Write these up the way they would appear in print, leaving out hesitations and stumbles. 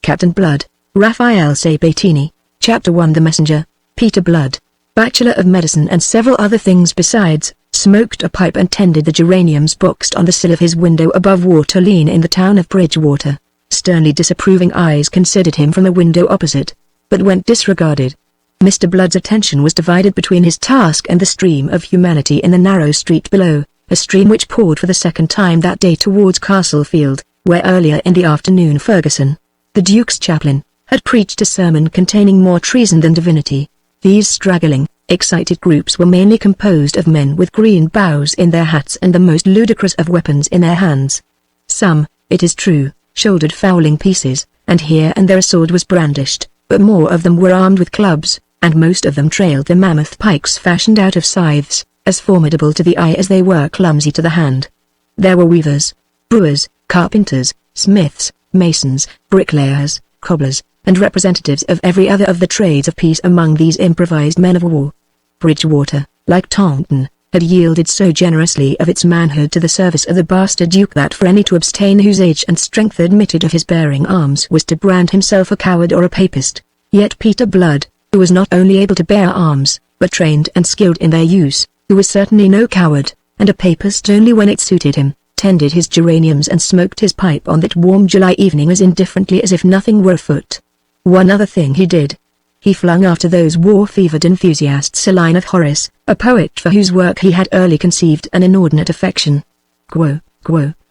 Captain Blood, Rafael Sabatini. Chapter 1 The Messenger, Peter Blood, Bachelor of Medicine and several other things besides, smoked a pipe and tended the geraniums boxed on the sill of his window above Water Lane in the town of Bridgewater. Sternly disapproving eyes considered him from the window opposite, but went disregarded. Mr. Blood's attention was divided between his task and the stream of humanity in the narrow street below, a stream which poured for the second time that day towards Castlefield, where earlier in the afternoon Ferguson, the Duke's chaplain, had preached a sermon containing more treason than divinity. These straggling, excited groups were mainly composed of men with green boughs in their hats and the most ludicrous of weapons in their hands. Some, it is true, shouldered fowling pieces, and here and there a sword was brandished, but more of them were armed with clubs, and most of them trailed the mammoth pikes fashioned out of scythes, as formidable to the eye as they were clumsy to the hand. There were weavers, brewers, carpenters, smiths, masons, bricklayers, cobblers, and representatives of every other of the trades of peace among these improvised men of war. Bridgewater, like Taunton, had yielded so generously of its manhood to the service of the bastard duke that for any to abstain whose age and strength admitted of his bearing arms was to brand himself a coward or a papist. Yet Peter Blood, who was not only able to bear arms, but trained and skilled in their use, who was certainly no coward, and a papist only when it suited him, tended his geraniums and smoked his pipe on that warm July evening as indifferently as if nothing were afoot. One other thing he did. He flung after those war-fevered enthusiasts a line of Horace, a poet for whose work he had early conceived an inordinate affection. Quo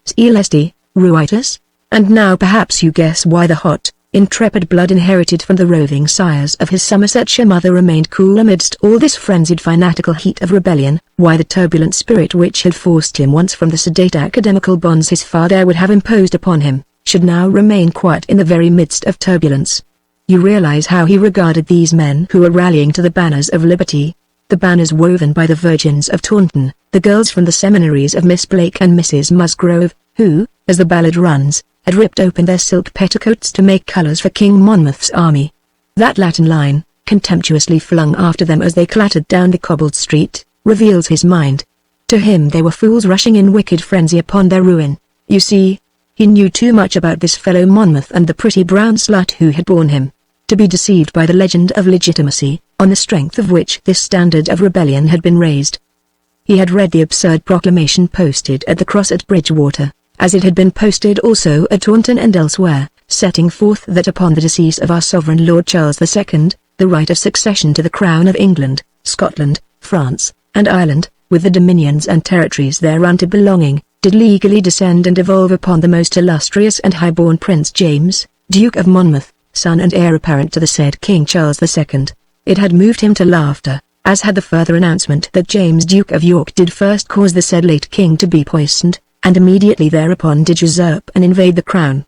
celesti, ruitus? And now perhaps you guess why the hot, intrepid blood inherited from the roving sires of his Somersetshire mother remained cool amidst all this frenzied fanatical heat of rebellion, why the turbulent spirit which had forced him once from the sedate academical bonds his father would have imposed upon him, should now remain quiet in the very midst of turbulence. You realize how he regarded these men who were rallying to the banners of liberty, the banners woven by the virgins of Taunton, the girls from the seminaries of Miss Blake and Mrs. Musgrove, who, as the ballad runs, had ripped open their silk petticoats to make colours for King Monmouth's army. That Latin line, contemptuously flung after them as they clattered down the cobbled street, reveals his mind. To him they were fools rushing in wicked frenzy upon their ruin. You see, he knew too much about this fellow Monmouth and the pretty brown slut who had borne him, to be deceived by the legend of legitimacy, on the strength of which this standard of rebellion had been raised. He had read the absurd proclamation posted at the cross at Bridgewater, as it had been posted also at Taunton and elsewhere, setting forth that upon the decease of our sovereign Lord Charles II, the right of succession to the crown of England, Scotland, France, and Ireland, with the dominions and territories thereunto belonging, did legally descend and devolve upon the most illustrious and high-born Prince James, Duke of Monmouth, son and heir apparent to the said King Charles II. It had moved him to laughter, as had the further announcement that James Duke of York did first cause the said late king to be poisoned, and immediately thereupon did usurp and invade the crown.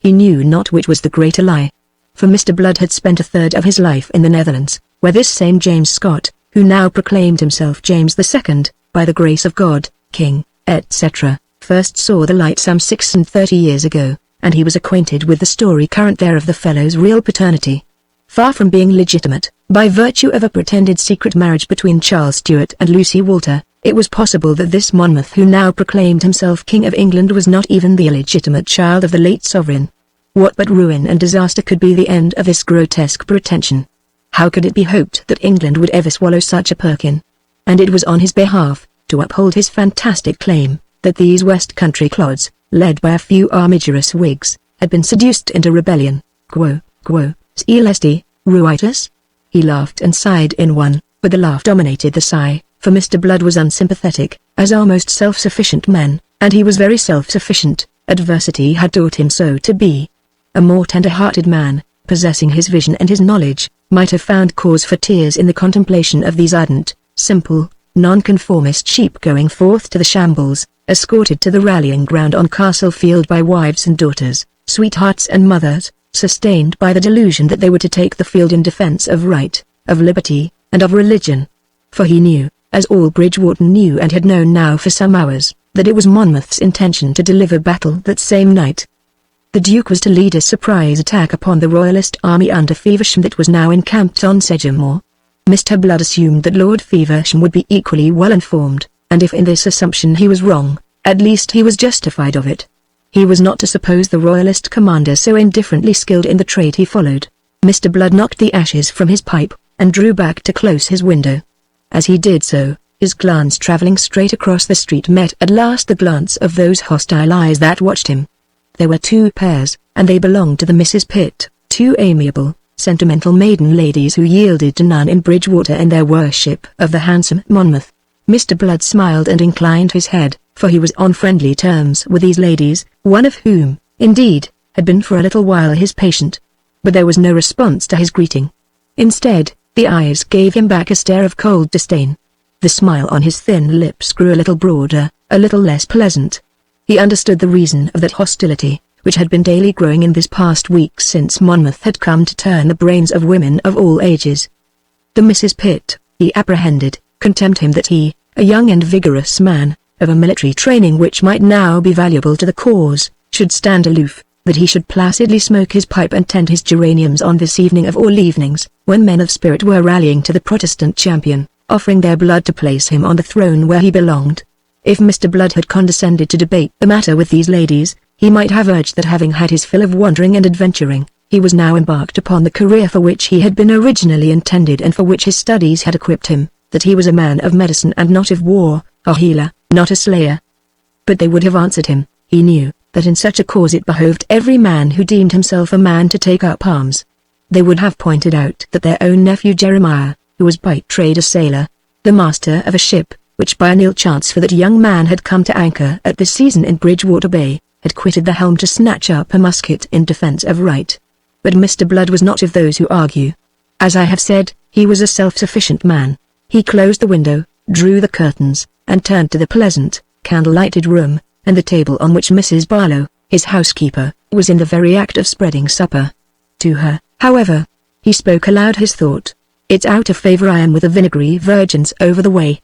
He knew not which was the greater lie. For Mr. Blood had spent a third of his life in the Netherlands, where this same James Scott, who now proclaimed himself James II, by the grace of God, King, etc., first saw the light some 36 years ago, and he was acquainted with the story current there of the fellow's real paternity. Far from being legitimate, by virtue of a pretended secret marriage between Charles Stuart and Lucy Walter, it was possible that this Monmouth who now proclaimed himself King of England was not even the illegitimate child of the late sovereign. What but ruin and disaster could be the end of this grotesque pretension? How could it be hoped that England would ever swallow such a Perkin? And it was on his behalf, to uphold his fantastic claim, that these West Country clods, led by a few armigerous Whigs, had been seduced into rebellion. Quo celesti, ruitus? He laughed and sighed in one, but the laugh dominated the sigh, for Mr. Blood was unsympathetic, as are most self-sufficient men, and he was very self-sufficient. Adversity had taught him so to be. A more tender-hearted man, possessing his vision and his knowledge, might have found cause for tears in the contemplation of these ardent, simple, nonconformist sheep going forth to the shambles, escorted to the rallying ground on Castlefield by wives and daughters, sweethearts and mothers, sustained by the delusion that they were to take the field in defense of right, of liberty, and of religion. For he knew, as all Bridgewater knew and had known now for some hours, that it was Monmouth's intention to deliver battle that same night. The Duke was to lead a surprise attack upon the Royalist army under Feversham that was now encamped on Sedgemoor. Mr. Blood assumed that Lord Feversham would be equally well informed, and if in this assumption he was wrong, at least he was justified of it. He was not to suppose the royalist commander so indifferently skilled in the trade he followed. Mr. Blood knocked the ashes from his pipe, and drew back to close his window. As he did so, his glance travelling straight across the street met at last the glance of those hostile eyes that watched him. There were two pairs, and they belonged to the Misses Pitt, two amiable, sentimental maiden ladies who yielded to none in Bridgewater in their worship of the handsome Monmouth. Mr. Blood smiled and inclined his head, for he was on friendly terms with these ladies, one of whom, indeed, had been for a little while his patient. But there was no response to his greeting. Instead, the eyes gave him back a stare of cold disdain. The smile on his thin lips grew a little broader, a little less pleasant. He understood the reason of that hostility, which had been daily growing in this past week since Monmouth had come to turn the brains of women of all ages. The Misses Pitt, he apprehended, contemned him that he, a young and vigorous man, of a military training which might now be valuable to the cause, should stand aloof, that he should placidly smoke his pipe and tend his geraniums on this evening of all evenings, when men of spirit were rallying to the Protestant champion, offering their blood to place him on the throne where he belonged. If Mr. Blood had condescended to debate the matter with these ladies, he might have urged that having had his fill of wandering and adventuring, he was now embarked upon the career for which he had been originally intended and for which his studies had equipped him, that he was a man of medicine and not of war, a healer, not a slayer. But they would have answered him, he knew, that in such a cause it behoved every man who deemed himself a man to take up arms. They would have pointed out that their own nephew Jeremiah, who was by trade a sailor, the master of a ship, which by an ill chance for that young man had come to anchor at this season in Bridgewater Bay, had quitted the helm to snatch up a musket in defence of right. But Mr. Blood was not of those who argue. As I have said, he was a self-sufficient man. He closed the window, drew the curtains, and turned to the pleasant, candle-lighted room, and the table on which Mrs. Barlow, his housekeeper, was in the very act of spreading supper. To her, however, he spoke aloud his thought. "It's out of favour I am with the vinegary virgins over the way."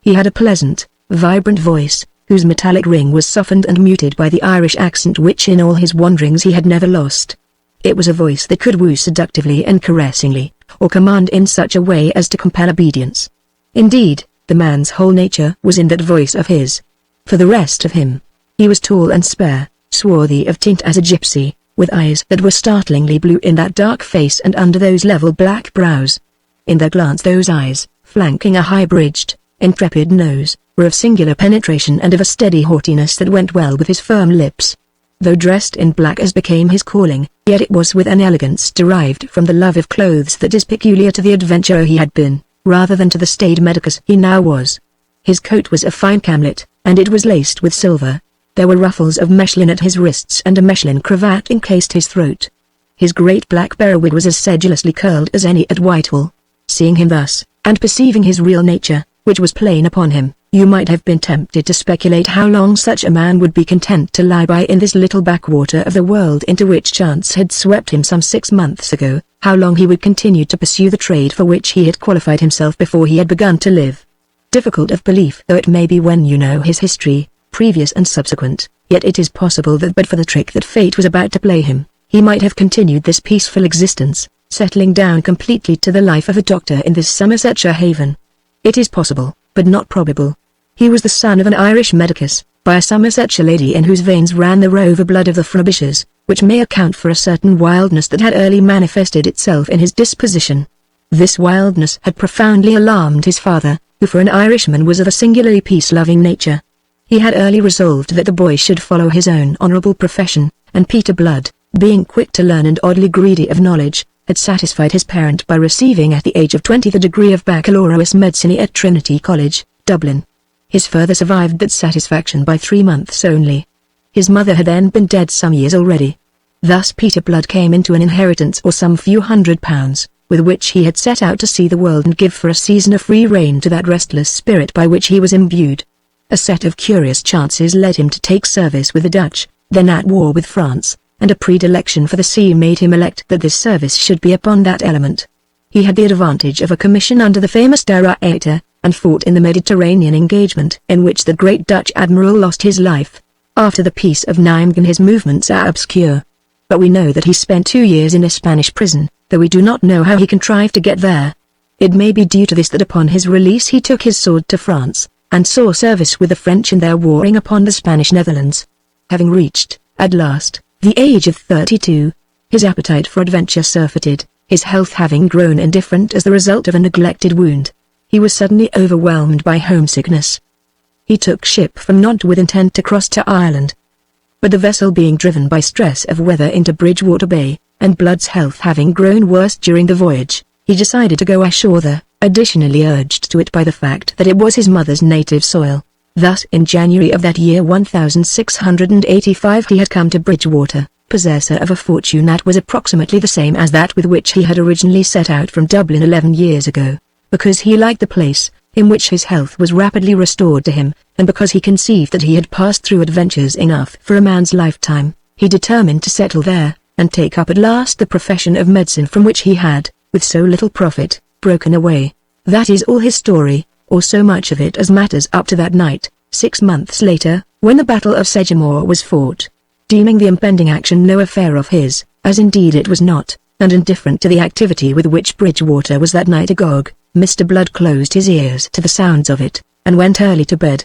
He had a pleasant, vibrant voice, whose metallic ring was softened and muted by the Irish accent which in all his wanderings he had never lost. It was a voice that could woo seductively and caressingly, or command in such a way as to compel obedience. Indeed, the man's whole nature was in that voice of his. For the rest of him, he was tall and spare, swarthy of tint as a gypsy, with eyes that were startlingly blue in that dark face and under those level black brows. In their glance those eyes, flanking a high-bridged, intrepid nose, were of singular penetration and of a steady haughtiness that went well with his firm lips. Though dressed in black as became his calling, yet it was with an elegance derived from the love of clothes that is peculiar to the adventurer he had been, rather than to the staid medicus he now was. His coat was a fine camlet, and it was laced with silver. There were ruffles of Mechlin at his wrists and a Mechlin cravat encased his throat. His great black periwig was as sedulously curled as any at Whitehall. Seeing him thus, and perceiving his real nature, which was plain upon him, you might have been tempted to speculate how long such a man would be content to lie by in this little backwater of the world into which chance had swept him some 6 months ago, how long he would continue to pursue the trade for which he had qualified himself before he had begun to live. Difficult of belief though it may be when you know his history, previous and subsequent, yet it is possible that but for the trick that fate was about to play him, he might have continued this peaceful existence, settling down completely to the life of a doctor in this Somersetshire haven. It is possible, but not probable. He was the son of an Irish medicus, by a Somersetshire lady in whose veins ran the rover blood of the Frobishers, which may account for a certain wildness that had early manifested itself in his disposition. This wildness had profoundly alarmed his father, who for an Irishman was of a singularly peace-loving nature. He had early resolved that the boy should follow his own honourable profession, and Peter Blood, being quick to learn and oddly greedy of knowledge, had satisfied his parent by receiving at the age of 20 the degree of Baccalaureus Medicinae at Trinity College, Dublin. His father survived that satisfaction by 3 months only. His mother had then been dead some years already. Thus Peter Blood came into an inheritance or some few £100, with which he had set out to see the world and give for a season a free rein to that restless spirit by which he was imbued. A set of curious chances led him to take service with the Dutch, then at war with France, and a predilection for the sea made him elect that this service should be upon that element. He had the advantage of a commission under the famous De Ruyter, and fought in the Mediterranean engagement in which the great Dutch admiral lost his life. After the peace of Nijmegen his movements are obscure. But we know that he spent 2 years in a Spanish prison, though we do not know how he contrived to get there. It may be due to this that upon his release he took his sword to France, and saw service with the French in their warring upon the Spanish Netherlands. Having reached, At last, the age of 32, his appetite for adventure surfeited, his health having grown indifferent as the result of a neglected wound. He was suddenly overwhelmed by homesickness. He took ship from Nantes with intent to cross to Ireland. But the vessel being driven by stress of weather into Bridgewater Bay, and Blood's health having grown worse during the voyage, he decided to go ashore there, additionally urged to it by the fact that it was his mother's native soil. Thus in January of that year 1685 he had come to Bridgewater, possessor of a fortune that was approximately the same as that with which he had originally set out from Dublin 11 years ago, because he liked the place, in which his health was rapidly restored to him, and because he conceived that he had passed through adventures enough for a man's lifetime. He determined to settle there, and take up at last the profession of medicine from which he had, with so little profit, broken away. That is all his story, or so much of it as matters up to that night, 6 months later, when the Battle of Sedgemoor was fought. Deeming the impending action no affair of his, as indeed it was not, and indifferent to the activity with which Bridgewater was that night agog, Mr. Blood closed his ears to the sounds of it, and went early to bed.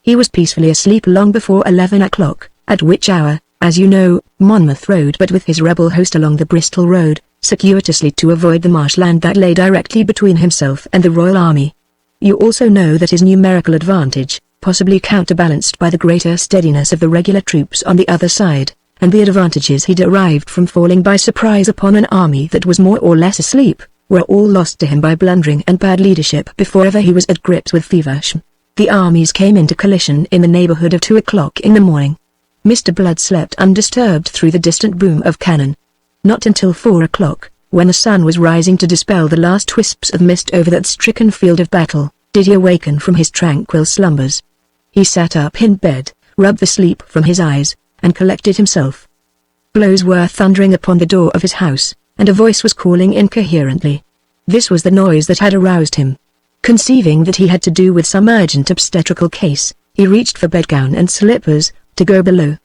He was peacefully asleep long before 11 o'clock, at which hour, as you know, Monmouth rode but with his rebel host along the Bristol road, circuitously to avoid the marshland that lay directly between himself and the Royal Army. You also know that his numerical advantage, possibly counterbalanced by the greater steadiness of the regular troops on the other side, and the advantages he derived from falling by surprise upon an army that was more or less asleep, were all lost to him by blundering and bad leadership before ever he was at grips with Feversham. The armies came into collision in the neighborhood of 2 o'clock in the morning. Mr. Blood slept undisturbed through the distant boom of cannon. Not until 4 o'clock, when the sun was rising to dispel the last wisps of mist over that stricken field of battle, did he awaken from his tranquil slumbers. He sat up in bed, rubbed the sleep from his eyes, and collected himself. Blows were thundering upon the door of his house, and a voice was calling incoherently. This was the noise that had aroused him. Conceiving that he had to do with some urgent obstetrical case, he reached for bedgown and slippers, to go below.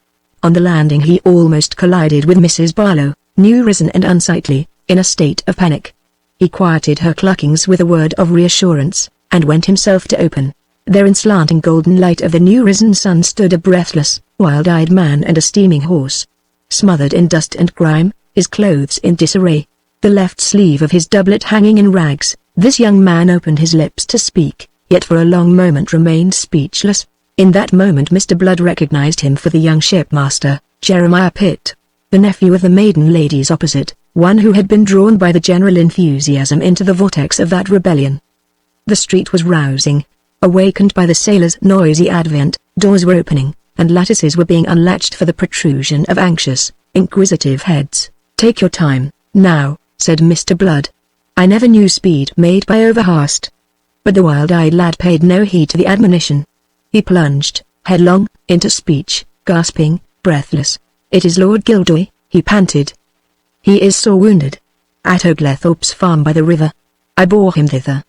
On the landing he almost collided with Mrs. Barlow, new risen and unsightly, in a state of panic. He quieted her cluckings with a word of reassurance, and went himself to open. There in slanting golden light of the new risen sun stood a breathless, wild-eyed man and a steaming horse. Smothered in dust and grime, his clothes in disarray, the left sleeve of his doublet hanging in rags, this young man opened his lips to speak, yet for a long moment remained speechless. In that moment Mr. Blood recognized him for the young shipmaster, Jeremiah Pitt, the nephew of the maiden ladies opposite, one who had been drawn by the general enthusiasm into the vortex of that rebellion. The street was rousing. Awakened by the sailors' noisy advent, doors were opening, and lattices were being unlatched for the protrusion of anxious, inquisitive heads. "Take your time, now," said Mr. Blood. "I never knew speed made by overhast." But the wild-eyed lad paid no heed to the admonition. He plunged, headlong, into speech, gasping, breathless. "It is Lord Gildoy," he panted. "He is sore wounded. At Oglethorpe's farm by the river. I bore him thither.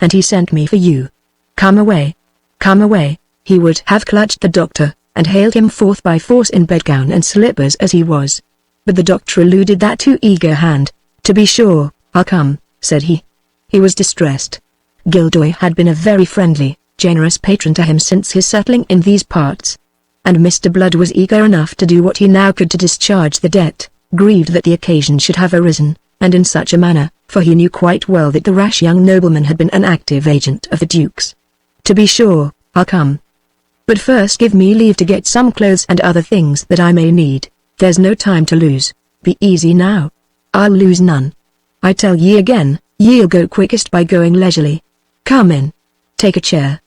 And he sent me for you. Come away. Come away." He would have clutched the doctor, and haled him forth by force in bedgown and slippers as he was. But the doctor eluded that too eager hand. "To be sure, I'll come," said he. He was distressed. Gildoy had been a very friendly, generous patron to him since his settling in these parts. And Mr. Blood was eager enough to do what he now could to discharge the debt, grieved that the occasion should have arisen, and in such a manner, for he knew quite well that the rash young nobleman had been an active agent of the Duke's. "To be sure, I'll come. But first give me leave to get some clothes and other things that I may need. There's no time to lose. Be easy now. I'll lose none. I tell ye again, ye'll go quickest by going leisurely. Come in. Take a chair."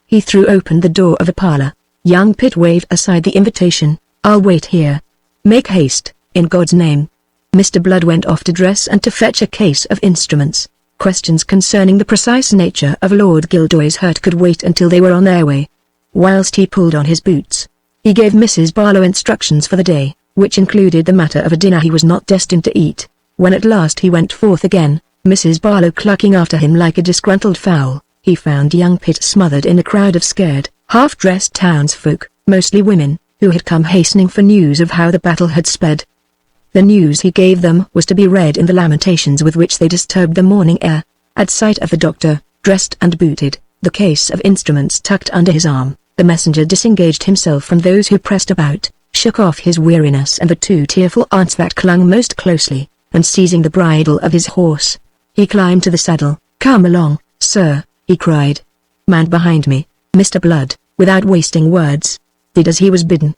He threw open the door of a parlour. Young Pitt waved aside the invitation. "I'll wait here. Make haste, in God's name." Mr. Blood went off to dress and to fetch a case of instruments. Questions concerning the precise nature of Lord Gildoy's hurt could wait until they were on their way. Whilst he pulled on his boots, he gave Mrs. Barlow instructions for the day, which included the matter of a dinner he was not destined to eat. When at last he went forth again, Mrs. Barlow clucking after him like a disgruntled fowl, he found young Pitt smothered in a crowd of scared, half-dressed townsfolk, mostly women, who had come hastening for news of how the battle had sped. The news he gave them was to be read in the lamentations with which they disturbed the morning air. At sight of the doctor, dressed and booted, the case of instruments tucked under his arm, the messenger disengaged himself from those who pressed about, shook off his weariness and the two tearful aunts that clung most closely, and seizing the bridle of his horse, he climbed to the saddle. "Come along, sir," he cried. "Man behind me, Mr. Blood." Without wasting words, did as he was bidden.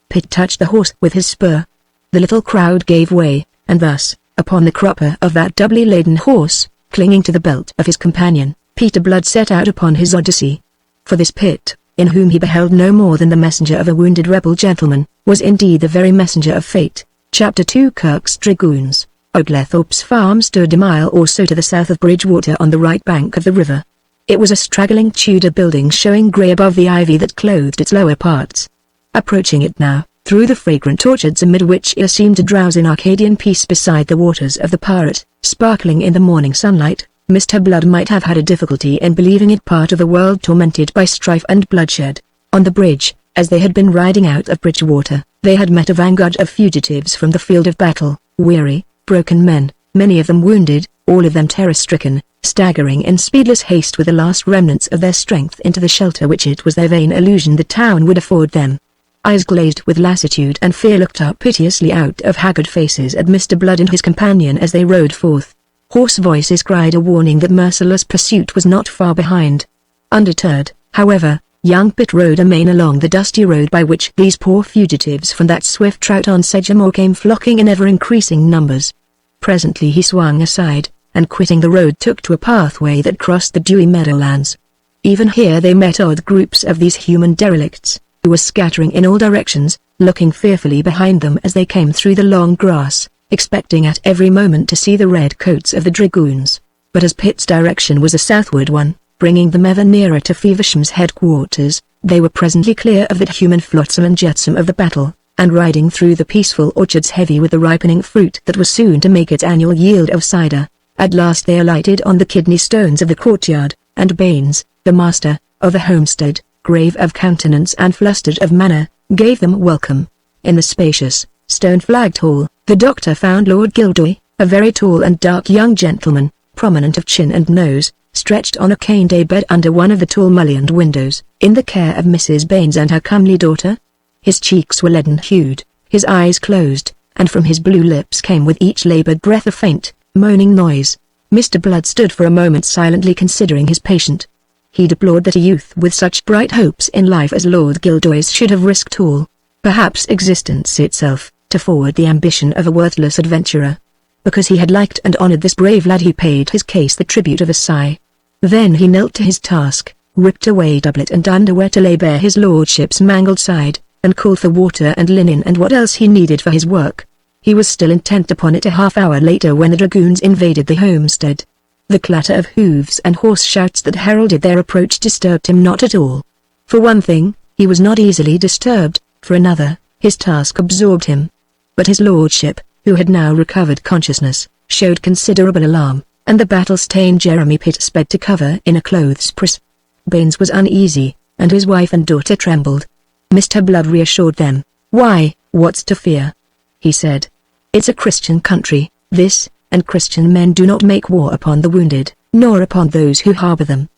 Pitt touched the horse with his spur. The little crowd gave way, and thus, upon the crupper of that doubly laden horse, clinging to the belt of his companion, Peter Blood set out upon his odyssey. For this Pitt, in whom he beheld no more than the messenger of a wounded rebel gentleman, was indeed the very messenger of fate. Chapter 2 Kirk's Dragoons. Oglethorpe's farm stood a mile or so to the south of Bridgewater on the right bank of the river. It was a straggling Tudor building showing grey above the ivy that clothed its lower parts. Approaching it now, through the fragrant orchards amid which it seemed to drowse in Arcadian peace beside the waters of the Pirate, sparkling in the morning sunlight, Mr. Blood might have had a difficulty in believing it part of a world tormented by strife and bloodshed. On the bridge, as they had been riding out of Bridgewater, they had met a vanguard of fugitives from the field of battle, weary, broken men, many of them wounded, all of them terror-stricken, staggering in speedless haste with the last remnants of their strength into the shelter which it was their vain illusion the town would afford them. Eyes glazed with lassitude and fear looked up piteously out of haggard faces at Mr. Blood and his companion as they rode forth. Hoarse voices cried a warning that merciless pursuit was not far behind. Undeterred, however, young Pitt rode amain along the dusty road by which these poor fugitives from that swift trout on Sedgemoor came flocking in ever-increasing numbers. Presently he swung aside, and quitting the road took to a pathway that crossed the dewy meadowlands. Even here they met odd groups of these human derelicts, who were scattering in all directions, looking fearfully behind them as they came through the long grass, expecting at every moment to see the red coats of the dragoons. But as Pitt's direction was a southward one, bringing them ever nearer to Feversham's headquarters, they were presently clear of that human flotsam and jetsam of the battle, and riding through the peaceful orchards heavy with the ripening fruit that was soon to make its annual yield of cider. At last they alighted on the kidney stones of the courtyard, and Baines, the master of the homestead, grave of countenance and flustered of manner, gave them welcome. In the spacious, stone-flagged hall, the doctor found Lord Gildoy, a very tall and dark young gentleman, prominent of chin and nose, stretched on a cane day bed under one of the tall mullioned windows, in the care of Mrs. Baines and her comely daughter. His cheeks were leaden-hued, his eyes closed, and from his blue lips came with each laboured breath a faint, moaning noise. Mr. Blood stood for a moment silently considering his patient. He deplored that a youth with such bright hopes in life as Lord Gildoy's should have risked all, perhaps existence itself, to forward the ambition of a worthless adventurer. Because he had liked and honoured this brave lad he paid his case the tribute of a sigh. Then he knelt to his task, ripped away doublet and underwear to lay bare his lordship's mangled side, and called for water and linen and what else he needed for his work. He was still intent upon it a half-hour later when the dragoons invaded the homestead. The clatter of hoofs and hoarse shouts that heralded their approach disturbed him not at all. For one thing, he was not easily disturbed, for another, his task absorbed him. But his lordship, who had now recovered consciousness, showed considerable alarm, and the battle-stained Jeremy Pitt sped to cover in a clothes-press. Baines was uneasy, and his wife and daughter trembled. Mr. Blood reassured them. "Why, what's to fear?" he said. "It's a Christian country, this, and Christian men do not make war upon the wounded, nor upon those who harbour them."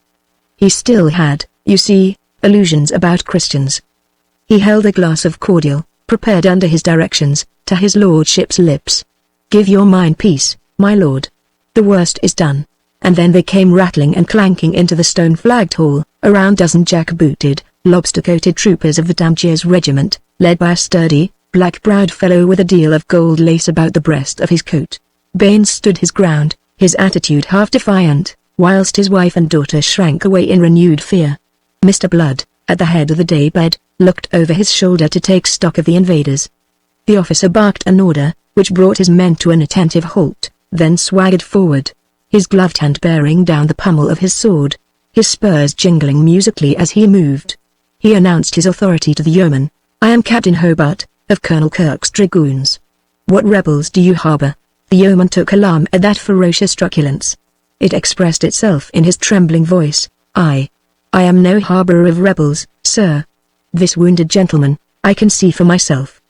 He still had, you see, illusions about Christians. He held a glass of cordial, prepared under his directions, to his lordship's lips. "Give your mind peace, my lord. The worst is done." And then they came rattling and clanking into the stone-flagged hall, a round dozen jack-booted, lobster-coated troopers of the Dampiers regiment, led by a sturdy, black-browed fellow with a deal of gold lace about the breast of his coat. Baines stood his ground, his attitude half defiant, whilst his wife and daughter shrank away in renewed fear. Mr. Blood, at the head of the day-bed, looked over his shoulder to take stock of the invaders. The officer barked an order, which brought his men to an attentive halt, then swaggered forward, his gloved hand bearing down the pommel of his sword, his spurs jingling musically as he moved. He announced his authority to the yeoman. "I am Captain Hobart, of Colonel Kirk's Dragoons. What rebels do you harbour?" The yeoman took alarm at that ferocious truculence. It expressed itself in his trembling voice. I am no harbourer of rebels, sir. This wounded gentleman, I can see for myself."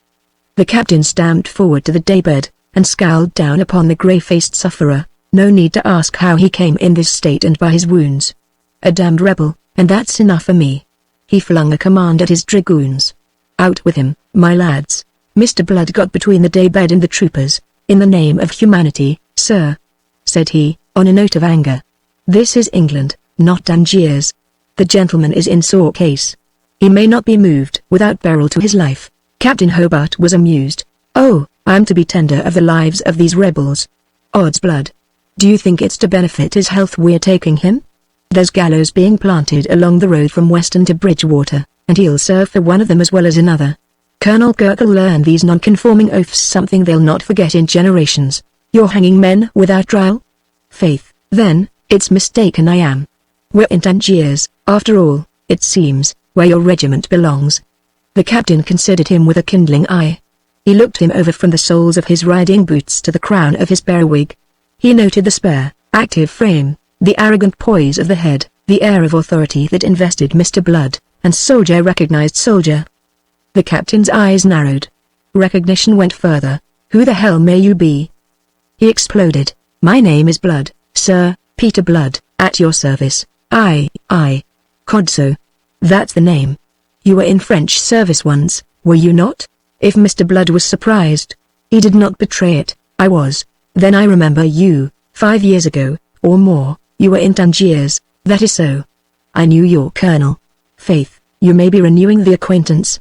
The captain stamped forward to the daybed, and scowled down upon the grey-faced sufferer. No need to ask how he came in this state and by his wounds. "A damned rebel, and that's enough for me." He flung a command at his dragoons. Out with him, my lads. Mr. Blood got between the daybed and the troopers. In the name of humanity, sir, said he, on a note of anger. This is England, not Tangiers. The gentleman is in sore case. He may not be moved without peril to his life. Captain Hobart was amused. Oh, I'm to be tender of the lives of these rebels. Odds blood. Do you think it's to benefit his health we're taking him? There's gallows being planted along the road from Weston to Bridgewater, and he'll serve for one of them as well as another. Colonel Kirk'll learn these non-conforming oaths, something they'll not forget in generations. You're hanging men without trial? Faith, then, it's mistaken I am. We're in Tangiers, after all, it seems, where your regiment belongs. The captain considered him with a kindling eye. He looked him over from the soles of his riding boots to the crown of his periwig. He noted the spare, active frame, the arrogant poise of the head, the air of authority that invested Mr. Blood, and soldier recognized soldier. The captain's eyes narrowed. Recognition went further. Who the hell may you be? He exploded. My name is Blood, sir, Peter Blood, at your service. Aye. Codso. That's the name. You were in French service once, were you not? If Mr. Blood was surprised, he did not betray it. I was. Then I remember you, 5 years ago, or more, you were in Tangiers, that is so. I knew your colonel. Faith, you may be renewing the acquaintance.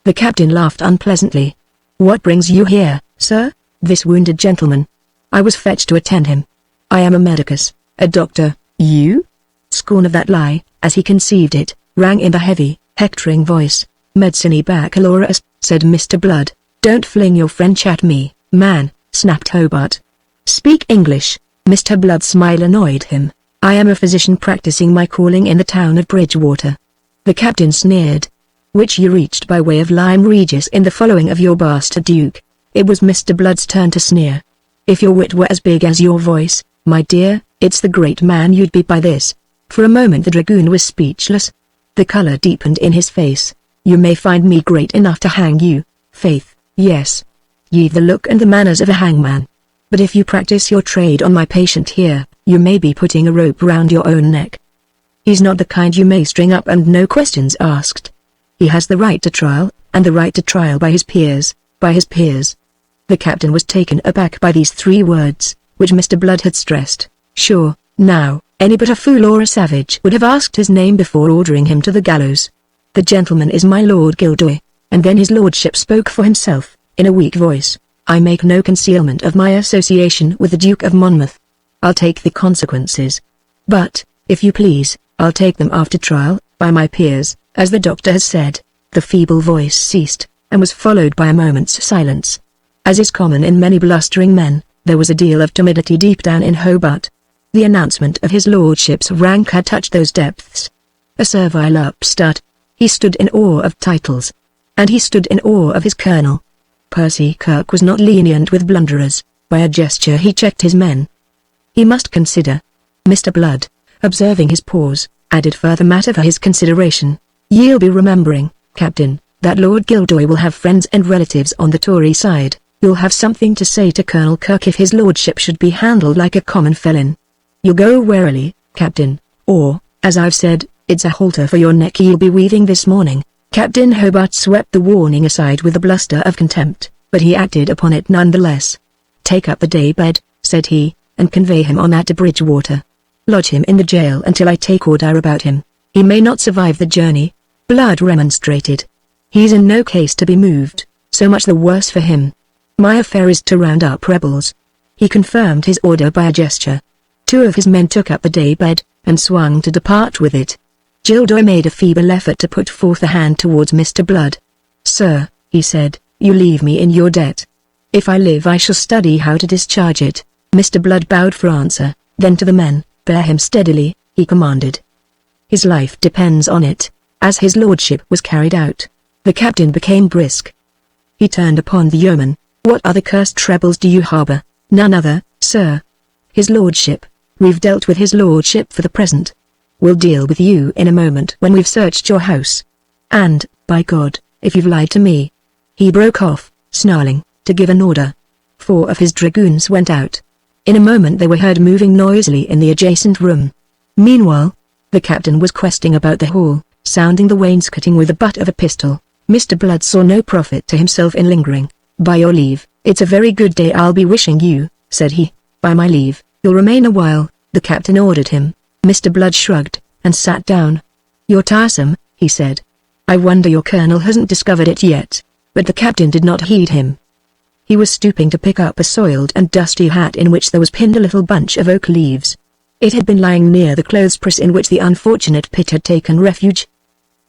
The captain laughed unpleasantly. What brings you here, sir? This wounded gentleman. I was fetched to attend him. I am a medicus, a doctor. You? Scorn of that lie, as he conceived it, rang in the heavy, hectoring voice. Medicine baccalaureus, said Mr. Blood. Don't fling your French at me, man, snapped Hobart. Speak English. Mr. Blood's smile annoyed him. I am a physician practicing my calling in the town of Bridgewater. The captain sneered. Which you reached by way of Lyme Regis in the following of your bastard duke. It was Mr. Blood's turn to sneer. If your wit were as big as your voice, my dear, it's the great man you'd be by this. For a moment the dragoon was speechless. The color deepened in his face. You may find me great enough to hang you. Faith, yes. Ye've the look and the manners of a hangman. But if you practice your trade on my patient here, you may be putting a rope round your own neck. He's not the kind you may string up and no questions asked. He has the right to trial, and the right to trial by his peers, The captain was taken aback by these 3 words, which Mr. Blood had stressed. Sure, now, any but a fool or a savage would have asked his name before ordering him to the gallows. The gentleman is my Lord Gildoy, and then his lordship spoke for himself, in a weak voice. I make no concealment of my association with the Duke of Monmouth. I'll take the consequences. But, if you please, I'll take them after trial, by my peers, as the doctor has said. The feeble voice ceased, and was followed by a moment's silence. As is common in many blustering men, there was a deal of timidity deep down in Hobart. The announcement of his lordship's rank had touched those depths. A servile upstart. He stood in awe of titles. And he stood in awe of his colonel. Percy Kirk was not lenient with blunderers. By a gesture he checked his men. He must consider. Mr. Blood, observing his pause, added further matter for his consideration. Ye'll be remembering, Captain, that Lord Gildoy will have friends and relatives on the Tory side. You'll have something to say to Colonel Kirk if his lordship should be handled like a common felon. You'll go warily, Captain, or, as I've said, it's a halter for your neck you'll be weaving this morning. Captain Hobart swept the warning aside with a bluster of contempt, but he acted upon it nonetheless. Take up the daybed, said he, and convey him on that to Bridgewater. Lodge him in the jail until I take order about him. He may not survive the journey. Blood remonstrated. He's in no case to be moved, so much the worse for him. My affair is to round up rebels. He confirmed his order by a gesture. 2 of his men took up the daybed, and swung to depart with it. Gildoy made a feeble effort to put forth a hand towards Mr. Blood. Sir, he said, you leave me in your debt. If I live I shall study how to discharge it. Mr. Blood bowed for answer, then to the men, bear him steadily, he commanded. His life depends on it. As his lordship was carried out, the captain became brisk. He turned upon the yeoman. What other cursed rebels do you harbour? None other, sir. His lordship. We've dealt with his lordship for the present. We'll deal with you in a moment when we've searched your house. And, by God, if you've lied to me. He broke off, snarling, to give an order. 4 of his dragoons went out. In a moment they were heard moving noisily in the adjacent room. Meanwhile, the captain was questing about the hall, sounding the wainscoting with the butt of a pistol. Mr. Blood saw no profit to himself in lingering. "By your leave, it's a very good day I'll be wishing you," said he. "By my leave, you'll remain a while," the captain ordered him. Mr. Blood shrugged, and sat down. "You're tiresome," he said. "I wonder your colonel hasn't discovered it yet." But the captain did not heed him. He was stooping to pick up a soiled and dusty hat in which there was pinned a little bunch of oak leaves. It had been lying near the clothes press in which the unfortunate Pitt had taken refuge.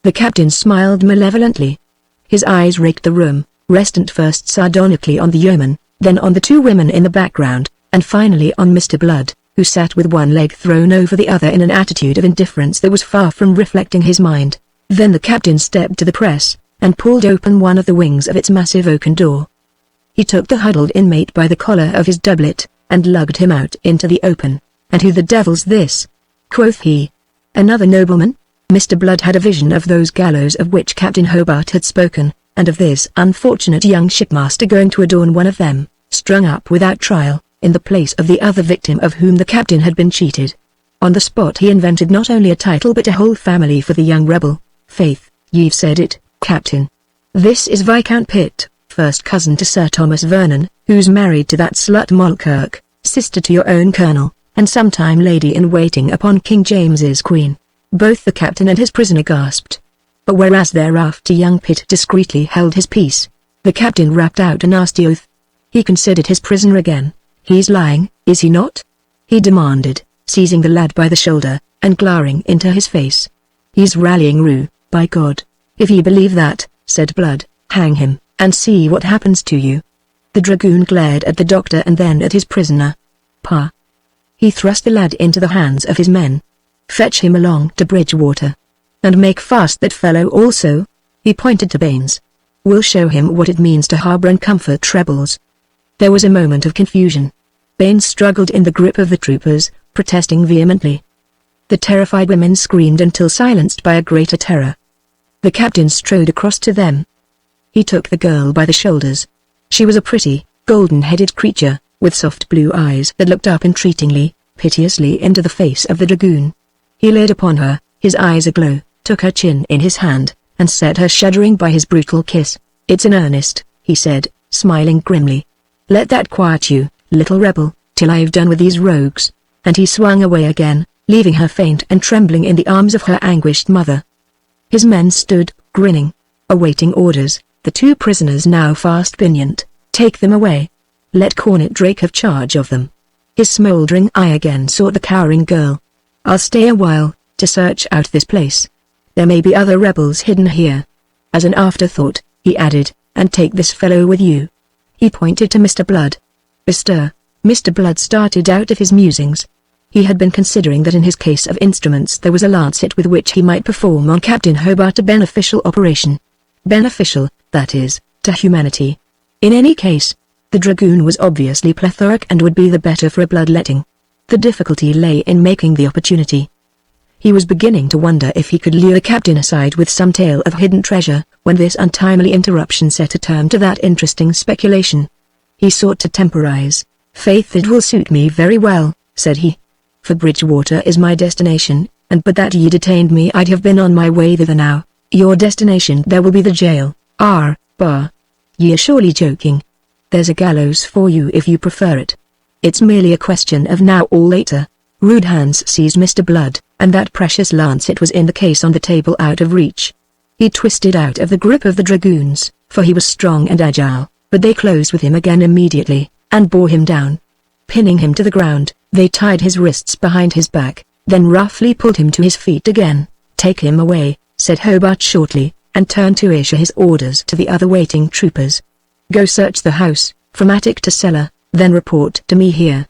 The captain smiled malevolently. His eyes raked the room, resting first sardonically on the yeoman, then on the two women in the background, and finally on Mr. Blood, who sat with one leg thrown over the other in an attitude of indifference that was far from reflecting his mind. Then the captain stepped to the press, and pulled open one of the wings of its massive oaken door. He took the huddled inmate by the collar of his doublet, and lugged him out into the open. "And who the devil's this?" quoth he. "Another nobleman?" Mr. Blood had a vision of those gallows of which Captain Hobart had spoken, and of this unfortunate young shipmaster going to adorn one of them, strung up without trial, in the place of the other victim of whom the captain had been cheated. On the spot he invented not only a title but a whole family for the young rebel. "Faith, ye've said it, Captain. This is Viscount Pitt, first cousin to Sir Thomas Vernon, who's married to that slut Mulkirk, sister to your own colonel, and sometime lady-in-waiting upon King James's queen." Both the captain and his prisoner gasped. But whereas thereafter young Pitt discreetly held his peace, the captain rapped out a nasty oath. He considered his prisoner again. "He's lying, is he not?" he demanded, seizing the lad by the shoulder, and glaring into his face. "He's rallying Rue, by God. If ye believe that," said Blood, "hang him, and see what happens to you." The dragoon glared at the doctor and then at his prisoner. "Pa." He thrust the lad into the hands of his men. "Fetch him along to Bridgewater. And make fast that fellow also." He pointed to Baines. "We'll show him what it means to harbour and comfort rebels." There was a moment of confusion. Baines struggled in the grip of the troopers, protesting vehemently. The terrified women screamed until silenced by a greater terror. The captain strode across to them. He took the girl by the shoulders. She was a pretty, golden-headed creature, with soft blue eyes that looked up entreatingly, piteously into the face of the dragoon. He laid upon her, his eyes aglow, took her chin in his hand, and set her shuddering by his brutal kiss. "It's in earnest," he said, smiling grimly. "Let that quiet you, little rebel, till I've done with these rogues." And he swung away again, leaving her faint and trembling in the arms of her anguished mother. His men stood, grinning, awaiting orders, the two prisoners now fast pinioned. "Take them away. Let Cornet Drake have charge of them." His smouldering eye again sought the cowering girl. "I'll stay a while, to search out this place. There may be other rebels hidden here." As an afterthought, he added, "And take this fellow with you." He pointed to Mr. Blood. "Bestir." Mr. Blood started out of his musings. He had been considering that in his case of instruments there was a lancet with which he might perform on Captain Hobart a beneficial operation. Beneficial, that is, to humanity. In any case, the dragoon was obviously plethoric and would be the better for a bloodletting. The difficulty lay in making the opportunity. He was beginning to wonder if he could lure the captain aside with some tale of hidden treasure, when this untimely interruption set a term to that interesting speculation. He sought to temporize. "Faith, it will suit me very well," said he. "For Bridgewater is my destination, and but that ye detained me I'd have been on my way thither now. Your destination there will be the jail, bar. Ye are surely joking. There's a gallows for you if you prefer it. It's merely a question of now or later." Rude hands seized Mr. Blood, and that precious lancet was in the case on the table out of reach. He twisted out of the grip of the dragoons, for he was strong and agile, but they closed with him again immediately, and bore him down. Pinning him to the ground, they tied his wrists behind his back, then roughly pulled him to his feet again. "Take him away," said Hobart shortly, and turned to issue his orders to the other waiting troopers. "Go search the house, from attic to cellar, then report to me here."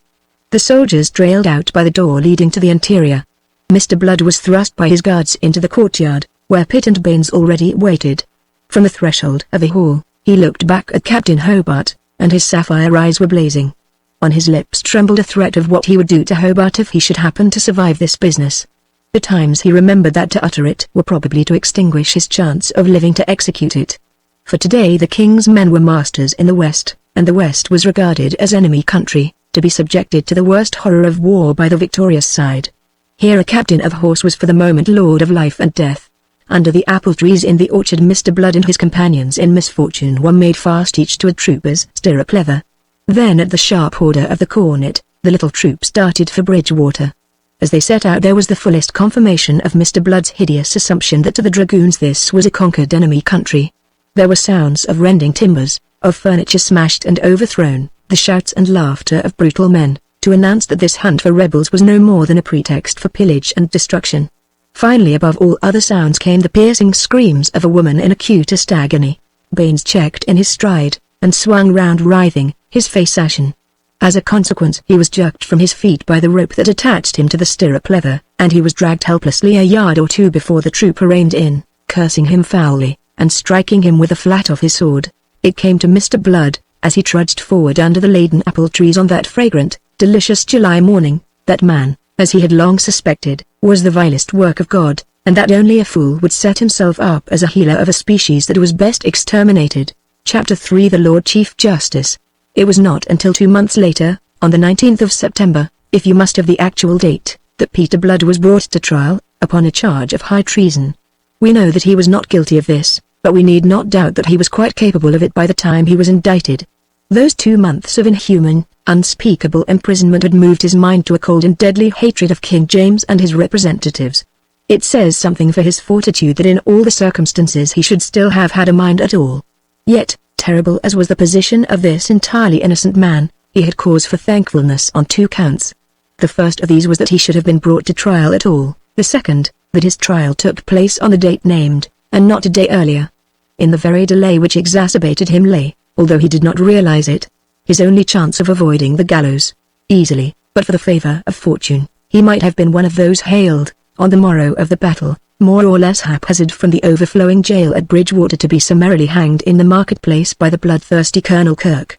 The soldiers trailed out by the door leading to the interior. Mr. Blood was thrust by his guards into the courtyard, where Pitt and Baines already waited. From the threshold of the hall, he looked back at Captain Hobart, and his sapphire eyes were blazing. On his lips trembled a threat of what he would do to Hobart if he should happen to survive this business. The times he remembered that to utter it were probably to extinguish his chance of living to execute it. For today the king's men were masters in the West, and the West was regarded as enemy country, to be subjected to the worst horror of war by the victorious side. Here a captain of horse was for the moment lord of life and death. Under the apple trees in the orchard, Mr. Blood and his companions in misfortune were made fast each to a trooper's stirrup leather. Then at the sharp order of the cornet, the little troop started for Bridgewater. As they set out there was the fullest confirmation of Mr. Blood's hideous assumption that to the dragoons this was a conquered enemy country. There were sounds of rending timbers, of furniture smashed and overthrown, the shouts and laughter of brutal men, to announce that this hunt for rebels was no more than a pretext for pillage and destruction. Finally, above all other sounds, came the piercing screams of a woman in acutest agony. Baines checked in his stride, and swung round writhing, his face ashen. As a consequence, he was jerked from his feet by the rope that attached him to the stirrup leather, and he was dragged helplessly a yard or two before the trooper reined in, cursing him foully, and striking him with the flat of his sword. It came to Mr. Blood, as he trudged forward under the laden apple trees on that fragrant, delicious July morning, that man, as he had long suspected, was the vilest work of God, and that only a fool would set himself up as a healer of a species that was best exterminated. Chapter 3 The Lord Chief Justice. It was not until 2 months later, on the 19th of September, if you must have the actual date, that Peter Blood was brought to trial, upon a charge of high treason. We know that he was not guilty of this, but we need not doubt that he was quite capable of it by the time he was indicted. Those 2 months of inhuman, unspeakable imprisonment had moved his mind to a cold and deadly hatred of King James and his representatives. It says something for his fortitude that in all the circumstances he should still have had a mind at all. Yet, terrible as was the position of this entirely innocent man, he had cause for thankfulness on 2 counts. The first of these was that he should have been brought to trial at all, the second, that his trial took place on the date named, and not a day earlier. In the very delay which exacerbated him lay, although he did not realize it, his only chance of avoiding the gallows. Easily, but for the favor of fortune, he might have been one of those hailed, on the morrow of the battle, more or less haphazard from the overflowing jail at Bridgewater to be summarily hanged in the marketplace by the bloodthirsty Colonel Kirk.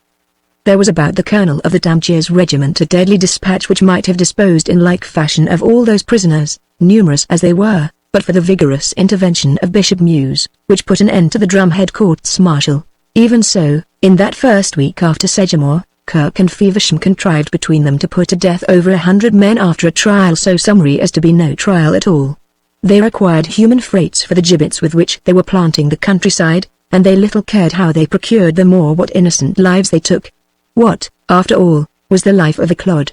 There was about the colonel of the Dampiers regiment a deadly dispatch which might have disposed in like fashion of all those prisoners, numerous as they were, but for the vigorous intervention of Bishop Mews, which put an end to the drumhead courts-martial. Even so, in that first week after Sedgemoor, Kirk and Feversham contrived between them to put to death over 100 men after a trial so summary as to be no trial at all. They required human freights for the gibbets with which they were planting the countryside, and they little cared how they procured them or what innocent lives they took. What, after all, was the life of a clod?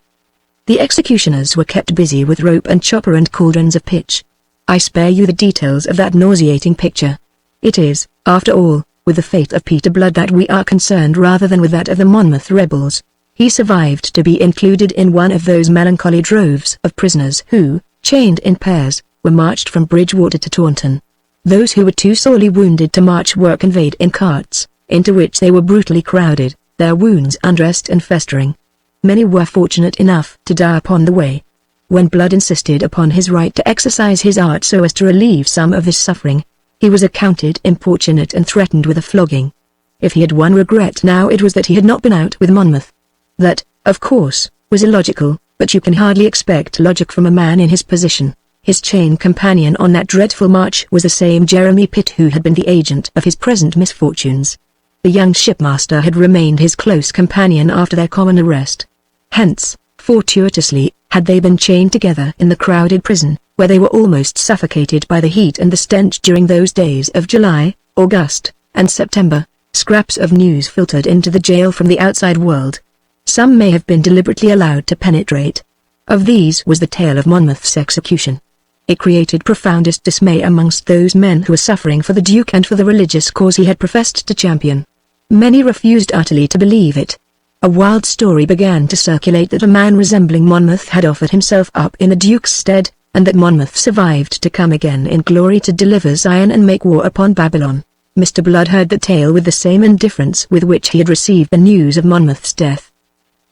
The executioners were kept busy with rope and chopper and cauldrons of pitch. I spare you the details of that nauseating picture. It is, after all, with the fate of Peter Blood that we are concerned rather than with that of the Monmouth rebels. He survived to be included in one of those melancholy droves of prisoners who, chained in pairs, were marched from Bridgewater to Taunton. Those who were too sorely wounded to march were conveyed in carts, into which they were brutally crowded, their wounds undressed and festering. Many were fortunate enough to die upon the way. When Blood insisted upon his right to exercise his art so as to relieve some of this suffering, he was accounted importunate and threatened with a flogging. If he had one regret now, it was that he had not been out with Monmouth. That, of course, was illogical, but you can hardly expect logic from a man in his position. His chain companion on that dreadful march was the same Jeremy Pitt who had been the agent of his present misfortunes. The young shipmaster had remained his close companion after their common arrest. Hence, fortuitously, had they been chained together in the crowded prison, where they were almost suffocated by the heat and the stench during those days of July, August, and September, scraps of news filtered into the jail from the outside world. Some may have been deliberately allowed to penetrate. Of these was the tale of Monmouth's execution. It created profoundest dismay amongst those men who were suffering for the Duke and for the religious cause he had professed to champion. Many refused utterly to believe it. A wild story began to circulate that a man resembling Monmouth had offered himself up in the Duke's stead, and that Monmouth survived to come again in glory to deliver Zion and make war upon Babylon. Mr. Blood heard the tale with the same indifference with which he had received the news of Monmouth's death.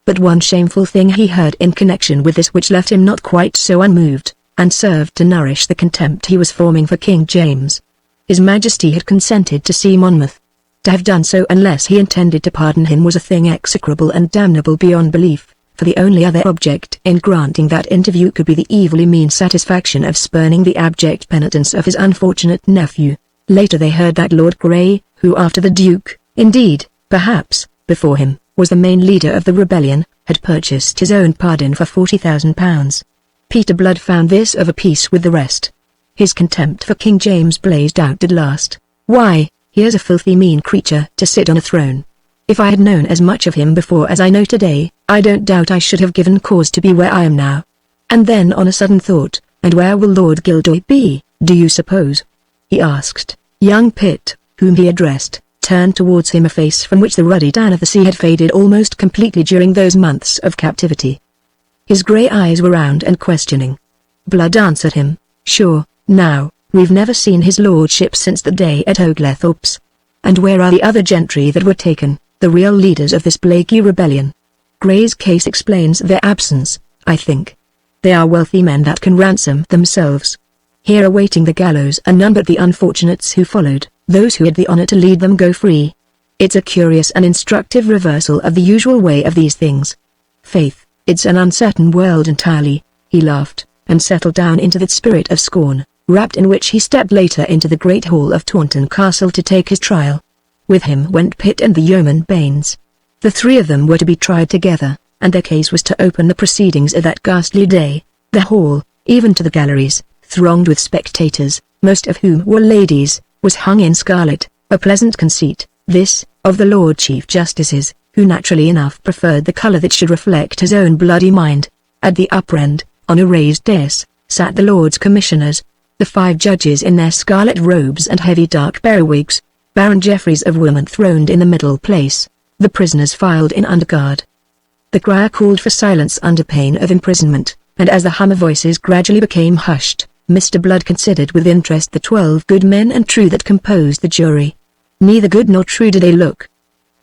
But one shameful thing he heard in connection with this which left him not quite so unmoved, and served to nourish the contempt he was forming for King James. His Majesty had consented to see Monmouth. To have done so unless he intended to pardon him was a thing execrable and damnable beyond belief, for the only other object in granting that interview could be the evilly mean satisfaction of spurning the abject penitence of his unfortunate nephew. Later they heard that Lord Grey, who after the Duke, indeed, perhaps, before him, was the main leader of the rebellion, had purchased his own pardon for £40,000. Peter Blood found this of a piece with the rest. His contempt for King James blazed out at last. "Why, here's a filthy mean creature to sit on a throne. If I had known as much of him before as I know today, I don't doubt I should have given cause to be where I am now." And then on a sudden thought, "And where will Lord Gildoy be, do you suppose?" he asked. Young Pitt, whom he addressed, turned towards him a face from which the ruddy tan of the sea had faded almost completely during those months of captivity. His grey eyes were round and questioning. Blood answered him, "Sure, now, we've never seen his lordship since the day at Oglethorpe's. And where are the other gentry that were taken, the real leaders of this plaguey rebellion? Grey's case explains their absence, I think. They are wealthy men that can ransom themselves. Here awaiting the gallows are none but the unfortunates who followed, those who had the honor to lead them go free. It's a curious and instructive reversal of the usual way of these things. Faith, it's an uncertain world entirely," he laughed, and settled down into that spirit of scorn, wrapped in which he stepped later into the great hall of Taunton Castle to take his trial. With him went Pitt and the yeoman Baines. The three of them were to be tried together, and their case was to open the proceedings of that ghastly day. The hall, even to the galleries, thronged with spectators, most of whom were ladies, was hung in scarlet, a pleasant conceit, this, of the Lord Chief Justice's, who naturally enough preferred the colour that should reflect his own bloody mind. At the upper end, on a raised dais, sat the Lords Commissioners, the 5 judges in their scarlet robes and heavy dark periwigs, Baron Jeffreys of Wilmot throned in the middle place. The prisoners filed in under guard. The crier called for silence under pain of imprisonment, and as the hum of voices gradually became hushed, Mr. Blood considered with interest the 12 good men and true that composed the jury. Neither good nor true did they look.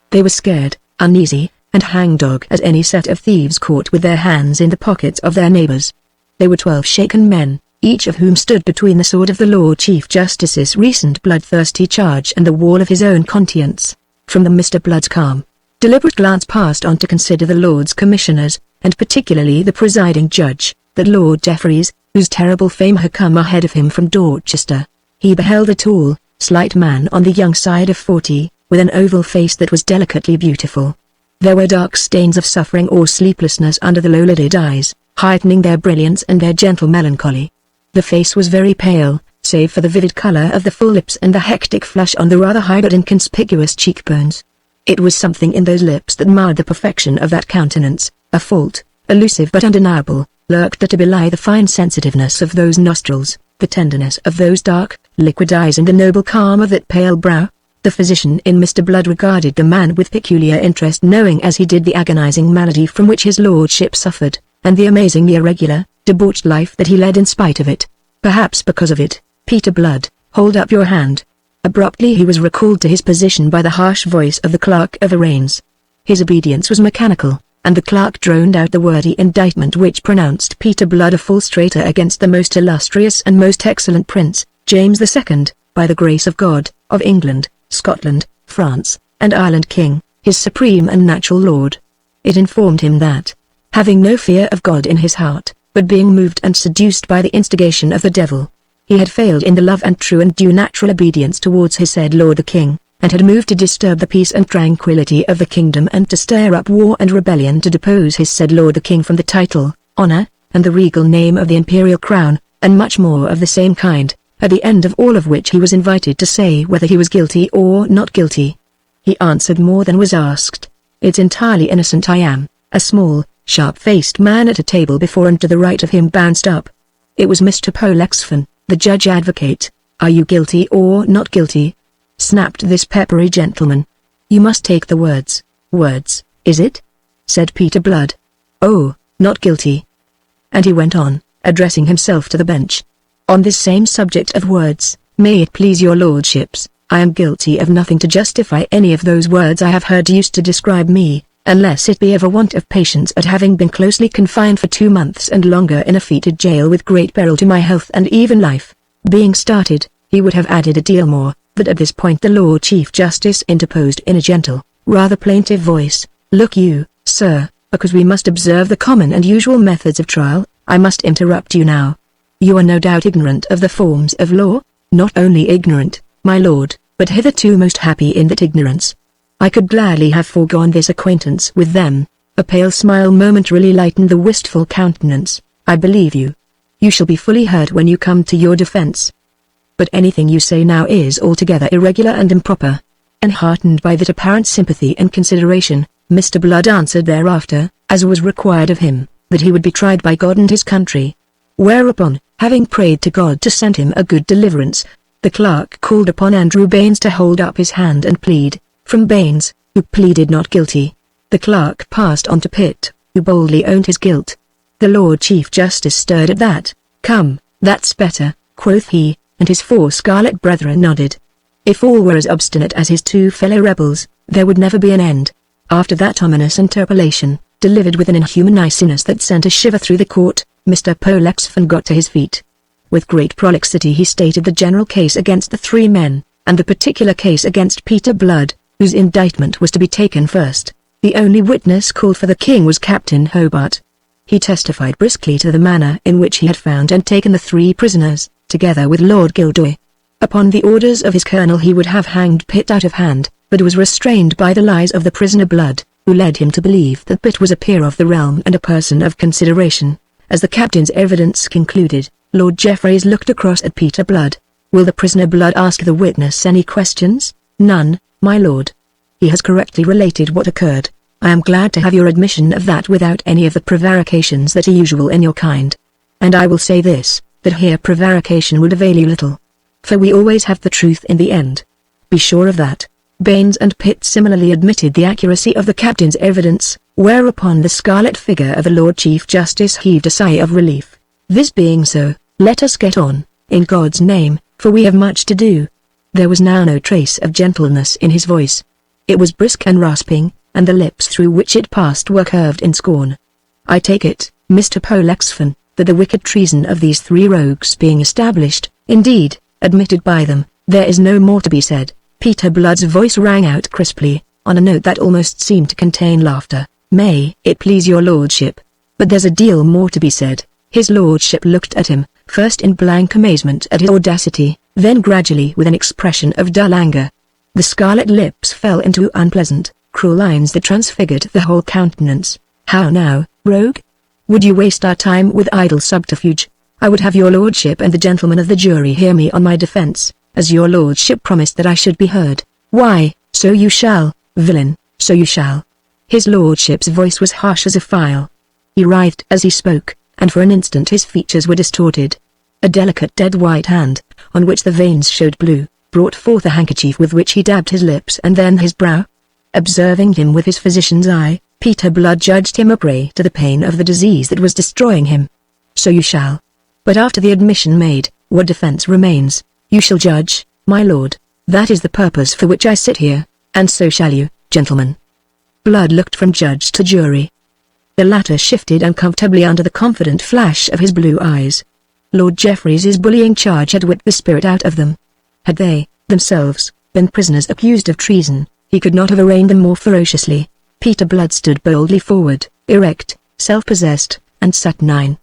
They were scared, uneasy, and hangdog as any set of thieves caught with their hands in the pockets of their neighbors. They were 12 shaken men, each of whom stood between the sword of the Lord Chief Justice's recent bloodthirsty charge and the wall of his own conscience. From them Mr. Blood's calm, deliberate glance passed on to consider the Lords Commissioners, and particularly the presiding judge, that Lord Jeffreys, whose terrible fame had come ahead of him from Dorchester. He beheld a tall, slight man on the young side of 40, with an oval face that was delicately beautiful. There were dark stains of suffering or sleeplessness under the low-lidded eyes, heightening their brilliance and their gentle melancholy. The face was very pale, save for the vivid color of the full lips and the hectic flush on the rather high but inconspicuous cheekbones. It was something in those lips that marred the perfection of that countenance, a fault, elusive but undeniable, lurked there to belie the fine sensitiveness of those nostrils, the tenderness of those dark, liquid eyes and the noble calm of that pale brow. The physician in Mr. Blood regarded the man with peculiar interest, knowing as he did the agonizing malady from which his lordship suffered, and the amazingly irregular, debauched life that he led in spite of it. Perhaps because of it, Peter Blood, hold up your hand. Abruptly he was recalled to his position by the harsh voice of the Clerk of Arraigns. His obedience was mechanical, and the clerk droned out the wordy indictment which pronounced Peter Blood a false traitor against the most illustrious and most excellent Prince, James II, by the grace of God, of England, Scotland, France, and Ireland King, his supreme and natural Lord. It informed him that, having no fear of God in his heart, but being moved and seduced by the instigation of the devil, he had failed in the love and true and due natural obedience towards his said Lord the King, and had moved to disturb the peace and tranquillity of the kingdom and to stir up war and rebellion to depose his said Lord the King from the title, honor, and the regal name of the imperial crown, and much more of the same kind, at the end of all of which he was invited to say whether he was guilty or not guilty. He answered more than was asked. It's entirely innocent I am. A small, sharp-faced man at a table before and to the right of him bounced up. It was Mr. Pollexfen, the judge advocate. Are you guilty or not guilty? Snapped this peppery gentleman. You must take the words. Words, is it? Said Peter Blood. Oh, not guilty. And he went on, addressing himself to the bench. On this same subject of words, may it please your lordships, I am guilty of nothing to justify any of those words I have heard used to describe me, unless it be of a want of patience at having been closely confined for 2 months and longer in a fetid jail with great peril to my health and even life. Being started, he would have added a deal more, but at this point the Lord Chief Justice interposed in a gentle, rather plaintive voice. Look you, sir, because we must observe the common and usual methods of trial, I must interrupt you now. You are no doubt ignorant of the forms of law? Not only ignorant, my lord, but hitherto most happy in that ignorance. I could gladly have foregone this acquaintance with them. A pale smile momentarily lightened the wistful countenance. I believe you. You shall be fully heard when you come to your defense. But anything you say now is altogether irregular and improper." And heartened by that apparent sympathy and consideration, Mr. Blood answered thereafter, as was required of him, that he would be tried by God and his country. Whereupon, having prayed to God to send him a good deliverance, the clerk called upon Andrew Baines to hold up his hand and plead. From Baines, who pleaded not guilty, the clerk passed on to Pitt, who boldly owned his guilt. The Lord Chief Justice stirred at that. "Come, that's better," quoth he, and his 4 scarlet brethren nodded. If all were as obstinate as his 2 fellow rebels, there would never be an end. After that ominous interpellation, delivered with an inhuman niceness that sent a shiver through the court, Mr. Pollexfen got to his feet. With great prolixity he stated the general case against the 3 men, and the particular case against Peter Blood, whose indictment was to be taken first. The only witness called for the king was Captain Hobart. He testified briskly to the manner in which he had found and taken the 3 prisoners, together with Lord Gildoy. Upon the orders of his colonel he would have hanged Pitt out of hand, but was restrained by the lies of the prisoner Blood, who led him to believe that Pitt was a peer of the realm and a person of consideration. As the captain's evidence concluded, Lord Jeffreys looked across at Peter Blood. "Will the prisoner Blood ask the witness any questions?" "None, my lord. He has correctly related what occurred. I am glad to have your admission of that without any of the prevarications that are usual in your kind. And I will say this, that here prevarication would avail you little. For we always have the truth in the end. Be sure of that." Baines and Pitt similarly admitted the accuracy of the captain's evidence, whereupon the scarlet figure of the Lord Chief Justice heaved a sigh of relief. "This being so, let us get on, in God's name, for we have much to do." There was now no trace of gentleness in his voice. It was brisk and rasping, and the lips through which it passed were curved in scorn. "I take it, Mr. Pollexfen, that the wicked treason of these 3 rogues being established, indeed, admitted by them, there is no more to be said." Peter Blood's voice rang out crisply, on a note that almost seemed to contain laughter. "May it please your lordship. But there's a deal more to be said." His lordship looked at him, first in blank amazement at his audacity, then gradually with an expression of dull anger. The scarlet lips fell into unpleasant, cruel lines that transfigured the whole countenance. "How now, rogue? Would you waste our time with idle subterfuge? I would have your lordship and the gentlemen of the jury hear me on my defense, as your lordship promised that I should be heard." "Why, so you shall, villain, so you shall." His lordship's voice was harsh as a file. He writhed as he spoke, and for an instant his features were distorted. A delicate dead white hand, on which the veins showed blue, brought forth a handkerchief with which he dabbed his lips and then his brow. Observing him with his physician's eye, Peter Blood judged him a prey to the pain of the disease that was destroying him. "So you shall. But after the admission made, what defense remains? You shall judge, my lord. That is the purpose for which I sit here, and so shall you, gentlemen." Blood looked from judge to jury. The latter shifted uncomfortably under the confident flash of his blue eyes. Lord Jeffreys's bullying charge had whipped the spirit out of them. Had they, themselves, been prisoners accused of treason, he could not have arraigned them more ferociously. Peter Blood stood boldly forward, erect, self-possessed, and saturnine.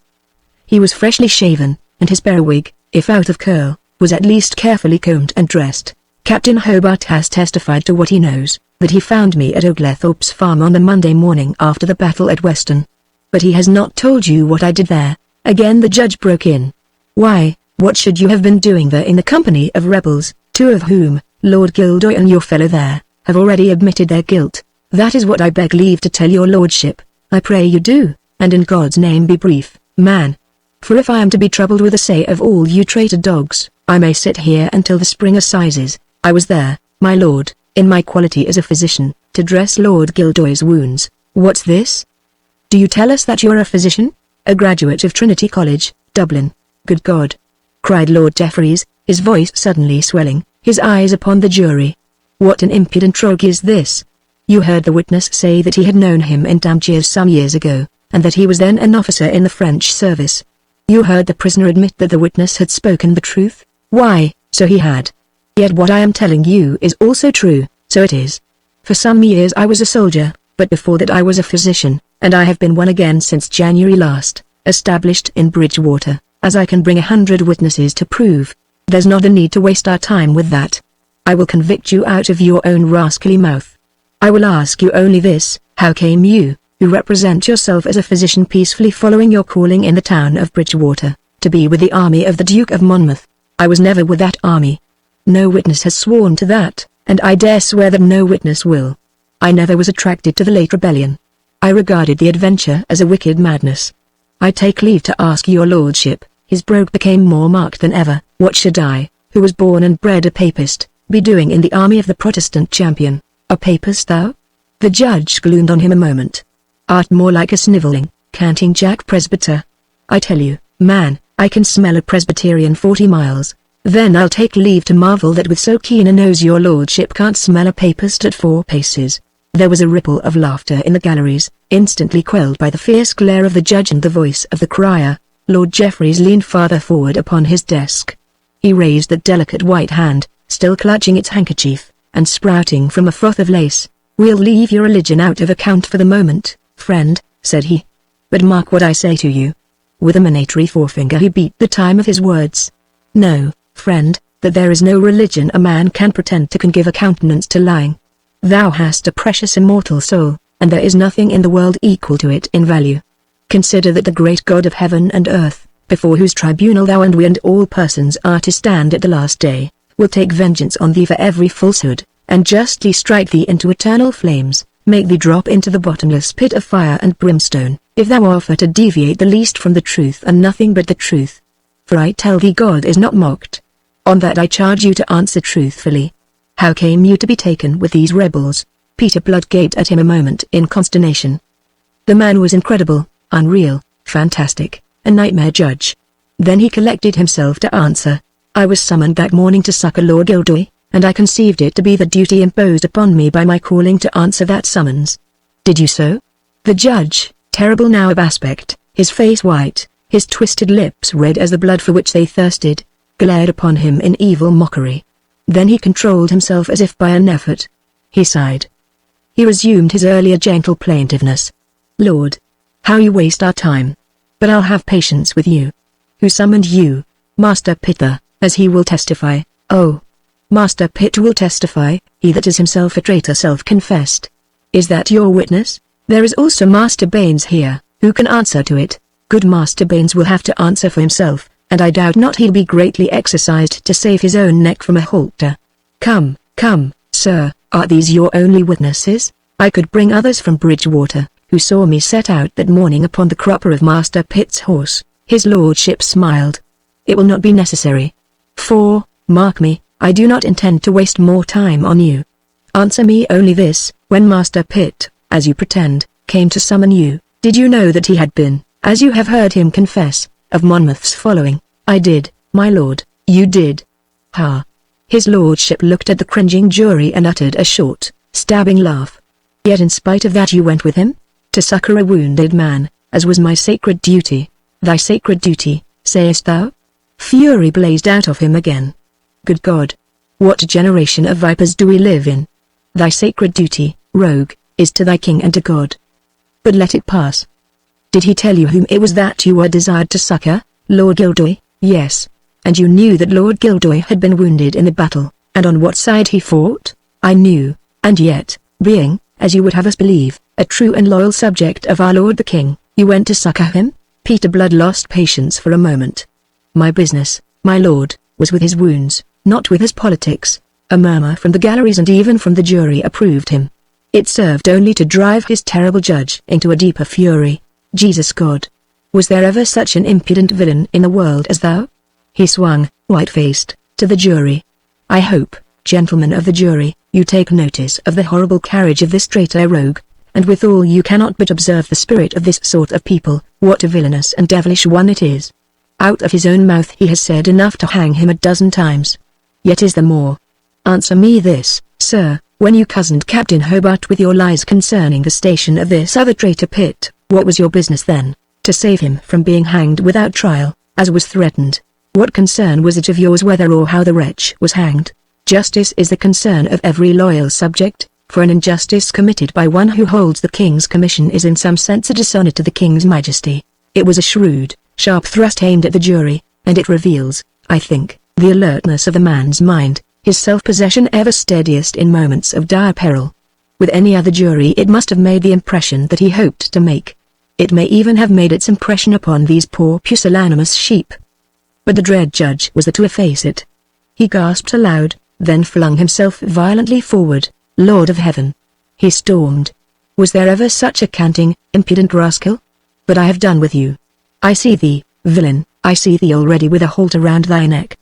He was freshly shaven, and his periwig, if out of curl, was at least carefully combed and dressed. "Captain Hobart has testified to what he knows, that he found me at Oglethorpe's farm on the Monday morning after the battle at Weston. But he has not told you what I did there." Again the judge broke in. "Why, what should you have been doing there in the company of rebels, 2 of whom, Lord Gildoy and your fellow there, have already admitted their guilt?" "That is what I beg leave to tell your lordship." "I pray you do, and in God's name be brief, man. For if I am to be troubled with the say of all you traitor dogs, I may sit here until the spring assizes. I was there, my lord, in my quality as a physician, to dress Lord Gildoy's wounds." "What's this? Do you tell us that you're a physician? A graduate of Trinity College, Dublin?" "Good God!" cried Lord Jeffreys, his voice suddenly swelling, his eyes upon the jury. "What an impudent rogue is this! You heard the witness say that he had known him in Tangiers some years ago, and that he was then an officer in the French service. You heard the prisoner admit that the witness had spoken the truth? Why, so he had. Yet what I am telling you is also true, so it is. For some years I was a soldier, but before that I was a physician, and I have been one again since January last, established in Bridgewater, as I can bring 100 witnesses to prove. There's not a need to waste our time with that. I will convict you out of your own rascally mouth. I will ask you only this: how came you, who represent yourself as a physician, peacefully following your calling in the town of Bridgewater, to be with the army of the Duke of Monmouth. I was never with that army. No witness has sworn to that, and I dare swear that no witness will. I never was attracted to the late rebellion. I regarded the adventure as a wicked madness. I take leave to ask your lordship, his brogue became more marked than ever, what should I, who was born and bred a papist, be doing in the army of the Protestant champion? A papist thou? The judge gloomed on him a moment. Art more like a snivelling, canting Jack Presbyter. I tell you, man, I can smell a Presbyterian 40 miles. Then I'll take leave to marvel that with so keen a nose your lordship can't smell a papist at 4 paces. There was a ripple of laughter in the galleries, instantly quelled by the fierce glare of the judge and the voice of the crier. Lord Jeffreys leaned farther forward upon his desk. He raised that delicate white hand, still clutching its handkerchief, and sprouting from a froth of lace. "We'll leave your religion out of account for the moment, friend," said he. "But mark what I say to you." With a minatory forefinger he beat the time of his words. "Know, friend, that there is no religion a man can pretend to can give a countenance to lying. Thou hast a precious immortal soul, and there is nothing in the world equal to it in value. Consider that the great God of heaven and earth, before whose tribunal thou and we and all persons are to stand at the last day, will take vengeance on thee for every falsehood, and justly strike thee into eternal flames, make thee drop into the bottomless pit of fire and brimstone, if thou offer to deviate the least from the truth and nothing but the truth. For I tell thee God is not mocked. On that I charge you to answer truthfully. How came you to be taken with these rebels?" Peter Blood gaped at him a moment in consternation. The man was incredible, unreal, fantastic, a nightmare judge. Then he collected himself to answer. "I was summoned that morning to succor Lord Gildoy, and I conceived it to be the duty imposed upon me by my calling to answer that summons." "Did you so?" The judge, terrible now of aspect, his face white, his twisted lips red as the blood for which they thirsted, glared upon him in evil mockery. Then he controlled himself as if by an effort. He sighed. He resumed his earlier gentle plaintiveness. "Lord, how you waste our time. But I'll have patience with you. Who summoned you? Master Pitt, as he will testify." "Oh, Master Pitt will testify, he that is himself a traitor self-confessed. Is that your witness? There is also Master Baines here, who can answer to it." "Good Master Baines will have to answer for himself, and I doubt not he'll be greatly exercised to save his own neck from a halter. Come, sir, are these your only witnesses? I could bring others from Bridgewater, who saw me set out that morning upon the cropper of Master Pitt's horse." His lordship smiled. "It will not be necessary. For, mark me, I do not intend to waste more time on you. Answer me only this: when Master Pitt, as you pretend, came to summon you, did you know that he had been, as you have heard him confess, of Monmouth's following?" "I did, my lord." "You did? Ha!" His lordship looked at the cringing jury and uttered a short, stabbing laugh. "Yet in spite of that you went with him? To succor a wounded man, as was my sacred duty." "Thy sacred duty, sayest thou?" Fury blazed out of him again. "Good God! What generation of vipers do we live in? Thy sacred duty, rogue, is to thy king and to God. But let it pass. Did he tell you whom it was that you were desired to succor?" "Lord Gildoy." "Yes. And you knew that Lord Gildoy had been wounded in the battle, and on what side he fought?" "I knew, and yet, being, as you would have us believe, a true and loyal subject of our Lord the King, you went to succor him?" Peter Blood lost patience for a moment. "My business, my lord, was with his wounds, not with his politics." A murmur from the galleries and even from the jury approved him. It served only to drive his terrible judge into a deeper fury. "Jesus God! Was there ever such an impudent villain in the world as thou?" He swung, white-faced, to the jury. "I hope, gentlemen of the jury, you take notice of the horrible carriage of this traitor rogue, and withal you cannot but observe the spirit of this sort of people. What a villainous and devilish one it is! Out of his own mouth he has said enough to hang him a dozen times. Yet is there more. Answer me this, sir, when you cozened Captain Hobart with your lies concerning the station of this other traitor Pitt, what was your business then? To save him from being hanged without trial, as was threatened. What concern was it of yours whether or how the wretch was hanged? Justice is the concern of every loyal subject, for an injustice committed by one who holds the king's commission is in some sense a dishonor to the king's majesty. It was a shrewd, sharp thrust aimed at the jury, and it reveals, I think, the alertness of the man's mind, his self-possession ever steadiest in moments of dire peril. With any other jury it must have made the impression that he hoped to make. It may even have made its impression upon these poor pusillanimous sheep, but the dread judge was there to efface it. He gasped aloud, then flung himself violently forward. "Lord of Heaven!" he stormed. "Was there ever such a canting, impudent rascal? But I have done with you. I see thee, villain, I see thee already with a halter round thy neck."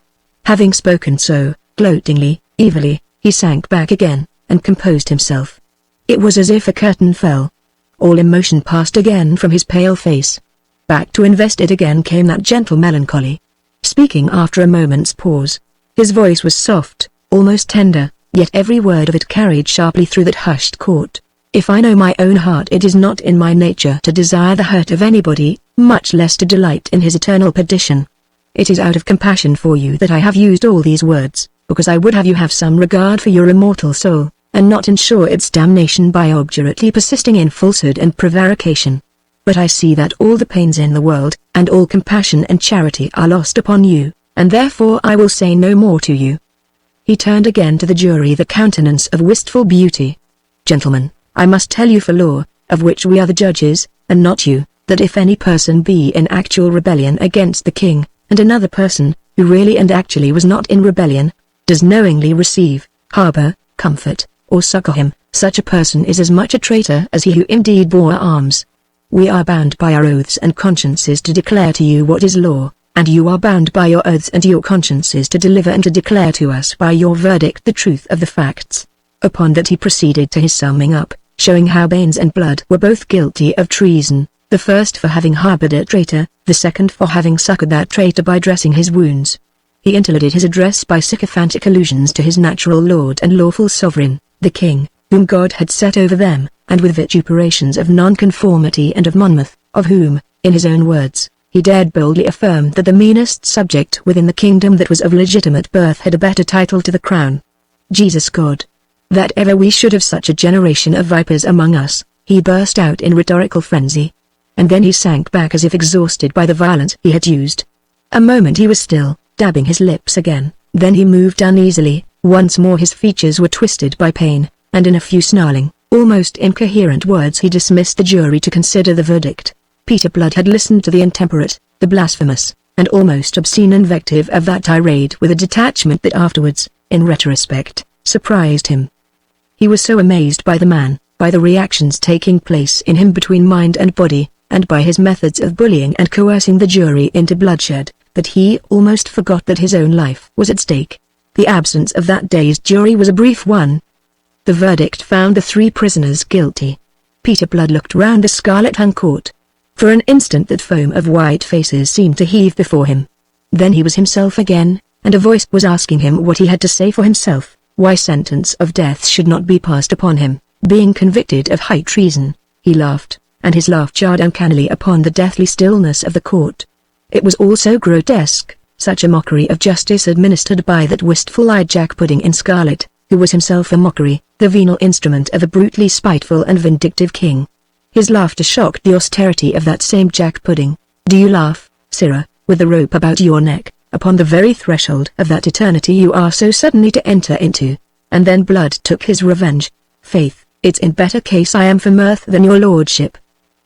Having spoken so, gloatingly, evilly, he sank back again, and composed himself. It was as if a curtain fell. All emotion passed again from his pale face. Back to invest it again came that gentle melancholy. Speaking after a moment's pause. His voice was soft, almost tender, yet every word of it carried sharply through that hushed court. "If I know my own heart, it is not in my nature to desire the hurt of anybody, much less to delight in his eternal perdition. It is out of compassion for you that I have used all these words, because I would have you have some regard for your immortal soul, and not ensure its damnation by obdurately persisting in falsehood and prevarication. But I see that all the pains in the world, and all compassion and charity are lost upon you, and therefore I will say no more to you." He turned again to the jury, the countenance of wistful beauty. "Gentlemen, I must tell you for law, of which we are the judges, and not you, that if any person be in actual rebellion against the king, and another person, who really and actually was not in rebellion, does knowingly receive, harbor, comfort, or succor him, such a person is as much a traitor as he who indeed bore arms. We are bound by our oaths and consciences to declare to you what is law, and you are bound by your oaths and your consciences to deliver and to declare to us by your verdict the truth of the facts." Upon that he proceeded to his summing up, showing how Baines and Blood were both guilty of treason, the first for having harbored a traitor, the second for having succored that traitor by dressing his wounds. He interlarded his address by sycophantic allusions to his natural lord and lawful sovereign, the king, whom God had set over them, and with vituperations of nonconformity and of Monmouth, of whom, in his own words, he dared boldly affirm that the meanest subject within the kingdom that was of legitimate birth had a better title to the crown. Jesus God! That ever we should have such a generation of vipers among us, he burst out in rhetorical frenzy. And then he sank back as if exhausted by the violence he had used. A moment he was still, dabbing his lips again, then he moved uneasily, once more his features were twisted by pain, and in a few snarling, almost incoherent words he dismissed the jury to consider the verdict. Peter Blood had listened to the intemperate, the blasphemous, and almost obscene invective of that tirade with a detachment that afterwards, in retrospect, surprised him. He was so amazed by the man, by the reactions taking place in him between mind and body, and by his methods of bullying and coercing the jury into bloodshed, that he almost forgot that his own life was at stake. The absence of that day's jury was a brief one. The verdict found the 3 prisoners guilty. Peter Blood looked round the scarlet-hung court. For an instant that foam of white faces seemed to heave before him. Then he was himself again, and a voice was asking him what he had to say for himself, why sentence of death should not be passed upon him, being convicted of high treason. He laughed, and his laugh jarred uncannily upon the deathly stillness of the court. It was all so grotesque, such a mockery of justice administered by that wistful-eyed jack-pudding in scarlet, who was himself a mockery, the venal instrument of a brutally spiteful and vindictive king. His laughter shocked the austerity of that same jack-pudding. "Do you laugh, sirrah, with the rope about your neck, upon the very threshold of that eternity you are so suddenly to enter into?" And then Blood took his revenge. "Faith, it's in better case I am for mirth than your lordship.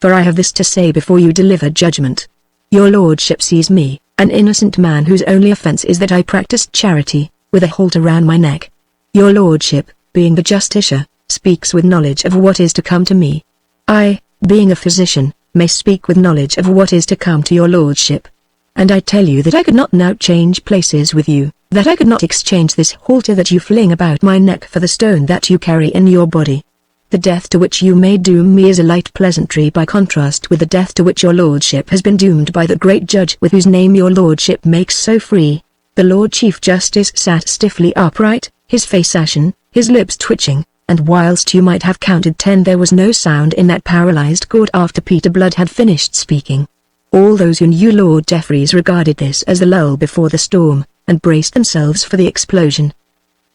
For I have this to say before you deliver judgment. Your lordship sees me, an innocent man whose only offence is that I practiced charity, with a halter round my neck. Your lordship, being the justiciar, speaks with knowledge of what is to come to me. I, being a physician, may speak with knowledge of what is to come to your lordship. And I tell you that I could not now change places with you, that I could not exchange this halter that you fling about my neck for the stone that you carry in your body. The death to which you may doom me is a light pleasantry by contrast with the death to which your lordship has been doomed by the great judge with whose name your lordship makes so free." The Lord Chief Justice sat stiffly upright, his face ashen, his lips twitching, and whilst you might have counted 10 there was no sound in that paralyzed court after Peter Blood had finished speaking. All those who knew Lord Jeffreys regarded this as the lull before the storm, and braced themselves for the explosion.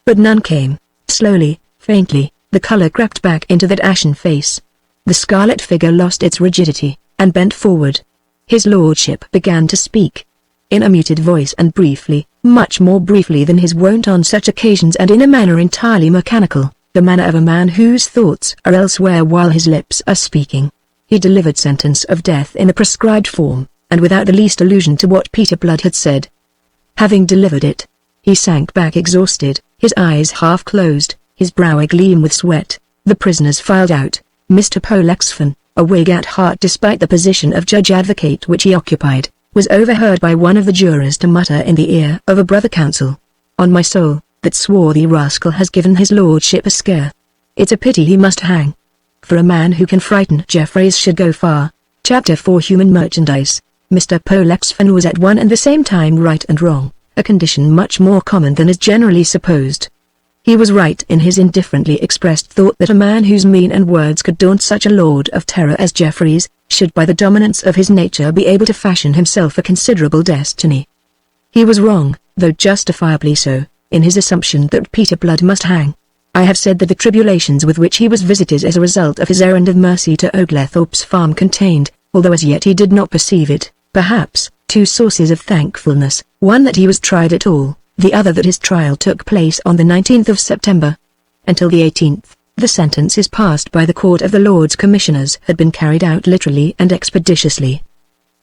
But none came. Slowly, faintly, the colour crept back into that ashen face. The scarlet figure lost its rigidity, and bent forward. His lordship began to speak. In a muted voice and briefly, much more briefly than his wont on such occasions and in a manner entirely mechanical, the manner of a man whose thoughts are elsewhere while his lips are speaking. He delivered sentence of death in the prescribed form, and without the least allusion to what Peter Blood had said. Having delivered it, he sank back exhausted, his eyes half closed, his brow agleam with sweat. The prisoners filed out. Mr. Pollexfen, a Whig at heart despite the position of judge-advocate which he occupied, was overheard by one of the jurors to mutter in the ear of a brother counsel, "On my soul, that swarthy rascal has given his lordship a scare. It's a pity he must hang. For a man who can frighten Jeffreys should go far." Chapter 4 Human Merchandise. Mr. Pollexfen was at one and the same time right and wrong, a condition much more common than is generally supposed. He was right in his indifferently expressed thought that a man whose mien and words could daunt such a lord of terror as Jeffreys, should by the dominance of his nature be able to fashion himself a considerable destiny. He was wrong, though justifiably so, in his assumption that Peter Blood must hang. I have said that the tribulations with which he was visited as a result of his errand of mercy to Oglethorpe's farm contained, although as yet he did not perceive it, perhaps, two sources of thankfulness, one that he was tried at all, the other that his trial took place on the 19th of September. Until the 18th, the sentences passed by the Court of the Lords Commissioners had been carried out literally and expeditiously.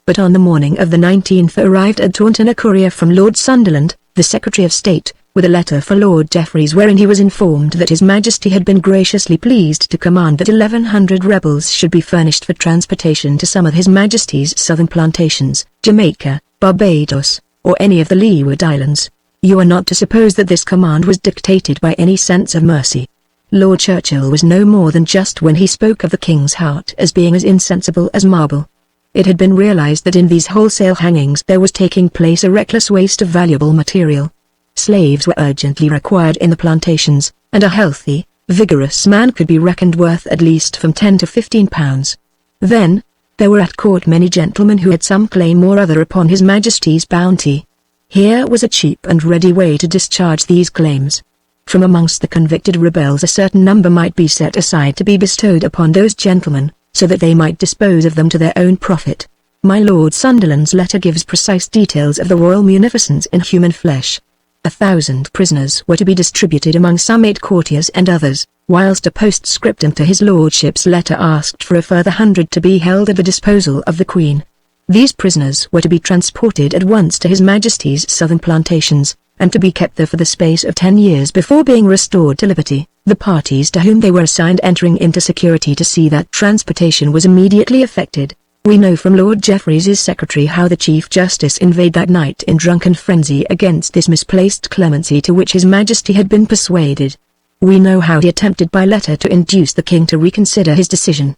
But on the morning of the 19th arrived at Taunton a courier from Lord Sunderland, the Secretary of State, with a letter for Lord Jeffreys wherein he was informed that His Majesty had been graciously pleased to command that 1,100 rebels should be furnished for transportation to some of His Majesty's southern plantations, Jamaica, Barbados, or any of the Leeward Islands. You are not to suppose that this command was dictated by any sense of mercy. Lord Churchill was no more than just when he spoke of the King's heart as being as insensible as marble. It had been realized that in these wholesale hangings there was taking place a reckless waste of valuable material. Slaves were urgently required in the plantations, and a healthy, vigorous man could be reckoned worth at least from £10 to £15. Then, there were at court many gentlemen who had some claim or other upon His Majesty's bounty. Here was a cheap and ready way to discharge these claims. From amongst the convicted rebels a certain number might be set aside to be bestowed upon those gentlemen, so that they might dispose of them to their own profit. My Lord Sunderland's letter gives precise details of the royal munificence in human flesh. 1,000 prisoners were to be distributed among some 8 courtiers and others, whilst a postscriptum to his lordship's letter asked for a further 100 to be held at the disposal of the Queen. These prisoners were to be transported at once to His Majesty's southern plantations, and to be kept there for the space of 10 years before being restored to liberty, the parties to whom they were assigned entering into security to see that transportation was immediately effected. We know from Lord Jeffreys' secretary how the Chief Justice inveighed that night in drunken frenzy against this misplaced clemency to which His Majesty had been persuaded. We know how he attempted by letter to induce the King to reconsider his decision.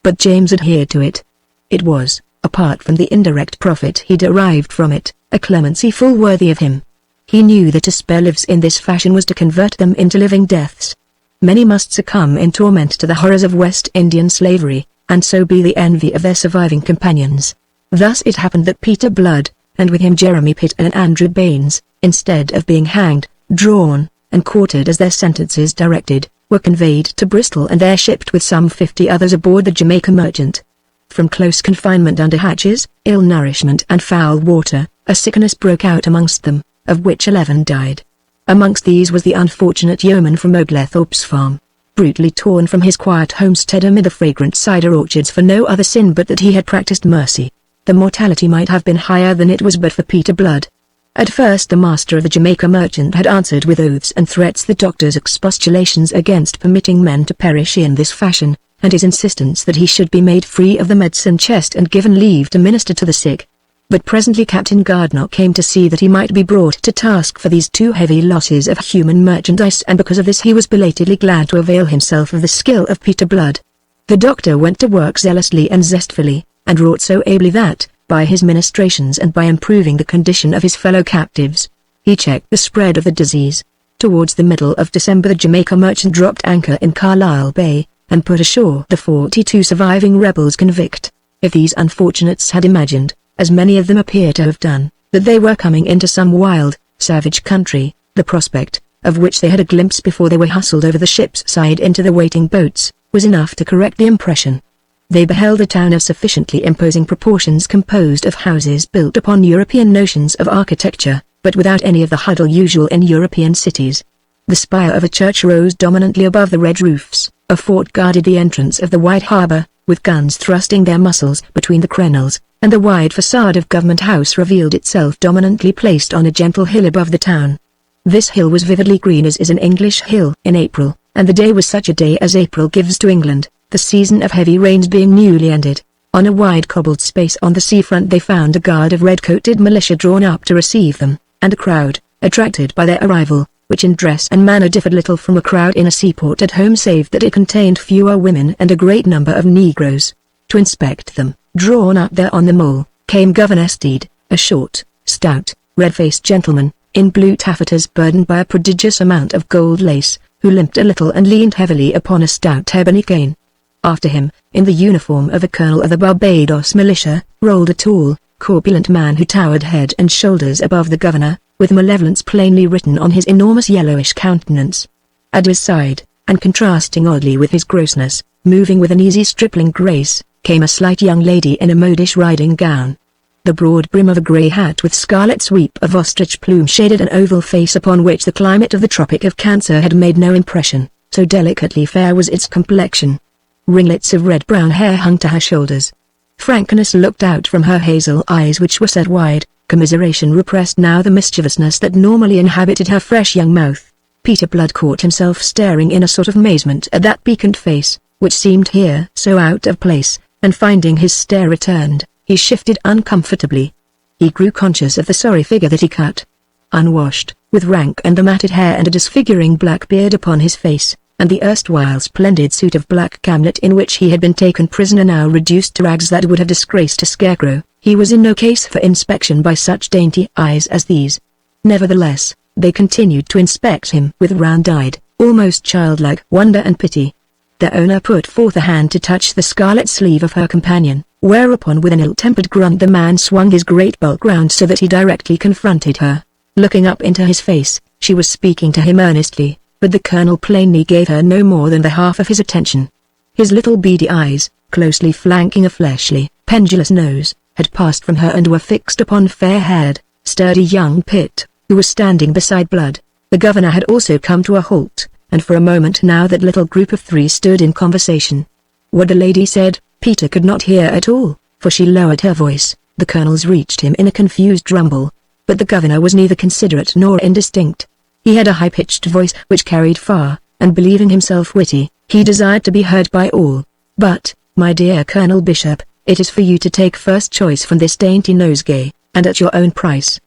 But James adhered to it. It was, apart from the indirect profit he derived from it, a clemency full worthy of him. He knew that to spare lives in this fashion was to convert them into living deaths. Many must succumb in torment to the horrors of West Indian slavery, and so be the envy of their surviving companions. Thus it happened that Peter Blood, and with him Jeremy Pitt and Andrew Baines, instead of being hanged, drawn, and quartered as their sentences directed, were conveyed to Bristol and there shipped with some 50 others aboard the Jamaica Merchant. From close confinement under hatches, ill nourishment and foul water, a sickness broke out amongst them, of which 11 died. Amongst these was the unfortunate yeoman from Oglethorpe's farm, brutally torn from his quiet homestead amid the fragrant cider orchards for no other sin but that he had practiced mercy. The mortality might have been higher than it was but for Peter Blood. At first the master of the Jamaica Merchant had answered with oaths and threats the doctor's expostulations against permitting men to perish in this fashion, and his insistence that he should be made free of the medicine chest and given leave to minister to the sick. But presently Captain Gardner came to see that he might be brought to task for these too heavy losses of human merchandise, and because of this he was belatedly glad to avail himself of the skill of Peter Blood. The doctor went to work zealously and zestfully, and wrought so ably that, by his ministrations and by improving the condition of his fellow captives, he checked the spread of the disease. Towards the middle of December the Jamaica Merchant dropped anchor in Carlisle Bay, and put ashore the 42 surviving rebels convict. If these unfortunates had imagined, as many of them appear to have done, that they were coming into some wild, savage country, the prospect, of which they had a glimpse before they were hustled over the ship's side into the waiting boats, was enough to correct the impression. They beheld a town of sufficiently imposing proportions composed of houses built upon European notions of architecture, but without any of the huddle usual in European cities. The spire of a church rose dominantly above the red roofs, a fort guarded the entrance of the wide harbour, with guns thrusting their muzzles between the crenels, and the wide facade of Government House revealed itself dominantly placed on a gentle hill above the town. This hill was vividly green as is an English hill in April, and the day was such a day as April gives to England, the season of heavy rains being newly ended. On a wide cobbled space on the seafront they found a guard of red-coated militia drawn up to receive them, and a crowd, attracted by their arrival, which in dress and manner differed little from a crowd in a seaport at home save that it contained fewer women and a great number of Negroes. To inspect them, drawn up there on the mole, came Governor Steed, a short, stout, red-faced gentleman, in blue taffetas burdened by a prodigious amount of gold lace, who limped a little and leaned heavily upon a stout ebony cane. After him, in the uniform of a colonel of the Barbados militia, rolled a tall, corpulent man who towered head and shoulders above the governor, with malevolence plainly written on his enormous yellowish countenance. At his side, and contrasting oddly with his grossness, moving with an easy stripling grace, came a slight young lady in a modish riding gown. The broad brim of a grey hat with scarlet sweep of ostrich plume shaded an oval face upon which the climate of the Tropic of Cancer had made no impression, so delicately fair was its complexion. Ringlets of red-brown hair hung to her shoulders. Frankness looked out from her hazel eyes which were set wide, commiseration repressed now the mischievousness that normally inhabited her fresh young mouth. Peter Blood caught himself staring in a sort of amazement at that piquant face, which seemed here so out of place, and finding his stare returned, he shifted uncomfortably. He grew conscious of the sorry figure that he cut. Unwashed, with rank and the matted hair and a disfiguring black beard upon his face, and the erstwhile splendid suit of black camlet in which he had been taken prisoner now reduced to rags that would have disgraced a scarecrow, he was in no case for inspection by such dainty eyes as these. Nevertheless, they continued to inspect him with round-eyed, almost childlike wonder and pity. Their owner put forth a hand to touch the scarlet sleeve of her companion, whereupon with an ill-tempered grunt the man swung his great bulk round so that he directly confronted her. Looking up into his face, she was speaking to him earnestly, but the colonel plainly gave her no more than the half of his attention. His little beady eyes, closely flanking a fleshly, pendulous nose, had passed from her and were fixed upon fair-haired, sturdy young Pitt, who was standing beside Blood. The governor had also come to a halt, and for a moment now that little group of three stood in conversation. What the lady said, Peter could not hear at all, for she lowered her voice. The colonel's reached him in a confused rumble, but the governor was neither considerate nor indistinct. He had a high-pitched voice which carried far, and believing himself witty, he desired to be heard by all. But, my dear Colonel Bishop, it is for you to take first choice from this dainty nosegay, and at your own price.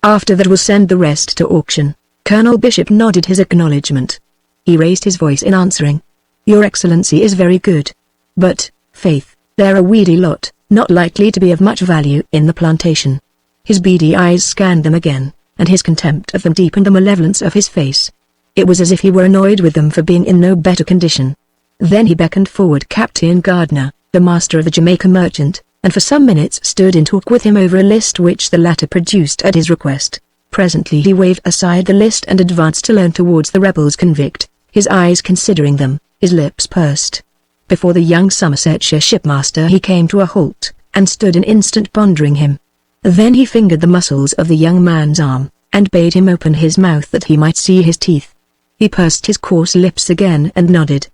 After that we'll send the rest to auction. Colonel Bishop nodded his acknowledgement. He raised his voice in answering. Your Excellency is very good. But, faith, they're a weedy lot, not likely to be of much value in the plantation. His beady eyes scanned them again, and his contempt of them deepened the malevolence of his face. It was as if he were annoyed with them for being in no better condition. Then he beckoned forward Captain Gardner, the master of the Jamaica merchant, and for some minutes stood in talk with him over a list which the latter produced at his request. Presently he waved aside the list and advanced to lean towards the rebels convict, his eyes considering them, his lips pursed. Before the young Somersetshire shipmaster he came to a halt, and stood an instant pondering him. Then he fingered the muscles of the young man's arm, and bade him open his mouth that he might see his teeth. He pursed his coarse lips again and nodded.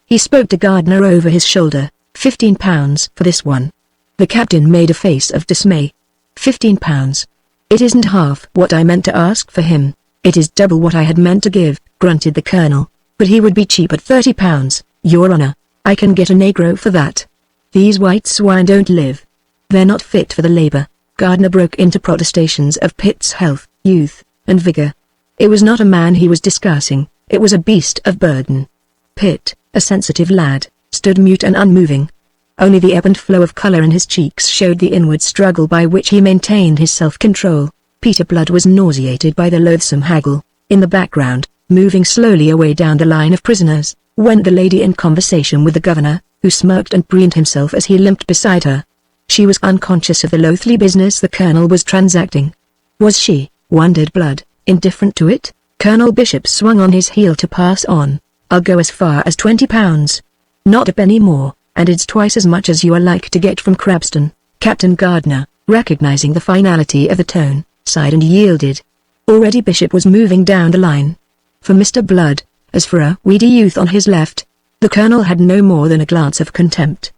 He spoke to Gardner over his shoulder. £15 for this one. The captain made a face of dismay. £15. It isn't half what I meant to ask for him. It is double what I had meant to give, grunted the colonel. But he would be cheap at £30, Your Honor. I can get a Negro for that. These white swine don't live. They're not fit for the labor. Gardner broke into protestations of Pitt's health, youth, and vigor. It was not a man he was discussing, it was a beast of burden. Pitt, a sensitive lad, stood mute and unmoving. Only the ebb and flow of color in his cheeks showed the inward struggle by which he maintained his self-control. Peter Blood was nauseated by the loathsome haggle. In the background, moving slowly away down the line of prisoners, went the lady in conversation with the governor, who smirked and preened himself as he limped beside her. She was unconscious of the loathly business the colonel was transacting. Was she, wondered Blood, indifferent to it? Colonel Bishop swung on his heel to pass on. I'll go as far as £20. Not a penny more, and it's twice as much as you are like to get from Crabston. Captain Gardner, recognizing the finality of the tone, sighed and yielded. Already Bishop was moving down the line. For Mr. Blood, as for a weedy youth on his left, the colonel had no more than a glance of contempt.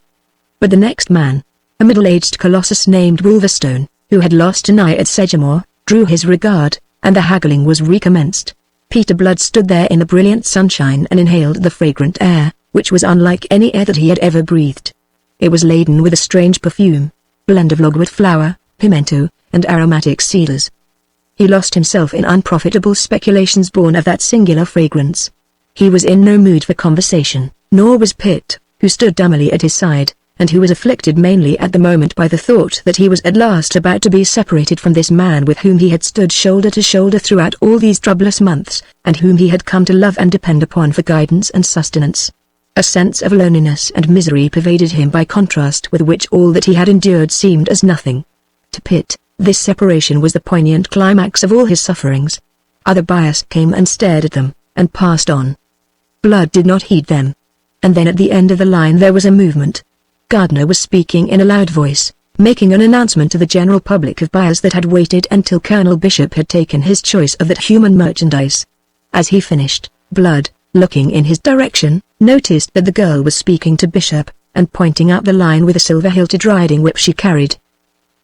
But the next man, A middle-aged colossus named Wolverstone, who had lost an eye at Sedgemoor, drew his regard, and the haggling was recommenced. Peter Blood stood there in the brilliant sunshine and inhaled the fragrant air, which was unlike any air that he had ever breathed. It was laden with a strange perfume, blend of logwood flower, pimento, and aromatic cedars. He lost himself in unprofitable speculations born of that singular fragrance. He was in no mood for conversation, nor was Pitt, who stood dumbly at his side, and who was afflicted mainly at the moment by the thought that he was at last about to be separated from this man with whom he had stood shoulder to shoulder throughout all these troublous months, and whom he had come to love and depend upon for guidance and sustenance. A sense of loneliness and misery pervaded him by contrast with which all that he had endured seemed as nothing. To Pitt, this separation was the poignant climax of all his sufferings. Other buyers came and stared at them, and passed on. Blood did not heed them. And then at the end of the line there was a movement. Gardner was speaking in a loud voice, making an announcement to the general public of buyers that had waited until Colonel Bishop had taken his choice of that human merchandise. As he finished, Blood, looking in his direction, noticed that the girl was speaking to Bishop, and pointing out the line with a silver-hilted riding whip she carried.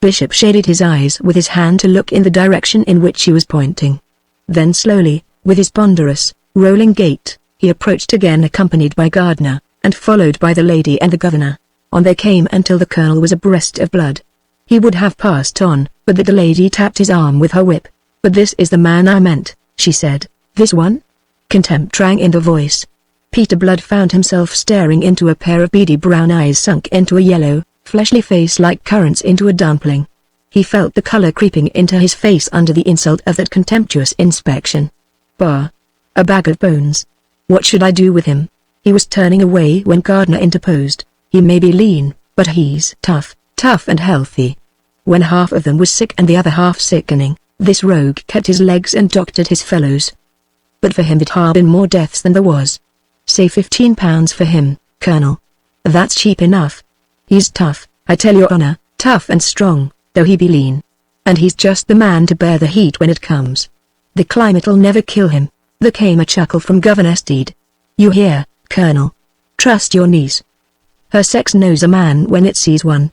Bishop shaded his eyes with his hand to look in the direction in which she was pointing. Then slowly, with his ponderous, rolling gait, he approached again accompanied by Gardner, and followed by the lady and the governor. On they came until the colonel was abreast of Blood. He would have passed on, but that the lady tapped his arm with her whip. "But this is the man I meant," she said. "This one?" Contempt rang in the voice. Peter Blood found himself staring into a pair of beady brown eyes sunk into a yellow, fleshly face like currants into a dumpling. He felt the color creeping into his face under the insult of that contemptuous inspection. Bah! A bag of bones. What should I do with him? He was turning away when Gardner interposed. "He may be lean, but he's tough and healthy." When half of them was sick and the other half sickening, this rogue kept his legs and doctored his fellows. But for him it had been more deaths than there was. "Say £15 for him, Colonel." "That's cheap enough. He's tough, I tell your honor, tough and strong, though he be lean. And he's just the man to bear the heat when it comes. The climate'll never kill him." There came a chuckle from Governor Steed. "You hear, Colonel? Trust your niece. Her sex knows a man when it sees one."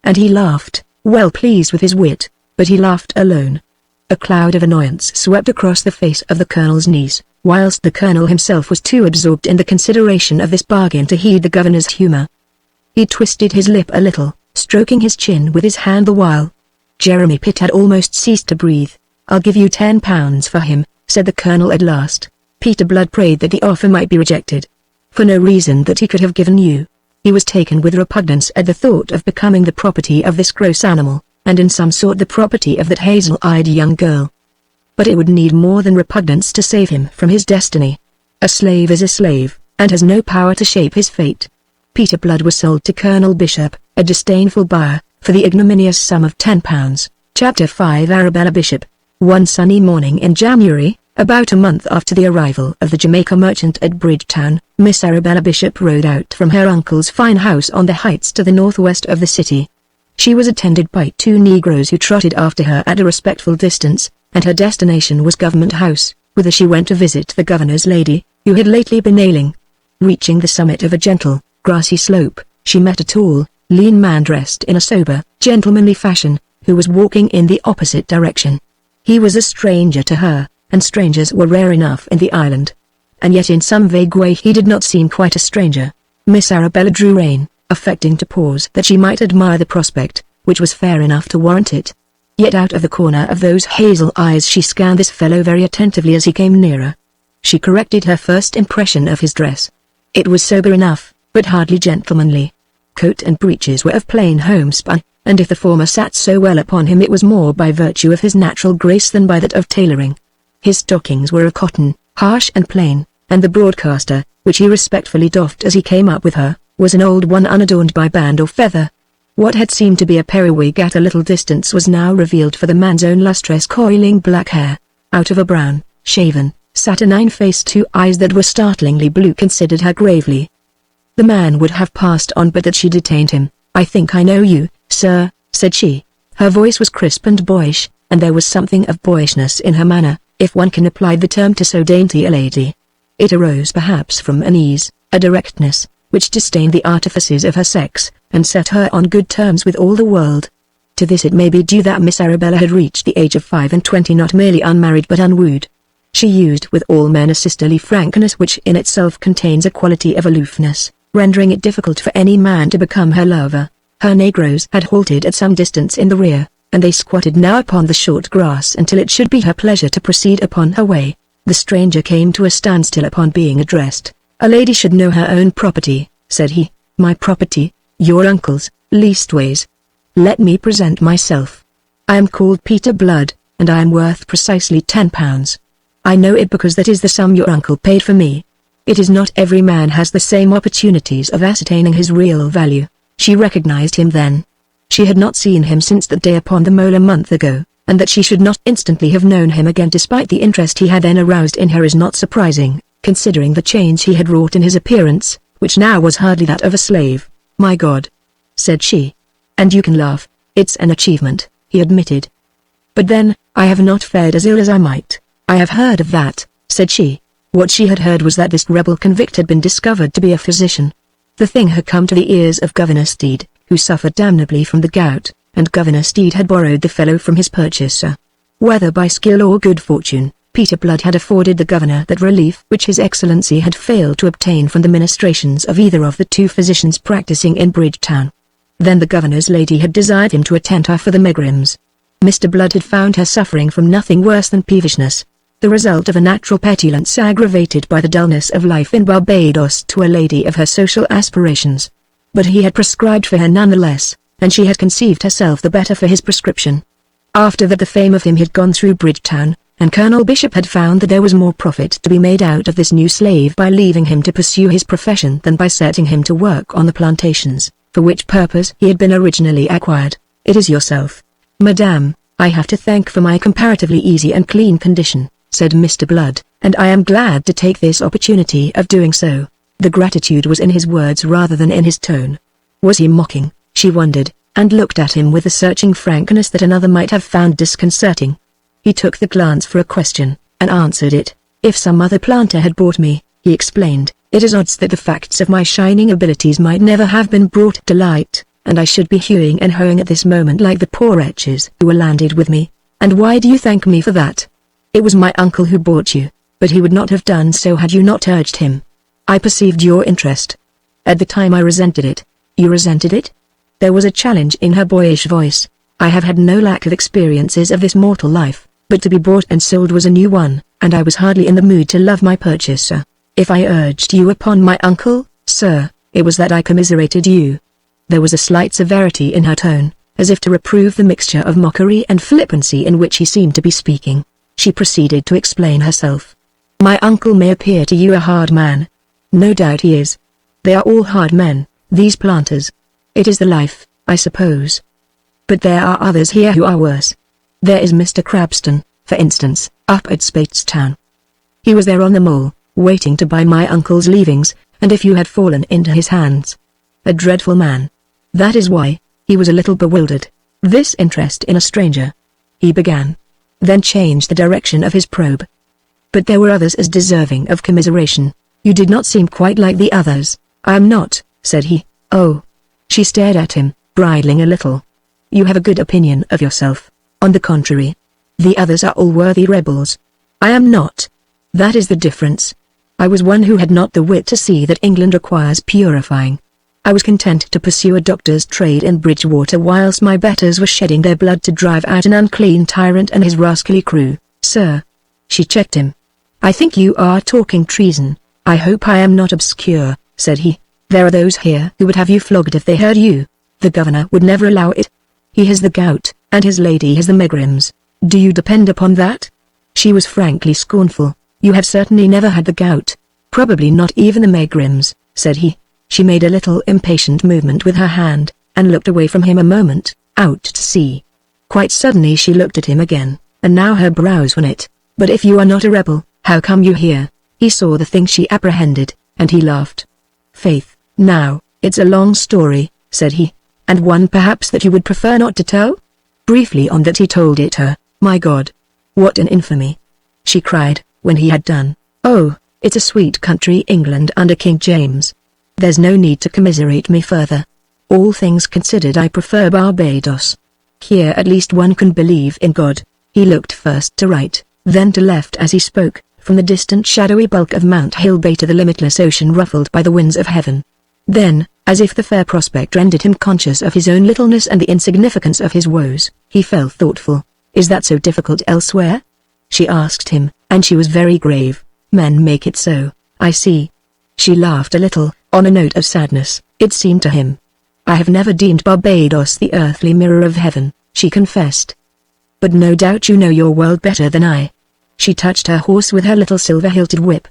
And he laughed, well pleased with his wit, but he laughed alone. A cloud of annoyance swept across the face of the colonel's niece, whilst the colonel himself was too absorbed in the consideration of this bargain to heed the governor's humor. He twisted his lip a little, stroking his chin with his hand the while. Jeremy Pitt had almost ceased to breathe. "I'll give you £10 for him," said the colonel at last. Peter Blood prayed that the offer might be rejected. For no reason that he could have given you. He was taken with repugnance at the thought of becoming the property of this gross animal, and in some sort the property of that hazel-eyed young girl. But it would need more than repugnance to save him from his destiny. A slave is a slave, and has no power to shape his fate. Peter Blood was sold to Colonel Bishop, a disdainful buyer, for the ignominious sum of £10. Chapter 5 Arabella Bishop. One sunny morning in January, about a month after the arrival of the Jamaica merchant at Bridgetown, Miss Arabella Bishop rode out from her uncle's fine house on the heights to the northwest of the city. She was attended by 2 Negroes who trotted after her at a respectful distance, and her destination was Government House, whither she went to visit the governor's lady, who had lately been ailing. Reaching the summit of a gentle, grassy slope, she met a tall, lean man dressed in a sober, gentlemanly fashion, who was walking in the opposite direction. He was a stranger to her, and strangers were rare enough in the island. And yet in some vague way he did not seem quite a stranger. Miss Arabella drew rein, affecting to pause that she might admire the prospect, which was fair enough to warrant it. Yet out of the corner of those hazel eyes she scanned this fellow very attentively as he came nearer. She corrected her first impression of his dress. It was sober enough, but hardly gentlemanly. Coat and breeches were of plain homespun, and if the former sat so well upon him it was more by virtue of his natural grace than by that of tailoring. His stockings were of cotton, harsh and plain, and the broadcaster, which he respectfully doffed as he came up with her, was an old one unadorned by band or feather. What had seemed to be a periwig at a little distance was now revealed for the man's own lustrous coiling black hair. Out of a brown, shaven, saturnine face 2 eyes that were startlingly blue considered her gravely. The man would have passed on but that she detained him. "I think I know you, sir," said she. Her voice was crisp and boyish, and there was something of boyishness in her manner, if one can apply the term to so dainty a lady. It arose perhaps from an ease, a directness, which disdained the artifices of her sex, and set her on good terms with all the world. To this it may be due that Miss Arabella had reached the age of 25, not merely unmarried but unwooed. She used with all men a sisterly frankness which in itself contains a quality of aloofness, rendering it difficult for any man to become her lover. Her negroes had halted at some distance in the rear, and they squatted now upon the short grass until it should be her pleasure to proceed upon her way. The stranger came to a standstill upon being addressed. "A lady should know her own property," said he. "My property? Your uncle's, leastways. Let me present myself. I am called Peter Blood, and I am worth precisely £10. I know it because that is the sum your uncle paid for me. It is not every man has the same opportunities of ascertaining his real value." She recognized him then. She had not seen him since that day upon the mole a month ago, and that she should not instantly have known him again despite the interest he had then aroused in her is not surprising, considering the change he had wrought in his appearance, which now was hardly that of a slave. "My God," said she. "And you can laugh. It's an achievement," he admitted. "But then, I have not fared as ill as I might." "I have heard of that," said she. What she had heard was that this rebel convict had been discovered to be a physician. The thing had come to the ears of Governor Steed, who suffered damnably from the gout, and Governor Steed had borrowed the fellow from his purchaser. Whether by skill or good fortune, Peter Blood had afforded the governor that relief which his excellency had failed to obtain from the ministrations of either of the two physicians practicing in Bridgetown. Then the governor's lady had desired him to attend her for the megrims. Mr. Blood had found her suffering from nothing worse than peevishness, the result of a natural petulance aggravated by the dullness of life in Barbados to a lady of her social aspirations. But he had prescribed for her nonetheless, and she had conceived herself the better for his prescription. After that the fame of him had gone through Bridgetown, and Colonel Bishop had found that there was more profit to be made out of this new slave by leaving him to pursue his profession than by setting him to work on the plantations, for which purpose he had been originally acquired. "It is yourself, Madame, I have to thank for my comparatively easy and clean condition," said Mr. Blood, "and I am glad to take this opportunity of doing so." The gratitude was in his words rather than in his tone. Was he mocking, she wondered, and looked at him with a searching frankness that another might have found disconcerting. He took the glance for a question, and answered it. "If some other planter had bought me," he explained, "it is odds that the facts of my shining abilities might never have been brought to light, and I should be hewing and hoeing at this moment like the poor wretches who were landed with me. And why do you thank me for that? It was my uncle who bought you, but he would not have done so had you not urged him. I perceived your interest. At the time I resented it." "You resented it?" There was a challenge in her boyish voice. "I have had no lack of experiences of this mortal life, but to be bought and sold was a new one, and I was hardly in the mood to love my purchaser. If I urged you upon my uncle, sir, it was that I commiserated you." There was a slight severity in her tone, as if to reprove the mixture of mockery and flippancy in which he seemed to be speaking. She proceeded to explain herself. "My uncle may appear to you a hard man. No doubt he is. They are all hard men, these planters. It is the life, I suppose. But there are others here who are worse. There is Mr. Crabston, for instance, up at Spatestown. He was there on the mole, waiting to buy my uncle's leavings, and if you had fallen into his hands. A dreadful man. That is why." He was a little bewildered. This interest in a stranger, he began, then changed the direction of his probe. "But there were others as deserving of commiseration. You did not seem quite like the others." "I am not," said he. "Oh." She stared at him, bridling a little. "You have a good opinion of yourself. On the contrary. The others are all worthy rebels. I am not. That is the difference. I was one who had not the wit to see that England requires purifying. I was content to pursue a doctor's trade in Bridgewater whilst my betters were shedding their blood to drive out an unclean tyrant and his rascally crew." "Sir." She checked him. "I think you are talking treason." "I hope I am not obscure," said he. "There are those here who would have you flogged if they heard you. The governor would never allow it. He has the gout, and his lady has the megrims. Do you depend upon that?" She was frankly scornful. "You have certainly never had the gout. Probably not even the megrims," said he. She made a little impatient movement with her hand, and looked away from him a moment, out to sea. Quite suddenly she looked at him again, and now her brows were knit. "But if you are not a rebel, how come you here?" He saw the thing she apprehended, and he laughed. "Faith, now, it's a long story," said he, "and one perhaps that you would prefer not to tell?" Briefly on that he told it her. "My God! What an infamy!" she cried, when he had done. "Oh, it's a sweet country England under King James. There's no need to commiserate me further. All things considered, I prefer Barbados. Here at least one can believe in God." He looked first to right, then to left as he spoke, from the distant shadowy bulk of Mount Hilbay to the limitless ocean ruffled by the winds of heaven. Then, as if the fair prospect rendered him conscious of his own littleness and the insignificance of his woes, he fell thoughtful. "Is that so difficult elsewhere?" she asked him, and she was very grave. "Men make it so, I see." She laughed a little, on a note of sadness, it seemed to him. "I have never deemed Barbados the earthly mirror of heaven," she confessed. "But no doubt you know your world better than I." She touched her horse with her little silver-hilted whip.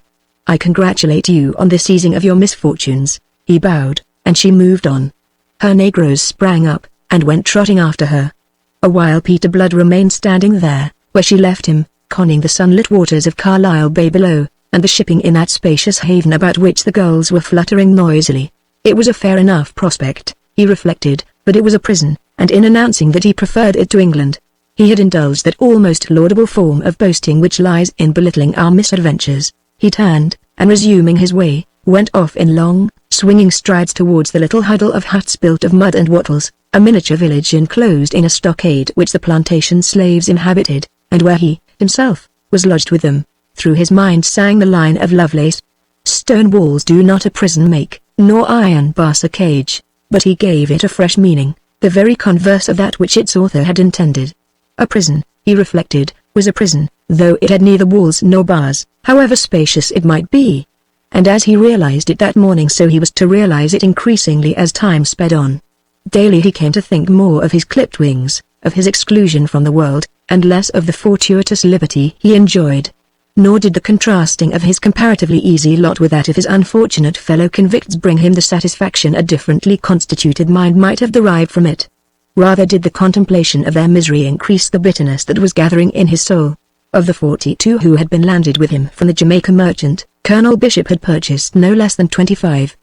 "I congratulate you on the seizing of your misfortunes." He bowed, and she moved on. Her negroes sprang up, and went trotting after her. A while Peter Blood remained standing there, where she left him, conning the sunlit waters of Carlisle Bay below, and the shipping in that spacious haven about which the gulls were fluttering noisily. It was a fair enough prospect, he reflected, but it was a prison, and in announcing that he preferred it to England, he had indulged that almost laudable form of boasting which lies in belittling our misadventures. He turned, and resuming his way, went off in long, swinging strides towards the little huddle of huts built of mud and wattles, a miniature village enclosed in a stockade which the plantation slaves inhabited, and where he, himself, was lodged with them. Through his mind sang the line of Lovelace: "Stone walls do not a prison make, nor iron bars a cage," but he gave it a fresh meaning, the very converse of that which its author had intended. A prison, he reflected, was a prison, though it had neither walls nor bars, however spacious it might be. And as he realized it that morning, so he was to realize it increasingly as time sped on. Daily he came to think more of his clipped wings, of his exclusion from the world, and less of the fortuitous liberty he enjoyed. Nor did the contrasting of his comparatively easy lot with that of his unfortunate fellow convicts bring him the satisfaction a differently constituted mind might have derived from it. Rather did the contemplation of their misery increase the bitterness that was gathering in his soul. Of the 42 who had been landed with him from the Jamaica merchant, Colonel Bishop had purchased no less than 25.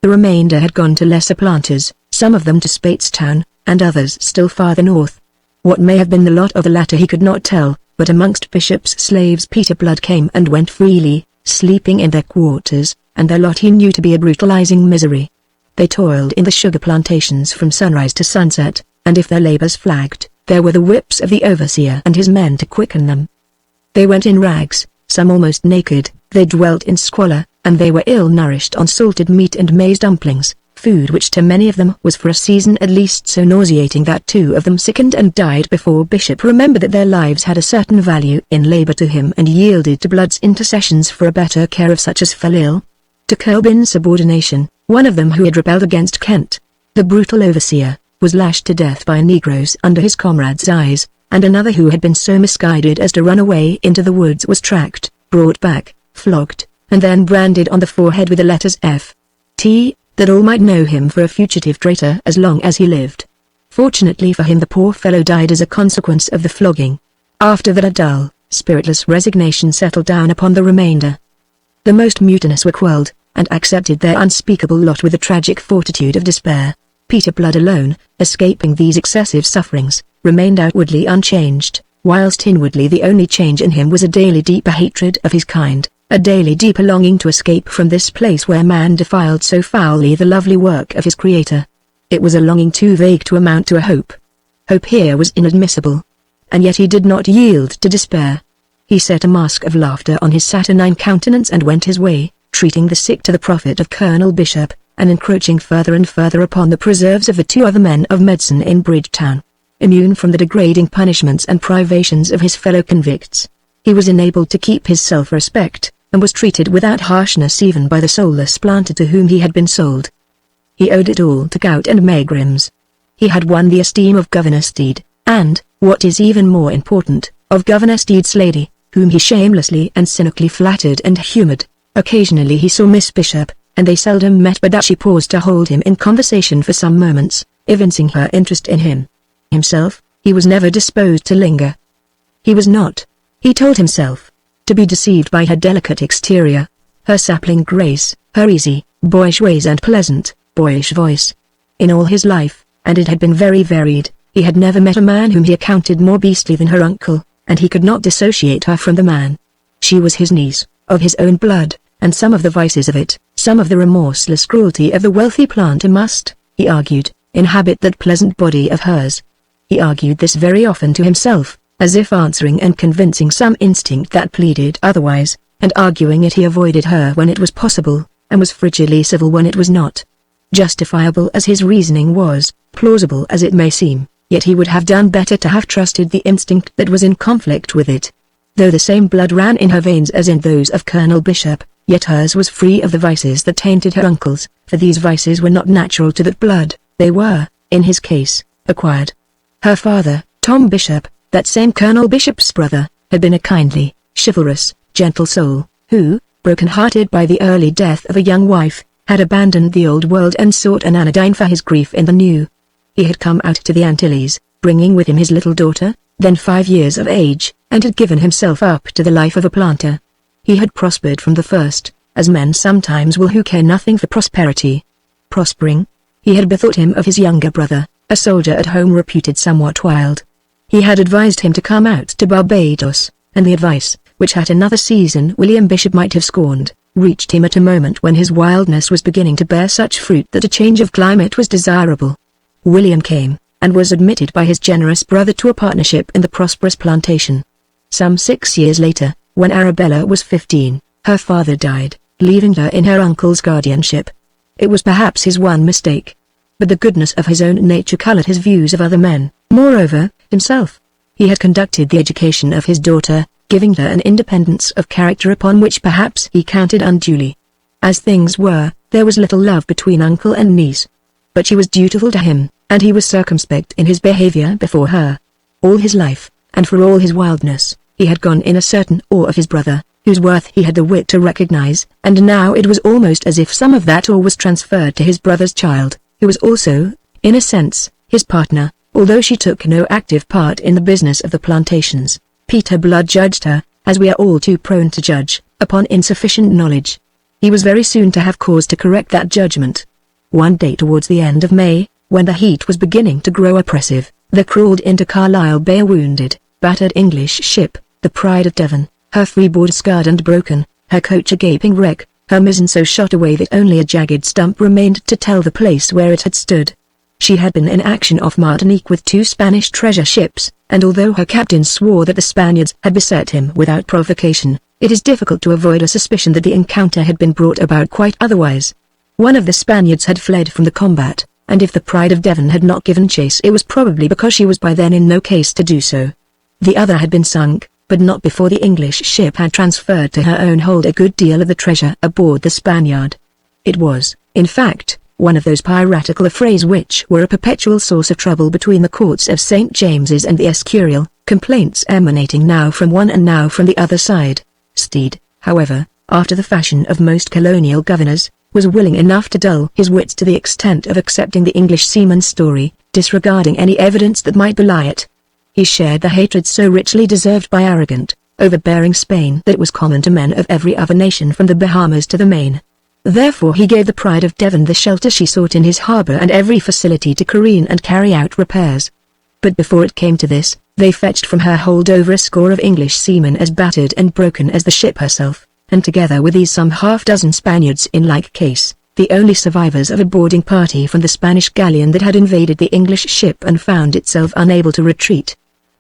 The remainder had gone to lesser planters, some of them to Speightstown, and others still farther north. What may have been the lot of the latter he could not tell, but amongst Bishop's slaves Peter Blood came and went freely, sleeping in their quarters, and their lot he knew to be a brutalizing misery. They toiled in the sugar plantations from sunrise to sunset, and if their labors flagged, there were the whips of the overseer and his men to quicken them. They went in rags, some almost naked, they dwelt in squalor, and they were ill-nourished on salted meat and maize dumplings, food which to many of them was for a season at least so nauseating that 2 of them sickened and died before Bishop remembered that their lives had a certain value in labor to him and yielded to Blood's intercessions for a better care of such as fell ill. To curb insubordination, one of them who had rebelled against Kent, the brutal overseer, was lashed to death by negroes under his comrades' eyes, and another who had been so misguided as to run away into the woods was tracked, brought back, flogged, and then branded on the forehead with the letters F.T., that all might know him for a fugitive traitor as long as he lived. Fortunately for him the poor fellow died as a consequence of the flogging. After that a dull, spiritless resignation settled down upon the remainder. The most mutinous were quelled, and accepted their unspeakable lot with the tragic fortitude of despair. Peter Blood alone, escaping these excessive sufferings, remained outwardly unchanged, whilst inwardly the only change in him was a daily deeper hatred of his kind, a daily deeper longing to escape from this place where man defiled so foully the lovely work of his Creator. It was a longing too vague to amount to a hope. Hope here was inadmissible. And yet he did not yield to despair. He set a mask of laughter on his saturnine countenance and went his way, treating the sick to the profit of Colonel Bishop, and encroaching further and further upon the preserves of the 2 other men of medicine in Bridgetown. Immune from the degrading punishments and privations of his fellow convicts, he was enabled to keep his self-respect, and was treated without harshness even by the soulless planter to whom he had been sold. He owed it all to gout and megrims. He had won the esteem of Governor Steed, and, what is even more important, of Governor Steed's lady, whom he shamelessly and cynically flattered and humoured. Occasionally he saw Miss Bishop, and they seldom met but that she paused to hold him in conversation for some moments, evincing her interest in him. Himself, he was never disposed to linger. He was not, he told himself, to be deceived by her delicate exterior, her sapling grace, her easy, boyish ways and pleasant, boyish voice. In all his life, and it had been very varied, he had never met a man whom he accounted more beastly than her uncle, and he could not dissociate her from the man. She was his niece, of his own blood, and some of the vices of it, some of the remorseless cruelty of the wealthy planter must, he argued, inhabit that pleasant body of hers. He argued this very often to himself, as if answering and convincing some instinct that pleaded otherwise, and arguing it he avoided her when it was possible, and was frigidly civil when it was not. Justifiable as his reasoning was, plausible as it may seem, yet he would have done better to have trusted the instinct that was in conflict with it. Though the same blood ran in her veins as in those of Colonel Bishop, yet hers was free of the vices that tainted her uncle's, for these vices were not natural to that blood, they were, in his case, acquired. Her father, Tom Bishop, that same Colonel Bishop's brother, had been a kindly, chivalrous, gentle soul, who, broken-hearted by the early death of a young wife, had abandoned the old world and sought an anodyne for his grief in the new. He had come out to the Antilles, bringing with him his little daughter, then 5 years of age, and had given himself up to the life of a planter. He had prospered from the first, as men sometimes will who care nothing for prosperity. Prospering, he had bethought him of his younger brother, a soldier at home reputed somewhat wild. He had advised him to come out to Barbados, and the advice, which at another season William Bishop might have scorned, reached him at a moment when his wildness was beginning to bear such fruit that a change of climate was desirable. William came, and was admitted by his generous brother to a partnership in the prosperous plantation. Some 6 years later, when Arabella was 15, her father died, leaving her in her uncle's guardianship. It was perhaps his one mistake. But the goodness of his own nature colored his views of other men, moreover, himself. He had conducted the education of his daughter, giving her an independence of character upon which perhaps he counted unduly. As things were, there was little love between uncle and niece. But she was dutiful to him, and he was circumspect in his behavior before her. All his life, and for all his wildness, he had gone in a certain awe of his brother, whose worth he had the wit to recognize, and now it was almost as if some of that awe was transferred to his brother's child, who was also, in a sense, his partner, although she took no active part in the business of the plantations. Peter Blood judged her, as we are all too prone to judge, upon insufficient knowledge. He was very soon to have cause to correct that judgment. One day towards the end of May, when the heat was beginning to grow oppressive, there crawled into Carlisle Bay a wounded, battered English ship, the Pride of Devon, her freeboard scarred and broken, her coach a gaping wreck, her mizzen so shot away that only a jagged stump remained to tell the place where it had stood. She had been in action off Martinique with 2 Spanish treasure ships, and although her captain swore that the Spaniards had beset him without provocation, it is difficult to avoid a suspicion that the encounter had been brought about quite otherwise. One of the Spaniards had fled from the combat, and if the Pride of Devon had not given chase it was probably because she was by then in no case to do so. The other had been sunk, but not before the English ship had transferred to her own hold a good deal of the treasure aboard the Spaniard. It was, in fact, one of those piratical affrays which were a perpetual source of trouble between the courts of St. James's and the Escurial, complaints emanating now from one and now from the other side. Steed, however, after the fashion of most colonial governors, was willing enough to dull his wits to the extent of accepting the English seaman's story, disregarding any evidence that might belie it. He shared the hatred so richly deserved by arrogant, overbearing Spain that was common to men of every other nation from the Bahamas to the Main. Therefore he gave the Pride of Devon the shelter she sought in his harbor and every facility to careen and carry out repairs. But before it came to this, they fetched from her hold over a score of English seamen as battered and broken as the ship herself, and together with these some half-dozen Spaniards in like case, the only survivors of a boarding party from the Spanish galleon that had invaded the English ship and found itself unable to retreat.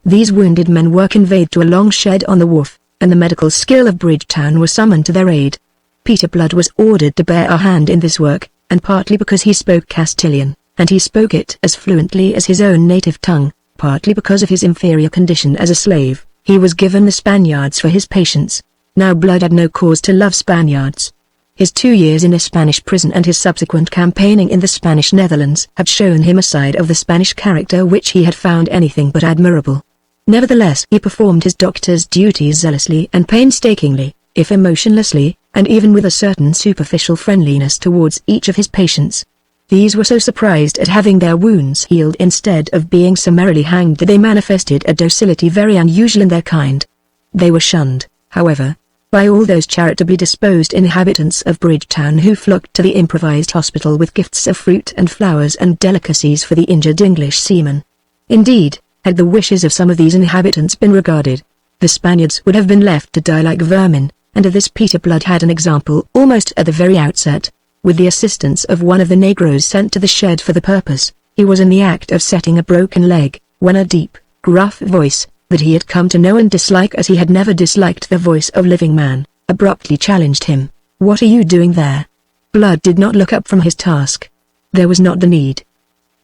These wounded men were conveyed to a long shed on the wharf, and the medical skill of Bridgetown was summoned to their aid. Peter Blood was ordered to bear a hand in this work, and partly because he spoke Castilian, and he spoke it as fluently as his own native tongue, partly because of his inferior condition as a slave, he was given the Spaniards for his patients. Now Blood had no cause to love Spaniards. His 2 years in a Spanish prison and his subsequent campaigning in the Spanish Netherlands had shown him a side of the Spanish character which he had found anything but admirable. Nevertheless he performed his doctor's duties zealously and painstakingly, if emotionlessly, and even with a certain superficial friendliness towards each of his patients. These were so surprised at having their wounds healed instead of being summarily hanged that they manifested a docility very unusual in their kind. They were shunned, however, by all those charitably disposed inhabitants of Bridgetown who flocked to the improvised hospital with gifts of fruit and flowers and delicacies for the injured English seamen. Indeed, had the wishes of some of these inhabitants been regarded, the Spaniards would have been left to die like vermin, and of this Peter Blood had an example almost at the very outset. with the assistance of one of the negroes sent to the shed for the purpose. He was in the act of setting a broken leg, when a deep, gruff voice, that he had come to know and dislike as he had never disliked the voice of living man, abruptly challenged him. "What are you doing there?" Blood did not look up from his task. There was not the need.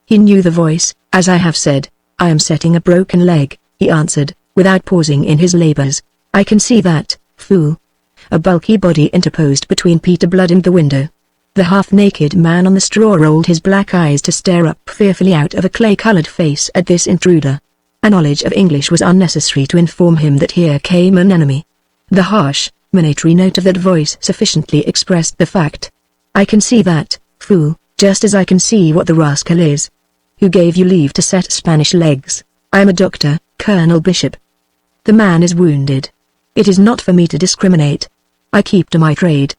He knew the voice. "As I have said, I am setting a broken leg," he answered, without pausing in his labors. "I can see that, fool." A bulky body interposed between Peter Blood and the window. The half-naked man on the straw rolled his black eyes to stare up fearfully out of a clay-colored face at this intruder. A knowledge of English was unnecessary to inform him that here came an enemy. The harsh, minatory note of that voice sufficiently expressed the fact. "I can see that, fool, just as I can see what the rascal is. Who gave you leave to set Spanish legs? I am a doctor, Colonel Bishop. The man is wounded. It is not for me to discriminate. I keep to my trade.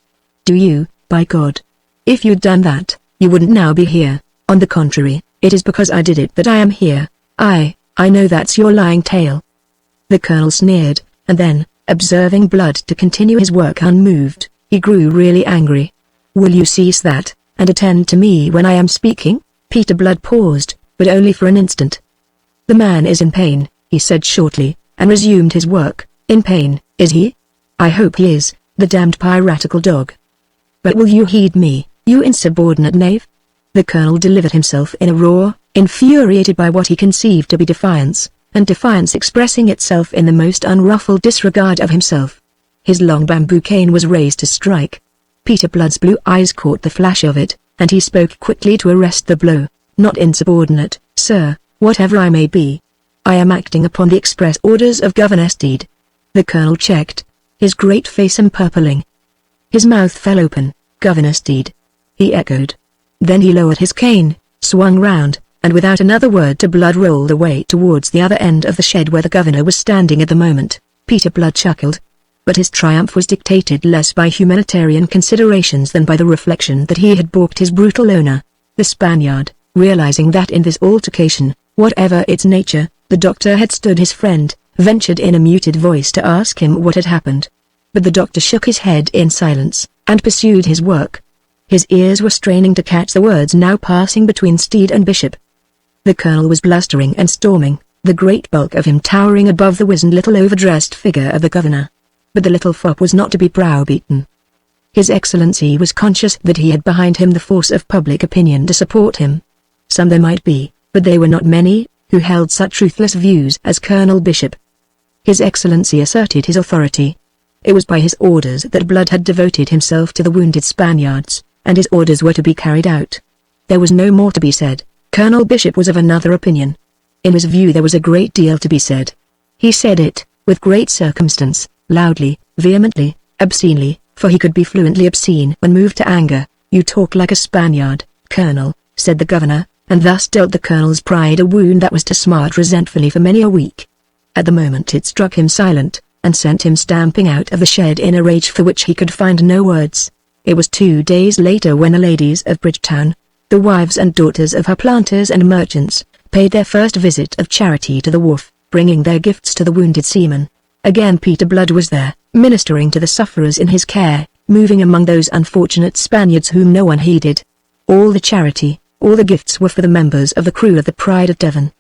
Do you, by God? If you'd done that, you wouldn't now be here. On the contrary, it is because I did it that I am here. I know that's your lying tale." The colonel sneered, and then, observing Blood to continue his work unmoved, he grew really angry. "Will you cease that, and attend to me when I am speaking?" Peter Blood paused, but only for an instant. "The man is in pain," he said shortly, and resumed his work. "In pain, is he? I hope he is, the damned piratical dog. But will you heed me, you insubordinate knave?" The colonel delivered himself in a roar, infuriated by what he conceived to be defiance, and defiance expressing itself in the most unruffled disregard of himself. His long bamboo cane was raised to strike. Peter Blood's blue eyes caught the flash of it, and he spoke quickly to arrest the blow. "Not insubordinate, sir, whatever I may be. I am acting upon the express orders of Governor Steed." The colonel checked, his great face empurpling. His mouth fell open. "Governor Steed?" he echoed. Then he lowered his cane, swung round, and without another word to Blood rolled away towards the other end of the shed where the governor was standing at the moment. Peter Blood chuckled. But his triumph was dictated less by humanitarian considerations than by the reflection that he had balked his brutal owner. The Spaniard, realizing that in this altercation, whatever its nature, the doctor had stood his friend, ventured in a muted voice to ask him what had happened. But the doctor shook his head in silence, and pursued his work. His ears were straining to catch the words now passing between Steed and Bishop. The colonel was blustering and storming, the great bulk of him towering above the wizened little overdressed figure of the governor. But the little fop was not to be browbeaten. His Excellency was conscious that he had behind him the force of public opinion to support him. Some there might be, but they were not many, who held such ruthless views as Colonel Bishop. His Excellency asserted his authority. It was by his orders that Blood had devoted himself to the wounded Spaniards, and his orders were to be carried out. There was no more to be said. Colonel Bishop was of another opinion. In his view there was a great deal to be said. He said it, with great circumstance, loudly, vehemently, obscenely, for he could be fluently obscene when moved to anger. "You talk like a Spaniard, Colonel," said the governor, and thus dealt the colonel's pride a wound that was to smart resentfully for many a week. At the moment it struck him silent, and sent him stamping out of the shed in a rage for which he could find no words. It was 2 days later when the ladies of Bridgetown, the wives and daughters of her planters and merchants, paid their first visit of charity to the wharf, bringing their gifts to the wounded seaman. Again Peter Blood was there, ministering to the sufferers in his care, moving among those unfortunate Spaniards whom no one heeded. All the charity, all the gifts were for the members of the crew of the Pride of Devon.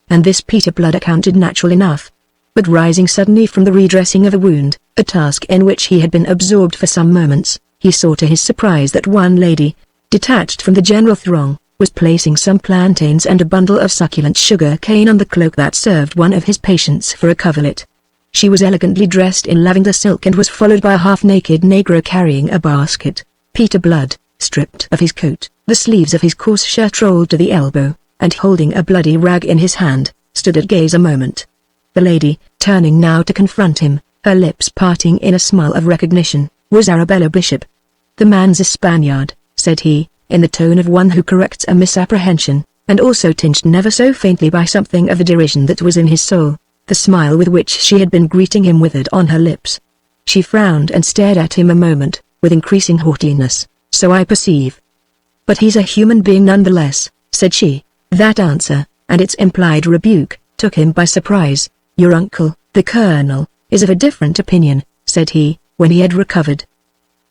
And this Peter Blood accounted natural enough. But rising suddenly from the redressing of a wound, a task in which he had been absorbed for some moments, he saw to his surprise that one lady, detached from the general throng, was placing some plantains and a bundle of succulent sugar cane on the cloak that served one of his patients for a coverlet. She was elegantly dressed in lavender silk and was followed by a half-naked negro carrying a basket. Peter Blood, stripped of his coat, the sleeves of his coarse shirt rolled to the elbow, and holding a bloody rag in his hand, stood at gaze a moment. The lady, turning now to confront him, her lips parting in a smile of recognition, was Arabella Bishop. "The man's a Spaniard," said he, in the tone of one who corrects a misapprehension, and also tinged never so faintly by something of the derision that was in his soul. The smile with which she had been greeting him withered on her lips. She frowned and stared at him a moment, with increasing haughtiness. "So I perceive. But he's a human being nonetheless," said she. That answer, and its implied rebuke, took him by surprise. "Your uncle, the colonel, is of a different opinion," said he, when he had recovered.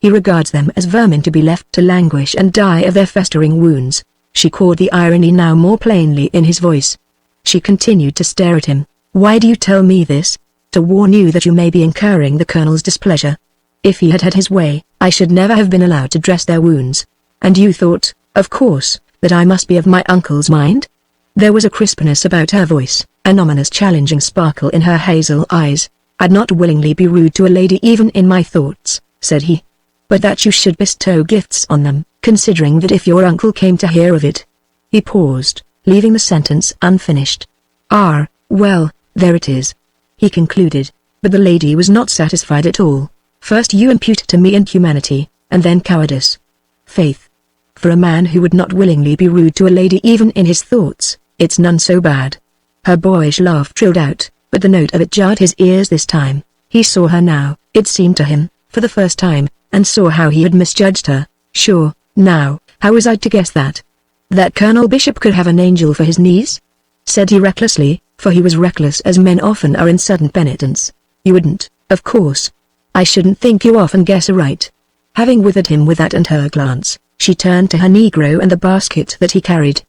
He regards them as vermin to be left to languish and die of their festering wounds. She caught the irony now more plainly in his voice. She continued to stare at him. Why do you tell me this? To warn you that you may be incurring the colonel's displeasure. If he had had his way, I should never have been allowed to dress their wounds. And you thought, of course, that I must be of my uncle's mind? There was a crispness about her voice, an ominous challenging sparkle in her hazel eyes. I'd not willingly be rude to a lady even in my thoughts, said he. But that you should bestow gifts on them, considering that if your uncle came to hear of it. He paused, leaving the sentence unfinished. Ah, well, there it is. He concluded, but the lady was not satisfied at all. First you impute to me inhumanity, and then cowardice. Faith. For a man who would not willingly be rude to a lady even in his thoughts, it's none so bad. Her boyish laugh trilled out, but the note of it jarred his ears this time. He saw her now, it seemed to him, for the first time, and saw how he had misjudged her. Sure, now, how was I to guess that? That Colonel Bishop could have an angel for his niece? Said he recklessly, for he was reckless as men often are in sudden penitence. You wouldn't, of course. I shouldn't think you often guess aright. Having withered him with that and her glance, she turned to her negro and the basket that he carried.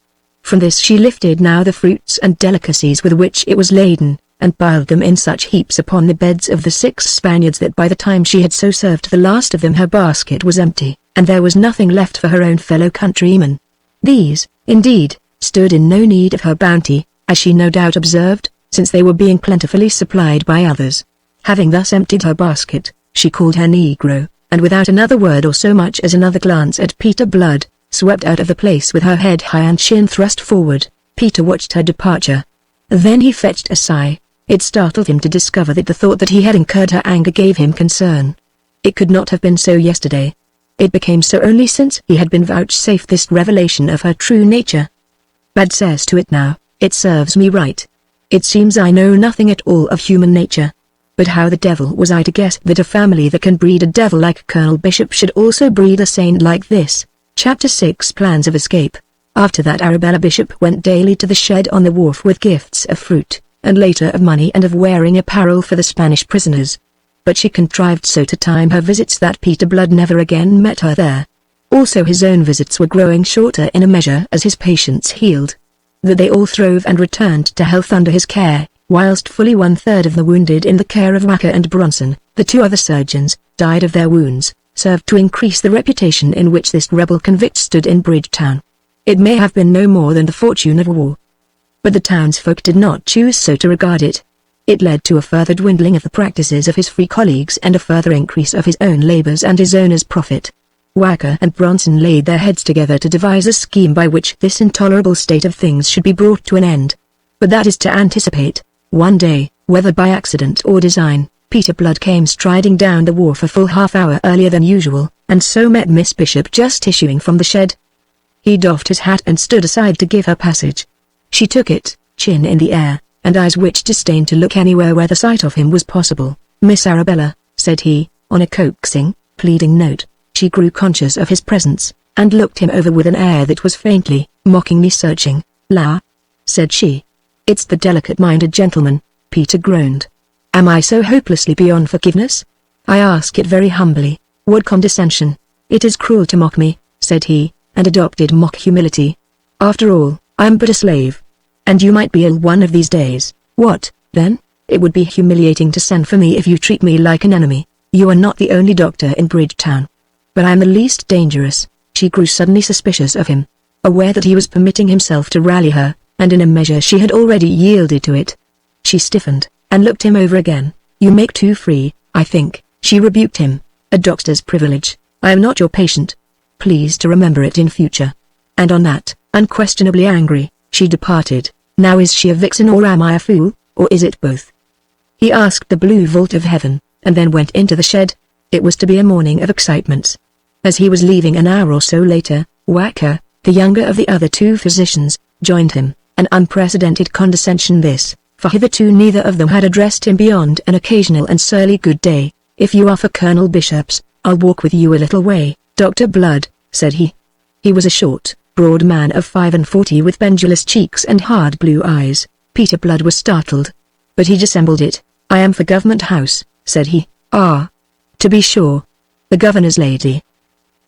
From this she lifted now the fruits and delicacies with which it was laden, and piled them in such heaps upon the beds of the 6 Spaniards that by the time she had so served the last of them her basket was empty, and there was nothing left for her own fellow countrymen. These, indeed, stood in no need of her bounty, as she no doubt observed, since they were being plentifully supplied by others. Having thus emptied her basket, she called her negro, and without another word or so much as another glance at Peter Blood, swept out of the place with her head high and chin thrust forward. Peter watched her departure. Then he fetched a sigh. It startled him to discover that the thought that he had incurred her anger gave him concern. It could not have been so yesterday. It became so only since he had been vouchsafed this revelation of her true nature. Bad cess to it now, it serves me right. It seems I know nothing at all of human nature. But how the devil was I to guess that a family that can breed a devil like Colonel Bishop should also breed a saint like this? Chapter 6 Plans of Escape. After that Arabella Bishop went daily to the shed on the wharf with gifts of fruit, and later of money and of wearing apparel for the Spanish prisoners. But she contrived so to time her visits that Peter Blood never again met her there. Also his own visits were growing shorter in a measure as his patients healed. That they all throve and returned to health under his care, whilst fully 1/3 of the wounded in the care of Wacker and Bronson, the 2 other surgeons, died of their wounds, served to increase the reputation in which this rebel convict stood in Bridgetown. It may have been no more than the fortune of war. But the townsfolk did not choose so to regard it. It led to a further dwindling of the practices of his free colleagues and a further increase of his own labors and his owner's profit. Wacker and Bronson laid their heads together to devise a scheme by which this intolerable state of things should be brought to an end. But that is to anticipate. One day, whether by accident or design, Peter Blood came striding down the wharf a full half-hour earlier than usual, and so met Miss Bishop just issuing from the shed. He doffed his hat and stood aside to give her passage. She took it, chin in the air, and eyes which disdained to look anywhere where the sight of him was possible. Miss Arabella, said he, on a coaxing, pleading note. She grew conscious of his presence, and looked him over with an air that was faintly, mockingly searching. La, said she. It's the delicate-minded gentleman, Peter groaned. Am I so hopelessly beyond forgiveness? I ask it very humbly. What condescension! It is cruel to mock me, said he, and adopted mock humility. After all, I am but a slave. And you might be ill one of these days. What, then? It would be humiliating to send for me if you treat me like an enemy. You are not the only doctor in Bridgetown. But I am the least dangerous. She grew suddenly suspicious of him, aware that he was permitting himself to rally her, and in a measure she had already yielded to it. She stiffened, and looked him over again. You make too free, I think, she rebuked him. A doctor's privilege. I am not your patient. Please to remember it in future. And on that, unquestionably angry, she departed. Now is she a vixen or am I a fool, or is it both? He asked the blue vault of heaven, and then went into the shed. It was to be a morning of excitements. As he was leaving an hour or so later, Wacker, the younger of the other 2 physicians, joined him. An unprecedented condescension this, for hitherto neither of them had addressed him beyond an occasional and surly good day. If you are for Colonel Bishop's, I'll walk with you a little way, Dr. Blood, said he. He was a short, broad man of 45 with pendulous cheeks and hard blue eyes. Peter Blood was startled. But he dissembled it. I am for Government House, said he. Ah. To be sure. the governor's lady.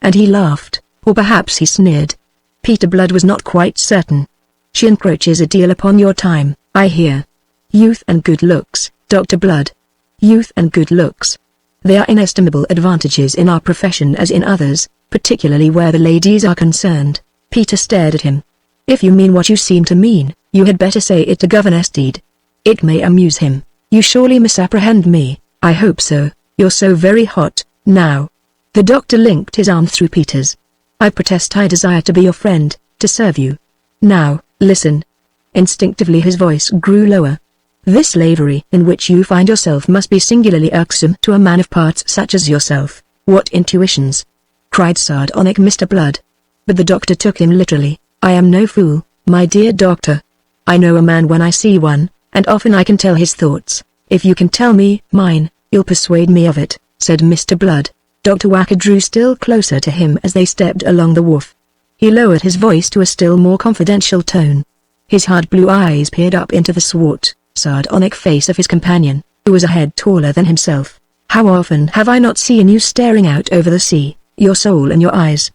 And he laughed, or perhaps he sneered. Peter Blood was not quite certain. She encroaches a deal upon your time, I hear. Youth and good looks, Dr. Blood. Youth and good looks. They are inestimable advantages in our profession as in others, particularly where the ladies are concerned. Peter stared at him. If you mean what you seem to mean, you had better say it to Governor Steed. It may amuse him. You surely misapprehend me. I hope so. You're so very hot, now. The doctor linked his arm through Peter's. I protest I desire to be your friend, to serve you. Now, listen. Instinctively his voice grew lower. This slavery in which you find yourself must be singularly irksome to a man of parts such as yourself. What intuitions! Cried sardonic Mr. Blood. But the doctor took him literally. I am no fool, my dear doctor. I know a man when I see one, and often I can tell his thoughts. If you can tell me mine, you'll persuade me of it, said Mr. Blood. Dr. Wacker drew still closer to him as they stepped along the wharf. He lowered his voice to a still more confidential tone. His hard blue eyes peered up into the swart, sardonic face of his companion, who was a head taller than himself. How often have I not seen you staring out over the sea, your soul in your eyes?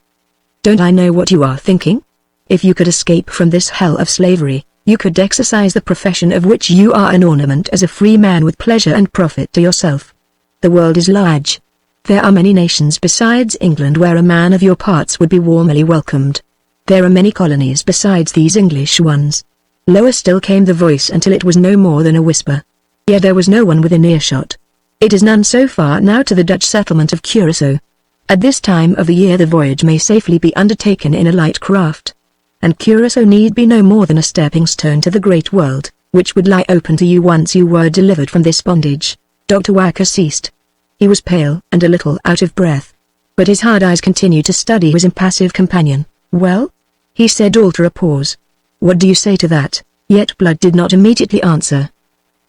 Don't I know what you are thinking? If you could escape from this hell of slavery, you could exercise the profession of which you are an ornament as a free man with pleasure and profit to yourself. The world is large. There are many nations besides England where a man of your parts would be warmly welcomed. There are many colonies besides these English ones. Lower still came the voice until it was no more than a whisper. Yet there was no one within earshot. It is none so far now to the Dutch settlement of Curaçao. At this time of the year the voyage may safely be undertaken in a light craft. And Curaçao need be no more than a stepping stone to the great world, which would lie open to you once you were delivered from this bondage. Dr. Wacker ceased. He was pale and a little out of breath. But his hard eyes continued to study his impassive companion. Well? He said after a pause. What do you say to that? Yet Blood did not immediately answer.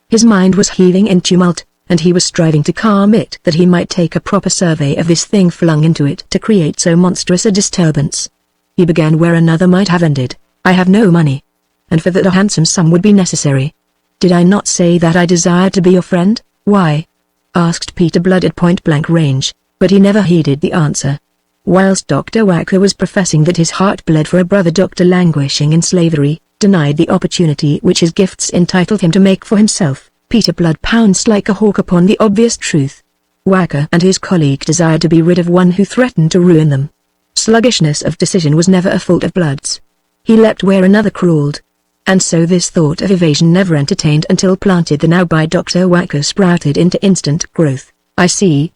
His mind was heaving in tumult, and he was striving to calm it that he might take a proper survey of this thing flung into it to create so monstrous a disturbance. He began where another might have ended. I have no money. And for that a handsome sum would be necessary. Did I not say that I desired to be your friend? Why? Asked Peter Blood at point-blank range, but he never heeded the answer. Whilst Dr. Wacker was professing that his heart bled for a brother doctor languishing in slavery, denied the opportunity which his gifts entitled him to make for himself, Peter Blood pounced like a hawk upon the obvious truth. Wacker and his colleague desired to be rid of one who threatened to ruin them. Sluggishness of decision was never a fault of Blood's. He leapt where another crawled. And so this thought of evasion never entertained until planted the now by Dr. Wacker sprouted into instant growth. I see,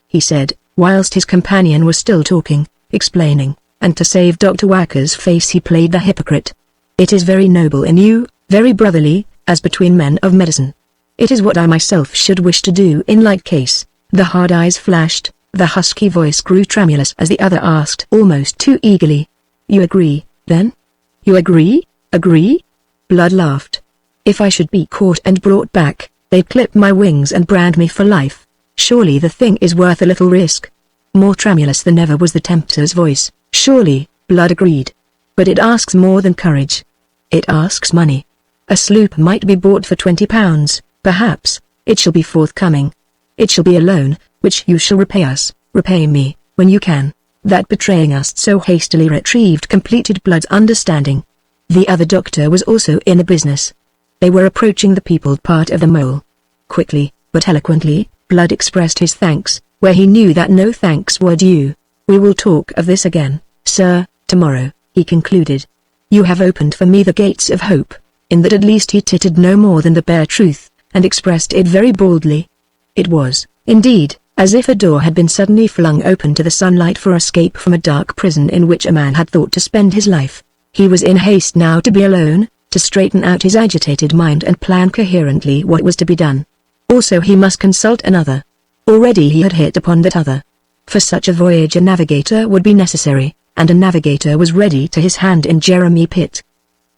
he said, whilst his companion was still talking, explaining, and to save Dr. Wacker's face he played the hypocrite. It is very noble in you, very brotherly, as between men of medicine. It is what I myself should wish to do in like case. The hard eyes flashed. The husky voice grew tremulous as the other asked almost too eagerly. You agree, then? You agree? Agree? Blood laughed. If I should be caught and brought back, they'd clip my wings and brand me for life. Surely the thing is worth a little risk. More tremulous than ever was the tempter's voice. Surely, Blood agreed. But it asks more than courage. It asks money. A sloop might be bought for £20, perhaps. It shall be forthcoming. It shall be a loan, which you shall repay us, repay me, when you can. That betraying us so hastily retrieved completed Blood's understanding. The other doctor was also in the business. They were approaching the peopled part of the mole. Quickly, but eloquently, Blood expressed his thanks, where he knew that no thanks were due. We will talk of this again, sir, tomorrow, he concluded. You have opened for me the gates of hope, in that at least he tittered no more than the bare truth, and expressed it very boldly. It was, indeed, as if a door had been suddenly flung open to the sunlight for escape from a dark prison in which a man had thought to spend his life. He was in haste now to be alone, to straighten out his agitated mind and plan coherently what was to be done. Also he must consult another. Already he had hit upon that other. For such a voyage a navigator would be necessary, and a navigator was ready to his hand in Jeremy Pitt.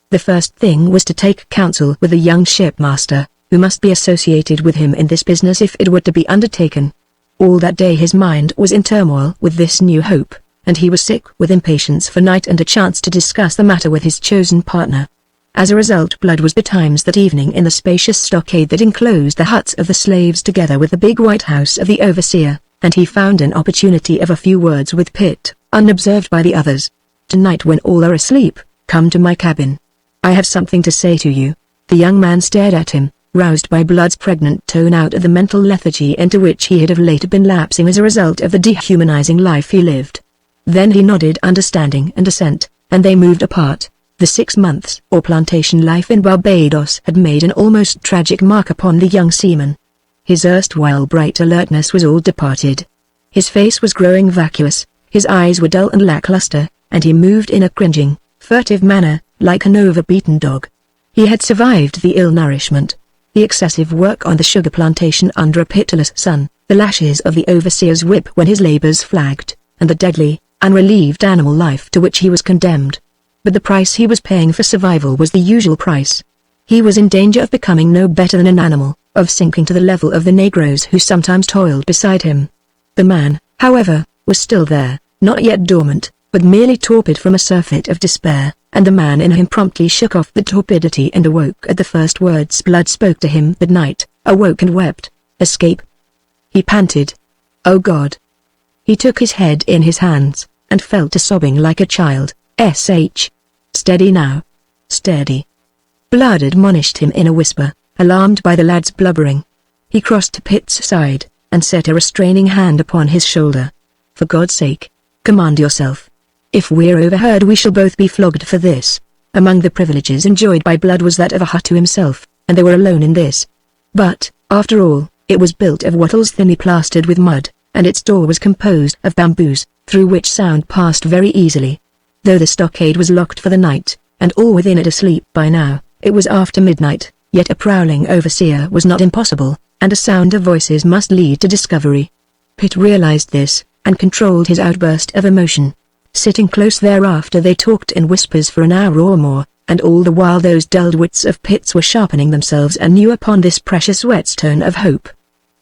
The first thing was to take counsel with the young shipmaster, who must be associated with him in this business if it were to be undertaken. All that day his mind was in turmoil with this new hope, and he was sick with impatience for night and a chance to discuss the matter with his chosen partner. As a result Blood was betimes that evening in the spacious stockade that enclosed the huts of the slaves together with the big white house of the overseer, and he found an opportunity of a few words with Pitt, unobserved by the others. "Tonight when all are asleep, come to my cabin. I have something to say to you." The young man stared at him, roused by Blood's pregnant tone out of the mental lethargy into which he had of late been lapsing as a result of the dehumanizing life he lived. Then he nodded understanding and assent, and they moved apart. The 6 months or plantation life in Barbados had made an almost tragic mark upon the young seaman. His erstwhile bright alertness was all departed. His face was growing vacuous, his eyes were dull and lackluster, and he moved in a cringing, furtive manner, like an overbeaten dog. He had survived the ill-nourishment, the excessive work on the sugar plantation under a pitiless sun, the lashes of the overseer's whip when his labors flagged, and the deadly, unrelieved animal life to which he was condemned. But the price he was paying for survival was the usual price. He was in danger of becoming no better than an animal, of sinking to the level of the negroes who sometimes toiled beside him. The man, however, was still there, not yet dormant, but merely torpid from a surfeit of despair, and the man in him promptly shook off the torpidity and awoke at the first words Blood spoke to him that night, awoke and wept. "Escape?" he panted. "Oh God!" He took his head in his hands, and fell to sobbing like a child. Steady now. Steady." Blood admonished him in a whisper, alarmed by the lad's blubbering. He crossed to Pitt's side, and set a restraining hand upon his shoulder. "For God's sake, command yourself. If we're overheard we shall both be flogged for this." Among the privileges enjoyed by Blood was that of a hut to himself, and they were alone in this. But, after all, it was built of wattles thinly plastered with mud, and its door was composed of bamboos, through which sound passed very easily. Though the stockade was locked for the night, and all within it asleep by now, it was after midnight, yet a prowling overseer was not impossible, and a sound of voices must lead to discovery. Pitt realized this, and controlled his outburst of emotion. Sitting close thereafter they talked in whispers for an hour or more, and all the while those dulled wits of Pitt's were sharpening themselves anew upon this precious whetstone of hope.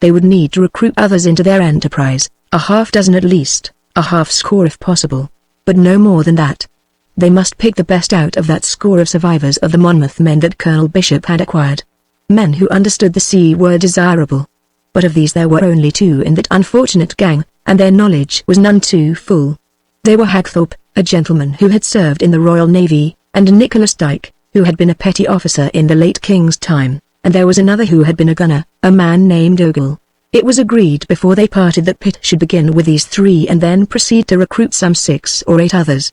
They would need to recruit others into their enterprise, a half-dozen at least, a half-score if possible, but no more than that. They must pick the best out of that score of survivors of the Monmouth men that Colonel Bishop had acquired. Men who understood the sea were desirable. But of these there were only 2 in that unfortunate gang, and their knowledge was none too full. They were Hagthorpe, a gentleman who had served in the Royal Navy, and Nicholas Dyke, who had been a petty officer in the late King's time, and there was another who had been a gunner, a man named Ogle. It was agreed before they parted that Pitt should begin with these 3 and then proceed to recruit some 6 or 8 others.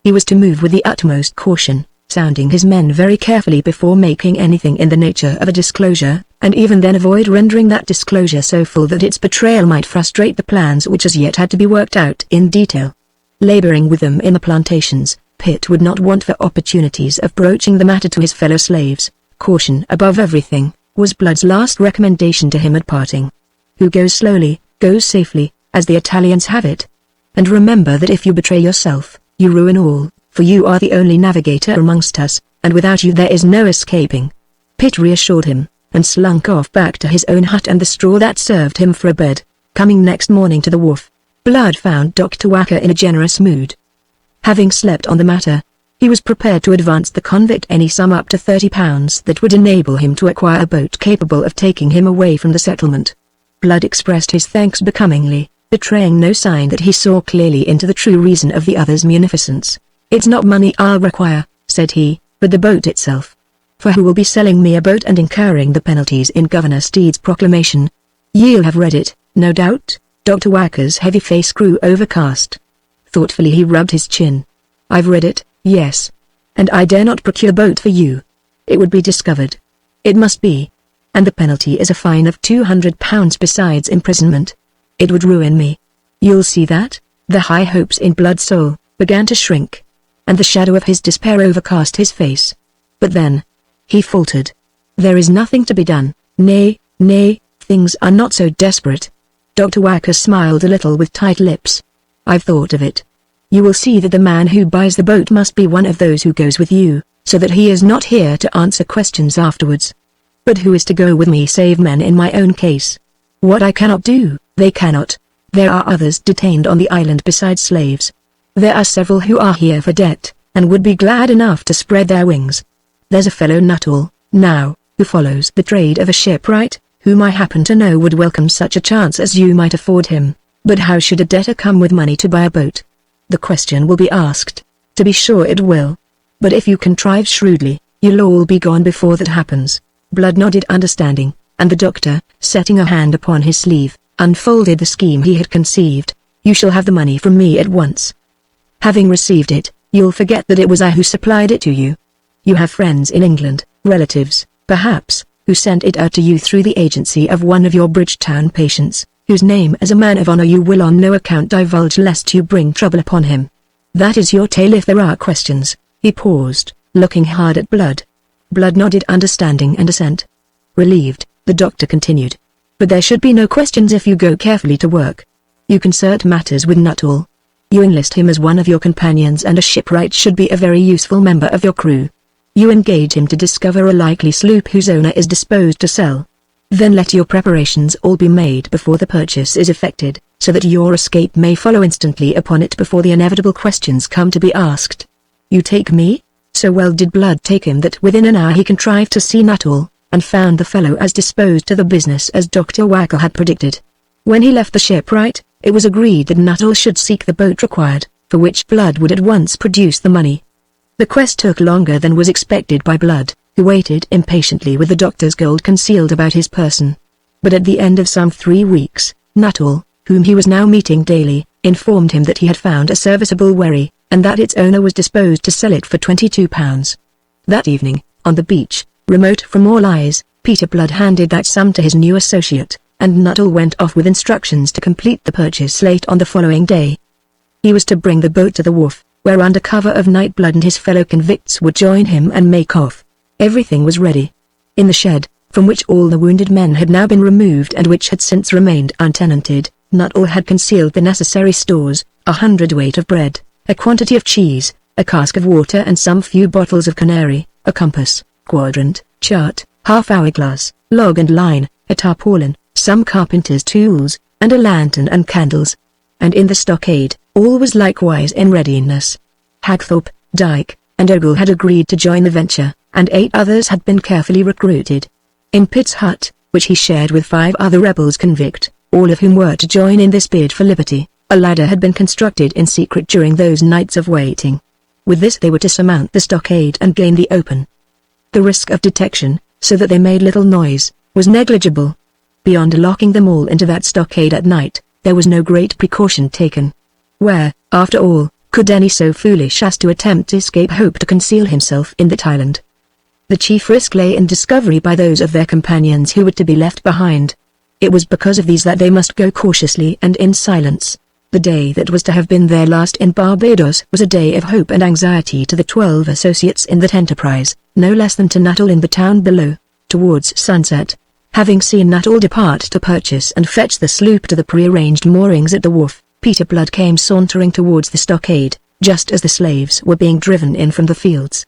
He was to move with the utmost caution, sounding his men very carefully before making anything in the nature of a disclosure, and even then avoid rendering that disclosure so full that its betrayal might frustrate the plans which as yet had to be worked out in detail. Laboring with them in the plantations, Pitt would not want for opportunities of broaching the matter to his fellow slaves. Caution above everything, was Blood's last recommendation to him at parting. Who goes slowly, goes safely, as the Italians have it. And remember that if you betray yourself, you ruin all, for you are the only navigator amongst us, and without you there is no escaping. Pitt reassured him, and slunk off back to his own hut and the straw that served him for a bed. Coming next morning to the wharf, Blood found Dr. Wacker in a generous mood. Having slept on the matter, he was prepared to advance the convict any sum up to £30 that would enable him to acquire a boat capable of taking him away from the settlement. Blood expressed his thanks becomingly, betraying no sign that he saw clearly into the true reason of the other's munificence. "It's not money I'll require," said he, "but the boat itself. For who will be selling me a boat and incurring the penalties in Governor Steed's proclamation? Ye'll have read it, no doubt?" Dr. Wacker's heavy face grew overcast. Thoughtfully he rubbed his chin. "I've read it, yes. And I dare not procure a boat for you. It would be discovered. It must be. And the penalty is a fine of £200 besides imprisonment. It would ruin me. You'll see that." The high hopes in Blood's soul began to shrink, and the shadow of his despair overcast his face. But then, he faltered. "There is nothing to be done. Nay, things are not so desperate." Dr. Wacker smiled a little with tight lips. "I've thought of it. You will see that the man who buys the boat must be one of those who goes with you, so that he is not here to answer questions afterwards. But who is to go with me save men in my own case? What I cannot do, they cannot. There are others detained on the island besides slaves. There are several who are here for debt, and would be glad enough to spread their wings. There's a fellow Nuttall, now, who follows the trade of a shipwright, whom I happen to know would welcome such a chance as you might afford him. But how should a debtor come with money to buy a boat? The question will be asked. To be sure it will. But if you contrive shrewdly, you'll all be gone before that happens." Blood nodded understanding, and the doctor, setting a hand upon his sleeve, unfolded the scheme he had conceived. "You shall have the money from me at once. Having received it, you'll forget that it was I who supplied it to you. You have friends in England, relatives, perhaps, who sent it out to you through the agency of one of your Bridgetown patients, whose name as a man of honor you will on no account divulge lest you bring trouble upon him. That is your tale if there are questions." He paused, looking hard at Blood. Blood nodded understanding and assent. Relieved, the doctor continued. "But there should be no questions if you go carefully to work. You concert matters with Nuttall. You enlist him as one of your companions, and a shipwright should be a very useful member of your crew. You engage him to discover a likely sloop whose owner is disposed to sell. Then let your preparations all be made before the purchase is effected, so that your escape may follow instantly upon it before the inevitable questions come to be asked. You take me?" So well did Blood take him that within an hour he contrived to see Nuttall, and found the fellow as disposed to the business as Dr. Wackel had predicted. When he left the shipwright, it was agreed that Nuttall should seek the boat required, for which Blood would at once produce the money. The quest took longer than was expected by Blood, who waited impatiently with the doctor's gold concealed about his person. But at the end of some 3 weeks, Nuttall, whom he was now meeting daily, informed him that he had found a serviceable wherry, and that its owner was disposed to sell it for £22. That evening, on the beach, remote from all eyes, Peter Blood handed that sum to his new associate, and Nuttall went off with instructions to complete the purchase late on the following day. He was to bring the boat to the wharf, where under cover of night Blood and his fellow convicts would join him and make off. Everything was ready. In the shed, from which all the wounded men had now been removed and which had since remained untenanted, Nuttall had concealed the necessary stores, 100 weight of bread, a quantity of cheese, a cask of water and some few bottles of canary, a compass, quadrant, chart, half-hourglass, log and line, a tarpaulin, some carpenter's tools, and a lantern and candles. And in the stockade, all was likewise in readiness. Hagthorpe, Dyke, and Ogle had agreed to join the venture, and 8 others had been carefully recruited. In Pitt's hut, which he shared with 5 other rebels convict, all of whom were to join in this bid for liberty, a ladder had been constructed in secret during those nights of waiting. With this they were to surmount the stockade and gain the open. The risk of detection, so that they made little noise, was negligible. Beyond locking them all into that stockade at night, there was no great precaution taken. Where, after all, could any so foolish as to attempt escape hope to conceal himself in that island? The chief risk lay in discovery by those of their companions who were to be left behind. It was because of these that they must go cautiously and in silence. The day that was to have been their last in Barbados was a day of hope and anxiety to the 12 associates in that enterprise, no less than to Nuttall in the town below. Towards sunset, having seen Nuttall depart to purchase and fetch the sloop to the pre-arranged moorings at the wharf, Peter Blood came sauntering towards the stockade, just as the slaves were being driven in from the fields.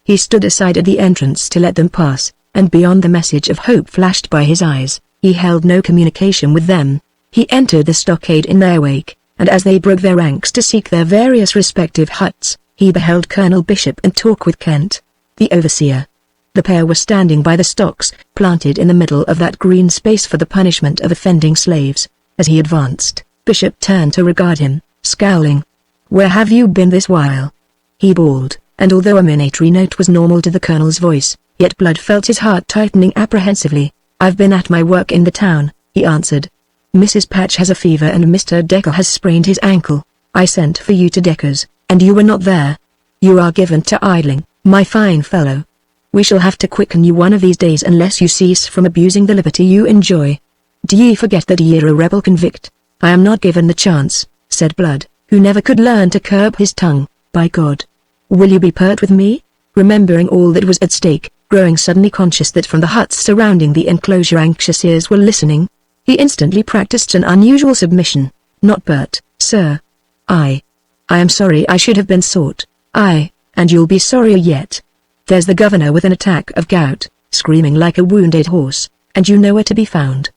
He stood aside at the entrance to let them pass, and beyond the message of hope flashed by his eyes, he held no communication with them. He entered the stockade in their wake, and as they broke their ranks to seek their various respective huts, he beheld Colonel Bishop and talk with Kent, the overseer. The pair were standing by the stocks, planted in the middle of that green space for the punishment of offending slaves. As he advanced, Bishop turned to regard him, scowling. "Where have you been this while?" he bawled, and although a minatory note was normal to the colonel's voice, yet Blood felt his heart tightening apprehensively. "I've been at my work in the town," he answered. "Mrs. Patch has a fever and Mr. Decker has sprained his ankle. I sent for you to Decker's, and you were not there. You are given to idling, my fine fellow. We shall have to quicken you one of these days unless you cease from abusing the liberty you enjoy. Do ye forget that ye're a rebel convict?" "I am not given the chance," said Blood, who never could learn to curb his tongue, "by God." "Will you be pert with me?" Remembering all that was at stake, growing suddenly conscious that from the huts surrounding the enclosure anxious ears were listening, he instantly practiced an unusual submission. "Not pert, sir. I am sorry I should have been sought. And you'll be sorrier yet. There's the governor with an attack of gout, screaming like a wounded horse, and you know where to be found.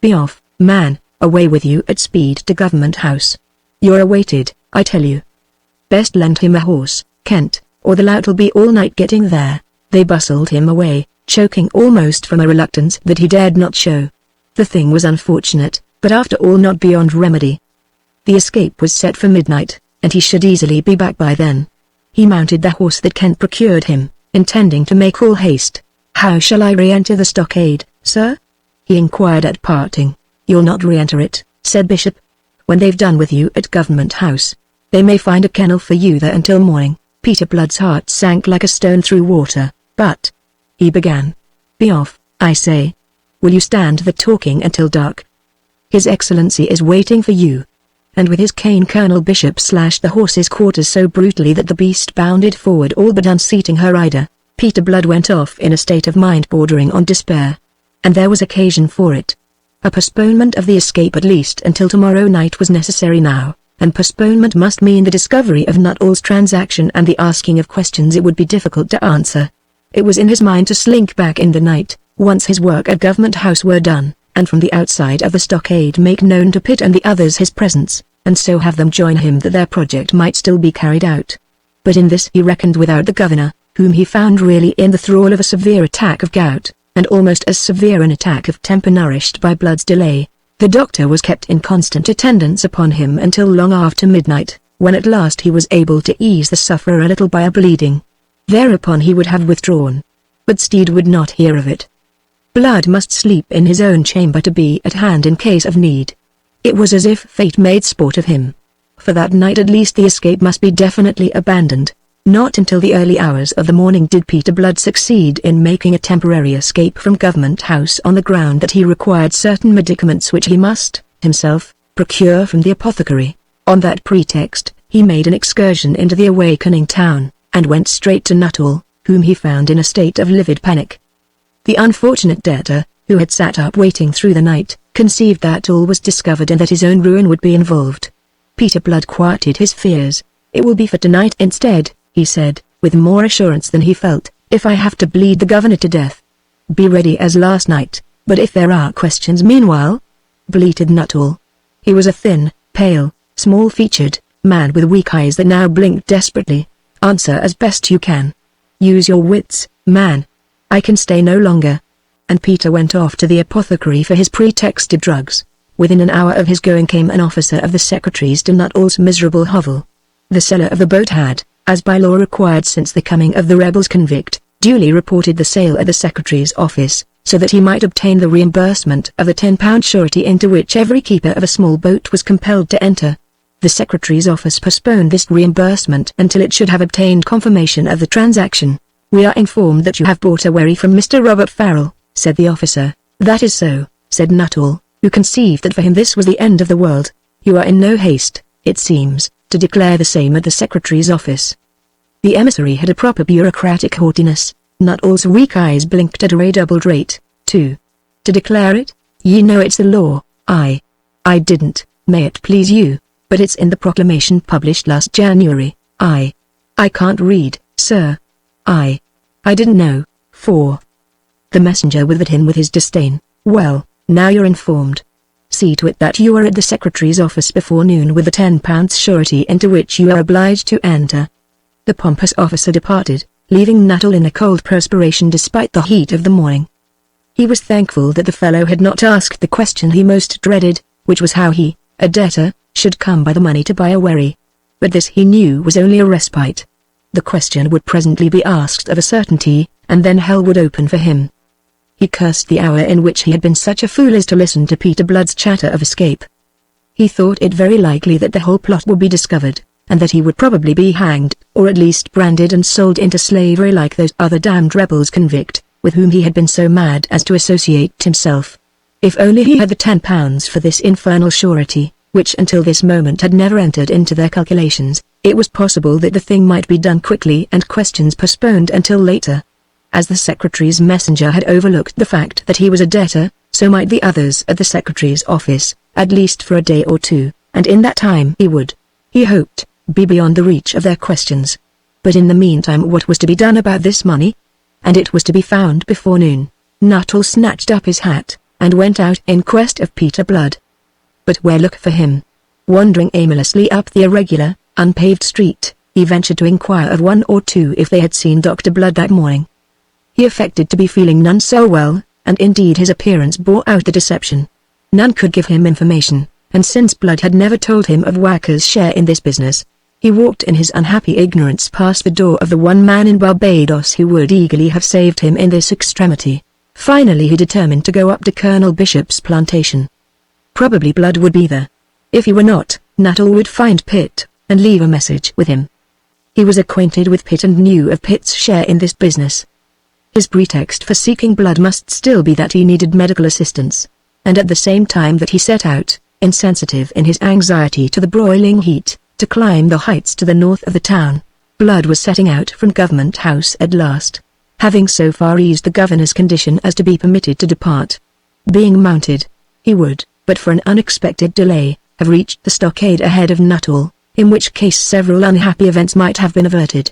Be off, man, away with you at speed to Government House. You're awaited, I tell you. Best lend him a horse, Kent, or the lout'll be all night getting there." They bustled him away, choking almost from a reluctance that he dared not show. The thing was unfortunate, but after all not beyond remedy. The escape was set for midnight, and he should easily be back by then. He mounted the horse that Kent procured him, intending to make all haste. "How shall I re-enter the stockade, sir?" he inquired at parting. "You'll not re-enter it," said Bishop. "When they've done with you at Government House, they may find a kennel for you there until morning." Peter Blood's heart sank like a stone through water. "But," he began. "Be off, I say. Will you stand the talking until dark? His Excellency is waiting for you." And with his cane Colonel Bishop slashed the horse's quarters so brutally that the beast bounded forward, all but unseating her rider. Peter Blood went off in a state of mind bordering on despair. And there was occasion for it. A postponement of the escape at least until tomorrow night was necessary now, and postponement must mean the discovery of Nuttall's transaction and the asking of questions it would be difficult to answer. It was in his mind to slink back in the night, once his work at Government House were done, and from the outside of the stockade make known to Pitt and the others his presence, and so have them join him that their project might still be carried out. But in this he reckoned without the governor, whom he found really in the thrall of a severe attack of gout, and almost as severe an attack of temper nourished by Blood's delay. The doctor was kept in constant attendance upon him until long after midnight, when at last he was able to ease the sufferer a little by a bleeding. Thereupon he would have withdrawn. But Steed would not hear of it. Blood must sleep in his own chamber to be at hand in case of need. It was as if fate made sport of him. For that night at least the escape must be definitely abandoned. Not until the early hours of the morning did Peter Blood succeed in making a temporary escape from Government House on the ground that he required certain medicaments which he must, himself, procure from the apothecary. On that pretext, he made an excursion into the awakening town, and went straight to Nuttall, whom he found in a state of livid panic. The unfortunate debtor, who had sat up waiting through the night, conceived that all was discovered and that his own ruin would be involved. Peter Blood quieted his fears. "It will be for tonight instead," he said, with more assurance than he felt, "if I have to bleed the governor to death. Be ready as last night, but if there are questions meanwhile," bleated Nuttall. He was a thin, pale, small-featured man with weak eyes that now blinked desperately. "Answer as best you can. Use your wits, man. I can stay no longer." And Peter went off to the apothecary for his pretexted drugs. Within an hour of his going came an officer of the secretaries to Nuttall's miserable hovel. The seller of the boat had, as by law required since the coming of the rebels convict, duly reported the sale at the secretary's office, so that he might obtain the reimbursement of the £10 surety into which every keeper of a small boat was compelled to enter. The secretary's office postponed this reimbursement until it should have obtained confirmation of the transaction. "We are informed that you have bought a wherry from Mr. Robert Farrell," said the officer. "That is so," said Nuttall, who conceived that for him this was the end of the world. "You are in no haste, it seems, to declare the same at the secretary's office." The emissary had a proper bureaucratic haughtiness. Nuttall's weak eyes blinked at a redoubled rate. To declare it? Ye know it's the law." I didn't, may it please you, but it's in the proclamation published last January." I can't read, sir." I didn't know, for." The messenger withered him with his disdain. "Well, now you're informed. See to it that you are at the secretary's office before noon with the £10 surety into which you are obliged to enter." The pompous officer departed, leaving Nuttall in a cold perspiration despite the heat of the morning. He was thankful that the fellow had not asked the question he most dreaded, which was how he, a debtor, should come by the money to buy a wherry. But this he knew was only a respite. The question would presently be asked of a certainty, and then hell would open for him. He cursed the hour in which he had been such a fool as to listen to Peter Blood's chatter of escape. He thought it very likely that the whole plot would be discovered, and that he would probably be hanged, or at least branded and sold into slavery like those other damned rebels convict, with whom he had been so mad as to associate himself. If only he had the £10 for this infernal surety, which until this moment had never entered into their calculations, it was possible that the thing might be done quickly and questions postponed until later. As the secretary's messenger had overlooked the fact that he was a debtor, so might the others at the secretary's office, at least for a day or two, and in that time he would, he hoped, be beyond the reach of their questions. But in the meantime what was to be done about this money? And it was to be found before noon. Nuttall snatched up his hat, and went out in quest of Peter Blood. But where look for him? Wandering aimlessly up the irregular, unpaved street, he ventured to inquire of one or two if they had seen Dr. Blood that morning. He affected to be feeling none so well, and indeed his appearance bore out the deception. None could give him information, and since Blood had never told him of Wacker's share in this business, he walked in his unhappy ignorance past the door of the one man in Barbados who would eagerly have saved him in this extremity. Finally he determined to go up to Colonel Bishop's plantation. Probably Blood would be there. If he were not, Nuttall would find Pitt, and leave a message with him. He was acquainted with Pitt and knew of Pitt's share in this business. His pretext for seeking Blood must still be that he needed medical assistance, and at the same time that he set out, insensitive in his anxiety to the broiling heat, to climb the heights to the north of the town. Blood was setting out from Government House at last, having so far eased the governor's condition as to be permitted to depart. Being mounted, he would, but for an unexpected delay, have reached the stockade ahead of Nuttall, in which case several unhappy events might have been averted.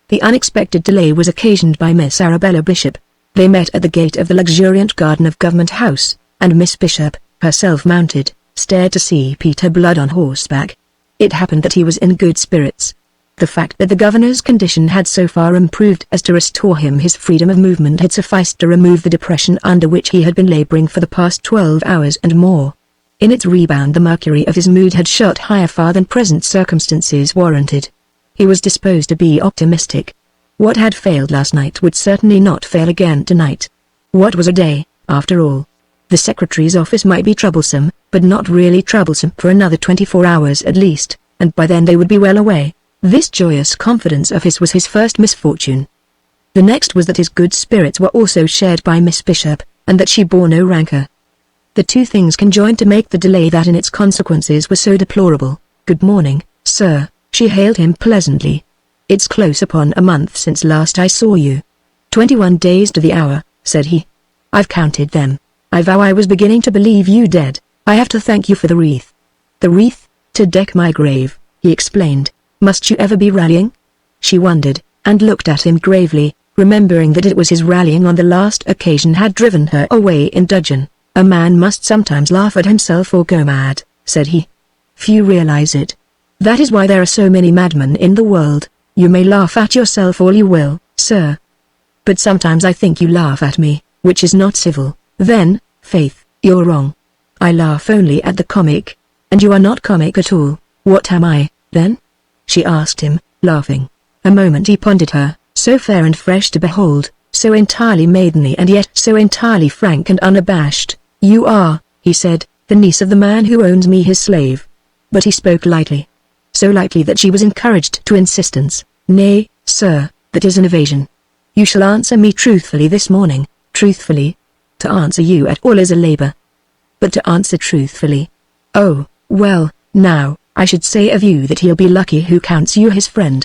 The unexpected delay was occasioned by Miss Arabella Bishop. They met at the gate of the luxuriant garden of Government House, and Miss Bishop, herself mounted, stared to see Peter Blood on horseback. It happened that he was in good spirits. The fact that the governor's condition had so far improved as to restore him his freedom of movement had sufficed to remove the depression under which he had been laboring for the past 12 hours and more. In its rebound the mercury of his mood had shot higher far than present circumstances warranted. He was disposed to be optimistic. What had failed last night would certainly not fail again tonight. What was a day, after all? The secretary's office might be troublesome, but not really troublesome for another 24 hours at least, and by then they would be well away. This joyous confidence of his was his first misfortune. The next was that his good spirits were also shared by Miss Bishop, and that she bore no rancor. The two things conjoined to make the delay that in its consequences were so deplorable. "Good morning, sir," she hailed him pleasantly. "It's close upon a month since last I saw you." 21 days to the hour," said he. "I've counted them. I vow I was beginning to believe you dead. I have to thank you for the wreath." "The wreath? To deck my grave," he explained. "Must you ever be rallying?" She wondered, and looked at him gravely, remembering that it was his rallying on the last occasion had driven her away in dudgeon. "A man must sometimes laugh at himself or go mad," said he. "Few realize it. That is why there are so many madmen in the world. You may laugh at yourself all you will, sir. But sometimes I think you laugh at me, which is not civil. Then, faith, you're wrong. I laugh only at the comic. And you are not comic at all. What am I, then?" she asked him, laughing. A moment he pondered her, so fair and fresh to behold, so entirely maidenly and yet so entirely frank and unabashed. "You are," he said, "the niece of the man who owns me his slave." But he spoke lightly. So lightly that she was encouraged to insistence. "Nay, sir, that is an evasion. You shall answer me truthfully this morning." "Truthfully? To answer you at all is a labor. But to answer truthfully. Oh, well, now, I should say of you that he'll be lucky who counts you his friend."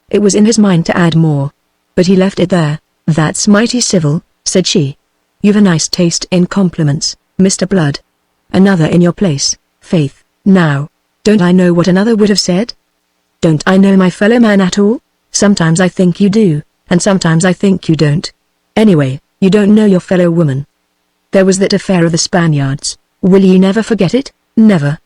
It was in his mind to add more, but he left it there. "That's mighty civil," said she. "You've a nice taste in compliments, Mr. Blood. Another in your place, faith, now. Don't I know what another would have said? Don't I know my fellow man at all? Sometimes I think you do, and sometimes I think you don't. Anyway, you don't know your fellow woman. There was that affair of the Spaniards. Will ye never forget it? Never.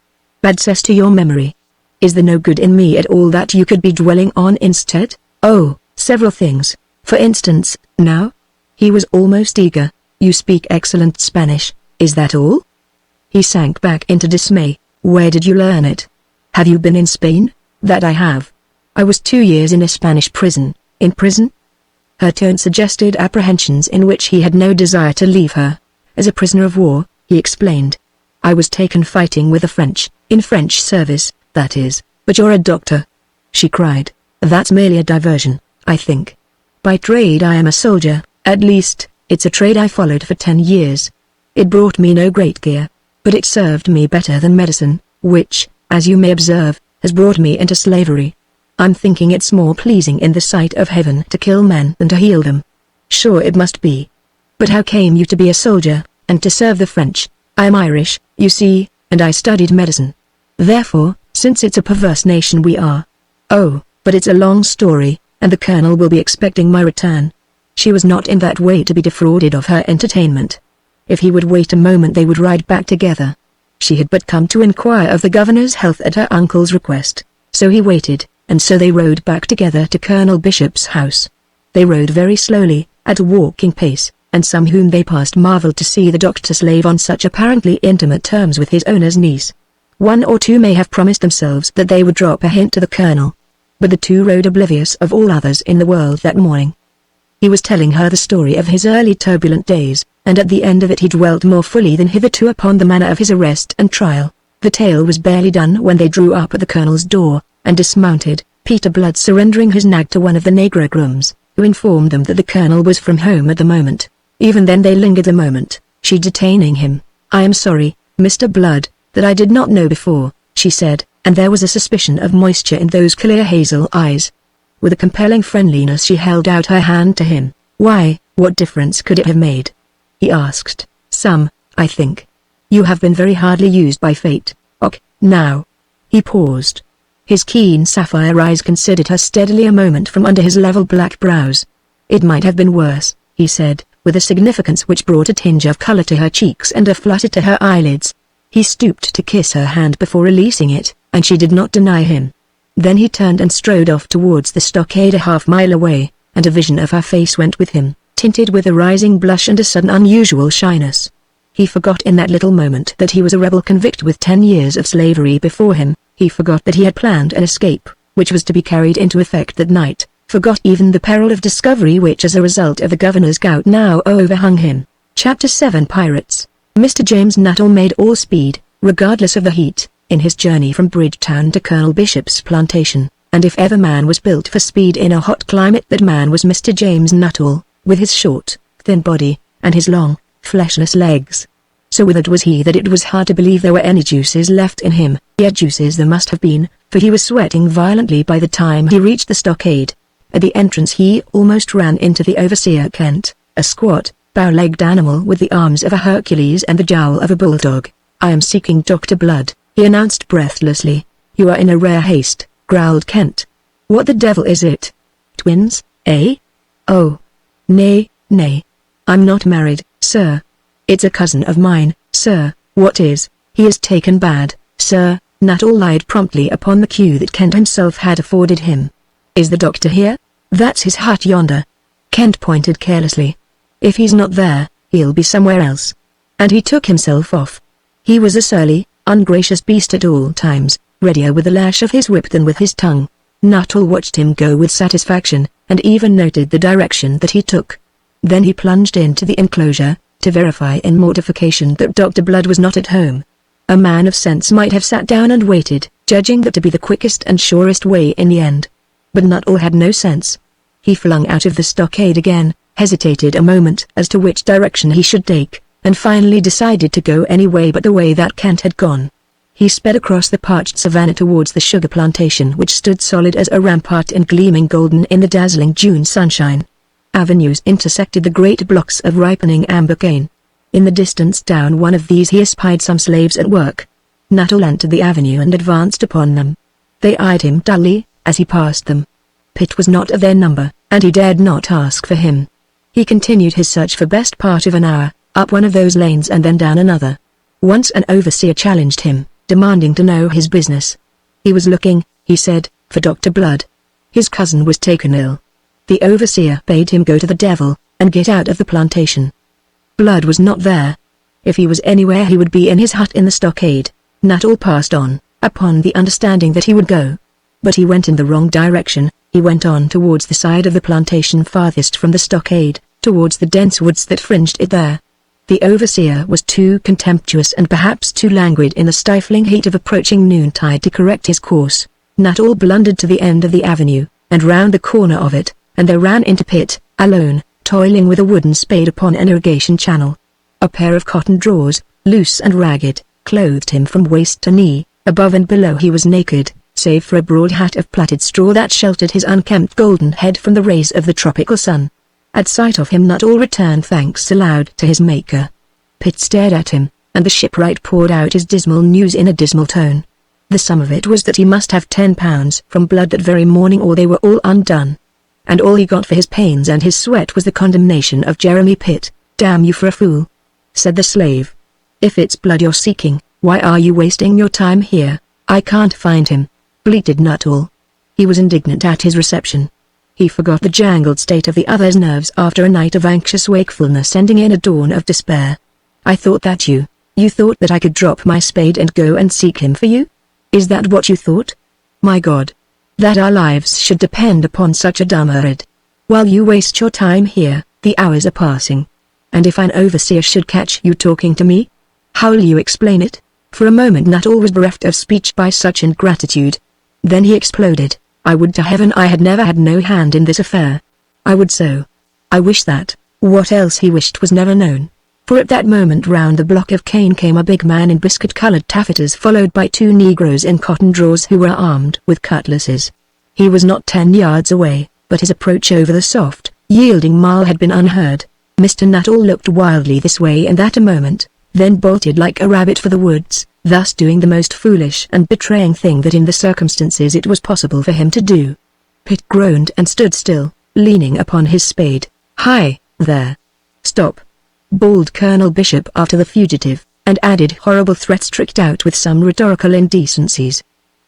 Bad cess to your memory. Is there no good in me at all that you could be dwelling on instead?" "Oh, several things. For instance, now?" He was almost eager. "You speak excellent Spanish, is that all?" He sank back into dismay. "Where did you learn it? Have you been in Spain?" "That I have. I was 2 years in a Spanish prison." "In prison?" Her tone suggested apprehensions in which he had no desire to leave her. "As a prisoner of war," he explained. "I was taken fighting with the French, in French service, that is." "But you're a doctor," she cried. "That's merely a diversion, I think. By trade I am a soldier, at least, it's a trade I followed for 10 years. It brought me no great gear, but it served me better than medicine, which, as you may observe, has brought me into slavery. I'm thinking it's more pleasing in the sight of heaven to kill men than to heal them." "Sure it must be. But how came you to be a soldier, and to serve the French?" "I'm Irish, you see, and I studied medicine. Therefore, since it's a perverse nation we are." "Oh, but it's a long story, and the colonel will be expecting my return." She was not in that way to be defrauded of her entertainment. If he would wait a moment they would ride back together. She had but come to inquire of the governor's health at her uncle's request, so he waited, and so they rode back together to Colonel Bishop's house. They rode very slowly, at a walking pace, and some whom they passed marveled to see the doctor slave on such apparently intimate terms with his owner's niece. One or two may have promised themselves that they would drop a hint to the colonel. But the two rode oblivious of all others in the world that morning. He was telling her the story of his early turbulent days, and at the end of it he dwelt more fully than hitherto upon the manner of his arrest and trial. The tale was barely done when they drew up at the colonel's door, and dismounted, Peter Blood surrendering his nag to one of the negro grooms, who informed them that the colonel was from home at the moment. Even then they lingered a moment, she detaining him. "I am sorry, Mr. Blood, that I did not know before," she said, and there was a suspicion of moisture in those clear hazel eyes. With a compelling friendliness she held out her hand to him. "Why, what difference could it have made?" he asked. "Some, I think. You have been very hardly used by fate. Ok, now." He paused. His keen sapphire eyes considered her steadily a moment from under his level black brows. "It might have been worse," he said, with a significance which brought a tinge of color to her cheeks and a flutter to her eyelids. He stooped to kiss her hand before releasing it, and she did not deny him. Then he turned and strode off towards the stockade a half-mile away, and a vision of her face went with him, tinted with a rising blush and a sudden unusual shyness. He forgot in that little moment that he was a rebel convict with 10 years of slavery before him. He forgot that he had planned an escape, which was to be carried into effect that night, forgot even the peril of discovery which as a result of the governor's gout now overhung him. Chapter 7 Pirates. Mr. James Nuttall made all speed, regardless of the heat, in his journey from Bridgetown to Colonel Bishop's plantation, and if ever man was built for speed in a hot climate that man was Mr. James Nuttall, with his short, thin body, and his long, fleshless legs. So withered was he that it was hard to believe there were any juices left in him, yet juices there must have been, for he was sweating violently by the time he reached the stockade. At the entrance he almost ran into the overseer Kent, a squat, bow-legged animal with the arms of a Hercules and the jowl of a bulldog. "I am seeking Dr. Blood," he announced breathlessly. "You are in a rare haste," growled Kent. "What the devil is it? Twins, eh?" "Oh. Nay, nay. I'm not married, sir. It's a cousin of mine, sir." "What is? He is taken bad, sir," Nuttall lied promptly upon the cue that Kent himself had afforded him. "Is the doctor here?" "That's his hut yonder." Kent pointed carelessly. "If he's not there, he'll be somewhere else." And he took himself off. He was a surly, ungracious beast at all times, readier with the lash of his whip than with his tongue. Nuttall watched him go with satisfaction, and even noted the direction that he took. Then he plunged into the enclosure, to verify in mortification that Dr. Blood was not at home. A man of sense might have sat down and waited, judging that to be the quickest and surest way in the end. But Nuttall had no sense. He flung out of the stockade again, hesitated a moment as to which direction he should take, and finally decided to go any way but the way that Kent had gone. He sped across the parched savanna towards the sugar plantation which stood solid as a rampart and gleaming golden in the dazzling June sunshine. Avenues intersected the great blocks of ripening amber cane. In the distance down one of these he espied some slaves at work. Nuttall entered the avenue and advanced upon them. They eyed him dully, as he passed them. Pitt was not of their number, and he dared not ask for him. He continued his search for best part of an hour, up one of those lanes and then down another. Once an overseer challenged him, demanding to know his business. He was looking, he said, for Dr. Blood. His cousin was taken ill. The overseer bade him go to the devil, and get out of the plantation. Blood was not there. If he was anywhere he would be in his hut in the stockade. Nuttall passed on, upon the understanding that he would go. But he went in the wrong direction. He went on towards the side of the plantation farthest from the stockade, towards the dense woods that fringed it there. The overseer was too contemptuous and perhaps too languid in the stifling heat of approaching noontide to correct his course. Nuttall blundered to the end of the avenue, and round the corner of it, and there ran into Pitt, alone, toiling with a wooden spade upon an irrigation channel. A pair of cotton drawers, loose and ragged, clothed him from waist to knee. Above and below he was naked, save for a broad hat of plaited straw that sheltered his unkempt golden head from the rays of the tropical sun. At sight of him Nuttall returned thanks aloud to his Maker. Pitt stared at him, and the shipwright poured out his dismal news in a dismal tone. The sum of it was that he must have £10 from Blood that very morning or they were all undone. And all he got for his pains and his sweat was the condemnation of Jeremy Pitt. "Damn you for a fool," said the slave. "If it's Blood you're seeking, why are you wasting your time here?" "I can't find him," bleated Nuttall. He was indignant at his reception. He forgot the jangled state of the other's nerves after a night of anxious wakefulness ending in a dawn of despair. "I thought that you thought that I could drop my spade and go and seek him for you? Is that what you thought? My God! That our lives should depend upon such a dumbhead. While you waste your time here, the hours are passing. And if an overseer should catch you talking to me? How will you explain it?" For a moment Nuttall was bereft of speech by such ingratitude. Then he exploded. "I would to heaven I had never had no hand in this affair. I would so. I wish that." What else he wished was never known. For at that moment round the block of cane came a big man in biscuit-colored taffetas followed by two Negroes in cotton drawers who were armed with cutlasses. He was not 10 yards away, but his approach over the soft, yielding marl had been unheard. Mr. Nuttall looked wildly this way and that a moment, then bolted like a rabbit for the woods, thus doing the most foolish and betraying thing that in the circumstances it was possible for him to do. Pitt groaned and stood still, leaning upon his spade. "Hi, there! Stop!" bawled Colonel Bishop after the fugitive, and added horrible threats tricked out with some rhetorical indecencies.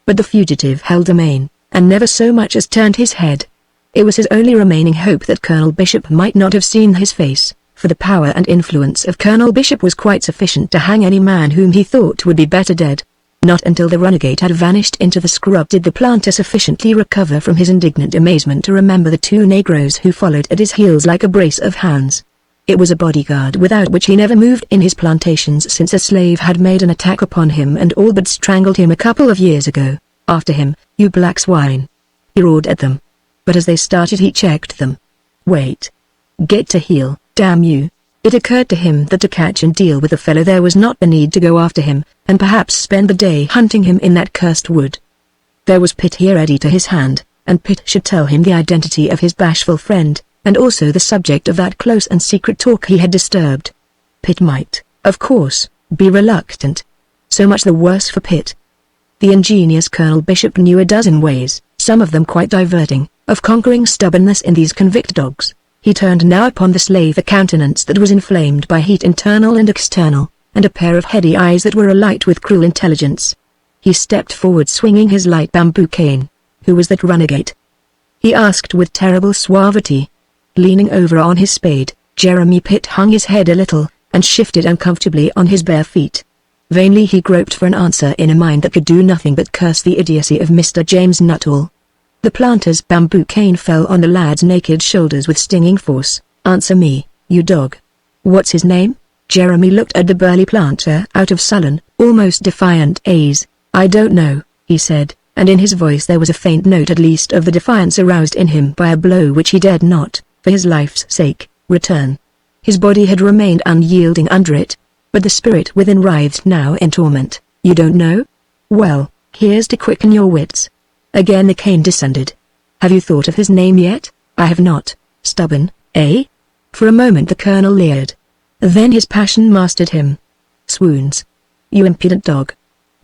But the fugitive held amain, and never so much as turned his head. It was his only remaining hope that Colonel Bishop might not have seen his face, for the power and influence of Colonel Bishop was quite sufficient to hang any man whom he thought would be better dead. Not until the renegade had vanished into the scrub did the planter sufficiently recover from his indignant amazement to remember the two Negroes who followed at his heels like a brace of hounds. It was a bodyguard without which he never moved in his plantations since a slave had made an attack upon him and all but strangled him a couple of years ago. "After him, you black swine!" he roared at them. But as they started he checked them. "Wait. Get to heel, damn you!" It occurred to him that to catch and deal with the fellow there was not the need to go after him, and perhaps spend the day hunting him in that cursed wood. There was Pitt here ready to his hand, and Pitt should tell him the identity of his bashful friend, and also the subject of that close and secret talk he had disturbed. Pitt might, of course, be reluctant. So much the worse for Pitt. The ingenious Colonel Bishop knew a dozen ways, some of them quite diverting, of conquering stubbornness in these convict dogs. He turned now upon the slave a countenance that was inflamed by heat internal and external, and a pair of heady eyes that were alight with cruel intelligence. He stepped forward swinging his light bamboo cane. "Who was that renegade?" he asked with terrible suavity. Leaning over on his spade, Jeremy Pitt hung his head a little, and shifted uncomfortably on his bare feet. Vainly he groped for an answer in a mind that could do nothing but curse the idiocy of Mr. James Nuttall. The planter's bamboo cane fell on the lad's naked shoulders with stinging force. "Answer me, you dog. What's his name?" Jeremy looked at the burly planter out of sullen, almost defiant ease. "I don't know," he said, and in his voice there was a faint note at least of the defiance aroused in him by a blow which he dared not, for his life's sake, return. His body had remained unyielding under it, but the spirit within writhed now in torment. "You don't know? Well, here's to quicken your wits." Again the cane descended. "Have you thought of his name yet?" "I have not." "Stubborn, eh?" For a moment the colonel leered. Then his passion mastered him. "Swoons. You impudent dog.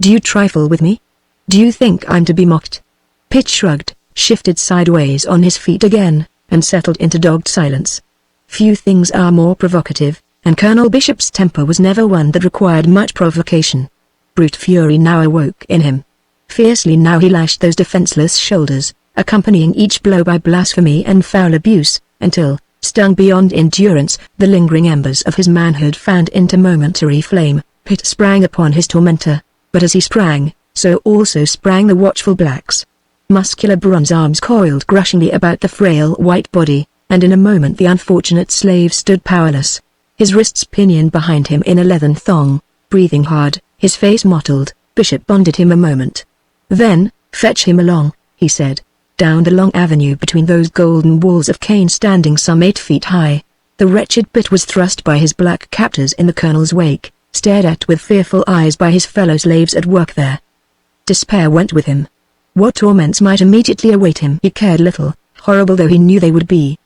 Do you trifle with me? Do you think I'm to be mocked?" Pitt shrugged, shifted sideways on his feet again, and settled into dogged silence. Few things are more provocative, and Colonel Bishop's temper was never one that required much provocation. Brute fury now awoke in him. Fiercely now he lashed those defenseless shoulders, accompanying each blow by blasphemy and foul abuse, until, stung beyond endurance, the lingering embers of his manhood fanned into momentary flame. Pitt sprang upon his tormentor, but as he sprang, so also sprang the watchful blacks. Muscular bronze arms coiled crushingly about the frail white body, and in a moment the unfortunate slave stood powerless. His wrists pinioned behind him in a leathern thong, breathing hard, his face mottled. Bishop bonded him a moment. "Then, fetch him along," he said, down the long avenue between those golden walls of cane standing some 8 feet high. The wretched Pitt was thrust by his black captors in the colonel's wake, stared at with fearful eyes by his fellow slaves at work there. Despair went with him. What torments might immediately await him he cared little, horrible though he knew they would be.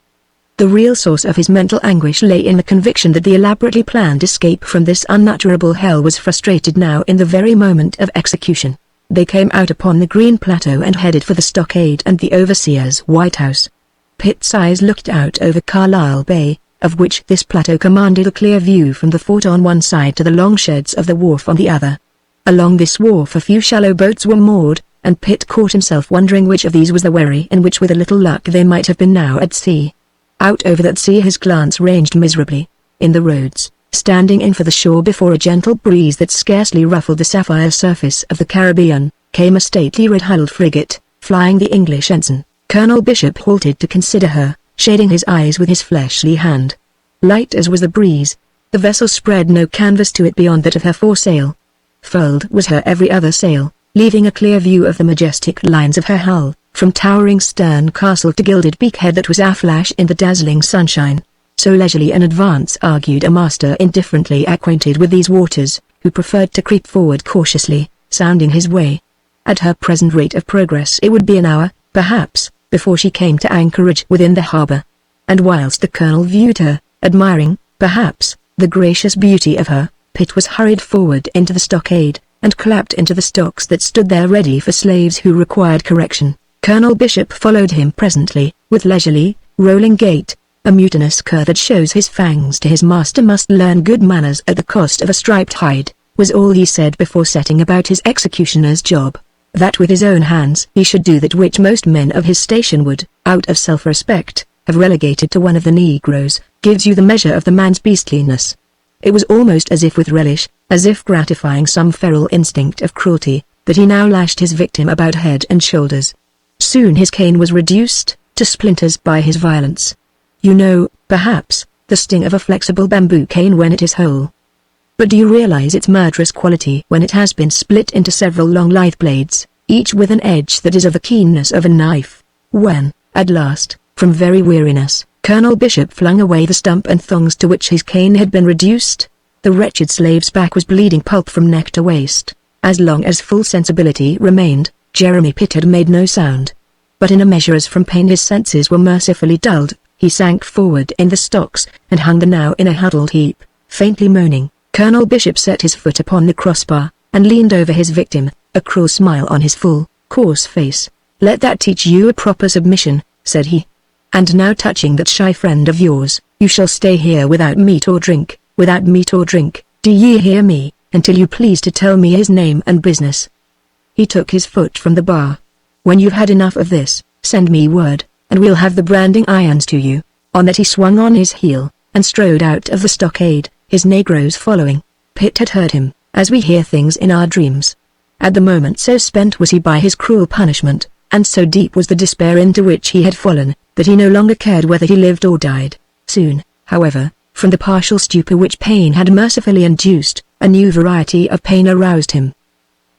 The real source of his mental anguish lay in the conviction that the elaborately planned escape from this unutterable hell was frustrated now in the very moment of execution. They came out upon the green plateau and headed for the stockade and the overseer's White House. Pitt's eyes looked out over Carlisle Bay, of which this plateau commanded a clear view from the fort on one side to the long sheds of the wharf on the other. Along this wharf a few shallow boats were moored, and Pitt caught himself wondering which of these was the wherry and which with a little luck they might have been now at sea. Out over that sea his glance ranged miserably. In the roads, standing in for the shore before a gentle breeze that scarcely ruffled the sapphire surface of the Caribbean, came a stately red-hulled frigate, flying the English ensign. Colonel Bishop halted to consider her, shading his eyes with his fleshly hand. Light as was the breeze, the vessel spread no canvas to it beyond that of her foresail. Furled was her every other sail, leaving a clear view of the majestic lines of her hull, from towering stern castle to gilded beakhead that was aflash in the dazzling sunshine. So leisurely an advance argued a master indifferently acquainted with these waters, who preferred to creep forward cautiously, sounding his way. At her present rate of progress it would be an hour, perhaps, before she came to anchorage within the harbour. And whilst the colonel viewed her, admiring, perhaps, the gracious beauty of her, Pitt was hurried forward into the stockade, and clapped into the stocks that stood there ready for slaves who required correction. Colonel Bishop followed him presently, with leisurely, rolling gait. A mutinous cur that shows his fangs to his master must learn good manners at the cost of a striped hide, was all he said before setting about his executioner's job. That with his own hands he should do that which most men of his station would, out of self-respect, have relegated to one of the negroes, gives you the measure of the man's beastliness. It was almost as if with relish, as if gratifying some feral instinct of cruelty, that he now lashed his victim about head and shoulders. Soon his cane was reduced to splinters by his violence. You know, perhaps, the sting of a flexible bamboo cane when it is whole. But do you realize its murderous quality when it has been split into several long lithe blades, each with an edge that is of the keenness of a knife? When, at last, from very weariness, Colonel Bishop flung away the stump and thongs to which his cane had been reduced, the wretched slave's back was bleeding pulp from neck to waist. As long as full sensibility remained, Jeremy Pitt had made no sound. But in a measure as from pain his senses were mercifully dulled, he sank forward in the stocks, and hung there now in a huddled heap, faintly moaning. Colonel Bishop set his foot upon the crossbar, and leaned over his victim, a cruel smile on his full, coarse face. "Let that teach you a proper submission," said he. "And now touching that shy friend of yours, you shall stay here without meat or drink, do ye hear me, until you please to tell me his name and business." He took his foot from the bar. "When you've had enough of this, send me word, and we'll have the branding irons to you." On that he swung on his heel, and strode out of the stockade, his negroes following. Pitt had heard him, as we hear things in our dreams. At the moment so spent was he by his cruel punishment, and so deep was the despair into which he had fallen, that he no longer cared whether he lived or died. Soon, however, from the partial stupor which pain had mercifully induced, a new variety of pain aroused him.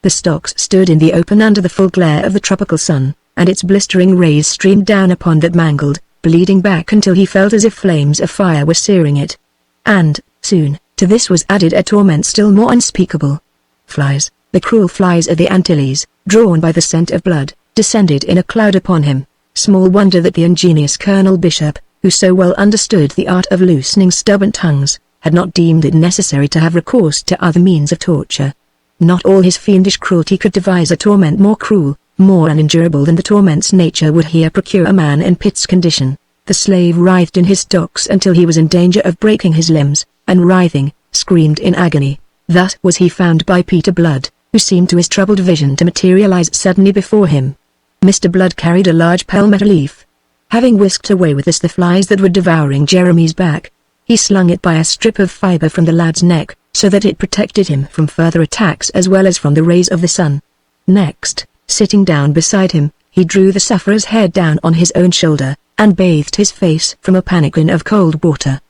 The stocks stood in the open under the full glare of the tropical sun, and its blistering rays streamed down upon that mangled, bleeding back until he felt as if flames of fire were searing it. And, soon, to this was added a torment still more unspeakable. Flies, the cruel flies of the Antilles, drawn by the scent of blood, descended in a cloud upon him. Small wonder that the ingenious Colonel Bishop, who so well understood the art of loosening stubborn tongues, had not deemed it necessary to have recourse to other means of torture. Not all his fiendish cruelty could devise a torment more cruel, more unendurable than the torments nature would here procure a man in Pitt's condition. The slave writhed in his stocks until he was in danger of breaking his limbs, and writhing, screamed in agony. Thus was he found by Peter Blood, who seemed to his troubled vision to materialize suddenly before him. Mr. Blood carried a large palmetto leaf. Having whisked away with this the flies that were devouring Jeremy's back, he slung it by a strip of fibre from the lad's neck, so that it protected him from further attacks as well as from the rays of the sun. Next, sitting down beside him, he drew the sufferer's head down on his own shoulder, and bathed his face from a pannikin of cold water.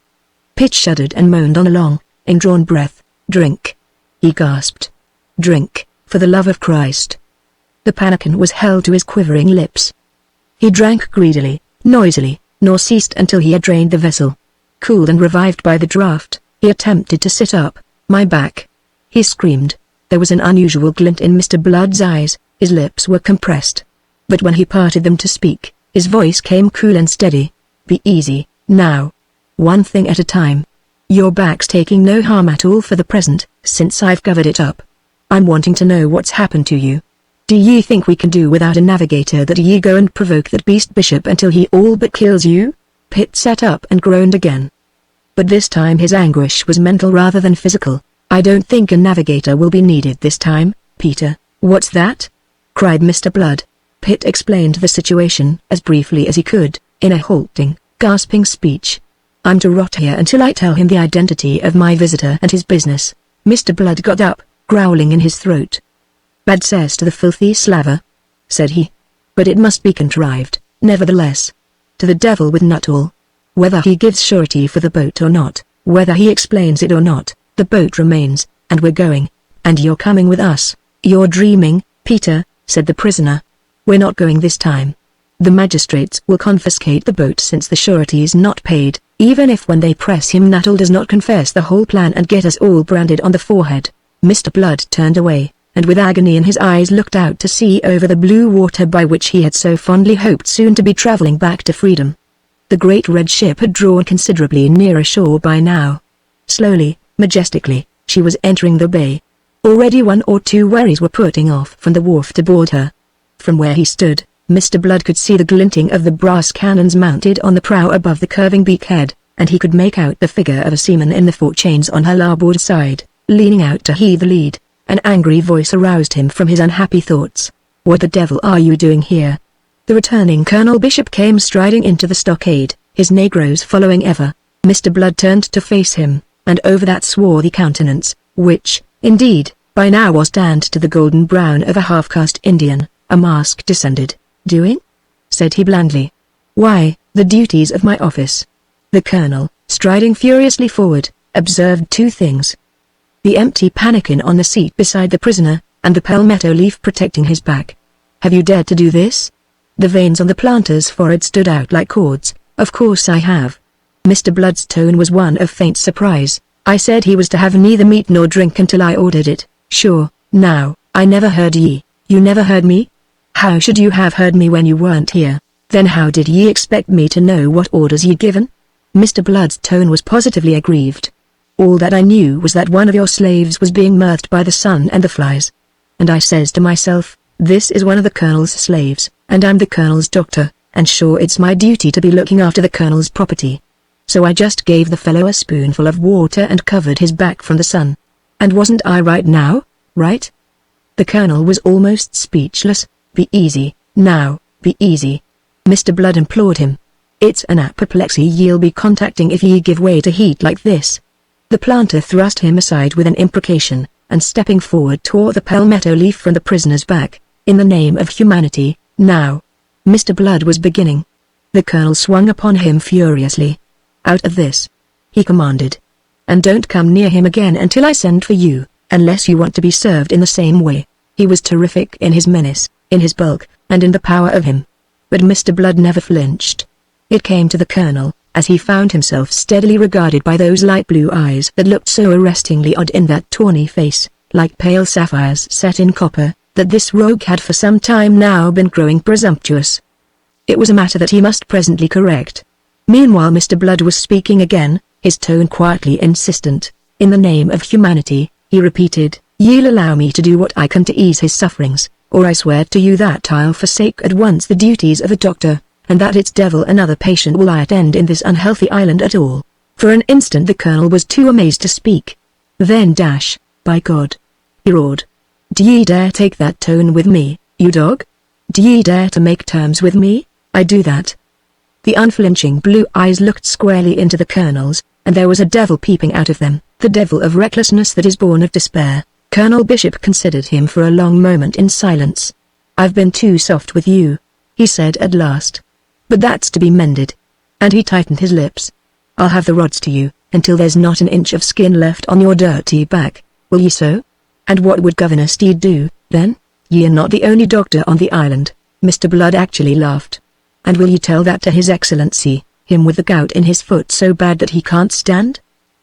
Pitt shuddered and moaned on a long, indrawn breath. "Drink," he gasped. "Drink, for the love of Christ." The pannikin was held to his quivering lips. He drank greedily, noisily, nor ceased until he had drained the vessel. Cooled and revived by the draught, he attempted to sit up. "My back!" he screamed. There was an unusual glint in Mr. Blood's eyes, his lips were compressed. But when he parted them to speak, his voice came cool and steady. "Be easy, now. One thing at a time. Your back's taking no harm at all for the present, since I've covered it up. I'm wanting to know what's happened to you. Do ye think we can do without a navigator, that ye go and provoke that beast Bishop until he all but kills you?" Pitt sat up and groaned again. But this time his anguish was mental rather than physical. "I don't think a navigator will be needed this time, Peter." "What's that?" cried Mr. Blood. Pitt explained the situation as briefly as he could, in a halting, gasping speech. I'm to rot here until I tell him the identity of my visitor and his business. Mr. Blood got up, growling in his throat. Bad cess to the filthy slaver, said he. But it must be contrived, nevertheless. To the devil with Nuttall. Whether he gives surety for the boat or not, whether he explains it or not, the boat remains, and we're going. And you're coming with us. You're dreaming, Peter, said the prisoner. We're not going this time. The magistrates will confiscate the boat since the surety is not paid, even if when they press him Nuttall does not confess the whole plan and get us all branded on the forehead. Mr. Blood turned away, and with agony in his eyes looked out to sea over the blue water by which he had so fondly hoped soon to be travelling back to freedom. The great red ship had drawn considerably nearer shore by now. Slowly, majestically, she was entering the bay. Already 1 or 2 wherries were putting off from the wharf to board her. From where he stood, Mr. Blood could see the glinting of the brass cannons mounted on the prow above the curving beakhead, and he could make out the figure of a seaman in the forechains on her larboard side, leaning out to heave the lead. An angry voice aroused him from his unhappy thoughts. What the devil are you doing here? The returning Colonel Bishop came striding into the stockade, his negroes following ever. Mr. Blood turned to face him, and over that swarthy countenance, which, indeed, by now was tanned to the golden brown of a half-caste Indian, a mask descended. Doing? Said he blandly. Why, the duties of my office. The colonel, striding furiously forward, observed 2 things. The empty pannikin on the seat beside the prisoner, and the palmetto leaf protecting his back. Have you dared to do this? The veins on the planter's forehead stood out like cords. Of course I have. Mr. Blood's tone was one of faint surprise. I said he was to have neither meat nor drink until I ordered it. Sure, now, I never heard ye. You never heard me? How should you have heard me when you weren't here? Then how did ye expect me to know what orders ye'd given? Mr. Blood's tone was positively aggrieved. All that I knew was that one of your slaves was being murdered by the sun and the flies. And I says to myself, this is one of the colonel's slaves, and I'm the colonel's doctor, and sure it's my duty to be looking after the colonel's property. So I just gave the fellow a spoonful of water and covered his back from the sun. And wasn't I right now, right? The colonel was almost speechless. Be easy, now, be easy. Mr. Blood implored him. It's an apoplexy ye'll be contacting if ye give way to heat like this. The planter thrust him aside with an imprecation, and stepping forward tore the palmetto leaf from the prisoner's back. In the name of humanity, now. Mr. Blood was beginning. The colonel swung upon him furiously. Out of this, he commanded. And don't come near him again until I send for you, unless you want to be served in the same way. He was terrific in his menace, in his bulk, and in the power of him. But Mr. Blood never flinched. It came to the colonel, as he found himself steadily regarded by those light blue eyes that looked so arrestingly odd in that tawny face, like pale sapphires set in copper, that this rogue had for some time now been growing presumptuous. It was a matter that he must presently correct. Meanwhile Mr. Blood was speaking again, his tone quietly insistent. In the name of humanity, he repeated, ye'll allow me to do what I can to ease his sufferings, or I swear to you that I'll forsake at once the duties of a doctor, and that it's devil another patient will I attend in this unhealthy island at all. For an instant the colonel was too amazed to speak. Then by God, he roared. Do ye dare take that tone with me, you dog? Do ye dare to make terms with me? I do that. The unflinching blue eyes looked squarely into the colonel's, and there was a devil peeping out of them, the devil of recklessness that is born of despair. Colonel Bishop considered him for a long moment in silence. I've been too soft with you, he said at last. But that's to be mended. And he tightened his lips. I'll have the rods to you, until there's not an inch of skin left on your dirty back, will ye so? And what would Governor Steed do, then? Ye are not the only doctor on the island. Mr. Blood actually laughed. And will ye tell that to His Excellency, him with the gout in his foot so bad that he can't stand?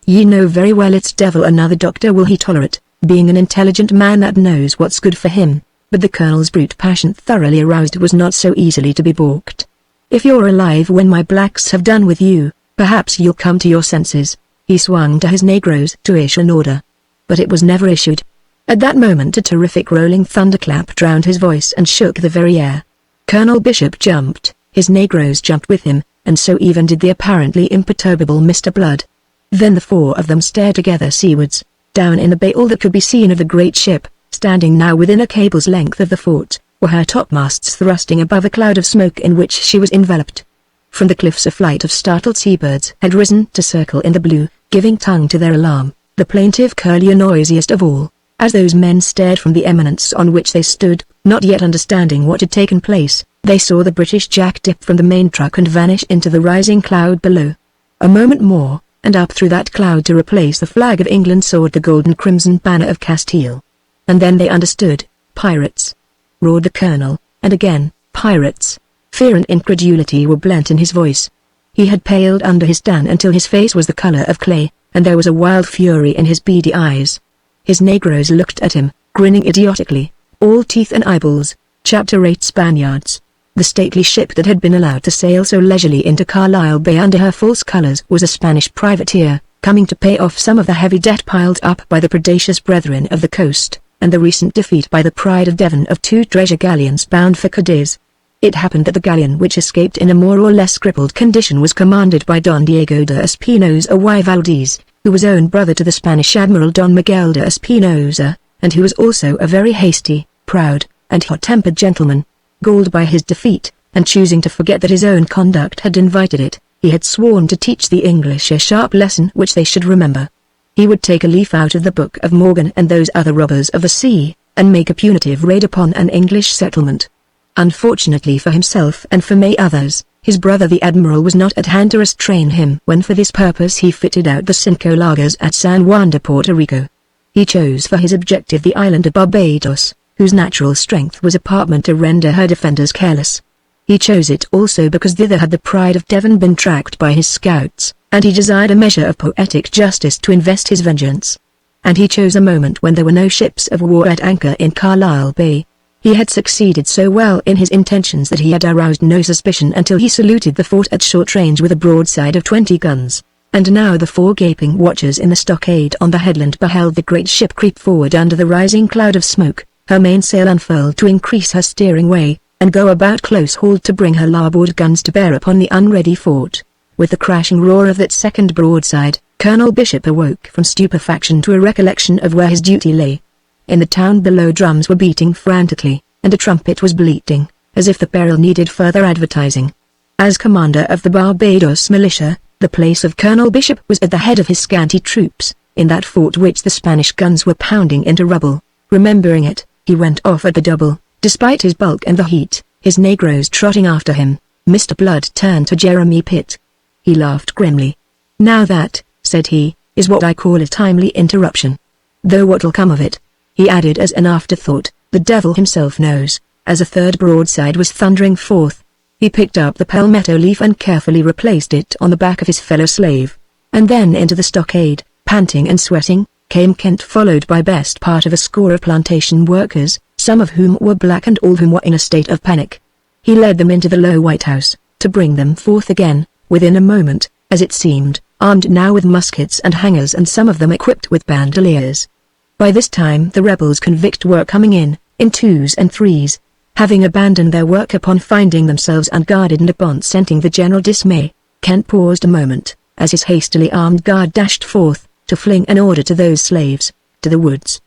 Ye know very well it's devil another doctor will he tolerate, being an intelligent man that knows what's good for him. But the colonel's brute passion thoroughly aroused was not so easily to be balked. If you're alive when my blacks have done with you, perhaps you'll come to your senses. He swung to his negroes to issue an order. But it was never issued. At that moment a terrific rolling thunderclap drowned his voice and shook the very air. Colonel Bishop jumped, his negroes jumped with him, and so even did the apparently imperturbable Mr. Blood. Then the 4 of them stared together seawards, down in the bay all that could be seen of the great ship, standing now within a cable's length of the fort, were her topmasts thrusting above a cloud of smoke in which she was enveloped. From the cliffs a flight of startled seabirds had risen to circle in the blue, giving tongue to their alarm, the plaintive curlew noisiest of all. As those men stared from the eminence on which they stood, not yet understanding what had taken place, they saw the British Jack dip from the main truck and vanish into the rising cloud below. A moment more, and up through that cloud to replace the flag of England soared the golden-crimson banner of Castile. And then they understood. Pirates! Roared the colonel, and again, pirates! Fear and incredulity were blent in his voice. He had paled under his tan until his face was the color of clay, and there was a wild fury in his beady eyes. His negroes looked at him, grinning idiotically, all teeth and eyeballs. Chapter 8 Spaniards. The stately ship that had been allowed to sail so leisurely into Carlisle Bay under her false colors was a Spanish privateer, coming to pay off some of the heavy debt piled up by the predacious brethren of the coast, and the recent defeat by the Pride of Devon of 2 treasure galleons bound for Cadiz. It happened that the galleon which escaped in a more or less crippled condition was commanded by Don Diego de Espinosa y Valdez, who was own brother to the Spanish Admiral Don Miguel de Espinosa, and who was also a very hasty, proud, and hot-tempered gentleman. Galled by his defeat, and choosing to forget that his own conduct had invited it, he had sworn to teach the English a sharp lesson which they should remember. He would take a leaf out of the book of Morgan and those other robbers of the sea, and make a punitive raid upon an English settlement. Unfortunately for himself and for many others, his brother the Admiral was not at hand to restrain him when for this purpose he fitted out the Cinco Lagos at San Juan de Puerto Rico. He chose for his objective the island of Barbados, whose natural strength was apartment to render her defenders careless. He chose it also because thither had the Pride of Devon been tracked by his scouts, and he desired a measure of poetic justice to invest his vengeance. And he chose a moment when there were no ships of war at anchor in Carlisle Bay. He had succeeded so well in his intentions that he had aroused no suspicion until he saluted the fort at short range with a broadside of 20 guns, and now the 4 gaping watchers in the stockade on the headland beheld the great ship creep forward under the rising cloud of smoke, her mainsail unfurled to increase her steering way, and go about close-hauled to bring her larboard guns to bear upon the unready fort. With the crashing roar of that second broadside, Colonel Bishop awoke from stupefaction to a recollection of where his duty lay. In the town below drums were beating frantically, and a trumpet was bleating, as if the peril needed further advertising. As commander of the Barbados militia, the place of Colonel Bishop was at the head of his scanty troops, in that fort which the Spanish guns were pounding into rubble. Remembering it, he went off at the double, despite his bulk and the heat, his negroes trotting after him. Mr. Blood turned to Jeremy Pitt. He laughed grimly. "Now that," said he, "is what I call a timely interruption. Though what'll come of it," he added as an afterthought, "the devil himself knows." As a third broadside was thundering forth, he picked up the palmetto leaf and carefully replaced it on the back of his fellow slave. And then into the stockade, panting and sweating, came Kent, followed by best part of a score of plantation workers, some of whom were black and all whom were in a state of panic. He led them into the low White House, to bring them forth again, within a moment, as it seemed, armed now with muskets and hangers and some of them equipped with bandoliers. By this time the rebels convict were coming in 2s and 3s, having abandoned their work upon finding themselves unguarded and upon scenting the general dismay. Kent paused a moment, as his hastily armed guard dashed forth, to fling an order to those slaves, "To the woods."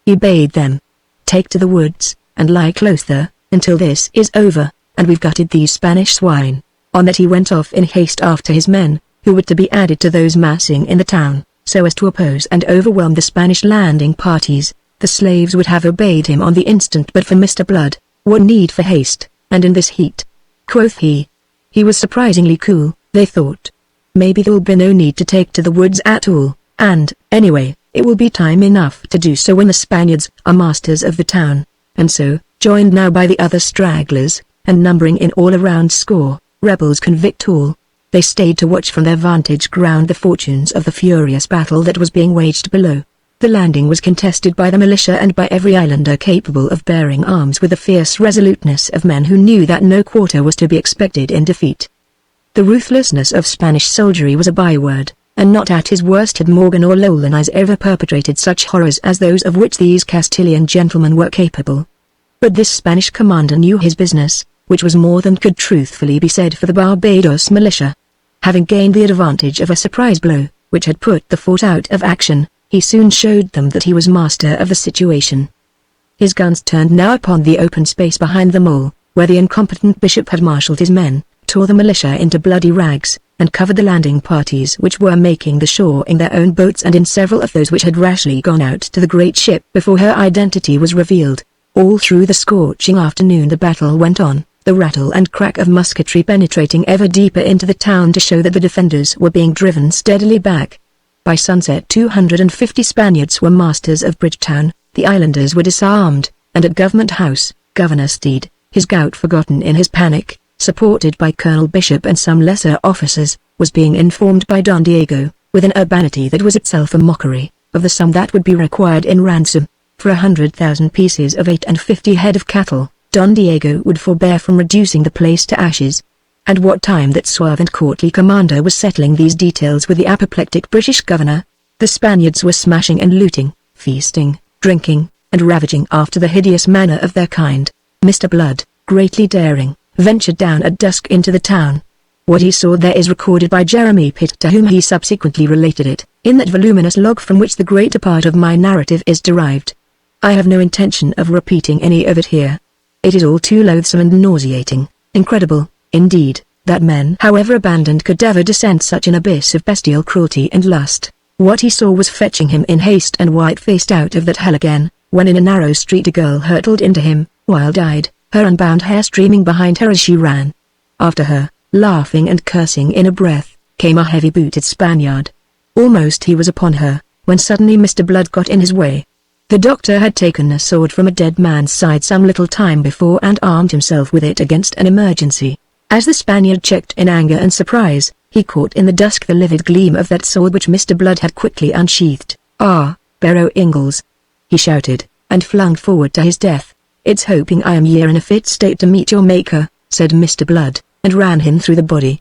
He bade them, "Take to the woods, and lie close there, until this is over, and we've gutted these Spanish swine." On that he went off in haste after his men, who were to be added to those massing in the town, so as to oppose and overwhelm the Spanish landing parties. The slaves would have obeyed him on the instant but for Mr. Blood. What need for haste, and in this heat? Quoth he. He was surprisingly cool, they thought. Maybe there'll be no need to take to the woods at all, and, anyway, it will be time enough to do so when the Spaniards are masters of the town. And so, joined now by the other stragglers, and numbering in all around score, rebels convict all, they stayed to watch from their vantage ground the fortunes of the furious battle that was being waged below. The landing was contested by the militia and by every islander capable of bearing arms with the fierce resoluteness of men who knew that no quarter was to be expected in defeat. The ruthlessness of Spanish soldiery was a byword, and not at his worst had Morgan or Lowlands ever perpetrated such horrors as those of which these Castilian gentlemen were capable. But this Spanish commander knew his business, which was more than could truthfully be said for the Barbados militia. Having gained the advantage of a surprise blow, which had put the fort out of action, he soon showed them that he was master of the situation. His guns turned now upon the open space behind them all, where the incompetent bishop had marshaled his men, tore the militia into bloody rags, and covered the landing parties which were making the shore in their own boats and in several of those which had rashly gone out to the great ship before her identity was revealed. All through the scorching afternoon the battle went on, the rattle and crack of musketry penetrating ever deeper into the town to show that the defenders were being driven steadily back. By sunset 250 Spaniards were masters of Bridgetown, the islanders were disarmed, and at Government House, Governor Steed, his gout forgotten in his panic, supported by Colonel Bishop and some lesser officers, was being informed by Don Diego, with an urbanity that was itself a mockery, of the sum that would be required in ransom. For 100,000 pieces of 8 and 50 head of cattle, Don Diego would forbear from reducing the place to ashes. And what time that suave and courtly commander was settling these details with the apoplectic British governor, the Spaniards were smashing and looting, feasting, drinking, and ravaging after the hideous manner of their kind. Mr. Blood, greatly daring, ventured down at dusk into the town. What he saw there is recorded by Jeremy Pitt, to whom he subsequently related it, in that voluminous log from which the greater part of my narrative is derived. I have no intention of repeating any of it here. It is all too loathsome and nauseating, incredible, indeed, that men however abandoned could ever descend such an abyss of bestial cruelty and lust. What he saw was fetching him in haste and white-faced out of that hell again, when in a narrow street a girl hurtled into him, wild-eyed, her unbound hair streaming behind her as she ran. After her, laughing and cursing in a breath, came a heavy-booted Spaniard. Almost he was upon her, when suddenly Mr. Blood got in his way. The doctor had taken a sword from a dead man's side some little time before and armed himself with it against an emergency. As the Spaniard checked in anger and surprise, he caught in the dusk the livid gleam of that sword which Mr. Blood had quickly unsheathed. "Ah, Barrow Ingalls!" he shouted, and flung forward to his death. "It's hoping I am in a fit state to meet your maker," said Mr. Blood, and ran him through the body.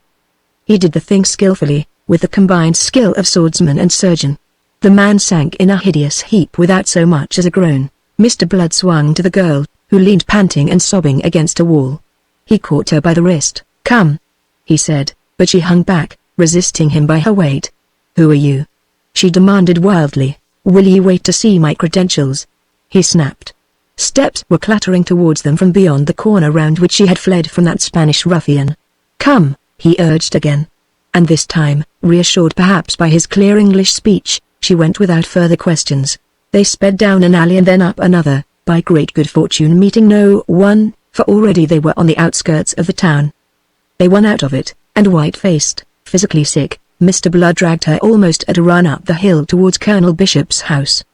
He did the thing skillfully, with the combined skill of swordsman and surgeon. The man sank in a hideous heap without so much as a groan. Mr. Blood swung to the girl, who leaned panting and sobbing against a wall. He caught her by the wrist. "Come," he said, but she hung back, resisting him by her weight. "Who are you?" she demanded wildly. "Will you wait to see my credentials?" he snapped. Steps were clattering towards them from beyond the corner round which she had fled from that Spanish ruffian. "Come," he urged again. And this time, reassured perhaps by his clear English speech, she went without further questions. They sped down an alley and then up another, by great good fortune meeting no one, for already they were on the outskirts of the town. They won out of it, and white-faced, physically sick, Mr. Blood dragged her almost at a run up the hill towards Colonel Bishop's house.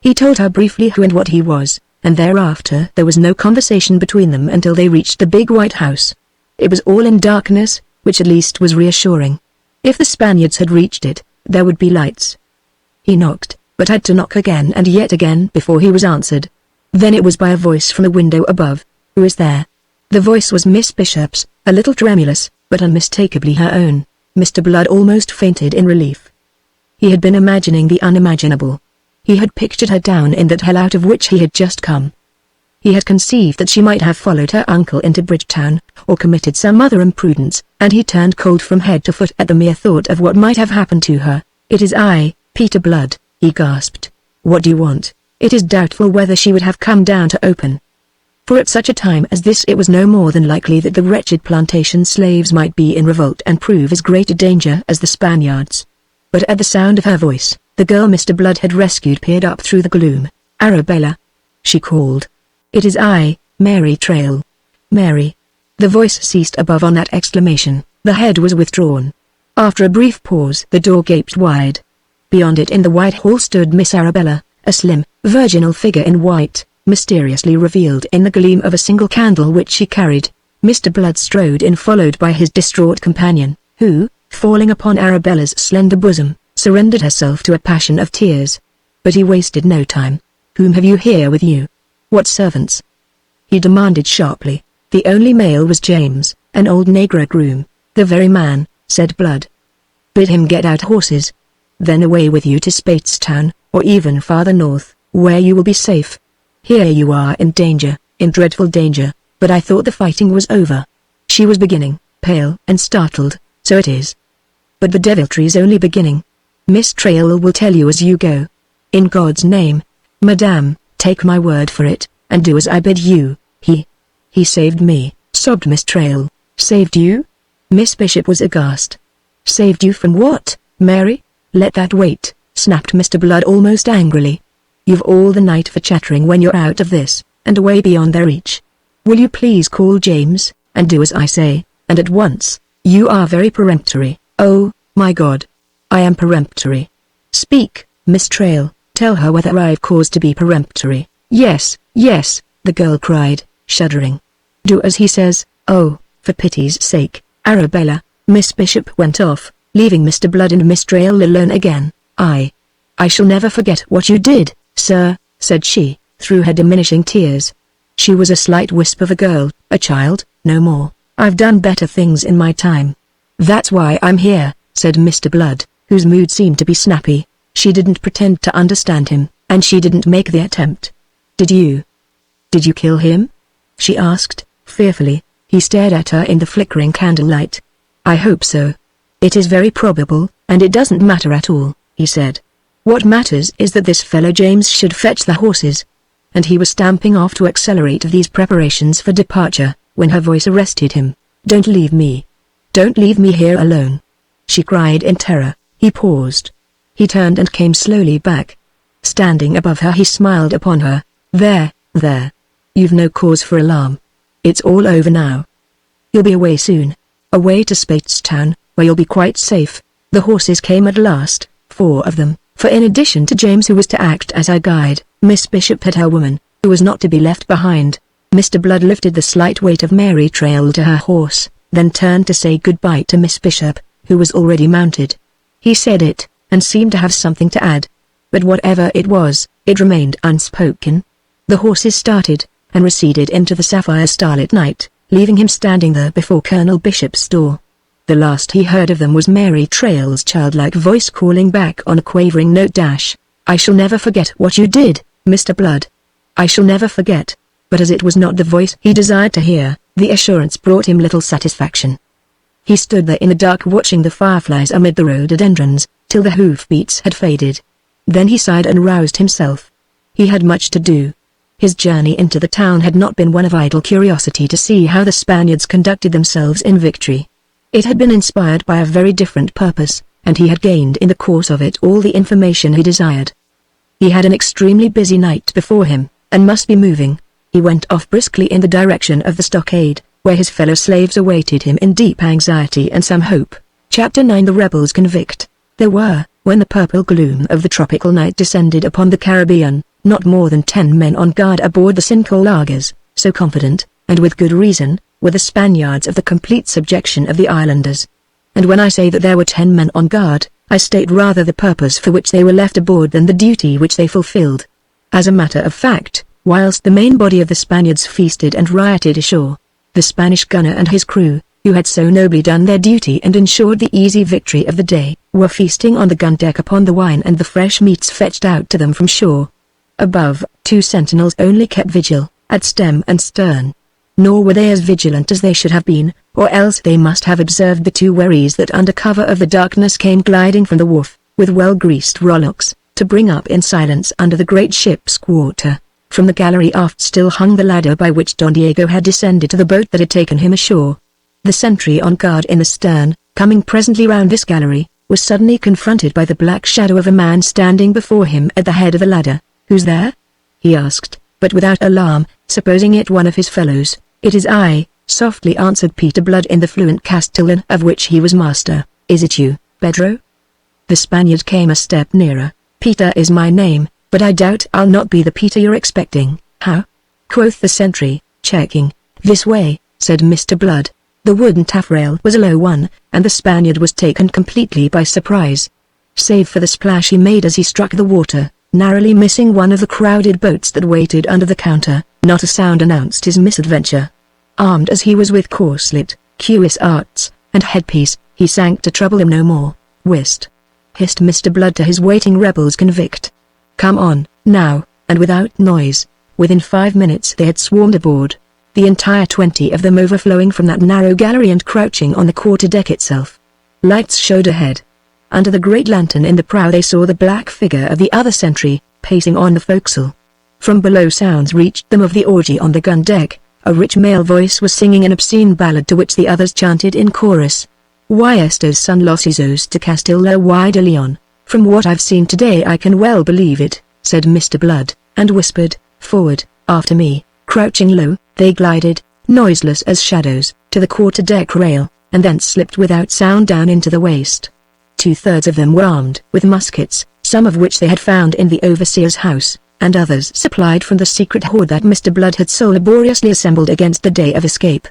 He told her briefly who and what he was, and thereafter there was no conversation between them until they reached the big white house. It was all in darkness, which at least was reassuring. If the Spaniards had reached it, there would be lights. He knocked, but had to knock again and yet again before he was answered. Then it was by a voice from the window above. "Who is there?" The voice was Miss Bishop's, a little tremulous, but unmistakably her own. Mr. Blood almost fainted in relief. He had been imagining the unimaginable. He had pictured her down in that hell out of which he had just come. He had conceived that she might have followed her uncle into Bridgetown, or committed some other imprudence, and he turned cold from head to foot at the mere thought of what might have happened to her. "It is I, Peter Blood," he gasped. "What do you want?" It is doubtful whether she would have come down to open. For at such a time as this it was no more than likely that the wretched plantation slaves might be in revolt and prove as great a danger as the Spaniards. But at the sound of her voice, the girl Mr. Blood had rescued peered up through the gloom. "Arabella," she called. "It is I, Mary Trail." "Mary." The voice ceased above on that exclamation. The head was withdrawn. After a brief pause the door gaped wide. Beyond it in the wide hall stood Miss Arabella, a slim, virginal figure in white, mysteriously revealed in the gleam of a single candle which she carried. Mr. Blood strode in followed by his distraught companion, who, falling upon Arabella's slender bosom, surrendered herself to a passion of tears. But he wasted no time. "Whom have you here with you? What servants?" he demanded sharply. The only male was James, an old negro groom. "The very man," said Blood. "Bid him get out horses. Then away with you to Spatestown, or even farther north, where you will be safe. Here you are in danger, in dreadful danger, but I thought the fighting was over." She was beginning, pale and startled. "So it is. But the deviltry's only beginning. Miss Trail will tell you as you go. In God's name, madame, take my word for it, and do as I bid you. He saved me," sobbed Miss Trail. "Saved you?" Miss Bishop was aghast. "Saved you from what, Mary?" "Let that wait," snapped Mr. Blood almost angrily. "You've all the night for chattering when you're out of this, and way beyond their reach. Will you please call James, and do as I say, and at once? You are very peremptory." "Oh, my God. I am peremptory." "Speak, Miss Trail, tell her whether I've cause to be peremptory." Yes, the girl cried, shuddering. "Do as he says." "Oh, for pity's sake, Arabella." Miss Bishop went off, leaving Mr. Blood and Miss Trail alone again. I shall never forget what you did, sir," said she, through her diminishing tears. She was a slight wisp of a girl, a child, no more. "I've done better things in my time." "That's why I'm here," said Mr. Blood, whose mood seemed to be snappy. She didn't pretend to understand him, and she didn't make the attempt. Did you kill him?" she asked, fearfully. He stared at her in the flickering candlelight. "I hope so. It is very probable, and it doesn't matter at all," he said. "What matters is that this fellow James should fetch the horses." And he was stamping off to accelerate these preparations for departure, when her voice arrested him. "Don't leave me. Don't leave me here alone," she cried in terror. He paused. He turned and came slowly back. Standing above her, he smiled upon her. There. You've no cause for alarm. It's all over now. You'll be away soon. Away to Speightstown, where you'll be quite safe." The horses came at last, 4 of them, for in addition to James, who was to act as her guide, Miss Bishop had her woman, who was not to be left behind. Mr. Blood lifted the slight weight of Mary Trail to her horse, then turned to say goodbye to Miss Bishop, who was already mounted. He said it, and seemed to have something to add. But whatever it was, it remained unspoken. The horses started, and receded into the sapphire starlit night, leaving him standing there before Colonel Bishop's door. The last he heard of them was Mary Trail's childlike voice calling back on a quavering note. "I shall never forget what you did, Mr. Blood. I shall never forget." But as it was not the voice he desired to hear, the assurance brought him little satisfaction. He stood there in the dark watching the fireflies amid the rhododendrons, till the hoofbeats had faded. Then he sighed and roused himself. He had much to do. His journey into the town had not been one of idle curiosity to see how the Spaniards conducted themselves in victory. It had been inspired by a very different purpose, and he had gained in the course of it all the information he desired. He had an extremely busy night before him, and must be moving. He went off briskly in the direction of the stockade, where his fellow slaves awaited him in deep anxiety and some hope. Chapter 9. The Rebels Convict. There were, when the purple gloom of the tropical night descended upon the Caribbean, not more than 10 men on guard aboard the Cinco lagers, so confident, and with good reason, were the Spaniards of the complete subjection of the islanders. And when I say that there were 10 men on guard, I state rather the purpose for which they were left aboard than the duty which they fulfilled. As a matter of fact, whilst the main body of the Spaniards feasted and rioted ashore, the Spanish gunner and his crew, who had so nobly done their duty and ensured the easy victory of the day, were feasting on the gun deck upon the wine and the fresh meats fetched out to them from shore. Above, 2 sentinels only kept vigil, at stem and stern. Nor were they as vigilant as they should have been, or else they must have observed the 2 wherries that under cover of the darkness came gliding from the wharf, with well-greased rowlocks, to bring up in silence under the great ship's quarter. From the gallery aft still hung the ladder by which Don Diego had descended to the boat that had taken him ashore. The sentry on guard in the stern, coming presently round this gallery, was suddenly confronted by the black shadow of a man standing before him at the head of the ladder. "Who's there?" he asked, but without alarm, supposing it one of his fellows. "It is I," softly answered Peter Blood in the fluent Castilian of which he was master. "Is it you, Pedro?" The Spaniard came a step nearer. "Peter is my name, but I doubt I'll not be the Peter you're expecting." "How?" quoth the sentry, checking. "This way," said Mr. Blood. The wooden taffrail was a low one, and the Spaniard was taken completely by surprise. Save for the splash he made as he struck the water, narrowly missing one of the crowded boats that waited under the counter, not a sound announced his misadventure. Armed as he was with corselet, cuirass arts, and headpiece, he sank to trouble him no more. "Whist!" hissed Mr. Blood to his waiting rebels convict. "Come on, now," and without noise. Within 5 minutes they had swarmed aboard, the entire 20 of them overflowing from that narrow gallery and crouching on the quarter-deck itself. Lights showed ahead. Under the great lantern in the prow they saw the black figure of the other sentry, pacing on the forecastle. From below sounds reached them of the orgy on the gun deck. A rich male voice was singing an obscene ballad to which the others chanted in chorus. "Y estos son los hijos de Castilla y de Leon. From what I've seen today I can well believe it," said Mr. Blood, and whispered, "Forward, after me." Crouching low, they glided, noiseless as shadows, to the quarter-deck rail, and thence slipped without sound down into the waist. 2/3 of them were armed with muskets, some of which they had found in the overseer's house, and others supplied from the secret hoard that Mr. Blood had so laboriously assembled against the day of escape.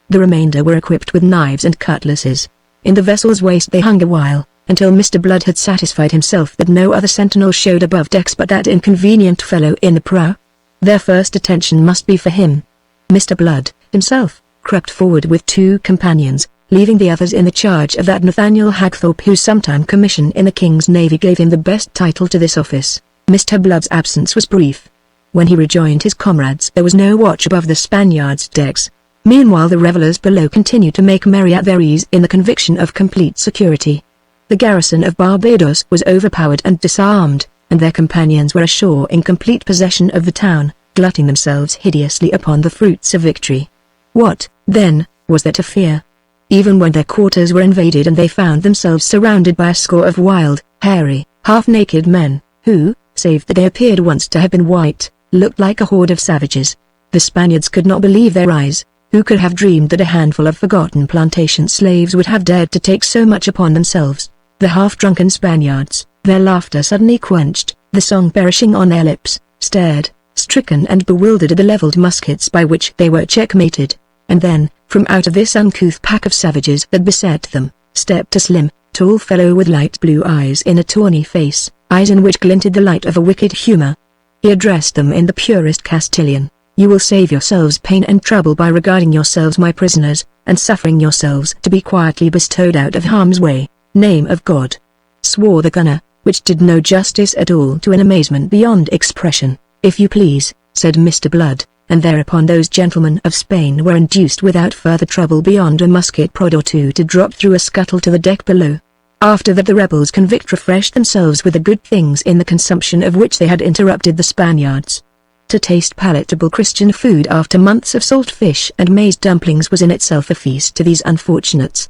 The remainder were equipped with knives and cutlasses. In the vessel's waist they hung a while, until Mr. Blood had satisfied himself that no other sentinel showed above decks but that inconvenient fellow in the prow. Their first attention must be for him. Mr. Blood, himself, crept forward with 2 companions, leaving the others in the charge of that Nathaniel Hagthorpe whose sometime commission in the King's Navy gave him the best title to this office. Mr. Blood's absence was brief. When he rejoined his comrades there was no watch above the Spaniards' decks. Meanwhile the revellers below continued to make merry at their ease in the conviction of complete security. The garrison of Barbados was overpowered and disarmed, and their companions were ashore in complete possession of the town, glutting themselves hideously upon the fruits of victory. What, then, was there to fear? Even when their quarters were invaded and they found themselves surrounded by a score of wild, hairy, half-naked men, who, save that they appeared once to have been white, looked like a horde of savages, the Spaniards could not believe their eyes. Who could have dreamed that a handful of forgotten plantation slaves would have dared to take so much upon themselves? The half-drunken Spaniards, their laughter suddenly quenched, the song perishing on their lips, stared, stricken and bewildered at the levelled muskets by which they were checkmated. And then, from out of this uncouth pack of savages that beset them, stepped a slim, tall fellow with light blue eyes in a tawny face, eyes in which glinted the light of a wicked humour. He addressed them in the purest Castilian. "You will save yourselves pain and trouble by regarding yourselves my prisoners, and suffering yourselves to be quietly bestowed out of harm's way. Name of God," swore the gunner, which did no justice at all to an amazement beyond expression. "If you please," said Mr. Blood, and thereupon those gentlemen of Spain were induced without further trouble beyond a musket prod or 2 to drop through a scuttle to the deck below. After that the rebels convict refreshed themselves with the good things in the consumption of which they had interrupted the Spaniards. To taste palatable Christian food after months of salt fish and maize dumplings was in itself a feast to these unfortunates.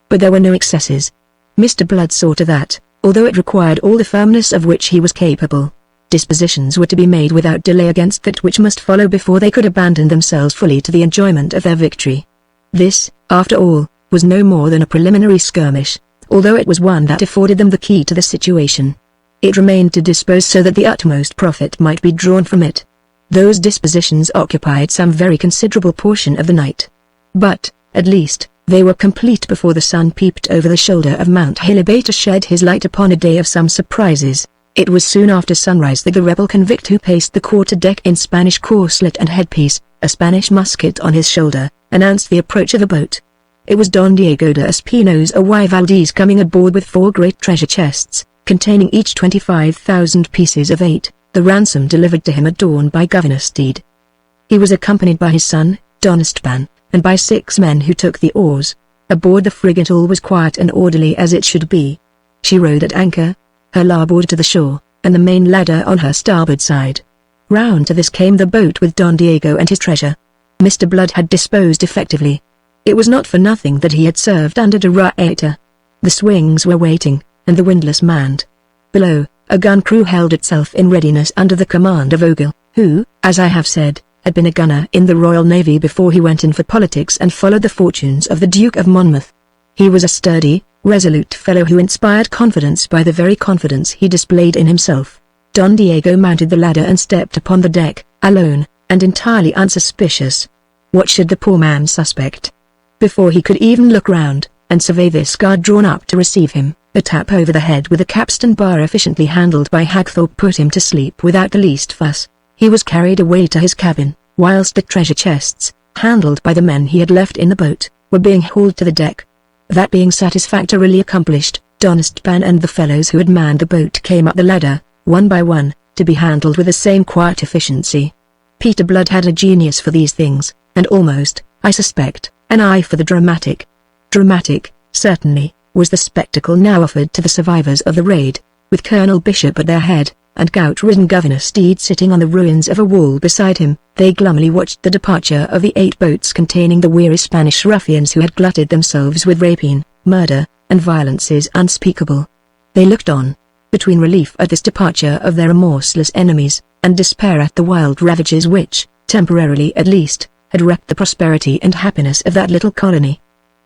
But there were no excesses. Mr. Blood saw to that, although it required all the firmness of which he was capable, dispositions were to be made without delay against that which must follow before they could abandon themselves fully to the enjoyment of their victory. This, after all, was no more than a preliminary skirmish, although it was one that afforded them the key to the situation. It remained to dispose so that the utmost profit might be drawn from it. Those dispositions occupied some very considerable portion of the night. But, at least, they were complete before the sun peeped over the shoulder of Mount Helibe to shed his light upon a day of some surprises. It was soon after sunrise that the rebel convict who paced the quarter-deck in Spanish corselet and headpiece, a Spanish musket on his shoulder, announced the approach of a boat. It was Don Diego de Espinosa y Valdez coming aboard with 4 great treasure chests, containing each 25,000 pieces of 8, the ransom delivered to him at dawn by Governor Steed. He was accompanied by his son, Don Esteban, and by 6 men who took the oars. Aboard the frigate all was quiet and orderly as it should be. She rode at anchor, her larboard to the shore, and the main ladder on her starboard side. Round to this came the boat with Don Diego and his treasure. Mr. Blood had disposed effectively. It was not for nothing that he had served under de Ruyter. The swings were waiting, and the windlass manned. Below, a gun crew held itself in readiness under the command of Ogle, who, as I have said, had been a gunner in the Royal Navy before he went in for politics and followed the fortunes of the Duke of Monmouth. He was a sturdy, resolute fellow who inspired confidence by the very confidence he displayed in himself. Don Diego mounted the ladder and stepped upon the deck, alone, and entirely unsuspicious. What should the poor man suspect? Before he could even look round, and survey this guard drawn up to receive him, a tap over the head with a capstan bar efficiently handled by Hagthorpe put him to sleep without the least fuss. He was carried away to his cabin, whilst the treasure chests, handled by the men he had left in the boat, were being hauled to the deck. That being satisfactorily accomplished, Don Esteban and the fellows who had manned the boat came up the ladder, one by one, to be handled with the same quiet efficiency. Peter Blood had a genius for these things, and almost, I suspect, an eye for the dramatic. Dramatic, certainly, was the spectacle now offered to the survivors of the raid, with Colonel Bishop at their head, and gout-ridden Governor Steed sitting on the ruins of a wall beside him, they glumly watched the departure of the 8 boats containing the weary Spanish ruffians who had glutted themselves with rapine, murder, and violences unspeakable. They looked on, between relief at this departure of their remorseless enemies, and despair at the wild ravages which, temporarily at least, had wrecked the prosperity and happiness of that little colony.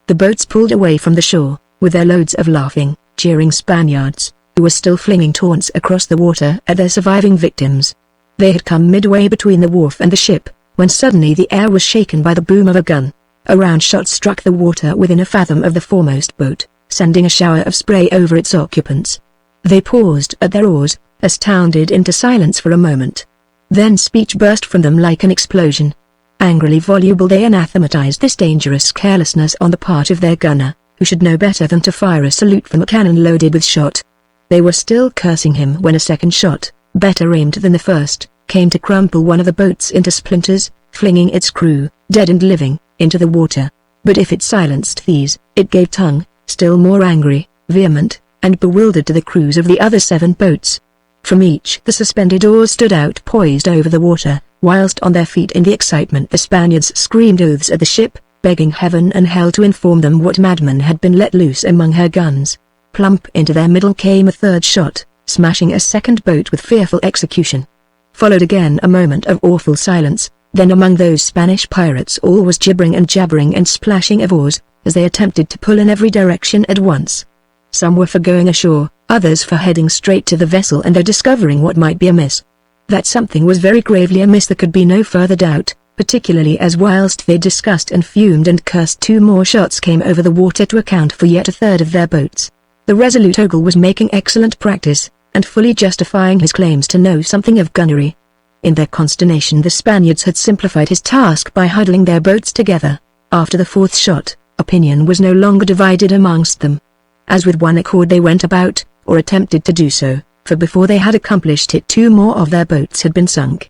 The boats pulled away from the shore, with their loads of laughing, jeering Spaniards, who were still flinging taunts across the water at their surviving victims. They had come midway between the wharf and the ship, when suddenly the air was shaken by the boom of a gun. A round shot struck the water within a fathom of the foremost boat, sending a shower of spray over its occupants. They paused at their oars, astounded into silence for a moment. Then speech burst from them like an explosion. Angrily voluble they anathematized this dangerous carelessness on the part of their gunner, who should know better than to fire a salute from a cannon loaded with shot. They were still cursing him when a second shot, better aimed than the first, came to crumple one of the boats into splinters, flinging its crew, dead and living, into the water. But if it silenced these, it gave tongue, still more angry, vehement, and bewildered to the crews of the other 7 boats. From each the suspended oars stood out poised over the water, whilst on their feet in the excitement the Spaniards screamed oaths at the ship, begging heaven and hell to inform them what madman had been let loose among her guns. Plump into their middle came a third shot, smashing a second boat with fearful execution. Followed again a moment of awful silence, then among those Spanish pirates all was gibbering and jabbering and splashing of oars, as they attempted to pull in every direction at once. Some were for going ashore, others for heading straight to the vessel and there discovering what might be amiss. That something was very gravely amiss there could be no further doubt, particularly as whilst they discussed and fumed and cursed 2 more shots came over the water to account for yet a third of their boats. The resolute Ogle was making excellent practice, and fully justifying his claims to know something of gunnery. In their consternation the Spaniards had simplified his task by huddling their boats together. After the 4th shot, opinion was no longer divided amongst them. As with one accord they went about, or attempted to do so, for before they had accomplished it 2 more of their boats had been sunk.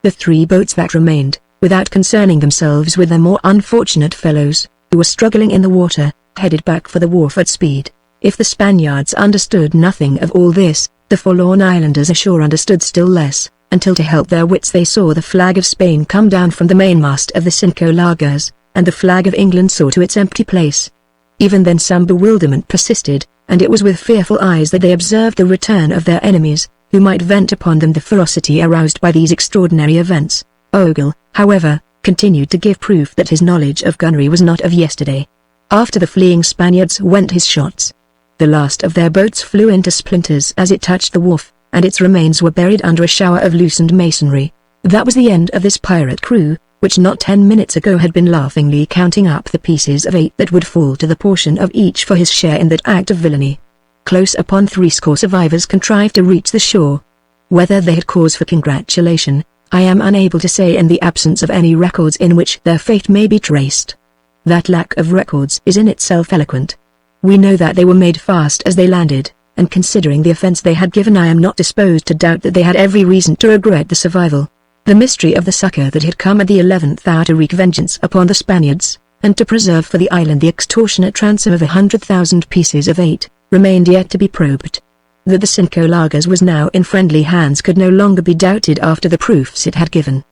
The 3 boats that remained, without concerning themselves with their more unfortunate fellows, who were struggling in the water, headed back for the wharf at speed. If the Spaniards understood nothing of all this, the forlorn islanders ashore understood still less, until to help their wits they saw the flag of Spain come down from the mainmast of the Cinco Lagers, and the flag of England soar to its empty place. Even then some bewilderment persisted, and it was with fearful eyes that they observed the return of their enemies, who might vent upon them the ferocity aroused by these extraordinary events. Ogle, however, continued to give proof that his knowledge of gunnery was not of yesterday. After the fleeing Spaniards went his shots. The last of their boats flew into splinters as it touched the wharf, and its remains were buried under a shower of loosened masonry. That was the end of this pirate crew, which not 10 minutes ago had been laughingly counting up the pieces of 8 that would fall to the portion of each for his share in that act of villainy. Close upon 80 survivors contrived to reach the shore. Whether they had cause for congratulation, I am unable to say in the absence of any records in which their fate may be traced. That lack of records is in itself eloquent. We know that they were made fast as they landed, and considering the offense they had given I am not disposed to doubt that they had every reason to regret the survival. The mystery of the succor that had come at the 11th hour to wreak vengeance upon the Spaniards, and to preserve for the island the extortionate ransom of 100,000 pieces of 8, remained yet to be probed. That the Cinco Lagers was now in friendly hands could no longer be doubted after the proofs it had given.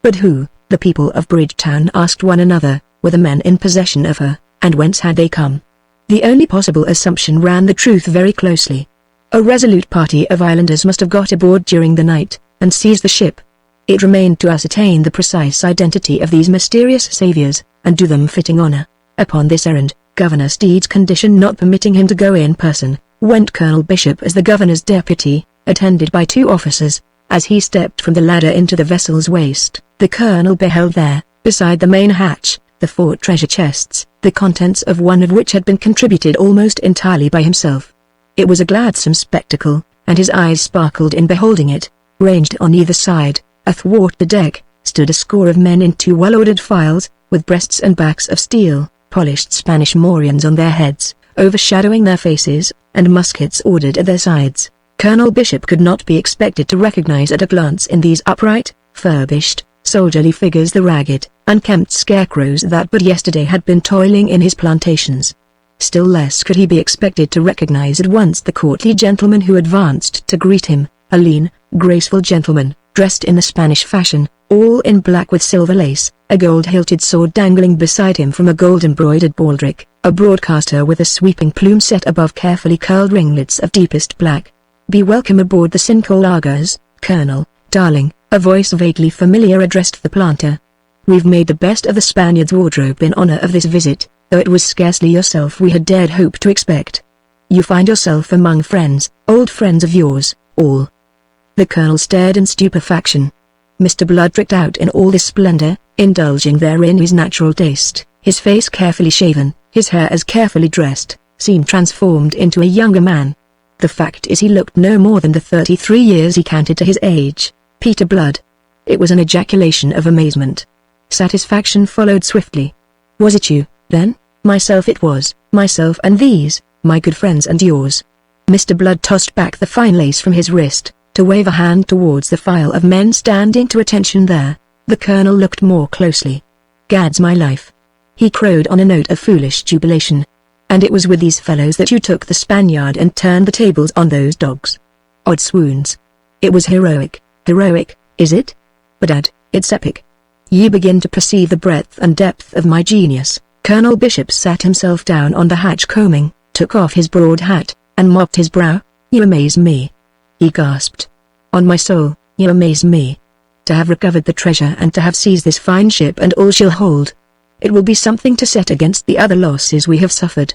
But who, the people of Bridgetown asked one another, were the men in possession of her, and whence had they come? The only possible assumption ran the truth very closely. A resolute party of islanders must have got aboard during the night, and seized the ship. It remained to ascertain the precise identity of these mysterious saviors, and do them fitting honor. Upon this errand, Governor Steed's condition not permitting him to go in person, went Colonel Bishop as the governor's deputy, attended by 2 officers. As he stepped from the ladder into the vessel's waist, the colonel beheld there, beside the main hatch, the 4 treasure chests, the contents of one of which had been contributed almost entirely by himself. It was a gladsome spectacle, and his eyes sparkled in beholding it. Ranged on either side, athwart the deck, stood a score of men in 2 well-ordered files, with breasts and backs of steel, polished Spanish morions on their heads, overshadowing their faces, and muskets ordered at their sides. Colonel Bishop could not be expected to recognize at a glance in these upright, furbished, soldierly figures the ragged, unkempt scarecrows that but yesterday had been toiling in his plantations. Still less could he be expected to recognize at once the courtly gentleman who advanced to greet him, a lean, graceful gentleman, dressed in the Spanish fashion, all in black with silver lace, a gold-hilted sword dangling beside him from a gold-embroidered baldric, a broadcaster with a sweeping plume set above carefully curled ringlets of deepest black. "Be welcome aboard the Cinco Lagos, Colonel, darling," a voice vaguely familiar addressed the planter. "We've made the best of the Spaniard's wardrobe in honor of this visit, though it was scarcely yourself we had dared hope to expect. You find yourself among friends, old friends of yours, all." The colonel stared in stupefaction. Mr. Blood tricked out in all this splendor, indulging therein his natural taste, his face carefully shaven, his hair as carefully dressed, seemed transformed into a younger man. The fact is he looked no more than the 33 years he counted to his age. Peter Blood. It was an ejaculation of amazement. Satisfaction followed swiftly. "Was it you, then?" "Myself it was, myself and these, my good friends and yours." Mr. Blood tossed back the fine lace from his wrist, to wave a hand towards the file of men standing to attention there. The colonel looked more closely. "Gad's my life," he crowed on a note of foolish jubilation. "And it was with these fellows that you took the Spaniard and turned the tables on those dogs. Odd swoons. It was heroic, is it? Bedad, it's epic. Ye begin to perceive the breadth and depth of my genius." Colonel Bishop sat himself down on the hatch combing, took off his broad hat, and mopped his brow. "You amaze me," he gasped. "On my soul, you amaze me. To have recovered the treasure and to have seized this fine ship and all she'll hold. It will be something to set against the other losses we have suffered.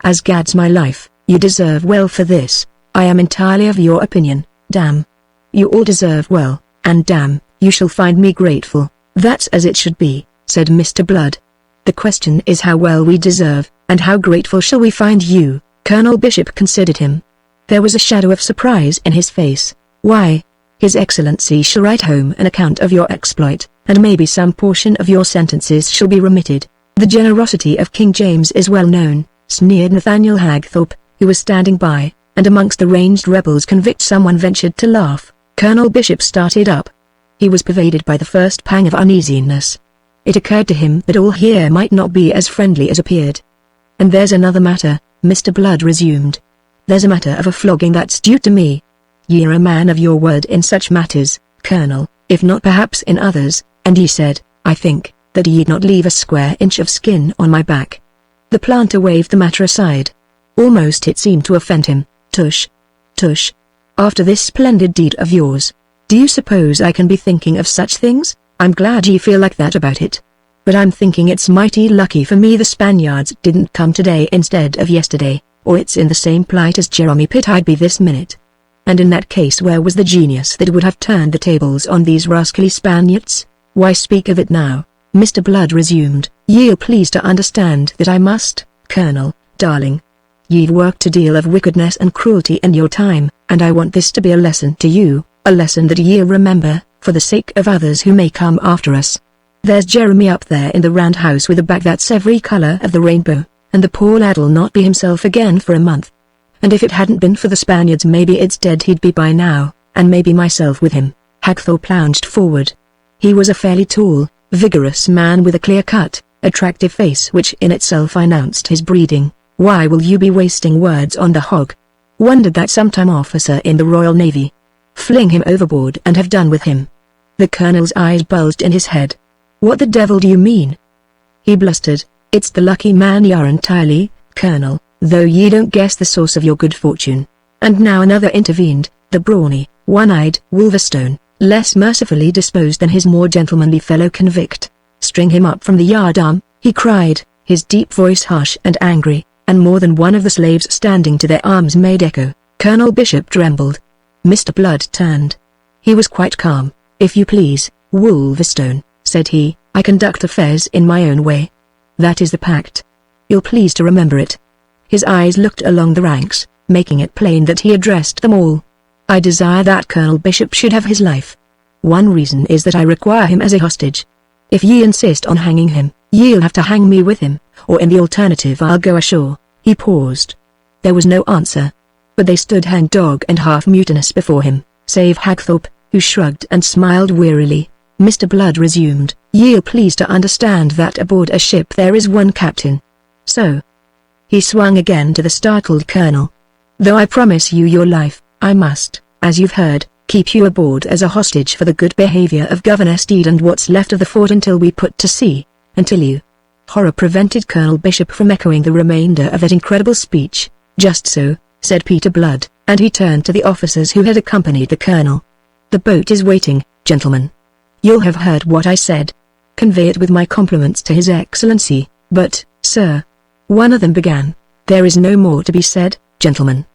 As Gad's my life, you deserve well for this. I am entirely of your opinion, damn. You all deserve well, and damn, you shall find me grateful." "That's as it should be," said Mr. Blood. "The question is how well we deserve, and how grateful shall we find you?" Colonel Bishop considered him. There was a shadow of surprise in his face. "Why, His Excellency shall write home an account of your exploit, and maybe some portion of your sentences shall be remitted. The generosity of King James is well known," sneered Nathaniel Hagthorpe, who was standing by, and amongst the ranged rebels convict someone ventured to laugh. Colonel Bishop started up. He was pervaded by the first pang of uneasiness. It occurred to him that all here might not be as friendly as appeared. "And there's another matter," Mr. Blood resumed. "There's a matter of a flogging that's due to me. Ye're a man of your word in such matters, Colonel, if not perhaps in others, and ye said, I think, that ye'd not leave a square inch of skin on my back." The planter waved the matter aside. Almost it seemed to offend him. "Tush. Tush. After this splendid deed of yours, do you suppose I can be thinking of such things? I'm glad ye feel like that about it. But I'm thinking it's mighty lucky for me the Spaniards didn't come today instead of yesterday, or it's in the same plight as Jeremy Pitt I'd be this minute. And in that case where was the genius that would have turned the tables on these rascally Spaniards? Why speak of it now?" Mr. Blood resumed. "Ye'll please to understand that I must, Colonel, darling. Ye've worked a deal of wickedness and cruelty in your time, and I want this to be a lesson to you, a lesson that ye'll remember, for the sake of others who may come after us. There's Jeremy up there in the round house with a back that's every color of the rainbow, and the poor lad'll not be himself again for a month. And if it hadn't been for the Spaniards maybe it's dead he'd be by now, and maybe myself with him." Hagthorpe lounged forward. He was a fairly tall, vigorous man with a clear-cut, attractive face which in itself announced his breeding. "Why will you be wasting words on the hog? Wondered that sometime officer in the Royal Navy. Fling him overboard and have done with him." The colonel's eyes bulged in his head. "What the devil do you mean?" he blustered. "It's the lucky man ye are entirely, Colonel, though ye don't guess the source of your good fortune." And now another intervened, the brawny, one-eyed Wolverstone, less mercifully disposed than his more gentlemanly fellow convict. "String him up from the yardarm," he cried, his deep voice harsh and angry, and more than one of the slaves standing to their arms made echo. Colonel Bishop trembled. Mr. Blood turned. He was quite calm. "If you please, Wolverstone," said he, "I conduct affairs in my own way. That is the pact. You'll please to remember it." His eyes looked along the ranks, making it plain that he addressed them all. "I desire that Colonel Bishop should have his life. One reason is that I require him as a hostage. If ye insist on hanging him, ye'll have to hang me with him, or in the alternative I'll go ashore." He paused. There was no answer. But they stood hang-dog and half-mutinous before him, save Hagthorpe, who shrugged and smiled wearily. Mr. Blood resumed. "Ye'll please to understand that aboard a ship there is one captain. So." He swung again to the startled colonel. "Though I promise you your life, I must, as you've heard, keep you aboard as a hostage for the good behavior of Governor Steed and what's left of the fort until we put to sea. Until you. Horror prevented Colonel Bishop from echoing the remainder of that incredible speech. Just so, said Peter Blood, and he turned to the officers who had accompanied the colonel. The boat is waiting, gentlemen. You'll have heard what I said. Convey it with my compliments to His Excellency. But, sir. One of them began. There is no more to be said, gentlemen.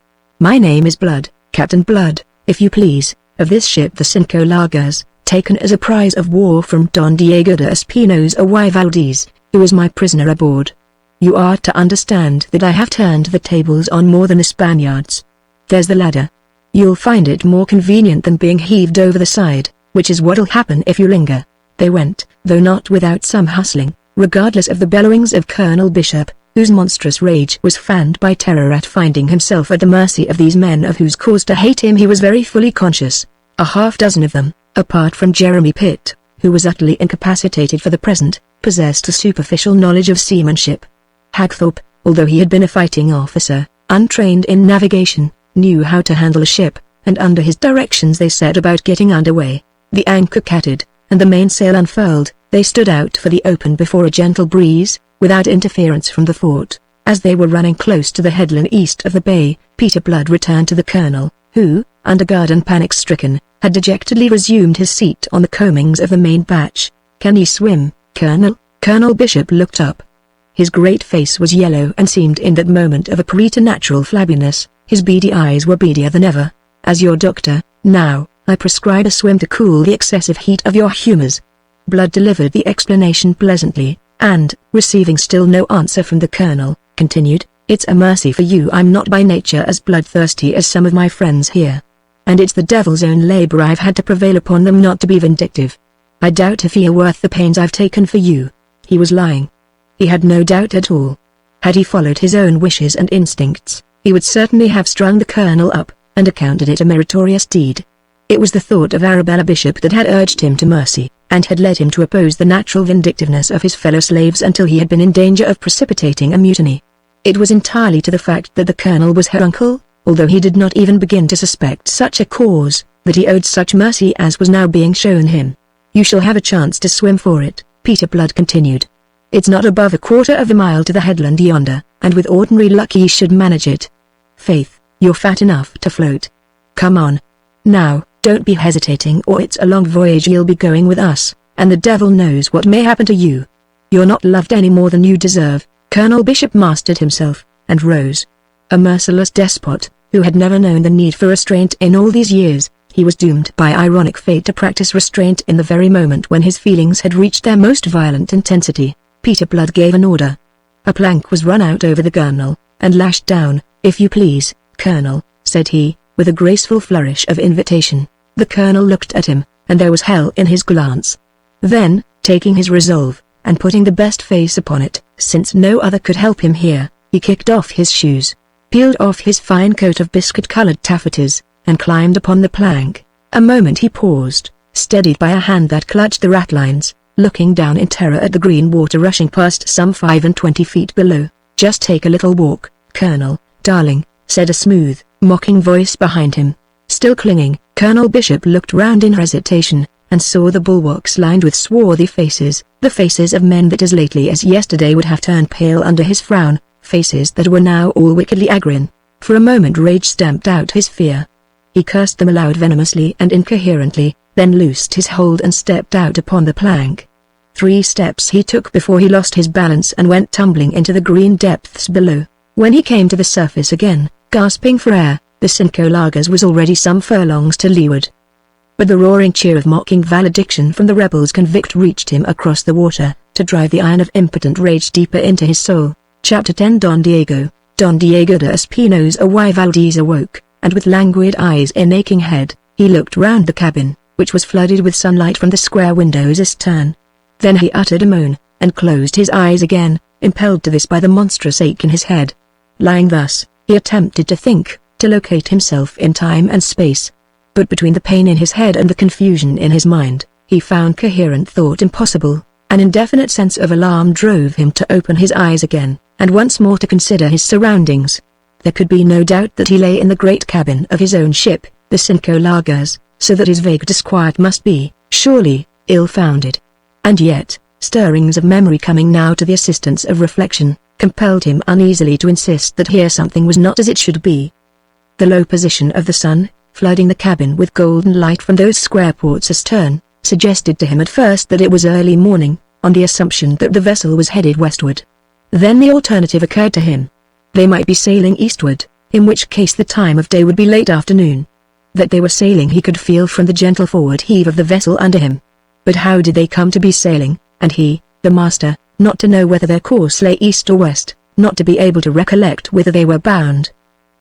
My name is Blood, Captain Blood, if you please, of this ship the Cinco Llagas, taken as a prize of war from Don Diego de Espinosa y Valdez, who is my prisoner aboard. You are to understand that I have turned the tables on more than the Spaniards. There's the ladder. You'll find it more convenient than being heaved over the side, which is what'll happen if you linger. They went, though not without some hustling, regardless of the bellowings of Colonel Bishop, whose monstrous rage was fanned by terror at finding himself at the mercy of these men of whose cause to hate him he was very fully conscious. A half-dozen of them, apart from Jeremy Pitt, who was utterly incapacitated for the present, possessed a superficial knowledge of seamanship. Hagthorpe, although he had been a fighting officer, untrained in navigation, knew how to handle a ship, and under his directions they set about getting under way. The anchor catted, and the mainsail unfurled. They stood out for the open before a gentle breeze, without interference from the fort. As they were running close to the headland east of the bay, Peter Blood returned to the colonel, who, under guard and panic-stricken, had dejectedly resumed his seat on the coamings of the main batch. "Can ye swim, Colonel?" Colonel Bishop looked up. His great face was yellow and seemed in that moment of a preternatural flabbiness. His beady eyes were beadier than ever. "As your doctor, now, I prescribe a swim to cool the excessive heat of your humors." Blood delivered the explanation pleasantly, and, receiving still no answer from the colonel, continued, "It's a mercy for you I'm not by nature as bloodthirsty as some of my friends here. And it's the devil's own labor I've had to prevail upon them not to be vindictive. I doubt if you're worth the pains I've taken for you." He was lying. He had no doubt at all. Had he followed his own wishes and instincts, he would certainly have strung the colonel up, and accounted it a meritorious deed. It was the thought of Arabella Bishop that had urged him to mercy, and had led him to oppose the natural vindictiveness of his fellow slaves until he had been in danger of precipitating a mutiny. It was entirely to the fact that the colonel was her uncle, although he did not even begin to suspect such a cause, that he owed such mercy as was now being shown him. "You shall have a chance to swim for it," Peter Blood continued. "It's not above a quarter of a mile to the headland yonder, and with ordinary luck ye should manage it. Faith, you're fat enough to float. Come on. Now, don't be hesitating or it's a long voyage you'll be going with us, and the devil knows what may happen to you. You're not loved any more than you deserve." Colonel Bishop mastered himself, and rose. A merciless despot, who had never known the need for restraint in all these years, he was doomed by ironic fate to practice restraint in the very moment when his feelings had reached their most violent intensity. Peter Blood gave an order. A plank was run out over the gunwale, and lashed down. "If you please, Colonel," said he, with a graceful flourish of invitation. The colonel looked at him, and there was hell in his glance. Then, taking his resolve, and putting the best face upon it, since no other could help him here, he kicked off his shoes, peeled off his fine coat of biscuit-colored taffetas, and climbed upon the plank. A moment he paused, steadied by a hand that clutched the ratlines, looking down in terror at the green water rushing past some 25 feet below. "Just take a little walk, Colonel, darling," said a smooth, mocking voice behind him. Still clinging, Colonel Bishop looked round in hesitation, and saw the bulwarks lined with swarthy faces, the faces of men that as lately as yesterday would have turned pale under his frown, faces that were now all wickedly agrin. For a moment rage stamped out his fear. He cursed them aloud venomously and incoherently, then loosed his hold and stepped out upon the plank. 3 steps he took before he lost his balance and went tumbling into the green depths below. When he came to the surface again, gasping for air, the Cinco Llagas was already some furlongs to leeward. But the roaring cheer of mocking valediction from the rebels convict reached him across the water, to drive the iron of impotent rage deeper into his soul. Chapter 10 Don Diego de Espinosa y Valdez awoke, and with languid eyes and aching head, he looked round the cabin, which was flooded with sunlight from the square windows astern. Then he uttered a moan, and closed his eyes again, impelled to this by the monstrous ache in his head. Lying thus, he attempted to think, to locate himself in time and space. But between the pain in his head and the confusion in his mind, he found coherent thought impossible. An indefinite sense of alarm drove him to open his eyes again, and once more to consider his surroundings. There could be no doubt that he lay in the great cabin of his own ship, the Cinco Llagas, so that his vague disquiet must be, surely, ill-founded. And yet, stirrings of memory coming now to the assistance of reflection, compelled him uneasily to insist that here something was not as it should be. The low position of the sun, flooding the cabin with golden light from those square ports astern, suggested to him at first that it was early morning, on the assumption that the vessel was headed westward. Then the alternative occurred to him. They might be sailing eastward, in which case the time of day would be late afternoon. That they were sailing he could feel from the gentle forward heave of the vessel under him. But how did they come to be sailing, and he, the master, not to know whether their course lay east or west, not to be able to recollect whither they were bound?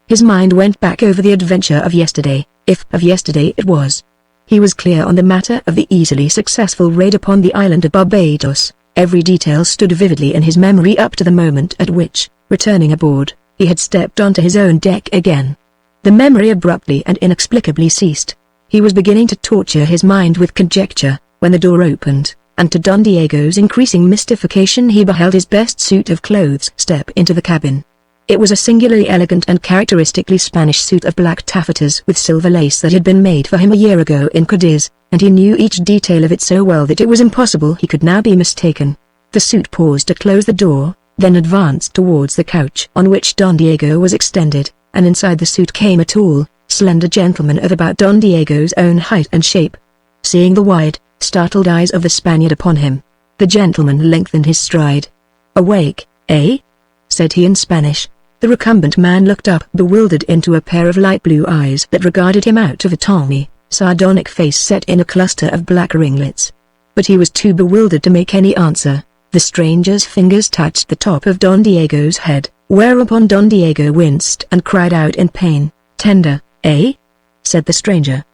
His mind went back over the adventure of yesterday, if of yesterday it was. He was clear on the matter of the easily successful raid upon the island of Barbados. Every detail stood vividly in his memory up to the moment at which, returning aboard, he had stepped onto his own deck again. The memory abruptly and inexplicably ceased. He was beginning to torture his mind with conjecture, when the door opened, and to Don Diego's increasing mystification he beheld his best suit of clothes step into the cabin. It was a singularly elegant and characteristically Spanish suit of black taffetas with silver lace that had been made for him a year ago in Cadiz, and he knew each detail of it so well that it was impossible he could now be mistaken. The suit paused to close the door, then advanced towards the couch on which Don Diego was extended, and inside the suit came a tall, slender gentleman of about Don Diego's own height and shape. Seeing the wide, startled eyes of the Spaniard upon him, the gentleman lengthened his stride. "Awake, eh?" said he in Spanish. The recumbent man looked up bewildered into a pair of light blue eyes that regarded him out of a tawny, sardonic face set in a cluster of black ringlets. But he was too bewildered to make any answer. The stranger's fingers touched the top of Don Diego's head, whereupon Don Diego winced and cried out in pain. "Tender, eh?" said the stranger.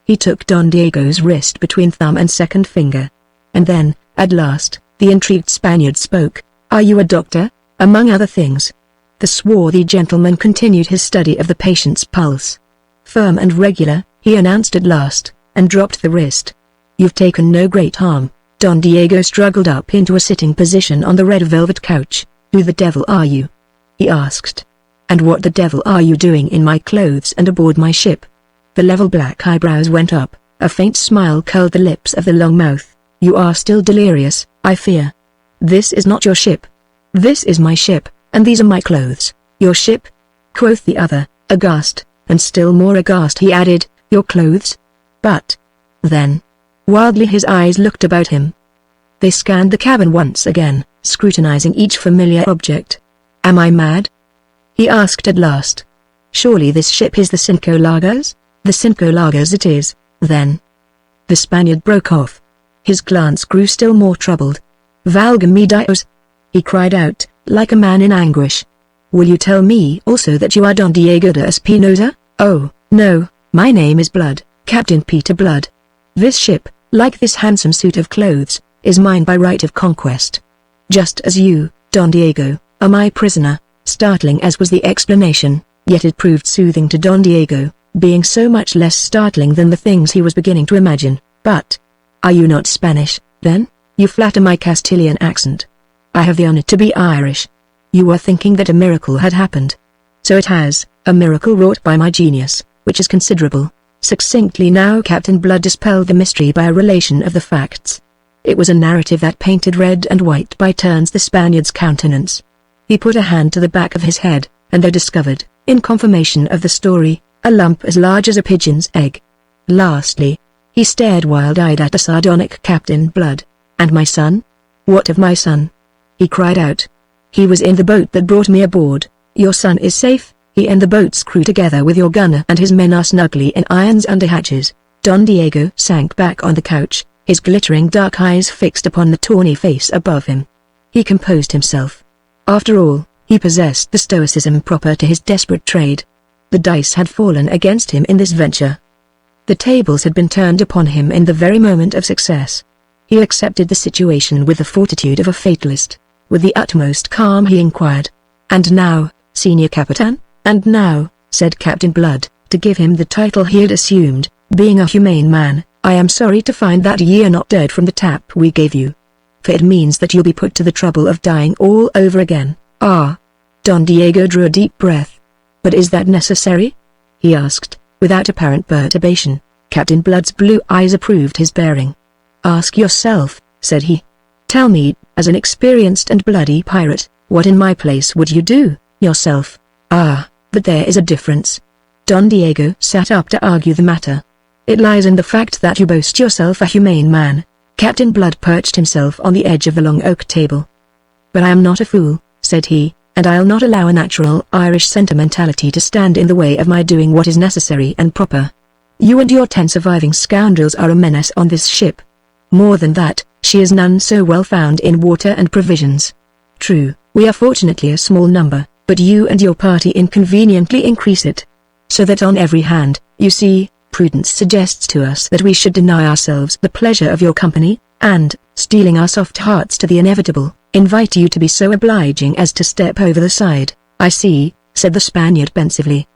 He took Don Diego's wrist between thumb and second finger. And then, at last, the intrigued Spaniard spoke. "Are you a doctor?" among other things. The swarthy gentleman continued his study of the patient's pulse. "Firm and regular," he announced at last, and dropped the wrist. "You've taken no great harm." Don Diego struggled up into a sitting position on the red velvet couch. "Who the devil are you?" he asked. "And what the devil are you doing in my clothes and aboard my ship?" The level black eyebrows went up, a faint smile curled the lips of the long mouth. "You are still delirious, I fear. This is not your ship." "This is my ship, and these are my clothes." "Your ship?" quoth the other, aghast, and still more aghast he added, "Your clothes? But..." Then, wildly his eyes looked about him. They scanned the cabin once again, scrutinizing each familiar object. "Am I mad?" he asked at last. "Surely this ship is the Cinco Lagos?" "The Cinco Lagos it is, then." The Spaniard broke off. His glance grew still more troubled. "Valga me Dios!" he cried out, like a man in anguish. "Will you tell me also that you are Don Diego de Espinosa?" "Oh, no, my name is Blood, Captain Peter Blood. This ship, like this handsome suit of clothes, is mine by right of conquest. Just as you, Don Diego, are my prisoner." Startling as was the explanation, yet it proved soothing to Don Diego, being so much less startling than the things he was beginning to imagine. "But, are you not Spanish, then? You flatter my Castilian accent. I have the honor to be Irish." "You were thinking that a miracle had happened." "So it has, a miracle wrought by my genius, which is considerable." Succinctly now Captain Blood dispelled the mystery by a relation of the facts. It was a narrative that painted red and white by turns the Spaniard's countenance. He put a hand to the back of his head, and there discovered, in confirmation of the story, a lump as large as a pigeon's egg. Lastly, he stared wild-eyed at the sardonic Captain Blood. "And my son? What of my son?" he cried out. "He was in the boat that brought me aboard." "Your son is safe? He and the boat's crew together with your gunner and his men are snugly in irons under hatches." Don Diego sank back on the couch, his glittering dark eyes fixed upon the tawny face above him. He composed himself. After all, he possessed the stoicism proper to his desperate trade. The dice had fallen against him in this venture. The tables had been turned upon him in the very moment of success. He accepted the situation with the fortitude of a fatalist. With the utmost calm he inquired, "And now, Senior Capitan?" "And now," said Captain Blood, to give him the title he had assumed, "being a humane man, I am sorry to find that ye are not dead from the tap we gave you. For it means that you'll be put to the trouble of dying all over again." "Ah!" Don Diego drew a deep breath. "But is that necessary?" he asked, without apparent perturbation. Captain Blood's blue eyes approved his bearing. "Ask yourself," said he. "Tell me, as an experienced and bloody pirate, what in my place would you do, yourself?" "Ah, but there is a difference." Don Diego sat up to argue the matter. "It lies in the fact that you boast yourself a humane man." Captain Blood perched himself on the edge of the long oak table. "But I am not a fool," said he, "and I'll not allow a natural Irish sentimentality to stand in the way of my doing what is necessary and proper. You and your 10 surviving scoundrels are a menace on this ship. More than that, she is none so well found in water and provisions. True, we are fortunately a small number, but you and your party inconveniently increase it. So that on every hand, you see, prudence suggests to us that we should deny ourselves the pleasure of your company, and, steeling our soft hearts to the inevitable, invite you to be so obliging as to step over the side." "I see," said the Spaniard pensively.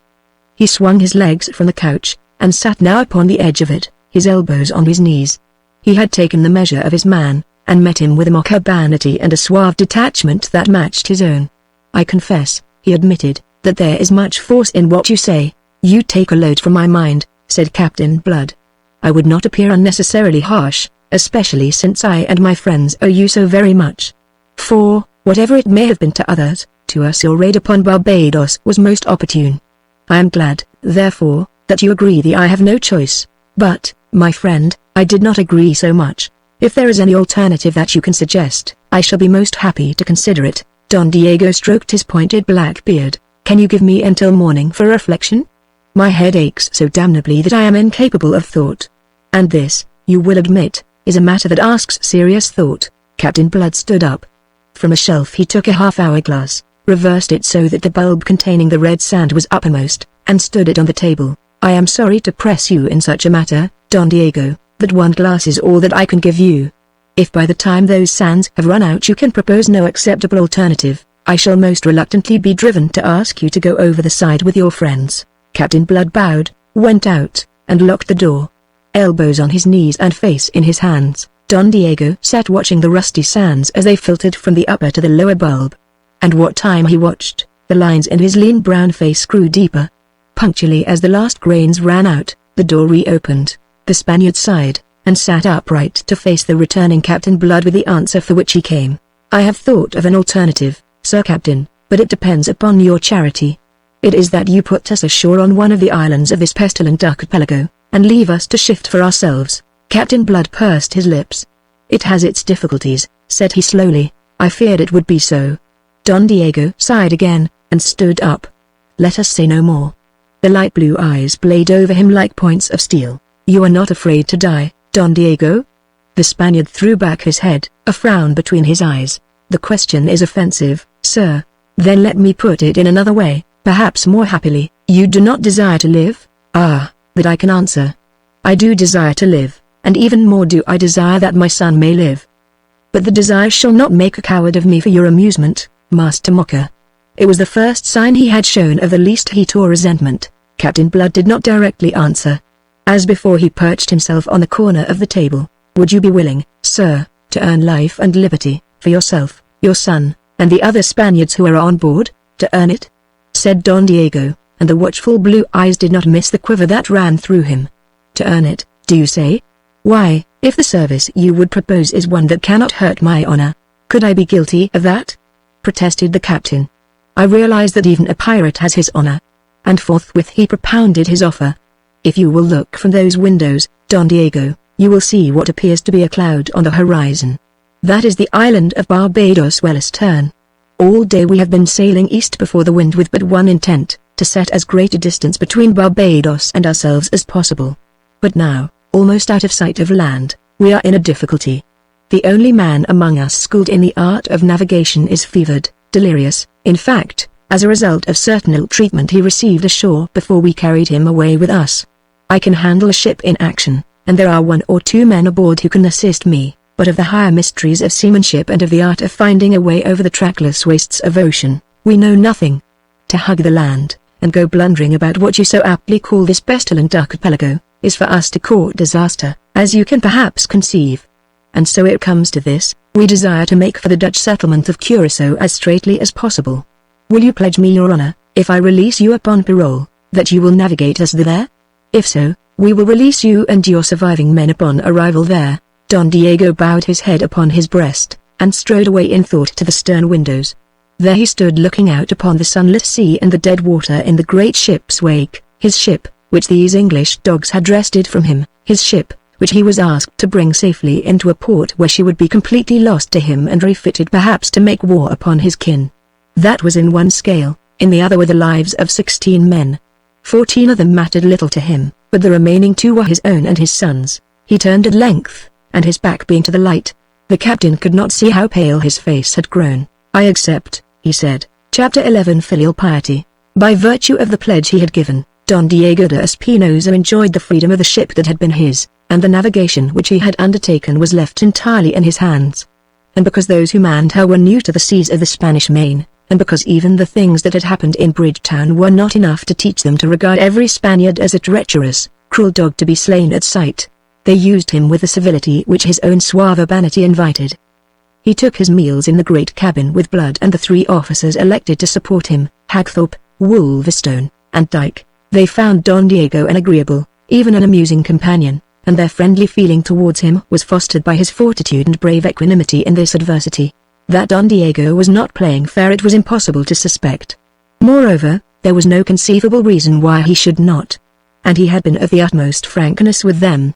He swung his legs from the couch, and sat now upon the edge of it, his elbows on his knees. He had taken the measure of his man, and met him with a mock urbanity and a suave detachment that matched his own. "I confess," he admitted, "that there is much force in what you say." "You take a load from my mind," said Captain Blood. "I would not appear unnecessarily harsh, especially since I and my friends owe you so very much. For, whatever it may have been to others, to us your raid upon Barbados was most opportune. I am glad, therefore, that you agree that I have no choice. But, my friend, I did not agree so much. If there is any alternative that you can suggest, I shall be most happy to consider it." Don Diego stroked his pointed black beard. "Can you give me until morning for reflection? My head aches so damnably that I am incapable of thought. And this, you will admit, is a matter that asks serious thought." Captain Blood stood up. From a shelf he took a half-hourglass, reversed it so that the bulb containing the red sand was uppermost, and stood it on the table. "I am sorry to press you in such a matter, Don Diego, but one glass is all that I can give you. If by the time those sands have run out you can propose no acceptable alternative, I shall most reluctantly be driven to ask you to go over the side with your friends." Captain Blood bowed, went out, and locked the door. Elbows on his knees and face in his hands, Don Diego sat watching the rusty sands as they filtered from the upper to the lower bulb. And what time he watched, the lines in his lean brown face grew deeper. Punctually as the last grains ran out, the door reopened. The Spaniard sighed, and sat upright to face the returning Captain Blood with the answer for which he came. "I have thought of an alternative, Sir Captain, but it depends upon your charity. It is that you put us ashore on one of the islands of this pestilent archipelago, and leave us to shift for ourselves." Captain Blood pursed his lips. "It has its difficulties," said he slowly. "I feared it would be so." Don Diego sighed again, and stood up. "Let us say no more." The light blue eyes blazed over him like points of steel. "You are not afraid to die, Don Diego?" The Spaniard threw back his head, a frown between his eyes. "The question is offensive, sir. Then let me put it in another way, perhaps more happily. You do not desire to live?" "Ah, but I can answer. I do desire to live, and even more do I desire that my son may live. But the desire shall not make a coward of me for your amusement, Master Mocker." It was the first sign he had shown of the least heat or resentment. Captain Blood did not directly answer. As before he perched himself on the corner of the table. "Would you be willing, sir, to earn life and liberty, for yourself, your son, and the other Spaniards who are on board? To earn it?" said Don Diego, and the watchful blue eyes did not miss the quiver that ran through him. "To earn it, do you say? Why, if the service you would propose is one that cannot hurt my honor, could I be guilty of that?" protested the captain. "I realize that even a pirate has his honor." And forthwith he propounded his offer. "If you will look from those windows, Don Diego, you will see what appears to be a cloud on the horizon. That is the island of Barbados Wellastern. All day we have been sailing east before the wind with but one intent, to set as great a distance between Barbados and ourselves as possible. But now, almost out of sight of land, we are in a difficulty. The only man among us schooled in the art of navigation is fevered, delirious, in fact, as a result of certain ill treatment he received ashore before we carried him away with us. I can handle a ship in action, and there are 1 or 2 men aboard who can assist me, but of the higher mysteries of seamanship and of the art of finding a way over the trackless wastes of ocean, we know nothing. To hug the land, and go blundering about what you so aptly call this pestilent archipelago, is for us to court disaster, as you can perhaps conceive. And so it comes to this, we desire to make for the Dutch settlement of Curaçao as straightly as possible. Will you pledge me your honor, if I release you upon parole, that you will navigate us there? If so, We will release you and your surviving men upon arrival there." Don Diego bowed his head upon his breast, and strode away in thought to the stern windows. There he stood looking out upon the sunlit sea and the dead water in the great ship's wake, his ship, which these English dogs had wrested from him, his ship, which he was asked to bring safely into a port where she would be completely lost to him and refitted perhaps to make war upon his kin. That was in one scale. In the other were the lives of 16 men. 14 of them mattered little to him, but the remaining 2 were his own and his son's. He turned at length, and his back being to the light. The captain could not see how pale his face had grown. "I accept," he said. Chapter 11 Filial Piety. By virtue of the pledge he had given, Don Diego de Espinosa enjoyed the freedom of the ship that had been his, and the navigation which he had undertaken was left entirely in his hands. And because those who manned her were new to the seas of the Spanish Main, and because even the things that had happened in Bridgetown were not enough to teach them to regard every Spaniard as a treacherous, cruel dog to be slain at sight, they used him with the civility which his own suave urbanity invited. He took his meals in the great cabin with Blood and the 3 officers elected to support him, Hagthorpe, Wolverstone, and Dyke. They found Don Diego an agreeable, even an amusing companion, and their friendly feeling towards him was fostered by his fortitude and brave equanimity in this adversity. That Don Diego was not playing fair it was impossible to suspect. Moreover, there was no conceivable reason why he should not. And he had been of the utmost frankness with them.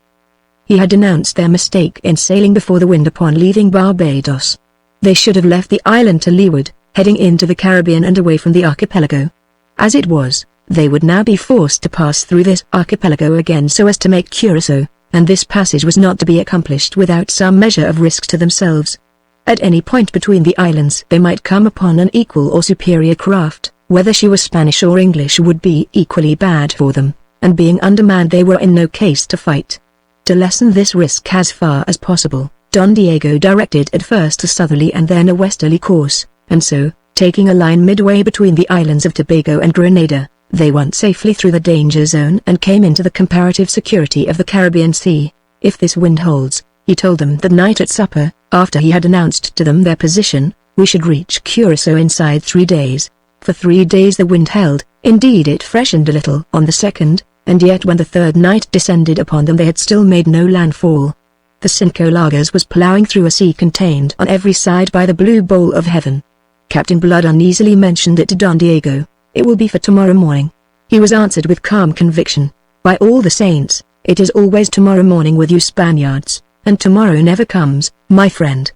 He had denounced their mistake in sailing before the wind upon leaving Barbados. They should have left the island to leeward, heading into the Caribbean and away from the archipelago. As it was, they would now be forced to pass through this archipelago again so as to make Curaçao, and this passage was not to be accomplished without some measure of risk to themselves. At any point between the islands they might come upon an equal or superior craft, whether she was Spanish or English would be equally bad for them, and being undermanned they were in no case to fight. To lessen this risk as far as possible, Don Diego directed at first a southerly and then a westerly course, and so, taking a line midway between the islands of Tobago and Grenada, they went safely through the danger zone and came into the comparative security of the Caribbean Sea. "If this wind holds," he told them that night at supper, after he had announced to them their position, "we should reach Curaçao inside 3 days. For 3 days the wind held, indeed it freshened a little on the second, and yet when the third night descended upon them they had still made no landfall. The Cinco Lagos was ploughing through a sea contained on every side by the blue bowl of heaven. Captain Blood uneasily mentioned it to Don Diego. "It will be for tomorrow morning." He was answered with calm conviction. "By all the saints, it is always tomorrow morning with you Spaniards, and tomorrow never comes, my friend.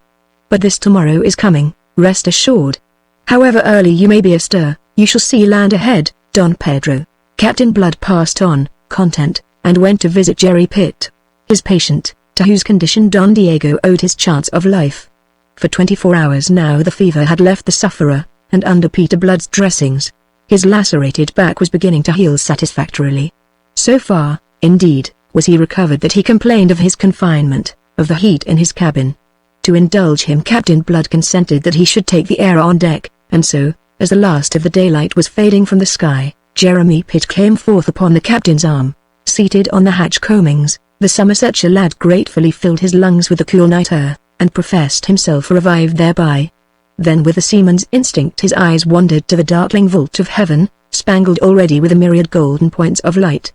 But this tomorrow is coming, rest assured. However early you may be astir, you shall see land ahead, Don Pedro." Captain Blood passed on, content, and went to visit Jerry Pitt, his patient, to whose condition Don Diego owed his chance of life. For 24 hours now the fever had left the sufferer, and under Peter Blood's dressings, his lacerated back was beginning to heal satisfactorily. So far, indeed, was he recovered that he complained of his confinement, of the heat in his cabin. To indulge him Captain Blood consented that he should take the air on deck, and so, as the last of the daylight was fading from the sky, Jeremy Pitt came forth upon the captain's arm. Seated on the hatch coamings, the Somersetshire lad gratefully filled his lungs with the cool night air, and professed himself revived thereby. Then with a seaman's instinct his eyes wandered to the darkling vault of heaven, spangled already with a myriad golden points of light.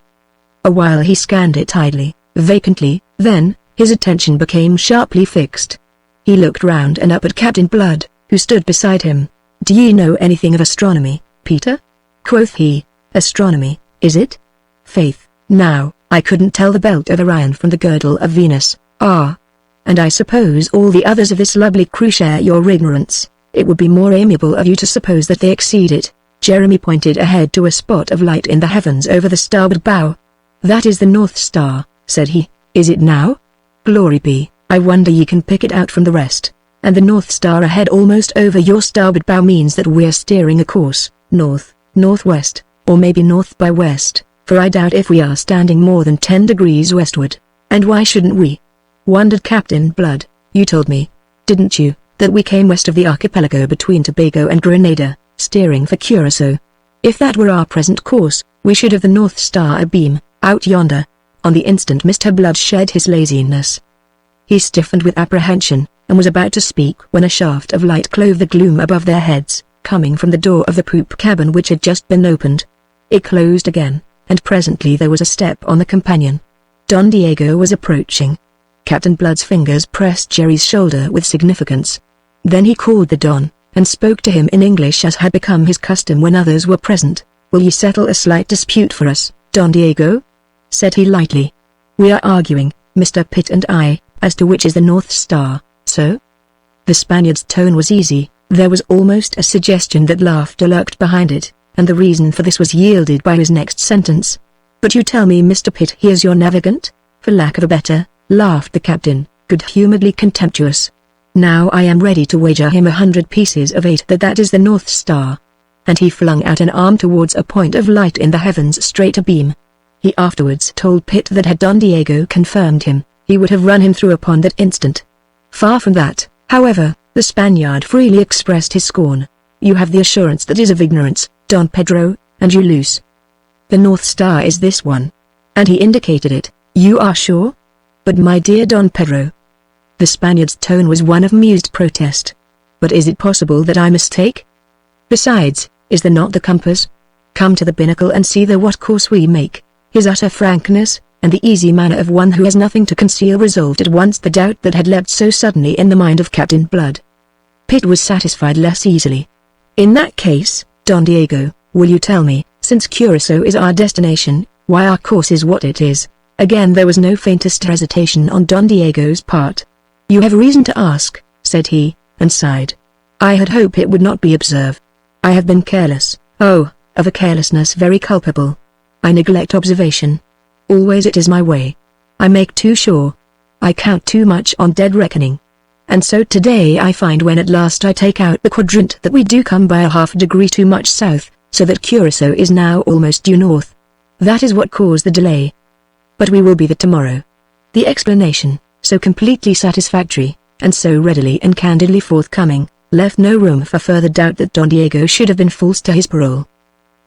A while he scanned it idly, vacantly, then, his attention became sharply fixed. He looked round and up at Captain Blood, who stood beside him. "Do ye know anything of astronomy, Peter?" quoth he. "Astronomy, is it? Faith, now, I couldn't tell the belt of Orion from the girdle of Venus. Ah! And I suppose all the others of this lovely crew share your ignorance. It would be more amiable of you to suppose that they exceed it." Jeremy pointed ahead to a spot of light in the heavens over the starboard bow. "That is the North Star," said he. "Is it now? Glory be, I wonder ye can pick it out from the rest. And the North Star ahead almost over your starboard bow means that we're steering a course, north, northwest, or maybe north by west, for I doubt if we are standing more than 10 degrees westward. And why shouldn't we?" wondered Captain Blood. "You told me, didn't you, that we came west of the archipelago between Tobago and Grenada, steering for Curaçao? If that were our present course, we should have the North Star abeam, out yonder." On the instant Mr. Blood shed his laziness. He stiffened with apprehension, and was about to speak when a shaft of light clove the gloom above their heads, coming from the door of the poop cabin which had just been opened. It closed again, and presently there was a step on the companion. Don Diego was approaching. Captain Blood's fingers pressed Jerry's shoulder with significance. Then he called the Don, and spoke to him in English as had become his custom when others were present. "Will you settle a slight dispute for us, Don Diego?" said he lightly. "We are arguing, Mr. Pitt and I, as to which is the North Star, so?" The Spaniard's tone was easy, there was almost a suggestion that laughter lurked behind it, and the reason for this was yielded by his next sentence. "But you tell me Mr. Pitt here's your navigant?" "For lack of a better," laughed the captain, good-humoredly contemptuous. "Now I am ready to wager him 100 pieces of 8 that that is the North Star." And he flung out an arm towards a point of light in the heavens straight abeam. He afterwards told Pitt that had Don Diego confirmed him, he would have run him through upon that instant. Far from that, however, the Spaniard freely expressed his scorn. "You have the assurance that is of ignorance, Don Pedro, and you lose. The North Star is this one." And he indicated it. "You are sure?" "But my dear Don Pedro." The Spaniard's tone was one of amused protest. "But is it possible that I mistake? Besides, is there not the compass? Come to the binnacle and see what course we make." His utter frankness, and the easy manner of one who has nothing to conceal resolved at once the doubt that had leapt so suddenly in the mind of Captain Blood. Pitt was satisfied less easily. "In that case, Don Diego, will you tell me, since Curacao is our destination, why our course is what it is?" Again there was no faintest hesitation on Don Diego's part. "You have reason to ask," said he, and sighed. "I had hoped it would not be observed. I have been careless, oh, of a carelessness very culpable. I neglect observation. Always it is my way. I make too sure. I count too much on dead reckoning. And so today I find when at last I take out the quadrant that we do come by a half degree too much south, so that Curacao is now almost due north. That is what caused the delay. But we will be there tomorrow." The explanation, so completely satisfactory, and so readily and candidly forthcoming, left no room for further doubt that Don Diego should have been false to his parole.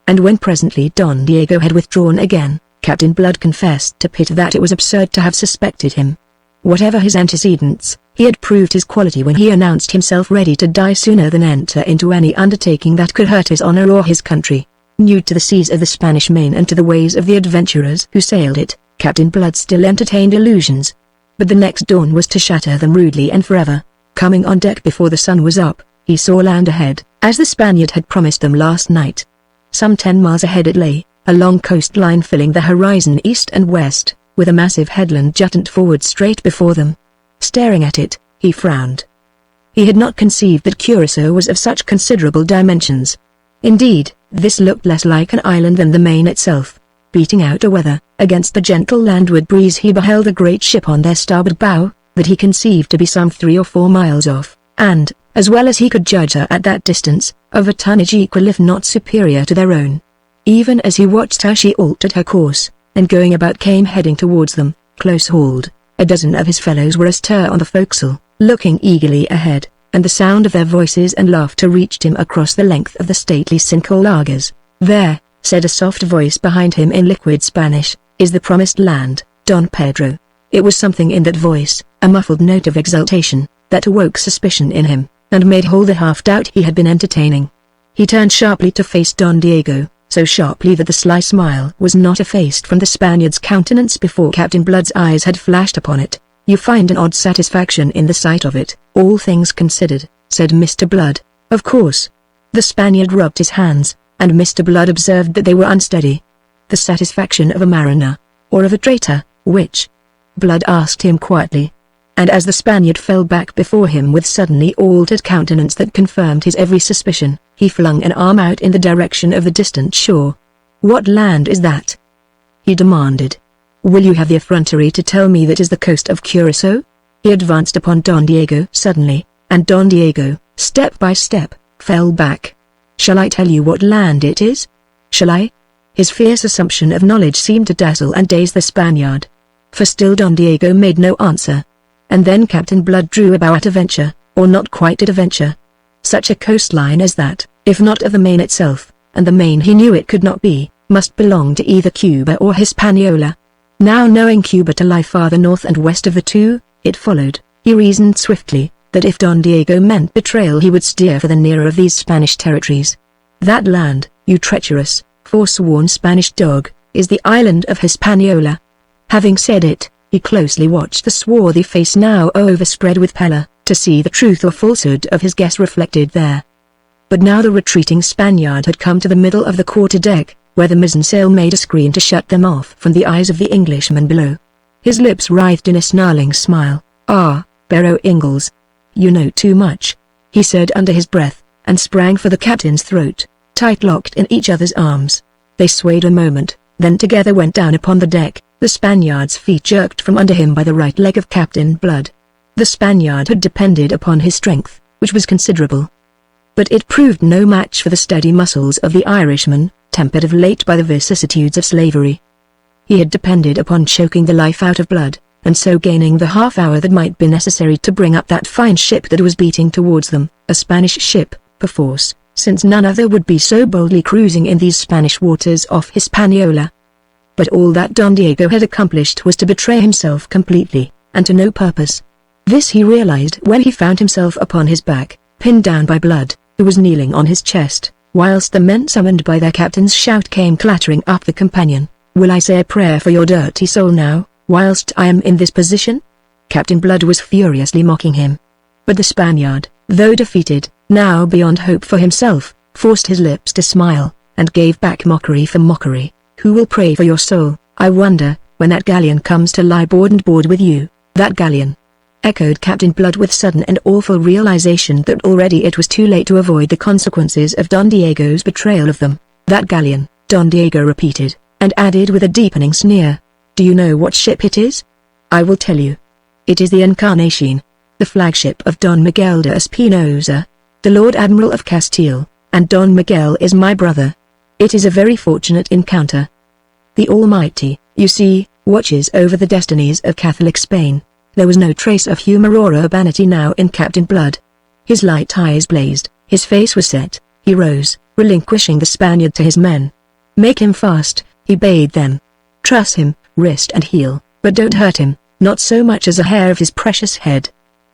And when presently Don Diego had withdrawn again, Captain Blood confessed to Pitt that it was absurd to have suspected him. Whatever his antecedents, he had proved his quality when he announced himself ready to die sooner than enter into any undertaking that could hurt his honor or his country. New to the seas of the Spanish Main and to the ways of the adventurers who sailed it, Captain Blood still entertained illusions. But the next dawn was to shatter them rudely and forever. Coming on deck before the sun was up, he saw land ahead, as the Spaniard had promised them last night. Some 10 miles ahead it lay, a long coastline filling the horizon east and west, with a massive headland jutting forward straight before them. Staring at it, he frowned. He had not conceived that Curacao was of such considerable dimensions. Indeed, this looked less like an island than the Main itself. Beating out a weather, against the gentle landward breeze he beheld a great ship on their starboard bow, that he conceived to be some 3 or 4 miles off, and, as well as he could judge her at that distance, of a tonnage equal if not superior to their own. Even as he watched her she altered her course, and going about came heading towards them, close-hauled. A dozen of his fellows were astir on the forecastle, looking eagerly ahead, and the sound of their voices and laughter reached him across the length of the stately cinco lagers. "There," said a soft voice behind him in liquid Spanish, "is the promised land, Don Pedro." It was something in that voice, a muffled note of exultation, that awoke suspicion in him, and made whole the half-doubt he had been entertaining. He turned sharply to face Don Diego, so sharply that the sly smile was not effaced from the Spaniard's countenance before Captain Blood's eyes had flashed upon it. "You find an odd satisfaction in the sight of it, all things considered," said Mr. Blood. "Of course." The Spaniard rubbed his hands, and Mr. Blood observed that they were unsteady. "The satisfaction of a mariner, or of a traitor, which?" Blood asked him quietly. And as the Spaniard fell back before him with suddenly altered countenance that confirmed his every suspicion, he flung an arm out in the direction of the distant shore. "What land is that?" he demanded. "Will you have the effrontery to tell me that is the coast of Curacao?" He advanced upon Don Diego suddenly, and Don Diego, step by step, fell back. "Shall I tell you what land it is? Shall I?" His fierce assumption of knowledge seemed to dazzle and daze the Spaniard. For still Don Diego made no answer. And then Captain Blood drew a bow at a venture, or not quite at a venture. Such a coastline as that, if not of the Main itself, and the Main he knew it could not be, must belong to either Cuba or Hispaniola. Now knowing Cuba to lie farther north and west of the two, it followed, he reasoned swiftly, that if Don Diego meant betrayal he would steer for the nearer of these Spanish territories. "That land, you treacherous, forsworn Spanish dog," is the island of Hispaniola." Having said it, he closely watched the swarthy face now overspread with pallor, to see the truth or falsehood of his guess reflected there. But now the retreating Spaniard had come to the middle of the quarter-deck, where the mizzen-sail made a screen to shut them off from the eyes of the Englishman below. His lips writhed in a snarling smile. "Ah, Barrow Ingalls. You know too much," he said under his breath, and sprang for the captain's throat, tight locked in each other's arms. They swayed a moment, then together went down upon the deck, the Spaniard's feet jerked from under him by the right leg of Captain Blood. The Spaniard had depended upon his strength, which was considerable. But it proved no match for the steady muscles of the Irishman, tempered of late by the vicissitudes of slavery. He had depended upon choking the life out of Blood, and so gaining the half hour that might be necessary to bring up that fine ship that was beating towards them, a Spanish ship, perforce, since none other would be so boldly cruising in these Spanish waters off Hispaniola. But all that Don Diego had accomplished was to betray himself completely, and to no purpose. This he realized when he found himself upon his back, pinned down by Blood, who was kneeling on his chest, whilst the men summoned by their captain's shout came clattering up the companion. "Will I say a prayer for your dirty soul now, whilst I am in this position?" Captain Blood was furiously mocking him. But the Spaniard, though defeated, now beyond hope for himself, forced his lips to smile, and gave back mockery for mockery. "Who will pray for your soul, I wonder, when that galleon comes to lie board and board with you?" "That galleon?" echoed Captain Blood with sudden and awful realization that already it was too late to avoid the consequences of Don Diego's betrayal of them. "That galleon," Don Diego repeated, and added with a deepening sneer, "Do you know what ship it is? I will tell you. It is the Encarnacion, the flagship of Don Miguel de Espinosa, the Lord Admiral of Castile, and Don Miguel is my brother. It is a very fortunate encounter. The Almighty, you see, watches over the destinies of Catholic Spain." There was no trace of humor or urbanity now in Captain Blood. His light eyes blazed, his face was set. He rose, relinquishing the Spaniard to his men. "Make him fast," he bade them. "Truss him, wrist and heel, but don't hurt him, not so much as a hair of his precious head."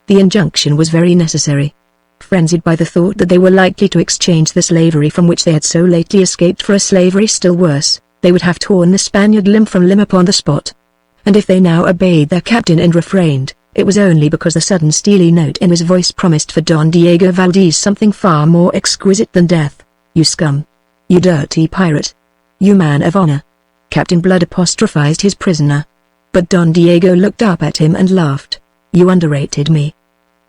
The injunction was very necessary. Frenzied by the thought that they were likely to exchange the slavery from which they had so lately escaped for a slavery still worse, they would have torn the Spaniard limb from limb upon the spot. And if they now obeyed their captain and refrained, it was only because the sudden steely note in his voice promised for Don Diego Valdez something far more exquisite than death. "You scum! You dirty pirate! You man of honor!" Captain Blood apostrophized his prisoner. But Don Diego looked up at him and laughed. "You underrated me."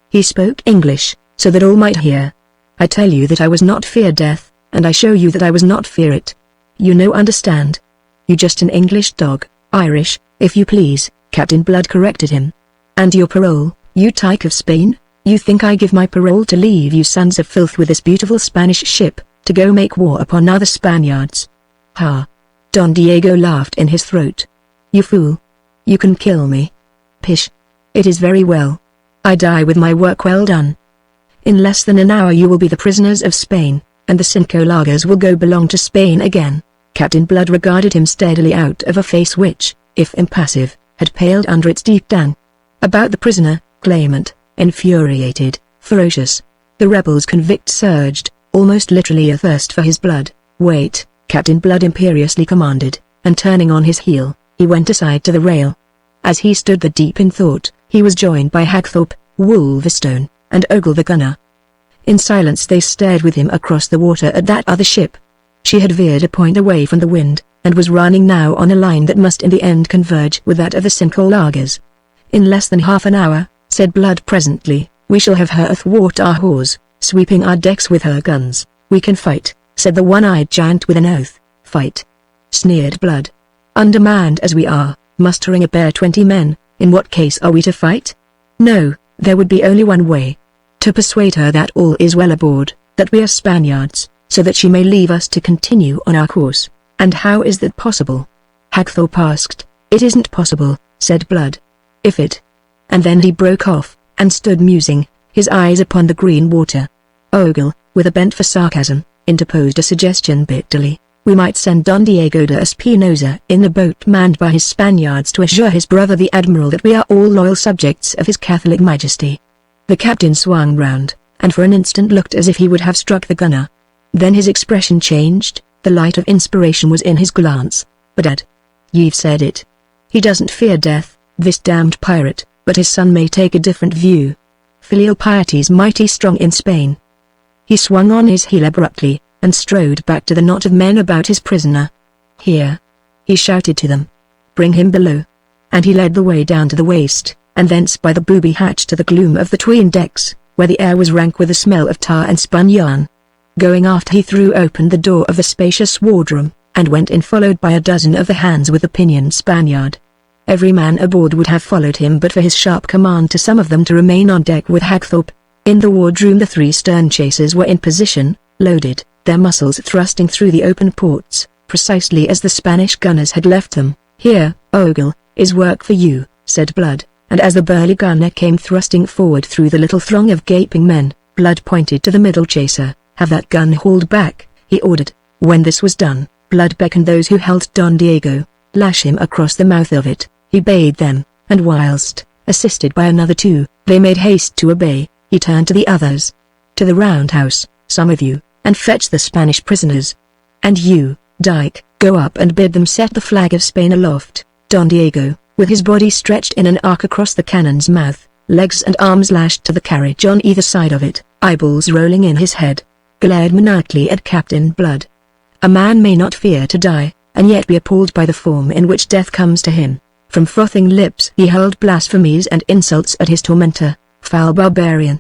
He spoke English, so that all might hear. "I tell you that I was not fear death, and I show you that I was not fear it. You no understand. You just an English dog, Irish, if you please," Captain Blood corrected him. "And your parole, you tyke of Spain? You think I give my parole to leave you sons of filth with this beautiful Spanish ship, to go make war upon other Spaniards? Ha!" Don Diego laughed in his throat. "You fool! You can kill me. Pish! It is very well. I die with my work well done. In less than an hour you will be the prisoners of Spain, and the Cinco Lagos will belong to Spain again." Captain Blood regarded him steadily out of a face which, if impassive, had paled under its deep tan. About the prisoner, claimant, infuriated, ferocious. The rebel's convict surged, almost literally athirst for his blood. "Wait," Captain Blood imperiously commanded, and turning on his heel, he went aside to the rail. As he stood there deep in thought, he was joined by Hagthorpe, Wolverstone, and Ogle the gunner. In silence they stared with him across the water at that other ship. She had veered a point away from the wind, and was running now on a line that must in the end converge with that of the Cinco Lagos. "In less than half an hour," said Blood presently, "we shall have her athwart our hawse, sweeping our decks with her guns." "We can fight," said the one-eyed giant with an oath. "Fight?" sneered Blood. "Undermanned as we are, mustering a bare 20 men, in what case are we to fight? No, there would be only one way. To persuade her that all is well aboard, that we are Spaniards, so that she may leave us to continue on our course." "And how is that possible?" Hagthorpe asked. "It isn't possible," said Blood. "If it—" And then he broke off, and stood musing, his eyes upon the green water. Ogle, with a bent for sarcasm, interposed a suggestion bitterly. "We might send Don Diego de Espinosa in the boat manned by his Spaniards to assure his brother the Admiral that we are all loyal subjects of his Catholic Majesty." The captain swung round, and for an instant looked as if he would have struck the gunner. Then his expression changed, the light of inspiration was in his glance. Dad. You've said it. He doesn't fear death, this damned pirate, but his son may take a different view. Filial piety's mighty strong in Spain. He swung on his heel abruptly, and strode back to the knot of men about his prisoner. Here. He shouted to them. Bring him below. And he led the way down to the waist, and thence by the booby hatch to the gloom of the 'tween decks, where the air was rank with the smell of tar and spun yarn. Going aft he threw open the door of the spacious wardroom, and went in followed by a dozen of the hands with the pinioned Spaniard. Every man aboard would have followed him but for his sharp command to some of them to remain on deck with Hagthorpe. In the wardroom the 3 stern chasers were in position, loaded, their muzzles thrusting through the open ports, precisely as the Spanish gunners had left them. "Here, Ogle, is work for you," said Blood, and as the burly gunner came thrusting forward through the little throng of gaping men, Blood pointed to the middle chaser. "Have that gun hauled back," he ordered. When this was done, Blood beckoned those who held Don Diego. "Lash him across the mouth of it," he bade them, and whilst, assisted by another 2, they made haste to obey, he turned to the others. "To the roundhouse, some of you, and fetch the Spanish prisoners. And you, Dyke, go up and bid them set the flag of Spain aloft." Don Diego, with his body stretched in an arc across the cannon's mouth, legs and arms lashed to the carriage on either side of it, eyeballs rolling in his head, glared maniacally at Captain Blood. A man may not fear to die, and yet be appalled by the form in which death comes to him. From frothing lips he hurled blasphemies and insults at his tormentor. "Foul barbarian!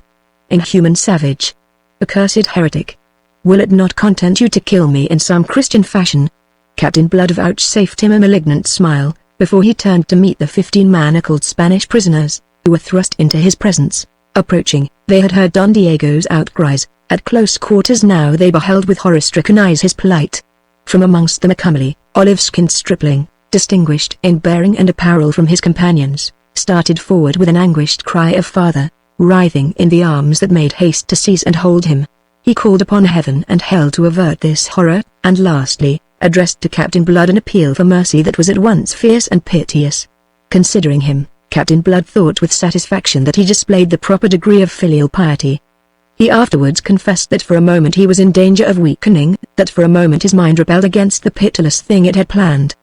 Inhuman savage! Accursed heretic! Will it not content you to kill me in some Christian fashion?" Captain Blood vouchsafed him a malignant smile, before he turned to meet the 15 manacled Spanish prisoners, who were thrust into his presence. Approaching, they had heard Don Diego's outcries. At close quarters now they beheld with horror-stricken eyes his plight. From amongst them a comely, olive-skinned stripling, distinguished in bearing and apparel from his companions, started forward with an anguished cry of "Father!" writhing in the arms that made haste to seize and hold him. He called upon heaven and hell to avert this horror, and lastly, addressed to Captain Blood an appeal for mercy that was at once fierce and piteous. Considering him, Captain Blood thought with satisfaction that he displayed the proper degree of filial piety. He afterwards confessed that for a moment he was in danger of weakening, that for a moment his mind rebelled against the pitiless thing it had planned.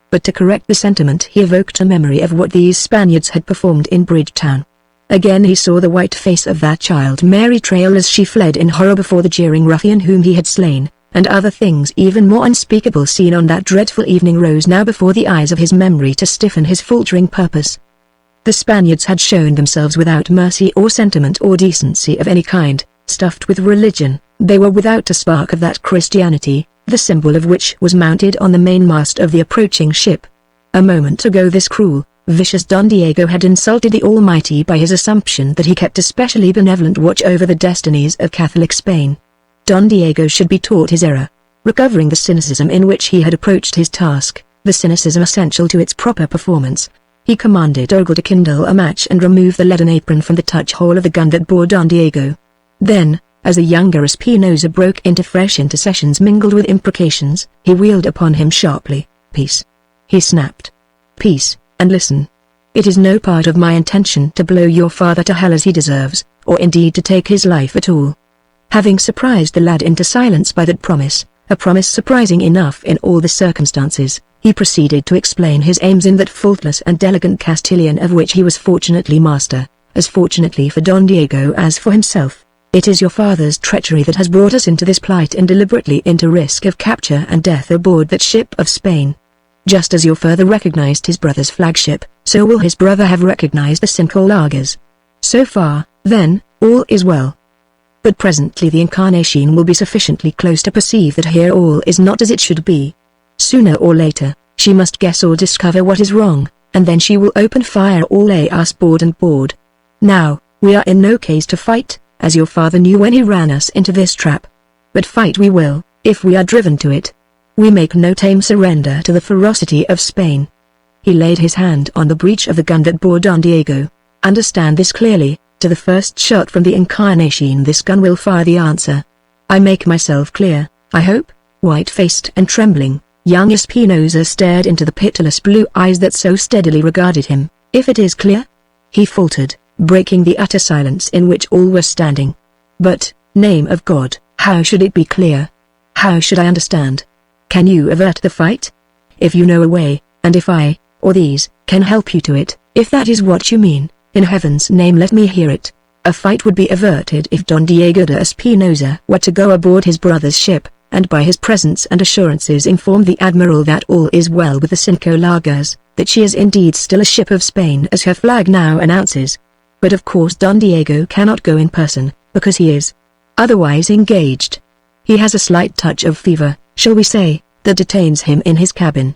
But to correct the sentiment he evoked a memory of what these Spaniards had performed in Bridgetown. Again he saw the white face of that child Mary trail as she fled in horror before the jeering ruffian whom he had slain, and other things even more unspeakable seen on that dreadful evening rose now before the eyes of his memory to stiffen his faltering purpose. The Spaniards had shown themselves without mercy or sentiment or decency of any kind, stuffed with religion. They were without a spark of that Christianity, the symbol of which was mounted on the mainmast of the approaching ship. A moment ago this cruel, vicious Don Diego had insulted the Almighty by his assumption that he kept a specially benevolent watch over the destinies of Catholic Spain. Don Diego should be taught his error. Recovering the cynicism in which he had approached his task, the cynicism essential to its proper performance, he commanded Ogle to kindle a match and remove the leaden apron from the touch-hole of the gun that bore Don Diego. Then, as the younger Espinosa broke into fresh intercessions mingled with imprecations, he wheeled upon him sharply. "Peace!" he snapped. "Peace, and listen. It is no part of my intention to blow your father to hell as he deserves, or indeed to take his life at all." Having surprised the lad into silence by that promise, a promise surprising enough in all the circumstances, he proceeded to explain his aims in that faultless and elegant Castilian of which he was fortunately master, as fortunately for Don Diego as for himself. "It is your father's treachery that has brought us into this plight and deliberately into risk of capture and death aboard that ship of Spain. Just as your father recognized his brother's flagship, so will his brother have recognized the Cinco lagers. So far, then, all is well. But presently the Incarnation will be sufficiently close to perceive that here all is not as it should be. Sooner or later, she must guess or discover what is wrong, and then she will open fire or lay us board and board. Now, we are in no case to fight, as your father knew when he ran us into this trap. But fight we will, if we are driven to it. We make no tame surrender to the ferocity of Spain." He laid his hand on the breech of the gun that bore Don Diego. "Understand this clearly, to the first shot from the Incarnation this gun will fire the answer. I make myself clear, I hope?" White-faced and trembling, young Espinosa stared into the pitiless blue eyes that so steadily regarded him. "If it is clear?" he faltered, breaking the utter silence in which all were standing. "But, name of God, how should it be clear? How should I understand? Can you avert the fight?" if you know a way, and if I, or these, can help you to it. If that is what you mean, in heaven's name let me hear it. A fight would be averted if Don Diego de Espinosa were to go aboard his brother's ship, and by his presence and assurances inform the admiral that all is well with the Cinco Lagos, that she is indeed still a ship of Spain as her flag now announces. But of course Don Diego cannot go in person, because he is otherwise engaged. He has a slight touch of fever, shall we say, that detains him in his cabin.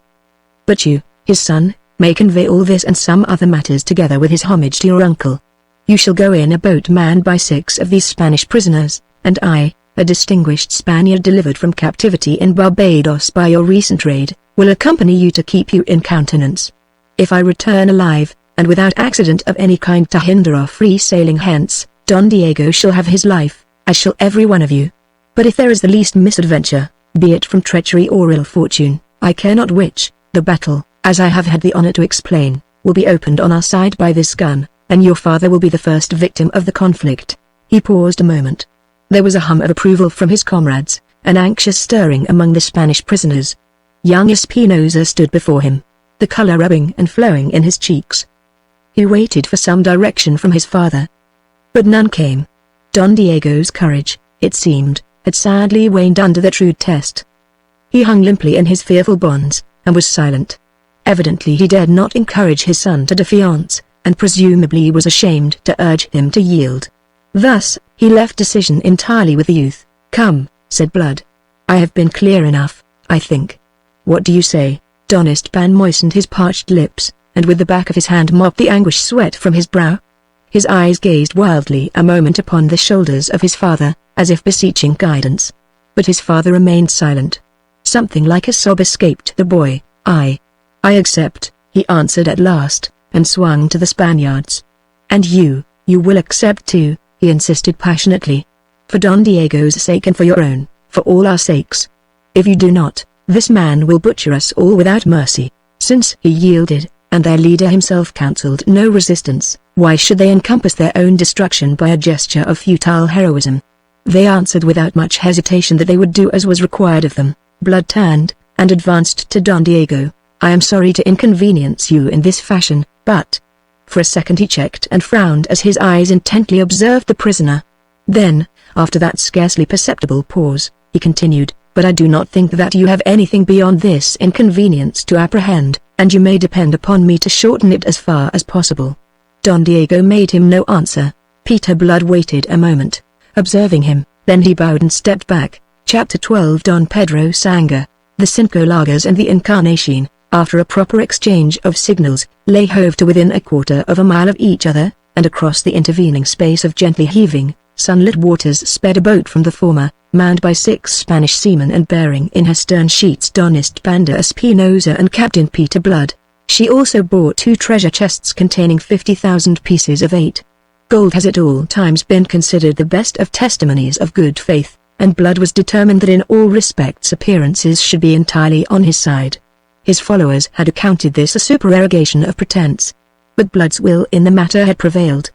But you, his son, may convey all this and some other matters together with his homage to your uncle. You shall go in a boat manned by 6 of these Spanish prisoners, and I, a distinguished Spaniard delivered from captivity in Barbados by your recent raid, will accompany you to keep you in countenance. If I return alive, and without accident of any kind to hinder our free sailing hence, Don Diego shall have his life, as shall every one of you. But if there is the least misadventure, be it from treachery or ill fortune, I care not which, the battle, as I have had the honor to explain, will be opened on our side by this gun, and your father will be the first victim of the conflict. He paused a moment. There was a hum of approval from his comrades, an anxious stirring among the Spanish prisoners. Young Espinosa stood before him, the color ebbing and flowing in his cheeks. He waited for some direction from his father. But none came. Don Diego's courage, it seemed, had sadly waned under the true test. He hung limply in his fearful bonds, and was silent. Evidently he dared not encourage his son to defiance, and presumably was ashamed to urge him to yield. Thus, he left decision entirely with the youth. "Come," said Blood. "I have been clear enough, I think. What do you say?" Don Esteban moistened his parched lips, and with the back of his hand mopped the anguished sweat from his brow. His eyes gazed wildly a moment upon the shoulders of his father, as if beseeching guidance. But his father remained silent. Something like a sob escaped the boy. I accept," he answered at last, and swung to the Spaniards. "And you will accept too," he insisted passionately. "For Don Diego's sake and for your own, for all our sakes. If you do not, this man will butcher us all without mercy." Since he yielded, and their leader himself counseled no resistance, why should they encompass their own destruction by a gesture of futile heroism? They answered without much hesitation that they would do as was required of them. Blood turned, and advanced to Don Diego. "I am sorry to inconvenience you in this fashion, but—" For a second he checked and frowned as his eyes intently observed the prisoner. Then, after that scarcely perceptible pause, he continued, "But I do not think that you have anything beyond this inconvenience to apprehend, and you may depend upon me to shorten it as far as possible." Don Diego made him no answer. Peter Blood waited a moment, observing him, then he bowed and stepped back. Chapter 12 Don Pedro Sangre. The Cinco Lagos and the Encarnacion, after a proper exchange of signals, lay hove to within 1/4 of a mile of each other, and across the intervening space of gently heaving, sunlit waters sped a boat from the former, manned by 6 Spanish seamen and bearing in her stern sheets Don Esteban de Espinosa and Captain Peter Blood. She also bore 2 treasure chests containing 50,000 pieces of 8. Gold has at all times been considered the best of testimonies of good faith, and Blood was determined that in all respects appearances should be entirely on his side. His followers had accounted this a supererogation of pretense. But Blood's will in the matter had prevailed.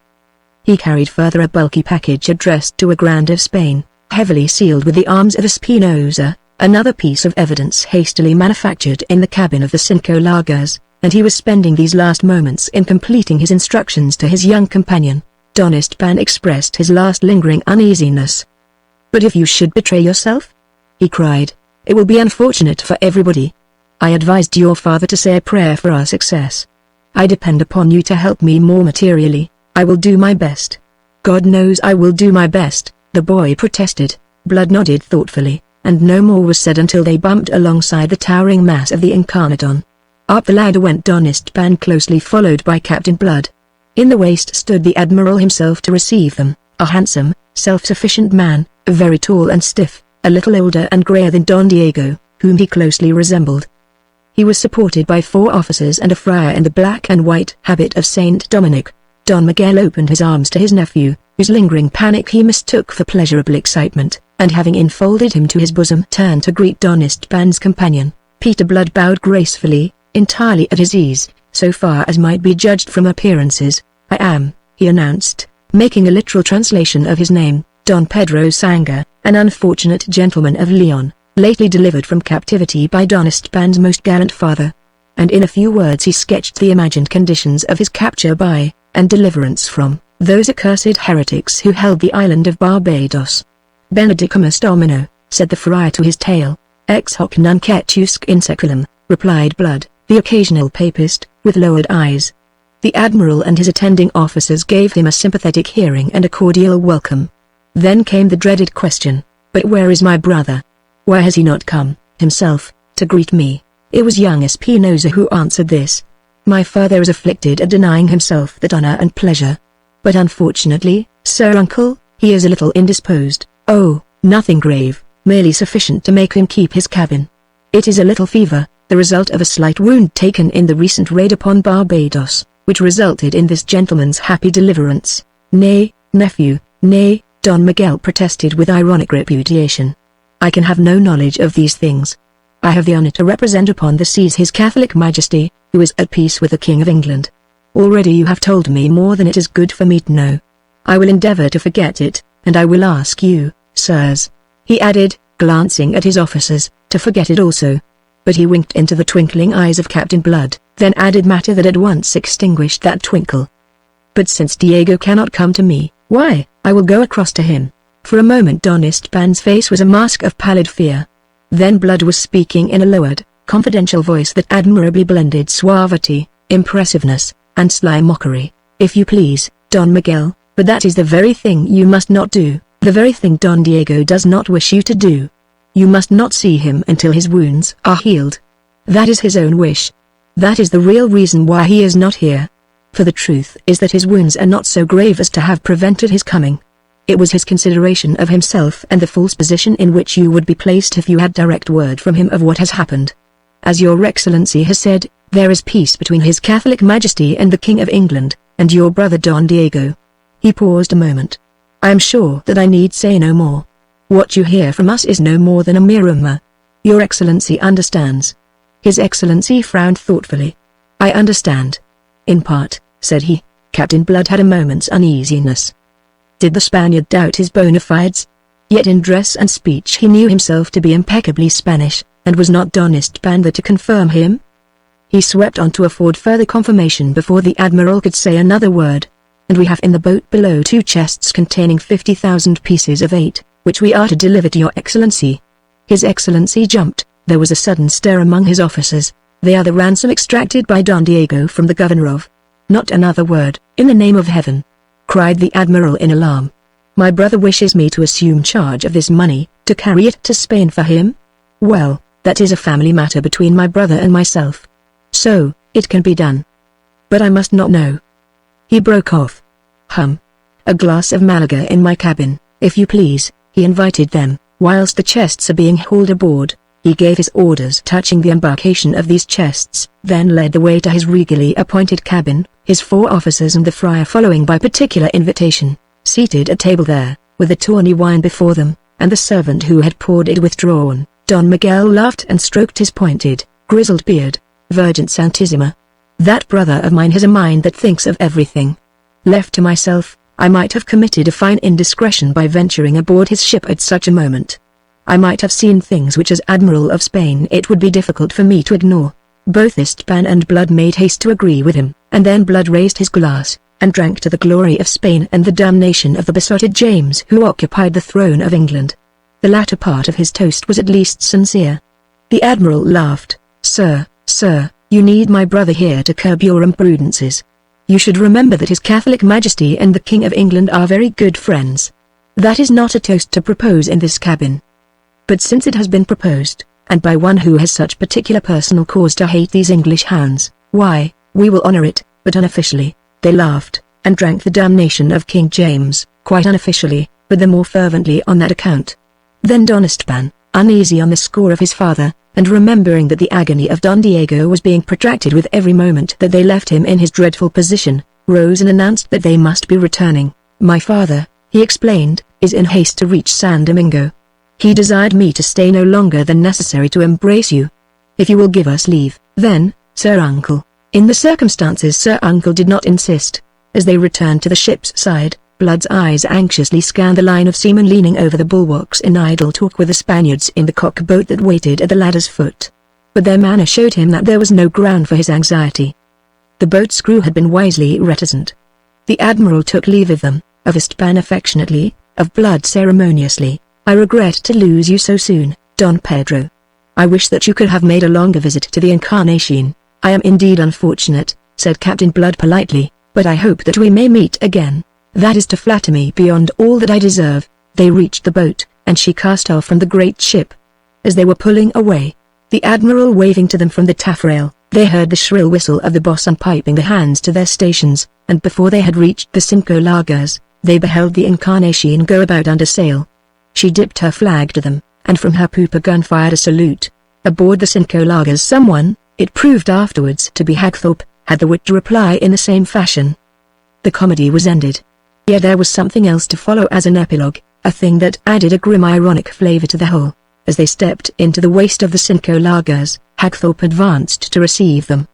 He carried further a bulky package addressed to a Grand of Spain, heavily sealed with the arms of Espinosa, another piece of evidence hastily manufactured in the cabin of the Cinco Lagos, and he was spending these last moments in completing his instructions to his young companion. Don Esteban expressed his last lingering uneasiness. "But if you should betray yourself?" he cried. "It will be unfortunate for everybody. I advised your father to say a prayer for our success. I depend upon you to help me more materially. I will do my best." "God knows I will do my best," the boy protested. Blood nodded thoughtfully, and no more was said until they bumped alongside the towering mass of the Encarnacion. Up the ladder went Don Esteban, closely followed by Captain Blood. In the waist stood the Admiral himself to receive them, a handsome, self-sufficient man, very tall and stiff, a little older and grayer than Don Diego, whom he closely resembled. He was supported by 4 officers and a friar in the black and white habit of Saint Dominic. Don Miguel opened his arms to his nephew, whose lingering panic he mistook for pleasurable excitement, and having enfolded him to his bosom turned to greet Don Esteban's companion. Peter Blood bowed gracefully, entirely at his ease, so far as might be judged from appearances. "I am," he announced, making a literal translation of his name, "Don Pedro Sangre, an unfortunate gentleman of Leon. lately delivered from captivity by Don Esteban's most gallant father. And in a few words he sketched the imagined conditions of his capture by, and deliverance from, those accursed heretics who held the island of Barbados. "Benedicamus Domino," said the friar to his tale. "Ex hoc nunc etusque in seculum," replied Blood, the occasional papist, with lowered eyes. The admiral and his attending officers gave him a sympathetic hearing and a cordial welcome. Then came the dreaded question, "But where is my brother? Why has he not come, himself, to greet me?" It was young Espinosa who answered this. "My father is afflicted at denying himself that honor and pleasure. But unfortunately, sir uncle, he is a little indisposed." "Oh, nothing grave, merely sufficient to make him keep his cabin. It is a little fever, the result of a slight wound taken in the recent raid upon Barbados, which resulted in this gentleman's happy deliverance." "Nay, nephew, nay," Don Miguel protested with ironic repudiation. "I can have no knowledge of these things. I have the honor to represent upon the seas His Catholic Majesty, who is at peace with the King of England. Already you have told me more than it is good for me to know. I will endeavor to forget it, and I will ask you, sirs," he added, glancing at his officers, "to forget it also." But he winked into the twinkling eyes of Captain Blood, then added matter that at once extinguished that twinkle. "But since Diego cannot come to me, why, I will go across to him." For a moment Don Esteban's face was a mask of pallid fear. Then Blood was speaking in a lowered, confidential voice that admirably blended suavity, impressiveness, and sly mockery. "If you please, Don Miguel, but that is the very thing you must not do, the very thing Don Diego does not wish you to do. You must not see him until his wounds are healed. That is his own wish. That is the real reason why he is not here. For the truth is that his wounds are not so grave as to have prevented his coming. It was his consideration of himself and the false position in which you would be placed if you had direct word from him of what has happened. As your Excellency has said, there is peace between His Catholic Majesty and the King of England, and your brother Don Diego." He paused a moment. "I am sure that I need say no more. What you hear from us is no more than a mere rumor. Your Excellency understands." His Excellency frowned thoughtfully. "I understand. In part," said he. Captain Blood had a moment's uneasiness. Did the Spaniard doubt his bona fides? Yet in dress and speech he knew himself to be impeccably Spanish, and was not Don Esteban there to confirm him? He swept on to afford further confirmation before the Admiral could say another word. "And we have in the boat below 2 chests containing 50,000 pieces of 8, which we are to deliver to your Excellency." His Excellency jumped. There was a sudden stir among his officers. "They are the ransom extracted by Don Diego from the governor of—" "Not another word, in the name of heaven!" cried the Admiral in alarm. "My brother wishes me to assume charge of this money, to carry it to Spain for him? Well, that is a family matter between my brother and myself. So, it can be done. But I must not know." He broke off. "A glass of Malaga in my cabin, if you please," he invited them. Whilst the chests are being hauled aboard, he gave his orders touching the embarkation of these chests, then led the way to his regally appointed cabin, his 4 officers and the friar following by particular invitation. Seated at table there, with the tawny wine before them, and the servant who had poured it withdrawn, Don Miguel laughed and stroked his pointed, grizzled beard. "Virgin Santissima! That brother of mine has a mind that thinks of everything. Left to myself, I might have committed a fine indiscretion by venturing aboard his ship at such a moment. I might have seen things which as Admiral of Spain it would be difficult for me to ignore." Both Esteban and Blood made haste to agree with him, and then Blood raised his glass, and drank to the glory of Spain and the damnation of the besotted James who occupied the throne of England. The latter part of his toast was at least sincere. The Admiral laughed. Sir, you need my brother here to curb your imprudences. You should remember that His Catholic Majesty and the King of England are very good friends. That is not a toast to propose in this cabin. But since it has been proposed, and by one who has such particular personal cause to hate these English hounds, why, we will honor it, but unofficially." They laughed, and drank the damnation of King James, quite unofficially, but the more fervently on that account. Then Don Esteban, uneasy on the score of his father, and remembering that the agony of Don Diego was being protracted with every moment that they left him in his dreadful position, rose and announced that they must be returning. "My father," he explained, "is in haste to reach San Domingo. He desired me to stay no longer than necessary to embrace you. If you will give us leave, then, Sir Uncle." In the circumstances Sir Uncle did not insist. As they returned to the ship's side, Blood's eyes anxiously scanned the line of seamen leaning over the bulwarks in idle talk with the Spaniards in the cock-boat that waited at the ladder's foot. But their manner showed him that there was no ground for his anxiety. The boat's crew had been wisely reticent. The Admiral took leave of them, of Esteban affectionately, of Blood ceremoniously. "I regret to lose you so soon, Don Pedro. I wish that you could have made a longer visit to the Encarnacion. I am indeed unfortunate," said Captain Blood politely, "but I hope that we may meet again. That is to flatter me beyond all that I deserve." They reached the boat, and she cast off from the great ship. As they were pulling away, the Admiral waving to them from the taffrail, they heard the shrill whistle of the bosun piping the hands to their stations, and before they had reached the Cinco Lagos, they beheld the Encarnacion go about under sail. She dipped her flag to them, and from her poop a gun fired a salute. Aboard the Cinco Lagos someone, it proved afterwards to be Hagthorpe, had the wit to reply in the same fashion. The comedy was ended. Yet there was something else to follow as an epilogue, a thing that added a grim ironic flavor to the whole. As they stepped into the waist of the Cinco Lagos, Hagthorpe advanced to receive them.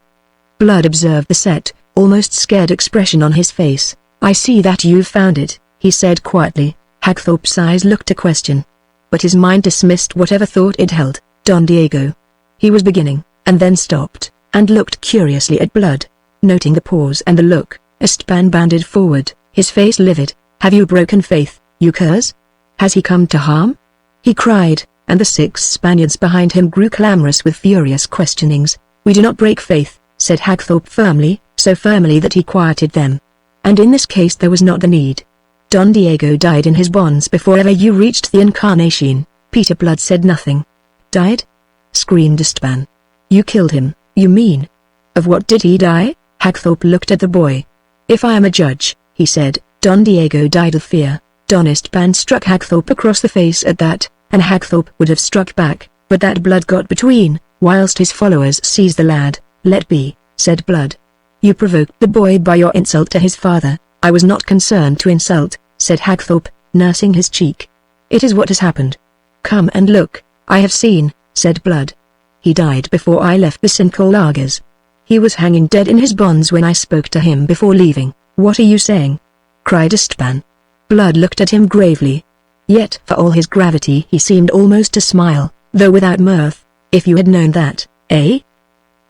Blood observed the set, almost scared expression on his face. "I see that you've found it," he said quietly. Hagthorpe's eyes looked a question. But his mind dismissed whatever thought it held. "Don Diego." He was beginning, and then stopped, and looked curiously at Blood. Noting the pause and the look, Esteban bounded forward, his face livid. "Have you broken faith, you curs? Has he come to harm?" he cried, and the 6 Spaniards behind him grew clamorous with furious questionings. "We do not break faith," said Hagthorpe firmly, so firmly that he quieted them. "And in this case there was not the need. Don Diego died in his bonds before ever you reached the Encarnacion." Peter Blood said nothing. "Died?" screamed Esteban. "You killed him, you mean? Of what did he die?" Hagthorpe looked at the boy. "If I am a judge," he said, "Don Diego died of fear." Don Esteban struck Hagthorpe across the face at that, and Hagthorpe would have struck back, but that Blood got between, whilst his followers seized the lad. "Let be," said Blood. "You provoked the boy by your insult to his father." "I was not concerned to insult," said Hagthorpe, nursing his cheek. "It is what has happened. Come and look." "I have seen," said Blood. "He died before I left the Cinco Lagos. He was hanging dead in his bonds when I spoke to him before leaving." "What are you saying?" cried Esteban. Blood looked at him gravely. Yet for all his gravity he seemed almost to smile, though without mirth. "If you had known that, eh?"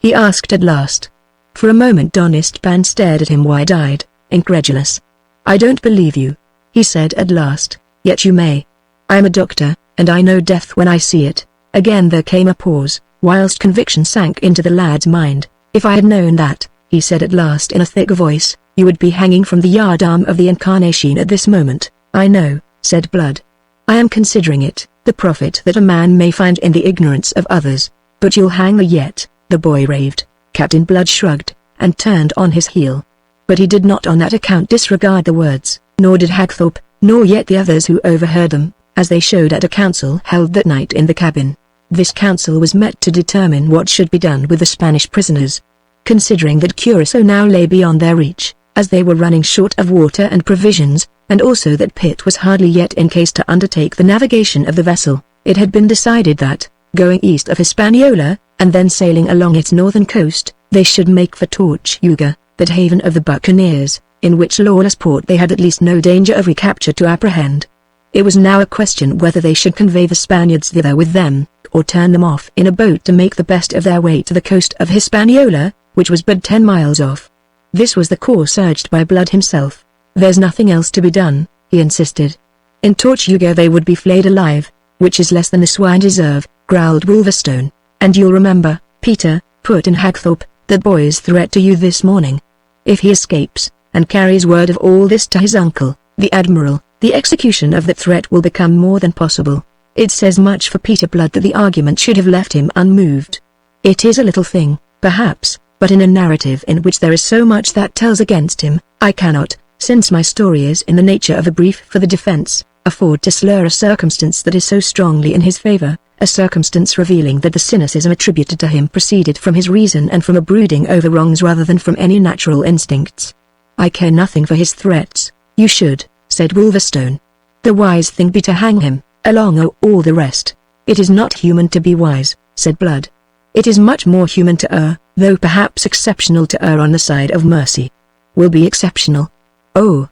he asked at last. For a moment Don Esteban stared at him wide-eyed, incredulous. "I don't believe you," he said at last, "yet you may. I am a doctor, and I know death when I see it." Again there came a pause, whilst conviction sank into the lad's mind. "If I had known that," he said at last in a thick voice, "you would be hanging from the yardarm of the Encarnacion at this moment." "I know," said Blood. "I am considering it, the profit that a man may find in the ignorance of others." "But you'll hang her yet," the boy raved. Captain Blood shrugged, and turned on his heel. But he did not on that account disregard the words, nor did Hagthorpe, nor yet the others who overheard them, as they showed at a council held that night in the cabin. This council was met to determine what should be done with the Spanish prisoners. Considering that Curaçao now lay beyond their reach, as they were running short of water and provisions, and also that Pitt was hardly yet in case to undertake the navigation of the vessel, it had been decided that, going east of Hispaniola, and then sailing along its northern coast, they should make for Tortuga, that haven of the buccaneers, in which lawless port they had at least no danger of recapture to apprehend. It was now a question whether they should convey the Spaniards thither with them, or turn them off in a boat to make the best of their way to the coast of Hispaniola, which was but 10 miles off. This was the course urged by Blood himself. "There's nothing else to be done," he insisted. "In Tortuga they would be flayed alive, which is less than the swine deserve," growled Wolverstone. "And you'll remember, Peter," put in Hagthorpe, "that boy's threat to you this morning. If he escapes, and carries word of all this to his uncle, the Admiral, the execution of that threat will become more than possible." It says much for Peter Blood that the argument should have left him unmoved. It is a little thing, perhaps, but in a narrative in which there is so much that tells against him, I cannot, since my story is in the nature of a brief for the defense, afford to slur a circumstance that is so strongly in his favor, a circumstance revealing that the cynicism attributed to him proceeded from his reason and from a brooding over wrongs rather than from any natural instincts. "I care nothing for his threats." "You should," said Wolverstone. "The wise thing be to hang him, along o' all the rest." "It is not human to be wise," said Blood. "It is much more human to err, though perhaps exceptional to err on the side of mercy." "Will be exceptional." "Oh,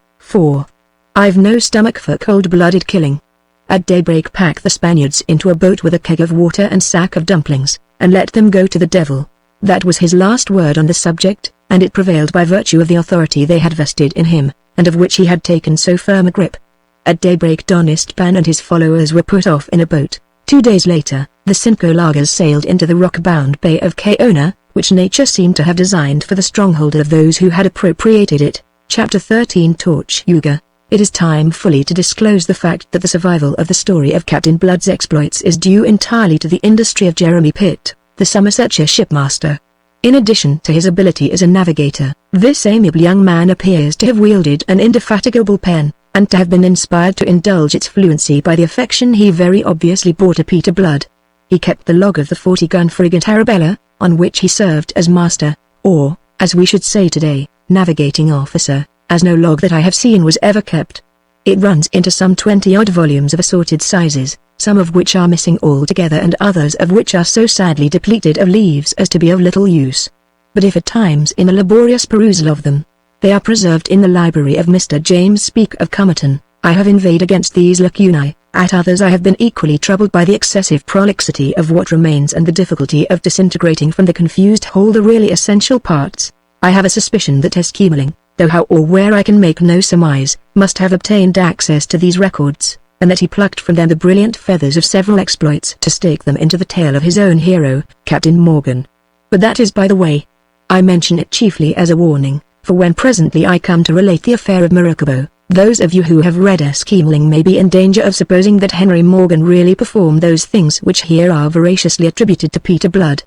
I've no stomach for cold-blooded killing. At daybreak pack the Spaniards into a boat with a keg of water and sack of dumplings, and let them go to the devil. That was his last word on the subject, and it prevailed by virtue of the authority they had vested in him, and of which he had taken so firm a grip. At daybreak Don Esteban and his followers were put off in a boat. 2 days later, the Cinco Lagos sailed into the rock-bound Bay of Cayona, which nature seemed to have designed for the stronghold of those who had appropriated it. Chapter 13 Tortuga. It is time fully to disclose the fact that the survival of the story of Captain Blood's exploits is due entirely to the industry of Jeremy Pitt, the Somersetshire shipmaster. In addition to his ability as a navigator, this amiable young man appears to have wielded an indefatigable pen, and to have been inspired to indulge its fluency by the affection he very obviously bore to Peter Blood. He kept the log of the 40-gun frigate Arabella, on which he served as master, or, as we should say today, navigating officer, as no log that I have seen was ever kept. It runs into some 20-odd volumes of assorted sizes, some of which are missing altogether and others of which are so sadly depleted of leaves as to be of little use. But if at times in the laborious perusal of them, they are preserved in the library of Mr. James Speke of Comerton, I have inveighed against these lacunae. At others I have been equally troubled by the excessive prolixity of what remains and the difficulty of disintegrating from the confused whole the really essential parts. I have a suspicion that Esquemeling, though how or where I can make no surmise, must have obtained access to these records, and that he plucked from them the brilliant feathers of several exploits to stake them into the tale of his own hero, Captain Morgan. But that is by the way. I mention it chiefly as a warning, for when presently I come to relate the affair of Maracaibo, those of you who have read Esquemeling may be in danger of supposing that Henry Morgan really performed those things which here are veraciously attributed to Peter Blood.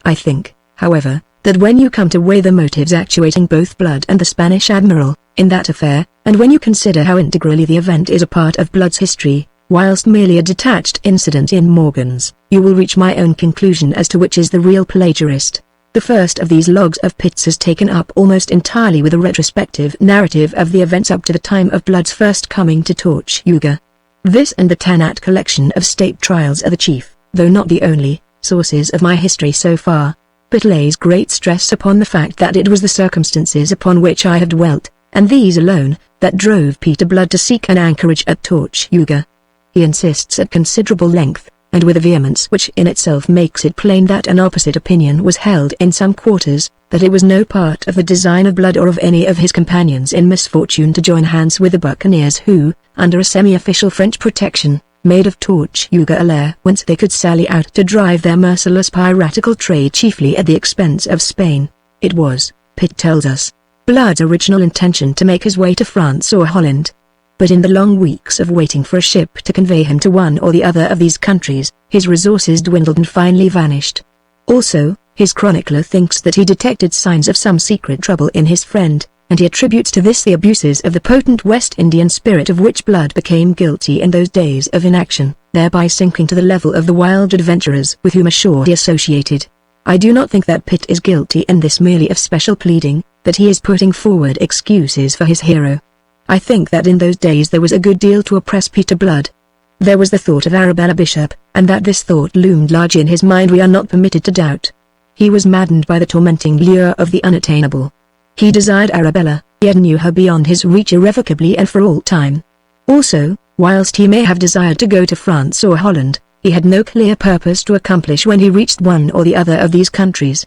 I think, however, that when you come to weigh the motives actuating both Blood and the Spanish admiral, in that affair, and when you consider how integrally the event is a part of Blood's history, whilst merely a detached incident in Morgan's, you will reach my own conclusion as to which is the real plagiarist. The first of these logs of Pitt's is taken up almost entirely with a retrospective narrative of the events up to the time of Blood's first coming to Tortuga. This and the Tanat collection of state trials are the chief, though not the only, sources of my history so far. Pitt lays great stress upon the fact that it was the circumstances upon which I have dwelt, and these alone, that drove Peter Blood to seek an anchorage at Tortuga. He insists at considerable length, and with a vehemence which in itself makes it plain that an opposite opinion was held in some quarters, that it was no part of the design of Blood or of any of his companions in misfortune to join hands with the buccaneers who, under a semi-official French protection, made of Tortuga a lair whence they could sally out to drive their merciless piratical trade chiefly at the expense of Spain. It was, Pitt tells us, Blood's original intention to make his way to France or Holland. But in the long weeks of waiting for a ship to convey him to one or the other of these countries, his resources dwindled and finally vanished. Also, his chronicler thinks that he detected signs of some secret trouble in his friend, and he attributes to this the abuses of the potent West Indian spirit of which Blood became guilty in those days of inaction, thereby sinking to the level of the wild adventurers with whom ashore he associated. I do not think that Pitt is guilty in this merely of special pleading, that he is putting forward excuses for his hero. I think that in those days there was a good deal to oppress Peter Blood. There was the thought of Arabella Bishop, and that this thought loomed large in his mind we are not permitted to doubt. He was maddened by the tormenting lure of the unattainable. He desired Arabella, yet knew her beyond his reach irrevocably and for all time. Also, whilst he may have desired to go to France or Holland, he had no clear purpose to accomplish when he reached one or the other of these countries.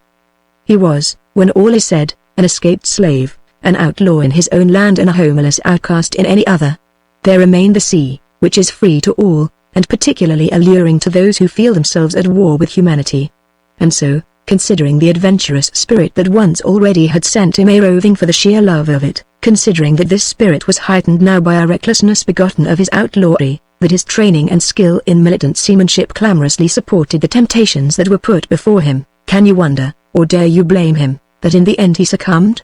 He was, when all is said, an escaped slave, an outlaw in his own land and a homeless outcast in any other. There remained the sea, which is free to all, and particularly alluring to those who feel themselves at war with humanity. And so, considering the adventurous spirit that once already had sent him a-roving for the sheer love of it, considering that this spirit was heightened now by a recklessness begotten of his outlawry, that his training and skill in militant seamanship clamorously supported the temptations that were put before him, can you wonder, or dare you blame him, that in the end he succumbed?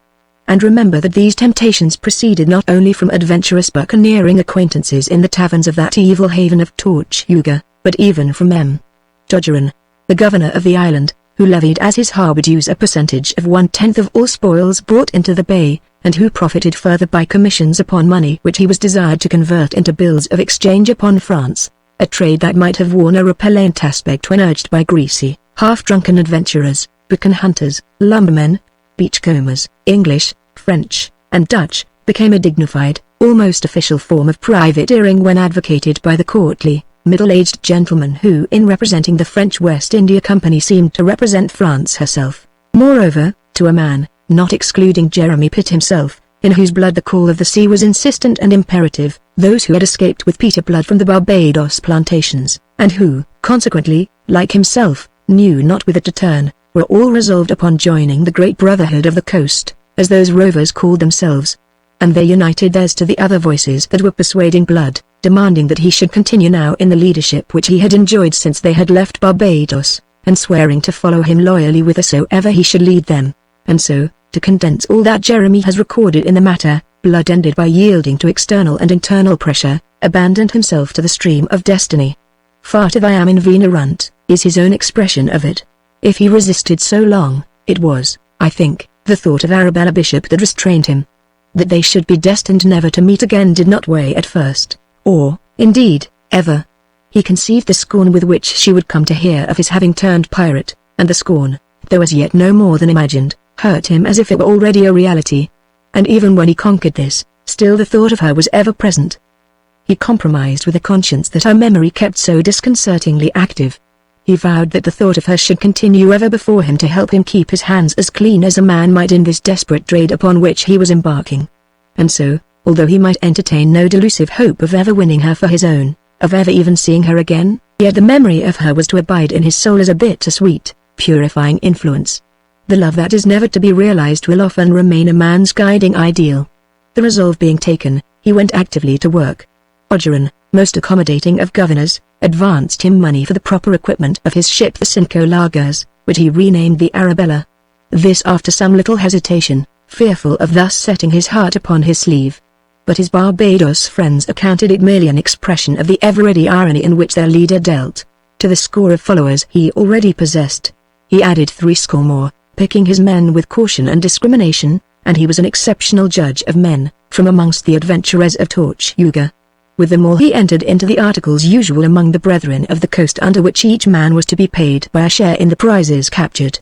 And remember that these temptations proceeded not only from adventurous buccaneering acquaintances in the taverns of that evil haven of Tortuga, but even from M. Dodgeron, the governor of the island, who levied as his harbour dues a percentage of 1/10 of all spoils brought into the bay, and who profited further by commissions upon money which he was desired to convert into bills of exchange upon France, a trade that might have worn a repellent aspect when urged by greasy, half-drunken adventurers, boucan hunters, lumbermen, beachcombers, English, French, and Dutch, became a dignified, almost official form of privateering when advocated by the courtly, middle-aged gentleman who in representing the French West India Company seemed to represent France herself. Moreover, to a man, not excluding Jeremy Pitt himself, in whose blood the call of the sea was insistent and imperative, those who had escaped with Peter Blood from the Barbados plantations, and who, consequently, like himself, knew not whither to turn, were all resolved upon joining the great brotherhood of the coast, as those rovers called themselves. And they united theirs to the other voices that were persuading Blood, demanding that he should continue now in the leadership which he had enjoyed since they had left Barbados, and swearing to follow him loyally whithersoever he should lead them. And so, to condense all that Jeremy has recorded in the matter, Blood ended by yielding to external and internal pressure, abandoned himself to the stream of destiny. Fartive I am in venerunt, is his own expression of it. If he resisted so long, it was, I think, the thought of Arabella Bishop that restrained him. That they should be destined never to meet again did not weigh at first, or, indeed, ever. He conceived the scorn with which she would come to hear of his having turned pirate, and the scorn, though as yet no more than imagined, hurt him as if it were already a reality. And even when he conquered this, still the thought of her was ever present. He compromised with a conscience that her memory kept so disconcertingly active. He vowed that the thought of her should continue ever before him to help him keep his hands as clean as a man might in this desperate trade upon which he was embarking. And so, although he might entertain no delusive hope of ever winning her for his own, of ever even seeing her again, yet the memory of her was to abide in his soul as a bitter-sweet, purifying influence. The love that is never to be realized will often remain a man's guiding ideal. The resolve being taken, he went actively to work. Ogeron, most accommodating of governors, advanced him money for the proper equipment of his ship the Cinco Lagos, which he renamed the Arabella. This after some little hesitation, fearful of thus setting his heart upon his sleeve. But his Barbados friends accounted it merely an expression of the ever-ready irony in which their leader dealt. To the score of followers he already possessed, he added 60 more, picking his men with caution and discrimination, and he was an exceptional judge of men, from amongst the adventurers of Tortuga. With them all he entered into the articles usual among the brethren of the coast, under which each man was to be paid by a share in the prizes captured.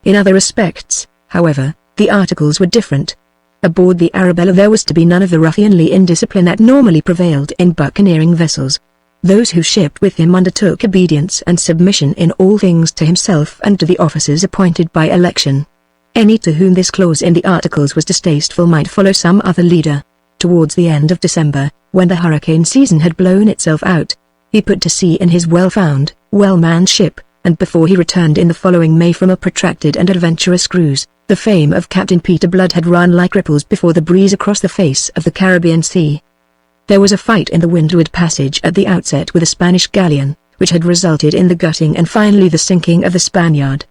In other respects, however, the articles were different. Aboard the Arabella there was to be none of the ruffianly indiscipline that normally prevailed in buccaneering vessels. Those who shipped with him undertook obedience and submission in all things to himself and to the officers appointed by election. Any to whom this clause in the articles was distasteful might follow some other leader. Towards the end of December, when the hurricane season had blown itself out, he put to sea in his well-found, well-manned ship, and before he returned in the following May from a protracted and adventurous cruise, the fame of Captain Peter Blood had run like ripples before the breeze across the face of the Caribbean Sea. There was a fight in the Windward Passage at the outset with a Spanish galleon, which had resulted in the gutting and finally the sinking of the Spaniard.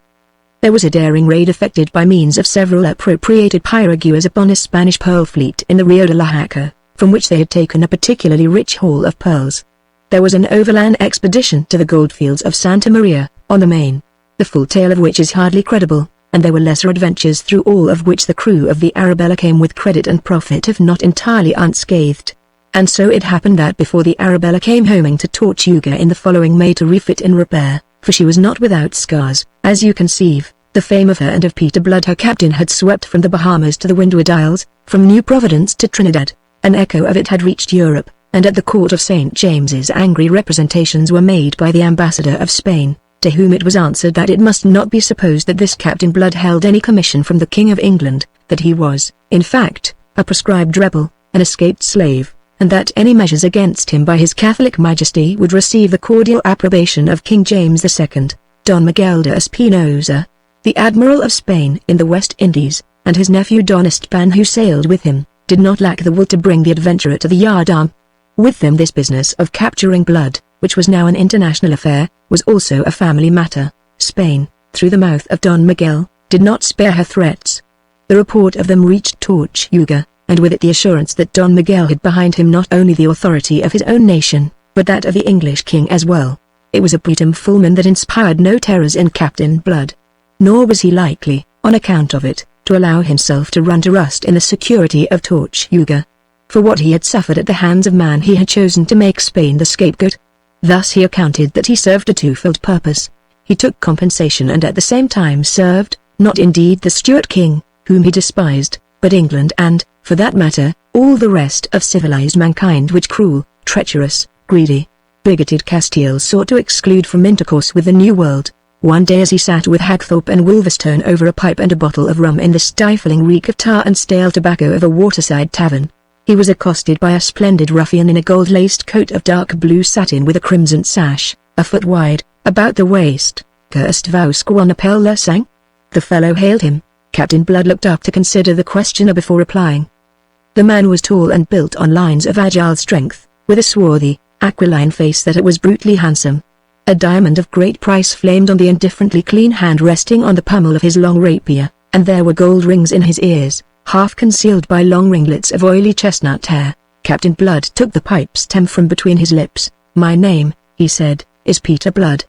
There was a daring raid effected by means of several appropriated piraguas upon a Spanish pearl fleet in the Rio de la Jaca, from which they had taken a particularly rich haul of pearls. There was an overland expedition to the goldfields of Santa Maria, on the Main, the full tale of which is hardly credible, and there were lesser adventures through all of which the crew of the Arabella came with credit and profit if not entirely unscathed. And so it happened that before the Arabella came homing to Tortuga in the following May to refit and repair, for she was not without scars, as you conceive, the fame of her and of Peter Blood her captain had swept from the Bahamas to the Windward Isles, from New Providence to Trinidad. An echo of it had reached Europe, and at the court of St. James's angry representations were made by the ambassador of Spain, to whom it was answered that it must not be supposed that this Captain Blood held any commission from the King of England, that he was, in fact, a proscribed rebel, an escaped slave, and that any measures against him by his Catholic Majesty would receive the cordial approbation of King James II. Don Miguel de Espinosa, the Admiral of Spain in the West Indies, and his nephew Don Esteban who sailed with him, did not lack the will to bring the adventurer to the yardarm. With them this business of capturing Blood, which was now an international affair, was also a family matter. Spain, through the mouth of Don Miguel, did not spare her threats. The report of them reached Tortuga, and with it the assurance that Don Miguel had behind him not only the authority of his own nation, but that of the English king as well. It was a Briton Fulman that inspired no terrors in Captain Blood. Nor was he likely, on account of it, to allow himself to run to rust in the security of Tortuga. For what he had suffered at the hands of man he had chosen to make Spain the scapegoat. Thus he accounted that he served a twofold purpose. He took compensation and at the same time served, not indeed the Stuart king, whom he despised, but England and, For that matter, all the rest of civilized mankind which cruel, treacherous, greedy, bigoted Castiles sought to exclude from intercourse with the New World. One day as he sat with Hagthorpe and Wolverstone over a pipe and a bottle of rum in the stifling reek of tar and stale tobacco of a waterside tavern, he was accosted by a splendid ruffian in a gold-laced coat of dark blue satin with a crimson sash, a foot wide, about the waist. "Cursed Vousquan Appel sang?" The fellow hailed him. Captain Blood looked up to consider the questioner before replying. The man was tall and built on lines of agile strength, with a swarthy, aquiline face that it was brutally handsome. A diamond of great price flamed on the indifferently clean hand resting on the pommel of his long rapier, and there were gold rings in his ears, half concealed by long ringlets of oily chestnut hair. Captain Blood took the pipe stem from between his lips. "My name," he said, "is Peter Blood.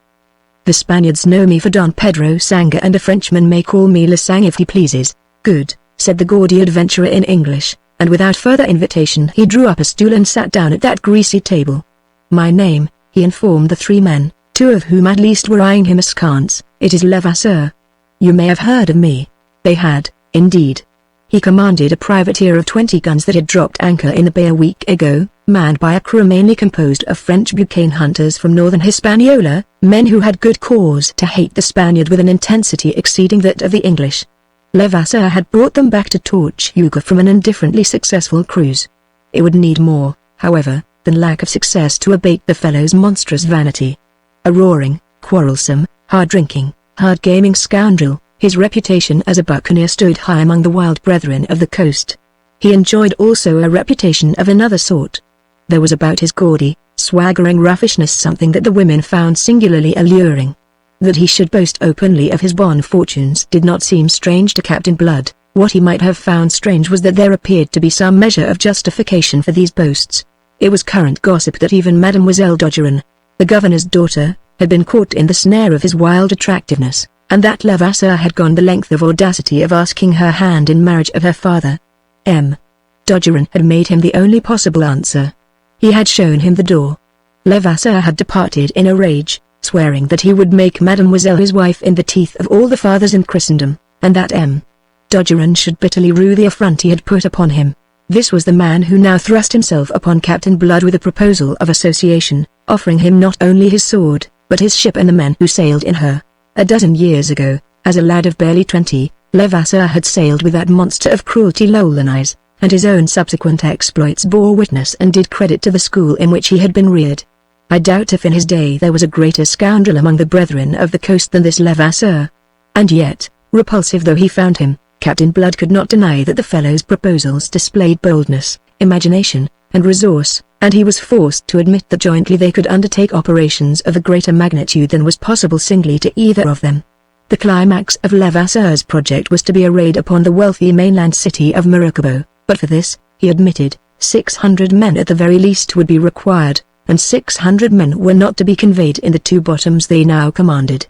The Spaniards know me for Don Pedro Sangre, and a Frenchman may call me Le Sang if he pleases." "Good," said the gaudy adventurer in English, and without further invitation he drew up a stool and sat down at that greasy table. "My name," he informed the three men, two of whom at least were eyeing him askance, "it is Levasseur. You may have heard of me." They had, indeed. He commanded a privateer of 20 guns that had dropped anchor in the bay a week ago, manned by a crew mainly composed of French bouquet hunters from northern Hispaniola, men who had good cause to hate the Spaniard with an intensity exceeding that of the English. Levasseur had brought them back to Tortuga from an indifferently successful cruise. It would need more, however, than lack of success to abate the fellow's monstrous vanity. A roaring, quarrelsome, hard-drinking, hard-gaming scoundrel, his reputation as a buccaneer stood high among the wild brethren of the coast. He enjoyed also a reputation of another sort. There was about his gaudy, swaggering ruffishness something that the women found singularly alluring. That he should boast openly of his bon fortunes did not seem strange to Captain Blood. What he might have found strange was that there appeared to be some measure of justification for these boasts. It was current gossip that even Mademoiselle Dogeron, the governor's daughter, had been caught in the snare of his wild attractiveness, and that Levasseur had gone the length of audacity of asking her hand in marriage of her father. M. Dogeron had made him the only possible answer. He had shown him the door. Levasseur had departed in a rage, swearing that he would make Mademoiselle his wife in the teeth of all the fathers in Christendom, and that M. Dogeron should bitterly rue the affront he had put upon him. This was the man who now thrust himself upon Captain Blood with a proposal of association, offering him not only his sword, but his ship and the men who sailed in her. A dozen years ago, as a lad of barely 20, Levasseur had sailed with that monster of cruelty Lolonise, and his own subsequent exploits bore witness and did credit to the school in which he had been reared. I doubt if in his day there was a greater scoundrel among the brethren of the coast than this Levasseur. And yet, repulsive though he found him, Captain Blood could not deny that the fellow's proposals displayed boldness, imagination, and resource, and he was forced to admit that jointly they could undertake operations of a greater magnitude than was possible singly to either of them. The climax of Levasseur's project was to be a raid upon the wealthy mainland city of Maracaibo, but for this, he admitted, 600 men at the very least would be required, and 600 men were not to be conveyed in the two bottoms they now commanded.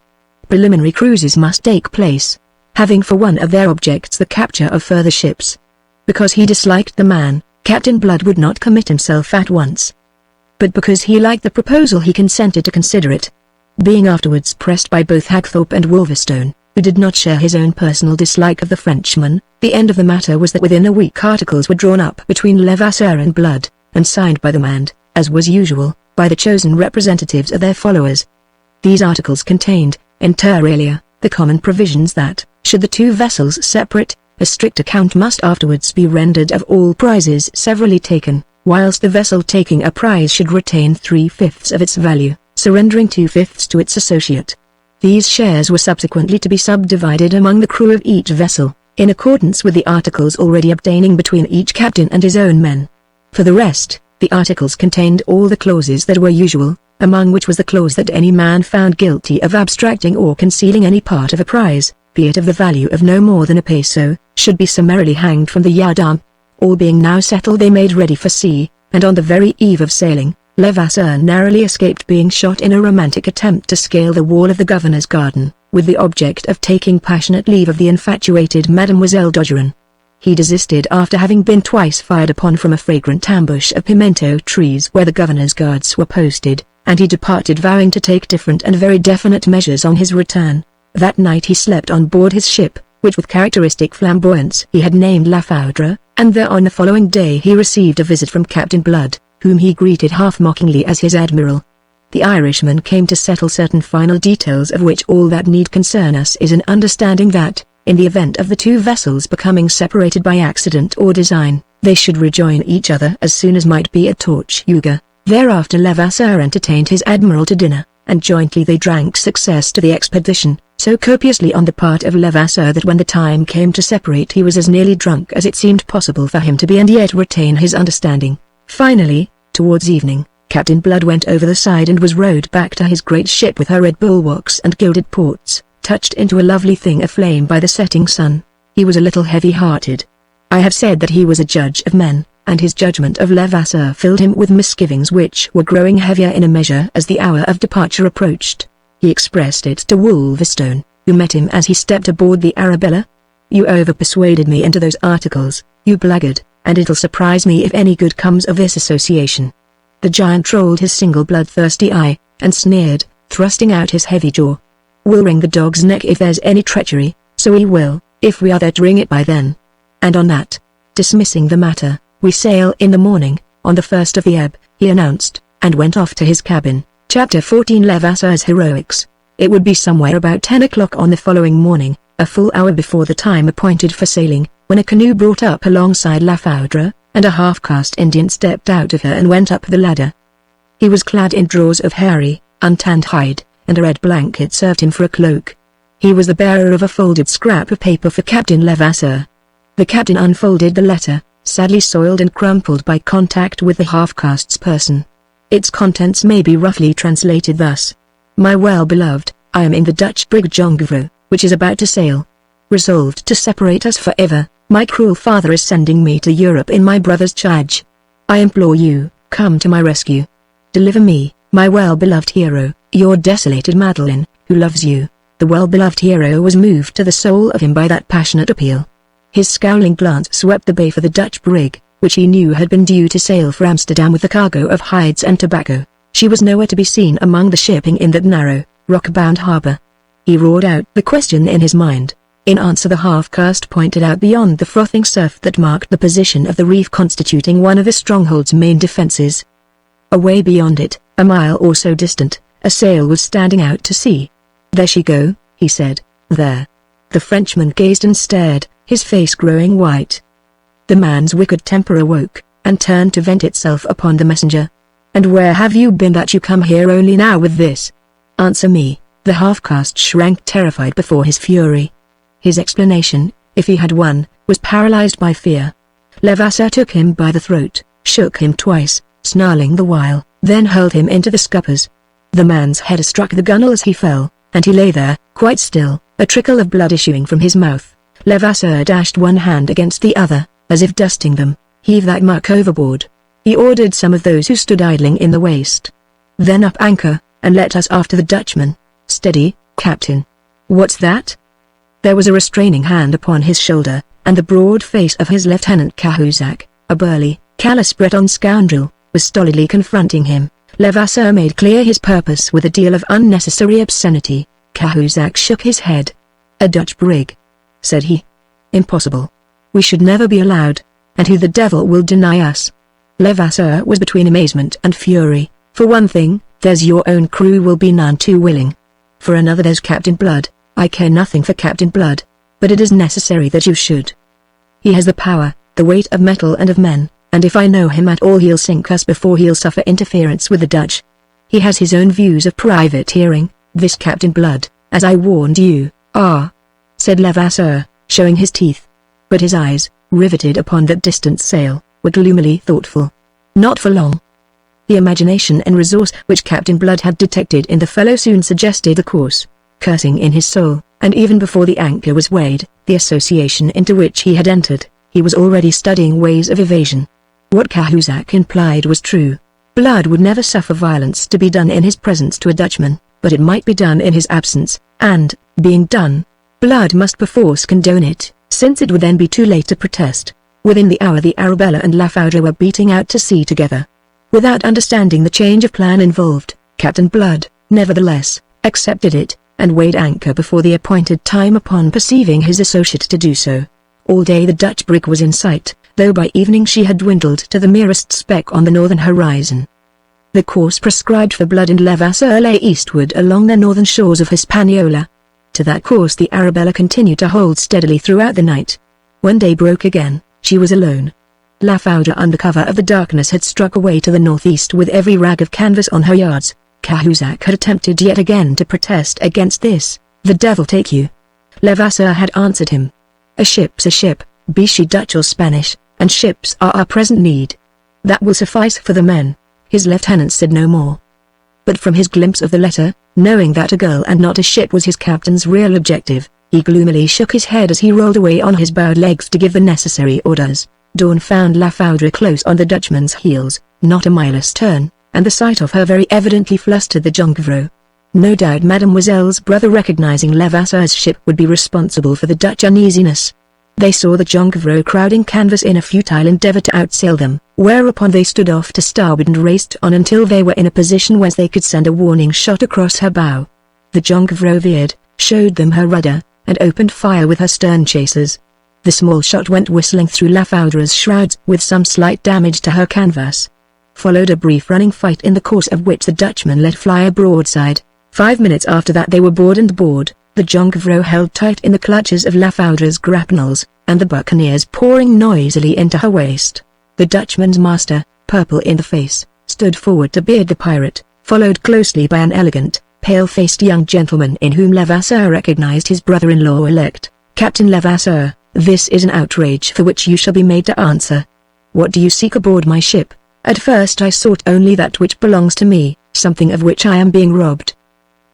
Preliminary cruises must take place, having for one of their objects the capture of further ships. Because he disliked the man, Captain Blood would not commit himself at once. But because he liked the proposal he consented to consider it. Being afterwards pressed by both Hagthorpe and Wolverstone, who did not share his own personal dislike of the Frenchman, the end of the matter was that within a week articles were drawn up between Levasseur and Blood, and signed by them and, as was usual, by the chosen representatives of their followers. These articles contained, inter alia, the common provisions that, should the two vessels separate, a strict account must afterwards be rendered of all prizes severally taken, whilst the vessel taking a prize should retain 3/5 of its value, surrendering 2/5 to its associate. These shares were subsequently to be subdivided among the crew of each vessel, in accordance with the articles already obtaining between each captain and his own men. For the rest, the articles contained all the clauses that were usual, among which was the clause that any man found guilty of abstracting or concealing any part of a prize, be it of the value of no more than a peso, should be summarily hanged from the yardarm. All being now settled they made ready for sea, and on the very eve of sailing, Levasseur narrowly escaped being shot in a romantic attempt to scale the wall of the governor's garden, with the object of taking passionate leave of the infatuated Mademoiselle Dogeron. He desisted after having been twice fired upon from a fragrant ambush of pimento trees where the governor's guards were posted, and he departed vowing to take different and very definite measures on his return. That night he slept on board his ship, which with characteristic flamboyance he had named La Foudre, and there on the following day he received a visit from Captain Blood, whom he greeted half-mockingly as his admiral. The Irishman came to settle certain final details, of which all that need concern us is an understanding that, in the event of the two vessels becoming separated by accident or design, they should rejoin each other as soon as might be at Tortuga. Thereafter Levasseur entertained his admiral to dinner, and jointly they drank success to the expedition, so copiously on the part of Levasseur that when the time came to separate he was as nearly drunk as it seemed possible for him to be and yet retain his understanding. Finally, towards evening, Captain Blood went over the side and was rowed back to his great ship with her red bulwarks and gilded ports, touched into a lovely thing aflame by the setting sun. He was a little heavy-hearted. I have said that he was a judge of men, and his judgment of Levasseur filled him with misgivings which were growing heavier in a measure as the hour of departure approached. He expressed it to Wolverstone, who met him as he stepped aboard the Arabella. "You over-persuaded me into those articles, you blackguard, and it'll surprise me if any good comes of this association." The giant rolled his single bloodthirsty eye, and sneered, thrusting out his heavy jaw. "We'll wring the dog's neck if there's any treachery, so we will, if we are there to wring it by then. And on that, dismissing the matter, we sail in the morning, on the first of the ebb," he announced, and went off to his cabin. Chapter 14 Levasseur's Heroics. It would be somewhere about 10 o'clock on the following morning, a full hour before the time appointed for sailing, when a canoe brought up alongside La Foudre, and a half-caste Indian stepped out of her and went up the ladder. He was clad in drawers of hairy, untanned hide, and a red blanket served him for a cloak. He was the bearer of a folded scrap of paper for Captain Levasseur. The captain unfolded the letter, sadly soiled and crumpled by contact with the half-caste's person. Its contents may be roughly translated thus: "My well-beloved, I am in the Dutch brig Jongvro, which is about to sail. Resolved to separate us forever, my cruel father is sending me to Europe in my brother's charge. I implore you, come to my rescue. Deliver me, my well-beloved hero, your desolated Madeline, who loves you." The well-beloved hero was moved to the soul of him by that passionate appeal. His scowling glance swept the bay for the Dutch brig, which he knew had been due to sail for Amsterdam with a cargo of hides and tobacco. She was nowhere to be seen among the shipping in that narrow, rock-bound harbor. He roared out the question in his mind. In answer the half-caste pointed out beyond the frothing surf that marked the position of the reef constituting one of the stronghold's main defenses. Away beyond it, a mile or so distant, a sail was standing out to sea. "There she go," he said, "there." The Frenchman gazed and stared, his face growing white. The man's wicked temper awoke, and turned to vent itself upon the messenger. "And where have you been that you come here only now with this? Answer me." The half-caste shrank terrified before his fury. His explanation, if he had one, was paralyzed by fear. Levasseur took him by the throat, shook him twice, snarling the while, then hurled him into the scuppers. The man's head struck the gunwale as he fell, and he lay there, quite still, a trickle of blood issuing from his mouth. Levasseur dashed one hand against the other, as if dusting them. "Heave that muck overboard," he ordered some of those who stood idling in the waist. "Then up anchor, and let us after the Dutchman. Steady, Captain." "What's that?" There was a restraining hand upon his shoulder, and the broad face of his Lieutenant Cahusac, a burly, callous Breton scoundrel, was stolidly confronting him. Levasseur made clear his purpose with a deal of unnecessary obscenity. Cahusac shook his head. "A Dutch brig," said he. "Impossible. We should never be allowed, and who the devil will deny us?" Levasseur was between amazement and fury. "For one thing, there's your own crew will be none too willing. For another there's Captain Blood. I care nothing for Captain Blood, but it is necessary that you should. He has the power, the weight of metal and of men, and if I know him at all he'll sink us before he'll suffer interference with the Dutch. He has his own views of privateering, this Captain Blood, as I warned you." "Ah," said Levasseur, showing his teeth. But his eyes, riveted upon that distant sail, were gloomily thoughtful. Not for long. The imagination and resource which Captain Blood had detected in the fellow soon suggested a course. Cursing in his soul, and even before the anchor was weighed, the association into which he had entered, he was already studying ways of evasion. What Cahusac implied was true. Blood would never suffer violence to be done in his presence to a Dutchman, but it might be done in his absence, and, being done, Blood must perforce condone it, since it would then be too late to protest. Within the hour the Arabella and La Foudre were beating out to sea together. Without understanding the change of plan involved, Captain Blood, nevertheless, accepted it, and weighed anchor before the appointed time upon perceiving his associate to do so. All day the Dutch brig was in sight, though by evening she had dwindled to the merest speck on the northern horizon. The course prescribed for Blood and Levasseur lay eastward along the northern shores of Hispaniola. To that course the Arabella continued to hold steadily throughout the night. When day broke again, she was alone. Lafoudre under cover of the darkness had struck away to the northeast with every rag of canvas on her yards. Cahusac had attempted yet again to protest against this. "The devil take you." Levasseur had answered him. "A ship's a ship, be she Dutch or Spanish, and ships are our present need. That will suffice for the men." His lieutenant said no more. But from his glimpse of the letter, knowing that a girl and not a ship was his captain's real objective, he gloomily shook his head as he rolled away on his bowed legs to give the necessary orders. Dawn found Lafoudre close on the Dutchman's heels, not a mile astern, and the sight of her very evidently flustered the jonquereau. No doubt Mademoiselle's brother, recognizing Levasseur's ship, would be responsible for the Dutch uneasiness. They saw the jonquereau crowding canvas in a futile endeavor to outsail them, whereupon they stood off to starboard and raced on until they were in a position whence they could send a warning shot across her bow. The jonquereau veered, showed them her rudder, and opened fire with her stern chasers. The small shot went whistling through Lafoudre's shrouds with some slight damage to her canvas. Followed a brief running fight, in the course of which the Dutchman let fly a broadside. 5 minutes after that they were board and board, the jonquereau held tight in the clutches of Lafoudre's grapnels, and the buccaneers pouring noisily into her waist. The Dutchman's master, purple in the face, stood forward to beard the pirate, followed closely by an elegant, pale-faced young gentleman in whom Levasseur recognized his brother-in-law-elect. "Captain Levasseur, this is an outrage for which you shall be made to answer. What do you seek aboard my ship? At first I sought only that which belongs to me, something of which I am being robbed.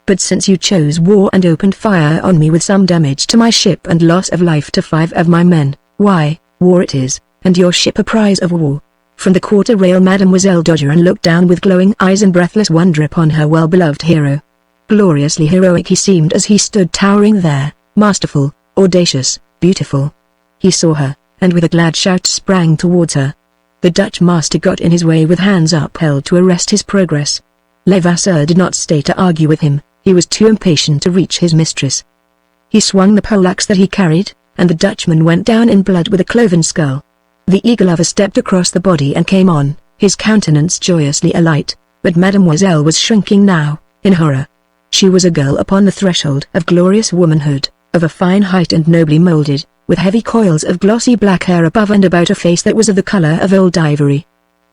But since you chose war and opened fire on me with some damage to my ship and loss of life to 5 of my men, why, war it is, and your ship a prize of war." From the quarter rail Mademoiselle Dodgerin looked down with glowing eyes and breathless wonder upon her well-beloved hero. Gloriously heroic he seemed as he stood towering there, masterful, audacious, beautiful. He saw her, and with a glad shout sprang towards her. The Dutch master got in his way with hands upheld to arrest his progress. Levasseur did not stay to argue with him, he was too impatient to reach his mistress. He swung the poleaxe that he carried, and the Dutchman went down in blood with a cloven skull. The eagle lover stepped across the body and came on, his countenance joyously alight, but Mademoiselle was shrinking now, in horror. She was a girl upon the threshold of glorious womanhood, of a fine height and nobly molded, with heavy coils of glossy black hair above and about a face that was of the color of old ivory.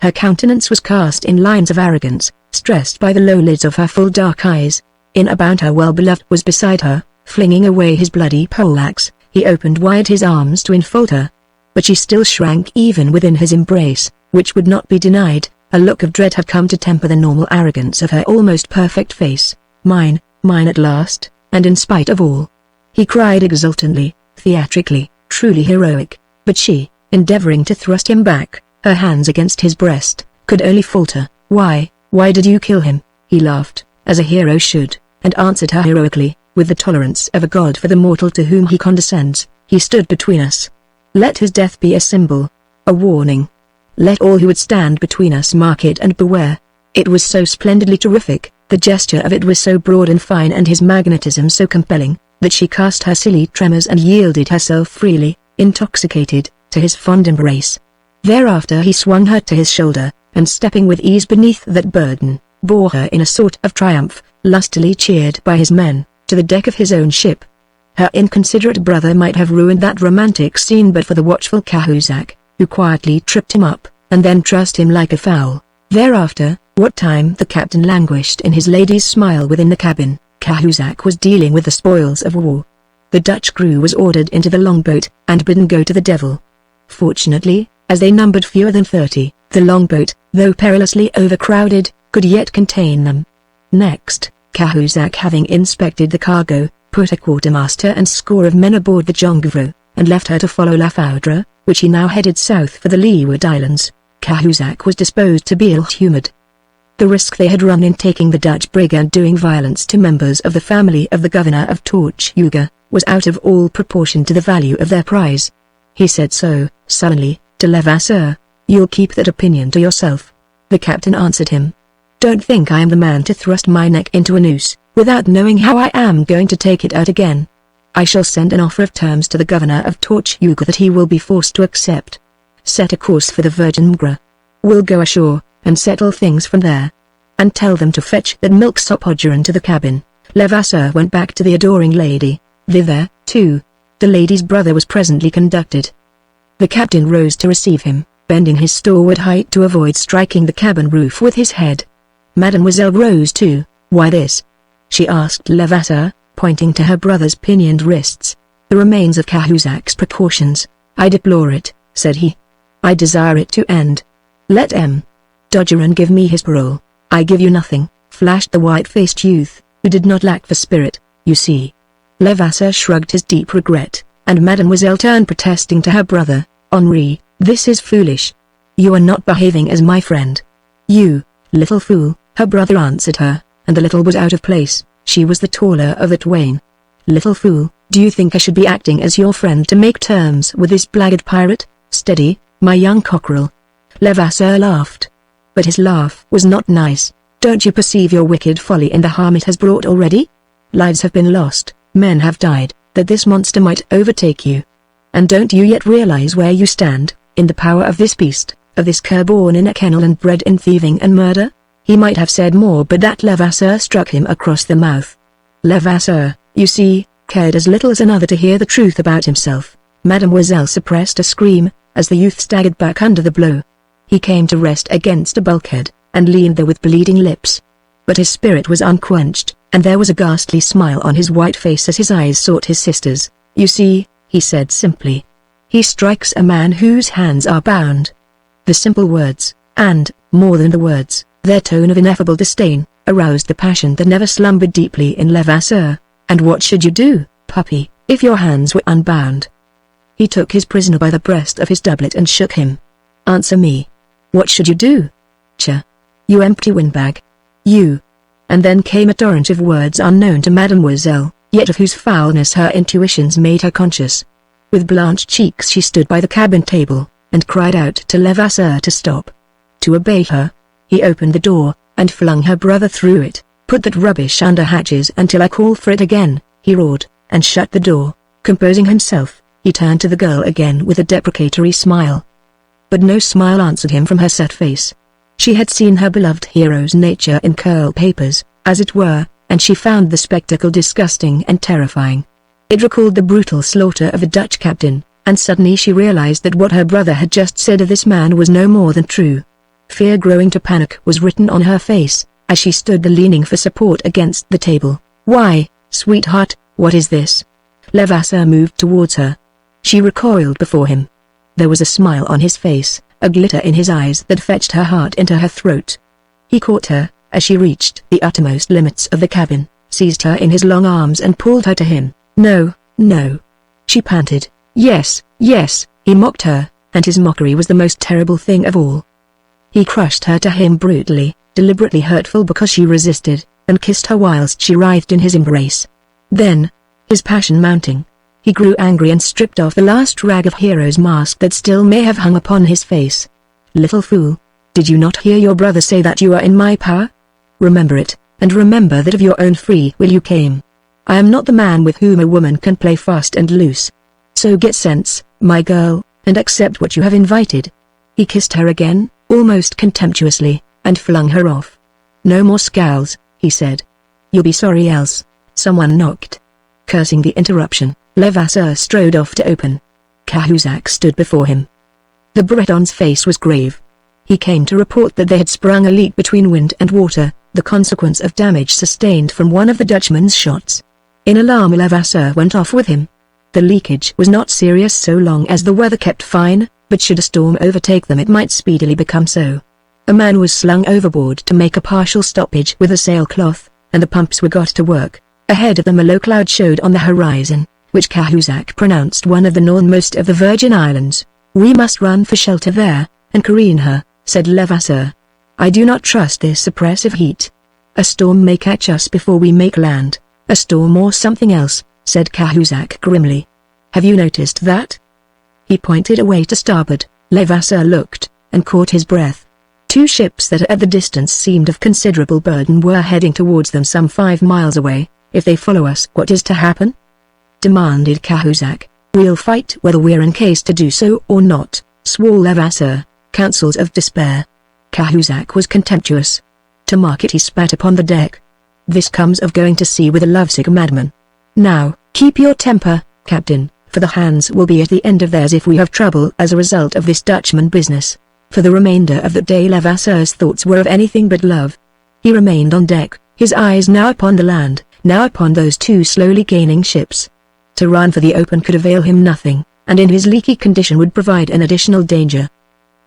Her countenance was cast in lines of arrogance, stressed by the low lids of her full dark eyes. In about her well-beloved was beside her, flinging away his bloody poleaxe, he opened wide his arms to enfold her. But she still shrank even within his embrace, which would not be denied. A look of dread had come to temper the normal arrogance of her almost perfect face. "Mine, mine at last, and in spite of all," he cried exultantly, theatrically, truly heroic. But she, endeavoring to thrust him back, her hands against his breast, could only falter. Why did you kill him?" He laughed, as a hero should, and answered her heroically, with the tolerance of a god for the mortal to whom he condescends. "He stood between us. Let his death be a symbol, a warning. Let all who would stand between us mark it and beware." It was so splendidly terrific, the gesture of it was so broad and fine and his magnetism so compelling, that she cast her silly tremors and yielded herself freely, intoxicated, to his fond embrace. Thereafter he swung her to his shoulder, and stepping with ease beneath that burden, bore her in a sort of triumph, lustily cheered by his men, to the deck of his own ship. Her inconsiderate brother might have ruined that romantic scene but for the watchful Cahusac, who quietly tripped him up, and then trussed him like a fowl. Thereafter, what time the captain languished in his lady's smile within the cabin, Cahusac was dealing with the spoils of war. The Dutch crew was ordered into the longboat, and bidden go to the devil. Fortunately, as they numbered fewer than 30, the longboat, though perilously overcrowded, could yet contain them. Next, Cahusac, having inspected the cargo, put a quartermaster and score of men aboard the jonquereau, and left her to follow Lafoudre, which he now headed south for the Leeward Islands. Cahusac was disposed to be ill-humored. The risk they had run in taking the Dutch brig and doing violence to members of the family of the governor of Tortuga, was out of all proportion to the value of their prize. He said so, sullenly, to Levasseur. "You'll keep that opinion to yourself." The captain answered him. "Don't think I am the man to thrust my neck into a noose, without knowing how I am going to take it out again. I shall send an offer of terms to the governor of Tortuga that he will be forced to accept. set a course for the Virgin Mgra. We'll go ashore, and settle things from there. And tell them to fetch that milksop Podgeron to the cabin." Levasseur went back to the adoring lady. Thither, too, the lady's brother was presently conducted. The captain rose to receive him, bending his stalwart height to avoid striking the cabin roof with his head. Mademoiselle rose too. "Why this?" she asked Levasseur, pointing to her brother's pinioned wrists. "The remains of Cahusac's precautions. I deplore it," said he. "I desire it to end. Let M. Podgeron give me his parole." "I give you nothing," flashed the white-faced youth, who did not lack for spirit, "you see." Levasseur shrugged his deep regret, and Mademoiselle turned protesting to her brother. "Henri, this is foolish. You are not behaving as my friend." "You, little fool," her brother answered her, and the little was out of place. She was the taller of the twain. "Little fool, do you think I should be acting as your friend to make terms with this blackguard pirate? Steady, my young cockerel." Levasseur laughed. But his laugh was not nice. "Don't you perceive your wicked folly and the harm it has brought already? Lives have been lost, men have died, that this monster might overtake you. And don't you yet realize where you stand, in the power of this beast, of this cur born in a kennel and bred in thieving and murder?" He might have said more, but that Levasseur struck him across the mouth. Levasseur, you see, cared as little as another to hear the truth about himself. Mademoiselle suppressed a scream, as the youth staggered back under the blow. He came to rest against a bulkhead, and leaned there with bleeding lips. But his spirit was unquenched, and there was a ghastly smile on his white face as his eyes sought his sister's. "You see," he said simply. "He strikes a man whose hands are bound." The simple words, and, more than the words, their tone of ineffable disdain, aroused the passion that never slumbered deeply in Levasseur. "And what should you do, puppy, if your hands were unbound?" He took his prisoner by the breast of his doublet and shook him. "Answer me. What should you do? Cha! You empty windbag. You!" And then came a torrent of words unknown to Mademoiselle, yet of whose foulness her intuitions made her conscious. With blanched cheeks she stood by the cabin table, and cried out to Levasseur to stop. To obey her, he opened the door, and flung her brother through it. "Put that rubbish under hatches until I call for it again," he roared, and shut the door. Composing himself, he turned to the girl again with a deprecatory smile. But no smile answered him from her set face. She had seen her beloved hero's nature in curl papers, as it were, and she found the spectacle disgusting and terrifying. It recalled the brutal slaughter of a Dutch captain, and suddenly she realized that what her brother had just said of this man was no more than true. Fear growing to panic was written on her face, as she stood leaning for support against the table. "Why, sweetheart, what is this?" Levasseur moved towards her. She recoiled before him. There was a smile on his face, a glitter in his eyes that fetched her heart into her throat. He caught her, as she reached the uttermost limits of the cabin, seized her in his long arms and pulled her to him. "No, no," she panted. "Yes, yes," he mocked her, and his mockery was the most terrible thing of all. He crushed her to him brutally, deliberately hurtful because she resisted, and kissed her whilst she writhed in his embrace. Then, his passion mounting, he grew angry and stripped off the last rag of hero's mask that still may have hung upon his face. "Little fool, did you not hear your brother say that you are in my power? Remember it, and remember that of your own free will you came. I am not the man with whom a woman can play fast and loose. So get sense, my girl, and accept what you have invited." He kissed her again, almost contemptuously, and flung her off. "No more scowls," he said. "You'll be sorry else." Someone knocked. Cursing the interruption, Levasseur strode off to open. Cahusac stood before him. The Breton's face was grave. He came to report that they had sprung a leak between wind and water, the consequence of damage sustained from one of the Dutchman's shots. In alarm Levasseur went off with him. The leakage was not serious so long as the weather kept fine, but should a storm overtake them it might speedily become so. A man was slung overboard to make a partial stoppage with a sailcloth, and the pumps were got to work. Ahead of them a low cloud showed on the horizon, which Cahusac pronounced one of the northernmost of the Virgin Islands. "We must run for shelter there, and careen her," said Levasseur. "I do not trust this oppressive heat. A storm may catch us before we make land." "A storm or something else," said Cahusac grimly. "Have you noticed that?" He pointed away to starboard. Levasseur looked, and caught his breath. Two ships that at the distance seemed of considerable burden were heading towards them some 5 miles away. "If they follow us, what is to happen?" demanded Cahusac. "We'll fight whether we're in case to do so or not," swore Levasseur, counsels of despair. Cahusac was contemptuous. To mark it he spat upon the deck. This comes of going to sea with a lovesick madman. Now, keep your temper, Captain, for the hands will be at the end of theirs if we have trouble as a result of this Dutchman business. For the remainder of the day Levasseur's thoughts were of anything but love. He remained on deck, his eyes now upon the land, now upon those two slowly gaining ships. To run for the open could avail him nothing, and in his leaky condition would provide an additional danger.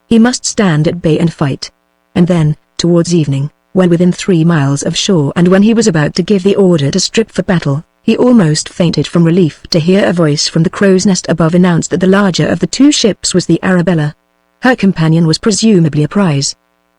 He must stand at bay and fight. And then, towards evening, when within 3 miles of shore and when he was about to give the order to strip for battle, he almost fainted from relief to hear a voice from the crow's nest above announce that the larger of the two ships was the Arabella. Her companion was presumably a prize.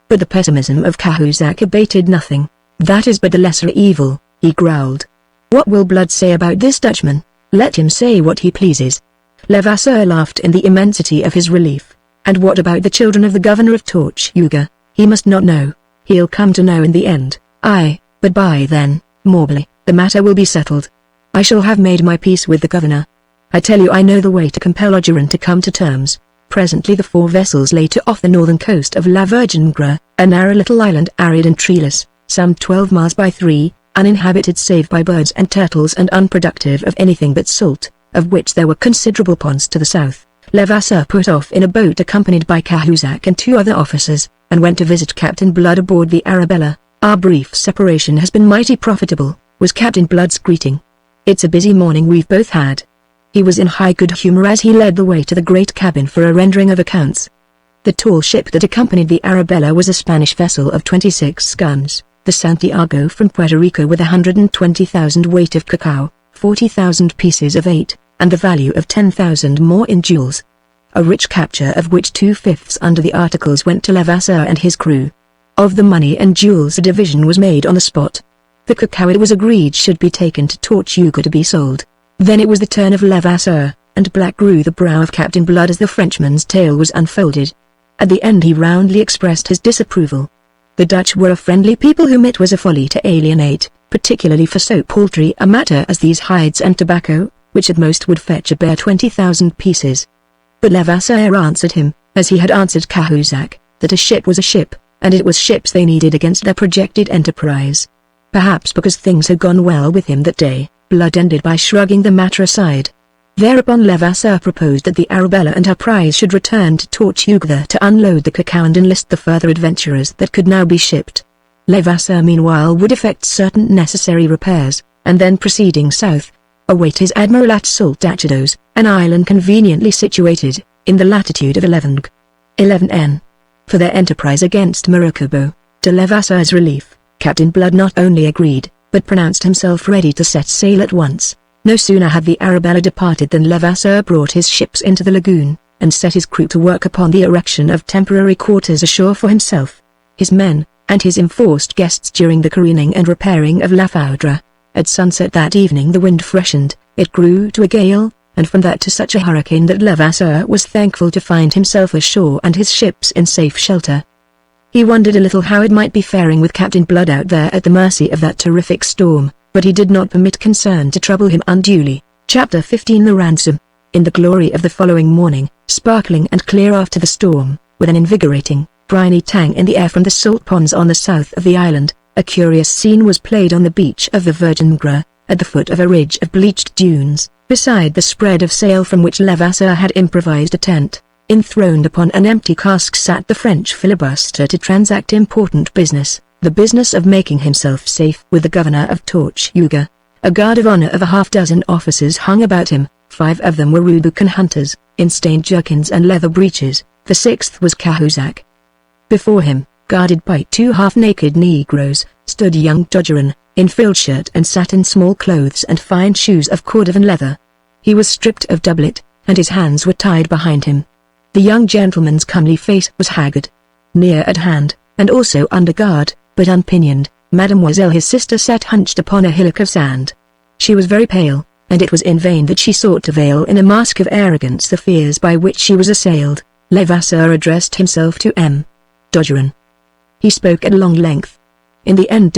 But the pessimism of Cahusac abated nothing. That is but the lesser evil, he growled. What will Blood say about this Dutchman? Let him say what he pleases. Levasseur laughed in the immensity of his relief. And what about the children of the governor of Tortuga? He must not know. He'll come to know in the end. Aye, but by then, Morbley, the matter will be settled. I shall have made my peace with the governor. I tell you I know the way to compel Ogeron to come to terms. Presently the 4 vessels lay to off the northern coast of La Virgin, a narrow little island arid and treeless, some 12 miles by 3, uninhabited save by birds and turtles and unproductive of anything but salt, of which there were considerable ponds to the south. Levasseur put off in a boat accompanied by Cahusac and 2 other officers, and went to visit Captain Blood aboard the Arabella. Our brief separation has been mighty profitable, was Captain Blood's greeting. It's a busy morning we've both had. He was in high good humor as he led the way to the great cabin for a rendering of accounts. The tall ship that accompanied the Arabella was a Spanish vessel of 26 guns, the Santiago from Puerto Rico with 120,000 weight of cacao, 40,000 pieces of 8, and the value of 10,000 more in jewels. A rich capture of which 2/5 under the articles went to Levasseur and his crew. Of the money and jewels a division was made on the spot. The cacao it was agreed should be taken to Tortuga to be sold. Then it was the turn of Levasseur, and black grew the brow of Captain Blood as the Frenchman's tale was unfolded. At the end he roundly expressed his disapproval. The Dutch were a friendly people whom it was a folly to alienate, particularly for so paltry a matter as these hides and tobacco, which at most would fetch a bare 20,000 pieces. But Levasseur answered him, as he had answered Cahusac, that a ship was a ship, and it was ships they needed against their projected enterprise. Perhaps because things had gone well with him that day, Blood ended by shrugging the matter aside. Thereupon Levasseur proposed that the Arabella and her prize should return to Tortuga to unload the cacao and enlist the further adventurers that could now be shipped. Levasseur meanwhile would effect certain necessary repairs, and then proceeding south, await his admiral at Saltachidos, an island conveniently situated, in the latitude of 11 For their enterprise against Maracaibo, to Levasseur's relief, Captain Blood not only agreed, but pronounced himself ready to set sail at once. No sooner had the Arabella departed than Levasseur brought his ships into the lagoon, and set his crew to work upon the erection of temporary quarters ashore for himself, his men, and his enforced guests during the careening and repairing of La Foudre. At sunset that evening the wind freshened, it grew to a gale, and from that to such a hurricane that Levasseur was thankful to find himself ashore and his ships in safe shelter. He wondered a little how it might be faring with Captain Blood out there at the mercy of that terrific storm, but he did not permit concern to trouble him unduly. Chapter 15 The Ransom. In the glory of the following morning, sparkling and clear after the storm, with an invigorating, briny tang in the air from the salt ponds on the south of the island, a curious scene was played on the beach of the Virgin, at the foot of a ridge of bleached dunes, beside the spread of sail from which Levasseur had improvised a tent. Enthroned upon an empty cask sat the French filibuster to transact important business, the business of making himself safe with the governor of Tortuga. A guard of honor of a half-dozen officers hung about him, 5 of them were Rubucan hunters, in stained jerkins and leather breeches, the 6th was Cahusac. Before him, guarded by 2 half-naked Negroes, stood young Ogeron, in frilled shirt and satin small clothes and fine shoes of Cordovan leather. He was stripped of doublet, and his hands were tied behind him. The young gentleman's comely face was haggard. Near at hand, and also under guard, but unpinioned, Mademoiselle his sister sat hunched upon a hillock of sand. She was very pale, and it was in vain that she sought to veil in a mask of arrogance the fears by which she was assailed. Levasseur addressed himself to M. Ogeron. He spoke at long length. In the end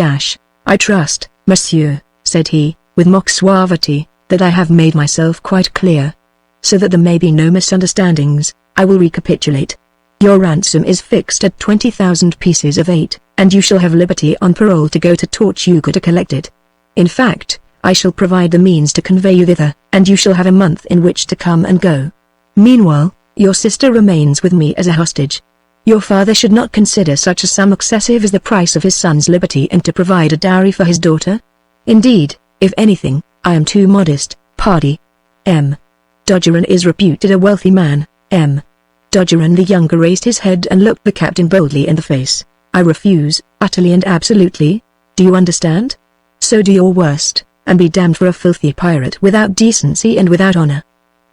I trust, monsieur, said he, with mock suavity, that I have made myself quite clear. So that there may be no misunderstandings, I will recapitulate. Your ransom is fixed at 20,000 pieces of 8, and you shall have liberty on parole to go to Tortuga to collect it. In fact, I shall provide the means to convey you thither, and you shall have a month in which to come and go. Meanwhile, your sister remains with me as a hostage. Your father should not consider such a sum excessive as the price of his son's liberty and to provide a dowry for his daughter. Indeed, if anything, I am too modest. Party. M. Dodgeron is reputed a wealthy man. M. Dodgeron the younger raised his head and looked the captain boldly in the face. I refuse, utterly and absolutely. Do you understand? So do your worst, and be damned for a filthy pirate without decency and without honor.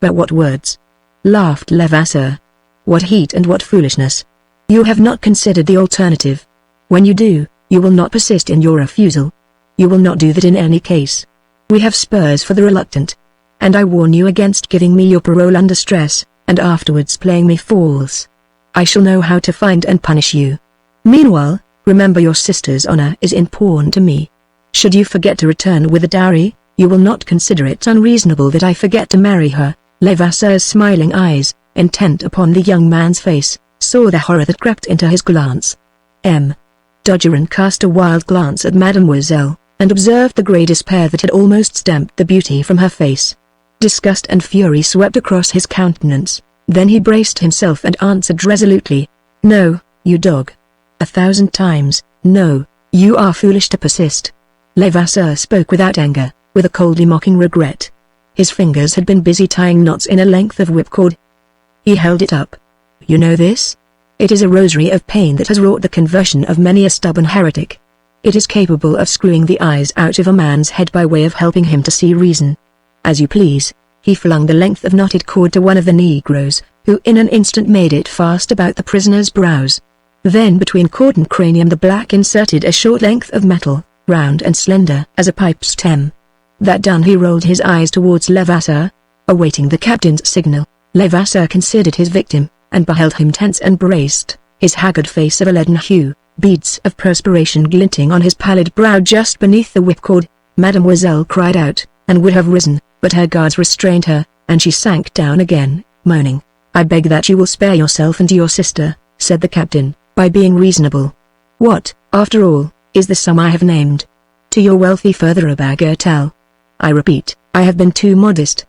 But what words! Laughed Levasseur. What heat and what foolishness! You have not considered the alternative. When you do, you will not persist in your refusal. You will not do that in any case. We have spurs for the reluctant. And I warn you against giving me your parole under stress, and afterwards playing me false. I shall know how to find and punish you. Meanwhile, remember your sister's honor is in pawn to me. Should you forget to return with a dowry, you will not consider it unreasonable that I forget to marry her. Levasseur's smiling eyes, intent upon the young man's face, saw the horror that crept into his glance. M. Dodgeron cast a wild glance at Mademoiselle, and observed the grey despair that had almost stamped the beauty from her face. Disgust and fury swept across his countenance, then he braced himself and answered resolutely, "No, you dog. 1,000 times, no, you are foolish to persist." Levasseur spoke without anger, with a coldly mocking regret. His fingers had been busy tying knots in a length of whipcord. He held it up. "You know this? It is a rosary of pain that has wrought the conversion of many a stubborn heretic. It is capable of screwing the eyes out of a man's head by way of helping him to see reason. As you please." He flung the length of knotted cord to one of the Negroes, who in an instant made it fast about the prisoner's brows. Then between cord and cranium the black inserted a short length of metal, round and slender as a pipe stem. That done, he rolled his eyes towards Levasseur, awaiting the captain's signal. Levasseur considered his victim, and beheld him tense and braced, his haggard face of a leaden hue, beads of perspiration glinting on his pallid brow just beneath the whipcord. Mademoiselle cried out, and would have risen, but her guards restrained her, and she sank down again, moaning. "I beg that you will spare yourself and your sister," said the captain, "by being reasonable. What, after all, is the sum I have named? To your wealthy further a bagatelle. I repeat, I have been too modest.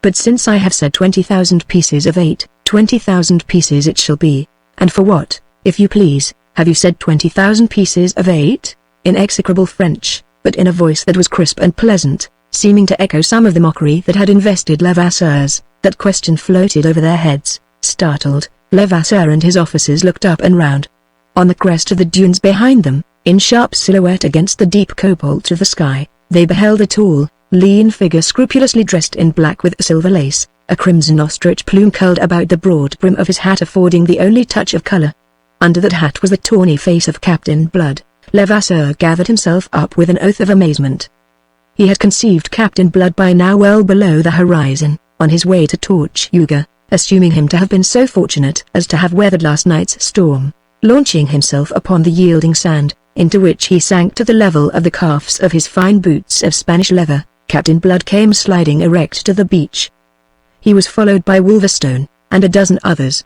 But since I have said 20,000 pieces of 8, 20,000 pieces it shall be. And for what, if you please, have you said 20,000 pieces of 8? In execrable French, but in a voice that was crisp and pleasant, seeming to echo some of the mockery that had invested Levasseur's. That question floated over their heads. Startled, Levasseur and his officers looked up and round. On the crest of the dunes behind them, in sharp silhouette against the deep cobalt of the sky, they beheld a tall, lean figure scrupulously dressed in black with silver lace, a crimson ostrich plume curled about the broad brim of his hat affording the only touch of color. Under that hat was the tawny face of Captain Blood. Levasseur gathered himself up with an oath of amazement. He had conceived Captain Blood by now well below the horizon, on his way to Tortuga, assuming him to have been so fortunate as to have weathered last night's storm, launching himself upon the yielding sand, into which he sank to the level of the calves of his fine boots of Spanish leather. Captain Blood came sliding erect to the beach. He was followed by Wolverstone, and a dozen others.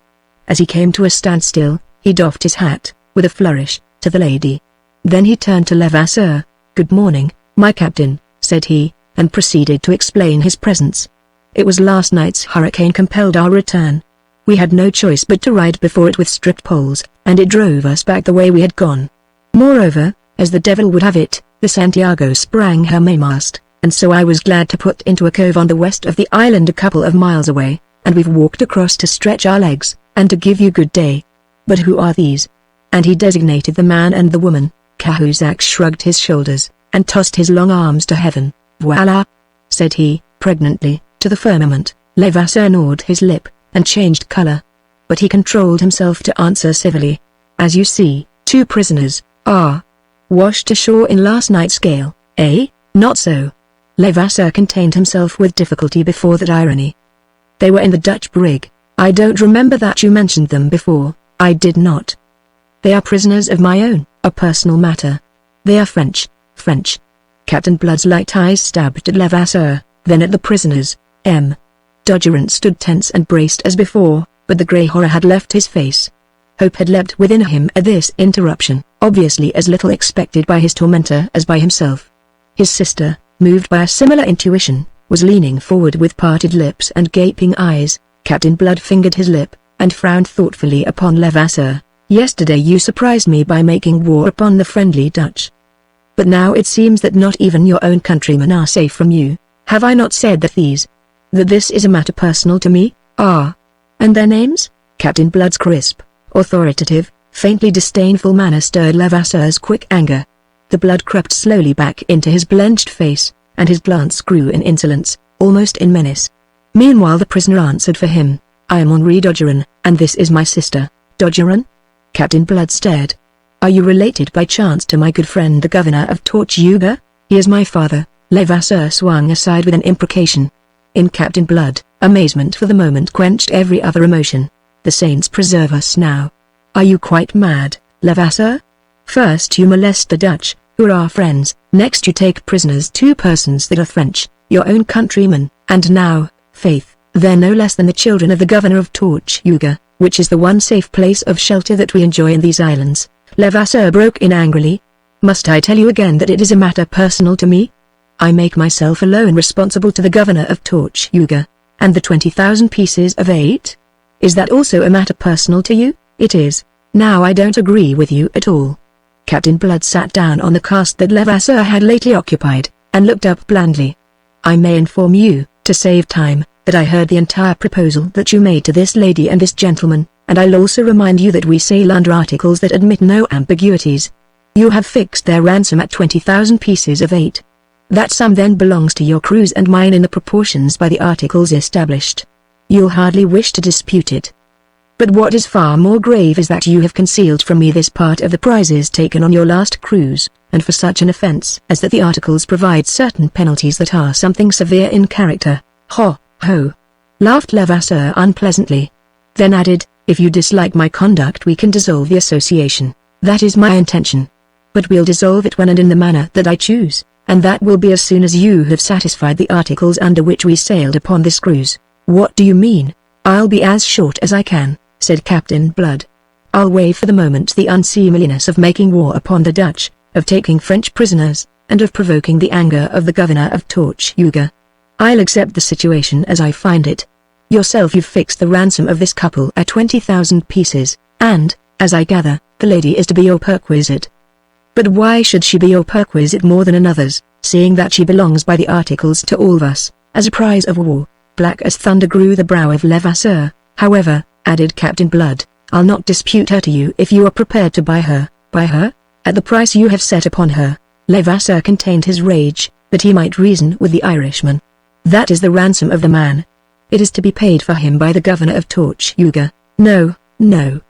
As he came to a standstill, he doffed his hat, with a flourish, to the lady. Then he turned to Levasseur. "Good morning, my captain," said he, and proceeded to explain his presence. "It was last night's hurricane compelled our return. We had no choice but to ride before it with strict poles, and it drove us back the way we had gone. Moreover, as the devil would have it, the Santiago sprang her mainmast, and so I was glad to put into a cove on the west of the island a couple of miles away, and we've walked across to stretch our legs, and to give you good day. But who are these?" And he designated the man and the woman. Cahusac shrugged his shoulders, and tossed his long arms to heaven. "Voila!" said he, pregnantly, to the firmament. Levasseur gnawed his lip, and changed color. But he controlled himself to answer civilly. "As you see, 2 prisoners, are washed ashore in last night's gale, eh? Not so." Levasseur contained himself with difficulty before that irony. "They were in the Dutch brig. I don't remember that you mentioned them before." "I did not. They are prisoners of my own, a personal matter. They are French." "French?" Captain Blood's light eyes stabbed at Levasseur, then at the prisoners. M. Dodgeron stood tense and braced as before, but the grey horror had left his face. Hope had leapt within him at this interruption, obviously as little expected by his tormentor as by himself. His sister, moved by a similar intuition, was leaning forward with parted lips and gaping eyes. Captain Blood fingered his lip, and frowned thoughtfully upon Levasseur. "Yesterday you surprised me by making war upon the friendly Dutch. But now it seems that not even your own countrymen are safe from you. Have I not said that this is a matter personal to me? Ah. And their names?" Captain Blood's crisp, authoritative, faintly disdainful manner stirred Levasseur's quick anger. The blood crept slowly back into his blenched face, and his glance grew in insolence, almost in menace. Meanwhile the prisoner answered for him. "I am Henri d'Ogeron, and this is my sister." "D'Ogeron?" Captain Blood stared. "Are you related by chance to my good friend the governor of Tortuga?" "He is my father." Levasseur swung aside with an imprecation. In Captain Blood, amazement for the moment quenched every other emotion. "The saints preserve us now. Are you quite mad, Levasseur? First you molest the Dutch, who are our friends, next you take prisoners 2 persons that are French, your own countrymen, and now, faith, they're no less than the children of the governor of Tortuga, which is the one safe place of shelter that we enjoy in these islands." Levasseur broke in angrily. "Must I tell you again that it is a matter personal to me? I make myself alone responsible to the governor of Tortuga, and the 20,000 pieces of 8? Is that also a matter personal to you?" "It is." "Now I don't agree with you at all." Captain Blood sat down on the cask that Levasseur had lately occupied, and looked up blandly. "I may inform you, to save time, that I heard the entire proposal that you made to this lady and this gentleman, and I'll also remind you that we sail under articles that admit no ambiguities. You have fixed their ransom at 20,000 pieces of 8. That sum then belongs to your crews and mine in the proportions by the articles established. You'll hardly wish to dispute it. But what is far more grave is that you have concealed from me this part of the prizes taken on your last cruise, and for such an offence as that the articles provide certain penalties that are something severe in character." "Ho, ho!" laughed Levasseur unpleasantly. Then added, "If you dislike my conduct we can dissolve the association. That is my intention. But we'll dissolve it when and in the manner that I choose, and that will be as soon as you have satisfied the articles under which we sailed upon this cruise." "What do you mean?" "I'll be as short as I can," said Captain Blood. "I'll waive for the moment the unseemliness of making war upon the Dutch, of taking French prisoners, and of provoking the anger of the governor of Tortuga. I'll accept the situation as I find it. Yourself you've fixed the ransom of this couple at 20,000 pieces, and, as I gather, the lady is to be your perquisite. But why should she be your perquisite more than another's, seeing that she belongs by the articles to all of us, as a prize of war?" Black as thunder grew the brow of Levasseur. "However," added Captain Blood, "I'll not dispute her to you if you are prepared to buy her." "Buy her? At the price you have set upon her?" Levasseur contained his rage, that he might reason with the Irishman. "That is the ransom of the man. It is to be paid for him by the governor of Tortuga." "No, no.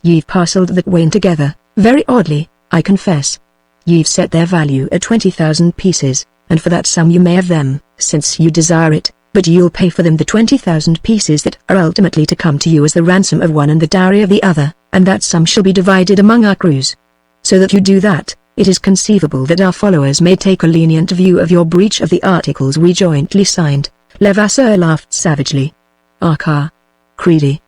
Ye've parcelled that way together, very oddly, I confess. Ye've set their value at 20,000 pieces, and for that sum you may have them, since you desire it, but you'll pay for them the 20,000 pieces that are ultimately to come to you as the ransom of one and the dowry of the other, and that sum shall be divided among our crews. So that you do that, it is conceivable that our followers may take a lenient view of your breach of the articles we jointly signed." Levasseur laughed savagely. "Arca. Creedy.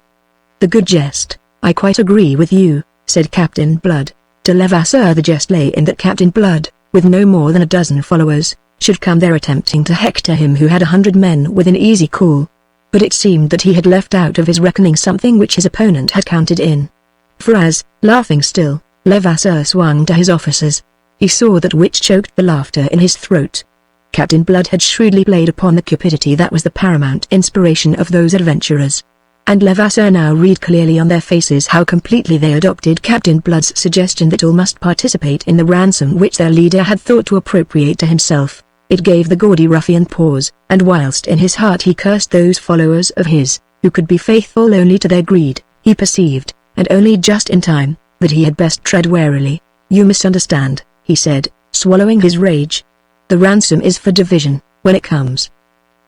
The good jest. I quite agree with you," said Captain Blood. To Levasseur the jest lay in that Captain Blood, with no more than a dozen followers, should come there attempting to hector him who had 100 men within easy call. But it seemed that he had left out of his reckoning something which his opponent had counted in. For as, laughing still, Levasseur swung to his officers, he saw that which choked the laughter in his throat. Captain Blood had shrewdly played upon the cupidity that was the paramount inspiration of those adventurers. And Levasseur now read clearly on their faces how completely they adopted Captain Blood's suggestion that all must participate in the ransom which their leader had thought to appropriate to himself. It gave the gaudy ruffian pause, and whilst in his heart he cursed those followers of his, who could be faithful only to their greed, he perceived, and only just in time, that he had best tread warily. "You misunderstand," he said, swallowing his rage. "The ransom is for division, when it comes.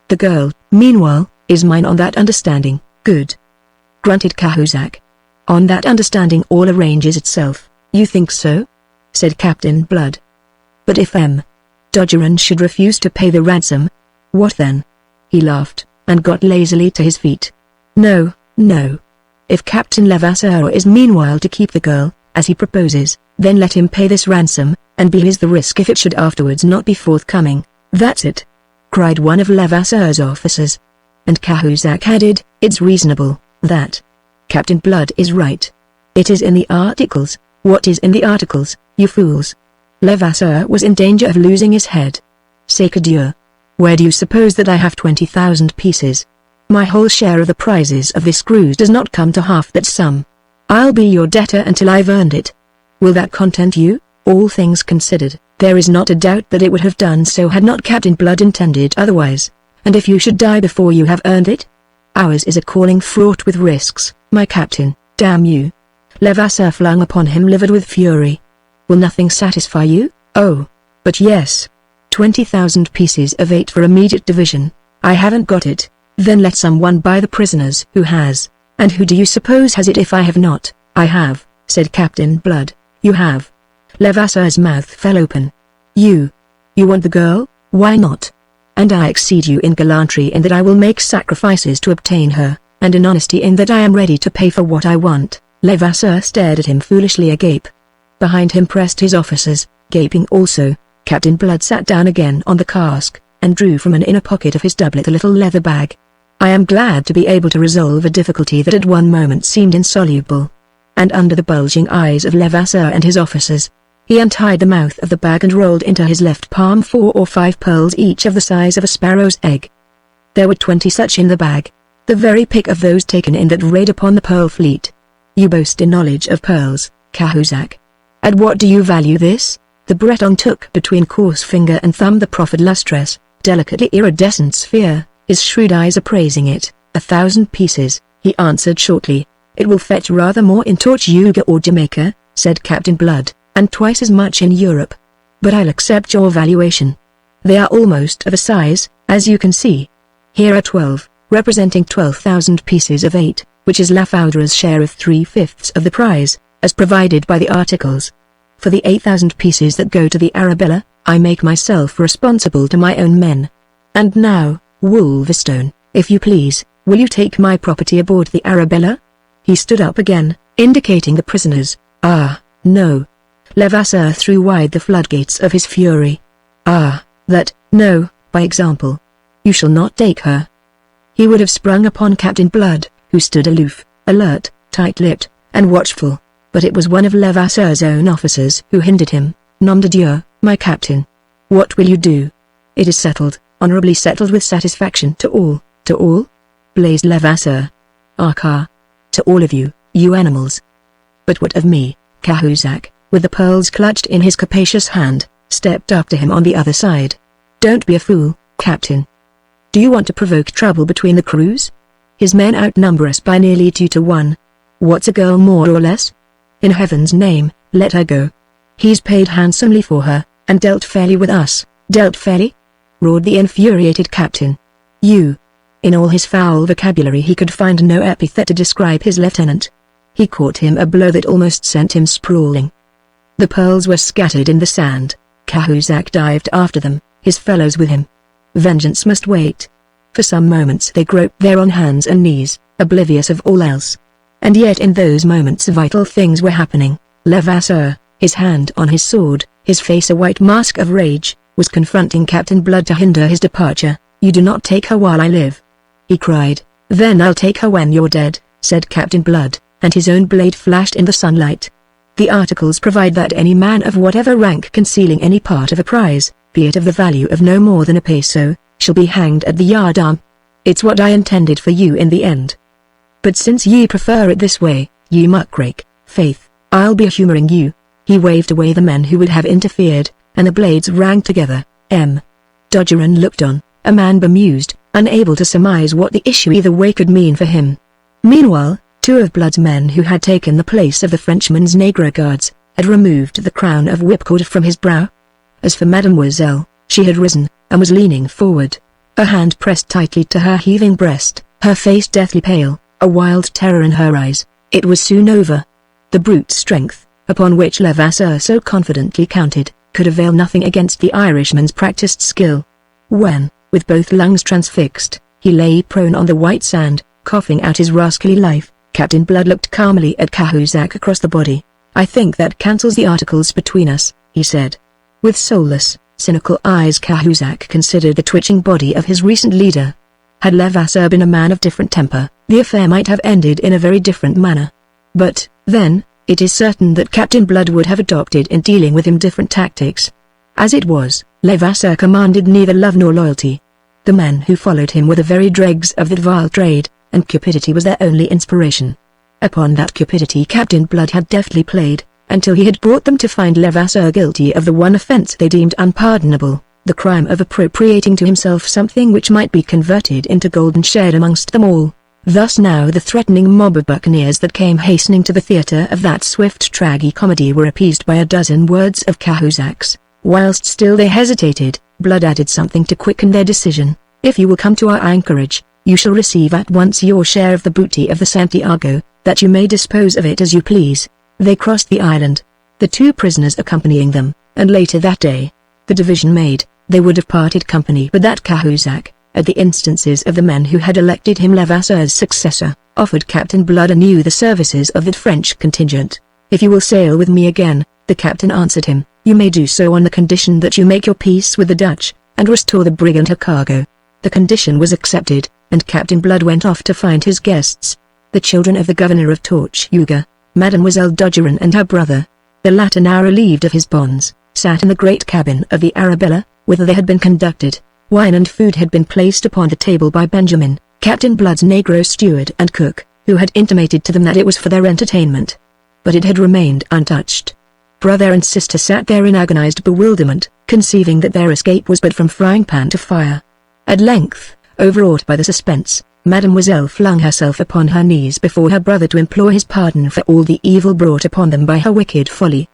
The girl, meanwhile, is mine on that understanding." "Good," grunted Cahusac. "On that understanding all arranges itself." "You think so?" said Captain Blood. "But if D'Ogeron should refuse to pay the ransom, what then?" He laughed, and got lazily to his feet. "No, no. If Captain Levasseur is meanwhile to keep the girl, as he proposes, then let him pay this ransom, and be his the risk if it should afterwards not be forthcoming." "That's it!" cried one of Levasseur's officers. And Cahusac added, "It's reasonable, that. Captain Blood is right. It is in the articles." "What is in the articles, you fools?" Levasseur was in danger of losing his head. "Sacre Dieu! Where do you suppose that I have 20,000 pieces? My whole share of the prizes of this cruise does not come to half that sum. I'll be your debtor until I've earned it. Will that content you?" All things considered, there is not a doubt that it would have done so had not Captain Blood intended otherwise. "And if you should die before you have earned it? Ours is a calling fraught with risks, my captain, damn you." Levasseur flung upon him livid with fury. "Will nothing satisfy you? Oh, but yes. 20,000 pieces of 8 for immediate division. I haven't got it. Then let someone buy the prisoners." "Who has? And who do you suppose has it if I have not?" "I have," said Captain Blood. "You have?" Levasseur's mouth fell open. You want the girl? Why not? And I exceed you in gallantry in that I will make sacrifices to obtain her, and in honesty in that I am ready to pay for what I want." Levasseur stared at him foolishly agape. Behind him pressed his officers, gaping also. Captain Blood sat down again on the cask, and drew from an inner pocket of his doublet a little leather bag. "I am glad to be able to resolve a difficulty that at one moment seemed insoluble." And under the bulging eyes of Levasseur and his officers, he untied the mouth of the bag and rolled into his left palm 4 or 5 pearls each of the size of a sparrow's egg. There were 20 such in the bag, the very pick of those taken in that raid upon the Pearl Fleet. "You boast in knowledge of pearls, Cahusac. At what do you value this?" The Breton took between coarse finger and thumb the proffered lustrous, delicately iridescent sphere, his shrewd eyes appraising it. 1,000 pieces, he answered shortly. "It will fetch rather more in Tortuga or Jamaica," said Captain Blood, "and twice as much in Europe. But I'll accept your valuation. They are almost of a size, as you can see. Here are 12, representing 12,000 pieces of 8, which is La Foudre's share of 3/5 of the prize, as provided by the articles. For the 8,000 pieces that go to the Arabella, I make myself responsible to my own men. And now, Wolverstone, if you please, will you take my property aboard the Arabella?" He stood up again, indicating the prisoners. "Ah, no." Levasseur threw wide the floodgates of his fury. "Ah, no, by example. You shall not take her." He would have sprung upon Captain Blood, who stood aloof, alert, tight-lipped, and watchful, but it was one of Levasseur's own officers who hindered him. "Nom de Dieu, my captain. What will you do?" "It is settled, honorably settled with satisfaction to all." "To all?" blazed Levasseur. "Aka. To all of you, you animals." "But what of me?" Cahusac, with the pearls clutched in his capacious hand, stepped up to him on the other side. "Don't be a fool, Captain. Do you want to provoke trouble between the crews? His men outnumber us by nearly 2 to 1. What's a girl more or less? In heaven's name, let her go. He's paid handsomely for her, and dealt fairly with us." "Dealt fairly?" roared the infuriated captain. "You." In all his foul vocabulary he could find no epithet to describe his lieutenant. He caught him a blow that almost sent him sprawling. The pearls were scattered in the sand. Cahusac dived after them, his fellows with him. Vengeance must wait. For some moments they groped there on hands and knees, oblivious of all else. And yet in those moments vital things were happening. Levasseur, his hand on his sword, his face a white mask of rage, was confronting Captain Blood to hinder his departure. "You do not take her while I live," he cried. "Then I'll take her when you're dead," said Captain Blood, and his own blade flashed in the sunlight. "The articles provide that any man of whatever rank concealing any part of a prize, be it of the value of no more than a peso, shall be hanged at the yardarm. It's what I intended for you in the end. But since ye prefer it this way, ye muckrake, faith, I'll be humoring you." He waved away the men who would have interfered, and the blades rang together. Dodgeron looked on, a man bemused, unable to surmise what the issue either way could mean for him. Meanwhile, 2 of Blood's men who had taken the place of the Frenchman's negro guards, had removed the crown of whipcord from his brow. As for Mademoiselle, she had risen, and was leaning forward, her hand pressed tightly to her heaving breast, her face deathly pale, a wild terror in her eyes. It was soon over. The brute strength, upon which Levasseur so confidently counted, could avail nothing against the Irishman's practiced skill. When, with both lungs transfixed, he lay prone on the white sand, coughing out his rascally life, Captain Blood looked calmly at Cahusac across the body. "I think that cancels the articles between us," he said. With soulless, cynical eyes Cahusac considered the twitching body of his recent leader. Had Levasseur been a man of different temper, the affair might have ended in a very different manner. But, then, it is certain that Captain Blood would have adopted in dealing with him different tactics. As it was, Levasseur commanded neither love nor loyalty. The men who followed him were the very dregs of that vile trade, and cupidity was their only inspiration. Upon that cupidity Captain Blood had deftly played, until he had brought them to find Levasseur guilty of the one offense they deemed unpardonable, the crime of appropriating to himself something which might be converted into gold and shared amongst them all. Thus now the threatening mob of buccaneers that came hastening to the theatre of that swift tragi-comedy were appeased by a dozen words of Cahusac's. Whilst still they hesitated, Blood added something to quicken their decision. "If you will come to our anchorage, you shall receive at once your share of the booty of the Santiago, that you may dispose of it as you please." They crossed the island, the two prisoners accompanying them, and later that day, the division made, they would have parted company but that Cahusac, at the instances of the men who had elected him Levasseur's successor, offered Captain Blood anew the services of that French contingent. "If you will sail with me again," the captain answered him, "you may do so on the condition that you make your peace with the Dutch, and restore the brig and her cargo." The condition was accepted, and Captain Blood went off to find his guests, the children of the governor of Tortuga, Mademoiselle Dodgerin and her brother. The latter, now relieved of his bonds, sat in the great cabin of the Arabella, whither they had been conducted. Wine and food had been placed upon the table by Benjamin, Captain Blood's negro steward and cook, who had intimated to them that it was for their entertainment. But it had remained untouched. Brother and sister sat there in agonized bewilderment, conceiving that their escape was but from frying pan to fire. At length, overwrought by the suspense, Mademoiselle flung herself upon her knees before her brother to implore his pardon for all the evil brought upon them by her wicked folly.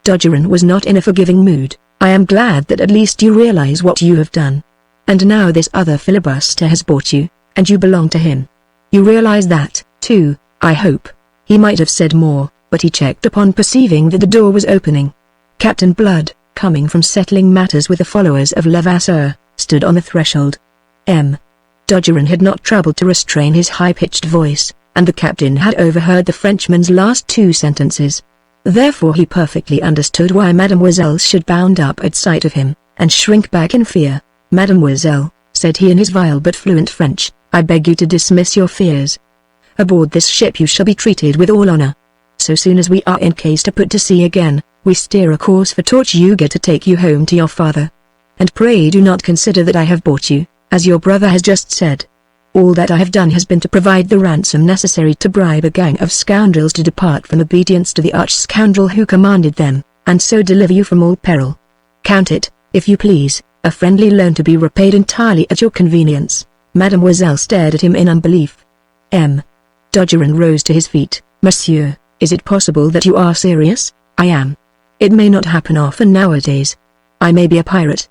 Dodgerin was not in a forgiving mood. "I am glad that at least you realize what you have done. And now this other filibuster has bought you, and you belong to him. You realize that, too, I hope." He might have said more, but he checked upon perceiving that the door was opening. Captain Blood, coming from settling matters with the followers of Levasseur, stood on the threshold. Dodgerin had not troubled to restrain his high-pitched voice, and the captain had overheard the Frenchman's last two sentences. Therefore he perfectly understood why Mademoiselle should bound up at sight of him, and shrink back in fear. "Mademoiselle," said he in his vile but fluent French, "I beg you to dismiss your fears. Aboard this ship you shall be treated with all honor. So soon as we are in case to put to sea again, we steer a course for Tortuga to take you home to your father. And pray do not consider that I have bought you, as your brother has just said. All that I have done has been to provide the ransom necessary to bribe a gang of scoundrels to depart from obedience to the arch-scoundrel who commanded them, and so deliver you from all peril. Count it, if you please, a friendly loan to be repaid entirely at your convenience." Mademoiselle stared at him in unbelief. Dodgerin rose to his feet. "Monsieur, is it possible that you are serious?" "I am. It may not happen often nowadays. I may be a pirate.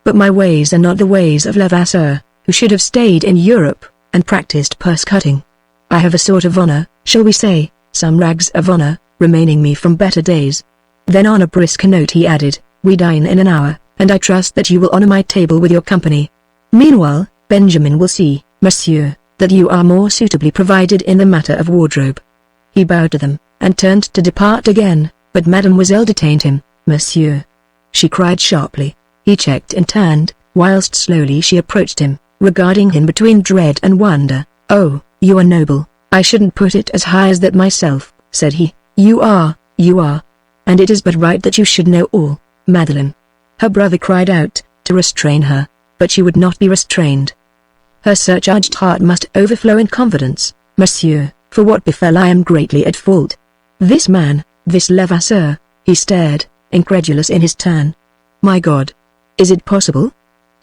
But my ways are not the ways of Levasseur, who should have stayed in Europe, and practiced purse-cutting. I have a sort of honor, shall we say, some rags of honor, remaining me from better days." Then on a brisk note he added, "We dine in an hour, and I trust that you will honor my table with your company. Meanwhile, Benjamin will see, monsieur, that you are more suitably provided in the matter of wardrobe." He bowed to them, and turned to depart again, but Mademoiselle detained him. "Monsieur," she cried sharply. He checked and turned, whilst slowly she approached him, regarding him between dread and wonder. "Oh, you are noble. I shouldn't put it as high as that myself," said he. You are. And it is but right that you should know all, Madeleine." Her brother cried out, to restrain her, but she would not be restrained. Her surcharged heart must overflow in confidence. "Monsieur, for what befell I am greatly at fault. This man, this Levasseur," he stared, incredulous in his turn. "My God! Is it possible?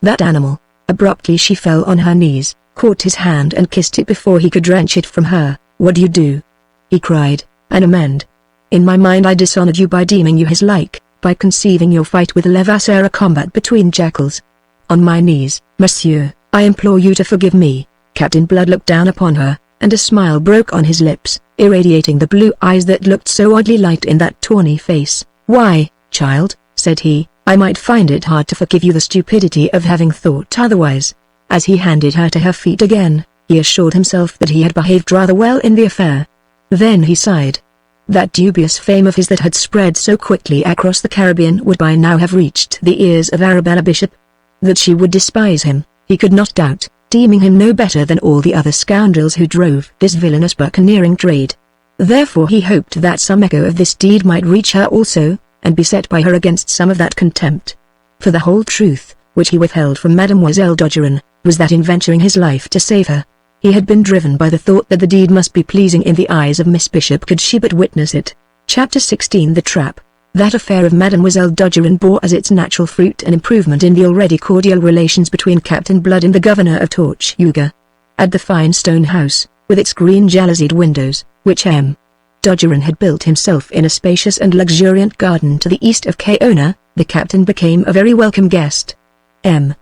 That animal!" Abruptly she fell on her knees, caught his hand and kissed it before he could wrench it from her. "What do you do?" he cried. "An amend. In my mind I dishonored you by deeming you his like, by conceiving your fight with Levasseur a combat between jackals. On my knees, monsieur, I implore you to forgive me." Captain Blood looked down upon her, and a smile broke on his lips, irradiating the blue eyes that looked so oddly light in that tawny face. "Why, child," said he, "I might find it hard to forgive you the stupidity of having thought otherwise." As he handed her to her feet again, He assured himself that he had behaved rather well in the affair. Then he sighed. That dubious fame of his that had spread so quickly across the Caribbean would by now have reached the ears of Arabella Bishop. That she would despise him, he could not doubt, deeming him no better than all the other scoundrels who drove this villainous buccaneering trade. Therefore he hoped that some echo of this deed might reach her also, and be set by her against some of that contempt. For the whole truth, which he withheld from Mademoiselle d'Ogeron, was that in venturing his life to save her, he had been driven by the thought that the deed must be pleasing in the eyes of Miss Bishop could she but witness it. Chapter 16 The Trap. That affair of Mademoiselle d'Ogeron bore as its natural fruit an improvement in the already cordial relations between Captain Blood and the governor of Tortuga. At the fine stone house, with its green jalousied windows, which M. d'Ogeron had built himself in a spacious and luxuriant garden to the east of Caona, the captain became a very welcome guest. M.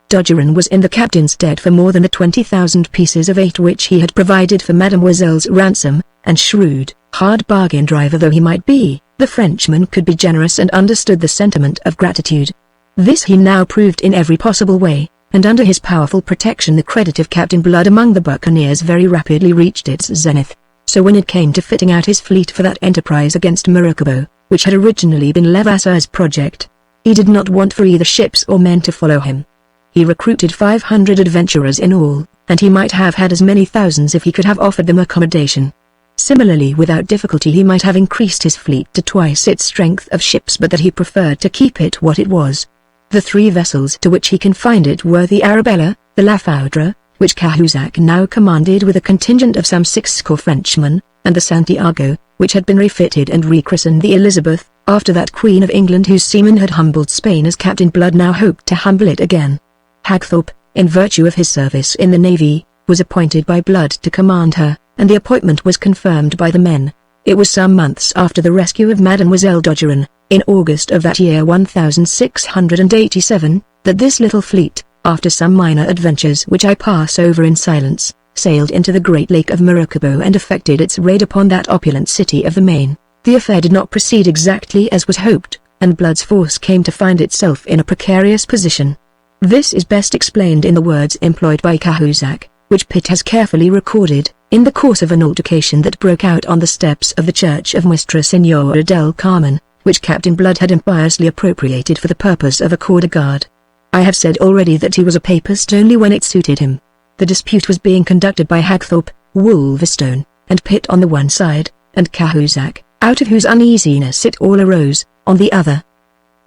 d'Ogeron was in the captain's debt for more than the 20,000 pieces of eight which he had provided for Mademoiselle's ransom, and shrewd, hard bargain driver though he might be, the Frenchman could be generous and understood the sentiment of gratitude. This he now proved in every possible way, and under his powerful protection the credit of Captain Blood among the buccaneers very rapidly reached its zenith. So when it came to fitting out his fleet for that enterprise against Maracaibo, which had originally been Levasseur's project, he did not want for either ships or men to follow him. He recruited 500 adventurers in all, and he might have had as many thousands if he could have offered them accommodation. Similarly, without difficulty he might have increased his fleet to twice its strength of ships, but that he preferred to keep it what it was. The three vessels to which he confined it were the Arabella, the La Foudre, which Cahusac now commanded with a contingent of some 6 score Frenchmen, and the Santiago, which had been refitted and rechristened the Elizabeth, after that Queen of England whose seamen had humbled Spain as Captain Blood now hoped to humble it again. Hagthorpe, in virtue of his service in the navy, was appointed by Blood to command her, and the appointment was confirmed by the men. It was some months after the rescue of Mademoiselle d'Ogeron, in August of that year 1687, that this little fleet, after some minor adventures which I pass over in silence, sailed into the great lake of Maracaibo and effected its raid upon that opulent city of the Main. The affair did not proceed exactly as was hoped, and Blood's force came to find itself in a precarious position. This is best explained in the words employed by Cahusac, which Pitt has carefully recorded, in the course of an altercation that broke out on the steps of the church of Nuestra Señora del Carmen, which Captain Blood had impiously appropriated for the purpose of a corps de garde. I have said already that he was a papist only when it suited him. The dispute was being conducted by Hagthorpe, Wolverstone, and Pitt on the one side, and Cahusac, out of whose uneasiness it all arose, on the other.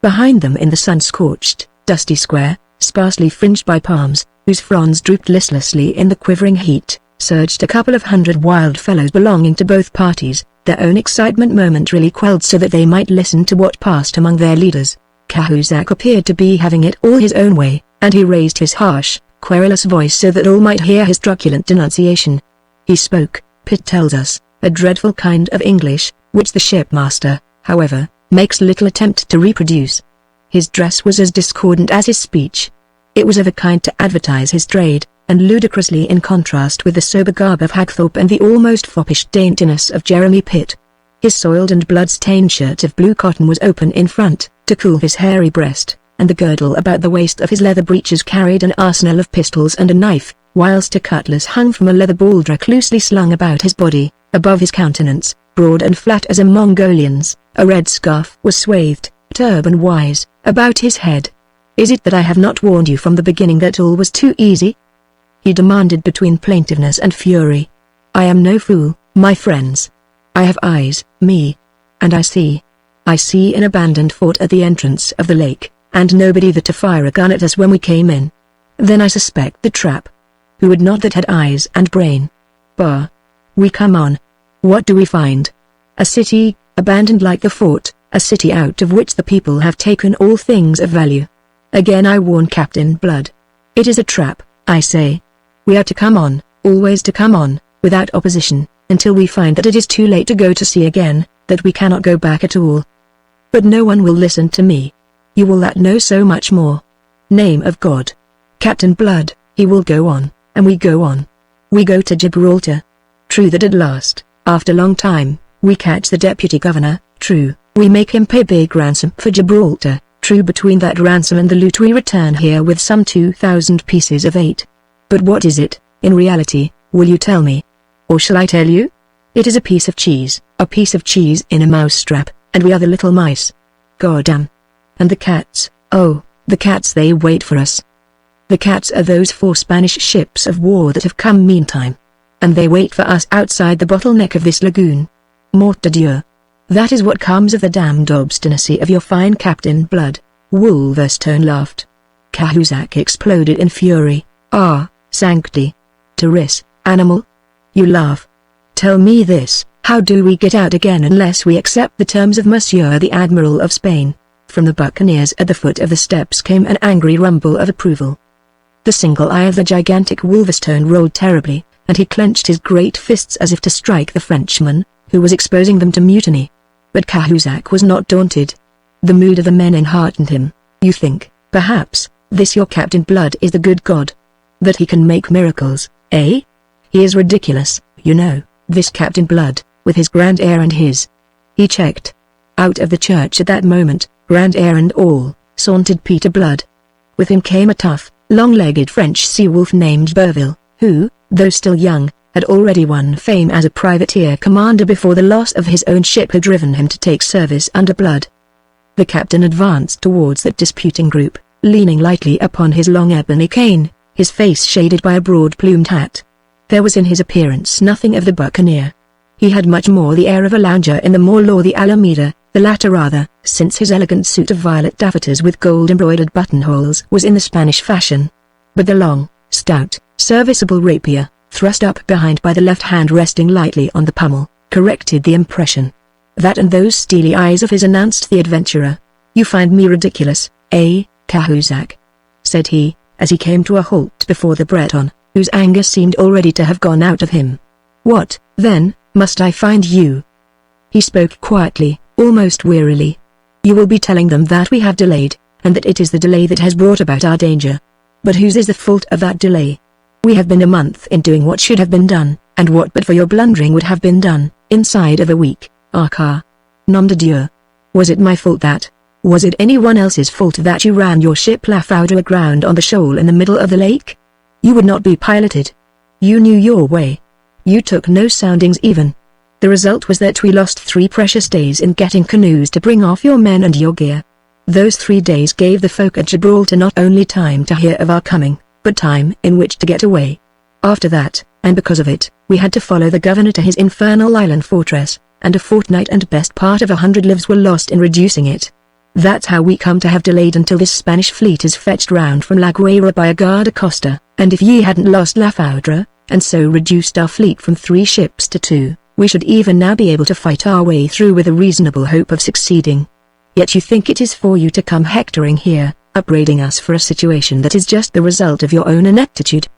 Behind them in the sun-scorched, dusty square, sparsely fringed by palms, whose fronds drooped listlessly in the quivering heat, surged a couple of hundred wild fellows belonging to both parties, their own excitement momentarily quelled so that they might listen to what passed among their leaders. Cahusac appeared to be having it all his own way, and he raised his harsh, querulous voice so that all might hear his truculent denunciation. He spoke, Pitt tells us, a dreadful kind of English, which the shipmaster, however, makes little attempt to reproduce. His dress was as discordant as his speech. It was of a kind to advertise his trade, and ludicrously in contrast with the sober garb of Hagthorpe and the almost foppish daintiness of Jeremy Pitt. His soiled and blood-stained shirt of blue cotton was open in front, to cool his hairy breast, and the girdle about the waist of his leather breeches carried an arsenal of pistols and a knife, whilst a cutlass hung from a leather baldric loosely slung about his body. Above his countenance, broad and flat as a Mongolian's, a red scarf was swathed, turban-wise, about his head. "Is it that I have not warned you from the beginning that all was too easy?" he demanded between plaintiveness and fury. "I am no fool, my friends. I have eyes, me. And I see. I see an abandoned fort at the entrance of the lake, and nobody there to fire a gun at us when we came in. Then I suspect the trap. Who would not that had eyes and brain? Bah! We come on. What do we find? A city, abandoned like the fort, a city out of which the people have taken all things of value. Again I warn Captain Blood. It is a trap, I say. We are to come on, always to come on, without opposition, until we find that it is too late to go to sea again, that we cannot go back at all. But no one will listen to me. You will that know so much more. Name of God. Captain Blood, he will go on, and we go on. We go to Gibraltar. True that at last, after long time, we catch the deputy governor, true, we make him pay big ransom for Gibraltar, true between that ransom and the loot we return here with some 2,000 pieces of eight. But what is it? In reality, will you tell me? Or shall I tell you? It is a piece of cheese in a mousetrap, and we are the little mice. Goddamn. And the cats, oh, the cats, they wait for us. The cats are those 4 Spanish ships of war that have come meantime. And they wait for us outside the bottleneck of this lagoon. Mort de Dieu. That is what comes of the damned obstinacy of your fine Captain Blood. Wolverstone laughed. Cahusac exploded in fury. Ah, sanctity. Terris, animal. You laugh. Tell me this, how do we get out again unless we accept the terms of Monsieur the Admiral of Spain? From the buccaneers at the foot of the steps came an angry rumble of approval. The single eye of the gigantic Wolverstone rolled terribly, and he clenched his great fists as if to strike the Frenchman, who was exposing them to mutiny. But Cahusac was not daunted. The mood of the men enheartened him. You think, perhaps, this your Captain Blood is the good God? That he can make miracles, eh? He is ridiculous, you know, this Captain Blood, with his grand air and his... He checked. Out of the church at that moment, grand air and all, sauntered Peter Blood. With him came a tough, long-legged French sea-wolf named Burville, who, though still young, had already won fame as a privateer commander before the loss of his own ship had driven him to take service under Blood. The captain advanced towards that disputing group, leaning lightly upon his long ebony cane, his face shaded by a broad-plumed hat. There was in his appearance nothing of the buccaneer. He had much more the air of a lounger in the Mall or the Alameda, the latter rather, since his elegant suit of violet taffetas with gold-embroidered buttonholes was in the Spanish fashion. But the long, stout, serviceable rapier, thrust up behind by the left hand resting lightly on the pommel, corrected the impression. That and those steely eyes of his announced the adventurer. You find me ridiculous, eh, Cahusac? Said he, as he came to a halt before the Breton, whose anger seemed already to have gone out of him. What, then, must I find you? He spoke quietly, almost wearily. You will be telling them that we have delayed, and that it is the delay that has brought about our danger. But whose is the fault of that delay? We have been a month in doing what should have been done, and what but for your blundering would have been done, inside of a week, Arcar. Nom de Dieu. Was it my fault that? Was it anyone else's fault that you ran your ship La Foudre aground on the shoal in the middle of the lake? You would not be piloted. You knew your way. You took no soundings even. The result was that we lost 3 precious days in getting canoes to bring off your men and your gear. Those 3 days gave the folk at Gibraltar not only time to hear of our coming, but time in which to get away. After that, and because of it, we had to follow the governor to his infernal island fortress, and a fortnight and best part of 100 lives were lost in reducing it. That's how we come to have delayed until this Spanish fleet is fetched round from La Guaira by a guarda-costa, and if ye hadn't lost La Foudre, and so reduced our fleet from 3 ships to 2, we should even now be able to fight our way through with a reasonable hope of succeeding. Yet you think it is for you to come hectoring here, upbraiding us for a situation that is just the result of your own ineptitude.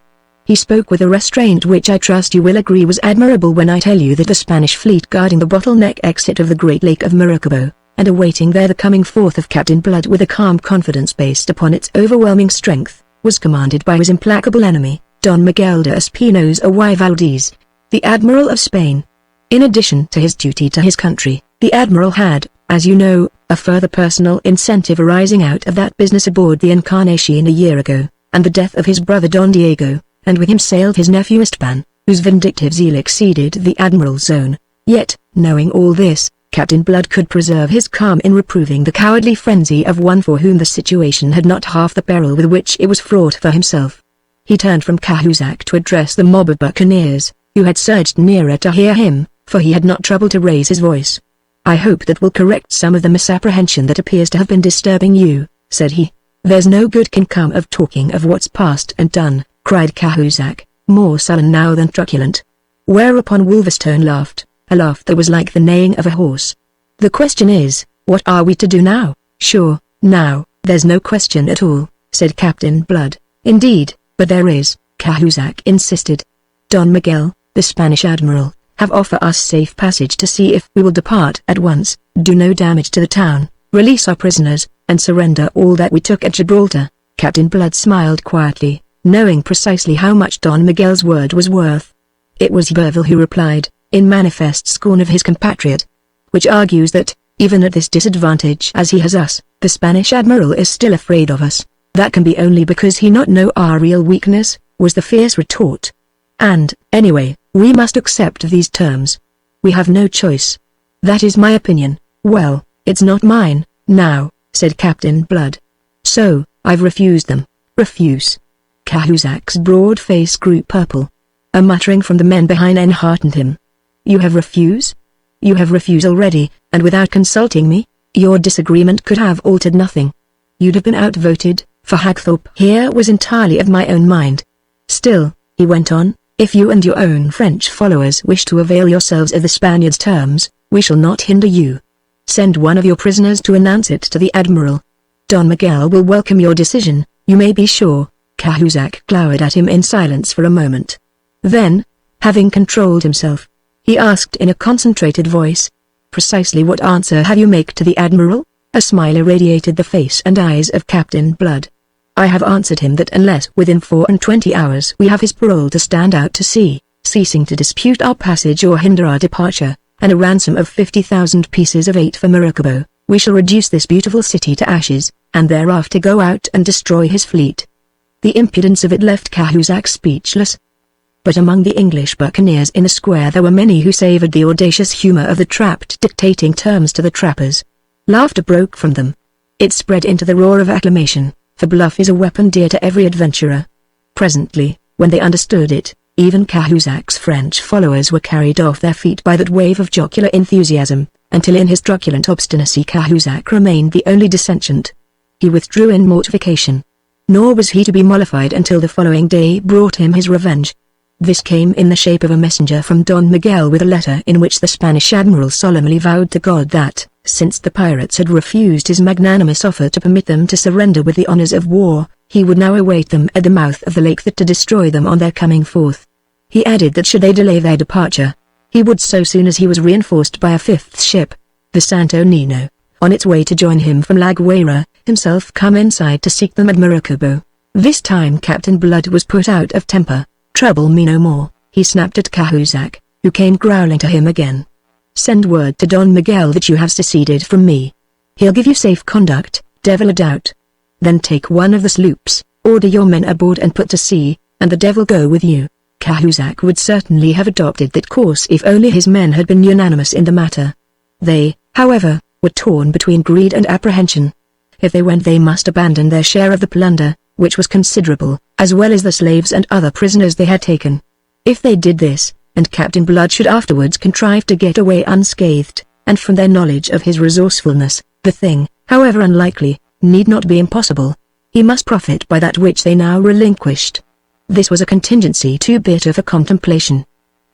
He spoke with a restraint which I trust you will agree was admirable when I tell you that the Spanish fleet guarding the bottleneck exit of the Great Lake of Maracaibo, and awaiting there the coming forth of Captain Blood with a calm confidence based upon its overwhelming strength, was commanded by his implacable enemy, Don Miguel de Espinosa y Valdez, the Admiral of Spain. In addition to his duty to his country, the Admiral had, as you know, a further personal incentive arising out of that business aboard the Encarnacion a year ago, and the death of his brother Don Diego, and with him sailed his nephew Esteban, whose vindictive zeal exceeded the Admiral's own. Yet, knowing all this, Captain Blood could preserve his calm in reproving the cowardly frenzy of one for whom the situation had not half the peril with which it was fraught for himself. He turned from Cahusac to address the mob of buccaneers, who had surged nearer to hear him, for he had not troubled to raise his voice. I hope that will correct some of the misapprehension that appears to have been disturbing you, said he. There's no good can come of talking of what's past and done, cried Cahusac, more sullen now than truculent. Whereupon Wolverstone laughed, a laugh that was like the neighing of a horse. The question is, what are we to do now? Sure, now, there's no question at all, said Captain Blood. Indeed, but there is, Cahusac insisted. Don Miguel, the Spanish Admiral, have offered us safe passage to see if we will depart at once, do no damage to the town, release our prisoners, and surrender all that we took at Gibraltar. Captain Blood smiled quietly, knowing precisely how much Don Miguel's word was worth. It was Burville who replied, in manifest scorn of his compatriot. Which argues that, even at this disadvantage as he has us, the Spanish Admiral is still afraid of us. That can be only because he not know our real weakness, was the fierce retort. And, anyway, we must accept these terms. We have no choice. That is my opinion. Well, it's not mine, now, said Captain Blood. So, I've refused them. Refuse. Cahuzac's broad face grew purple. A muttering from the men behind enheartened him. You have refused? You have refused already, and without consulting me? Your disagreement could have altered nothing. You'd have been outvoted, for Hagthorpe here was entirely of my own mind. Still, he went on, if you and your own French followers wish to avail yourselves of the Spaniards' terms, we shall not hinder you. Send one of your prisoners to announce it to the Admiral. Don Miguel will welcome your decision, you may be sure. Cahuzac glowered at him in silence for a moment. Then, having controlled himself, he asked in a concentrated voice, precisely what answer have you make to the Admiral? A smile irradiated the face and eyes of Captain Blood. I have answered him that unless within 24 hours we have his parole to stand out to sea, ceasing to dispute our passage or hinder our departure, and a ransom of 50,000 pieces of 8 for Maracaibo, we shall reduce this beautiful city to ashes, and thereafter go out and destroy his fleet. The impudence of it left Cahuzac speechless. But among the English buccaneers in the square there were many who savoured the audacious humour of the trapped dictating terms to the trappers. Laughter broke from them. It spread into the roar of acclamation, for bluff is a weapon dear to every adventurer. Presently, when they understood it, even Cahuzac's French followers were carried off their feet by that wave of jocular enthusiasm, until in his truculent obstinacy Cahuzac remained the only dissentient. He withdrew in mortification. Nor was he to be mollified until the following day brought him his revenge. This came in the shape of a messenger from Don Miguel with a letter in which the Spanish admiral solemnly vowed to God that, since the pirates had refused his magnanimous offer to permit them to surrender with the honors of war, he would now await them at the mouth of the lake to destroy them on their coming forth. He added that should they delay their departure, he would so soon as he was reinforced by a fifth ship, the Santo Nino, on its way to join him from La Guaira, himself come inside to seek them at Maracaibo. This time Captain Blood was put out of temper. Trouble me no more, he snapped at Cahuzac, who came growling to him again. Send word to Don Miguel that you have seceded from me. He'll give you safe conduct, devil a doubt. Then take one of the sloops, order your men aboard and put to sea, and the devil go with you. Cahuzac would certainly have adopted that course if only his men had been unanimous in the matter. They, however, were torn between greed and apprehension. If they went they must abandon their share of the plunder, which was considerable, as well as the slaves and other prisoners they had taken. If they did this, and Captain Blood should afterwards contrive to get away unscathed, and from their knowledge of his resourcefulness, the thing, however unlikely, need not be impossible. He must profit by that which they now relinquished. This was a contingency too bitter for contemplation.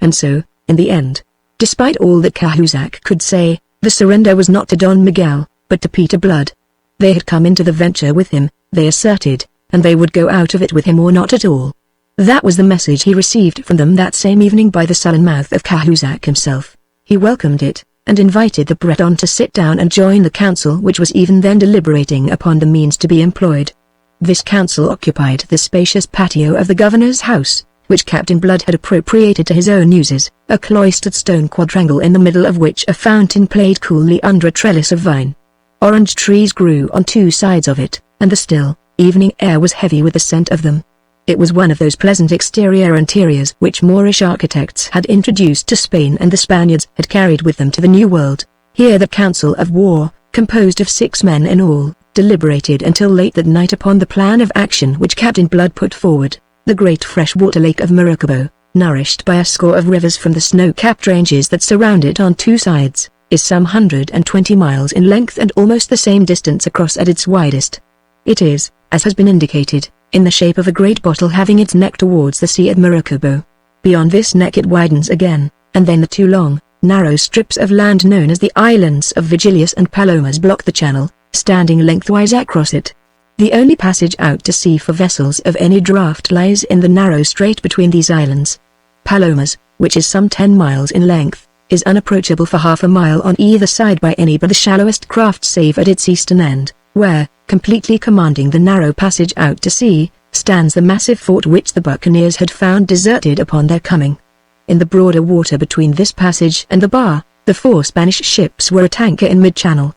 And so, in the end, despite all that Cahuzac could say, the surrender was not to Don Miguel, but to Peter Blood. They had come into the venture with him, they asserted, and they would go out of it with him or not at all. That was the message he received from them that same evening by the sullen mouth of Cahuzac himself. He welcomed it, and invited the Breton to sit down and join the council which was even then deliberating upon the means to be employed. This council occupied the spacious patio of the governor's house, which Captain Blood had appropriated to his own uses, a cloistered stone quadrangle in the middle of which a fountain played coolly under a trellis of vine. Orange trees grew on 2 sides of it, and the still, evening air was heavy with the scent of them. It was one of those pleasant exterior interiors which Moorish architects had introduced to Spain and the Spaniards had carried with them to the New World. Here the council of war, composed of 6 men in all, deliberated until late that night upon the plan of action which Captain Blood put forward. The great freshwater lake of Maracaibo, nourished by a score of rivers from the snow-capped ranges that surround it on 2 sides, is some 120 miles in length and almost the same distance across at its widest. It is, as has been indicated, in the shape of a great bottle having its neck towards the sea at Maracaibo. Beyond this neck it widens again, and then the 2 long, narrow strips of land known as the islands of Vigilias and Palomas block the channel, standing lengthwise across it. The only passage out to sea for vessels of any draught lies in the narrow strait between these islands. Palomas, which is some 10 miles in length, is unapproachable for half a mile on either side by any but the shallowest craft save at its eastern end, where, completely commanding the narrow passage out to sea, stands the massive fort which the buccaneers had found deserted upon their coming. In the broader water between this passage and the bar, the 4 Spanish ships were at anchor in mid-channel.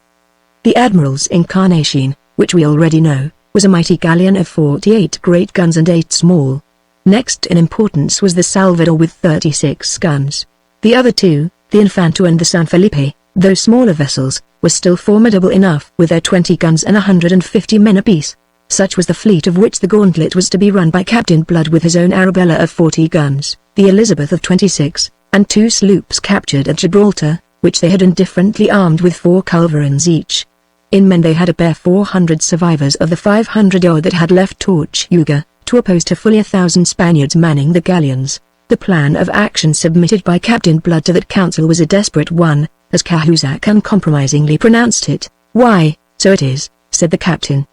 The Admiral's Encarnacion, which we already know, was a mighty galleon of 48 great guns and 8 small. Next in importance was the Salvador with 36 guns. The other two, the Infanta and the San Felipe, though smaller vessels, were still formidable enough with their 20 guns and 150 men apiece. Such was the fleet of which the Gauntlet was to be run by Captain Blood with his own Arabella of 40 guns, the Elizabeth of 26, and 2 sloops captured at Gibraltar, which they had indifferently armed with 4 culverins each. In men they had a bare 400 survivors of the 500-odd that had left Tortuga, to oppose to fully 1,000 Spaniards manning the galleons. The plan of action submitted by Captain Blood to that council was a desperate one, as Cahusac uncompromisingly pronounced it. "Why, so it is," said the captain.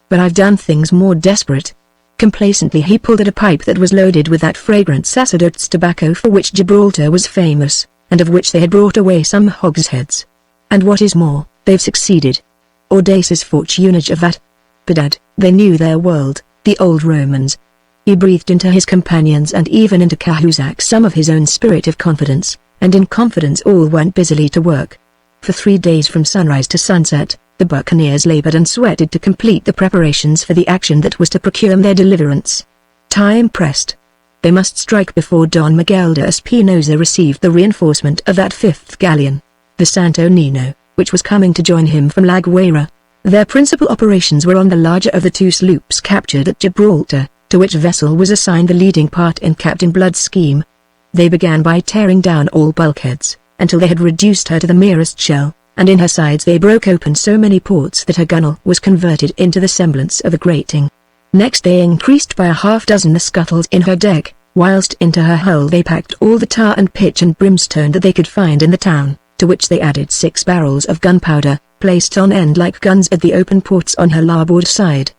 "But I've done things more desperate." Complacently he pulled at a pipe that was loaded with that fragrant sacerdotes tobacco for which Gibraltar was famous, and of which they had brought away some hogsheads. "And what is more, they've succeeded. Audaces fortunage of that. Bedad, they knew their world, the old Romans." He breathed into his companions and even into Cahusac some of his own spirit of confidence, and in confidence all went busily to work. For 3 days from sunrise to sunset, the buccaneers labored and sweated to complete the preparations for the action that was to procure their deliverance. Time pressed. They must strike before Don Miguel de Espinosa received the reinforcement of that 5th galleon, the Santo Nino, which was coming to join him from La Guaira. Their principal operations were on the larger of the 2 sloops captured at Gibraltar, to which vessel was assigned the leading part in Captain Blood's scheme. They began by tearing down all bulkheads, until they had reduced her to the merest shell, and in her sides they broke open so many ports that her gunwale was converted into the semblance of a grating. Next they increased by a half-dozen the scuttles in her deck, whilst into her hull they packed all the tar and pitch and brimstone that they could find in the town, to which they added 6 barrels of gunpowder, placed on end like guns at the open ports on her larboard side.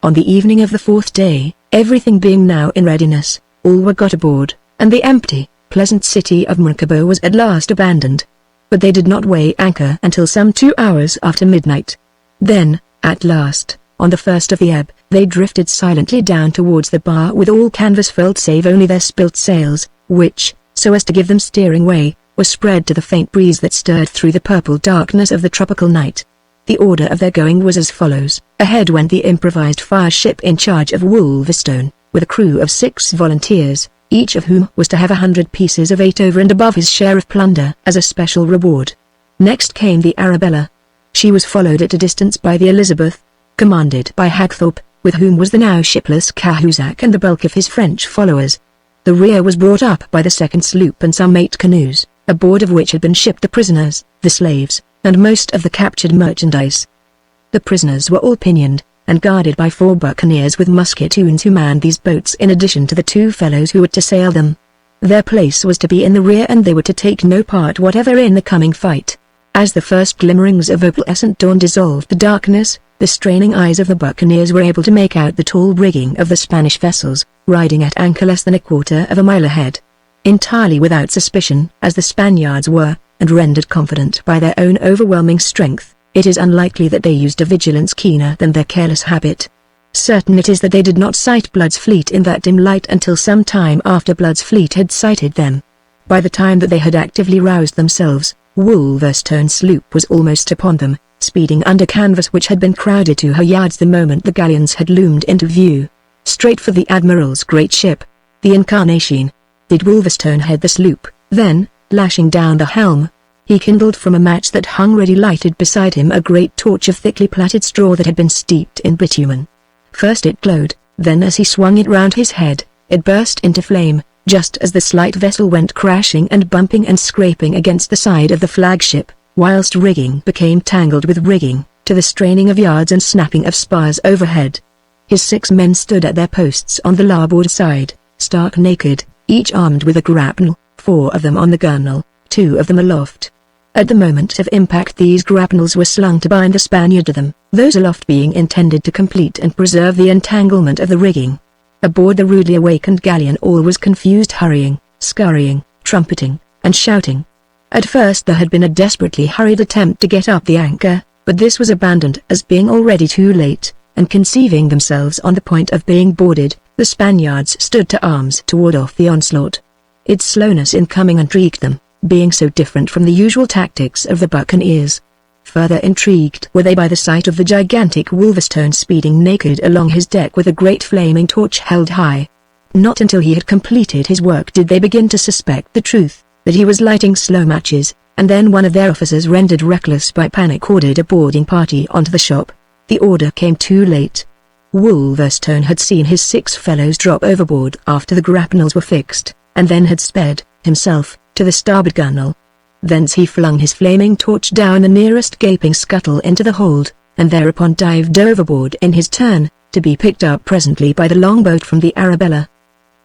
On the evening of the 4th day, everything being now in readiness, all were got aboard, and the empty, pleasant city of Maracaibo was at last abandoned. But they did not weigh anchor until some 2 hours after midnight. Then, at last, on the first of the ebb, they drifted silently down towards the bar with all canvas furled save only their spilt sails, which, so as to give them steering way, were spread to the faint breeze that stirred through the purple darkness of the tropical night. The order of their going was as follows. Ahead went the improvised fire ship in charge of Wolverstone, with a crew of 6 volunteers, each of whom was to have 100 pieces of 8 over and above his share of plunder as a special reward. Next came the Arabella. She was followed at a distance by the Elizabeth, commanded by Hagthorpe, with whom was the now shipless Cahusac and the bulk of his French followers. The rear was brought up by the 2nd sloop and some 8 canoes, aboard of which had been shipped the prisoners, the slaves, and most of the captured merchandise. The prisoners were all pinioned, and guarded by 4 buccaneers with musketoons who manned these boats in addition to the 2 fellows who were to sail them. Their place was to be in the rear and they were to take no part whatever in the coming fight. As the first glimmerings of opalescent dawn dissolved the darkness, the straining eyes of the buccaneers were able to make out the tall rigging of the Spanish vessels, riding at anchor less than a quarter of a mile ahead. Entirely without suspicion, as the Spaniards were, and rendered confident by their own overwhelming strength, it is unlikely that they used a vigilance keener than their careless habit. Certain it is that they did not sight Blood's fleet in that dim light until some time after Blood's fleet had sighted them. By the time that they had actively roused themselves, Wolverstone's sloop was almost upon them, speeding under canvas which had been crowded to her yards the moment the galleons had loomed into view. Straight for the Admiral's great ship, the Encarnacion, did Wolverstone head the sloop. Then, lashing down the helm, he kindled from a match that hung ready lighted beside him a great torch of thickly plaited straw that had been steeped in bitumen. First it glowed, then as he swung it round his head, it burst into flame, just as the slight vessel went crashing and bumping and scraping against the side of the flagship, whilst rigging became tangled with rigging, to the straining of yards and snapping of spars overhead. His 6 men stood at their posts on the larboard side, stark naked, each armed with a grapnel, 4 of them on the gunwale, 2 of them aloft. At the moment of impact these grapnels were slung to bind the Spaniard to them, those aloft being intended to complete and preserve the entanglement of the rigging. Aboard the rudely awakened galleon all was confused hurrying, scurrying, trumpeting, and shouting. At first there had been a desperately hurried attempt to get up the anchor, but this was abandoned as being already too late, and conceiving themselves on the point of being boarded, the Spaniards stood to arms to ward off the onslaught. Its slowness in coming intrigued them, being so different from the usual tactics of the buccaneers. Further intrigued were they by the sight of the gigantic Wolverstone speeding naked along his deck with a great flaming torch held high. Not until he had completed his work did they begin to suspect the truth, that he was lighting slow matches, and then one of their officers, rendered reckless by panic, ordered a boarding party onto the shop. The order came too late. Wolverstone had seen his 6 fellows drop overboard after the grapnels were fixed, and then had sped, himself, to the starboard gunwale. Thence he flung his flaming torch down the nearest gaping scuttle into the hold, and thereupon dived overboard in his turn, to be picked up presently by the longboat from the Arabella.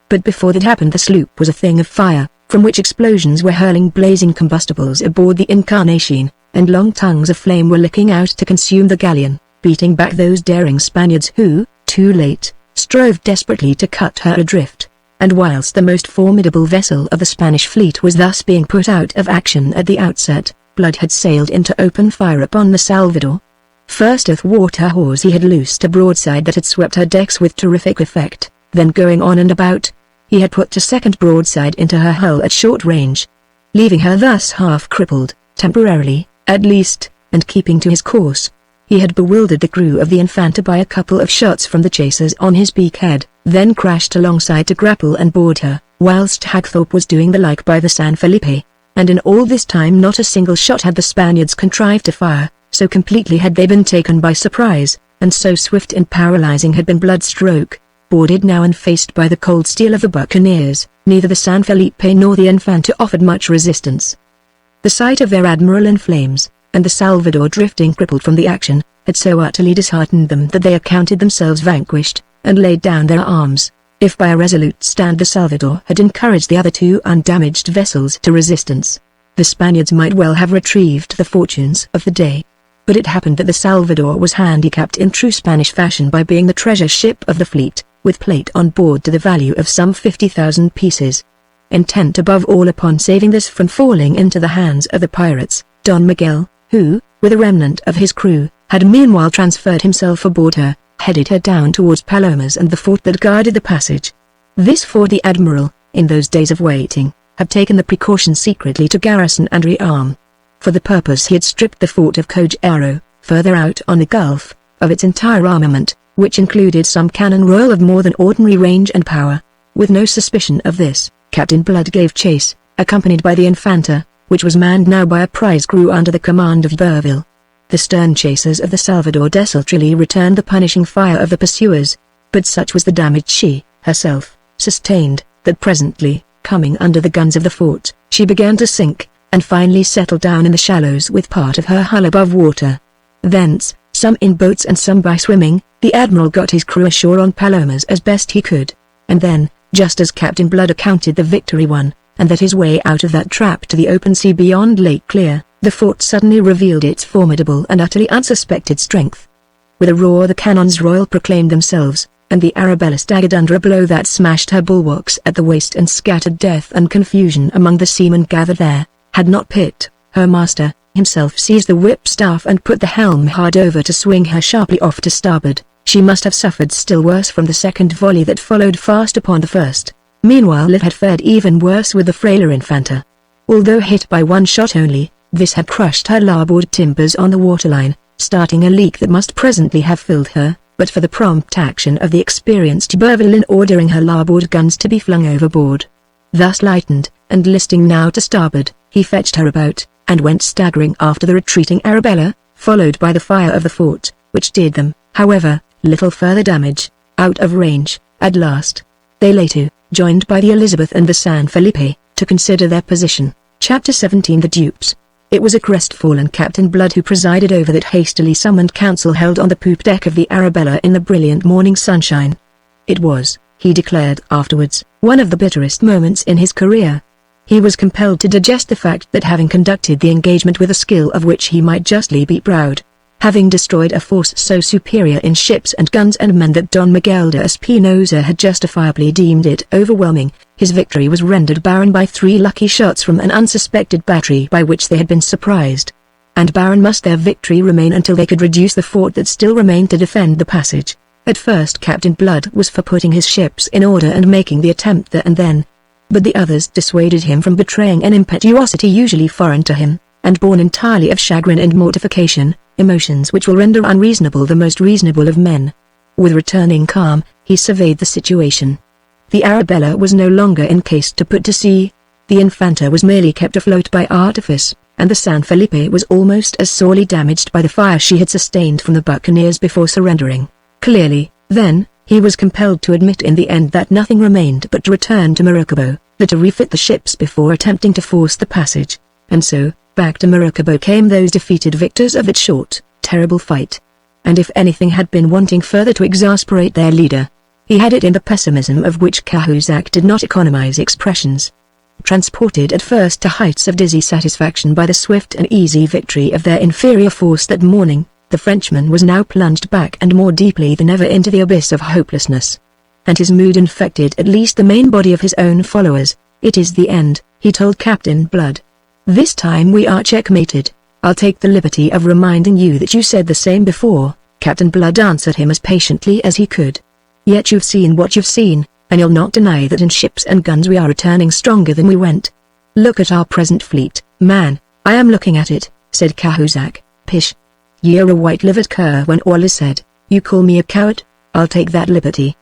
But before that happened the sloop was a thing of fire, from which explosions were hurling blazing combustibles aboard the Incarnation, and long tongues of flame were licking out to consume the galleon, beating back those daring Spaniards who, too late, strove desperately to cut her adrift. And whilst the most formidable vessel of the Spanish fleet was thus being put out of action at the outset, Blood had sailed into open fire upon the Salvador. First athwart her hawse he had loosed a broadside that had swept her decks with terrific effect, then going on and about, he had put a second broadside into her hull at short range, leaving her thus half crippled, temporarily, at least, and keeping to his course. He had bewildered the crew of the Infanta by a couple of shots from the chasers on his beakhead, then crashed alongside to grapple and board her, whilst Hagthorpe was doing the like by the San Felipe, and in all this time not a single shot had the Spaniards contrived to fire, so completely had they been taken by surprise, and so swift and paralyzing had been Blood's stroke. Boarded now and faced by the cold steel of the buccaneers, neither the San Felipe nor the Infanta offered much resistance. The sight of their admiral in flames, and the Salvador drifting crippled from the action, had so utterly disheartened them that they accounted themselves vanquished, and laid down their arms. If by a resolute stand the Salvador had encouraged the other 2 undamaged vessels to resistance, the Spaniards might well have retrieved the fortunes of the day. But it happened that the Salvador was handicapped in true Spanish fashion by being the treasure ship of the fleet, with plate on board to the value of some 50,000 pieces. Intent above all upon saving this from falling into the hands of the pirates, Don Miguel, who, with a remnant of his crew, had meanwhile transferred himself aboard her, headed her down towards Palomas and the fort that guarded the passage. This fort the admiral, in those days of waiting, had taken the precaution secretly to garrison and rearm. For the purpose he had stripped the fort of Cojaro, further out on the Gulf, of its entire armament, which included some cannon royal of more than ordinary range and power. With no suspicion of this, Captain Blood gave chase, accompanied by the Infanta, which was manned now by a prize crew under the command of Burville. The stern chasers of the Salvador desultorily returned the punishing fire of the pursuers, but such was the damage she, herself, sustained, that presently, coming under the guns of the fort, she began to sink, and finally settled down in the shallows with part of her hull above water. Thence, some in boats and some by swimming, the admiral got his crew ashore on Palomas as best he could, and then, just as Captain Blood accounted the victory won, and that his way out of that trap to the open sea beyond Lake Clear, the fort suddenly revealed its formidable and utterly unsuspected strength. With a roar the cannons royal proclaimed themselves, and the Arabella staggered under a blow that smashed her bulwarks at the waist and scattered death and confusion among the seamen gathered there. Had not Pitt, her master, himself seized the whipstaff and put the helm hard over to swing her sharply off to starboard, she must have suffered still worse from the second volley that followed fast upon the first. Meanwhile Liv had fared even worse with the frailer Infanta. Although hit by one shot only, this had crushed her larboard timbers on the waterline, starting a leak that must presently have filled her, but for the prompt action of the experienced Burville in ordering her larboard guns to be flung overboard. Thus lightened, and listing now to starboard, he fetched her about, and went staggering after the retreating Arabella, followed by the fire of the fort, which did them, however, little further damage. Out of range, at last, they lay to, joined by the Elizabeth and the San Felipe, to consider their position. Chapter 17 The Dupes. It was a crestfallen Captain Blood who presided over that hastily summoned council held on the poop deck of the Arabella in the brilliant morning sunshine. It was, he declared afterwards, one of the bitterest moments in his career. He was compelled to digest the fact that having conducted the engagement with a skill of which he might justly be proud, having destroyed a force so superior in ships and guns and men that Don Miguel de Espinosa had justifiably deemed it overwhelming, his victory was rendered barren by 3 lucky shots from an unsuspected battery by which they had been surprised. And barren must their victory remain until they could reduce the fort that still remained to defend the passage. At first Captain Blood was for putting his ships in order and making the attempt there and then, but the others dissuaded him from betraying an impetuosity usually foreign to him, and born entirely of chagrin and mortification, emotions which will render unreasonable the most reasonable of men. With returning calm, he surveyed the situation. The Arabella was no longer encased to put to sea. The Infanta was merely kept afloat by artifice, and the San Felipe was almost as sorely damaged by the fire she had sustained from the buccaneers before surrendering. Clearly, then, he was compelled to admit in the end that nothing remained but to return to Maracaibo, to refit the ships before attempting to force the passage. And so, back to Maracaibo came those defeated victors of that short, terrible fight. And if anything had been wanting further to exasperate their leader, he had it in the pessimism of which Cahusac did not economize expressions. Transported at first to heights of dizzy satisfaction by the swift and easy victory of their inferior force that morning, the Frenchman was now plunged back and more deeply than ever into the abyss of hopelessness. And his mood infected at least the main body of his own followers. "It is the end," he told Captain Blood. "This time we are checkmated. I'll take the liberty of reminding you that you said the same before." Captain Blood answered him as patiently as he could. "Yet you've seen what you've seen, and you'll not deny that in ships and guns we are returning stronger than we went. Look at our present fleet, man." "I am looking at it," said Cahusac. "Pish. You're a white-livered cur when all is said. You call me a coward? I'll take that liberty."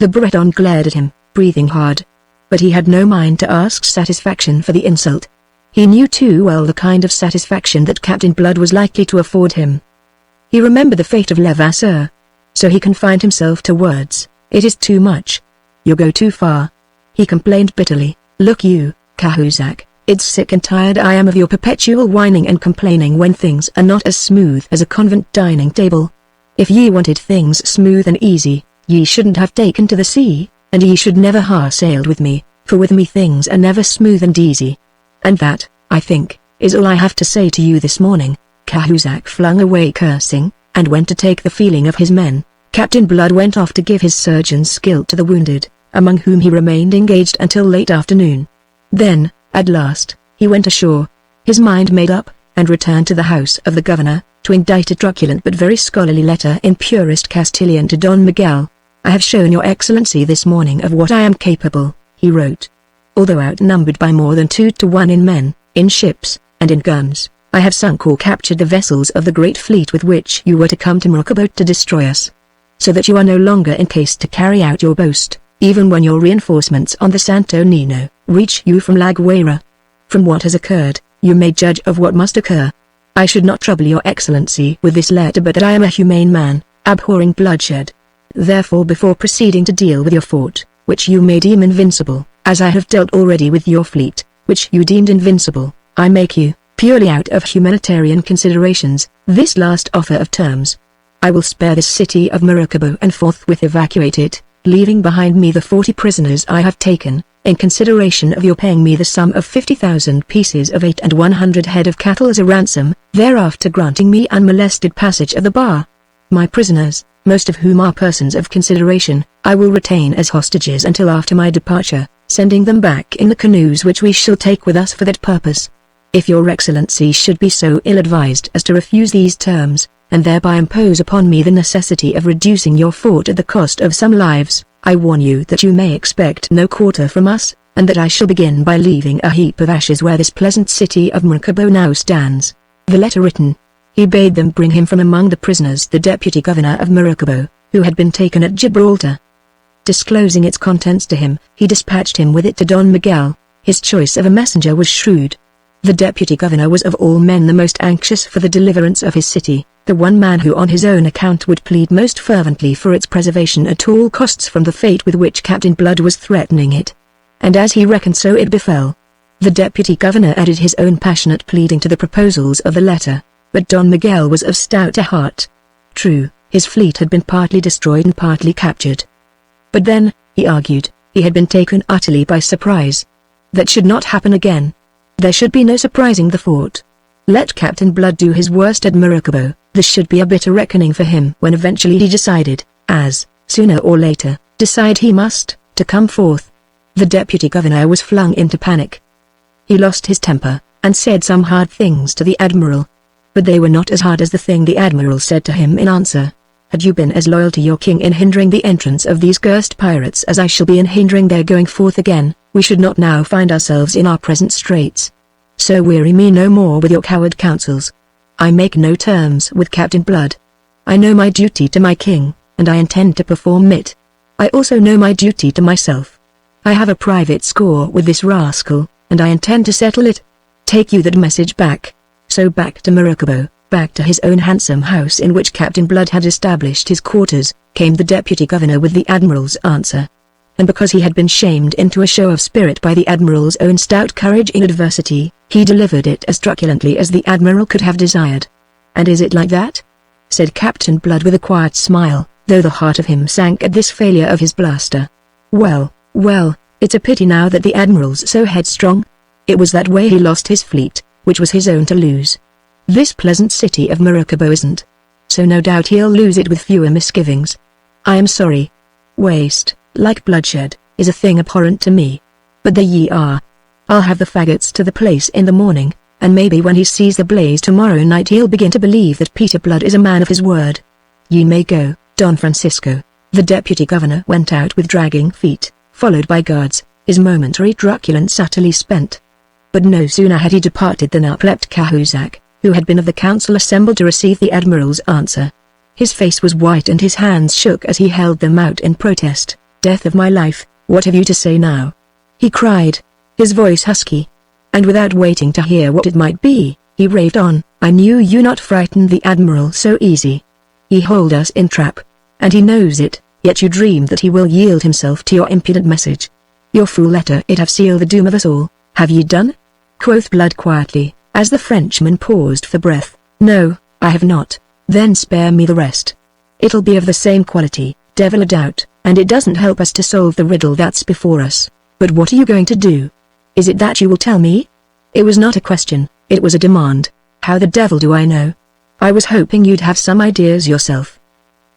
The Breton glared at him, breathing hard. But he had no mind to ask satisfaction for the insult. He knew too well the kind of satisfaction that Captain Blood was likely to afford him. He remembered the fate of Levasseur. So he confined himself to words. "It is too much. You go too far," he complained bitterly. "Look you, Cahusac, it's sick and tired I am of your perpetual whining and complaining when things are not as smooth as a convent dining table. If ye wanted things smooth and easy, ye shouldn't have taken to the sea, and ye should never ha sailed with me, for with me things are never smooth and easy. And that, I think, is all I have to say to you this morning." Cahusac flung away cursing, and went to take the feeling of his men. Captain Blood went off to give his surgeon's skill to the wounded, among whom he remained engaged until late afternoon. Then, at last, he went ashore, his mind made up, and returned to the house of the governor, to indite a truculent but very scholarly letter in purest Castilian to Don Miguel. "I have shown your excellency this morning of what I am capable," he wrote. "Although outnumbered by more than 2 to 1 in men, in ships, and in guns, I have sunk or captured the vessels of the great fleet with which you were to come to Maracaibo to destroy us. So that you are no longer encased to carry out your boast, even when your reinforcements on the Santo Nino reach you from La Guaira. From what has occurred, you may judge of what must occur. I should not trouble your excellency with this letter but that I am a humane man, abhorring bloodshed. Therefore before proceeding to deal with your fort, which you may deem invincible, as I have dealt already with your fleet, which you deemed invincible, I make you, purely out of humanitarian considerations, this last offer of terms. I will spare this city of Maracaibo and forthwith evacuate it, leaving behind me the 40 prisoners I have taken, in consideration of your paying me the sum of 50,000 pieces of 8 and 100 head of cattle as a ransom, thereafter granting me unmolested passage of the bar. My prisoners, most of whom are persons of consideration, I will retain as hostages until after my departure, sending them back in the canoes which we shall take with us for that purpose. If your excellency should be so ill-advised as to refuse these terms, and thereby impose upon me the necessity of reducing your fort at the cost of some lives, I warn you that you may expect no quarter from us, and that I shall begin by leaving a heap of ashes where this pleasant city of Maracaibo now stands." The letter written, he bade them bring him from among the prisoners the deputy governor of Maracaibo, who had been taken at Gibraltar. Disclosing its contents to him, he dispatched him with it to Don Miguel. His choice of a messenger was shrewd. The deputy governor was of all men the most anxious for the deliverance of his city, the one man who on his own account would plead most fervently for its preservation at all costs from the fate with which Captain Blood was threatening it. And as he reckoned so it befell. The deputy governor added his own passionate pleading to the proposals of the letter, but Don Miguel was of stouter heart. True, his fleet had been partly destroyed and partly captured. But then, he argued, he had been taken utterly by surprise. That should not happen again. There should be no surprising the fort. Let Captain Blood do his worst at Maracaibo, this should be a bitter reckoning for him when eventually he decided, as, sooner or later, decide he must, to come forth. The deputy governor was flung into panic. He lost his temper, and said some hard things to the admiral. But they were not as hard as the thing the admiral said to him in answer. Had you been as loyal to your king in hindering the entrance of these cursed pirates as I shall be in hindering their going forth again, we should not now find ourselves in our present straits. So weary me no more with your coward counsels. I make no terms with Captain Blood. I know my duty to my king, and I intend to perform it. I also know my duty to myself, I have a private score with this rascal, and I intend to settle it. Take you that message back. So back to Maracaibo, back to his own handsome house in which Captain Blood had established his quarters, came the deputy governor with the admiral's answer. And because he had been shamed into a show of spirit by the admiral's own stout courage in adversity, he delivered it as truculently as the admiral could have desired. "And is it like that?" said Captain Blood with a quiet smile, though the heart of him sank at this failure of his bluster. Well, it's a pity now that the admiral's so headstrong. It was that way he lost his fleet, which was his own to lose. This pleasant city of Maracaibo isn't. So no doubt he'll lose it with fewer misgivings. I am sorry. Waste, like bloodshed, is a thing abhorrent to me. But there ye are. I'll have the faggots to the place in the morning, and maybe when he sees the blaze tomorrow night he'll begin to believe that Peter Blood is a man of his word. Ye may go, Don Francisco." The deputy governor went out with dragging feet, followed by guards, his momentary truculence utterly spent. But no sooner had he departed than up leapt Cahusac, who had been of the council assembled to receive the admiral's answer. His face was white and his hands shook as he held them out in protest. "Death of my life, what have you to say now?" he cried, his voice husky. And without waiting to hear what it might be, he raved on, "I knew you not frighten the admiral so easy. He hold us in trap, and he knows it, yet you dream that he will yield himself to your impudent message. Your fool letter it have sealed the doom of us all. Have ye done?" quoth Blood quietly, as the Frenchman paused for breath. "No, I have not." "Then spare me the rest. It'll be of the same quality, devil a doubt, and it doesn't help us to solve the riddle that's before us. But what are you going to do? Is it that you will tell me?" It was not a question, it was a demand. "How the devil do I know? I was hoping you'd have some ideas yourself.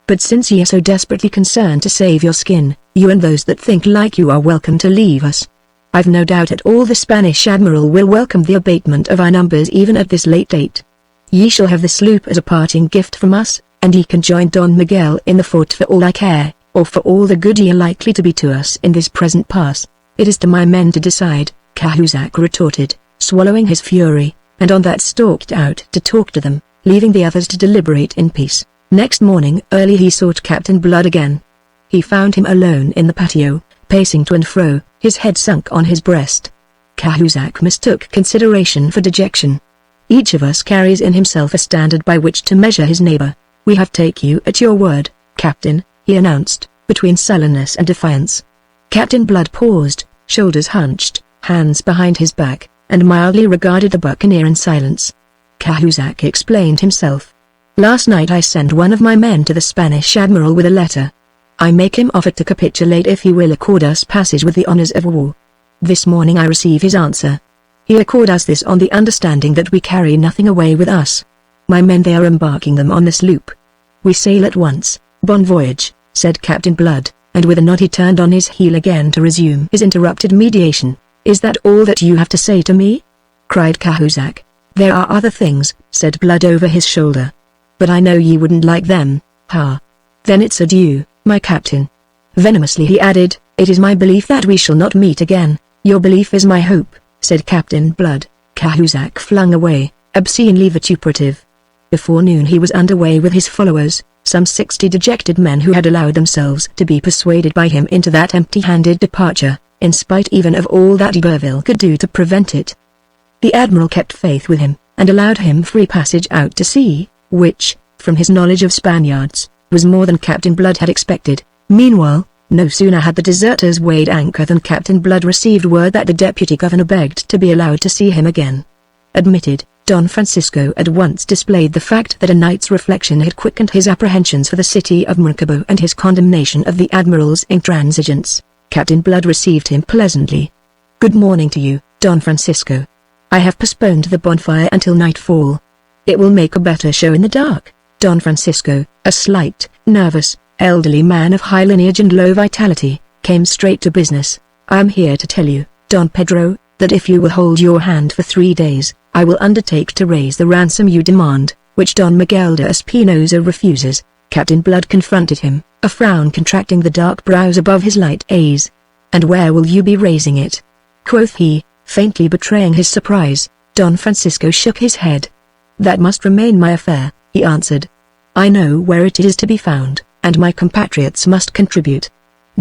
But since ye are so desperately concerned to save your skin, you and those that think like you are welcome to leave us. I've no doubt at all the Spanish admiral will welcome the abatement of our numbers even at this late date. Ye shall have the sloop as a parting gift from us, and ye can join Don Miguel in the fort for all I care, or for all the good ye are likely to be to us in this present pass. It is to my men to decide," Cahusac retorted, swallowing his fury, and on that stalked out to talk to them, leaving the others to deliberate in peace. Next morning early he sought Captain Blood again. He found him alone in the patio, pacing to and fro, his head sunk on his breast. Cahusac mistook consideration for dejection. "Each of us carries in himself a standard by which to measure his neighbor. We have take you at your word, Captain," he announced, between sullenness and defiance. Captain Blood paused, shoulders hunched, hands behind his back, and mildly regarded the buccaneer in silence. Cahusac explained himself. "Last night I sent one of my men to the Spanish admiral with a letter. I make him offer to capitulate if he will accord us passage with the honors of war. This morning I receive his answer. He accord us this on the understanding that we carry nothing away with us. My men they are embarking them on the sloop. We sail at once. Bon voyage," said Captain Blood, and with a nod he turned on his heel again to resume his interrupted mediation. "Is that all that you have to say to me?" cried Cahusac. "There are other things," said Blood over his shoulder. "But I know ye wouldn't like them, ha. Then it's adieu, my captain." Venomously he added, "It is my belief that we shall not meet again." "Your belief is my hope," said Captain Blood. Cahusac flung away, obscenely vituperative. Before noon he was underway with his followers, some 60 dejected men who had allowed themselves to be persuaded by him into that empty-handed departure, in spite even of all that d'Iberville could do to prevent it. The admiral kept faith with him, and allowed him free passage out to sea, which, from his knowledge of Spaniards, was more than Captain Blood had expected. Meanwhile, no sooner had the deserters weighed anchor than Captain Blood received word that the deputy governor begged to be allowed to see him again. Admitted, Don Francisco at once displayed the fact that a night's reflection had quickened his apprehensions for the city of Maracaibo and his condemnation of the admiral's intransigence. Captain Blood received him pleasantly. "Good morning to you, Don Francisco. I have postponed the bonfire until nightfall. It will make a better show in the dark." Don Francisco, a slight, nervous, elderly man of high lineage and low vitality, came straight to business. "I am here to tell you, Don Pedro, that if you will hold your hand for 3 days, I will undertake to raise the ransom you demand, which Don Miguel de Espinosa refuses." Captain Blood confronted him, a frown contracting the dark brows above his light eyes. "And where will you be raising it?" quoth he, faintly betraying his surprise. Don Francisco shook his head. "That must remain my affair," he answered. "I know where it is to be found, and my compatriots must contribute.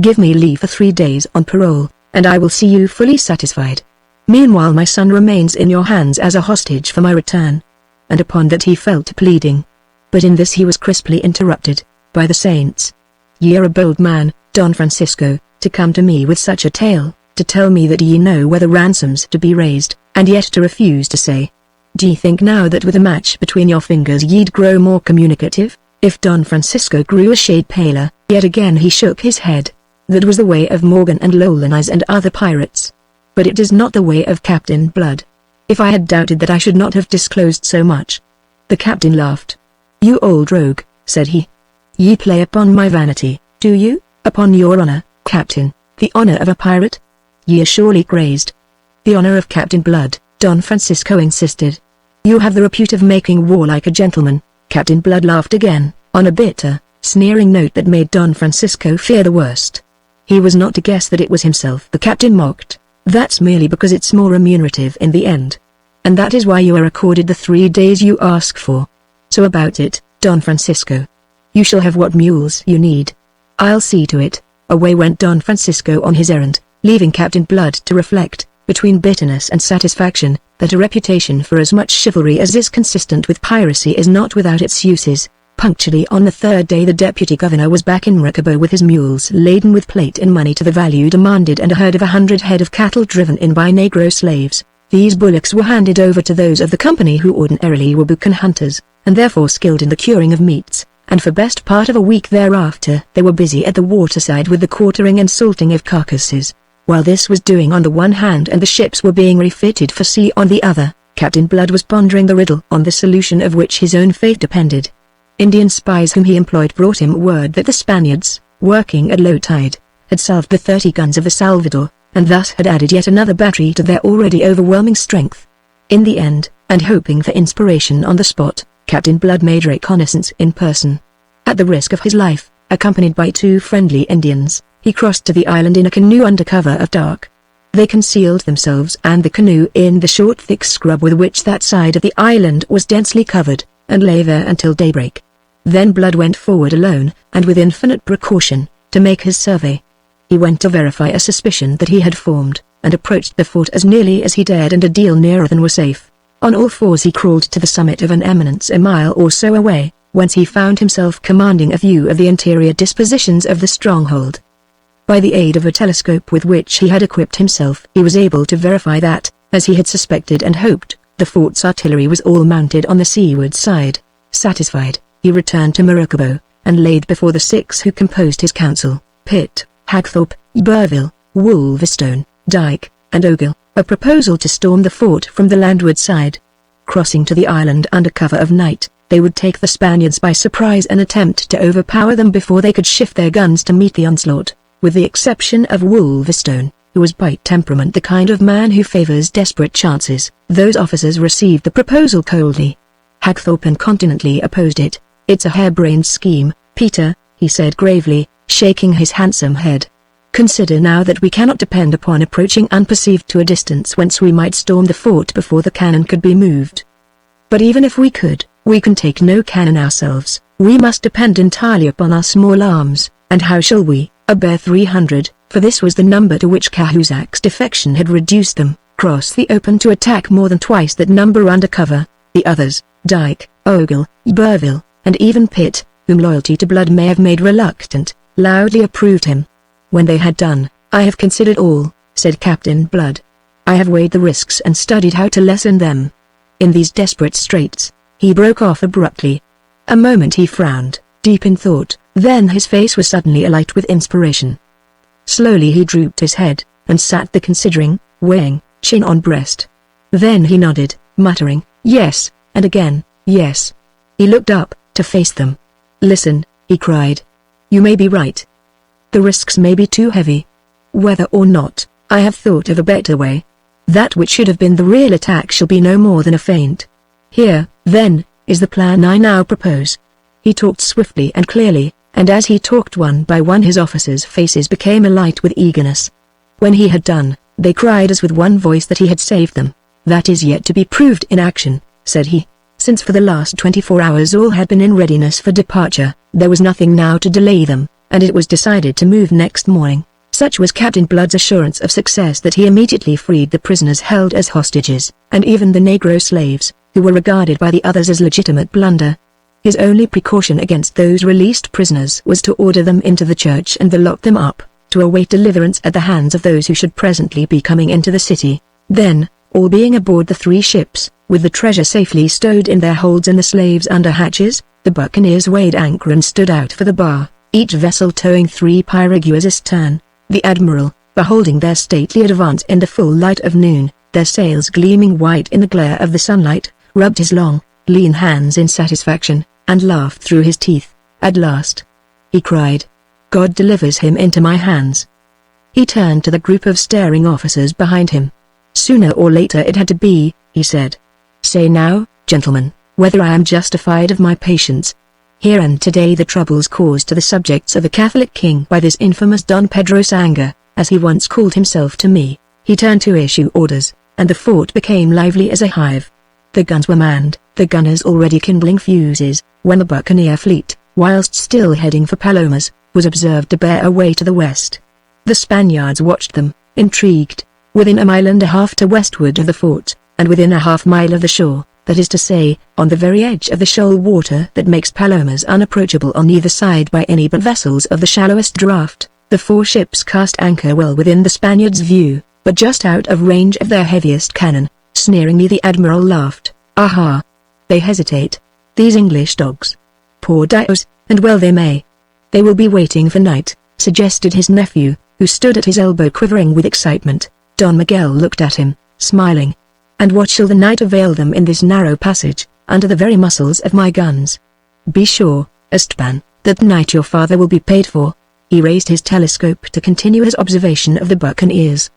Give me leave for 3 days on parole, and I will see you fully satisfied. Meanwhile my son remains in your hands as a hostage for my return." And upon that he fell to pleading. But in this he was crisply interrupted. "By the saints! Ye are a bold man, Don Francisco, to come to me with such a tale, to tell me that ye know whether ransoms to be raised, and yet to refuse to say. D'ye think now that with a match between your fingers ye'd grow more communicative?" If Don Francisco grew a shade paler, yet again he shook his head. That was the way of Morgan and Lowlands and other pirates. But it is not the way of Captain Blood. If I had doubted that I should not have disclosed so much. The captain laughed. "You old rogue," said he. "Ye play upon my vanity, do you? Upon your honor, Captain, the honor of a pirate? Ye are surely crazed." "The honor of Captain Blood," Don Francisco insisted. "You have the repute of making war like a gentleman." Captain Blood laughed again, on a bitter, sneering note that made Don Francisco fear the worst. He was not to guess that it was himself the captain mocked. "That's merely because it's more remunerative in the end. And that is why you are accorded the 3 days you ask for. So about it, Don Francisco. You shall have what mules you need. I'll see to it." Away went Don Francisco on his errand, leaving Captain Blood to reflect, between bitterness and satisfaction, that a reputation for as much chivalry as is consistent with piracy is not without its uses. Punctually on the 3rd day the deputy governor was back in Maracaibo with his mules laden with plate and money to the value demanded and a herd of 100 head of cattle driven in by Negro slaves. These bullocks were handed over to those of the company who ordinarily were boucan hunters, and therefore skilled in the curing of meats, and for best part of a week thereafter they were busy at the waterside with the quartering and salting of carcasses. While this was doing on the one hand and the ships were being refitted for sea on the other, Captain Blood was pondering the riddle on the solution of which his own fate depended. Indian spies whom he employed brought him word that the Spaniards, working at low tide, had salved the 30 guns of the Salvador, and thus had added yet another battery to their already overwhelming strength. In the end, and hoping for inspiration on the spot, Captain Blood made reconnaissance in person. At the risk of his life, accompanied by 2 friendly Indians, he crossed to the island in a canoe under cover of dark. They concealed themselves and the canoe in the short thick scrub with which that side of the island was densely covered, and lay there until daybreak. Then Blood went forward alone, and with infinite precaution, to make his survey. He went to verify a suspicion that he had formed, and approached the fort as nearly as he dared and a deal nearer than was safe. On all fours he crawled to the summit of an eminence a mile or so away, whence he found himself commanding a view of the interior dispositions of the stronghold. By the aid of a telescope with which he had equipped himself he was able to verify that, as he had suspected and hoped, the fort's artillery was all mounted on the seaward side. Satisfied, he returned to Maracaibo, and laid before the 6 who composed his council, Pitt, Hagthorpe, Burville, Wolverstone, Dyke, and Ogle, a proposal to storm the fort from the landward side. Crossing to the island under cover of night, they would take the Spaniards by surprise and attempt to overpower them before they could shift their guns to meet the onslaught. With the exception of Wolverstone, who was by temperament the kind of man who favors desperate chances, those officers received the proposal coldly. Hagthorpe incontinently opposed it. "It's a harebrained scheme, Peter," he said gravely, shaking his handsome head. "Consider now that we cannot depend upon approaching unperceived to a distance whence we might storm the fort before the cannon could be moved. But even if we could, we can take no cannon ourselves. We must depend entirely upon our small arms, and how shall we? A bare 300, for this was the number to which Cahusac's defection had reduced them, cross the open to attack more than twice that number under cover. The others, Dyke, Ogle, Burville, and even Pitt, whom loyalty to Blood may have made reluctant, loudly approved him. When they had done, "I have considered all," said Captain Blood. "I have weighed the risks and studied how to lessen them. In these desperate straits," he broke off abruptly. A moment he frowned, deep in thought, then his face was suddenly alight with inspiration. Slowly he drooped his head, and sat there considering, weighing, chin on breast. Then he nodded, muttering, "Yes," and again, "Yes." He looked up, to face them. "Listen," he cried. "You may be right. The risks may be too heavy. Whether or not, I have thought of a better way. That which should have been the real attack shall be no more than a feint. Here, then, is the plan I now propose." He talked swiftly and clearly, and as he talked one by one his officers' faces became alight with eagerness. When he had done, they cried as with one voice that he had saved them. "That is yet to be proved in action," said he. Since for the last 24 hours all had been in readiness for departure, there was nothing now to delay them, and it was decided to move next morning. Such was Captain Blood's assurance of success that he immediately freed the prisoners held as hostages, and even the Negro slaves, who were regarded by the others as legitimate plunder. His only precaution against those released prisoners was to order them into the church and lock them up, to await deliverance at the hands of those who should presently be coming into the city. Then, all being aboard the 3 ships, with the treasure safely stowed in their holds and the slaves under hatches, the buccaneers weighed anchor and stood out for the bar, each vessel towing 3 piraguas astern. The admiral, beholding their stately advance in the full light of noon, their sails gleaming white in the glare of the sunlight, rubbed his long, lean hands in satisfaction, and laughed through his teeth. "At last," he cried. "God delivers him into my hands." He turned to the group of staring officers behind him. "Sooner or later it had to be," he said. "Say now, gentlemen, whether I am justified of my patience. Here and today the troubles caused to the subjects of the Catholic king by this infamous Don Pedro Sangre, as he once called himself to me, he turned to issue orders, and the fort became lively as a hive. The guns were manned, the gunners already kindling fuses, when the buccaneer fleet, whilst still heading for Palomas, was observed to bear away to the west. The Spaniards watched them, intrigued, within a mile and a half to westward of the fort, and within a half-mile of the shore. That is to say, on the very edge of the shoal water that makes Palomas unapproachable on either side by any but vessels of the shallowest draught. The 4 ships cast anchor well within the Spaniards' view, but just out of range of their heaviest cannon. Sneeringly the admiral laughed. "Aha! They hesitate. These English dogs. Poor Dios, and well they may. They will be waiting for night," suggested his nephew, who stood at his elbow quivering with excitement. Don Miguel looked at him, smiling. "And what shall the night avail them in this narrow passage, under the very muzzles of my guns? Be sure, Esteban, that night your father will be paid for." He raised his telescope to continue his observation of the buccaneers.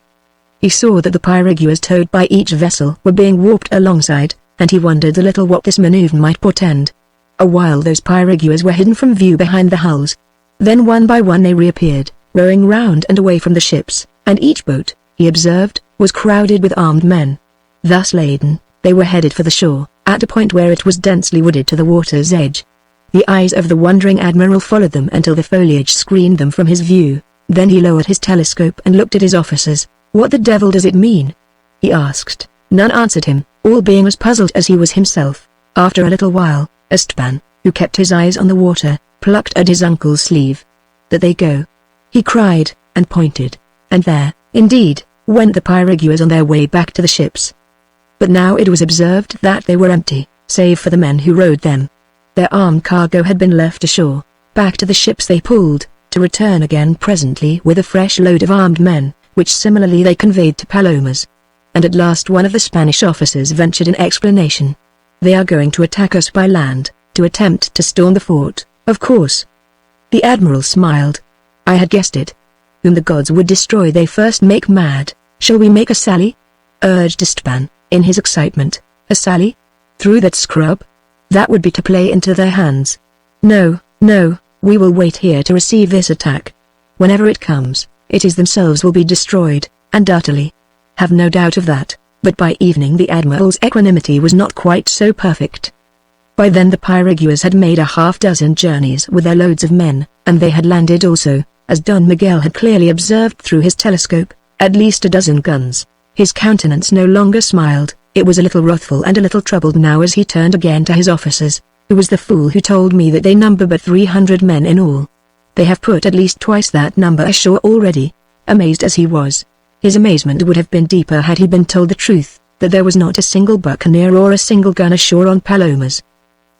He saw that the piraguas towed by each vessel were being warped alongside, and he wondered a little what this maneuver might portend. A while those piraguas were hidden from view behind the hulls. Then one by one they reappeared, rowing round and away from the ships, and each boat, he observed, was crowded with armed men. Thus laden, they were headed for the shore, at a point where it was densely wooded to the water's edge. The eyes of the wondering admiral followed them until the foliage screened them from his view. Then he lowered his telescope and looked at his officers. "What the devil does it mean?" he asked. None answered him, all being as puzzled as he was himself. After a little while, Esteban, who kept his eyes on the water, plucked at his uncle's sleeve. "That they go," he cried, and pointed. And there, indeed, went the piraguas on their way back to the ships. But now it was observed that they were empty, save for the men who rowed them. Their armed cargo had been left ashore. Back to the ships they pulled, to return again presently with a fresh load of armed men, which similarly they conveyed to Palomas. And at last one of the Spanish officers ventured an explanation. "They are going to attack us by land, to attempt to storm the fort, of course." The admiral smiled. "I had guessed it. Whom the gods would destroy they first make mad. Shall we make a sally?" urged Esteban, in his excitement. "A sally? Through that scrub? That would be to play into their hands. No, no, we will wait here to receive this attack. Whenever it comes, it is themselves will be destroyed, and utterly. Have no doubt of that." But by evening the admiral's equanimity was not quite so perfect. By then the piraguas had made a half-dozen journeys with their loads of men, and they had landed also, as Don Miguel had clearly observed through his telescope, at least a dozen guns. His countenance no longer smiled, it was a little wrathful and a little troubled now as he turned again to his officers. "Who was the fool who told me that they number but 300 men in all? They have put at least twice that number ashore already." Amazed as he was, his amazement would have been deeper had he been told the truth, that there was not a single buccaneer or a single gun ashore on Palomas.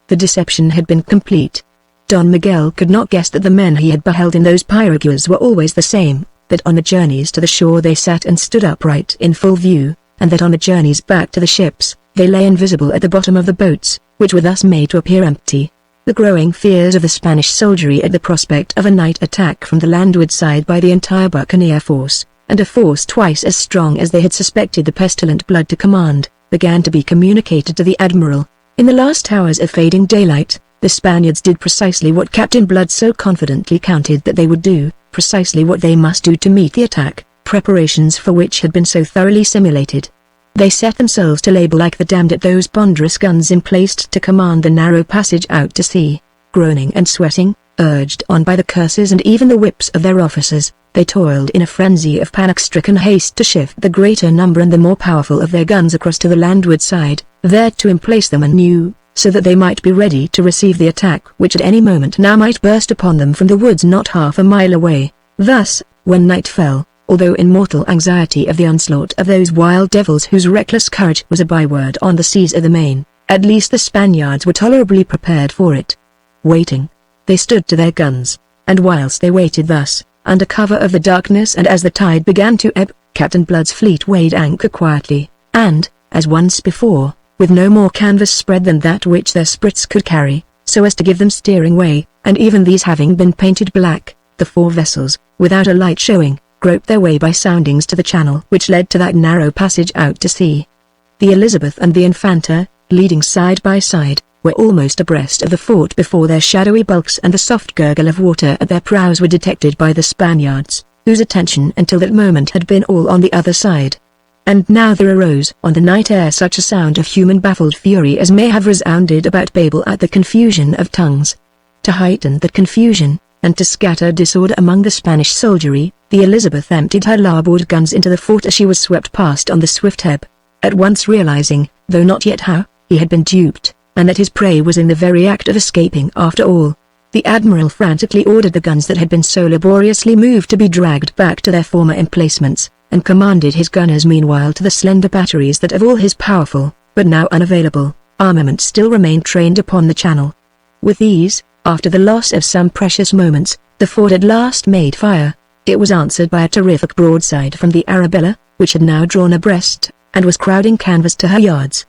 The deception had been complete. Don Miguel could not guess that the men he had beheld in those piraguas were always the same, that on the journeys to the shore they sat and stood upright in full view, and that on the journeys back to the ships, they lay invisible at the bottom of the boats, which were thus made to appear empty. The growing fears of the Spanish soldiery at the prospect of a night attack from the landward side by the entire buccaneer force, and a force twice as strong as they had suspected the pestilent Blood to command, began to be communicated to the admiral. In the last hours of fading daylight, the Spaniards did precisely what Captain Blood so confidently counted that they would do, precisely what they must do to meet the attack, preparations for which had been so thoroughly simulated. They set themselves to labor like the damned at those ponderous guns emplaced to command the narrow passage out to sea. Groaning and sweating, Urged on by the curses and even the whips of their officers, they toiled in a frenzy of panic-stricken haste to shift the greater number and the more powerful of their guns across to the landward side, there to emplace them anew, so that they might be ready to receive the attack which at any moment now might burst upon them from the woods not half a mile away. Thus, when night fell, although in mortal anxiety of the onslaught of those wild devils whose reckless courage was a byword on the seas of the main, at least the Spaniards were tolerably prepared for it. Waiting, they stood to their guns, and whilst they waited thus, under cover of the darkness and as the tide began to ebb, Captain Blood's fleet weighed anchor quietly, and, as once before, with no more canvas spread than that which their sprits could carry, so as to give them steering way, and even these having been painted black, the 4 vessels, without a light showing, groped their way by soundings to the channel which led to that narrow passage out to sea. The Elizabeth and the Infanta, leading side by side, were almost abreast of the fort before their shadowy bulks and the soft gurgle of water at their prows were detected by the Spaniards, whose attention until that moment had been all on the other side. And now there arose on the night air such a sound of human baffled fury as may have resounded about Babel at the confusion of tongues. To heighten that confusion, and to scatter disorder among the Spanish soldiery, the Elizabeth emptied her larboard guns into the fort as she was swept past on the swift ebb, at once realizing, though not yet how, he had been duped, and that his prey was in the very act of escaping after all. The Admiral frantically ordered the guns that had been so laboriously moved to be dragged back to their former emplacements, and commanded his gunners meanwhile to the slender batteries that of all his powerful, but now unavailable, armament still remained trained upon the channel. With these, after the loss of some precious moments, the fort at last made fire. It was answered by a terrific broadside from the Arabella, which had now drawn abreast, and was crowding canvas to her yards.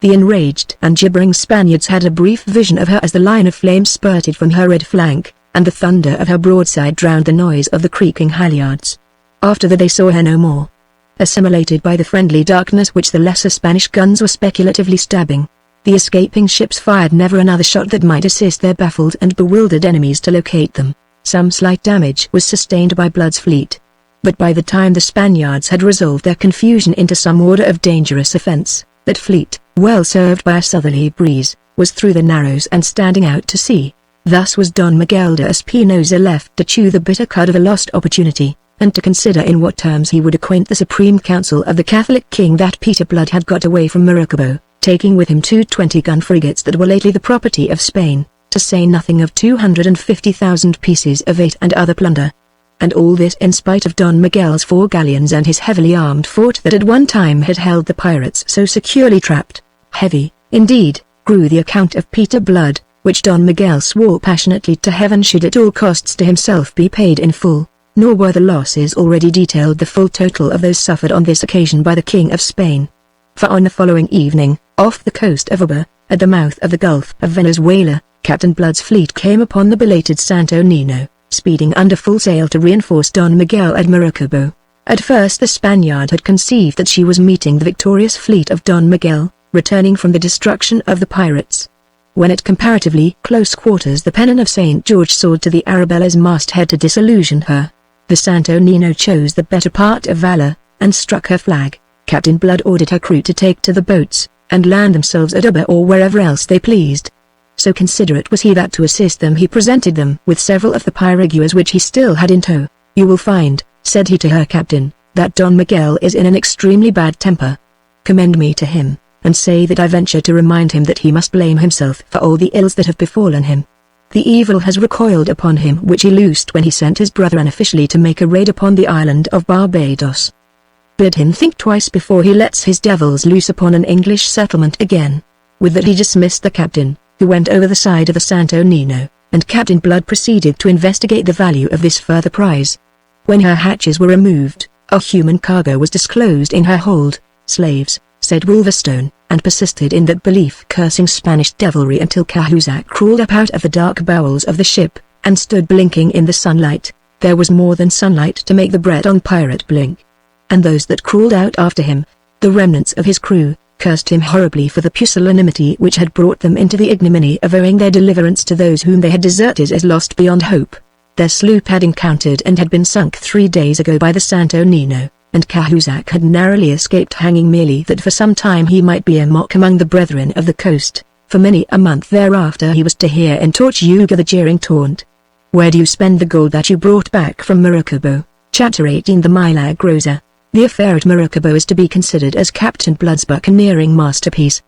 The enraged and gibbering Spaniards had a brief vision of her as the line of flame spurted from her red flank, and the thunder of her broadside drowned the noise of the creaking halyards. After that they saw her no more. Assimilated by the friendly darkness which the lesser Spanish guns were speculatively stabbing, the escaping ships fired never another shot that might assist their baffled and bewildered enemies to locate them. Some slight damage was sustained by Blood's fleet, but by the time the Spaniards had resolved their confusion into some order of dangerous offense, that fleet, well served by a southerly breeze, was through the Narrows and standing out to sea. Thus was Don Miguel de Espinosa left to chew the bitter cud of a lost opportunity, and to consider in what terms he would acquaint the Supreme Council of the Catholic King that Peter Blood had got away from Maracaibo, taking with him 2 20-gun frigates that were lately the property of Spain, to say nothing of 250,000 pieces of eight and other plunder. And all this in spite of Don Miguel's 4 galleons and his heavily armed fort that at one time had held the pirates so securely trapped. Heavy, indeed, grew the account of Peter Blood, which Don Miguel swore passionately to heaven should at all costs to himself be paid in full, nor were the losses already detailed the full total of those suffered on this occasion by the King of Spain. For on the following evening, off the coast of Uba, at the mouth of the Gulf of Venezuela, Captain Blood's fleet came upon the belated Santo Nino, speeding under full sail to reinforce Don Miguel at Maracaibo. At first the Spaniard had conceived that she was meeting the victorious fleet of Don Miguel, returning from the destruction of the pirates. When at comparatively close quarters the pennon of St. George soared to the Arabella's masthead to disillusion her, the Santo Nino chose the better part of valor, and struck her flag. Captain Blood ordered her crew to take to the boats, and land themselves at Uba or wherever else they pleased. So considerate was he that to assist them he presented them with several of the piraguas which he still had in tow. "You will find," said he to her captain, "that Don Miguel is in an extremely bad temper. Commend me to him, and say that I venture to remind him that he must blame himself for all the ills that have befallen him. The evil has recoiled upon him which he loosed when he sent his brother unofficially to make a raid upon the island of Barbados. Bid him think twice before he lets his devils loose upon an English settlement again." With that he dismissed the captain, who went over the side of the Santo Nino, and Captain Blood proceeded to investigate the value of this further prize. When her hatches were removed, a human cargo was disclosed in her hold. "Slaves," said Wolverstone, and persisted in that belief, cursing Spanish devilry until Cahusac crawled up out of the dark bowels of the ship, and stood blinking in the sunlight. There was more than sunlight to make the Breton pirate blink. And those that crawled out after him, the remnants of his crew, cursed him horribly for the pusillanimity which had brought them into the ignominy of owing their deliverance to those whom they had deserted as lost beyond hope. Their sloop had encountered and had been sunk 3 days ago by the Santo Nino, and Cahusac had narrowly escaped hanging merely that for some time he might be a mock among the brethren of the coast. For many a month thereafter he was to hear in Tortuga the jeering taunt, Where do you spend the gold that you brought back from Maracaibo? Chapter 18 The Milagrosa. The affair at Maracaibo is to be considered as Captain Blood's buccaneering masterpiece.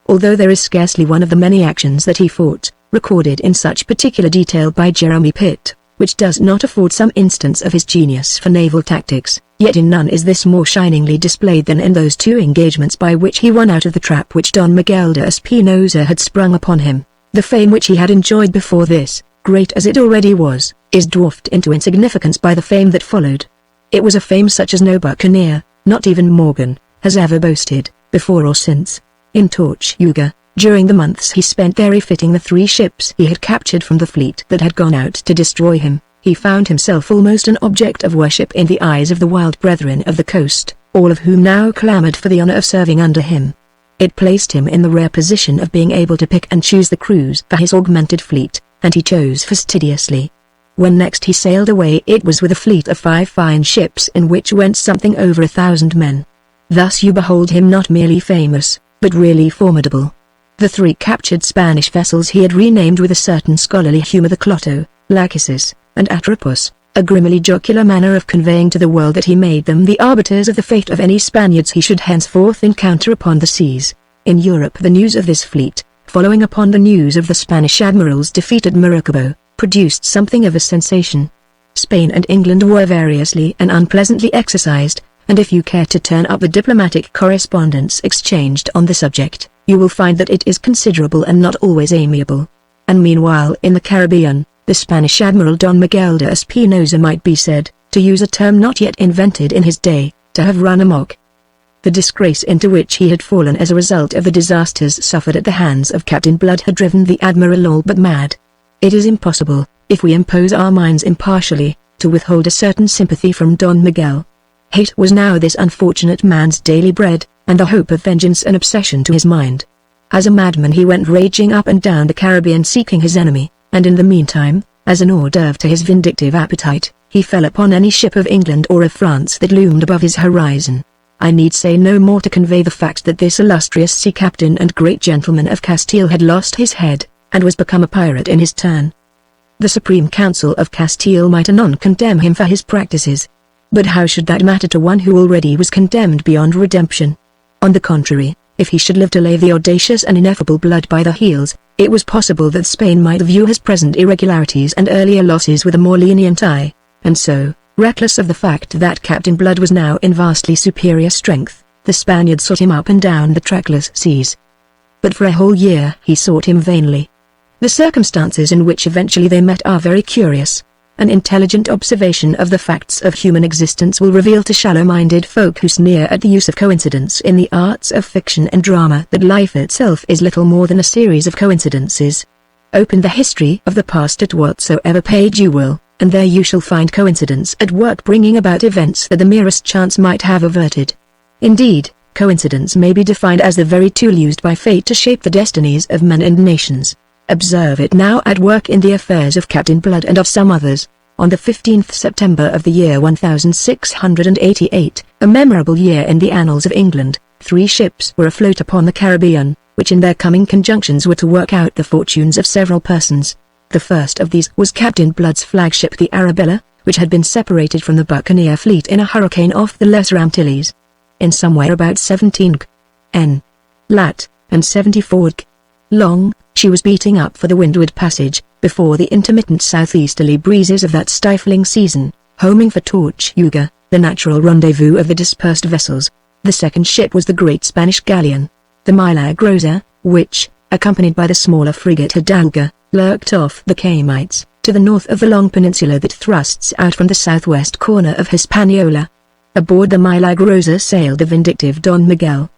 Although there is scarcely one of the many actions that he fought, recorded in such particular detail by Jeremy Pitt, which does not afford some instance of his genius for naval tactics, yet in none is this more shiningly displayed than in those 2 engagements by which he won out of the trap which Don Miguel de Espinosa had sprung upon him. The fame which he had enjoyed before this, great as it already was, is dwarfed into insignificance by the fame that followed. It was a fame such as no buccaneer, not even Morgan, has ever boasted, before or since. In Tortuga, during the months he spent there refitting the 3 ships he had captured from the fleet that had gone out to destroy him, he found himself almost an object of worship in the eyes of the wild brethren of the coast, all of whom now clamored for the honor of serving under him. It placed him in the rare position of being able to pick and choose the crews for his augmented fleet, and he chose fastidiously. When next he sailed away it was with a fleet of 5 fine ships in which went something over 1,000 men. Thus you behold him not merely famous, but really formidable. The 3 captured Spanish vessels he had renamed with a certain scholarly humor the Cloto, Lachesis, and Atropos, a grimly jocular manner of conveying to the world that he made them the arbiters of the fate of any Spaniards he should henceforth encounter upon the seas. In Europe the news of this fleet, following upon the news of the Spanish admiral's defeat at Maracaibo, produced something of a sensation. Spain and England were variously and unpleasantly exercised, and if you care to turn up the diplomatic correspondence exchanged on the subject, you will find that it is considerable and not always amiable. And meanwhile in the Caribbean, the Spanish Admiral Don Miguel de Espinosa might be said, to use a term not yet invented in his day, to have run amok. The disgrace into which he had fallen as a result of the disasters suffered at the hands of Captain Blood had driven the Admiral all but mad. It is impossible, if we impose our minds impartially, to withhold a certain sympathy from Don Miguel. Hate was now this unfortunate man's daily bread, and the hope of vengeance an obsession to his mind. As a madman he went raging up and down the Caribbean seeking his enemy, and in the meantime, as an hors d'oeuvre to his vindictive appetite, he fell upon any ship of England or of France that loomed above his horizon. I need say no more to convey the fact that this illustrious sea captain and great gentleman of Castile had lost his head, and was become a pirate in his turn. The Supreme Council of Castile might anon condemn him for his practices. But how should that matter to one who already was condemned beyond redemption? On the contrary, if he should live to lay the audacious and ineffable Blood by the heels, it was possible that Spain might view his present irregularities and earlier losses with a more lenient eye, and so, reckless of the fact that Captain Blood was now in vastly superior strength, the Spaniard sought him up and down the trackless seas. But for a whole year he sought him vainly. The circumstances in which eventually they met are very curious. An intelligent observation of the facts of human existence will reveal to shallow-minded folk who sneer at the use of coincidence in the arts of fiction and drama that life itself is little more than a series of coincidences. Open the history of the past at whatsoever page you will, and there you shall find coincidence at work bringing about events that the merest chance might have averted. Indeed, coincidence may be defined as the very tool used by fate to shape the destinies of men and nations. Observe it now at work in the affairs of Captain Blood and of some others. On the 15th September of the year 1688, a memorable year in the annals of England, 3 ships were afloat upon the Caribbean, which in their coming conjunctions were to work out the fortunes of several persons. The first of these was Captain Blood's flagship the Arabella, which had been separated from the buccaneer fleet in a hurricane off the Lesser Antilles. In somewhere about 17 n. lat. and 74 long, she was beating up for the windward passage, before the intermittent southeasterly breezes of that stifling season, homing for Tortuga, the natural rendezvous of the dispersed vessels. The second ship was the great Spanish galleon, the Milagrosa, which, accompanied by the smaller frigate Hidalga, lurked off the Caymites, to the north of the long peninsula that thrusts out from the southwest corner of Hispaniola. Aboard the Milagrosa sailed the vindictive Don Miguel.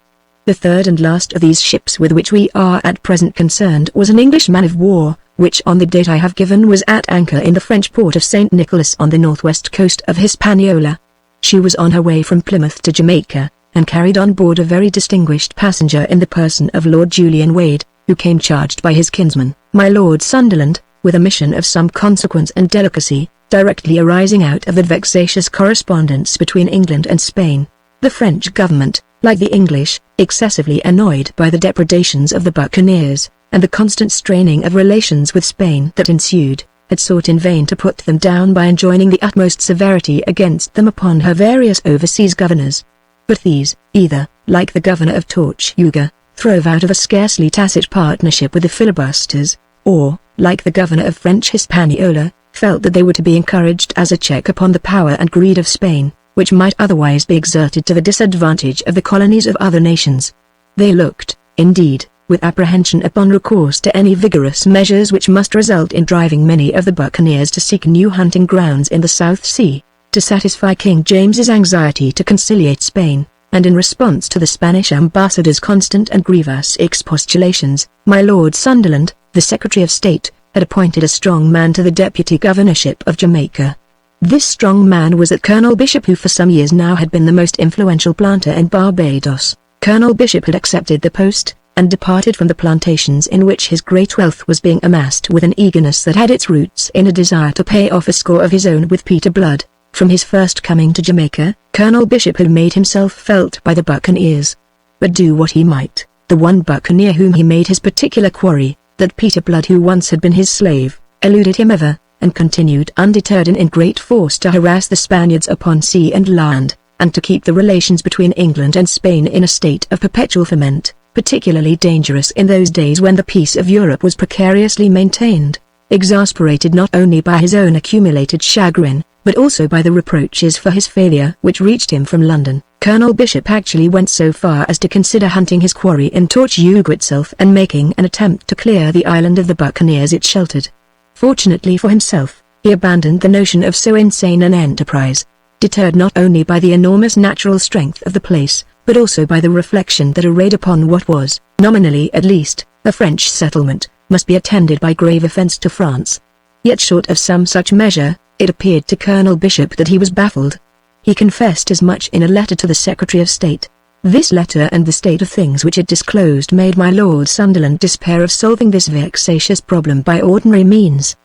The third and last of these ships with which we are at present concerned was an English man-of-war, which on the date I have given was at anchor in the French port of St. Nicholas on the northwest coast of Hispaniola. She was on her way from Plymouth to Jamaica, and carried on board a very distinguished passenger in the person of Lord Julian Wade, who came charged by his kinsman, my Lord Sunderland, with a mission of some consequence and delicacy, directly arising out of the vexatious correspondence between England and Spain. The French government, like the English, excessively annoyed by the depredations of the buccaneers, and the constant straining of relations with Spain that ensued, had sought in vain to put them down by enjoining the utmost severity against them upon her various overseas governors. But these, either, like the governor of Tortuga, throve out of a scarcely tacit partnership with the filibusters, or, like the governor of French Hispaniola, felt that they were to be encouraged as a check upon the power and greed of Spain, which might otherwise be exerted to the disadvantage of the colonies of other nations. They looked, indeed, with apprehension upon recourse to any vigorous measures which must result in driving many of the buccaneers to seek new hunting grounds in the South Sea, to satisfy King James's anxiety to conciliate Spain, and in response to the Spanish ambassador's constant and grievous expostulations, my Lord Sunderland, the Secretary of State, had appointed a strong man to the deputy governorship of Jamaica. This strong man was that Colonel Bishop, who for some years now had been the most influential planter in Barbados. Colonel Bishop had accepted the post, and departed from the plantations in which his great wealth was being amassed with an eagerness that had its roots in a desire to pay off a score of his own with Peter Blood. From his first coming to Jamaica, Colonel Bishop had made himself felt by the buccaneers. But do what he might, the one buccaneer whom he made his particular quarry, that Peter Blood who once had been his slave, eluded him ever, and continued undeterred and in great force to harass the Spaniards upon sea and land, and to keep the relations between England and Spain in a state of perpetual ferment, particularly dangerous in those days when the peace of Europe was precariously maintained. Exasperated not only by his own accumulated chagrin, but also by the reproaches for his failure which reached him from London, Colonel Bishop actually went so far as to consider hunting his quarry in Tortuga itself and making an attempt to clear the island of the buccaneers it sheltered. Fortunately for himself, he abandoned the notion of so insane an enterprise, deterred not only by the enormous natural strength of the place, but also by the reflection that a raid upon what was, nominally at least, a French settlement, must be attended by grave offence to France. Yet short of some such measure, it appeared to Colonel Bishop that he was baffled. He confessed as much in a letter to the Secretary of State. This letter and the state of things which it disclosed made my Lord Sunderland despair of solving this vexatious problem by ordinary means.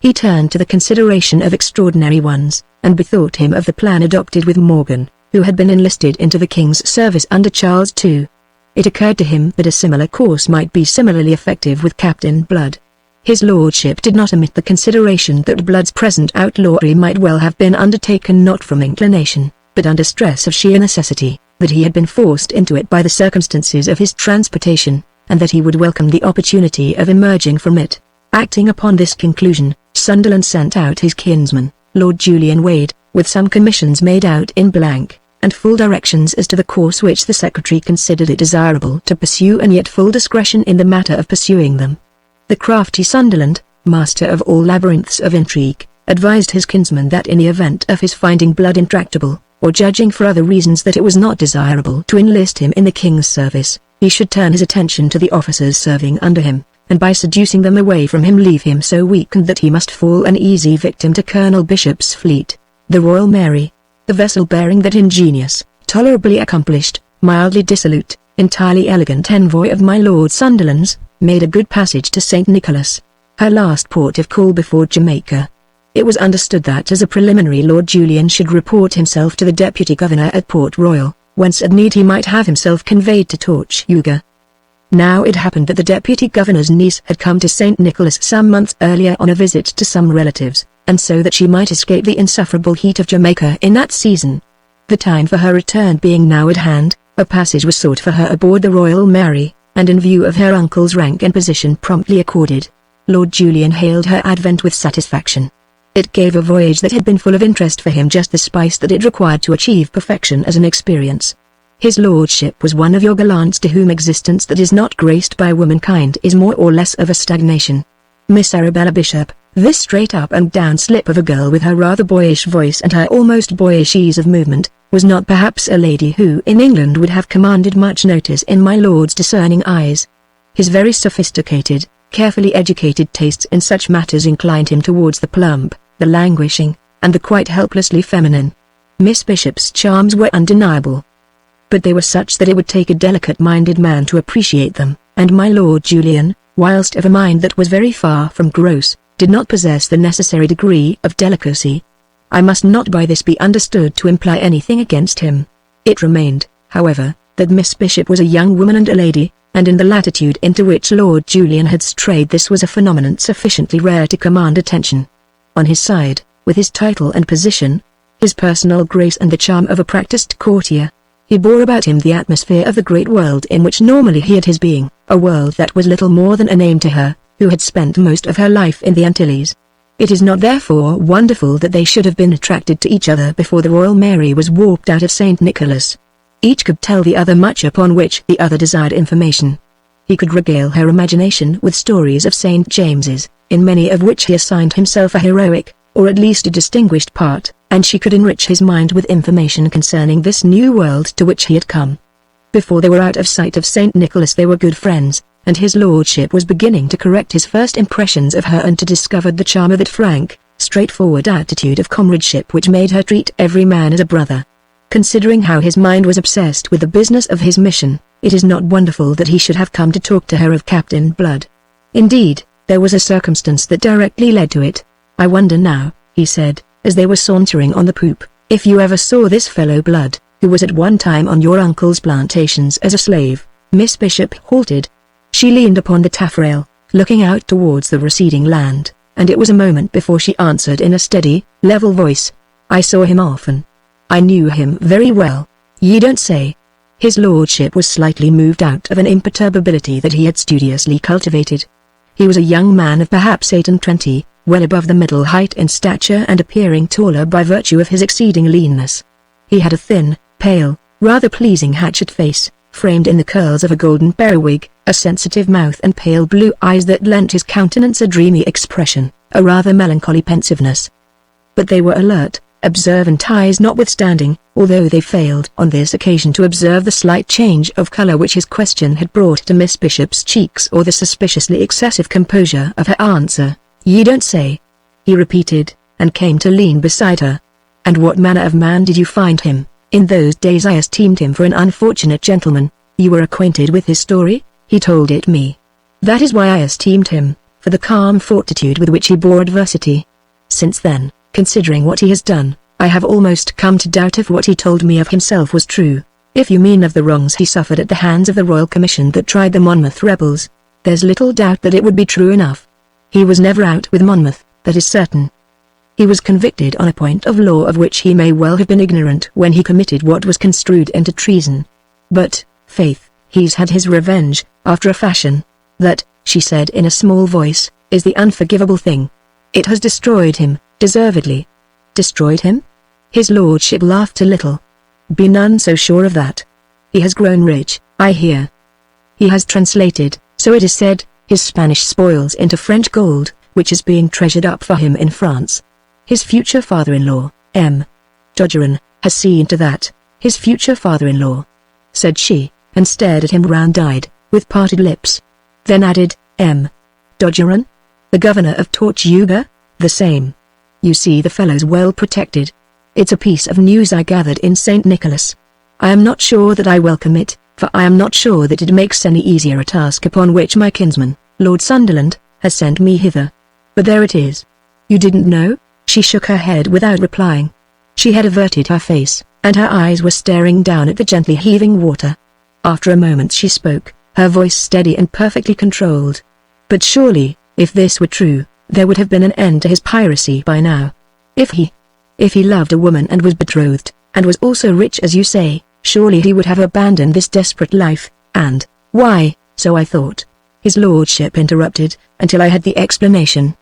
He turned to the consideration of extraordinary ones, and bethought him of the plan adopted with Morgan, who had been enlisted into the King's service under Charles II. It occurred to him that a similar course might be similarly effective with Captain Blood. His lordship did not omit the consideration that Blood's present outlawry might well have been undertaken not from inclination, but under stress of sheer necessity, that he had been forced into it by the circumstances of his transportation, and that he would welcome the opportunity of emerging from it. Acting upon this conclusion, Sunderland sent out his kinsman, Lord Julian Wade, with some commissions made out in blank, and full directions as to the course which the Secretary considered it desirable to pursue, and yet full discretion in the matter of pursuing them. The crafty Sunderland, master of all labyrinths of intrigue, advised his kinsman that in the event of his finding Blood intractable, or judging for other reasons that it was not desirable to enlist him in the King's service, he should turn his attention to the officers serving under him, and by seducing them away from him leave him so weakened that he must fall an easy victim to Colonel Bishop's fleet, the Royal Mary, the vessel bearing that ingenious, tolerably accomplished, mildly dissolute, entirely elegant envoy of my Lord Sunderland's, made a good passage to St. Nicholas, her last port of call before Jamaica. It was understood that as a preliminary Lord Julian should report himself to the Deputy Governor at Port Royal, whence at need he might have himself conveyed to Tortuga. Now it happened that the Deputy Governor's niece had come to St. Nicholas some months earlier on a visit to some relatives, and so that she might escape the insufferable heat of Jamaica in that season. The time for her return being now at hand, a passage was sought for her aboard the Royal Mary, and in view of her uncle's rank and position promptly accorded. Lord Julian hailed her advent with satisfaction. It gave a voyage that had been full of interest for him just the spice that it required to achieve perfection as an experience. His lordship was one of your gallants to whom existence that is not graced by womankind is more or less of a stagnation. Miss Arabella Bishop, this straight-up-and-down slip of a girl with her rather boyish voice and her almost boyish ease of movement, was not perhaps a lady who in England would have commanded much notice in my lord's discerning eyes. His very sophisticated, carefully educated tastes in such matters inclined him towards the plump, the languishing, and the quite helplessly feminine. Miss Bishop's charms were undeniable, but they were such that it would take a delicate-minded man to appreciate them, and my Lord Julian, whilst of a mind that was very far from gross, did not possess the necessary degree of delicacy. I must not by this be understood to imply anything against him. It remained, however, that Miss Bishop was a young woman and a lady, and in the latitude into which Lord Julian had strayed this was a phenomenon sufficiently rare to command attention. On his side, with his title and position, his personal grace and the charm of a practiced courtier, he bore about him the atmosphere of the great world in which normally he had his being, a world that was little more than a name to her, who had spent most of her life in the Antilles. It is not therefore wonderful that they should have been attracted to each other before the Royal Mary was warped out of St. Nicholas. Each could tell the other much upon which the other desired information. He could regale her imagination with stories of St. James's, in many of which he assigned himself a heroic, or at least a distinguished part, and she could enrich his mind with information concerning this new world to which he had come. Before they were out of sight of St. Nicholas they were good friends, and his lordship was beginning to correct his first impressions of her and to discover the charm of that frank, straightforward attitude of comradeship which made her treat every man as a brother. Considering how his mind was obsessed with the business of his mission, it is not wonderful that he should have come to talk to her of Captain Blood. Indeed, there was a circumstance that directly led to it. "I wonder now," he said, as they were sauntering on the poop, "if you ever saw this fellow Blood, who was at one time on your uncle's plantations as a slave." Miss Bishop halted. She leaned upon the taffrail, looking out towards the receding land, and it was a moment before she answered in a steady, level voice, "I saw him often. I knew him very well." "Ye don't say." His lordship was slightly moved out of an imperturbability that he had studiously cultivated. He was a young man of perhaps 28, well above the middle height in stature and appearing taller by virtue of his exceeding leanness. He had a thin, pale, rather pleasing hatchet face, framed in the curls of a golden periwig, a sensitive mouth and pale blue eyes that lent his countenance a dreamy expression, a rather melancholy pensiveness. But they were alert, observant eyes notwithstanding, although they failed on this occasion to observe the slight change of color which his question had brought to Miss Bishop's cheeks or the suspiciously excessive composure of her answer. "Ye don't say," he repeated, and came to lean beside her. "And what manner of man did you find him? In those days I esteemed him for an unfortunate gentleman. You were acquainted with his story?" "He told it me. That is why I esteemed him, for the calm fortitude with which he bore adversity. Since then, considering what he has done, I have almost come to doubt if what he told me of himself was true. If you mean of the wrongs he suffered at the hands of the Royal Commission that tried the Monmouth rebels, there's little doubt that it would be true enough. He was never out with Monmouth, that is certain. He was convicted on a point of law of which he may well have been ignorant when he committed what was construed into treason. But, faith, he's had his revenge, after a fashion. That," she said in a small voice, "is the unforgivable thing. It has destroyed him, deservedly." "Destroyed him?" His lordship laughed a little. "Be none so sure of that. He has grown rich, I hear. He has translated, so it is said, his Spanish spoils into French gold, which is being treasured up for him in France. His future father-in-law, M. Dodgeron, has seen to that." "His future father-in-law," said she, and stared at him round-eyed, with parted lips. Then added, "M. Dodgeron? The governor of Tortuga?" "The same. You see the fellow's well protected. It's a piece of news I gathered in St. Nicholas. I am not sure that I welcome it, for I am not sure that it makes any easier a task upon which my kinsman, Lord Sunderland, has sent me hither. But there it is. You didn't know?" She shook her head without replying. She had averted her face, and her eyes were staring down at the gently heaving water. After a moment she spoke, her voice steady and perfectly controlled. "But surely, if this were true, there would have been an end to his piracy by now. If he loved a woman and was betrothed, and was also rich as you say, surely he would have abandoned this desperate life, and—" "Why, so I thought," his lordship interrupted, "until I had the explanation.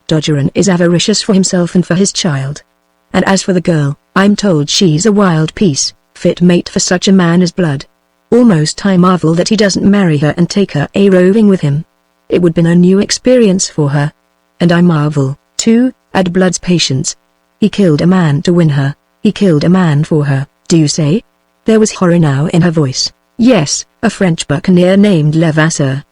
Dodgeron is avaricious for himself and for his child. And as for the girl, I'm told she's a wild piece, fit mate for such a man as Blood. Almost I marvel that he doesn't marry her and take her a-roving with him. It would been a new experience for her. And I marvel, too, at Blood's patience. He killed a man to win her, he killed a man for her, do you say?" There was horror now in her voice. "Yes, a French buccaneer named Levasseur.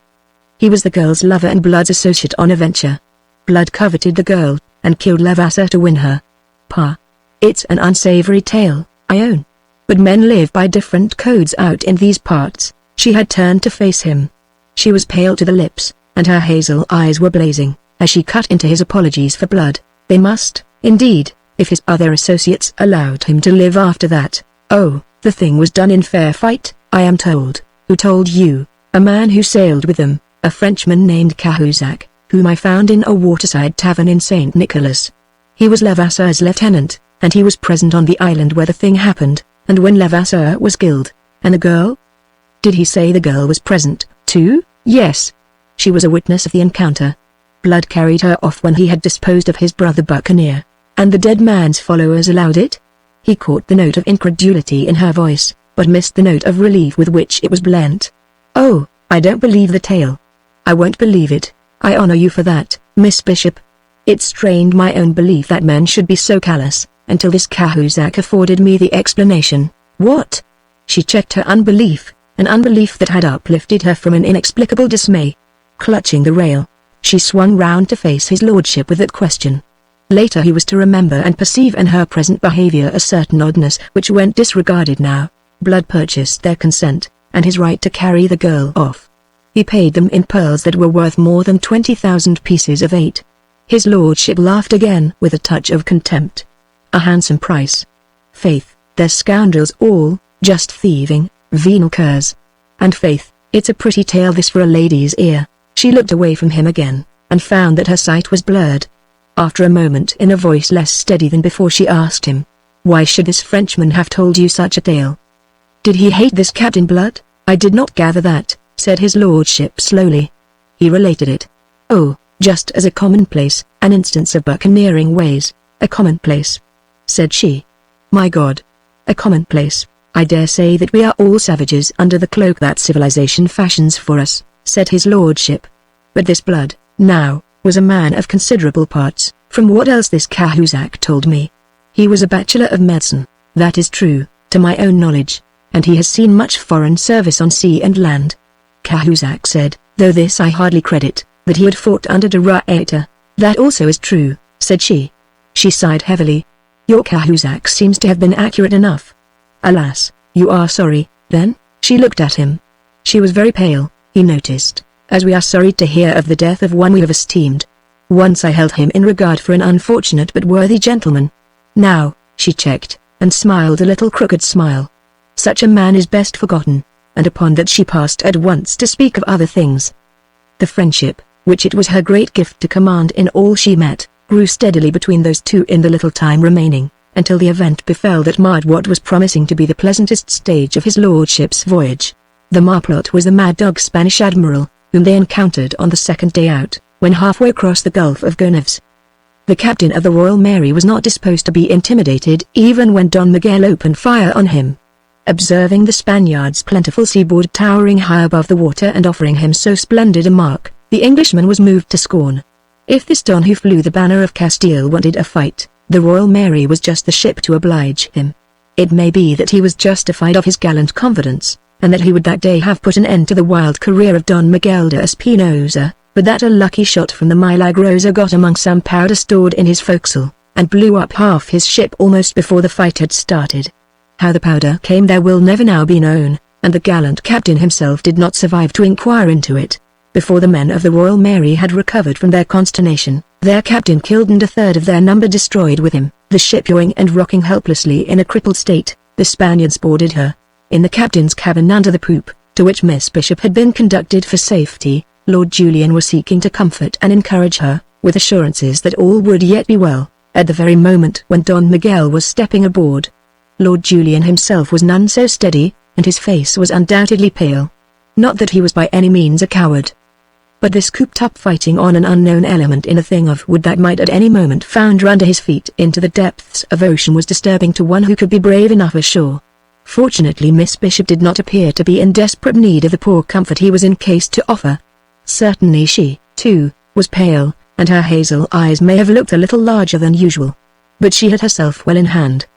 He was the girl's lover and Blood's associate on a venture. Blood coveted the girl, and killed Levasseur to win her. Pa. It's an unsavory tale, I own. But men live by different codes out in these parts." She had turned to face him. She was pale to the lips, and her hazel eyes were blazing, as she cut into his apologies for Blood. They must, indeed, if his other associates allowed him to live after that. "Oh, the thing was done in fair fight, I am told." "Who told you?" A man who sailed with them, a Frenchman named Cahusac, whom I found in a waterside tavern in St. Nicholas. He was Levasseur's lieutenant, and he was present on the island where the thing happened, and when Levasseur was killed. And the girl? Did he say the girl was present, too? Yes. She was a witness of the encounter. Blood carried her off when he had disposed of his brother Buccaneer. And the dead man's followers allowed it? He caught the note of incredulity in her voice, but missed the note of relief with which it was blent. Oh, I don't believe the tale. I won't believe it. I honor you for that, Miss Bishop. It strained my own belief that men should be so callous, until this Cahusac afforded me the explanation. What? She checked her unbelief, an unbelief that had uplifted her from an inexplicable dismay. Clutching the rail, she swung round to face his lordship with that question. Later he was to remember and perceive in her present behavior a certain oddness which went disregarded now. Blood purchased their consent, and his right to carry the girl off. He paid them in pearls that were worth more than 20,000 pieces of 8. His lordship laughed again with a touch of contempt. A handsome price. Faith, they're scoundrels all, just thieving, venal curs. And faith, it's a pretty tale this for a lady's ear. She looked away from him again, and found that her sight was blurred. After a moment in a voice less steady than before she asked him, "Why should this Frenchman have told you such a tale? Did he hate this Captain Blood?" "I did not gather that," said his lordship slowly. "He related it. Oh, just as a commonplace, an instance of buccaneering ways, a commonplace," said she. "My God. A commonplace. I dare say that we are all savages under the cloak that civilization fashions for us," said his lordship. "But this Blood, now, was a man of considerable parts, from what else this Cahusac told me. He was a bachelor of medicine, that is true, to my own knowledge, and he has seen much foreign service on sea and land. Cahusac said, though this I hardly credit, that he had fought under de Ruyter." "That also is true," said she. She sighed heavily. "Your Cahusac seems to have been accurate enough." "Alas, you are sorry, then?" She looked at him. She was very pale, he noticed, as we are sorry to hear of the death of one we have esteemed. Once I held him in regard for an unfortunate but worthy gentleman. Now, she checked, and smiled a little crooked smile. Such a man is best forgotten, and upon that she passed at once to speak of other things. The friendship, which it was her great gift to command in all she met, grew steadily between those two in the little time remaining, until the event befell that marred what was promising to be the pleasantest stage of his lordship's voyage. The marplot was the mad dog Spanish admiral, whom they encountered on the second day out, when halfway across the Gulf of Gonêves. The captain of the Royal Mary was not disposed to be intimidated even when Don Miguel opened fire on him. Observing the Spaniard's plentiful seaboard towering high above the water and offering him so splendid a mark, the Englishman was moved to scorn. If this Don who flew the banner of Castile wanted a fight, the Royal Mary was just the ship to oblige him. It may be that he was justified of his gallant confidence, and that he would that day have put an end to the wild career of Don Miguel de Espinosa, but that a lucky shot from the Milagrosa got among some powder stored in his forecastle, and blew up half his ship almost before the fight had started. How the powder came there will never now be known, and the gallant captain himself did not survive to inquire into it. Before the men of the Royal Mary had recovered from their consternation, their captain killed and a third of their number destroyed with him, the ship yawing and rocking helplessly in a crippled state. The Spaniards boarded her in the captain's cabin under the poop, to which Miss Bishop had been conducted for safety. Lord Julian was seeking to comfort and encourage her, with assurances that all would yet be well, at the very moment when Don Miguel was stepping aboard. Lord Julian himself was none so steady, and his face was undoubtedly pale. Not that he was by any means a coward. But this cooped-up fighting on an unknown element in a thing of wood that might at any moment founder under his feet into the depths of ocean was disturbing to one who could be brave enough ashore. Fortunately Miss Bishop did not appear to be in desperate need of the poor comfort he was encased to offer. Certainly she, too, was pale, and her hazel eyes may have looked a little larger than usual. But she had herself well in hand.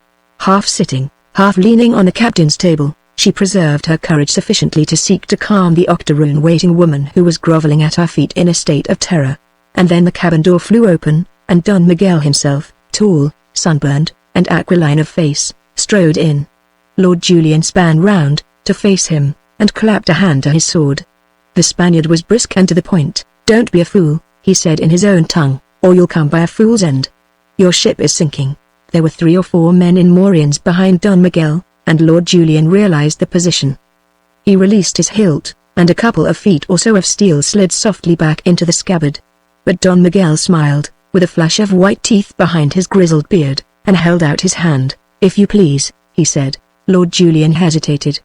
Half sitting, half leaning on the captain's table, she preserved her courage sufficiently to seek to calm the octoroon-waiting woman who was grovelling at her feet in a state of terror. And then the cabin door flew open, and Don Miguel himself, tall, sunburned, and aquiline of face, strode in. Lord Julian span round, to face him, and clapped a hand to his sword. The Spaniard was brisk and to the point. "Don't be a fool," he said in his own tongue, "or you'll come by a fool's end. Your ship is sinking." There were 3 or 4 men in moorings behind Don Miguel, and Lord Julian realized the position. He released his hilt, and a couple of feet or so of steel slid softly back into the scabbard. But Don Miguel smiled, with a flash of white teeth behind his grizzled beard, and held out his hand. "If you please," he said. Lord Julian hesitated.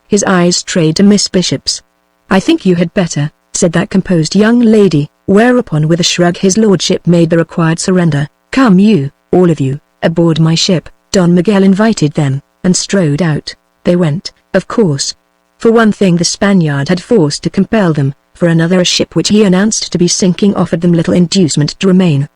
His eyes strayed to Miss Bishop's. "I think you had better," said that composed young lady, whereupon with a shrug his lordship made the required surrender. "Come you, all of you, aboard my ship." Don Miguel invited them, and strode out. They went, of course. For one thing the Spaniard had force to compel them, for another a ship which he announced to be sinking offered them little inducement to remain.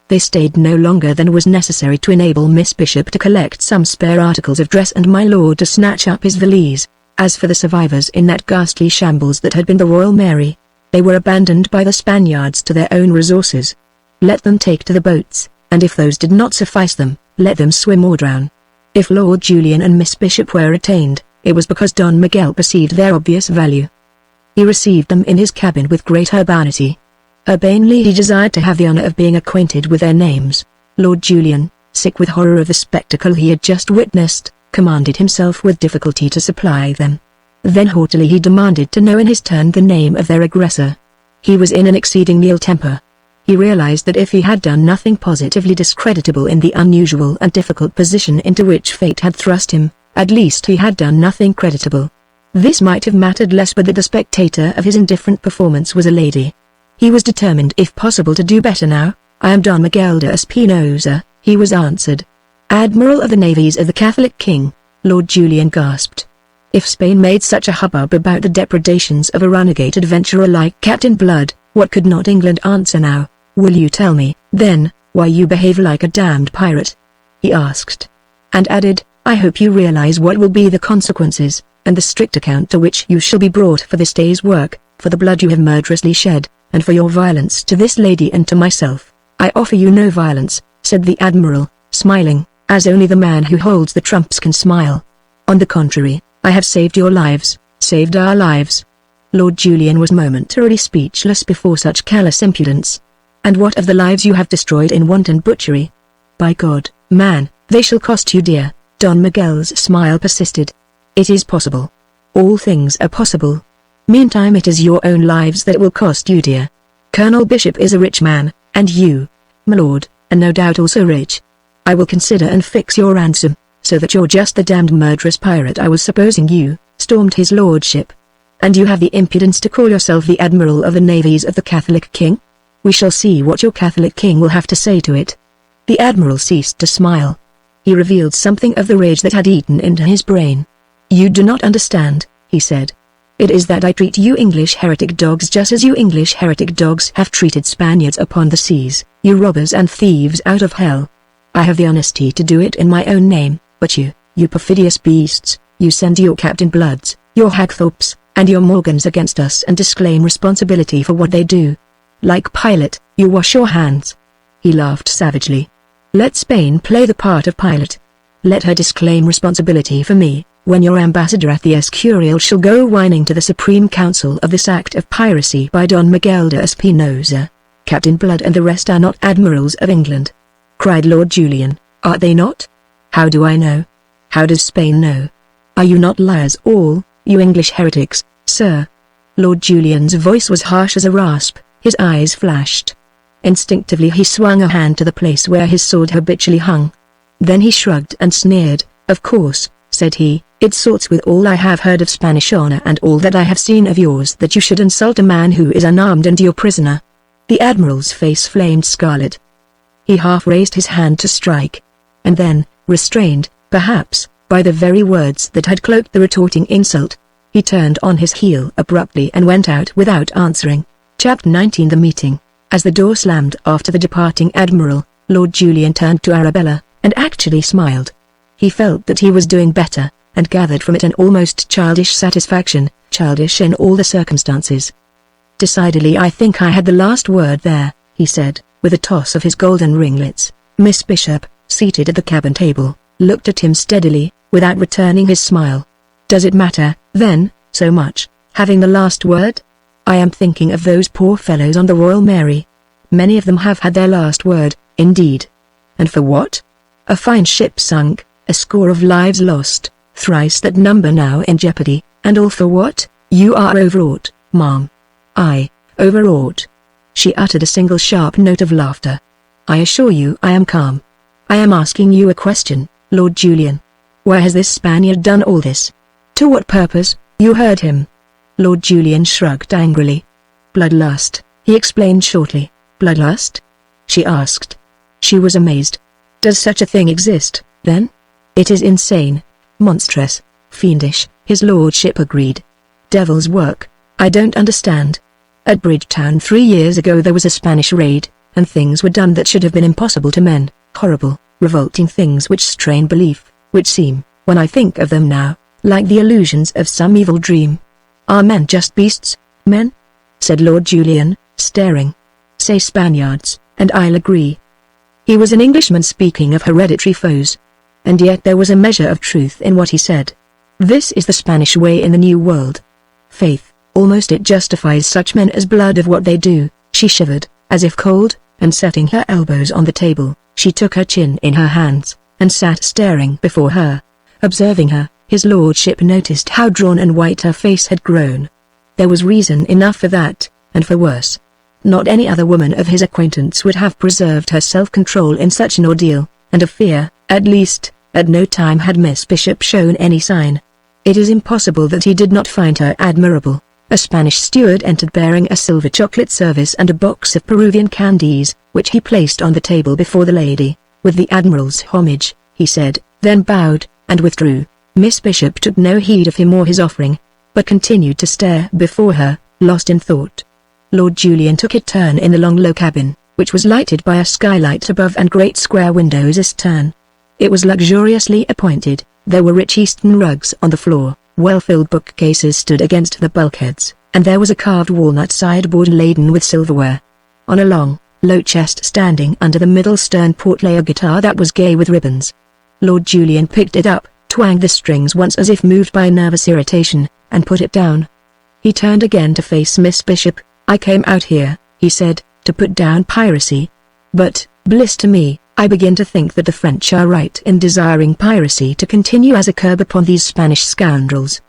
They stayed no longer than was necessary to enable Miss Bishop to collect some spare articles of dress and my lord to snatch up his valise. As for the survivors in that ghastly shambles that had been the Royal Mary, they were abandoned by the Spaniards to their own resources. Let them take to the boats, and if those did not suffice them, let them swim or drown. If Lord Julian and Miss Bishop were retained, it was because Don Miguel perceived their obvious value. He received them in his cabin with great urbanity. Urbanely he desired to have the honor of being acquainted with their names. Lord Julian, sick with horror of the spectacle he had just witnessed, commanded himself with difficulty to supply them. Then haughtily he demanded to know in his turn the name of their aggressor. He was in an exceedingly ill temper. He realized that if he had done nothing positively discreditable in the unusual and difficult position into which fate had thrust him, at least he had done nothing creditable. This might have mattered less but that the spectator of his indifferent performance was a lady. He was determined if possible to do better now. "I am Don Miguel de Espinosa," he was answered. "Admiral of the navies of the Catholic King," Lord Julian gasped. If Spain made such a hubbub about the depredations of a renegade adventurer like Captain Blood, what could not England answer now? "Will you tell me, then, why you behave like a damned pirate?" he asked. And added, "I hope you realize what will be the consequences, and the strict account to which you shall be brought for this day's work, for the blood you have murderously shed, and for your violence to this lady and to myself." "I offer you no violence," said the Admiral, smiling, as only the man who holds the trumps can smile. "On the contrary, I have saved your lives, saved our lives." Lord Julian was momentarily speechless before such callous impudence. "And what of the lives you have destroyed in wanton butchery? By God, man, they shall cost you dear." Don Miguel's smile persisted. "It is possible. All things are possible. Meantime it is your own lives that will cost you dear. Colonel Bishop is a rich man, and you, my lord, are no doubt also rich. I will consider and fix your ransom, so that you're just the damned murderous pirate I was supposing you," stormed his lordship. "And you have the impudence to call yourself the Admiral of the navies of the Catholic King? We shall see what your Catholic King will have to say to it." The Admiral ceased to smile. He revealed something of the rage that had eaten into his brain. "You do not understand," he said. "It is that I treat you English heretic dogs just as you English heretic dogs have treated Spaniards upon the seas, you robbers and thieves out of hell. I have the honesty to do it in my own name, but you perfidious beasts, you send your Captain Bloods, your Hagthorpes, and your Morgans against us and disclaim responsibility for what they do. Like Pilate, you wash your hands." He laughed savagely. "Let Spain play the part of Pilate. Let her disclaim responsibility for me, when your ambassador at the Escurial shall go whining to the Supreme Council of this act of piracy by Don Miguel de Espinosa. Captain Blood and the rest are not admirals of England," cried Lord Julian. "Are they not? How do I know? How does Spain know? Are you not liars all, you English heretics, sir?" Lord Julian's voice was harsh as a rasp, his eyes flashed. Instinctively he swung a hand to the place where his sword habitually hung. Then he shrugged and sneered. "Of course," said he, "it sorts with all I have heard of Spanish honor and all that I have seen of yours that you should insult a man who is unarmed and your prisoner." The Admiral's face flamed scarlet. He half raised his hand to strike. And then, restrained, perhaps, by the very words that had cloaked the retorting insult, he turned on his heel abruptly and went out without answering. Chapter 19. The meeting. As the door slammed after the departing Admiral, Lord Julian turned to Arabella, and actually smiled. He felt that he was doing better, and gathered from it an almost childish satisfaction, childish in all the circumstances. "Decidedly I think I had the last word there," he said, with a toss of his golden ringlets. Miss Bishop, seated at the cabin table, looked at him steadily, without returning his smile. "Does it matter, then, so much, having the last word? I am thinking of those poor fellows on the Royal Mary. Many of them have had their last word, indeed. And for what? A fine ship sunk, a score of lives lost, thrice that number now in jeopardy, and all for what? You are overwrought, ma'am. I, overwrought. She uttered a single sharp note of laughter. I assure you I am calm. I am asking you a question, Lord Julian. Where has this Spaniard done all this? To what purpose? You heard him. Lord Julian shrugged angrily. Bloodlust, he explained shortly. Bloodlust? She asked. She was amazed. Does such a thing exist, then? It is insane. Monstrous. Fiendish, his lordship agreed. Devil's work. I don't understand. At Bridgetown 3 years ago there was a Spanish raid, and things were done that should have been impossible to men. Horrible, revolting things which strain belief, which seem, when I think of them now, like the illusions of some evil dream. Are men just beasts, men? Said Lord Julian, staring. Say Spaniards, and I'll agree. He was an Englishman speaking of hereditary foes. And yet there was a measure of truth in what he said. This is the Spanish way in the New World. Faith, almost it justifies such men as blood of what they do. She shivered, as if cold, and setting her elbows on the table, she took her chin in her hands, and sat staring before her. Observing her, his lordship noticed how drawn and white her face had grown. There was reason enough for that, and for worse. Not any other woman of his acquaintance would have preserved her self-control in such an ordeal, and of fear, at least, at no time had Miss Bishop shown any sign. It is impossible that he did not find her admirable. A Spanish steward entered bearing a silver chocolate service and a box of Peruvian candies, which he placed on the table before the lady. With the Admiral's homage, he said, then bowed, and withdrew. Miss Bishop took no heed of him or his offering, but continued to stare before her, lost in thought. Lord Julian took a turn in the long low cabin, which was lighted by a skylight above and great square windows astern. It was luxuriously appointed. There were rich Eastern rugs on the floor, well-filled bookcases stood against the bulkheads, and there was a carved walnut sideboard laden with silverware. On a long, low chest standing under the middle stern port lay a guitar that was gay with ribbons. Lord Julian picked it up, twanged the strings once as if moved by nervous irritation, and put it down. He turned again to face Miss Bishop. I came out here, he said, to put down piracy. But, bliss to me, I begin to think that the French are right in desiring piracy to continue as a curb upon these Spanish scoundrels.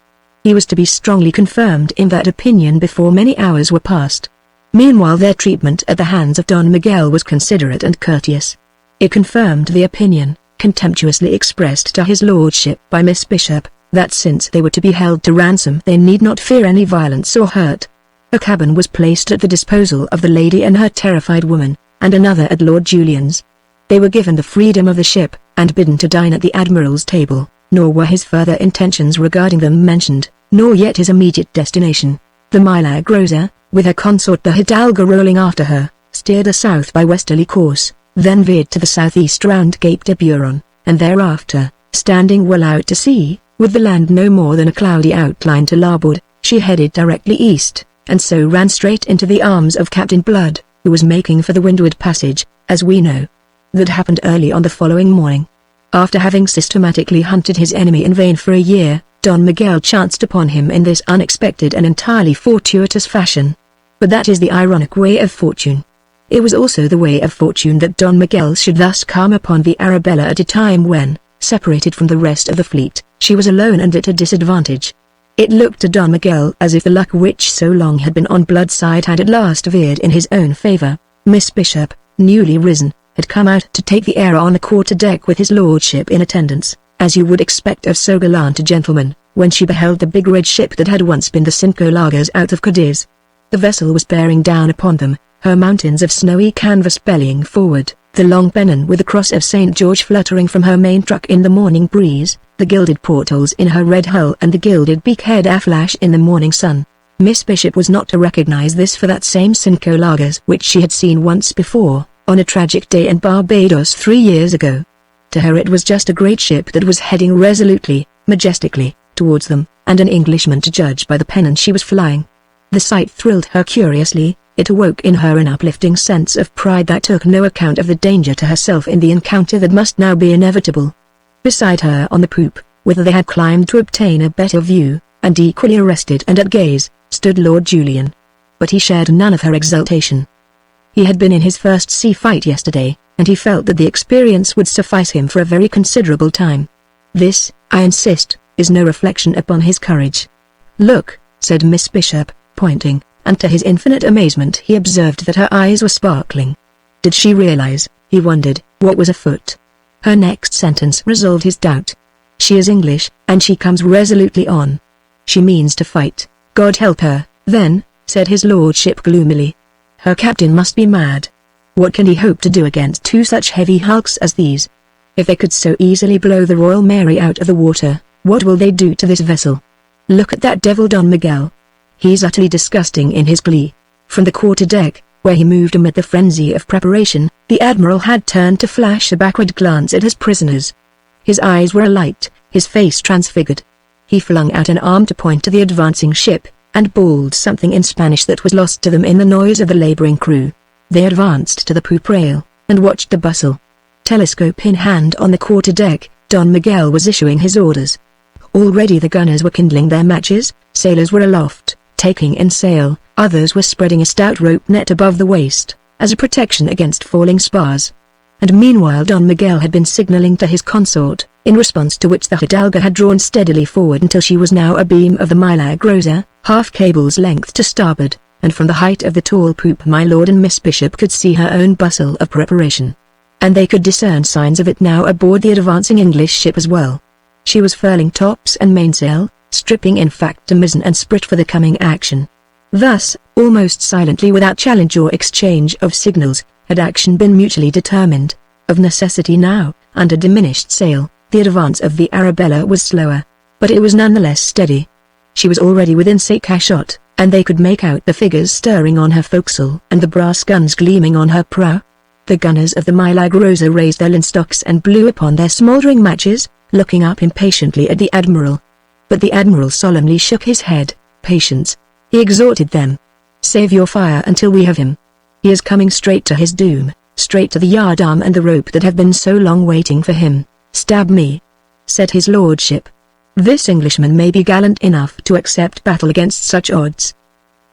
He was to be strongly confirmed in that opinion before many hours were passed. Meanwhile their treatment at the hands of Don Miguel was considerate and courteous. It confirmed the opinion, contemptuously expressed to his lordship by Miss Bishop, that since they were to be held to ransom they need not fear any violence or hurt. A cabin was placed at the disposal of the lady and her terrified woman, and another at Lord Julian's. They were given the freedom of the ship, and bidden to dine at the Admiral's table, nor were his further intentions regarding them mentioned, nor yet his immediate destination. The Milagrosa, with her consort the Hidalgo rolling after her, steered a south by westerly course, then veered to the southeast round Cape de Buron, and thereafter, standing well out to sea, with the land no more than a cloudy outline to larboard, she headed directly east, and so ran straight into the arms of Captain Blood, who was making for the Windward Passage, as we know. That happened early on the following morning. After having systematically hunted his enemy in vain for a year, Don Miguel chanced upon him in this unexpected and entirely fortuitous fashion. But that is the ironic way of fortune. It was also the way of fortune that Don Miguel should thus come upon the Arabella at a time when, separated from the rest of the fleet, she was alone and at a disadvantage. It looked to Don Miguel as if the luck which so long had been on Blood's side had at last veered in his own favor. Miss Bishop, newly risen, had come out to take the air on the quarter-deck with his lordship in attendance, as you would expect of so gallant a gentleman, when she beheld the big red ship that had once been the Cinco Lagos out of Cadiz. The vessel was bearing down upon them, her mountains of snowy canvas bellying forward, the long pennon with the cross of St. George fluttering from her main truck in the morning breeze, the gilded portholes in her red hull and the gilded beakhead aflash in the morning sun. Miss Bishop was not to recognize this for that same Cinco Lagos which she had seen once before, on a tragic day in Barbados 3 years ago. To her it was just a great ship that was heading resolutely, majestically, towards them, and an Englishman to judge by the pennon she was flying. The sight thrilled her curiously, it awoke in her an uplifting sense of pride that took no account of the danger to herself in the encounter that must now be inevitable. Beside her on the poop, whither they had climbed to obtain a better view, and equally arrested and at gaze, stood Lord Julian. But he shared none of her exultation. He had been in his first sea fight yesterday, and he felt that the experience would suffice him for a very considerable time. This, I insist, is no reflection upon his courage. Look, said Miss Bishop, pointing, and to his infinite amazement he observed that her eyes were sparkling. Did she realize, he wondered, what was afoot? Her next sentence resolved his doubt. She is English, and she comes resolutely on. She means to fight. God help her, then, said his lordship gloomily. Her captain must be mad. What can he hope to do against two such heavy hulks as these? If they could so easily blow the Royal Mary out of the water, what will they do to this vessel? Look at that devil Don Miguel. He's utterly disgusting in his glee. From the quarter-deck, where he moved amid the frenzy of preparation, the Admiral had turned to flash a backward glance at his prisoners. His eyes were alight, his face transfigured. He flung out an arm to point to the advancing ship, and bawled something in Spanish that was lost to them in the noise of the laboring crew. They advanced to the poop rail, and watched the bustle. Telescope in hand on the quarter-deck, Don Miguel was issuing his orders. Already the gunners were kindling their matches, sailors were aloft, taking in sail, others were spreading a stout rope net above the waist, as a protection against falling spars. And meanwhile Don Miguel had been signaling to his consort, in response to which the Hidalgo had drawn steadily forward until she was now a beam of the Milagrosa, half cable's length to starboard, and from the height of the tall poop my lord and Miss Bishop could see her own bustle of preparation. And they could discern signs of it now aboard the advancing English ship as well. She was furling tops and mainsail, stripping in fact to mizzen and sprit for the coming action. Thus, almost silently without challenge or exchange of signals, had action been mutually determined. Of necessity now, under diminished sail, the advance of the Arabella was slower. But it was nonetheless steady. She was already within saker shot, and they could make out the figures stirring on her forecastle and the brass guns gleaming on her prow. The gunners of the Milagrosa raised their linstocks and blew upon their smouldering matches, looking up impatiently at the Admiral. But the Admiral solemnly shook his head. Patience. He exhorted them. Save your fire until we have him. He is coming straight to his doom, straight to the yardarm and the rope that have been so long waiting for him. Stab me, said his lordship. This Englishman may be gallant enough to accept battle against such odds.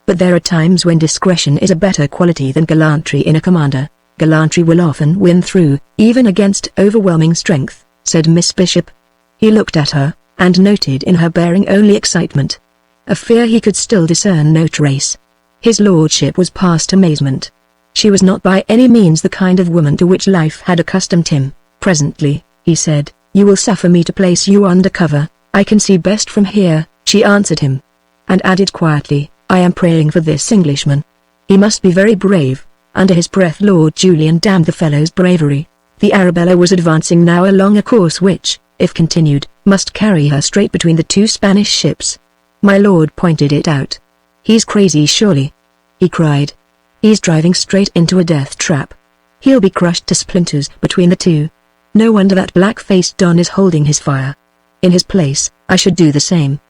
But there are times when discretion is a better quality than gallantry in a commander. Gallantry will often win through, even against overwhelming strength, said Miss Bishop. He looked at her, and noted in her bearing only excitement. Of fear he could still discern no trace. His lordship was past amazement. She was not by any means the kind of woman to which life had accustomed him. Presently, he said, you will suffer me to place you under cover. I can see best from here, she answered him. And added quietly, I am praying for this Englishman. He must be very brave. Under his breath Lord Julian damned the fellow's bravery. The Arabella was advancing now along a course which, if continued, must carry her straight between the two Spanish ships. My lord pointed it out. He's crazy surely, he cried. He's driving straight into a death trap. He'll be crushed to splinters between the two. No wonder that black-faced Don is holding his fire. In his place, I should do the same.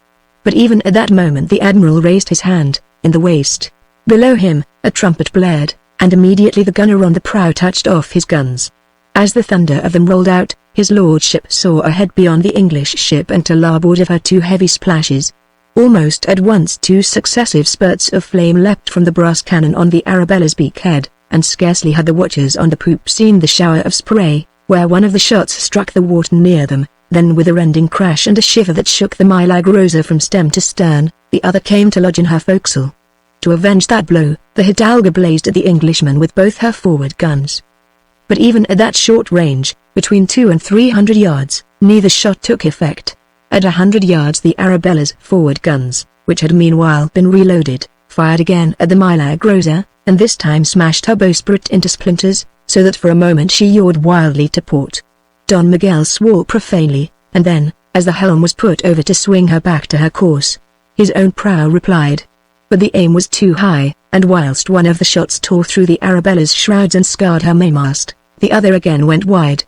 But even at that moment the Admiral raised his hand, in the waist. Below him, a trumpet blared, and immediately the gunner on the prow touched off his guns. As the thunder of them rolled out, his lordship saw ahead beyond the English ship and to larboard of her two heavy splashes. Almost at once two successive spurts of flame leapt from the brass cannon on the Arabella's beakhead, and scarcely had the watchers on the poop seen the shower of spray, where one of the shots struck the water near them, then with a rending crash and a shiver that shook the Milagrosa from stem to stern, the other came to lodge in her forecastle. To avenge that blow, the Hidalgo blazed at the Englishman with both her forward guns. But even at that short range, between 200 and 300 yards, neither shot took effect. At 100 yards the Arabella's forward guns, which had meanwhile been reloaded, fired again at the Milagrosa, and this time smashed her bowsprit into splinters, so that for a moment she yawed wildly to port. Don Miguel swore profanely, and then, as the helm was put over to swing her back to her course, his own prow replied. But the aim was too high, and whilst one of the shots tore through the Arabella's shrouds and scarred her mainmast, the other again went wide.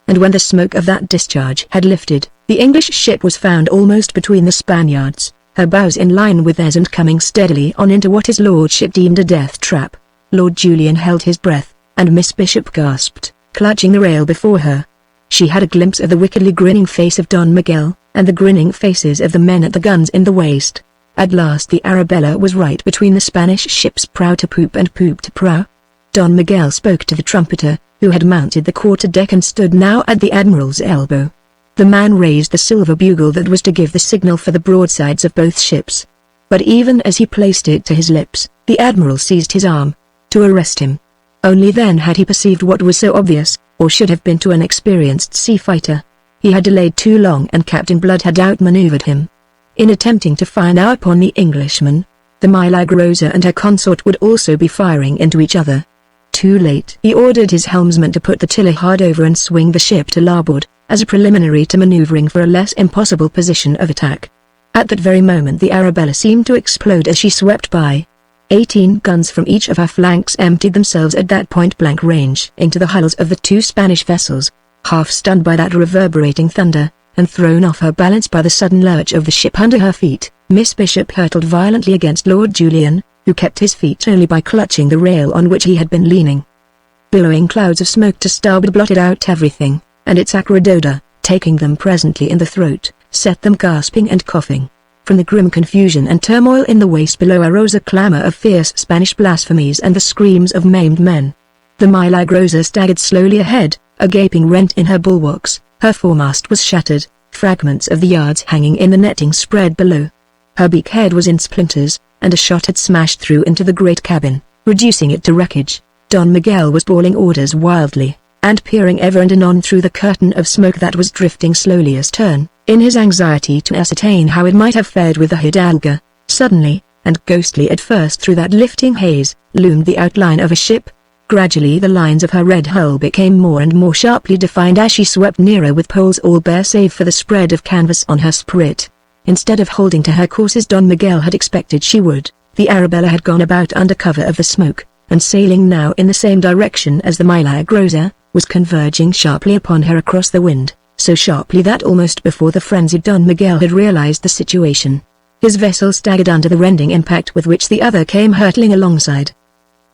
And when the smoke of that discharge had lifted, the English ship was found almost between the Spaniards, her bows in line with theirs and coming steadily on into what his lordship deemed a death trap. Lord Julian held his breath, and Miss Bishop gasped, clutching the rail before her. She had a glimpse of the wickedly grinning face of Don Miguel, and the grinning faces of the men at the guns in the waist. At last the Arabella was right between the Spanish ship's prow to poop and poop to prow. Don Miguel spoke to the trumpeter, who had mounted the quarter-deck and stood now at the Admiral's elbow. The man raised the silver bugle that was to give the signal for the broadsides of both ships. But even as he placed it to his lips, the Admiral seized his arm to arrest him. Only then had he perceived what was so obvious, or should have been to an experienced sea fighter. He had delayed too long and Captain Blood had outmaneuvered him. In attempting to fire now upon the Englishman, the Milagrosa and her consort would also be firing into each other. Too late. He ordered his helmsman to put the tiller hard over and swing the ship to larboard, as a preliminary to maneuvering for a less impossible position of attack. At that very moment the Arabella seemed to explode as she swept by. 18 guns from each of her flanks emptied themselves at that point-blank range into the hulls of the two Spanish vessels, half stunned by that reverberating thunder, and thrown off her balance by the sudden lurch of the ship under her feet. Miss Bishop hurtled violently against Lord Julian, who kept his feet only by clutching the rail on which he had been leaning. Billowing clouds of smoke to starboard blotted out everything, and its acrid odor, taking them presently in the throat, set them gasping and coughing. From the grim confusion and turmoil in the waist below arose a clamor of fierce Spanish blasphemies and the screams of maimed men. The Milagrosa staggered slowly ahead, a gaping rent in her bulwarks, her foremast was shattered, fragments of the yards hanging in the netting spread below. Her beak head was in splinters, and a shot had smashed through into the great cabin, reducing it to wreckage. Don Miguel was bawling orders wildly, and peering ever and anon through the curtain of smoke that was drifting slowly astern, in his anxiety to ascertain how it might have fared with the Hidalga. Suddenly, and ghostly at first through that lifting haze, loomed the outline of a ship. Gradually the lines of her red hull became more and more sharply defined as she swept nearer with poles all bare save for the spread of canvas on her sprit. Instead of holding to her course as Don Miguel had expected she would, the Arabella had gone about under cover of the smoke, and sailing now in the same direction as the Milagrosa, was converging sharply upon her across the wind, so sharply that almost before the frenzied Don Miguel had realized the situation, his vessel staggered under the rending impact with which the other came hurtling alongside.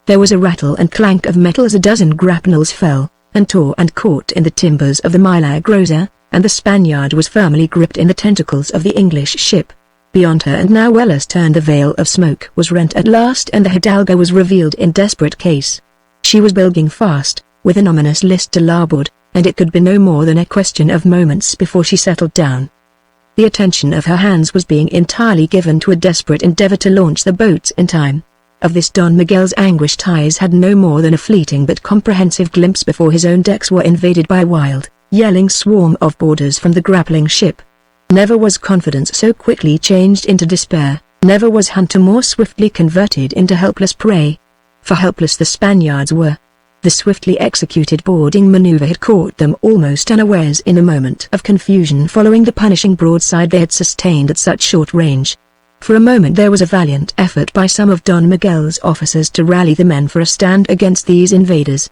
There was a rattle and clank of metal as a dozen grapnels fell, and tore and caught in the timbers of the Milagrosa, and the Spaniard was firmly gripped in the tentacles of the English ship. Beyond her and now well astern the veil of smoke was rent at last and the Hidalga was revealed in desperate case. She was bilging fast, with an ominous list to larboard, and it could be no more than a question of moments before she settled down. The attention of her hands was being entirely given to a desperate endeavor to launch the boats in time. Of this Don Miguel's anguished eyes had no more than a fleeting but comprehensive glimpse before his own decks were invaded by a wild, yelling swarm of boarders from the grappling ship. Never was confidence so quickly changed into despair, never was hunter more swiftly converted into helpless prey. For helpless the Spaniards were. The swiftly executed boarding maneuver had caught them almost unawares in a moment of confusion following the punishing broadside they had sustained at such short range. For a moment there was a valiant effort by some of Don Miguel's officers to rally the men for a stand against these invaders.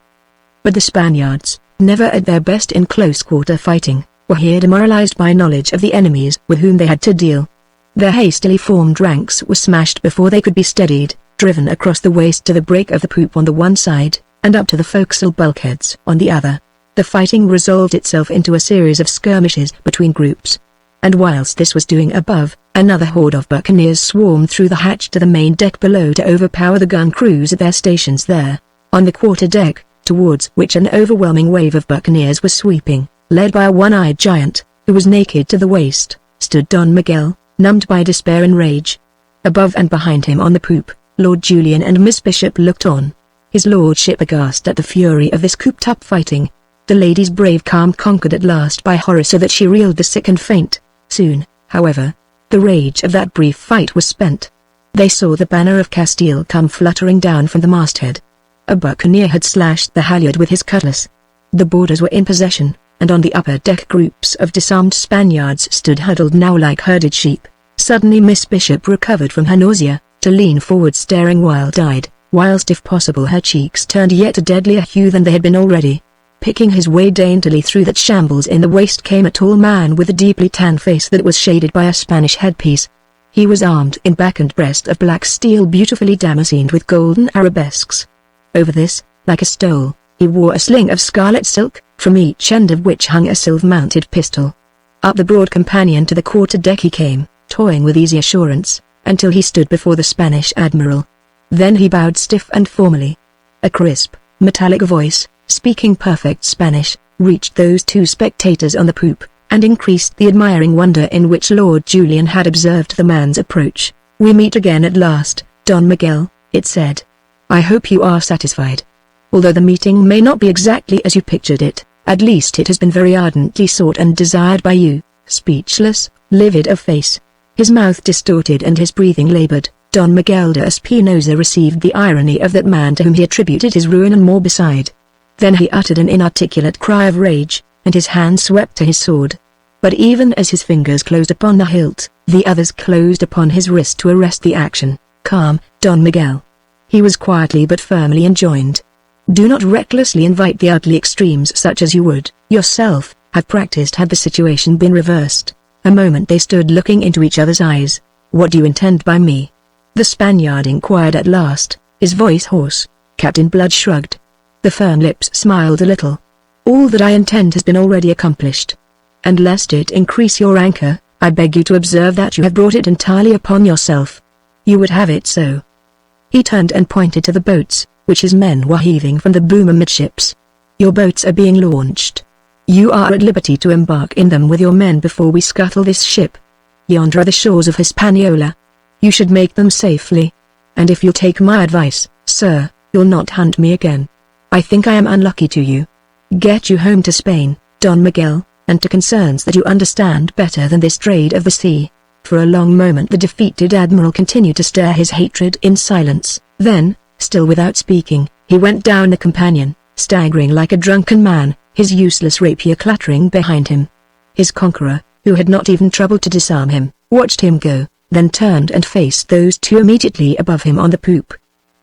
But the Spaniards, never at their best in close-quarter fighting, were here demoralized by knowledge of the enemies with whom they had to deal. Their hastily formed ranks were smashed before they could be steadied, driven across the waist to the break of the poop on the one side, and up to the forecastle bulkheads on the other. The fighting resolved itself into a series of skirmishes between groups. And whilst this was doing above, another horde of buccaneers swarmed through the hatch to the main deck below to overpower the gun crews at their stations there. On the quarter-deck, towards which an overwhelming wave of buccaneers was sweeping, led by a one-eyed giant, who was naked to the waist, stood Don Miguel, numbed by despair and rage. Above and behind him on the poop, Lord Julian and Miss Bishop looked on, his lordship aghast at the fury of this cooped-up fighting. The lady's brave calm conquered at last by horror so that she reeled the sick and faint. Soon, however, the rage of that brief fight was spent. They saw the banner of Castile come fluttering down from the masthead. A buccaneer had slashed the halyard with his cutlass. The boarders were in possession, and on the upper deck groups of disarmed Spaniards stood huddled now like herded sheep. Suddenly Miss Bishop recovered from her nausea, to lean forward staring wild-eyed, whilst if possible her cheeks turned yet a deadlier hue than they had been already. Picking his way daintily through that shambles in the waist came a tall man with a deeply tanned face that was shaded by a Spanish headpiece. He was armed in back and breast of black steel beautifully damascened with golden arabesques. Over this, like a stole, he wore a sling of scarlet silk, from each end of which hung a silver-mounted pistol. Up the broad companion to the quarter-deck he came, toying with easy assurance, until he stood before the Spanish admiral. Then he bowed stiff and formally. A crisp, metallic voice, speaking perfect Spanish, reached those two spectators on the poop, and increased the admiring wonder in which Lord Julian had observed the man's approach. "We meet again at last, Don Miguel," it said. "I hope you are satisfied. Although the meeting may not be exactly as you pictured it, at least it has been very ardently sought and desired by you." Speechless, livid of face, his mouth distorted and his breathing labored, Don Miguel de Espinosa received the irony of that man to whom he attributed his ruin and more beside. Then he uttered an inarticulate cry of rage, and his hand swept to his sword. But even as his fingers closed upon the hilt, the others closed upon his wrist to arrest the action. "Calm, Don Miguel," he was quietly but firmly enjoined. "Do not recklessly invite the ugly extremes such as you would, yourself, have practiced had the situation been reversed." A moment they stood looking into each other's eyes. "What do you intend by me?" the Spaniard inquired at last, his voice hoarse. Captain Blood shrugged. The firm lips smiled a little. "All that I intend has been already accomplished. And lest it increase your rancor, I beg you to observe that you have brought it entirely upon yourself. You would have it so." He turned and pointed to the boats, which his men were heaving from the boom amidships. "Your boats are being launched. You are at liberty to embark in them with your men before we scuttle this ship. Yonder are the shores of Hispaniola. You should make them safely. And if you'll take my advice, sir, you'll not hunt me again. I think I am unlucky to you. Get you home to Spain, Don Miguel, and to concerns that you understand better than this trade of the sea." For a long moment the defeated admiral continued to stare his hatred in silence. Then, still without speaking, he went down the companion, staggering like a drunken man, his useless rapier clattering behind him. His conqueror, who had not even troubled to disarm him, watched him go, then turned and faced those two immediately above him on the poop.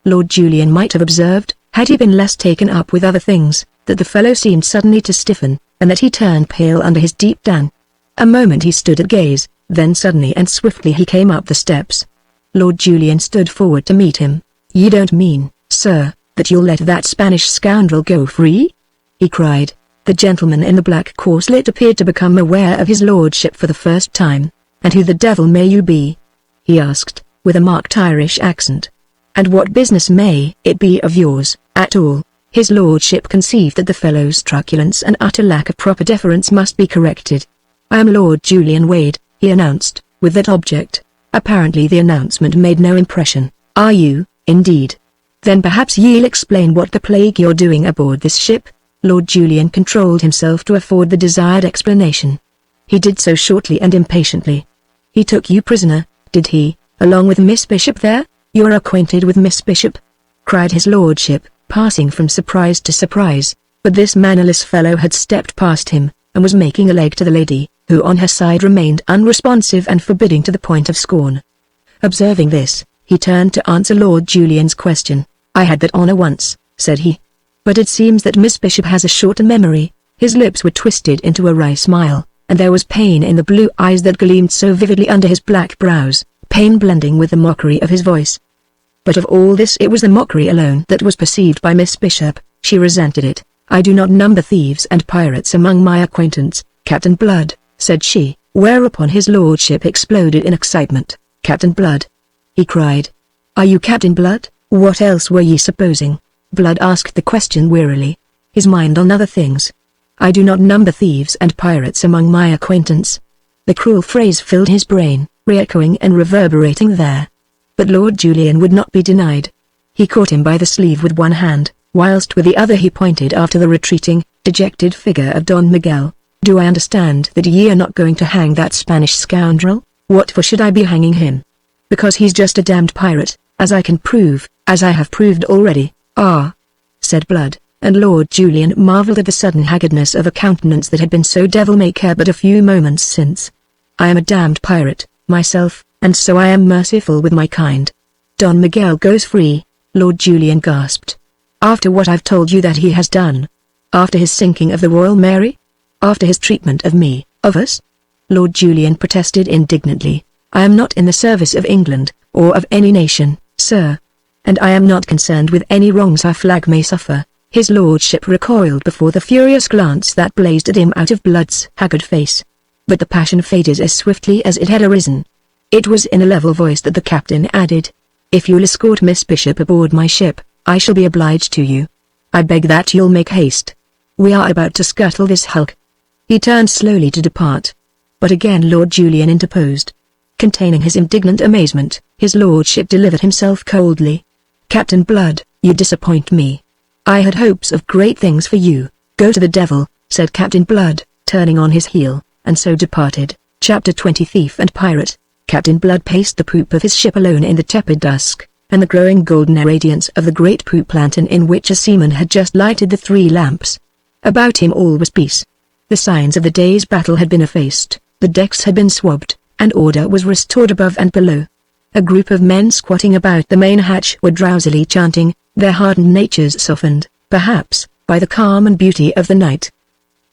Lord Julian might have observed, had he been less taken up with other things, that the fellow seemed suddenly to stiffen, and that he turned pale under his deep tan. A moment he stood at gaze, then suddenly and swiftly he came up the steps. Lord Julian stood forward to meet him. "You don't mean, sir, that you'll let that Spanish scoundrel go free?" he cried. The gentleman in the black corselet appeared to become aware of his lordship for the first time. "And who the devil may you be?" he asked, with a marked Irish accent. "And what business may it be of yours, at all?" His lordship conceived that the fellow's truculence and utter lack of proper deference must be corrected. "I am Lord Julian Wade," he announced, with that object. Apparently the announcement made no impression. "Are you, indeed? Then perhaps ye'll explain what the plague you're doing aboard this ship?" Lord Julian controlled himself to afford the desired explanation. He did so shortly and impatiently. "He took you prisoner, did he, along with Miss Bishop there? You're acquainted with Miss Bishop?" cried his lordship, passing from surprise to surprise. But this mannerless fellow had stepped past him, and was making a leg to the lady, who on her side remained unresponsive and forbidding to the point of scorn. Observing this, he turned to answer Lord Julian's question. "I had that honor once," said he. "But it seems that Miss Bishop has a shorter memory." His lips were twisted into a wry smile, and there was pain in the blue eyes that gleamed so vividly under his black brows, pain blending with the mockery of his voice. But of all this it was the mockery alone that was perceived by Miss Bishop. She resented it. "I do not number thieves and pirates among my acquaintance, Captain Blood," said she, whereupon his lordship exploded in excitement. "Captain Blood!" he cried. "Are you Captain Blood? What else were ye supposing?" Blood asked the question wearily, his mind on other things. "I do not number thieves and pirates among my acquaintance." The cruel phrase filled his brain, re-echoing and reverberating there. But Lord Julian would not be denied. He caught him by the sleeve with one hand, whilst with the other he pointed after the retreating, dejected figure of Don Miguel. "Do I understand that ye are not going to hang that Spanish scoundrel? What for should I be hanging him? Because he's just a damned pirate, as I can prove, as I have proved already." "Ah," said Blood, and Lord Julian marvelled at the sudden haggardness of a countenance that had been so devil-may-care but a few moments since. "I am a damned pirate, myself, and so I am merciful with my kind." "Don Miguel goes free," Lord Julian gasped. "After what I've told you that he has done? After his sinking of the Royal Mary? After his treatment of me, of us?" Lord Julian protested indignantly. "I am not in the service of England, or of any nation, sir. And I am not concerned with any wrongs our flag may suffer." His lordship recoiled before the furious glance that blazed at him out of Blood's haggard face. But the passion faded as swiftly as it had arisen. It was in a level voice that the captain added, "If you'll escort Miss Bishop aboard my ship, I shall be obliged to you. I beg that you'll make haste. We are about to scuttle this hulk." He turned slowly to depart. But again Lord Julian interposed. Containing his indignant amazement, his lordship delivered himself coldly. "Captain Blood, you disappoint me. I had hopes of great things for you." "Go to the devil," said Captain Blood, turning on his heel, and so departed. Chapter 20 Thief and Pirate. Captain Blood paced the poop of his ship alone in the tepid dusk, and the growing golden radiance of the great poop lantern in which a seaman had just lighted the 3 lamps. About him all was peace. The signs of the day's battle had been effaced, the decks had been swabbed, and order was restored above and below. A group of men squatting about the main hatch were drowsily chanting, their hardened natures softened, perhaps, by the calm and beauty of the night.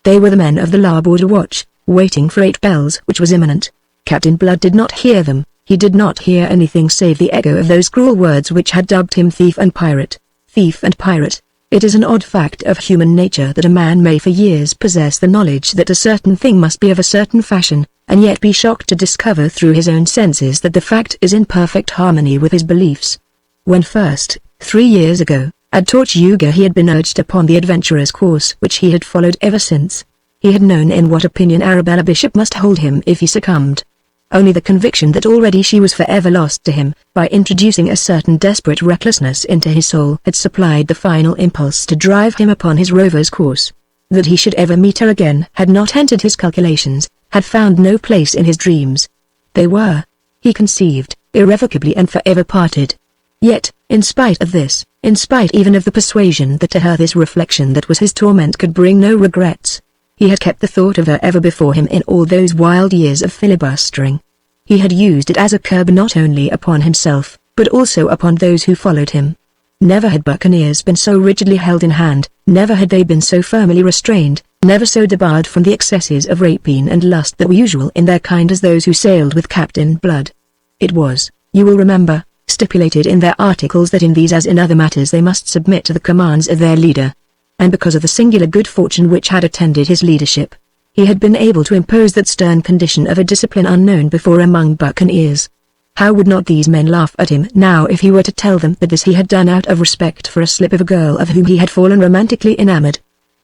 They were the men of the larboard watch, waiting for 8 bells which was imminent. Captain Blood did not hear them, he did not hear anything save the echo of those cruel words which had dubbed him thief and pirate. Thief and pirate. It is an odd fact of human nature that a man may for years possess the knowledge that a certain thing must be of a certain fashion, and yet be shocked to discover through his own senses that the fact is in perfect harmony with his beliefs. When first, 3 years ago, at Tortuga he had been urged upon the adventurous course which he had followed ever since. He had known in what opinion Arabella Bishop must hold him if he succumbed. Only the conviction that already she was forever lost to him, by introducing a certain desperate recklessness into his soul, had supplied the final impulse to drive him upon his rover's course. That he should ever meet her again had not entered his calculations, had found no place in his dreams. They were, he conceived, irrevocably and forever parted. Yet, in spite of this, in spite even of the persuasion that to her this reflection that was his torment could bring no regrets, he had kept the thought of her ever before him in all those wild years of filibustering. He had used it as a curb not only upon himself, but also upon those who followed him. Never had buccaneers been so rigidly held in hand, never had they been so firmly restrained, never so debarred from the excesses of rapine and lust that were usual in their kind as those who sailed with Captain Blood. It was, you will remember, stipulated in their articles that in these as in other matters they must submit to the commands of their leader. And because of the singular good fortune which had attended his leadership, he had been able to impose that stern condition of a discipline unknown before among buccaneers. How would not these men laugh at him now if he were to tell them that this he had done out of respect for a slip of a girl of whom he had fallen romantically enamored?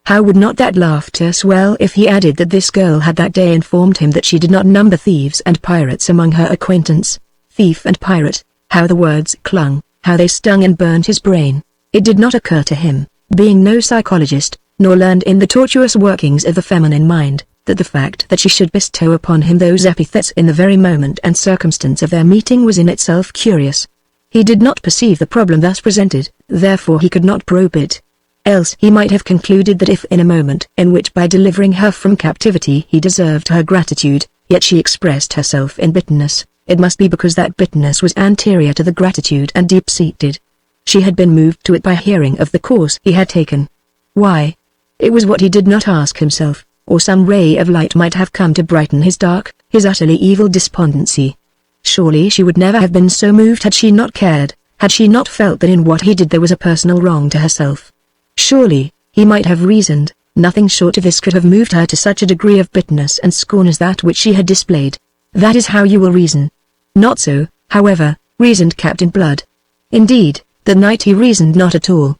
How would not that laughter swell if he added that this girl had that day informed him that she did not number thieves and pirates among her acquaintance? Thief and pirate, how the words clung, how they stung and burned his brain. It did not occur to him, being no psychologist, nor learned in the tortuous workings of the feminine mind, that the fact that she should bestow upon him those epithets in the very moment and circumstance of their meeting was in itself curious. He did not perceive the problem thus presented, therefore he could not probe it. Else he might have concluded that if in a moment in which by delivering her from captivity he deserved her gratitude, yet she expressed herself in bitterness, it must be because that bitterness was anterior to the gratitude and deep-seated. She had been moved to it by hearing of the course he had taken. Why? It was what he did not ask himself, or some ray of light might have come to brighten his dark, his utterly evil despondency. Surely she would never have been so moved had she not cared, had she not felt that in what he did there was a personal wrong to herself. Surely, he might have reasoned, nothing short of this could have moved her to such a degree of bitterness and scorn as that which she had displayed. That is how you will reason. Not so, however, reasoned Captain Blood. Indeed, that night he reasoned not at all.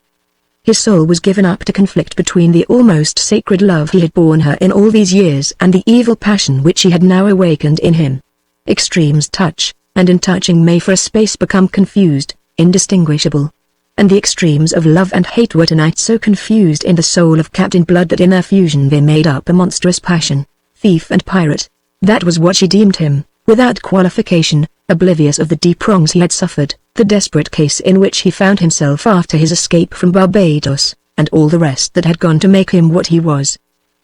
His soul was given up to conflict between the almost sacred love he had borne her in all these years and the evil passion which she had now awakened in him. Extremes touch, and in touching may for a space become confused, indistinguishable. And the extremes of love and hate were tonight so confused in the soul of Captain Blood that in their fusion they made up a monstrous passion. Thief and pirate. That was what she deemed him, without qualification, oblivious of the deep wrongs he had suffered, the desperate case in which he found himself after his escape from Barbados, and all the rest that had gone to make him what he was.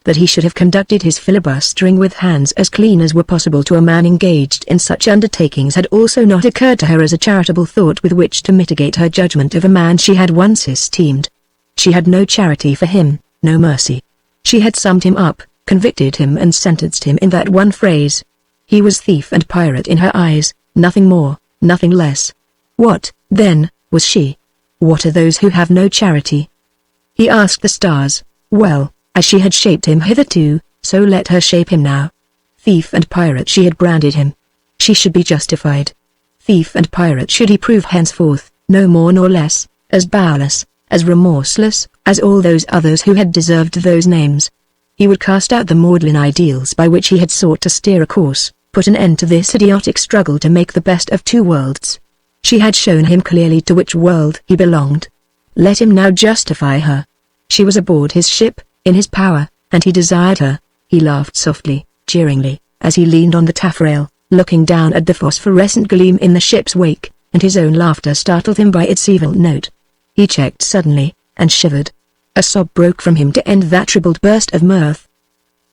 That he should have conducted his filibustering with hands as clean as were possible to a man engaged in such undertakings had also not occurred to her as a charitable thought with which to mitigate her judgment of a man she had once esteemed. She had no charity for him, no mercy. She had summed him up, convicted him and sentenced him in that one phrase. He was thief and pirate in her eyes, nothing more, nothing less. What, then, was she? What are those who have no charity? He asked the stars. Well, as she had shaped him hitherto, so let her shape him now. Thief and pirate she had branded him. She should be justified. Thief and pirate should he prove henceforth, no more nor less, as powerless, as remorseless, as all those others who had deserved those names. He would cast out the maudlin ideals by which he had sought to steer a course, put an end to this idiotic struggle to make the best of two worlds. She had shown him clearly to which world he belonged. Let him now justify her. She was aboard his ship, in his power, and he desired her. He laughed softly, jeeringly, as he leaned on the taffrail, looking down at the phosphorescent gleam in the ship's wake, and his own laughter startled him by its evil note. He checked suddenly, and shivered. A sob broke from him to end that troubled burst of mirth.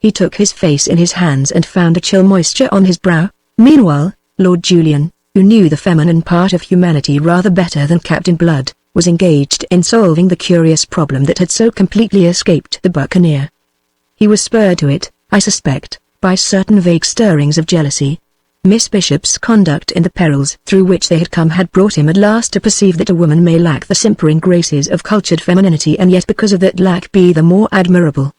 He took his face in his hands and found a chill moisture on his brow. Meanwhile, Lord Julian, who knew the feminine part of humanity rather better than Captain Blood, was engaged in solving the curious problem that had so completely escaped the buccaneer. He was spurred to it, I suspect, by certain vague stirrings of jealousy. Miss Bishop's conduct in the perils through which they had come had brought him at last to perceive that a woman may lack the simpering graces of cultured femininity and yet because of that lack be the more admirable.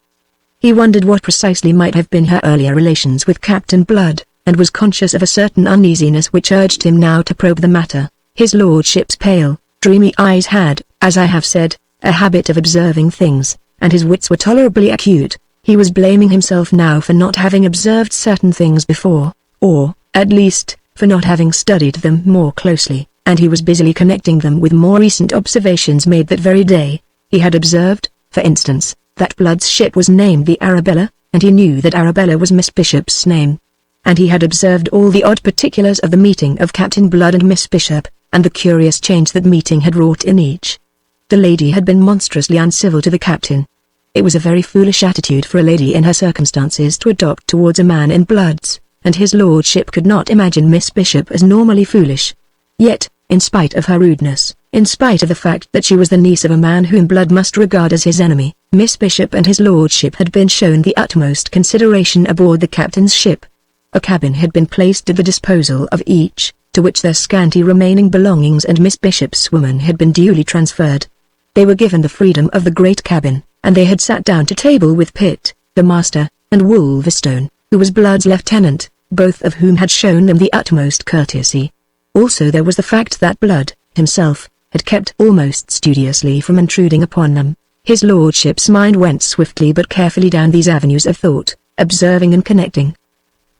He wondered what precisely might have been her earlier relations with Captain Blood, and was conscious of a certain uneasiness which urged him now to probe the matter. His lordship's pale, dreamy eyes had, as I have said, a habit of observing things, and his wits were tolerably acute. He was blaming himself now for not having observed certain things before, or, at least, for not having studied them more closely, and he was busily connecting them with more recent observations made that very day. He had observed, for instance, that Blood's ship was named the Arabella, and he knew that Arabella was Miss Bishop's name. And he had observed all the odd particulars of the meeting of Captain Blood and Miss Bishop, and the curious change that meeting had wrought in each. The lady had been monstrously uncivil to the captain. It was a very foolish attitude for a lady in her circumstances to adopt towards a man in Blood's, and his lordship could not imagine Miss Bishop as normally foolish. Yet, in spite of her rudeness, in spite of the fact that she was the niece of a man whom Blood must regard as his enemy, Miss Bishop and his lordship had been shown the utmost consideration aboard the captain's ship. A cabin had been placed at the disposal of each, to which their scanty remaining belongings and Miss Bishop's woman had been duly transferred. They were given the freedom of the great cabin, and they had sat down to table with Pitt, the master, and Wolverstone, who was Blood's lieutenant, both of whom had shown them the utmost courtesy. Also there was the fact that Blood, himself, had kept almost studiously from intruding upon them. His lordship's mind went swiftly but carefully down these avenues of thought, observing and connecting.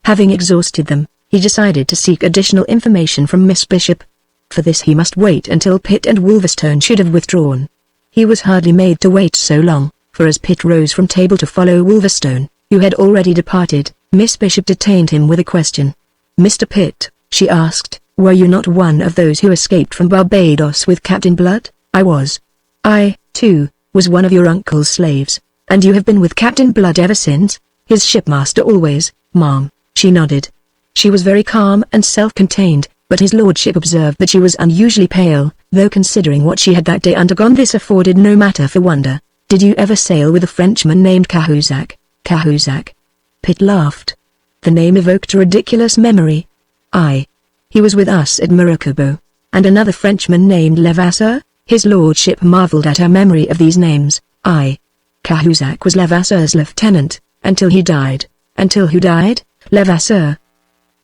Having exhausted them, he decided to seek additional information from Miss Bishop. For this he must wait until Pitt and Wolverstone should have withdrawn. He was hardly made to wait so long, for as Pitt rose from table to follow Wolverstone, who had already departed, Miss Bishop detained him with a question. "Mr. Pitt," she asked, "were you not one of those who escaped from Barbados with Captain Blood?" "I was." "I, too, was one of your uncle's slaves, and you have been with Captain Blood ever since?" "His shipmaster always, ma'am." She nodded. She was very calm and self-contained, but his lordship observed that she was unusually pale, though considering what she had that day undergone this afforded no matter for wonder. "Did you ever sail with a Frenchman named Cahusac?" "Cahusac?" Pitt laughed. The name evoked a ridiculous memory. "Aye. He was with us at Maracaibo." "And another Frenchman named Levasseur?" His lordship marveled at her memory of these names. "Aye. Cahusac was Levasseur's lieutenant, until he died." "Until who died?" "Levasseur.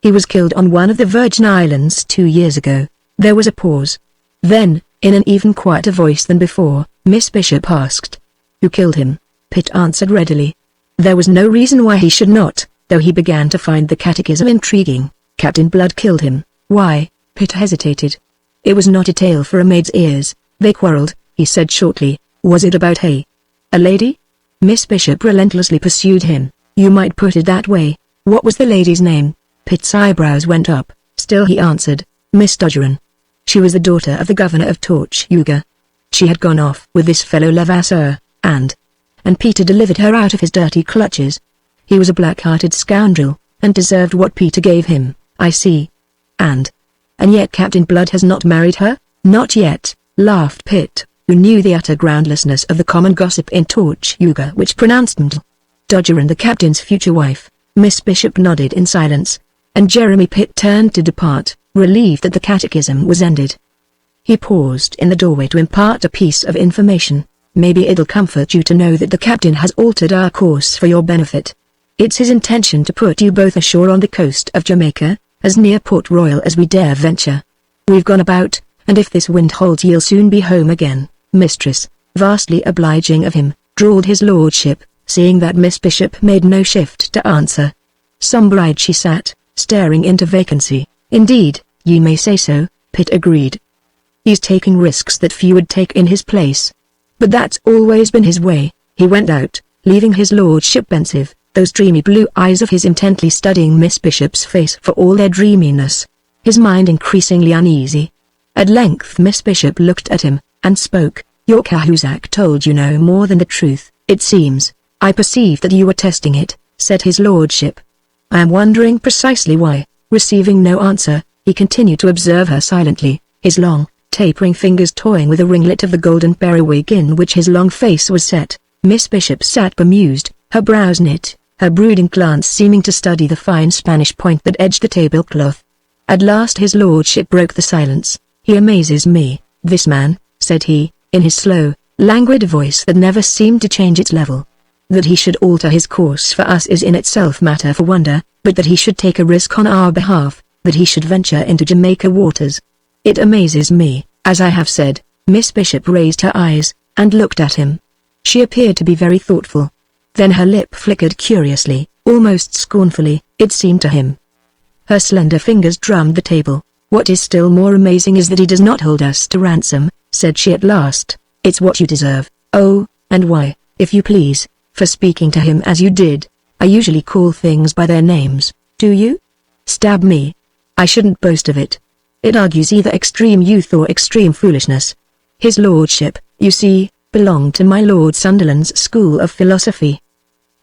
He was killed on one of the Virgin Islands 2 years ago." There was a pause. Then, in an even quieter voice than before, Miss Bishop asked, "Who killed him?" Pitt answered readily. There was no reason why he should not, though he began to find the catechism intriguing. "Captain Blood killed him." "Why?" Pitt hesitated. It was not a tale for a maid's ears. "They quarreled," he said shortly. "Was it about hay?" "A lady?" Miss Bishop relentlessly pursued him. "You might put it that way. What was the lady's name?" Pitt's eyebrows went up. Still he answered, "Miss Dodgeron. She was the daughter of the governor of Tortuga. She had gone off with this fellow Levasseur, and Peter delivered her out of his dirty clutches. He was a black-hearted scoundrel, and deserved what Peter gave him." "I see. And yet Captain Blood has not married her?" "Not yet," laughed Pitt, who knew the utter groundlessness of the common gossip in Tortuga which pronounced Dodgeron the captain's future wife. Miss Bishop nodded in silence, and Jeremy Pitt turned to depart, relieved that the catechism was ended. He paused in the doorway to impart a piece of information. "Maybe it'll comfort you to know that the captain has altered our course for your benefit. It's his intention to put you both ashore on the coast of Jamaica, as near Port Royal as we dare venture. We've gone about, and if this wind holds you'll soon be home again, mistress." "Vastly obliging of him," drawled his lordship, seeing that Miss Bishop made no shift to answer. Sombre-eyed she sat, staring into vacancy. "Indeed, ye may say so," Pitt agreed. "He's taking risks that few would take in his place. But that's always been his way." He went out, leaving his lordship pensive, those dreamy blue eyes of his intently studying Miss Bishop's face for all their dreaminess. His mind increasingly uneasy. At length Miss Bishop looked at him, and spoke. "Your Cahusac told you no more than the truth, it seems." "I perceived that you were testing it," said his lordship. "I am wondering precisely why." Receiving no answer, he continued to observe her silently, his long, tapering fingers toying with a ringlet of the golden periwig in which his long face was set. Miss Bishop sat bemused, her brows knit, her brooding glance seeming to study the fine Spanish point that edged the tablecloth. At last his lordship broke the silence. "He amazes me, this man," said he, in his slow, languid voice that never seemed to change its level. "That he should alter his course for us is in itself matter for wonder, but that he should take a risk on our behalf, that he should venture into Jamaica waters. It amazes me, as I have said." Miss Bishop raised her eyes, and looked at him. She appeared to be very thoughtful. Then her lip flickered curiously, almost scornfully, it seemed to him. Her slender fingers drummed the table. "What is still more amazing is that he does not hold us to ransom," said she at last. "It's what you deserve." "Oh, and why, if you please, for speaking to him as you did. I usually call things by their names, do you?" "Stab me. I shouldn't boast of it. It argues either extreme youth or extreme foolishness. His lordship, you see, belonged to my Lord Sunderland's school of philosophy."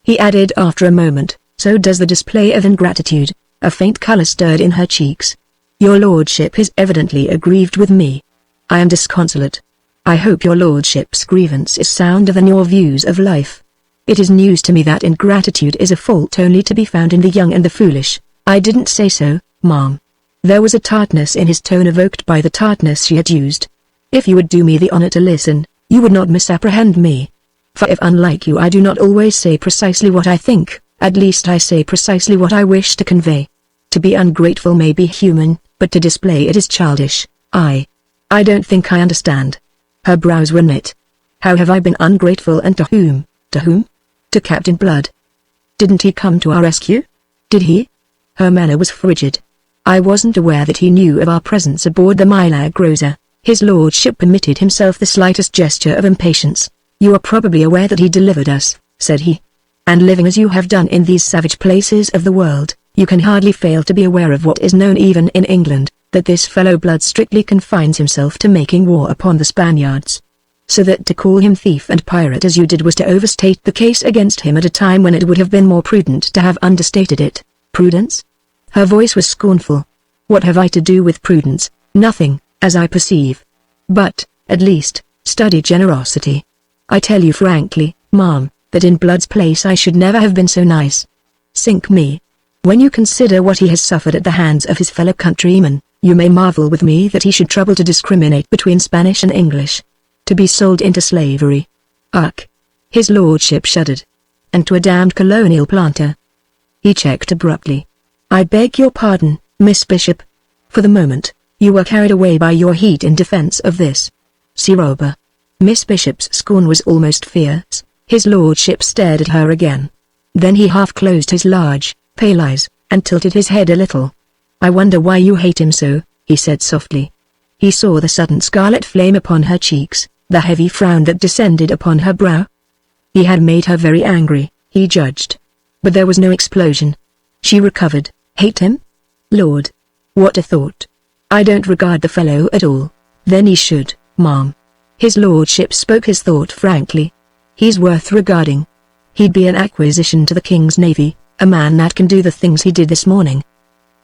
He added after a moment, "So does the display of ingratitude." A faint colour stirred in her cheeks. "Your lordship is evidently aggrieved with me. I am disconsolate. I hope your lordship's grievance is sounder than your views of life. It is news to me that ingratitude is a fault only to be found in the young and the foolish." "I didn't say so, ma'am." There was a tartness in his tone evoked by the tartness she had used. "If you would do me the honor to listen, you would not misapprehend me. For if unlike you I do not always say precisely what I think, at least I say precisely what I wish to convey. To be ungrateful may be human, but to display it is childish. I don't think I understand." Her brows were knit. "How have I been ungrateful, and to whom?" "To whom?" "To Captain Blood. Didn't he come to our rescue?" "Did he?" Her manner was frigid. "I wasn't aware that he knew of our presence aboard the Milagrosa." His lordship permitted himself the slightest gesture of impatience. "You are probably aware that he delivered us," said he. "And living as you have done in these savage places of the world, you can hardly fail to be aware of what is known even in England, that this fellow Blood strictly confines himself to making war upon the Spaniards. So that to call him thief and pirate as you did was to overstate the case against him at a time when it would have been more prudent to have understated it." "Prudence?" Her voice was scornful. "What have I to do with prudence? Nothing, as I perceive. But, at least, study generosity. I tell you frankly, ma'am, that in Blood's place I should never have been so nice. Sink me. When you consider what he has suffered at the hands of his fellow countrymen, you may marvel with me that he should trouble to discriminate between Spanish and English. To be sold into slavery. Ugh!" His lordship shuddered. "And to a damned colonial planter." He checked abruptly. "I beg your pardon, Miss Bishop. For the moment, you were carried away by your heat in defense of this Siroba." Miss Bishop's scorn was almost fierce. His lordship stared at her again. Then he half closed his large, pale eyes, and tilted his head a little. "I wonder why you hate him so," he said softly. He saw the sudden scarlet flame upon her cheeks, the heavy frown that descended upon her brow. He had made her very angry, he judged. But there was no explosion. She recovered. "Hate him? Lord! What a thought! I don't regard the fellow at all." "Then he should, ma'am." His lordship spoke his thought frankly. "He's worth regarding. He'd be an acquisition to the King's Navy, a man that can do the things he did this morning.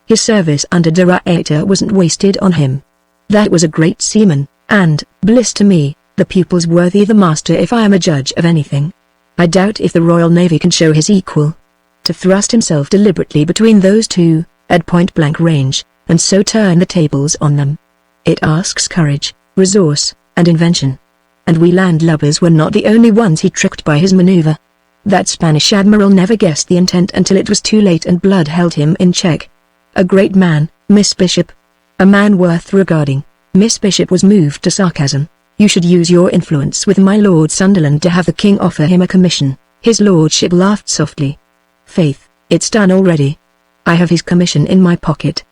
His service under De Ruyter wasn't wasted on him. That was a great seaman, and, bliss to me, the pupil's worthy the master if I am a judge of anything. I doubt if the Royal Navy can show his equal. To thrust himself deliberately between those two, at point-blank range, and so turn the tables on them. It asks courage, resource, and invention. And we landlubbers were not the only ones he tricked by his maneuver. That Spanish admiral never guessed the intent until it was too late and Blood held him in check. A great man, Miss Bishop. A man worth regarding." Miss Bishop was moved to sarcasm. "You should use your influence with my Lord Sunderland to have the King offer him a commission." His lordship laughed softly. "Faith, it's done already. I have his commission in my pocket."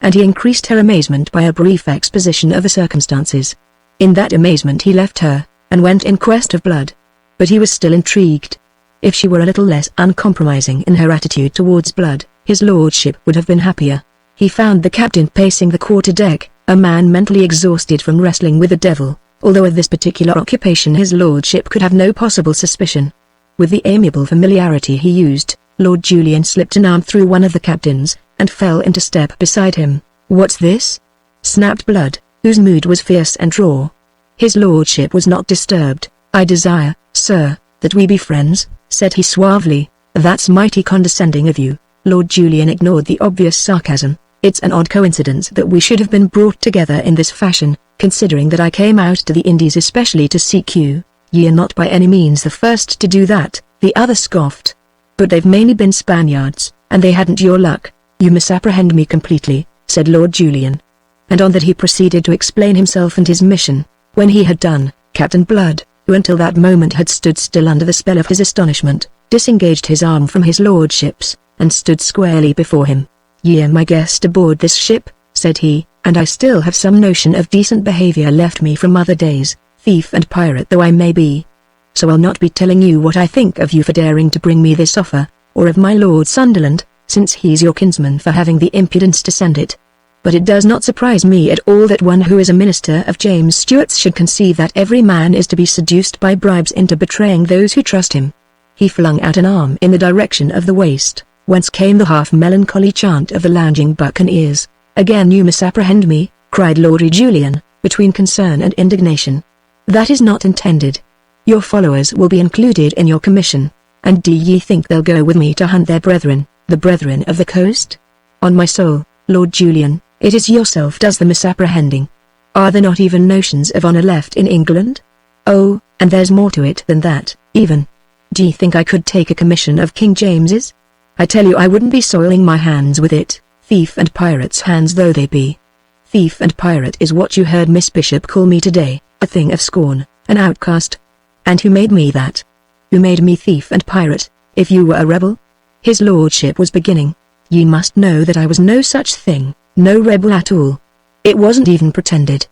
And he increased her amazement by a brief exposition of the circumstances. In that amazement he left her, and went in quest of blood. But he was still intrigued. If she were a little less uncompromising in her attitude towards blood, his lordship would have been happier. He found the captain pacing the quarter-deck, a man mentally exhausted from wrestling with the devil, although of this particular occupation his lordship could have no possible suspicion. With the amiable familiarity he used, Lord Julian slipped an arm through one of the captain's, and fell into step beside him. "What's this?" snapped Blood, whose mood was fierce and raw. His lordship was not disturbed. "I desire, sir, that we be friends," said he suavely. "That's mighty condescending of you." Lord Julian ignored the obvious sarcasm. "It's an odd coincidence that we should have been brought together in this fashion, considering that I came out to the Indies especially to seek you. Ye are not by any means the first to do that," the other scoffed. "But they've mainly been Spaniards, and they hadn't your luck." "You misapprehend me completely," said Lord Julian. And on that he proceeded to explain himself and his mission. When he had done, Captain Blood, who until that moment had stood still under the spell of his astonishment, disengaged his arm from his lordship's, and stood squarely before him. "Ye are my guest aboard this ship," said he, "and I still have some notion of decent behavior left me from other days, thief and pirate though I may be. So I'll not be telling you what I think of you for daring to bring me this offer, or of my Lord Sunderland, since he's your kinsman for having the impudence to send it. But it does not surprise me at all that one who is a minister of James Stuart's should conceive that every man is to be seduced by bribes into betraying those who trust him." He flung out an arm in the direction of the waist, whence came the half-melancholy chant of the lounging buccaneers. "Again you misapprehend me," cried Lord Julian, between concern and indignation. "That is not intended. Your followers will be included in your commission, and do ye think they'll go with me to hunt their brethren, the brethren of the coast? On my soul, Lord Julian, it is yourself does the misapprehending. Are there not even notions of honor left in England? Oh, and there's more to it than that, even. Do ye think I could take a commission of King James's? I tell you I wouldn't be soiling my hands with it, thief and pirate's hands though they be. Thief and pirate is what you heard Miss Bishop call me today, a thing of scorn, an outcast. And who made me that? Who made me thief and pirate, if you were a rebel?" His lordship was beginning. "Ye must know that I was no such thing, no rebel at all. It wasn't even pretended.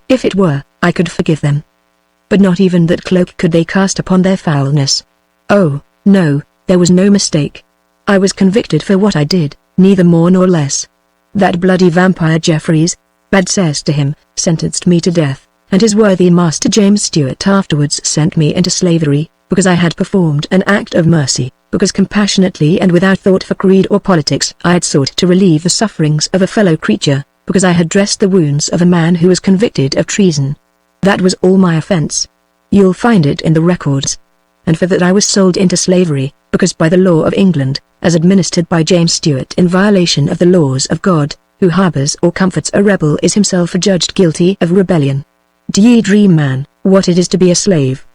If it were, I could forgive them. But not even that cloak could they cast upon their foulness. Oh, no, there was no mistake. I was convicted for what I did, neither more nor less. That bloody vampire Jeffreys, bad cess to him, sentenced me to death, and his worthy master James Stuart afterwards sent me into slavery, because I had performed an act of mercy, because compassionately and without thought for creed or politics I had sought to relieve the sufferings of a fellow creature, because I had dressed the wounds of a man who was convicted of treason. That was all my offense. You'll find it in the records. And for that I was sold into slavery, because by the law of England, as administered by James Stuart in violation of the laws of God, who harbors or comforts a rebel is himself adjudged guilty of rebellion. Do ye dream, man, what it is to be a slave?"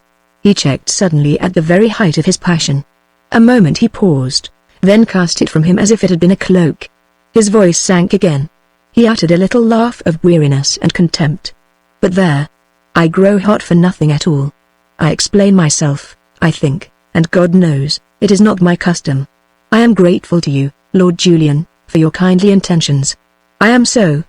He checked suddenly at the very height of his passion. A moment he paused, then cast it from him as if it had been a cloak. His voice sank again. He uttered a little laugh of weariness and contempt. "But there. I grow hot for nothing at all. I explain myself, I think, and God knows, it is not my custom. I am grateful to you, Lord Julian, for your kindly intentions. I am so.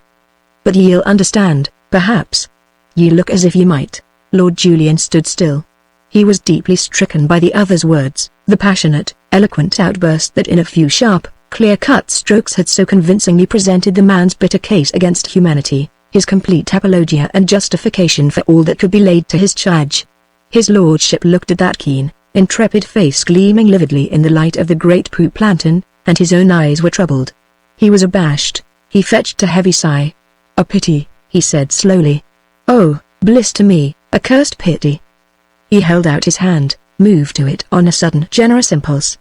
But ye'll understand, perhaps. Ye look as if ye might." Lord Julian stood still. He was deeply stricken by the other's words, the passionate, eloquent outburst that in a few sharp, clear-cut strokes had so convincingly presented the man's bitter case against humanity, his complete apologia and justification for all that could be laid to his charge. His lordship looked at that keen, intrepid face gleaming lividly in the light of the great poop lantern, and his own eyes were troubled. He was abashed. He fetched a heavy sigh. "A pity," he said slowly. "Oh, bliss to me, a cursed pity." He held out his hand, moved to it on a sudden generous impulse.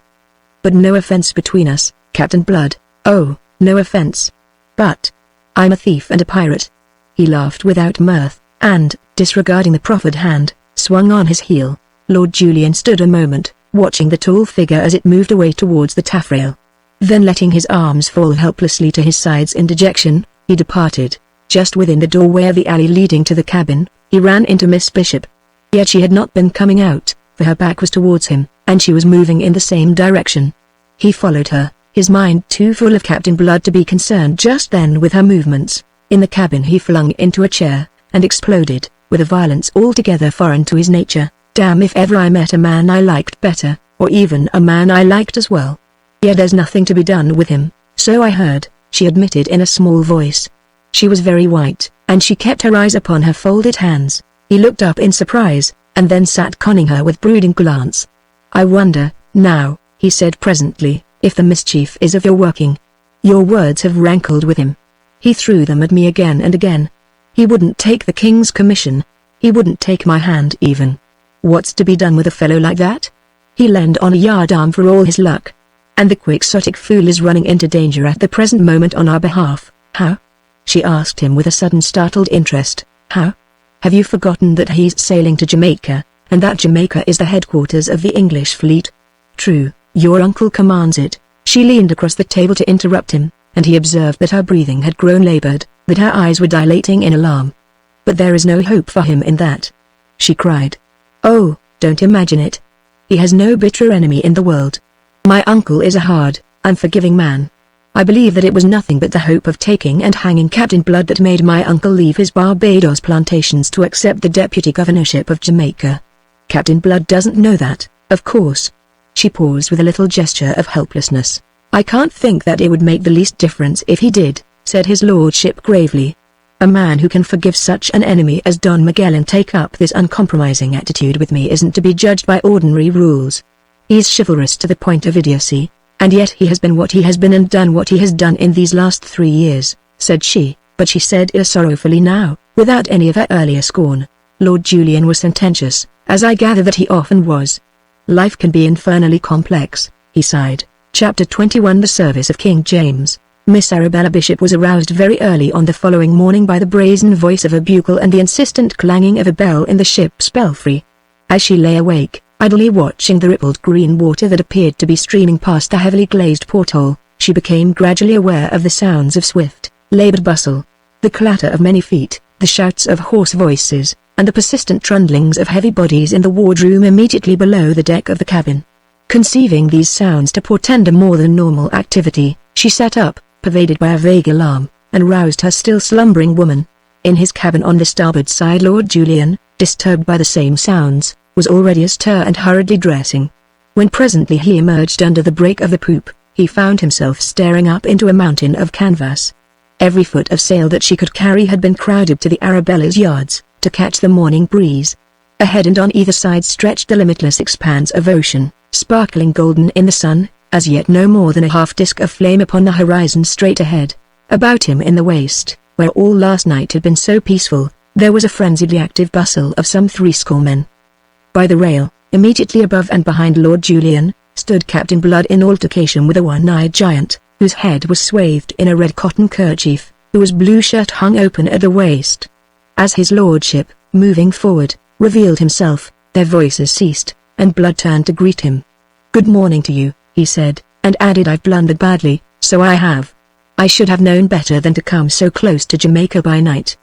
"But no offense between us, Captain Blood, oh, no offense. But I'm a thief and a pirate." He laughed without mirth, and, disregarding the proffered hand, swung on his heel. Lord Julian stood a moment, watching the tall figure as it moved away towards the taffrail. Then letting his arms fall helplessly to his sides in dejection, he departed. Just within the doorway of the alley leading to the cabin, he ran into Miss Bishop. Yet she had not been coming out, for her back was towards him, and she was moving in the same direction. He followed her, his mind too full of Captain Blood to be concerned just then with her movements. In the cabin he flung into a chair, and exploded, with a violence altogether foreign to his nature. Damn if ever I met a man I liked better, or even a man I liked as well. Yeah, there's nothing to be done with him, so I heard, she admitted in a small voice. She was very white, and she kept her eyes upon her folded hands. He looked up in surprise, and then sat conning her with brooding glance. I wonder, now, he said presently, if the mischief is of your working. Your words have rankled with him. He threw them at me again and again. He wouldn't take the king's commission. He wouldn't take my hand even. What's to be done with a fellow like that? He'll end on a yardarm for all his luck. And the quixotic fool is running into danger at the present moment on our behalf. How? She asked him with a sudden startled interest. How? Have you forgotten that he's sailing to Jamaica, and that Jamaica is the headquarters of the English fleet? True, your uncle commands it. She leaned across the table to interrupt him, and he observed that her breathing had grown labored, that her eyes were dilating in alarm. But there is no hope for him in that, she cried. Oh, don't imagine it. He has no bitter enemy in the world. My uncle is a hard, unforgiving man. I believe that it was nothing but the hope of taking and hanging Captain Blood that made my uncle leave his Barbados plantations to accept the deputy governorship of Jamaica. Captain Blood doesn't know that, of course. She paused with a little gesture of helplessness. I can't think that it would make the least difference if he did, said his lordship gravely. A man who can forgive such an enemy as Don Miguel and take up this uncompromising attitude with me isn't to be judged by ordinary rules. He's chivalrous to the point of idiocy, and yet he has been what he has been and done what he has done in these last 3 years, said she, but she said it sorrowfully now, without any of her earlier scorn. Lord Julian was sententious, as I gather that he often was. Life can be infernally complex, he sighed. Chapter 21 The Service of King James. Miss Arabella Bishop was aroused very early on the following morning by the brazen voice of a bugle and the insistent clanging of a bell in the ship's belfry. As she lay awake, idly watching the rippled green water that appeared to be streaming past the heavily glazed porthole, she became gradually aware of the sounds of swift, labored bustle, the clatter of many feet, the shouts of hoarse voices, and the persistent trundlings of heavy bodies in the wardroom immediately below the deck of the cabin. Conceiving these sounds to portend a more than normal activity, she sat up, pervaded by a vague alarm, and roused her still slumbering woman. In his cabin on the starboard side Lord Julian, disturbed by the same sounds, was already astir and hurriedly dressing. When presently he emerged under the break of the poop, he found himself staring up into a mountain of canvas. Every foot of sail that she could carry had been crowded to the Arabella's yards, to catch the morning breeze. Ahead and on either side stretched the limitless expanse of ocean, sparkling golden in the sun, as yet no more than a half-disk of flame upon the horizon straight ahead. About him in the waist, where all last night had been so peaceful, there was a frenziedly active bustle of some 30 men. By the rail, immediately above and behind Lord Julian, stood Captain Blood in altercation with a one-eyed giant, whose head was swathed in a red cotton kerchief, whose blue shirt hung open at the waist. As his lordship, moving forward, revealed himself, their voices ceased, and Blood turned to greet him. "Good morning to you," he said, and added, "I've blundered badly, so I have. I should have known better than to come so close to Jamaica by night.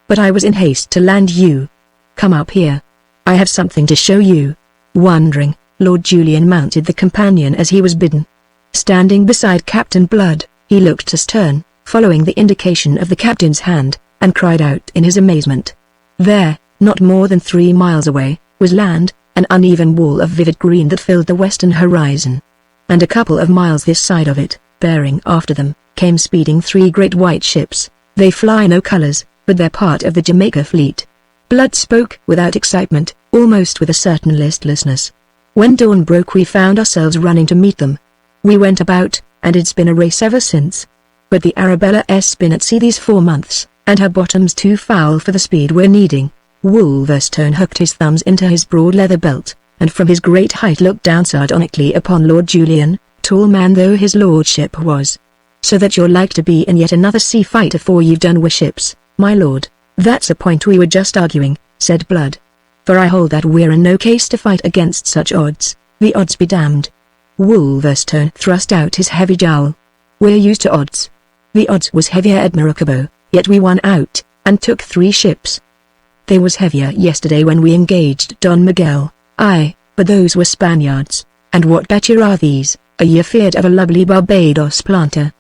But I was in haste to land you. Come up here. I have something to show you." Wondering, Lord Julian mounted the companion as he was bidden. Standing beside Captain Blood, he looked astern, following the indication of the captain's hand, and cried out in his amazement. There, not more than 3 miles away, was land, an uneven wall of vivid green that filled the western horizon. And a couple of miles this side of it, bearing after them, came speeding 3 great white ships. They fly no colors, but they're part of the Jamaica fleet. Blood spoke without excitement, almost with a certain listlessness. When dawn broke we found ourselves running to meet them. We went about, and it's been a race ever since. But the Arabella's been at sea these 4 months, and her bottom's too foul for the speed we're needing. Wolverstone hooked his thumbs into his broad leather belt, and from his great height looked down sardonically upon Lord Julian, tall man though his lordship was. "So that you're like to be in yet another sea fight afore you've done with ships, my lord." "That's a point we were just arguing," said Blood. "For I hold that we're in no case to fight against such odds, the odds be damned." Wolverstone thrust out his heavy jowl. "We're used to odds. The odds was heavier at Maracaibo, yet we won out, and took 3 ships. They was heavier yesterday when we engaged Don Miguel, aye, but those were Spaniards, and what better are these? "Are ye afeard of a lovely Barbados planter?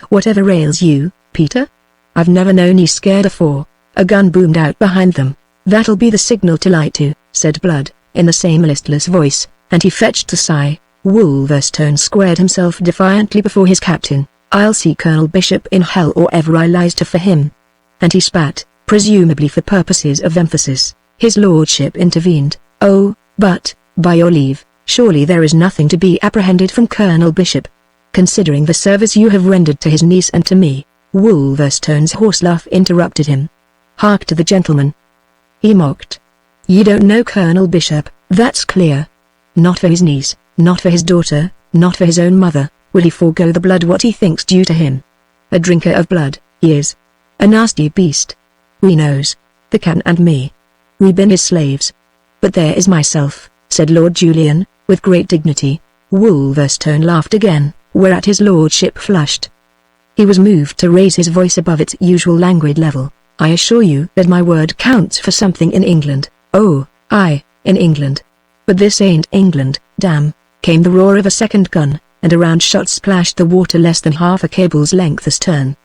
Whatever ails you, Peter? I've never known ye scared afore." A gun boomed out behind them. "That'll be the signal to light to," said Blood, in the same listless voice, and he fetched a sigh. Wolverstone squared himself defiantly before his captain. "I'll see Colonel Bishop in hell or ever I lies to for him." And he spat, presumably for purposes of emphasis. His lordship intervened. "Oh, but, by your leave, surely there is nothing to be apprehended from Colonel Bishop, considering the service you have rendered to his niece and to me." Wolverstone's hoarse laugh interrupted him. "Hark to the gentleman," he mocked. "Ye don't know Colonel Bishop, that's clear. Not for his niece, not for his daughter, not for his own mother, will he forego the blood what he thinks due to him. A drinker of blood, he is. A nasty beast. We knows. The captain and me. We been his slaves. But there is myself," said Lord Julian, with great dignity. Wolverstone laughed again, whereat his lordship flushed. He was moved to raise his voice above its usual languid level. "I assure you that my word counts for something in England." "Oh, aye, in England. But this ain't England, damn," came the roar of a second gun, and a round shot splashed the water less than half a cable's length astern.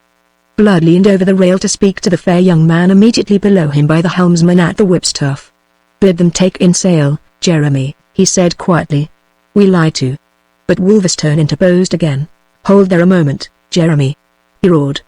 Blood leaned over the rail to speak to the fair young man immediately below him by the helmsman at the whipstaff. "Bid them take in sail, Jeremy," he said quietly. "We lie to." But Wolverstone interposed again. "Hold there a moment, Jeremy," he roared.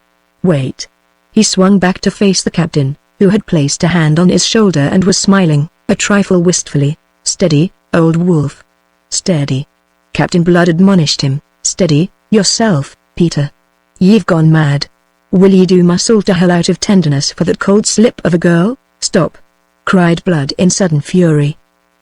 "Wait." He swung back to face the captain, who had placed a hand on his shoulder and was smiling, a trifle wistfully. "Steady, old wolf. Steady." Captain Blood admonished him. "Steady, yourself, Peter. Ye've gone mad. Will ye do muscle to hell out of tenderness for that cold slip of a girl?" "Stop!" cried Blood in sudden fury.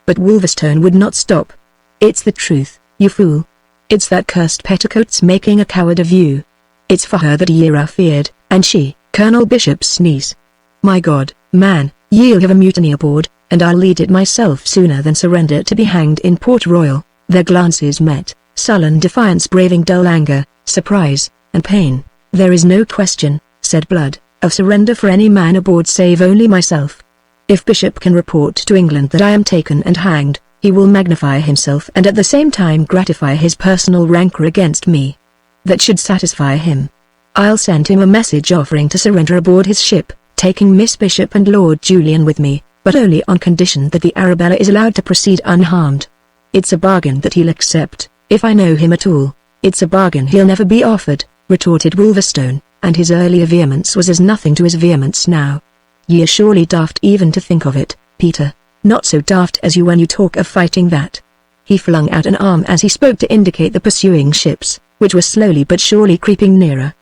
But Wolverstone would not stop. "It's the truth, you fool. It's that cursed petticoat's making a coward of you. It's for her that ye are afeard, and she, Colonel Bishop's niece. My God, man, ye'll have a mutiny aboard, and I'll lead it myself sooner than surrender to be hanged in Port Royal." Their glances met, sullen defiance braving dull anger, surprise, and pain. "There is no question," said Blood, "of surrender for any man aboard save only myself. If Bishop can report to England that I am taken and hanged, he will magnify himself and at the same time gratify his personal rancor against me. That should satisfy him. I'll send him a message offering to surrender aboard his ship, taking Miss Bishop and Lord Julian with me, but only on condition that the Arabella is allowed to proceed unharmed. It's a bargain that he'll accept, if I know him at all. It's a bargain he'll never be offered," retorted Wolverstone, and his earlier vehemence was as nothing to his vehemence now. "Ye are surely daft even to think of it, Peter. Not so daft as you when you talk of fighting that." He flung out an arm as he spoke to indicate the pursuing ships, which were slowly but surely creeping nearer.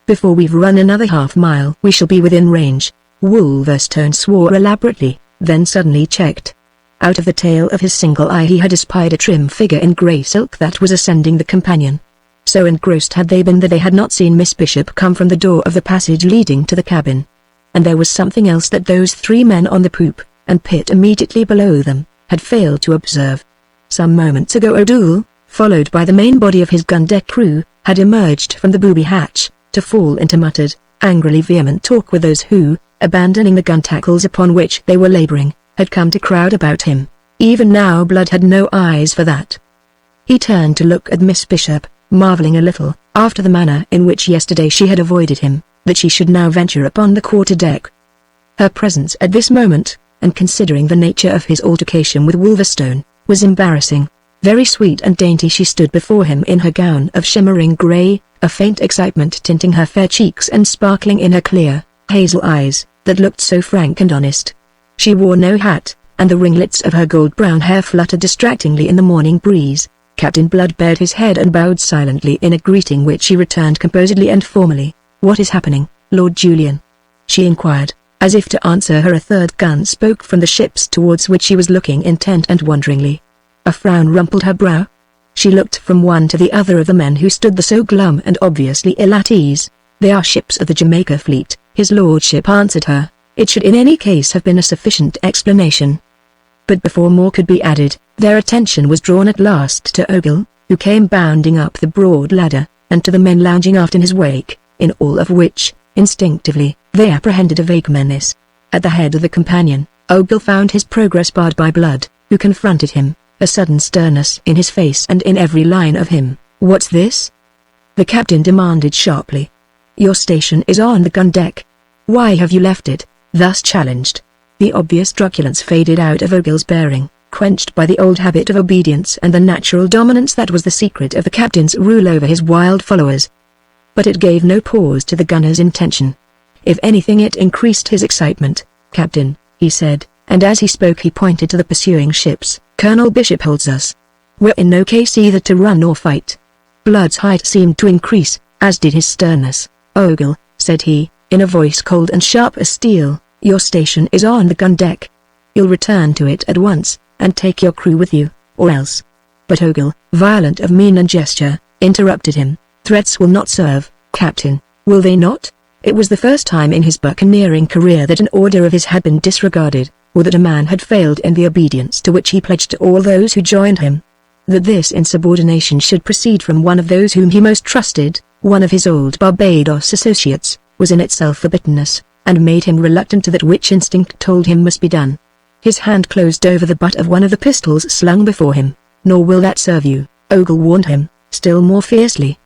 "Before we've run another half-mile we shall be within range." Wolverstone swore elaborately, then suddenly checked. Out of the tail of his single eye he had espied a trim figure in grey silk that was ascending the companion. So engrossed had they been that they had not seen Miss Bishop come from the door of the passage leading to the cabin. And there was something else that those three men on the poop, and pit immediately below them, had failed to observe. Some moments ago O'Doul, followed by the main body of his gun-deck crew, had emerged from the booby hatch, to fall into muttered, angrily vehement talk with those who, abandoning the gun tackles upon which they were laboring, had come to crowd about him. Even now Blood had no eyes for that. He turned to look at Miss Bishop, marveling a little, after the manner in which yesterday she had avoided him, that she should now venture upon the quarter-deck. Her presence at this moment, and considering the nature of his altercation with Wolverstone, was embarrassing. Very sweet and dainty she stood before him in her gown of shimmering grey, a faint excitement tinting her fair cheeks and sparkling in her clear, hazel eyes, that looked so frank and honest. She wore no hat, and the ringlets of her gold-brown hair fluttered distractingly in the morning breeze. Captain Blood bared his head and bowed silently in a greeting which he returned composedly and formally. "What is happening, Lord Julian?" she inquired. As if to answer her a third gun spoke from the ships towards which she was looking intent and wonderingly. A frown rumpled her brow. She looked from one to the other of the men who stood there so glum and obviously ill at ease. "They are ships of the Jamaica fleet," his lordship answered her. It should in any case have been a sufficient explanation. But before more could be added, their attention was drawn at last to O'Doul, who came bounding up the broad ladder, and to the men lounging aft in his wake, in all of which, instinctively, they apprehended a vague menace. At the head of the companion, O'Doul found his progress barred by Blood, who confronted him, a sudden sternness in his face and in every line of him. What's this? The captain demanded sharply. Your station is on the gun deck. Why have you left it? Thus challenged. The obvious truculence faded out of Ogle's bearing, quenched by the old habit of obedience and the natural dominance that was the secret of the captain's rule over his wild followers. But it gave no pause to the gunner's intention. If anything, it increased his excitement. Captain, he said, and as he spoke he pointed to the pursuing ships. Colonel Bishop holds us. We're in no case either to run or fight. Blood's height seemed to increase, as did his sternness. Ogle, said he, in a voice cold and sharp as steel, your station is on the gun deck. You'll return to it at once, and take your crew with you, or else. But Ogle, violent of mien and gesture, interrupted him. Threats will not serve, Captain, will they not? It was the first time in his buccaneering career that an order of his had been disregarded, or that a man had failed in the obedience to which he pledged to all those who joined him. That this insubordination should proceed from one of those whom he most trusted, one of his old Barbados associates, was in itself a bitterness, and made him reluctant to that which instinct told him must be done. His hand closed over the butt of one of the pistols slung before him. Nor will that serve you, Ogle warned him, still more fiercely.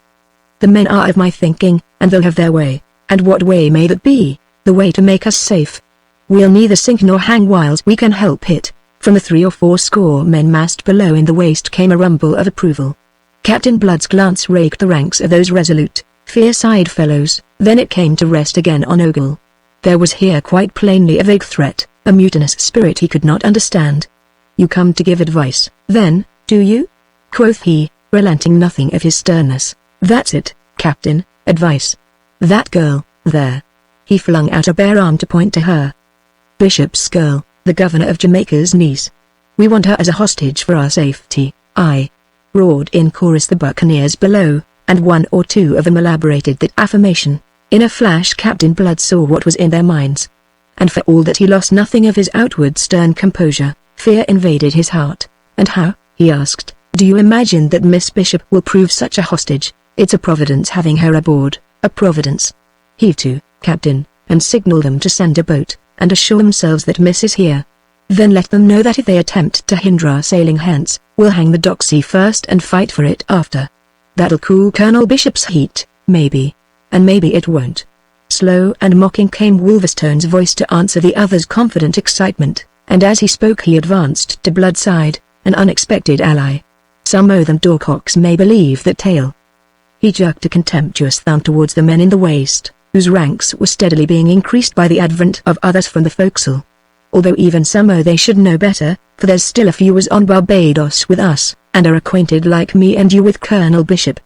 The men are of my thinking, and they'll have their way, and what way may that be? The way to make us safe. We'll neither sink nor hang whilst we can help it. From the 3 or 4 score men massed below in the waist came a rumble of approval. Captain Blood's glance raked the ranks of those resolute, fierce-eyed fellows, then it came to rest again on Ogle. There was here quite plainly a vague threat, a mutinous spirit he could not understand. You come to give advice, then, do you? Quoth he, relenting nothing of his sternness. That's it, Captain, advice. That girl, there. He flung out a bare arm to point to her. Bishop's girl, the governor of Jamaica's niece. We want her as a hostage for our safety, aye. Roared in chorus the buccaneers below, and 1 or 2 of them elaborated that affirmation. In a flash Captain Blood saw what was in their minds. And for all that he lost nothing of his outward stern composure, fear invaded his heart. And how, he asked, do you imagine that Miss Bishop will prove such a hostage? It's a providence having her aboard, a providence. Heave to, Captain, and signal them to send a boat, and assure themselves that Miss is here. Then let them know that if they attempt to hinder our sailing hence, we'll hang the doxy first and fight for it after. That'll cool Colonel Bishop's heat, maybe. And maybe it won't. Slow and mocking came Wolverstone's voice to answer the other's confident excitement, and as he spoke he advanced to Blood's side, an unexpected ally. Some o' them doorcocks may believe that tale. He jerked a contemptuous thumb towards the men in the waist, whose ranks were steadily being increased by the advent of others from the forecastle. Although even somehow they should know better, for there's still a few as on Barbados with us, and are acquainted like me and you with Colonel Bishop.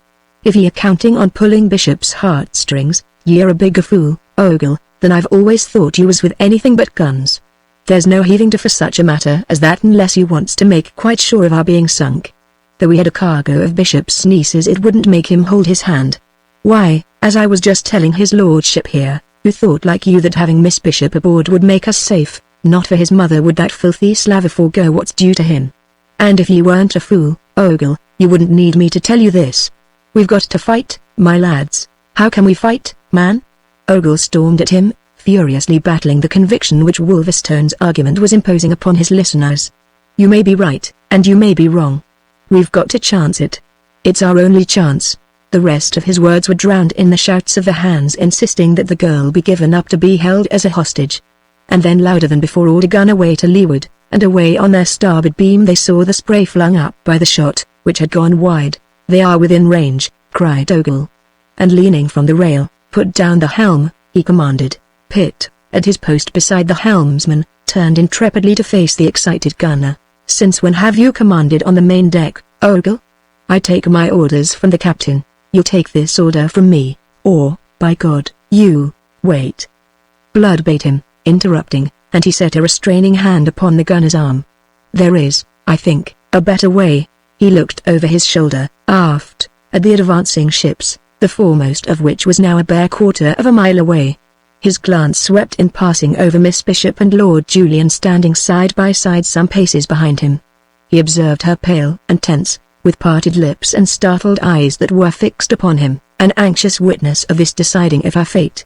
If ye are counting on pulling Bishop's heartstrings, ye're a bigger fool, Ogle, than I've always thought you was with anything but guns. There's no heaving to for such a matter as that unless you wants to make quite sure of our being sunk. Though we had a cargo of Bishop's nieces it wouldn't make him hold his hand. Why, as I was just telling his lordship here, who thought like you that having Miss Bishop aboard would make us safe, not for his mother would that filthy slaver forego what's due to him. And if ye weren't a fool, Ogle, you wouldn't need me to tell you this. We've got to fight, my lads. How can we fight, man? Ogle stormed at him, furiously battling the conviction which Wolverstone's argument was imposing upon his listeners. You may be right, and you may be wrong. We've got to chance it. It's our only chance. The rest of his words were drowned in the shouts of the hands insisting that the girl be given up to be held as a hostage. And then louder than before all a gun away to leeward, and away on their starboard beam they saw the spray flung up by the shot, which had gone wide. They are within range, cried Ogle. And leaning from the rail, put down the helm, he commanded. Pitt, at his post beside the helmsman, turned intrepidly to face the excited gunner. Since when have you commanded on the main deck, Ogle? I take my orders from the captain. You'll take this order from me, or, by God, you, wait. Blood bade him, interrupting, and he set a restraining hand upon the gunner's arm. There is, I think, a better way. He looked over his shoulder, aft, at the advancing ships, the foremost of which was now a bare quarter of a mile away. His glance swept in passing over Miss Bishop and Lord Julian standing side by side some paces behind him. He observed her pale and tense, with parted lips and startled eyes that were fixed upon him, an anxious witness of this deciding of her fate.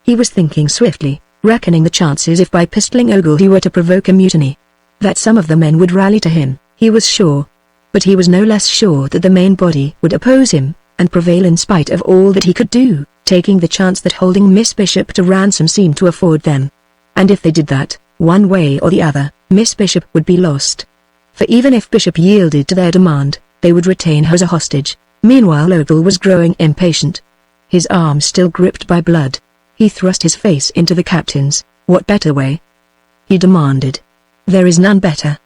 He was thinking swiftly, reckoning the chances if by pistoling Ogle he were to provoke a mutiny. That some of the men would rally to him, he was sure. but he was no less sure that the main body would oppose him, and prevail in spite of all that he could do, taking the chance that holding Miss Bishop to ransom seemed to afford them. And if they did that, one way or the other, Miss Bishop would be lost. For even if Bishop yielded to their demand, they would retain her as a hostage. Meanwhile Ogle was growing impatient. His arm still gripped by blood. He thrust his face into the captain's. "What better way?" he demanded. "There is none better.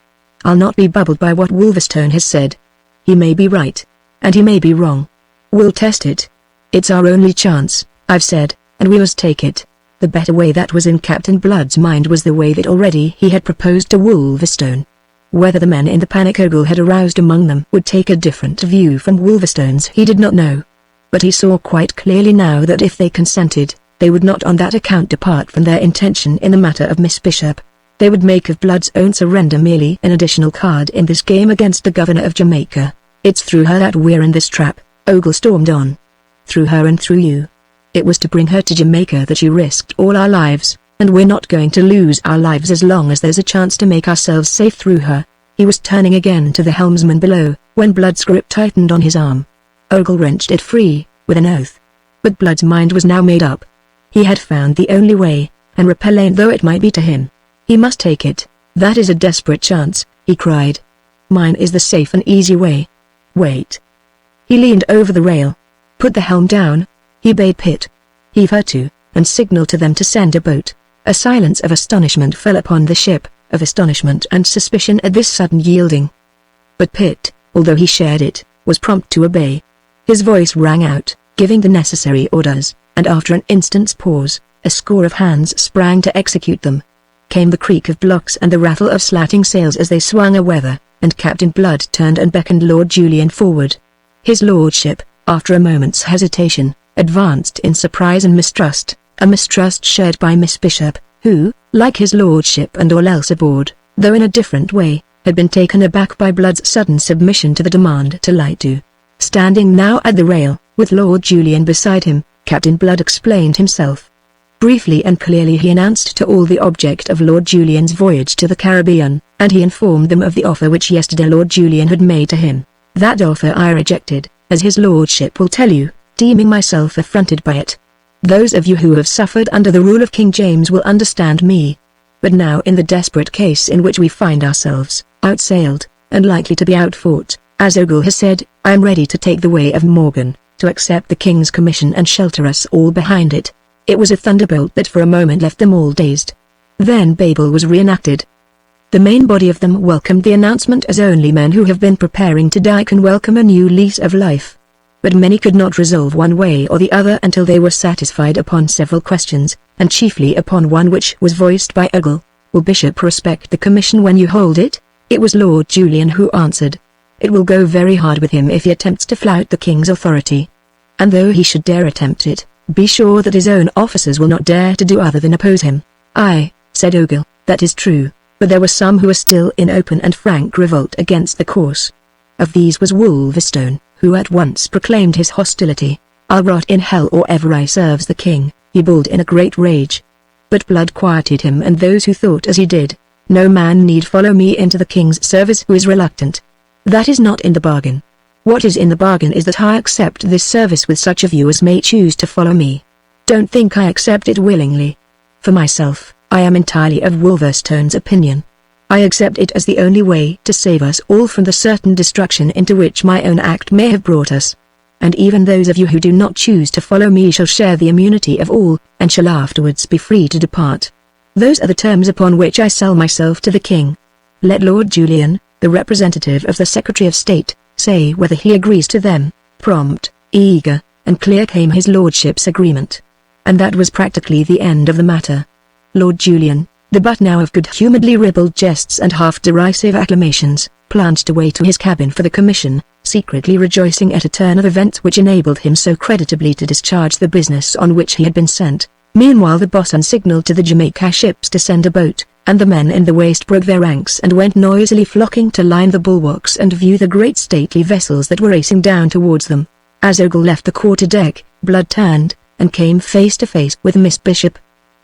I'll not be bubbled by what Wolverstone has said. He may be right, and he may be wrong. We'll test it. It's our only chance, I've said, and we must take it." The better way that was in Captain Blood's mind was the way that already he had proposed to Wolverstone. Whether the men in the panic Ogle had aroused among them would take a different view from Wolverstone's he did not know. But he saw quite clearly now that if they consented, they would not on that account depart from their intention in the matter of Miss Bishop. They would make of Blood's own surrender merely an additional card in this game against the governor of Jamaica. "It's through her that we're in this trap," Ogle stormed on. "Through her and through you. It was to bring her to Jamaica that you risked all our lives, and we're not going to lose our lives as long as there's a chance to make ourselves safe through her." He was turning again to the helmsman below, when Blood's grip tightened on his arm. Ogle wrenched it free, with an oath. But Blood's mind was now made up. He had found the only way, and repellent though it might be to him, he must take it. "That is a desperate chance," he cried. "Mine is the safe and easy way. Wait." He leaned over the rail. "Put the helm down," he bade Pitt. "Heave her to, and signal to them to send a boat." A silence of astonishment fell upon the ship, of astonishment and suspicion at this sudden yielding. But Pitt, although he shared it, was prompt to obey. His voice rang out, giving the necessary orders, and after an instant's pause, a score of hands sprang to execute them. Came the creak of blocks and the rattle of slatting sails as they swung aweather, and Captain Blood turned and beckoned Lord Julian forward. His lordship, after a moment's hesitation, advanced in surprise and mistrust, a mistrust shared by Miss Bishop, who, like his lordship and all else aboard, though in a different way, had been taken aback by Blood's sudden submission to the demand to light to. Standing now at the rail, with Lord Julian beside him, Captain Blood explained himself. Briefly and clearly he announced to all the object of Lord Julian's voyage to the Caribbean, and he informed them of the offer which yesterday Lord Julian had made to him. That offer I rejected, as his lordship will tell you, deeming myself affronted by it. Those of you who have suffered under the rule of King James will understand me. But now in the desperate case in which we find ourselves, outsailed, and likely to be outfought, as Ogle has said, I am ready to take the way of Morgan, to accept the King's commission and shelter us all behind it. It was a thunderbolt that for a moment left them all dazed. Then Babel was reenacted. The main body of them welcomed the announcement as only men who have been preparing to die can welcome a new lease of life. But many could not resolve one way or the other until they were satisfied upon several questions, and chiefly upon one which was voiced by Ogle. Will Bishop respect the commission when you hold it? It was Lord Julian who answered. It will go very hard with him if he attempts to flout the King's authority. And though he should dare attempt it, be sure that his own officers will not dare to do other than oppose him. Aye, said Ogle, that is true, but there were some who were still in open and frank revolt against the course. Of these was Wolverstone, who at once proclaimed his hostility. I'll rot in hell or ever I serves the King, he bawled in a great rage. But Blood quieted him and those who thought as he did. No man need follow me into the King's service who is reluctant. That is not in the bargain. What is in the bargain is that I accept this service with such of you as may choose to follow me. Don't think I accept it willingly. For myself, I am entirely of Wolverstone's opinion. I accept it as the only way to save us all from the certain destruction into which my own act may have brought us. And even those of you who do not choose to follow me shall share the immunity of all, and shall afterwards be free to depart. Those are the terms upon which I sell myself to the King. Let Lord Julian, the representative of the Secretary of State, say whether he agrees to them. Prompt, eager, and clear came his lordship's agreement. And that was practically the end of the matter. Lord Julian, the butt now of good-humouredly ribald jests and half-derisive acclamations, plunged away to his cabin for the commission, secretly rejoicing at a turn of events which enabled him so creditably to discharge the business on which he had been sent. Meanwhile the boatswain signalled to the Jamaica ships to send a boat, and the men in the waist broke their ranks and went noisily flocking to line the bulwarks and view the great stately vessels that were racing down towards them. As Ogle left the quarter-deck, Blood turned, and came face to face with Miss Bishop.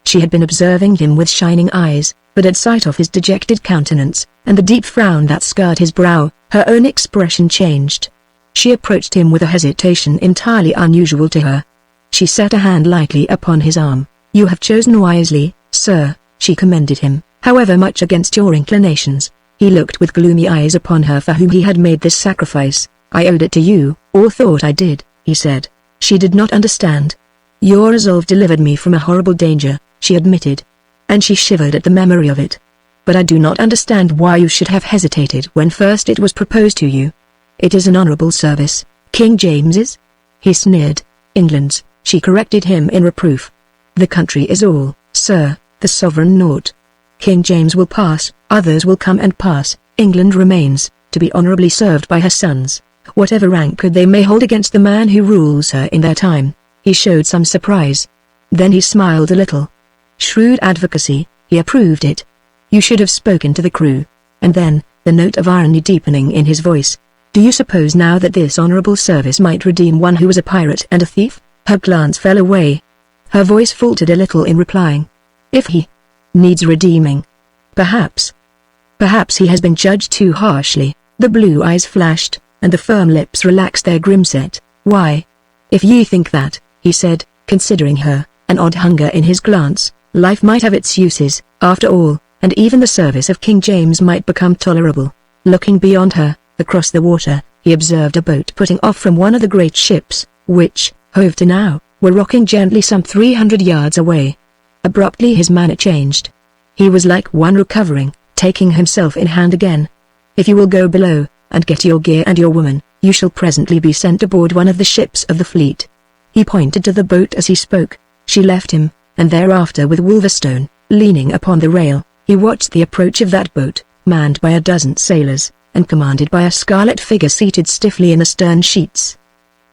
She had been observing him with shining eyes, but at sight of his dejected countenance, and the deep frown that scarred his brow, her own expression changed. She approached him with a hesitation entirely unusual to her. She set a hand lightly upon his arm. "You have chosen wisely, sir," she commended him, "however much against your inclinations." He looked with gloomy eyes upon her for whom he had made this sacrifice. "I owed it to you, or thought I did," he said. She did not understand. "Your resolve delivered me from a horrible danger," she admitted. And she shivered at the memory of it. "But I do not understand why you should have hesitated when first it was proposed to you." "It is an honorable service, King James's?" He sneered. "England's," she corrected him in reproof. "The country is all, sir, the sovereign naught. King James will pass, others will come and pass, England remains, to be honorably served by her sons, whatever rank they may hold against the man who rules her in their time." He showed some surprise. Then he smiled a little. "Shrewd advocacy," he approved it. "You should have spoken to the crew." And then, the note of irony deepening in his voice. "Do you suppose now that this honorable service might redeem one who was a pirate and a thief?" Her glance fell away. Her voice faltered a little in replying. "If he needs redeeming. Perhaps. Perhaps he has been judged too harshly." The blue eyes flashed, and the firm lips relaxed their grim set. "Why? If ye think that," he said, considering her, an odd hunger in his glance, "life might have its uses, after all, and even the service of King James might become tolerable." Looking beyond her, across the water, he observed a boat putting off from one of the great ships, which, hove to now, were rocking gently some 300 yards away. Abruptly his manner changed. He was like one recovering, taking himself in hand again. "If you will go below, and get your gear and your woman, you shall presently be sent aboard one of the ships of the fleet." He pointed to the boat as he spoke. She left him, and thereafter with Wolverstone, leaning upon the rail, he watched the approach of that boat, manned by a dozen sailors, and commanded by a scarlet figure seated stiffly in the stern sheets.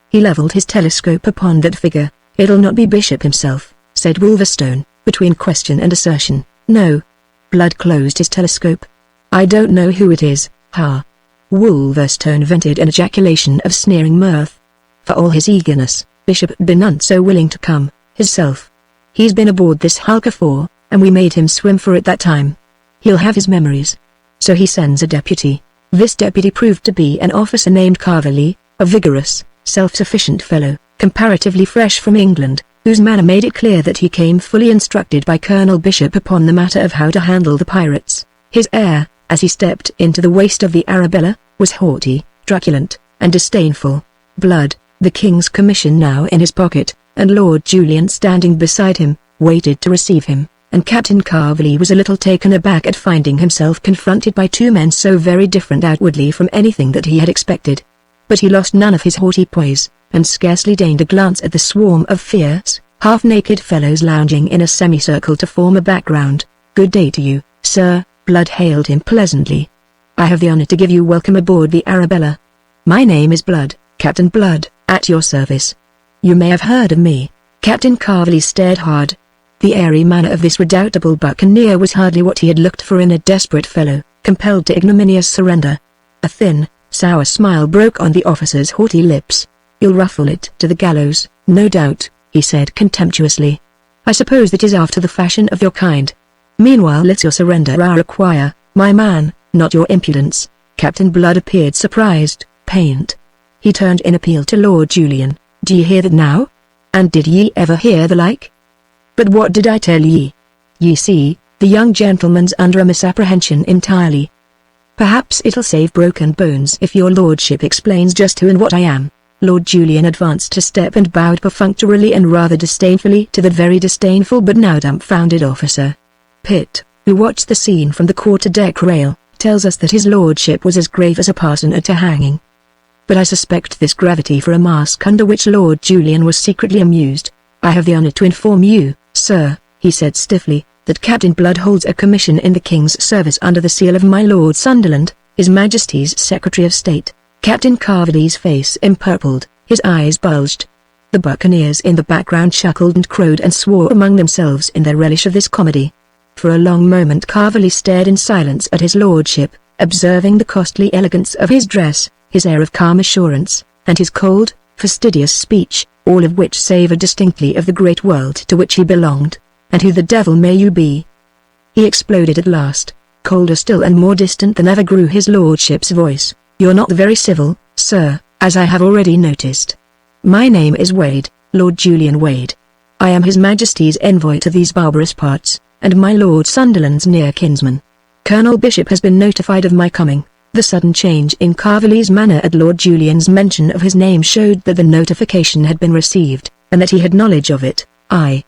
He leveled his telescope upon that figure. "It'll not be Bishop himself," said Wolverstone, between question and assertion. "No." Blood closed his telescope. "I don't know who it is, ha." Wolverstone vented an ejaculation of sneering mirth. For all his eagerness, Bishop been none so willing to come, himself. "He's been aboard this hulk afore, and we made him swim for it that time. He'll have his memories. So he sends a deputy." This deputy proved to be an officer named Carverley, a vigorous, self-sufficient fellow, comparatively fresh from England, whose manner made it clear that he came fully instructed by Colonel Bishop upon the matter of how to handle the pirates. His air, as he stepped into the waist of the Arabella, was haughty, truculent, and disdainful. Blood, the king's commission now in his pocket, and Lord Julian standing beside him, waited to receive him, and Captain Carverley was a little taken aback at finding himself confronted by two men so very different outwardly from anything that he had expected. But he lost none of his haughty poise, and scarcely deigned a glance at the swarm of fierce, half-naked fellows lounging in a semicircle to form a background. "Good day to you, sir," Blood hailed him pleasantly. "I have the honor to give you welcome aboard the Arabella. My name is Blood, Captain Blood, at your service. You may have heard of me." Captain Carverley stared hard. The airy manner of this redoubtable buccaneer was hardly what he had looked for in a desperate fellow, compelled to ignominious surrender. A thin, sour smile broke on the officer's haughty lips. "You'll ruffle it to the gallows, no doubt," he said contemptuously. "I suppose that is after the fashion of your kind. Meanwhile let your surrender require, my man, not your impudence." Captain Blood appeared surprised, pained. He turned in appeal to Lord Julian. "Do ye hear that now? And did ye ever hear the like? But what did I tell ye? Ye see, the young gentleman's under a misapprehension entirely. Perhaps it'll save broken bones if your lordship explains just who and what I am." Lord Julian advanced a step and bowed perfunctorily and rather disdainfully to the very disdainful but now dumbfounded officer. Pitt, who watched the scene from the quarter-deck rail, tells us that his lordship was as grave as a parson at a hanging. But I suspect this gravity for a mask under which Lord Julian was secretly amused. "I have the honor to inform you, sir," he said stiffly, "that Captain Blood holds a commission in the King's service under the seal of my Lord Sunderland, His Majesty's Secretary of State." Captain Carverley's face empurpled, his eyes bulged. The buccaneers in the background chuckled and crowed and swore among themselves in their relish of this comedy. For a long moment Carverley stared in silence at his lordship, observing the costly elegance of his dress, his air of calm assurance, and his cold, fastidious speech, all of which savored distinctly of the great world to which he belonged. "And who the devil may you be?" he exploded at last. Colder still and more distant than ever grew his lordship's voice. "You're not very civil, sir, as I have already noticed. My name is Wade, Lord Julian Wade. I am His Majesty's envoy to these barbarous parts, and my Lord Sunderland's near kinsman. Colonel Bishop has been notified of my coming." The sudden change in Carvely's manner at Lord Julian's mention of his name showed that the notification had been received, and that he had knowledge of it. I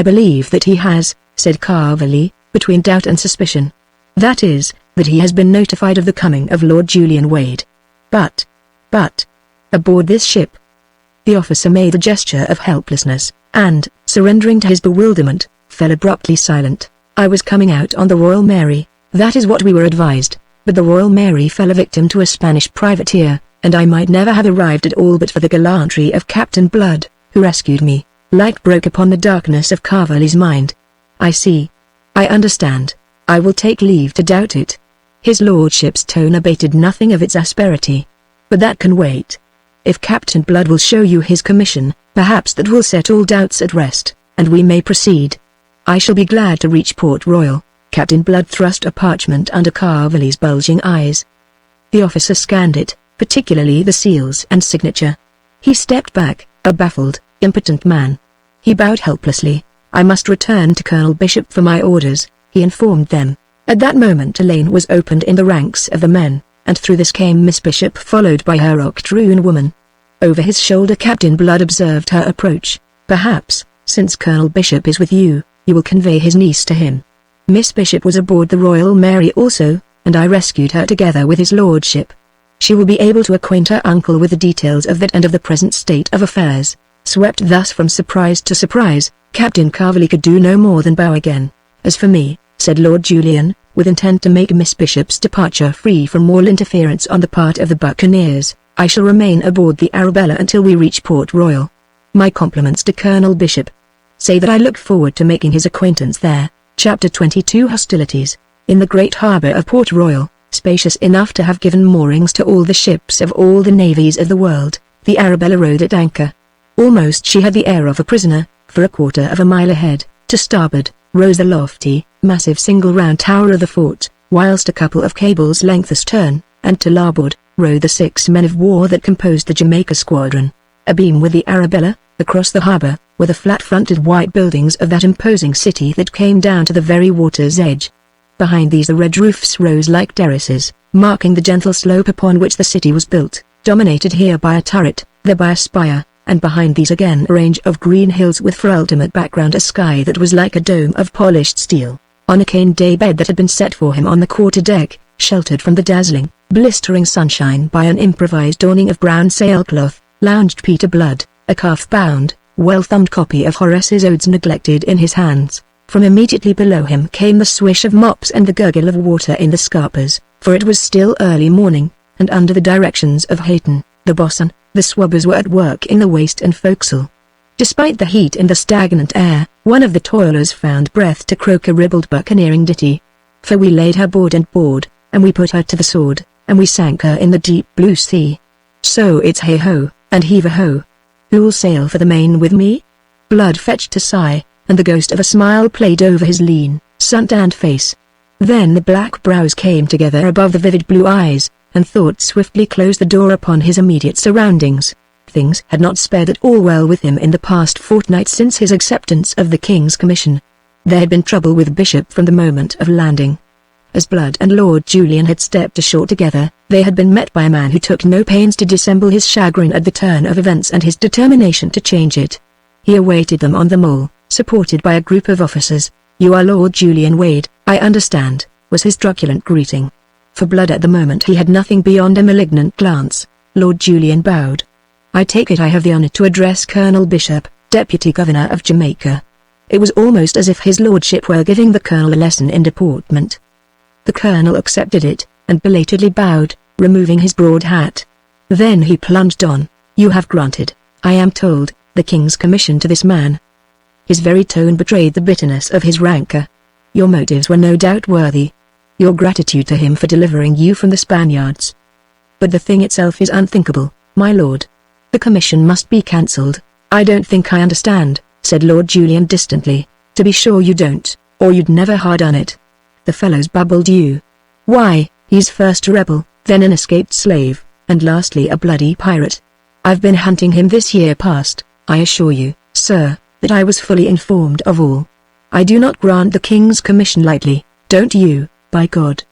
believe that he has," said Carvely, between doubt and suspicion. "That is, that he has been notified of the coming of Lord Julian Wade. But, aboard this ship?" The officer made a gesture of helplessness, and, surrendering to his bewilderment, fell abruptly silent. "I was coming out on the Royal Mary, that is what we were advised, but the Royal Mary fell a victim to a Spanish privateer, and I might never have arrived at all but for the gallantry of Captain Blood, who rescued me." Light broke upon the darkness of Carvely's mind. "I see. I understand. I will take leave to doubt it." His lordship's tone abated nothing of its asperity. "But that can wait. If Captain Blood will show you his commission, perhaps that will set all doubts at rest, and we may proceed. I shall be glad to reach Port Royal." Captain Blood thrust a parchment under Carvely's bulging eyes. The officer scanned it, particularly the seals and signature. He stepped back, a baffled, impotent man. He bowed helplessly. "I must return to Colonel Bishop for my orders," he informed them. At that moment a lane was opened in the ranks of the men, and through this came Miss Bishop followed by her octoroon woman. Over his shoulder Captain Blood observed her approach. "Perhaps, since Colonel Bishop is with you, you will convey his niece to him. Miss Bishop was aboard the Royal Mary also, and I rescued her together with his lordship. She will be able to acquaint her uncle with the details of that and of the present state of affairs." Swept thus from surprise to surprise, Captain Carvely could do no more than bow again. "As for me," said Lord Julian, with intent to make Miss Bishop's departure free from all interference on the part of the buccaneers, "I shall remain aboard the Arabella until we reach Port Royal. My compliments to Colonel Bishop. Say that I look forward to making his acquaintance there." Chapter 22 Hostilities. In the great harbour of Port Royal, spacious enough to have given moorings to all the ships of all the navies of the world, the Arabella rode at anchor. Almost she had the air of a prisoner, for a quarter of a mile ahead, to starboard, rose the lofty, massive single round tower of the fort, whilst a couple of cables' length astern, and to larboard, rode the 6 men of war that composed the Jamaica squadron. Abeam with the Arabella, across the harbour, were the flat-fronted white buildings of that imposing city that came down to the very water's edge. Behind these the red roofs rose like terraces, marking the gentle slope upon which the city was built, dominated here by a turret, there by a spire, and behind these again a range of green hills with for ultimate background a sky that was like a dome of polished steel. On a cane day bed that had been set for him on the quarter-deck, sheltered from the dazzling, blistering sunshine by an improvised awning of brown sailcloth, lounged Peter Blood, a calf-bound, well-thumbed copy of Horace's Odes neglected in his hands. From immediately below him came the swish of mops and the gurgle of water in the scarpers, for it was still early morning, and under the directions of Hayton, the boatswain, the swabbers were at work in the waist and forecastle. Despite the heat and the stagnant air, one of the toilers found breath to croak a ribald buccaneering ditty. "For we laid her board and board, and we put her to the sword, and we sank her in the deep blue sea. So it's hey-ho, and heave-a-ho. Who'll sail for the main with me?" Blood fetched a sigh, and the ghost of a smile played over his lean, sun-tanned face. Then the black brows came together above the vivid blue eyes, and thought swiftly closed the door upon his immediate surroundings. Things had not sped at all well with him in the past fortnight since his acceptance of the King's commission. There had been trouble with Bishop from the moment of landing. As Blood and Lord Julian had stepped ashore together, they had been met by a man who took no pains to dissemble his chagrin at the turn of events and his determination to change it. He awaited them on the mole, supported by a group of officers. "You are Lord Julian Wade, I understand," was his truculent greeting. For Blood at the moment he had nothing beyond a malignant glance. Lord Julian bowed. "I take it I have the honor to address Colonel Bishop, Deputy Governor of Jamaica." It was almost as if his lordship were giving the colonel a lesson in deportment. The colonel accepted it, and belatedly bowed, removing his broad hat. Then he plunged on. "You have granted, I am told, the King's commission to this man." His very tone betrayed the bitterness of his rancor. "Your motives were no doubt worthy. Your gratitude to him for delivering you from the Spaniards. But the thing itself is unthinkable, my lord. The commission must be cancelled." "I don't think I understand," said Lord Julian distantly. "To be sure you don't, or you'd never have done it. the fellows babbled. You? Why, he's first a rebel, then an escaped slave, and lastly a bloody pirate. I've been hunting him this year past. I assure you, sir, that I was fully informed of all. I do not grant the king's commission lightly, don't you, by God.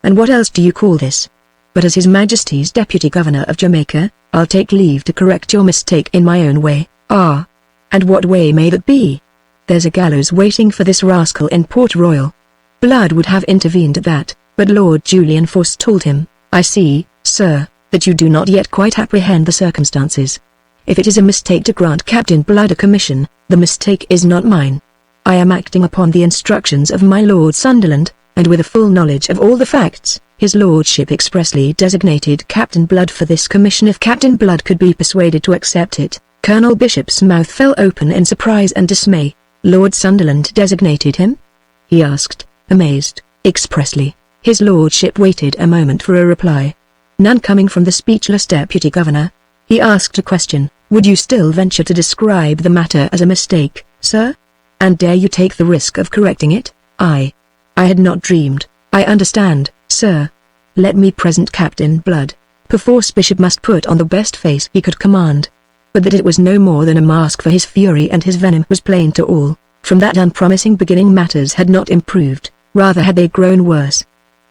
And what else do you call this? But as His Majesty's Deputy Governor of Jamaica, I'll take leave to correct your mistake in my own way. Ah. And what way may that be? There's a gallows waiting for this rascal in Port Royal. Blood would have intervened at that, but Lord Julian forestalled him. I see, sir, that you do not yet quite apprehend the circumstances. If it is a mistake to grant Captain Blood a commission, the mistake is not mine. I am acting upon the instructions of my Lord Sunderland, and with a full knowledge of all the facts. His lordship expressly designated Captain Blood for this commission if Captain Blood could be persuaded to accept it. Colonel Bishop's mouth fell open in surprise and dismay. Lord Sunderland designated him? He asked, amazed. Expressly. His lordship waited a moment for a reply. None coming from the speechless deputy governor. He asked a question. Would you still venture to describe the matter as a mistake, sir? And dare you take the risk of correcting it? I had not dreamed. I understand, sir. Let me present Captain Blood. Perforce Bishop must put on the best face he could command. But that it was no more than a mask for his fury and his venom was plain to all. From that unpromising beginning matters had not improved, rather had they grown worse.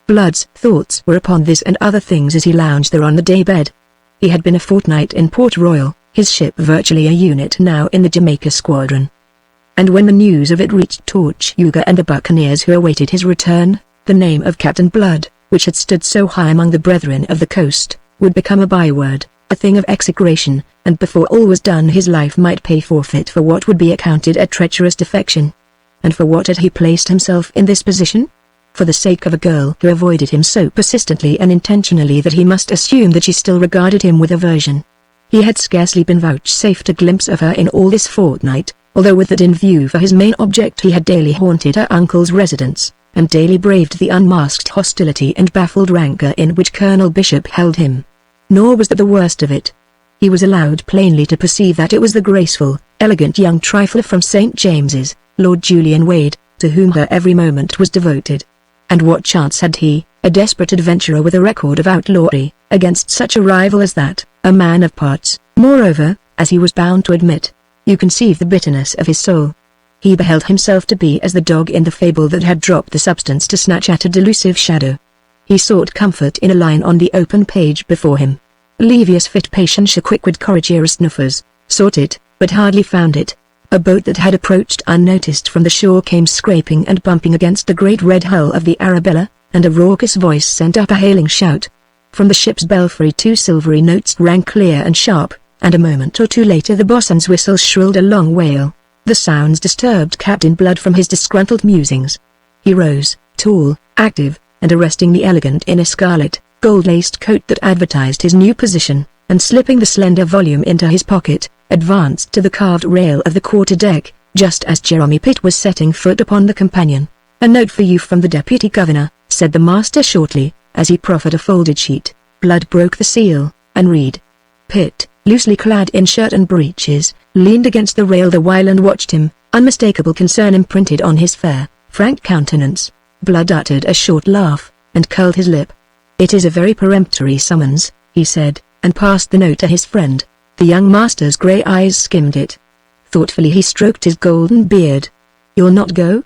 Blood's thoughts were upon this and other things as he lounged there on the day bed. He had been a fortnight in Port Royal, his ship virtually a unit now in the Jamaica squadron. And when the news of it reached Tortuga and the buccaneers who awaited his return, the name of Captain Blood, which had stood so high among the brethren of the coast, would become a byword, a thing of execration, and before all was done his life might pay forfeit for what would be accounted a treacherous defection. And for what had he placed himself in this position? For the sake of a girl who avoided him so persistently and intentionally that he must assume that she still regarded him with aversion. He had scarcely been vouchsafed a glimpse of her in all this fortnight, although with that in view for his main object he had daily haunted her uncle's residence, and daily braved the unmasked hostility and baffled rancor in which Colonel Bishop held him. Nor was that the worst of it. He was allowed plainly to perceive that it was the graceful, elegant young trifler from St. James's, Lord Julian Wade, to whom her every moment was devoted. And what chance had he, a desperate adventurer with a record of outlawry, against such a rival as that, a man of parts? Moreover, as he was bound to admit, you conceive the bitterness of his soul. He beheld himself to be as the dog in the fable that had dropped the substance to snatch at a delusive shadow. He sought comfort in a line on the open page before him. Levius fit patientia quicquid corrigere snuffers, sought it, but hardly found it. A boat that had approached unnoticed from the shore came scraping and bumping against the great red hull of the Arabella, and a raucous voice sent up a hailing shout. From the ship's belfry 2 silvery notes rang clear and sharp, and a moment or two later the boatswain's whistle shrilled a long wail. The sounds disturbed Captain Blood from his disgruntled musings. He rose, tall, active, and arresting the elegant in a scarlet, gold-laced coat that advertised his new position, and slipping the slender volume into his pocket, advanced to the carved rail of the quarter-deck, just as Jeremy Pitt was setting foot upon the companion. "A note for you from the Deputy Governor," said the master shortly, as he proffered a folded sheet. Blood broke the seal, and read. Pitt, loosely clad in shirt and breeches, leaned against the rail the while and watched him, unmistakable concern imprinted on his fair, frank countenance. Blood uttered a short laugh, and curled his lip. "It is a very peremptory summons," he said, and passed the note to his friend. The young master's grey eyes skimmed it. Thoughtfully he stroked his golden beard. "You'll not go?"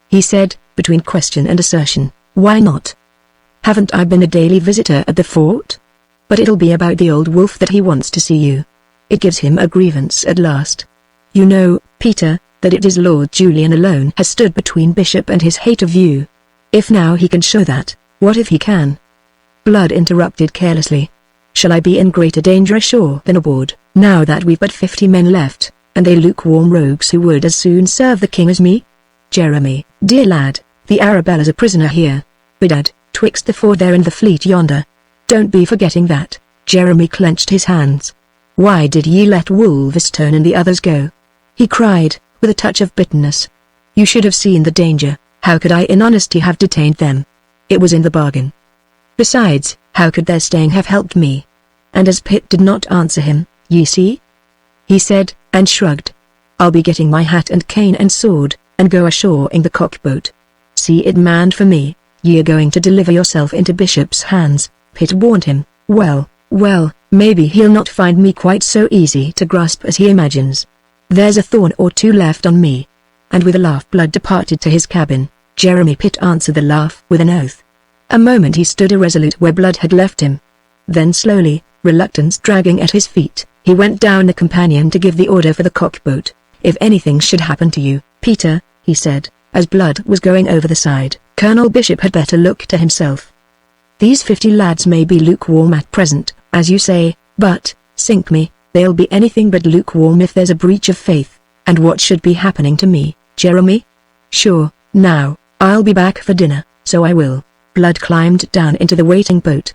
he said, between question and assertion. "Why not? Haven't I been a daily visitor at the fort? But it'll be about the old wolf that he wants to see you. It gives him a grievance at last. You know, Peter, that it is Lord Julian alone has stood between Bishop and his hate of you. If now he can show that, what if he can?" Blood interrupted carelessly. "Shall I be in greater danger ashore than aboard, now that we've but 50 men left, and they lukewarm rogues who would as soon serve the king as me? Jeremy, dear lad, the Arabella's a prisoner here. Bedad, twixt the ford there and the fleet yonder. Don't be forgetting that." Jeremy clenched his hands. "Why did ye let Wolverstone and the others go?" he cried, with a touch of bitterness. "You should have seen the danger. How could I in honesty have detained them? It was in the bargain. Besides, how could their staying have helped me?" And as Pitt did not answer him, "Ye see?" he said, and shrugged. "I'll be getting my hat and cane and sword, and go ashore in the cockboat. see it manned for me. Ye are going to deliver yourself into Bishop's hands, Peter warned him. Well, maybe he'll not find me quite so easy to grasp as he imagines. There's a thorn or two left on me. And with a laugh Blood departed to his cabin. Jeremy Pitt answered the laugh with an oath. A moment he stood irresolute where Blood had left him. Then slowly, reluctance dragging at his feet, he went down the companion to give the order for the cockboat. If anything should happen to you, Peter, he said, as Blood was going over the side, Colonel Bishop had better look to himself. These 50 lads may be lukewarm at present, as you say, but, sink me, they'll be anything but lukewarm if there's a breach of faith. And what should be happening to me, Jeremy? Sure, now, I'll be back for dinner, so I will. Blood climbed down into the waiting boat.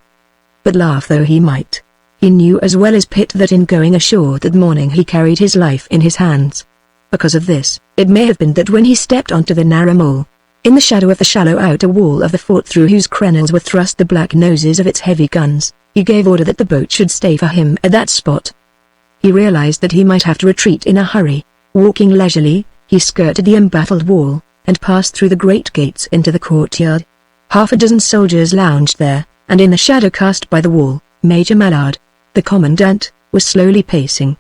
But laugh though he might, he knew as well as Pitt that in going ashore that morning he carried his life in his hands. Because of this, it may have been that when he stepped onto the narrow mole, in the shadow of the shallow outer wall of the fort through whose crenels were thrust the black noses of its heavy guns, he gave order that the boat should stay for him at that spot. He realized that he might have to retreat in a hurry. Walking leisurely, he skirted the embattled wall, and passed through the great gates into the courtyard. Half a dozen soldiers lounged there, and in the shadow cast by the wall, Major Mallard, the commandant, was slowly pacing.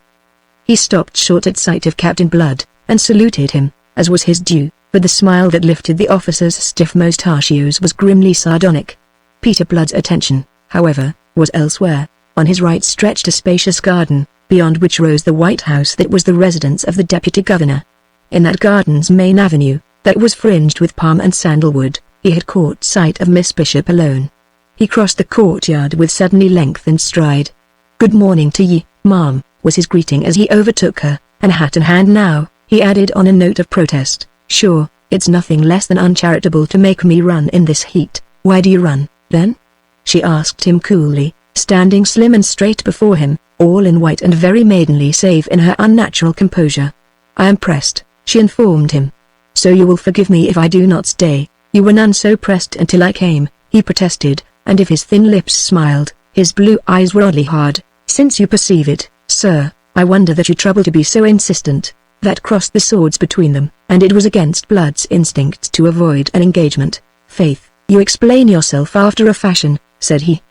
He stopped short at sight of Captain Blood, and saluted him, as was his due, but the smile that lifted the officer's stiff mustachios was grimly sardonic. Peter Blood's attention, however, was elsewhere. On his right stretched a spacious garden, beyond which rose the White House that was the residence of the Deputy Governor. In that garden's main avenue, that was fringed with palm and sandalwood, he had caught sight of Miss Bishop alone. He crossed the courtyard with suddenly lengthened stride. "Good morning to ye, ma'am," was his greeting as he overtook her, and hat in hand now, he added on a note of protest, "Sure, it's nothing less than uncharitable to make me run in this heat." "Why do you run, then?" she asked him coolly, standing slim and straight before him, all in white and very maidenly save in her unnatural composure. "I am pressed," she informed him. "So you will forgive me if I do not stay." "You were none so pressed until I came," he protested, and if his thin lips smiled, his blue eyes were oddly hard. "Since you perceive it, sir, I wonder that you trouble to be so insistent." That crossed the swords between them, and it was against Blood's instinct to avoid an engagement. "Faith, you explain yourself after a fashion," said he.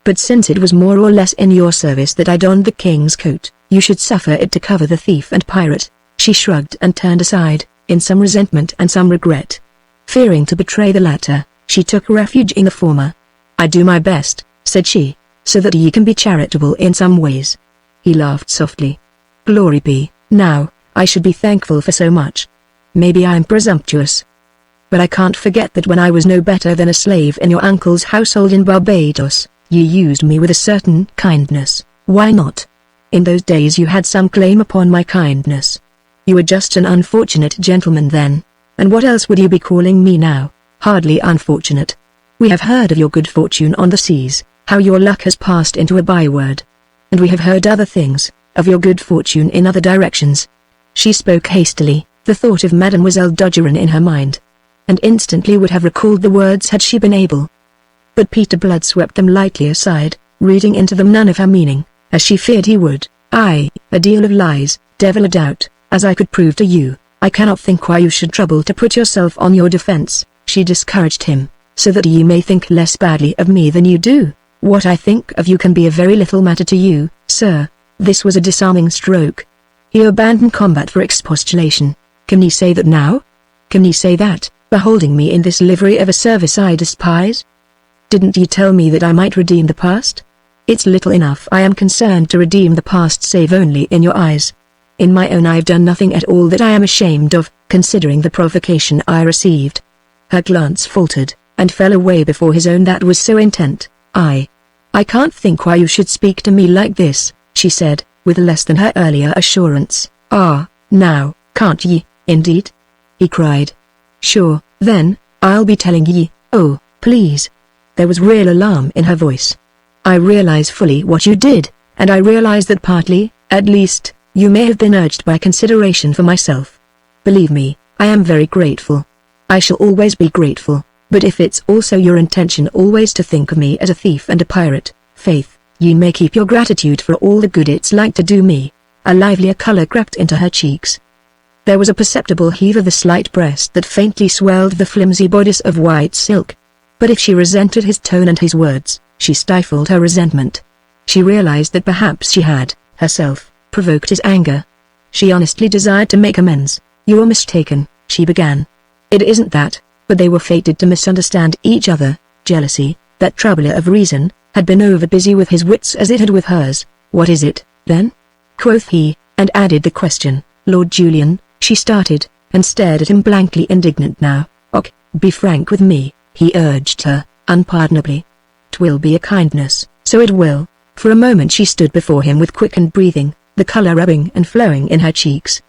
"But since it was more or less in your service that I donned the king's coat, you should suffer it to cover the thief and pirate." She shrugged and turned aside, in some resentment and some regret. Fearing to betray the latter, she took refuge in the former. "I do my best," said she, "so that ye can be charitable in some ways." He laughed softly. "Glory be, now, I should be thankful for so much. Maybe I'm presumptuous. But I can't forget that when I was no better than a slave in your uncle's household in Barbados, you used me with a certain kindness. Why not? In those days you had some claim upon my kindness. You were just an unfortunate gentleman then. And what else would you be calling me now? Hardly unfortunate. We have heard of your good fortune on the seas, how your luck has passed into a byword. And we have heard other things, of your good fortune in other directions." She spoke hastily, the thought of Mademoiselle Dogerin in her mind, and instantly would have recalled the words had she been able. But Peter Blood swept them lightly aside, reading into them none of her meaning, as she feared he would. "Aye, a deal of lies, devil a doubt, as I could prove to you. I cannot think why you should trouble to put yourself on your defense," she discouraged him, "so that ye may think less badly of me than you do. What I think of you can be a very little matter to you, sir." This was a disarming stroke. He abandoned combat for expostulation. "Can ye say that now? Can ye say that, beholding me in this livery of a service I despise? Didn't ye tell me that I might redeem the past? It's little enough I am concerned to redeem the past save only in your eyes. In my own I've done nothing at all that I am ashamed of, considering the provocation I received." Her glance faltered, and fell away before his own that was so intent. I can't think why you should speak to me like this," she said, with less than her earlier assurance. "Ah, now, can't ye, indeed?" he cried. "Sure, then, I'll be telling ye." "Oh, please." There was real alarm in her voice. "I realize fully what you did, and I realize that partly, at least, you may have been urged by consideration for myself. Believe me, I am very grateful. I shall always be grateful, but if it's also your intention always to think of me as a thief and a pirate, faith, ye may keep your gratitude for all the good it's like to do me." A livelier color crept into her cheeks. There was a perceptible heave of the slight breast that faintly swelled the flimsy bodice of white silk. But if she resented his tone and his words, she stifled her resentment. She realized that perhaps she had, herself, provoked his anger. She honestly desired to make amends. "You were mistaken," she began. "It isn't that, but they were fated to misunderstand each other." Jealousy, that troubler of reason, had been over busy with his wits as it had with hers. "What is it, then?" quoth he, and added the question. "Lord Julian," she started, and stared at him blankly indignant now. "Och, be frank with me," he urged her, unpardonably. "'Twill be a kindness, so it will." For a moment she stood before him with quickened breathing, the color ebbing and flowing in her cheeks.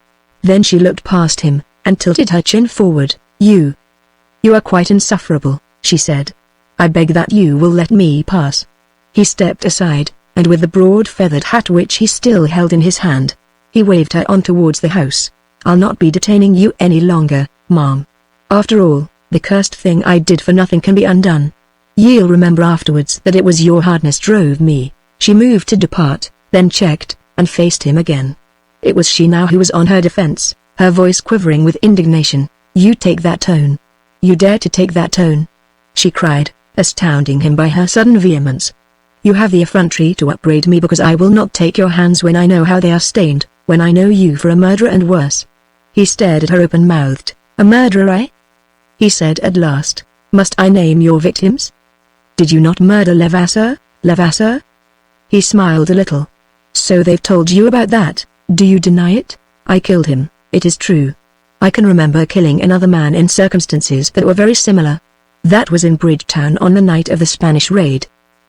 Then she looked past him, and tilted her chin forward. You are quite insufferable," she said. "I beg that you will let me pass." He stepped aside, and with the broad feathered hat which he still held in his hand, he waved her on towards the house. "I'll not be detaining you any longer, Mom. After all, the cursed thing I did for nothing can be undone. You'll remember afterwards that it was your hardness drove me." She moved to depart, then checked, and faced him again. It was she now who was on her defense, her voice quivering with indignation. "You take that tone? You dare to take that tone?" she cried, astounding him by her sudden vehemence. "You have the effrontery to upbraid me because I will not take your hands when I know how they are stained, when I know you for a murderer and worse." He stared at her open-mouthed. "A murderer, eh?" he said at last. "Must I name your victims? Did you not murder Levasseur, Levasseur?" He smiled a little. "So they've told you about that, do you deny it?" "I killed him, it is true. I can remember killing another man in circumstances that were very similar. That was in Bridgetown on the night of the Spanish raid.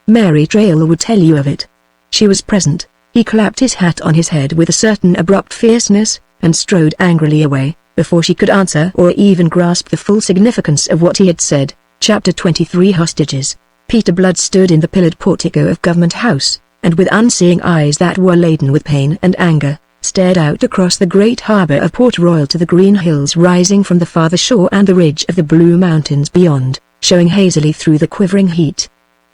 Mary Trail would tell you of it. She was present." He clapped his hat on his head with a certain abrupt fierceness, and strode angrily away, before she could answer or even grasp the full significance of what he had said. Chapter 23 Hostages. Peter Blood stood in the pillared portico of Government House, and with unseeing eyes that were laden with pain and anger, stared out across the great harbor of Port Royal to the green hills rising from the farther shore and the ridge of the Blue Mountains beyond, showing hazily through the quivering heat.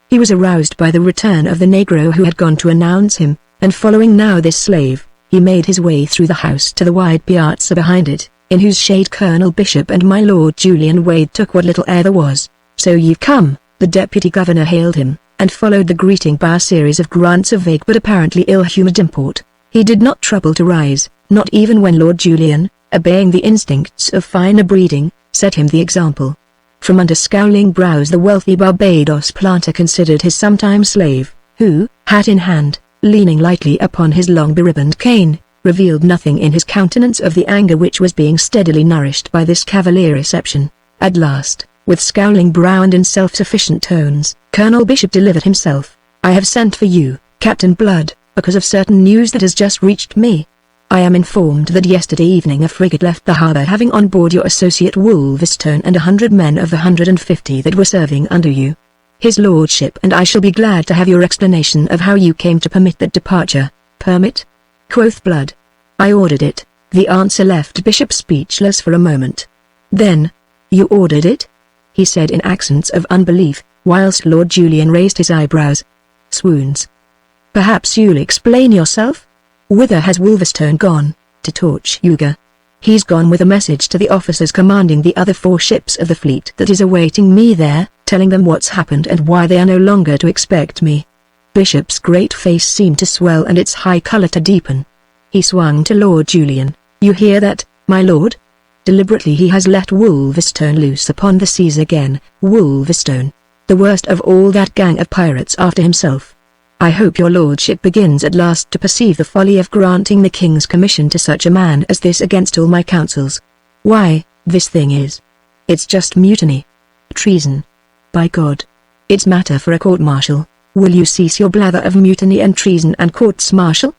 He was aroused by the return of the negro who had gone to announce him, and following now this slave, he made his way through the house to the wide piazza behind it, in whose shade Colonel Bishop and my Lord Julian Wade took what little air there was. "So you've come," the deputy governor hailed him, and followed the greeting by a series of grunts of vague but apparently ill-humored import. He did not trouble to rise, not even when Lord Julian, obeying the instincts of finer breeding, set him the example. From under scowling brows the wealthy Barbados planter considered his sometime slave, who, hat in hand, leaning lightly upon his long beribboned cane, revealed nothing in his countenance of the anger which was being steadily nourished by this cavalier reception. At last, with scowling brow and in self-sufficient tones, Colonel Bishop delivered himself. "I have sent for you, Captain Blood, because of certain news that has just reached me. I am informed that yesterday evening a frigate left the harbor having on board your associate Wolverstone and 100 men of the 150 that were serving under you. His lordship and I shall be glad to have your explanation of how you came to permit that departure." "Permit?" quoth Blood. "I ordered it." The answer left Bishop speechless for a moment. "Then, you ordered it?" he said in accents of unbelief, whilst Lord Julian raised his eyebrows. "Swoons. Perhaps you'll explain yourself? Whither has Wolverstone gone?" "To Tortuga. He's gone with a message to the officers commanding the other 4 ships of the fleet that is awaiting me there, telling them what's happened and why they are no longer to expect me." Bishop's great face seemed to swell and its high color to deepen. He swung to Lord Julian. "You hear that, my lord? Deliberately he has let Wolverstone loose upon the seas again. Wolverstone, the worst of all that gang of pirates after himself. I hope your lordship begins at last to perceive the folly of granting the king's commission to such a man as this against all my counsels. Why, this thing it's just mutiny. Treason. By God. It's matter for a court-martial. Will you cease your blather of mutiny and treason and courts-martial?"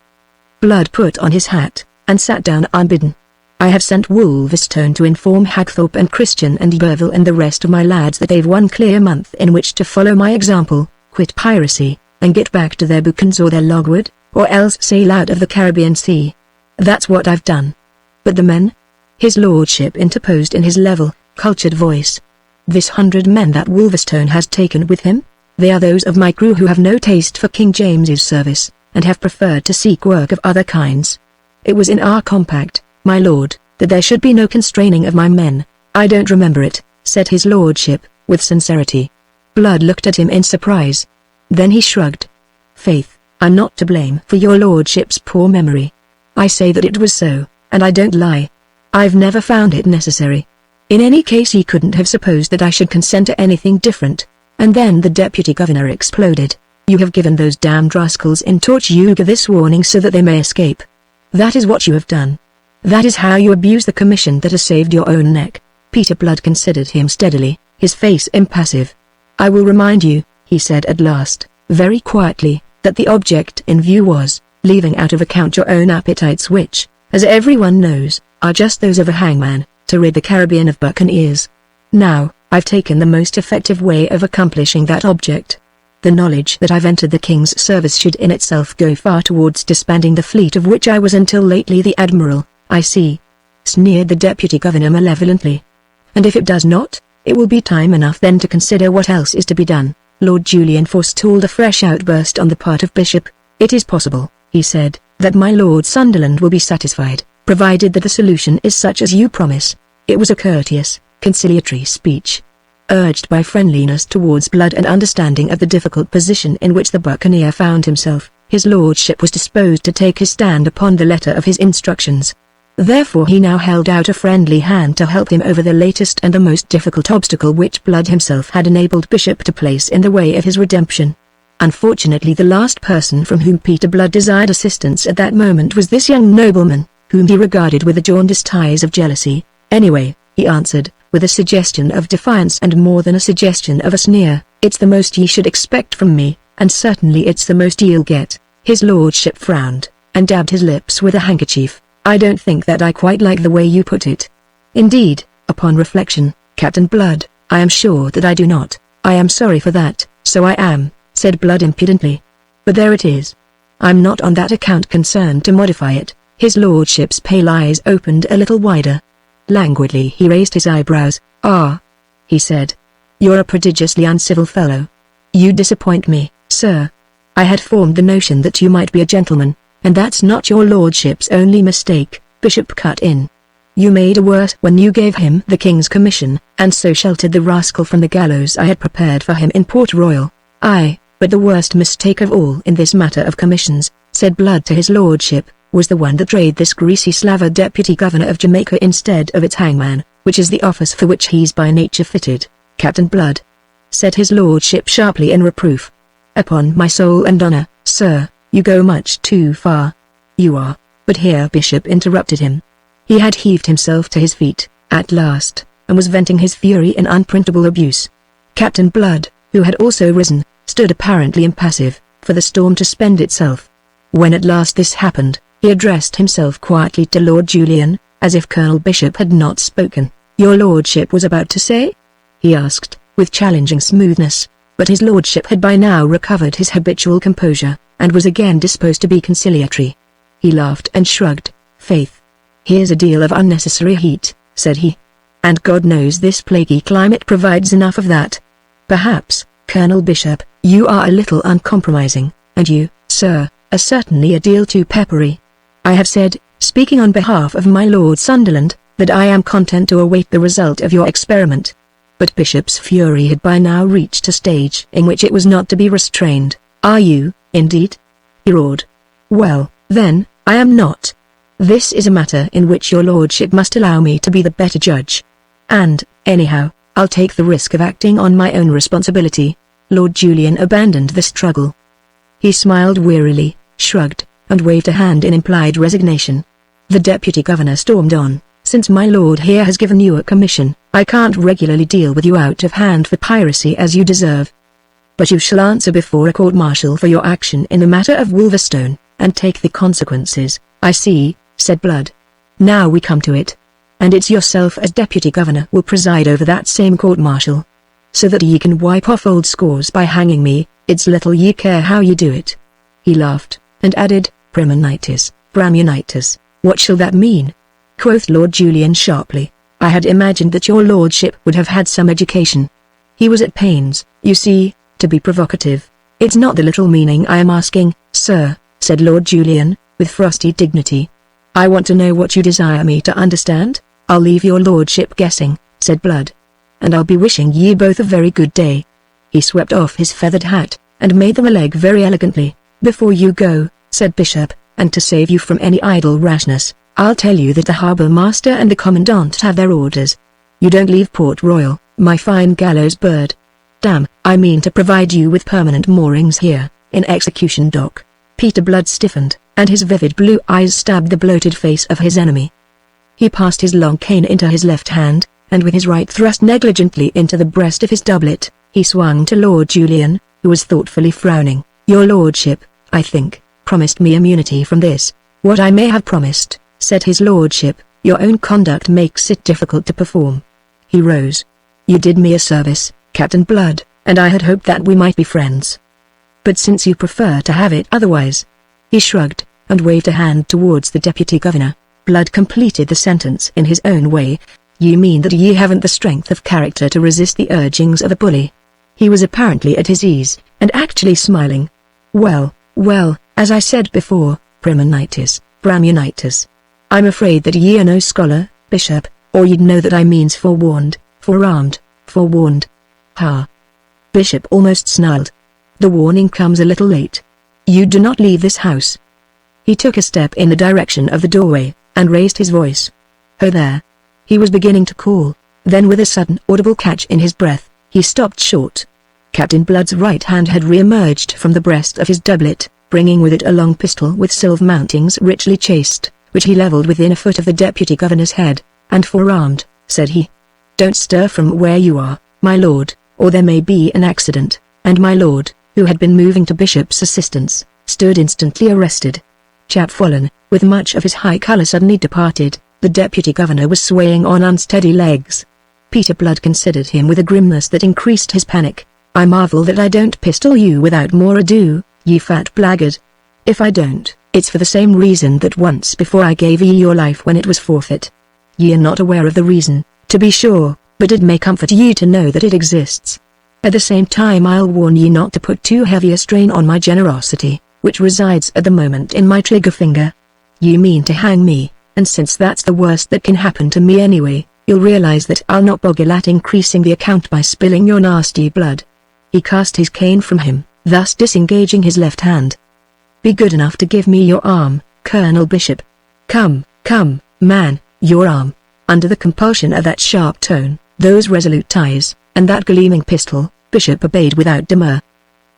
Blood put on his hat, and sat down unbidden. "I have sent Wolverstone to inform Hagthorpe and Christian and Iberville and the rest of my lads that they've 1 clear month in which to follow my example, quit piracy, and get back to their boucans or their logwood, or else sail out of the Caribbean Sea. That's what I've done." "But the men?" his lordship interposed in his level, cultured voice. "This 100 men that Wolverstone has taken with him? They are those of my crew who have no taste for King James's service, and have preferred to seek work of other kinds. It was in our compact, my lord, that there should be no constraining of my men. I don't remember it, said his lordship, with sincerity. Blood looked at him in surprise. Then he shrugged. Faith, I'm not to blame for your lordship's poor memory. I say that it was so, and I don't lie. I've never found it necessary. In any case he couldn't have supposed that I should consent to anything different. And then the deputy governor exploded. You have given those damned rascals in Tortuga this warning so that they may escape. That is what you have done. That is how you abuse the commission that has saved your own neck. Peter Blood considered him steadily, his face impassive. I will remind you, he said at last, very quietly, that the object in view was, leaving out of account your own appetites which, as everyone knows, are just those of a hangman, to rid the Caribbean of buccaneers. Now, I've taken the most effective way of accomplishing that object. The knowledge that I've entered the king's service should in itself go far towards disbanding the fleet of which I was until lately the admiral. I see, sneered the deputy governor malevolently. And if it does not, it will be time enough then to consider what else is to be done. Lord Julian forestalled a fresh outburst on the part of Bishop. It is possible, he said, that my Lord Sunderland will be satisfied, provided that the solution is such as you promise. It was a courteous, conciliatory speech, urged by friendliness towards Blood and understanding of the difficult position in which the buccaneer found himself. His lordship was disposed to take his stand upon the letter of his instructions. Therefore he now held out a friendly hand to help him over the latest and the most difficult obstacle which Blood himself had enabled Bishop to place in the way of his redemption. Unfortunately the last person from whom Peter Blood desired assistance at that moment was this young nobleman, whom he regarded with the jaundiced eyes of jealousy. Anyway, he answered, with a suggestion of defiance and more than a suggestion of a sneer, it's the most ye should expect from me, and certainly it's the most ye'll get. His lordship frowned, and dabbed his lips with a handkerchief. I don't think that I quite like the way you put it. Indeed, upon reflection, Captain Blood, I am sure that I do not. I am sorry for that, so I am, said Blood impudently. But there it is. I'm not on that account concerned to modify it. His lordship's pale eyes opened a little wider. Languidly he raised his eyebrows. Ah, he said. You're a prodigiously uncivil fellow. You disappoint me, sir. I had formed the notion that you might be a gentleman. And that's not your lordship's only mistake, Bishop cut in. You made a worse when you gave him the king's commission, and so sheltered the rascal from the gallows I had prepared for him in Port Royal. Aye, but the worst mistake of all in this matter of commissions, said Blood to his lordship, was the one that made this greasy slaver deputy governor of Jamaica instead of its hangman, which is the office for which he's by nature fitted. Captain Blood, said his lordship sharply in reproof. Upon my soul and honor, sir, you go much too far. You are, but here Bishop interrupted him. He had heaved himself to his feet, at last, and was venting his fury in unprintable abuse. Captain Blood, who had also risen, stood apparently impassive, for the storm to spend itself. When at last this happened, he addressed himself quietly to Lord Julian, as if Colonel Bishop had not spoken. Your lordship was about to say? He asked, with challenging smoothness, but his lordship had by now recovered his habitual composure, and was again disposed to be conciliatory. He laughed and shrugged. Faith, here's a deal of unnecessary heat, said he. And God knows this plaguey climate provides enough of that. Perhaps, Colonel Bishop, you are a little uncompromising, and you, sir, are certainly a deal too peppery. I have said, speaking on behalf of my Lord Sunderland, that I am content to await the result of your experiment. But Bishop's fury had by now reached a stage in which it was not to be restrained. Are you, indeed? He roared. Well, then, I am not. This is a matter in which your lordship must allow me to be the better judge. And, anyhow, I'll take the risk of acting on my own responsibility. Lord Julian abandoned the struggle. He smiled wearily, shrugged, and waved a hand in implied resignation. The deputy governor stormed on. Since my lord here has given you a commission, I can't regularly deal with you out of hand for piracy as you deserve. But you shall answer before a court-martial for your action in the matter of Wolverstone, and take the consequences. I see, said Blood. Now we come to it. And it's yourself as deputy governor will preside over that same court-martial. So that ye can wipe off old scores by hanging me, it's little ye care how you do it. He laughed, and added, Primonitis, Bramunitis, what shall that mean? Quoth Lord Julian sharply. I had imagined that your lordship would have had some education. He was at pains, you see, to be provocative. It's not the little meaning I am asking, sir, said Lord Julian, with frosty dignity. I want to know what you desire me to understand. I'll leave your lordship guessing, said Blood. And I'll be wishing ye both a very good day. He swept off his feathered hat, and made them a leg very elegantly. Before you go, said Bishop, and to save you from any idle rashness, I'll tell you that the harbour master and the commandant have their orders. You don't leave Port Royal, my fine gallows bird. Damn, I mean to provide you with permanent moorings here, in Execution Dock. Peter Blood stiffened, and his vivid blue eyes stabbed the bloated face of his enemy. He passed his long cane into his left hand, and with his right thrust negligently into the breast of his doublet, he swung to Lord Julian, who was thoughtfully frowning. Your lordship, I think, promised me immunity from this. What I may have promised, said his lordship, your own conduct makes it difficult to perform. He rose. You did me a service, Captain Blood, and I had hoped that we might be friends. But since you prefer to have it otherwise. He shrugged, and waved a hand towards the deputy governor. Blood completed the sentence in his own way. You mean that ye haven't the strength of character to resist the urgings of a bully? He was apparently at his ease, and actually smiling. Well, as I said before, Braminitis. I'm afraid that ye are no scholar, Bishop, or you'd know that I means forewarned, forearmed, forewarned. Ha! Bishop almost snarled. The warning comes a little late. You do not leave this house. He took a step in the direction of the doorway, and raised his voice. Ho there! He was beginning to call, then with a sudden audible catch in his breath, he stopped short. Captain Blood's right hand had re-emerged from the breast of his doublet, bringing with it a long pistol with silver mountings richly chased, which he levelled within a foot of the deputy governor's head. And forearmed, said he. Don't stir from where you are, my lord, or there may be an accident. And my lord, who had been moving to Bishop's assistance, stood instantly arrested. Chapfallen, with much of his high colour suddenly departed, the deputy governor was swaying on unsteady legs. Peter Blood considered him with a grimness that increased his panic. I marvel that I don't pistol you without more ado, ye fat blackguard. If I don't, it's for the same reason that once before I gave ye your life when it was forfeit. Ye are not aware of the reason, to be sure, but it may comfort ye to know that it exists. At the same time I'll warn ye not to put too heavy a strain on my generosity, which resides at the moment in my trigger finger. Ye mean to hang me, and since that's the worst that can happen to me anyway, you'll realize that I'll not boggle at increasing the account by spilling your nasty blood. He cast his cane from him, thus disengaging his left hand. Be good enough to give me your arm, Colonel Bishop. Come, man. Your arm. Under the compulsion of that sharp tone, those resolute eyes, and that gleaming pistol, Bishop obeyed without demur.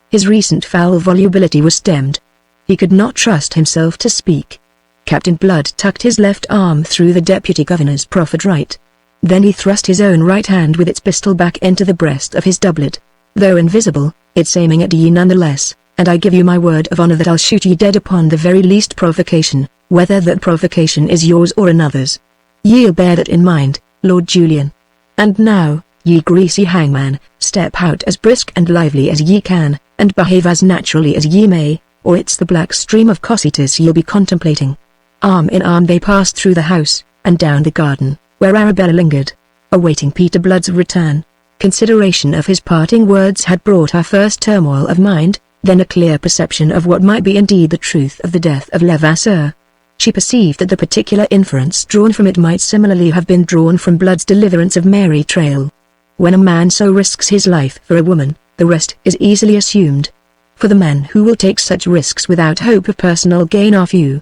His recent foul volubility was stemmed. He could not trust himself to speak. Captain Blood tucked his left arm through the deputy governor's proffered right. Then he thrust his own right hand with its pistol back into the breast of his doublet. Though invisible, it's aiming at ye nonetheless, and I give you my word of honor that I'll shoot ye dead upon the very least provocation, whether that provocation is yours or another's. Ye'll bear that in mind, Lord Julian. And now, ye greasy hangman, step out as brisk and lively as ye can, and behave as naturally as ye may, or it's the black stream of cositas you'll be contemplating. Arm in arm they passed through the house, and down the garden, where Arabella lingered, awaiting Peter Blood's return. Consideration of his parting words had brought her first turmoil of mind, then a clear perception of what might be indeed the truth of the death of Levasseur. She perceived that the particular inference drawn from it might similarly have been drawn from Blood's deliverance of Mary Trail. When a man so risks his life for a woman, the rest is easily assumed. For the men who will take such risks without hope of personal gain are few.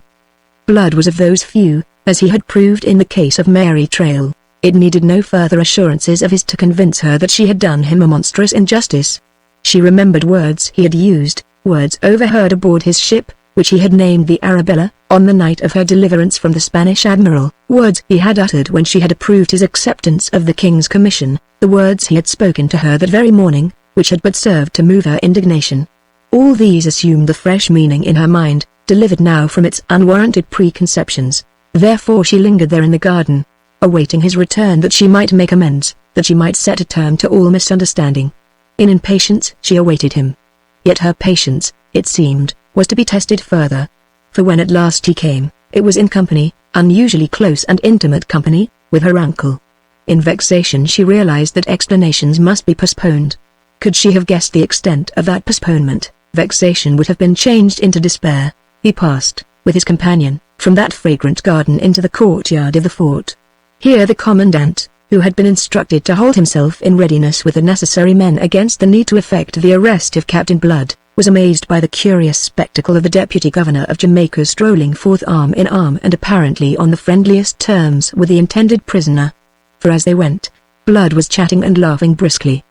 Blood was of those few, as he had proved in the case of Mary Trail. It needed no further assurances of his to convince her that she had done him a monstrous injustice. She remembered words he had used, words overheard aboard his ship, which he had named the Arabella, on the night of her deliverance from the Spanish admiral, words he had uttered when she had approved his acceptance of the king's commission, the words he had spoken to her that very morning, which had but served to move her indignation. All these assumed the fresh meaning in her mind, delivered now from its unwarranted preconceptions. Therefore she lingered there in the garden, awaiting his return that she might make amends, that she might set a term to all misunderstanding. In impatience she awaited him. Yet her patience, it seemed, was to be tested further. For when at last he came, it was in company, unusually close and intimate company, with her uncle. In vexation she realized that explanations must be postponed. Could she have guessed the extent of that postponement, vexation would have been changed into despair. He passed, with his companion, from that fragrant garden into the courtyard of the fort. Here the commandant, who had been instructed to hold himself in readiness with the necessary men against the need to effect the arrest of Captain Blood, was amazed by the curious spectacle of the deputy governor of Jamaica strolling forth arm in arm and apparently on the friendliest terms with the intended prisoner. For as they went, Blood was chatting and laughing briskly.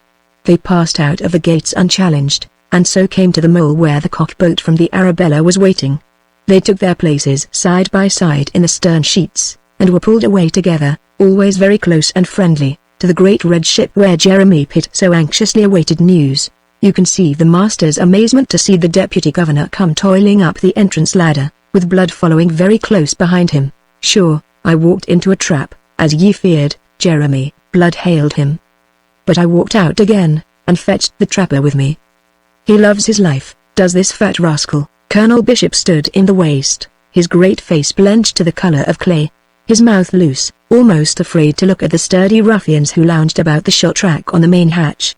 They passed out of the gates unchallenged, and so came to the mole where the cockboat from the Arabella was waiting. They took their places side by side in the stern sheets, and were pulled away together, always very close and friendly, to the great red ship where Jeremy Pitt so anxiously awaited news. You can see the master's amazement to see the deputy governor come toiling up the entrance ladder, with Blood following very close behind him. "Sure, I walked into a trap, as ye feared, Jeremy," Blood hailed him. "But I walked out again, and fetched the trapper with me. He loves his life, does this fat rascal." Colonel Bishop stood in the waist, his great face blenched to the color of clay, his mouth loose, almost afraid to look at the sturdy ruffians who lounged about the shot rack on the main hatch.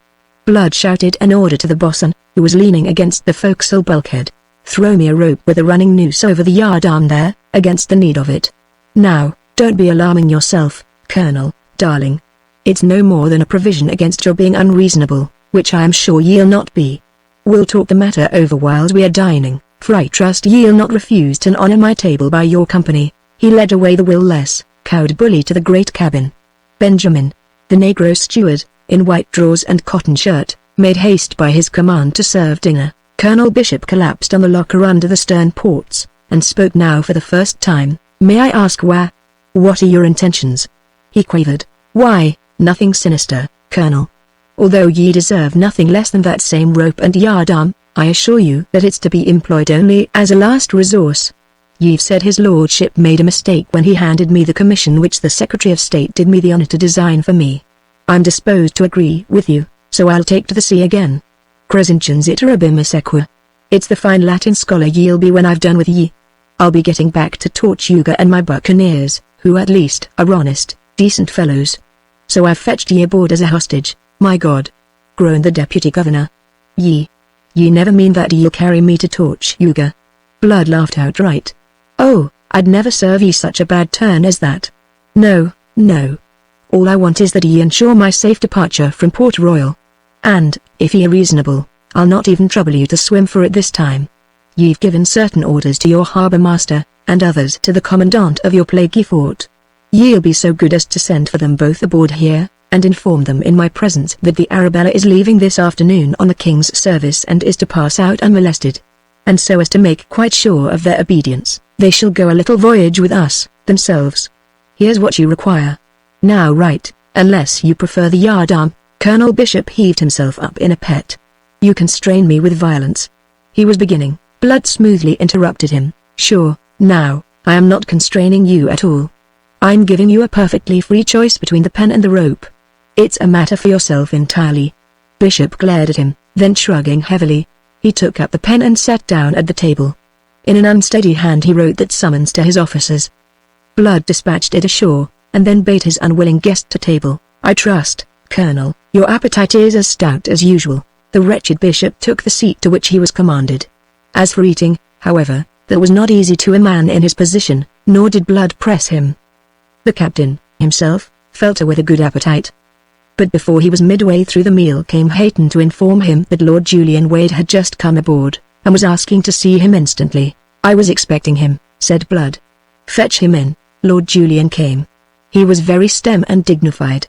Blood shouted an order to the boatswain, who was leaning against the forecastle bulkhead. "Throw me a rope with a running noose over the yardarm there, against the need of it. Now, don't be alarming yourself, Colonel, darling. It's no more than a provision against your being unreasonable, which I am sure ye'll not be. We'll talk the matter over whiles we are dining, for I trust ye'll not refuse to honour my table by your company." He led away the will-less, cowed bully to the great cabin. Benjamin, the negro steward, in white drawers and cotton shirt, made haste by his command to serve dinner. Colonel Bishop collapsed on the locker under the stern ports, and spoke now for the first time. "May I ask what are your intentions?" he quavered. "Why, nothing sinister, Colonel. Although ye deserve nothing less than that same rope and yardarm, I assure you that it's to be employed only as a last resource. Ye've said his lordship made a mistake when he handed me the commission which the Secretary of State did me the honor to design for me. I'm disposed to agree with you, so I'll take to the sea again. Crescentians iterabim equa. It's the fine Latin scholar ye'll be when I've done with ye. I'll be getting back to Tortuga and my buccaneers, who at least are honest, decent fellows. So I've fetched ye aboard as a hostage, my God," groaned the deputy governor. Ye never mean that ye'll carry me to Tortuga?" Blood laughed outright. "Oh, I'd never serve ye such a bad turn as that. No, no. All I want is that ye ensure my safe departure from Port Royal. And, if ye are reasonable, I'll not even trouble you to swim for it this time. Ye've given certain orders to your harbour master, and others to the commandant of your plaguey fort. Ye'll be so good as to send for them both aboard here, and inform them in my presence that the Arabella is leaving this afternoon on the King's service and is to pass out unmolested. And so as to make quite sure of their obedience, they shall go a little voyage with us, themselves. Here's what you require. Now write, unless you prefer the yardarm." Colonel Bishop heaved himself up in a pet. "You constrain me with violence." He was beginning. Blood smoothly interrupted him. "Sure, now, I am not constraining you at all. I'm giving you a perfectly free choice between the pen and the rope. It's a matter for yourself entirely." Bishop glared at him, then shrugging heavily, he took up the pen and sat down at the table. In an unsteady hand he wrote that summons to his officers. Blood dispatched it ashore, and then bade his unwilling guest to table. "I trust, Colonel, your appetite is as stout as usual." The wretched bishop took the seat to which he was commanded. As for eating, however, that was not easy to a man in his position, nor did Blood press him. The captain, himself, felt with a good appetite. But before he was midway through the meal came Hayton to inform him that Lord Julian Wade had just come aboard, and was asking to see him instantly. "I was expecting him," said Blood. "Fetch him in." Lord Julian came. He was very stern and dignified.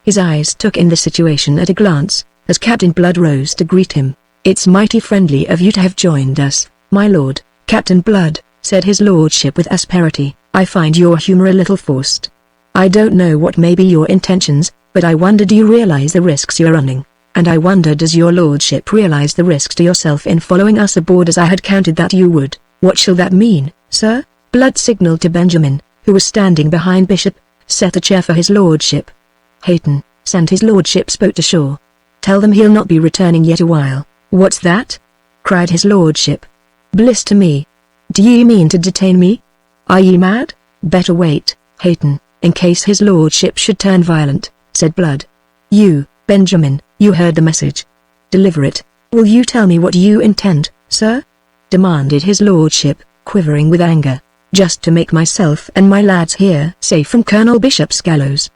His eyes took in the situation at a glance, as Captain Blood rose to greet him. "It's mighty friendly of you to have joined us, my lord." "Captain Blood," said his lordship with asperity, "I find your humor a little forced. I don't know what may be your intentions, but I wonder do you realize the risks you're running, and I wonder does your lordship realize the risks to yourself in following us aboard as I had counted that you would." "What shall that mean, sir?" Blood signaled to Benjamin, who was standing behind Bishop. "Set a chair for his lordship. Hayton, send his lordship's boat ashore. Tell them he'll not be returning yet a while." "What's that?" cried his lordship. "Bliss to me. Do ye mean to detain me? Are ye mad?" "Better wait, Hayton, in case his lordship should turn violent," said Blood. "You, Benjamin, you heard the message. Deliver it." "Will you tell me what you intend, sir?" demanded his lordship, quivering with anger. Just to make myself and my lads here safe from Colonel Bishop's gallows.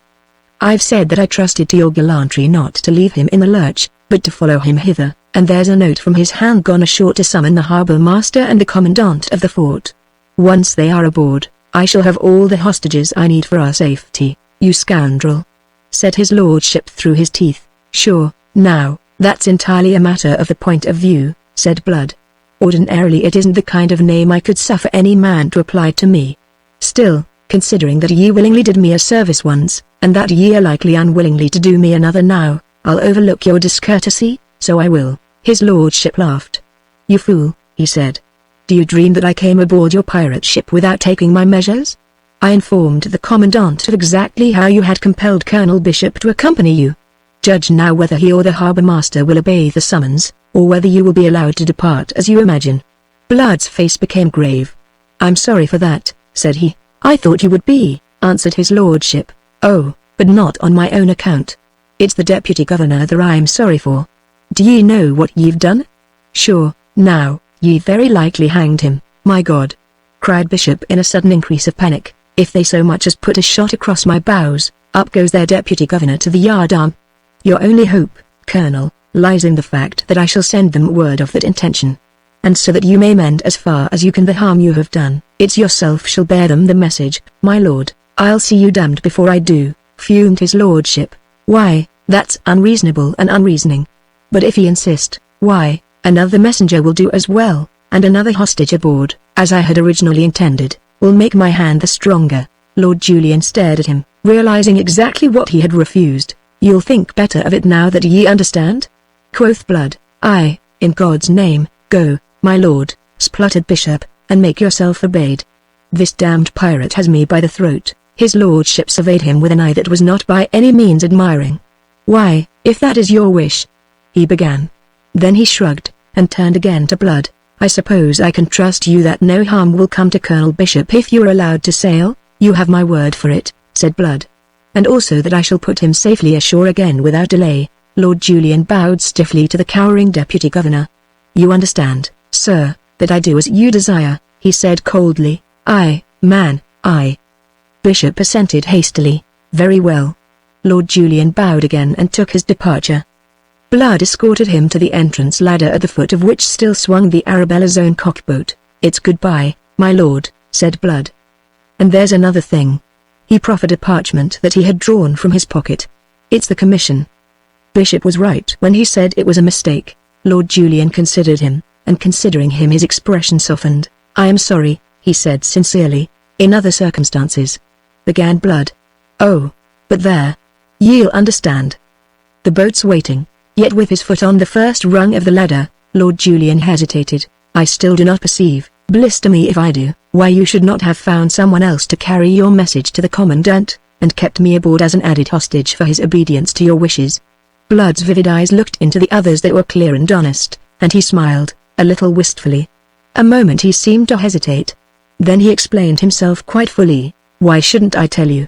I've said that I trusted to your gallantry not to leave him in the lurch, but to follow him hither, and there's a note from his hand gone ashore to summon the harbour master and the commandant of the fort. Once they are aboard, I shall have all the hostages I need for our safety, you scoundrel," said his lordship through his teeth. "Sure, now, that's entirely a matter of the point of view," said Blood. "Ordinarily it isn't the kind of name I could suffer any man to apply to me. Still, considering that ye willingly did me a service once, and that ye are likely unwillingly to do me another now, I'll overlook your discourtesy, so I will." His lordship laughed. "You fool," he said. "Do you dream that I came aboard your pirate ship without taking my measures? I informed the commandant of exactly how you had compelled Colonel Bishop to accompany you. Judge now whether he or the harbour master will obey the summons, or whether you will be allowed to depart as you imagine." Blood's face became grave. "I'm sorry for that," said he. "I thought you would be," answered his lordship. "Oh, but not on my own account. It's the deputy governor that I'm sorry for. Do ye know what ye've done? Sure, now, ye very likely hanged him." "My God!" cried Bishop in a sudden increase of panic. "If they so much as put a shot across my bows, up goes their deputy governor to the yardarm. Your only hope, Colonel, lies in the fact that I shall send them word of that intention. And so that you may mend as far as you can the harm you have done, it's yourself shall bear them the message, my lord." "I'll see you damned before I do," fumed his lordship. "Why, that's unreasonable and unreasoning. But if ye insist, why, another messenger will do as well, and another hostage aboard, as I had originally intended, will make my hand the stronger." Lord Julian stared at him, realizing exactly what he had refused. "You'll think better of it now that ye understand?" quoth Blood. "Aye, in God's name, go, my lord," spluttered Bishop, "and make yourself obeyed. This damned pirate has me by the throat." His lordship surveyed him with an eye that was not by any means admiring. "Why, if that is your wish," he began. Then he shrugged, and turned again to Blood. "I suppose I can trust you that no harm will come to Colonel Bishop if you are allowed to sail?" "You have my word for it," said Blood. "And also that I shall put him safely ashore again without delay." Lord Julian bowed stiffly to the cowering deputy governor. "You understand, sir, that I do as you desire," he said coldly. "Aye, man, aye." Bishop assented hastily. "Very well." Lord Julian bowed again and took his departure. Blood escorted him to the entrance ladder at the foot of which still swung the Arabella's own cockboat. "It's goodbye, my lord," said Blood. "And there's another thing." He proffered a parchment that he had drawn from his pocket. "It's the commission." Bishop was right when he said it was a mistake. Lord Julian considered him, and considering him his expression softened. "I am sorry," he said sincerely. "In other circumstances," began Blood. "Oh, but there. Ye'll understand." The boat's waiting. Yet with his foot on the first rung of the ladder, Lord Julian hesitated. "I still do not perceive, blister me if I do, why you should not have found someone else to carry your message to the commandant, and kept me aboard as an added hostage for his obedience to your wishes." Blood's vivid eyes looked into the others that were clear and honest, and he smiled, a little wistfully. A moment he seemed to hesitate. Then he explained himself quite fully. "Why shouldn't I tell you?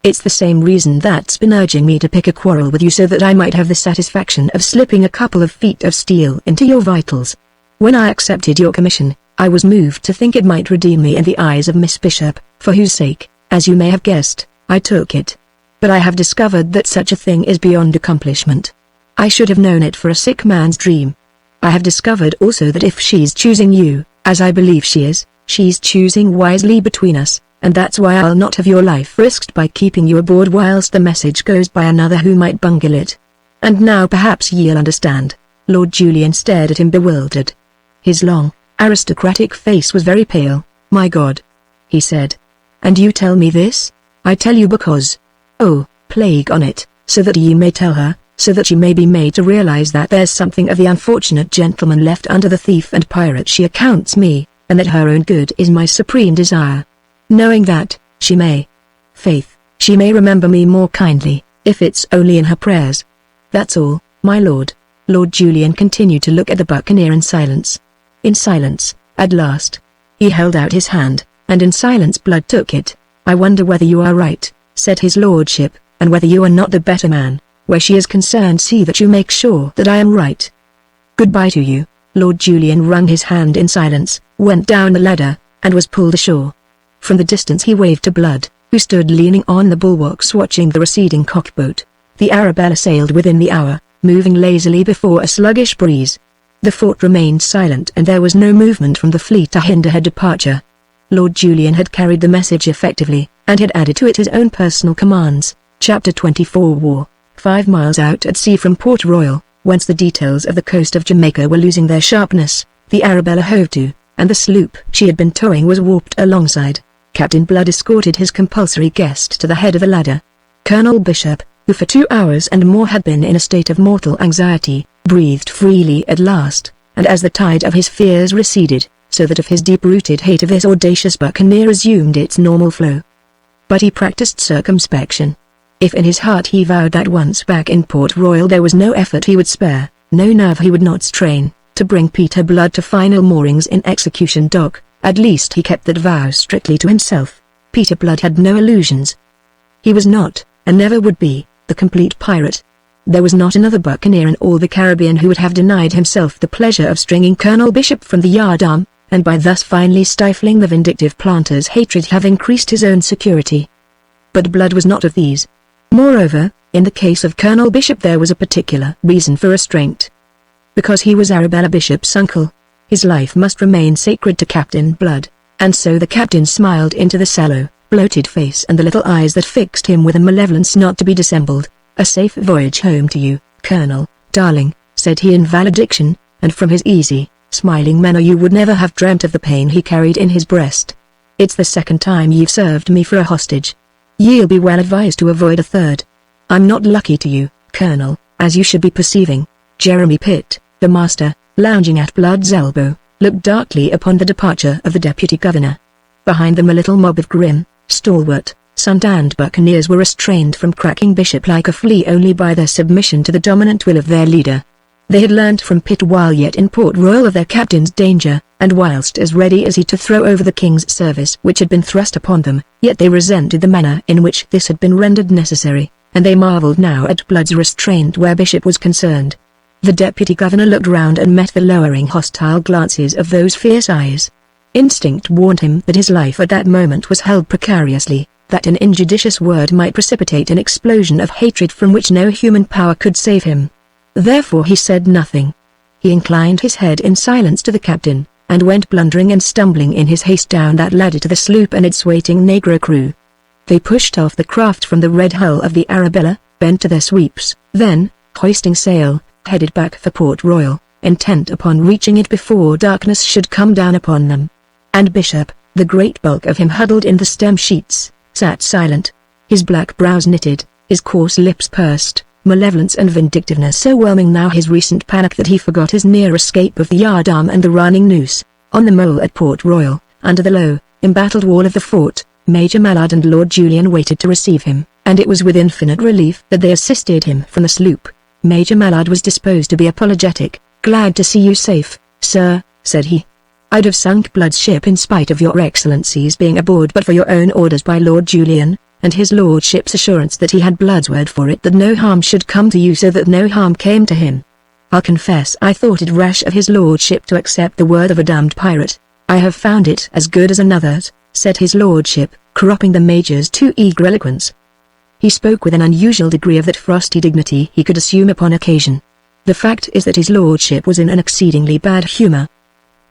It's the same reason that's been urging me to pick a quarrel with you so that I might have the satisfaction of slipping a couple of feet of steel into your vitals. When I accepted your commission, I was moved to think it might redeem me in the eyes of Miss Bishop, for whose sake, as you may have guessed, I took it. But I have discovered that such a thing is beyond accomplishment. I should have known it for a sick man's dream. I have discovered also that if she's choosing you, as I believe she is, she's choosing wisely between us. And that's why I'll not have your life risked by keeping you aboard whilst the message goes by another who might bungle it. And now perhaps ye'll understand." Lord Julian stared at him bewildered. His long, aristocratic face was very pale. "My God," he said. "And you tell me this?" "I tell you because—" "Oh, plague on it, so that ye may tell her, so that she may be made to realize that there's something of the unfortunate gentleman left under the thief and pirate she accounts me, and that her own good is my supreme desire. Knowing that, she may, she may remember me more kindly, if it's only in her prayers. That's all, my lord." Lord Julian continued to look at the buccaneer in silence. In silence, at last. He held out his hand, and in silence Blood took it. "I wonder whether you are right," said his lordship, "and whether you are not the better man. Where she is concerned, see that you make sure that I am right. Goodbye to you." Lord Julian wrung his hand in silence, went down the ladder, and was pulled ashore. From the distance he waved to Blood, who stood leaning on the bulwarks watching the receding cockboat. The Arabella sailed within the hour, moving lazily before a sluggish breeze. The fort remained silent and there was no movement from the fleet to hinder her departure. Lord Julian had carried the message effectively, and had added to it his own personal commands. Chapter 24 War. 5 miles out at sea from Port Royal, whence the details of the coast of Jamaica were losing their sharpness, the Arabella hove to, and the sloop she had been towing was warped alongside. Captain Blood escorted his compulsory guest to the head of the ladder. Colonel Bishop, who for 2 hours and more had been in a state of mortal anxiety, breathed freely at last, and as the tide of his fears receded, so that of his deep-rooted hate of this audacious buccaneer resumed its normal flow. But he practiced circumspection. If in his heart he vowed that once back in Port Royal there was no effort he would spare, no nerve he would not strain, to bring Peter Blood to final moorings in Execution Dock, at least he kept that vow strictly to himself. Peter Blood had no illusions. He was not, and never would be, the complete pirate. There was not another buccaneer in all the Caribbean who would have denied himself the pleasure of stringing Colonel Bishop from the yardarm, and by thus finally stifling the vindictive planter's hatred have increased his own security. But Blood was not of these. Moreover, in the case of Colonel Bishop there was a particular reason for restraint. Because he was Arabella Bishop's uncle, his life must remain sacred to Captain Blood, and so the captain smiled into the sallow, bloated face and the little eyes that fixed him with a malevolence not to be dissembled. "A safe voyage home to you, Colonel, darling," said he in valediction, and from his easy, smiling manner you would never have dreamt of the pain he carried in his breast. "It's the second time you've served me for a hostage. Ye'll be well advised to avoid a third. I'm not lucky to you, Colonel, as you should be perceiving." Jeremy Pitt, the master, lounging at Blood's elbow, looked darkly upon the departure of the deputy governor. Behind them a little mob of grim, stalwart, sun-tanned buccaneers were restrained from cracking Bishop like a flea only by their submission to the dominant will of their leader. They had learnt from Pitt while yet in Port Royal of their captain's danger, and whilst as ready as he to throw over the king's service which had been thrust upon them, yet they resented the manner in which this had been rendered necessary, and they marvelled now at Blood's restraint where Bishop was concerned. The deputy governor looked round and met the lowering hostile glances of those fierce eyes. Instinct warned him that his life at that moment was held precariously, that an injudicious word might precipitate an explosion of hatred from which no human power could save him. Therefore he said nothing. He inclined his head in silence to the captain, and went blundering and stumbling in his haste down that ladder to the sloop and its waiting negro crew. They pushed off the craft from the red hull of the Arabella, bent to their sweeps, then, hoisting sail, headed back for Port Royal, intent upon reaching it before darkness should come down upon them. And Bishop, the great bulk of him huddled in the stem sheets, sat silent, his black brows knitted, his coarse lips pursed, malevolence and vindictiveness so whelming now his recent panic that he forgot his near escape of the yardarm and the running noose. On the mole at Port Royal, under the low, embattled wall of the fort, Major Mallard and Lord Julian waited to receive him, and it was with infinite relief that they assisted him from the sloop. Major Mallard was disposed to be apologetic. "Glad to see you safe, sir," said he. "I'd have sunk Blood's ship in spite of your excellencies being aboard but for your own orders by Lord Julian, and his lordship's assurance that he had Blood's word for it that no harm should come to you so that no harm came to him. I'll confess I thought it rash of his lordship to accept the word of a damned pirate. I have found it as good as another's," said his lordship, cropping the major's too eager eloquence. He spoke with an unusual degree of that frosty dignity he could assume upon occasion. The fact is that his lordship was in an exceedingly bad humour.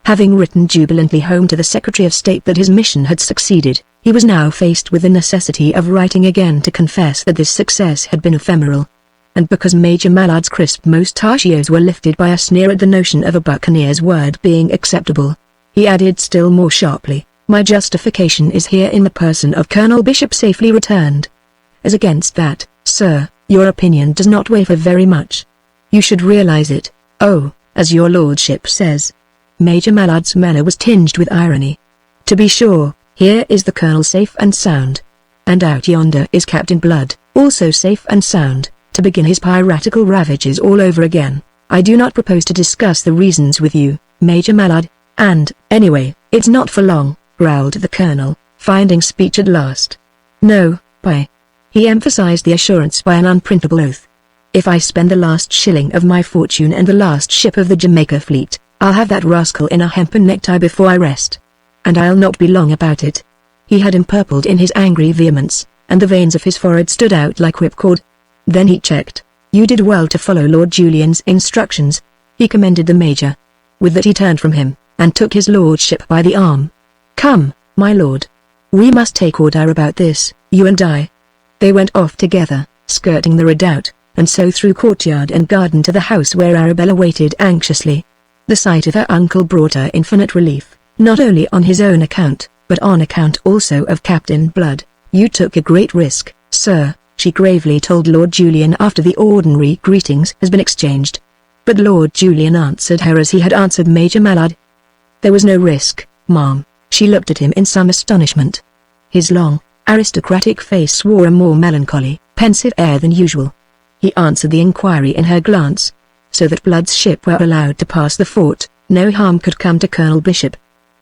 Having written jubilantly home to the Secretary of State that his mission had succeeded, he was now faced with the necessity of writing again to confess that this success had been ephemeral. And because Major Mallard's crisp moustachios were lifted by a sneer at the notion of a buccaneer's word being acceptable, he added still more sharply, "My justification is here in the person of Colonel Bishop safely returned. As against that, sir, your opinion does not waver very much. You should realize it, as your lordship says." Major Mallard's manner was tinged with irony. "To be sure, here is the colonel safe and sound. And out yonder is Captain Blood, also safe and sound, to begin his piratical ravages all over again. I do not propose to discuss the reasons with you, Major Mallard, and, anyway, it's not for long," growled the colonel, finding speech at last. "No, by..." He emphasized the assurance by an unprintable oath. "If I spend the last shilling of my fortune and the last ship of the Jamaica fleet, I'll have that rascal in a hempen necktie before I rest." and I'll not be long about it." He had empurpled in his angry vehemence, and the veins of his forehead stood out like whipcord. Then he checked. "You did well to follow Lord Julian's instructions," he commended the Major. With that he turned from him, and took his lordship by the arm. "Come, my lord. We must take order about this, you and I." They went off together, skirting the redoubt, and so through courtyard and garden to the house where Arabella waited anxiously. The sight of her uncle brought her infinite relief, not only on his own account, but on account also of Captain Blood. "You took a great risk, sir," she gravely told Lord Julian after the ordinary greetings had been exchanged. But Lord Julian answered her as he had answered Major Mallard. "There was no risk, ma'am." She looked at him in some astonishment. His long, aristocratic face wore a more melancholy, pensive air than usual. He answered the inquiry in her glance. "So that Blood's ship were allowed to pass the fort, no harm could come to Colonel Bishop.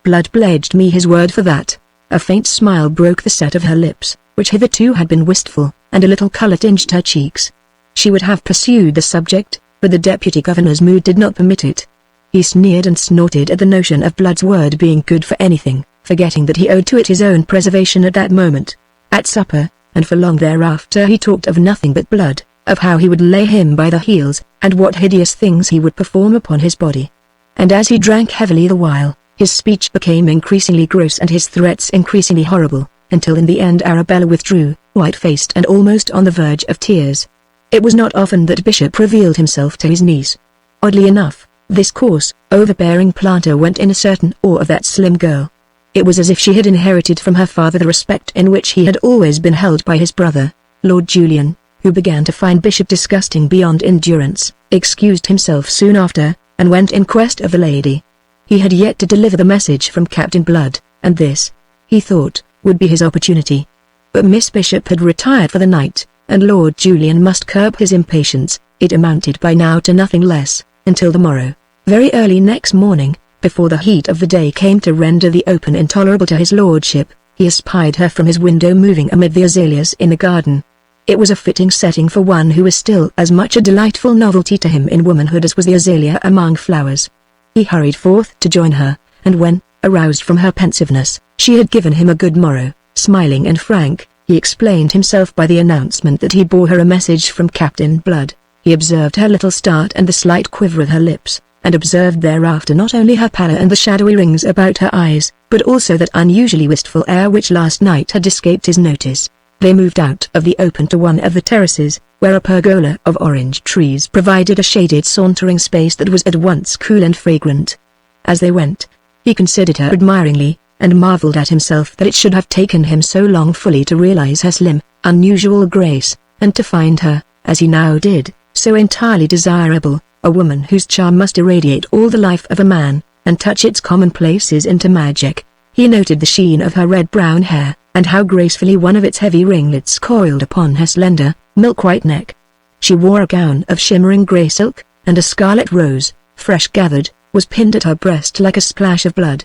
Blood pledged me his word for that." A faint smile broke the set of her lips, which hitherto had been wistful, and a little colour tinged her cheeks. She would have pursued the subject, but the deputy governor's mood did not permit it. He sneered and snorted at the notion of Blood's word being good for anything, forgetting that he owed to it his own preservation at that moment. At supper, and for long thereafter, he talked of nothing but Blood, of how he would lay him by the heels, and what hideous things he would perform upon his body. And as he drank heavily the while, his speech became increasingly gross and his threats increasingly horrible, until in the end Arabella withdrew, white-faced and almost on the verge of tears. It was not often that Bishop revealed himself to his niece. Oddly enough, this coarse, overbearing planter went in a certain awe of that slim girl. It was as if she had inherited from her father the respect in which he had always been held by his brother. Lord Julian, who began to find Bishop disgusting beyond endurance, excused himself soon after, and went in quest of the lady. He had yet to deliver the message from Captain Blood, and this, he thought, would be his opportunity. But Miss Bishop had retired for the night, and Lord Julian must curb his impatience. It amounted by now to nothing less, until the morrow. Very early next morning, before the heat of the day came to render the open intolerable to his lordship, he espied her from his window moving amid the azaleas in the garden. It was a fitting setting for one who was still as much a delightful novelty to him in womanhood as was the azalea among flowers. He hurried forth to join her, and when, aroused from her pensiveness, she had given him a good morrow, smiling and frank, he explained himself by the announcement that he bore her a message from Captain Blood. He observed her little start and the slight quiver of her lips, and observed thereafter not only her pallor and the shadowy rings about her eyes, but also that unusually wistful air which last night had escaped his notice. They moved out of the open to one of the terraces, where a pergola of orange trees provided a shaded sauntering space that was at once cool and fragrant. As they went, he considered her admiringly, and marveled at himself that it should have taken him so long fully to realize her slim, unusual grace, and to find her, as he now did, so entirely desirable, a woman whose charm must irradiate all the life of a man, and touch its commonplaces into magic. He noted the sheen of her red-brown hair, and how gracefully one of its heavy ringlets coiled upon her slender, milk-white neck. She wore a gown of shimmering grey silk, and a scarlet rose, fresh gathered, was pinned at her breast like a splash of blood.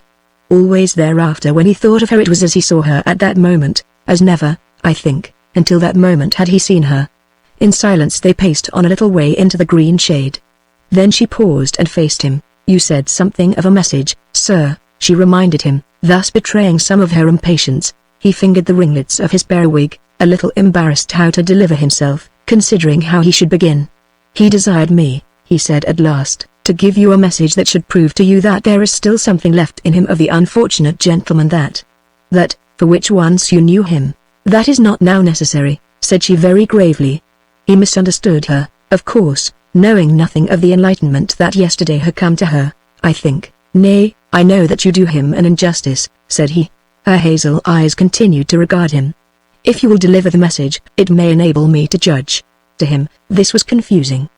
Always thereafter when he thought of her it was as he saw her at that moment, as never, I think, until that moment had he seen her. In silence they paced on a little way into the green shade. Then she paused and faced him. "You said something of a message, sir," she reminded him, thus betraying some of her impatience. He fingered the ringlets of his periwig, a little embarrassed how to deliver himself, considering how he should begin. "He desired me," he said at last, "to give you a message that should prove to you that there is still something left in him of the unfortunate gentleman that, for which once you knew him." "That is not now necessary," said she very gravely. He misunderstood her, of course, knowing nothing of the enlightenment that yesterday had come to her. "I think, nay, I know that you do him an injustice," said he. Her hazel eyes continued to regard him. "If you will deliver the message, it may enable me to judge." To him, this was confusing.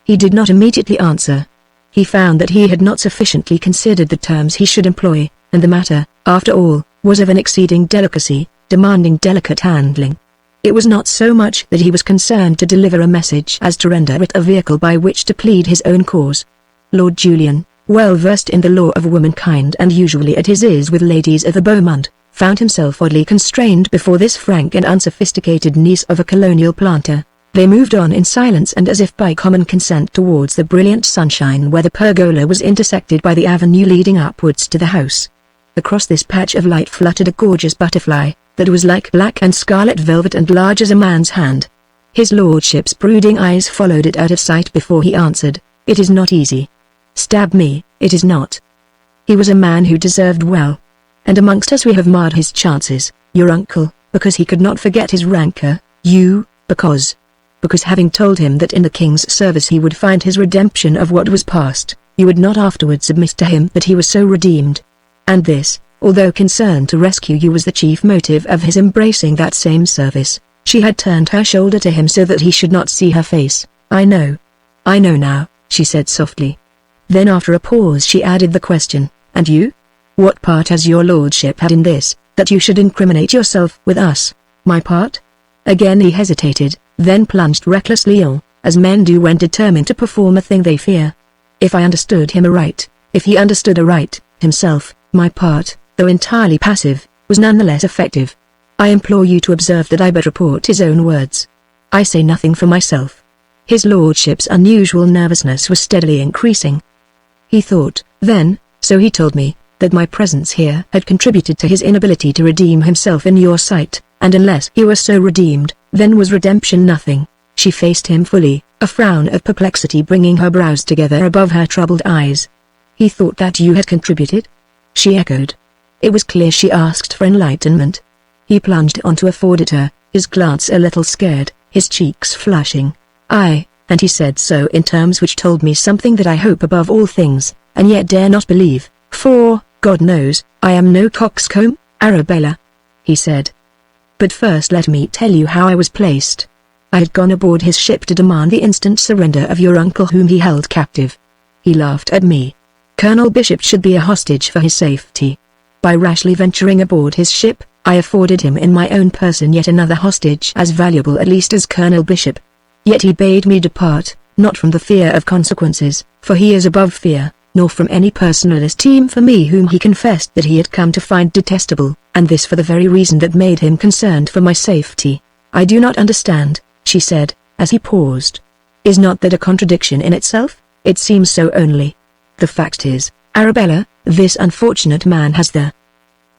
He did not immediately answer. He found that he had not sufficiently considered the terms he should employ, and the matter, after all, was of an exceeding delicacy, demanding delicate handling. It was not so much that he was concerned to deliver a message as to render it a vehicle by which to plead his own cause. Lord Julian, well versed in the law of womankind and usually at his ease with ladies of the beau monde, found himself oddly constrained before this frank and unsophisticated niece of a colonial planter. They moved on in silence and as if by common consent towards the brilliant sunshine where the pergola was intersected by the avenue leading upwards to the house. Across this patch of light fluttered a gorgeous butterfly, that was like black and scarlet velvet and large as a man's hand. His lordship's brooding eyes followed it out of sight before he answered, "It is not easy. Stab me, it is not." He was a man who deserved well. And amongst us we have marred his chances, your uncle, because he could not forget his rancor, you, because having told him that in the king's service he would find his redemption of what was past, you would not afterwards admit to him that he was so redeemed. And this, although concern to rescue you was the chief motive of his embracing that same service. She had turned her shoulder to him so that he should not see her face. "I know now," she said softly. Then after a pause she added the question, "And you? What part has your lordship had in this, that you should incriminate yourself with us?" "My part?" Again he hesitated, then plunged recklessly on, as men do when determined to perform a thing they fear. "If I understood him aright, if he understood aright, himself, my part, though entirely passive, was none the less effective. I implore you to observe that I but report his own words. I say nothing for myself." His lordship's unusual nervousness was steadily increasing. He thought, then, so he told me, that my presence here had contributed to his inability to redeem himself in your sight, and unless he were so redeemed, then was redemption nothing. She faced him fully, a frown of perplexity bringing her brows together above her troubled eyes. "He thought that you had contributed?" she echoed. It was clear she asked for enlightenment. He plunged on to afford it her, his glance a little scared, his cheeks flushing. "Aye, and he said so in terms which told me something that I hope above all things, and yet dare not believe, for, God knows, I am no coxcomb, Arabella," he said. "But first let me tell you how I was placed. I had gone aboard his ship to demand the instant surrender of your uncle whom he held captive. He laughed at me. Colonel Bishop should be a hostage for his safety. By rashly venturing aboard his ship, I afforded him in my own person yet another hostage as valuable at least as Colonel Bishop. Yet he bade me depart, not from the fear of consequences, for he is above fear, nor from any personal esteem for me whom he confessed that he had come to find detestable, and this for the very reason that made him concerned for my safety. I do not understand," she said, as he paused. "Is not that a contradiction in itself? It seems so only. The fact is, Arabella, this unfortunate man has the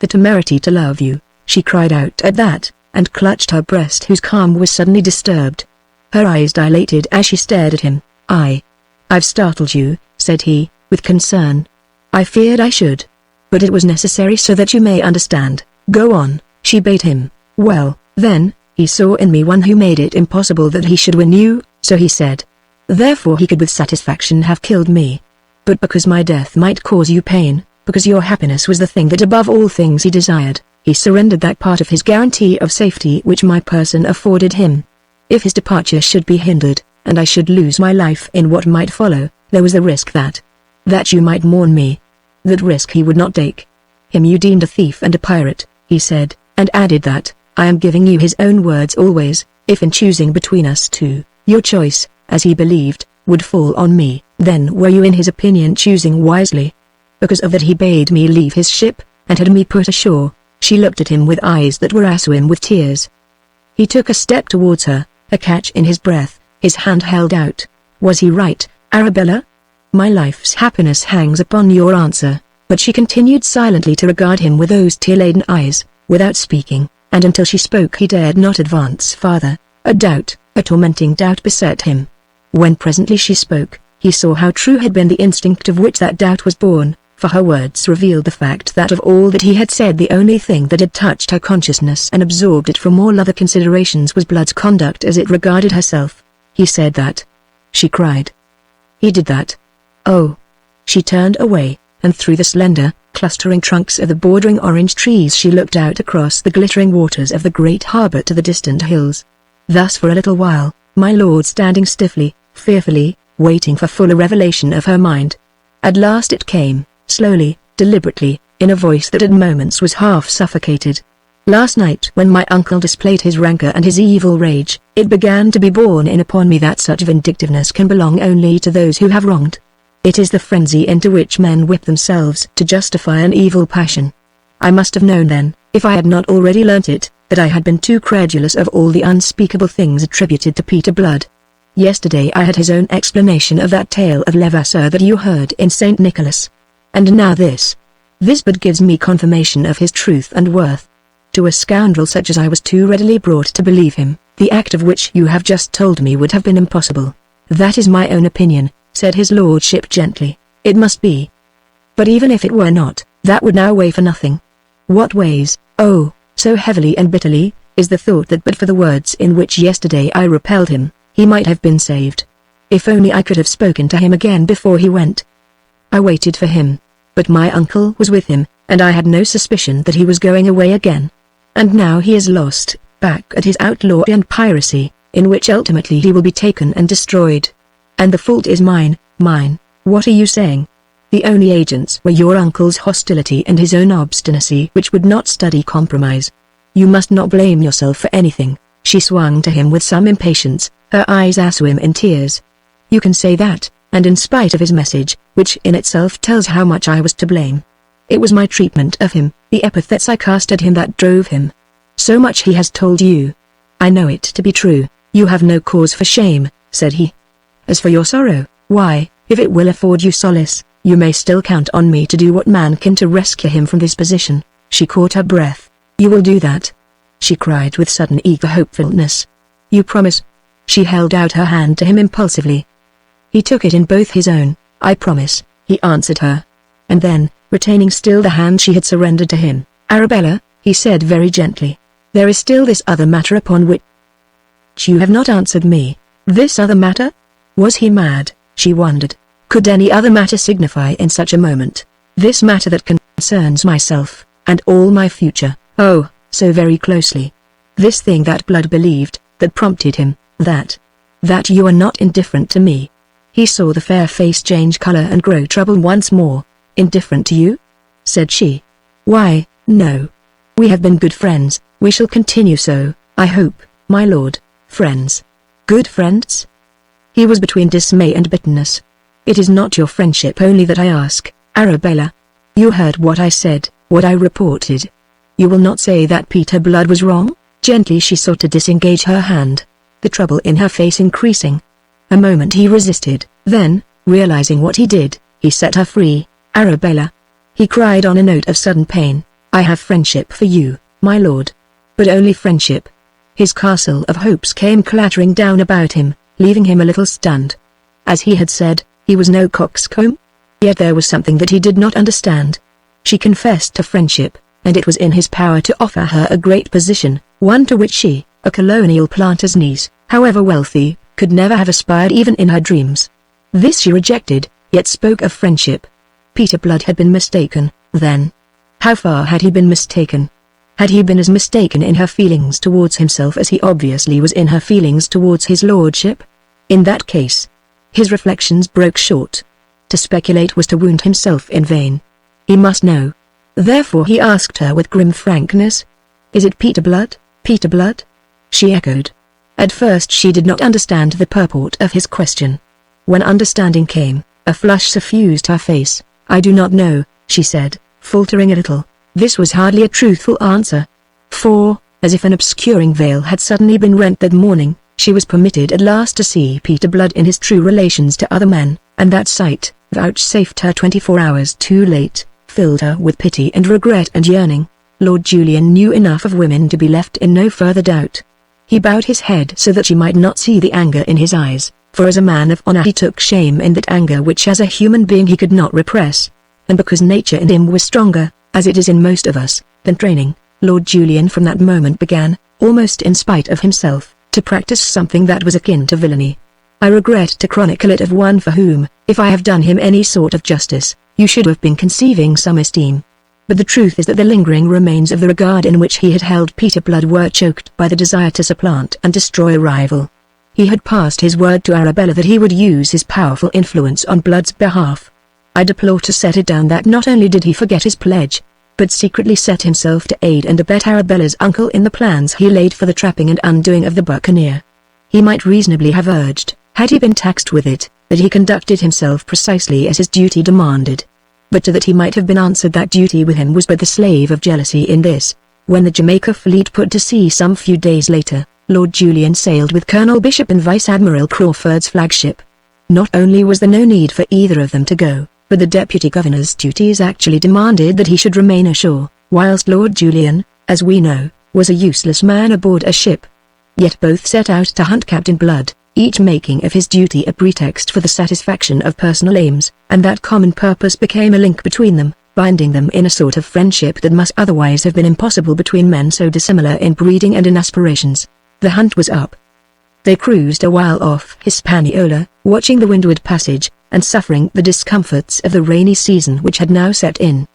temerity to love you." She cried out at that, and clutched her breast whose calm was suddenly disturbed. Her eyes dilated as she stared at him. "I've startled you," said he, with concern. "I feared I should. But it was necessary so that you may understand. Go on," she bade him. "Well, then, he saw in me one who made it impossible that he should win you, so he said. Therefore he could with satisfaction have killed me. But because my death might cause you pain, because your happiness was the thing that above all things he desired, he surrendered that part of his guarantee of safety which my person afforded him. If his departure should be hindered, and I should lose my life in what might follow, there was the risk that you might mourn me. That risk he would not take. Him you deemed a thief and a pirate," he said, and added that, "I am giving you his own words always, if in choosing between us two, your choice, as he believed, would fall on me, then were you in his opinion choosing wisely. Because of that he bade me leave his ship, and had me put ashore." She looked at him with eyes that were aswim with tears. He took a step towards her, a catch in his breath, his hand held out. "Was he right, Arabella? My life's happiness hangs upon your answer." But she continued silently to regard him with those tear-laden eyes, without speaking, and until she spoke he dared not advance farther. A tormenting doubt beset him. When presently she spoke, he saw how true had been the instinct of which that doubt was born, for her words revealed the fact that of all that he had said the only thing that had touched her consciousness and absorbed it from all other considerations was Blood's conduct as it regarded herself. "He said that?" she cried. "He did that? Oh." She turned away, and through the slender, clustering trunks of the bordering orange trees she looked out across the glittering waters of the great harbor to the distant hills. Thus for a little while, my lord standing stiffly, fearfully, waiting for fuller revelation of her mind. At last it came, slowly, deliberately, in a voice that at moments was half suffocated. "Last night when my uncle displayed his rancor and his evil rage, it began to be borne in upon me that such vindictiveness can belong only to those who have wronged. It is the frenzy into which men whip themselves to justify an evil passion. I must have known then, if I had not already learnt it, that I had been too credulous of all the unspeakable things attributed to Peter Blood. Yesterday I had his own explanation of that tale of Levasseur that you heard in St. Nicholas. And now this. This but gives me confirmation of his truth and worth. To a scoundrel such as I was too readily brought to believe him, the act of which you have just told me would have been impossible. That is my own opinion, said his lordship gently. It must be. But even if it were not, that would now weigh for nothing. What weighs, oh, so heavily and bitterly, is the thought that but for the words in which yesterday I repelled him, he might have been saved. If only I could have spoken to him again before he went. I waited for him, but my uncle was with him, and I had no suspicion that he was going away again. And now he is lost, back at his outlaw and piracy, in which ultimately he will be taken and destroyed. And the fault is mine. What are you saying? The only agents were your uncle's hostility and his own obstinacy, which would not study compromise. You must not blame yourself for anything. She swung to him with some impatience, her eyes aswim in tears. You can say that, and in spite of his message, which in itself tells how much I was to blame. It was my treatment of him, the epithets I cast at him that drove him. So much he has told you. I know it to be true. You have no cause for shame, said he. As for your sorrow, why, if it will afford you solace, you may still count on me to do what man can to rescue him from this position. She caught her breath. You will do that? She cried with sudden eager hopefulness. You promise? She held out her hand to him impulsively. He took it in both his own. I promise, he answered her. And then, retaining still the hand she had surrendered to him, Arabella, he said very gently, there is still this other matter upon which you have not answered me. This other matter? Was he mad, she wondered. Could any other matter signify in such a moment? This matter that concerns myself, and all my future, oh, so very closely. This thing that blood believed, that prompted him, that you are not indifferent to me. He saw the fair face change color and grow troubled once more. Indifferent to you? Said she. Why, no. We have been good friends, we shall continue so, I hope, my lord. Friends. Good friends? He was between dismay and bitterness. It is not your friendship only that I ask, Arabella. You heard what I said, what I reported. You will not say that Peter Blood was wrong? Gently she sought to disengage her hand, the trouble in her face increasing. A moment he resisted, then, realizing what he did, he set her free. Arabella, he cried on a note of sudden pain, I have friendship for you, my lord. But only friendship. His castle of hopes came clattering down about him, leaving him a little stunned. As he had said, he was no coxcomb. Yet there was something that he did not understand. She confessed to friendship, and it was in his power to offer her a great position, one to which she, a colonial planter's niece, however wealthy, could never have aspired even in her dreams. This she rejected, yet spoke of friendship. Peter Blood had been mistaken, then. How far had he been mistaken? Had he been as mistaken in her feelings towards himself as he obviously was in her feelings towards his lordship? In that case, his reflections broke short. To speculate was to wound himself in vain. He must know. Therefore he asked her with grim frankness, Is it Peter Blood, Peter Blood? She echoed. At first she did not understand the purport of his question. When understanding came, a flush suffused her face. I do not know, she said, faltering a little. This was hardly a truthful answer. For, as if an obscuring veil had suddenly been rent that morning, she was permitted at last to see Peter Blood in his true relations to other men, and that sight, vouchsafed her 24 hours too late, filled her with pity and regret and yearning. Lord Julian knew enough of women to be left in no further doubt. He bowed his head so that she might not see the anger in his eyes, for as a man of honor he took shame in that anger which as a human being he could not repress. And because nature in him was stronger, as it is in most of us, than training, Lord Julian from that moment began, almost in spite of himself, to practice something that was akin to villainy. I regret to chronicle it of one for whom, if I have done him any sort of justice, you should have been conceiving some esteem. But the truth is that the lingering remains of the regard in which he had held Peter Blood were choked by the desire to supplant and destroy a rival. He had passed his word to Arabella that he would use his powerful influence on Blood's behalf. I deplore to set it down that not only did he forget his pledge, but secretly set himself to aid and abet Arabella's uncle in the plans he laid for the trapping and undoing of the buccaneer. He might reasonably have urged, had he been taxed with it, that he conducted himself precisely as his duty demanded. But to that he might have been answered that duty with him was but the slave of jealousy in this. When the Jamaica fleet put to sea some few days later, Lord Julian sailed with Colonel Bishop and Vice Admiral Crawford's flagship. Not only was there no need for either of them to go, but the deputy governor's duties actually demanded that he should remain ashore, whilst Lord Julian, as we know, was a useless man aboard a ship. Yet both set out to hunt Captain Blood, each making of his duty a pretext for the satisfaction of personal aims, and that common purpose became a link between them, binding them in a sort of friendship that must otherwise have been impossible between men so dissimilar in breeding and in aspirations. The hunt was up. They cruised a while off Hispaniola, watching the windward passage, and suffering the discomforts of the rainy season which had now set in.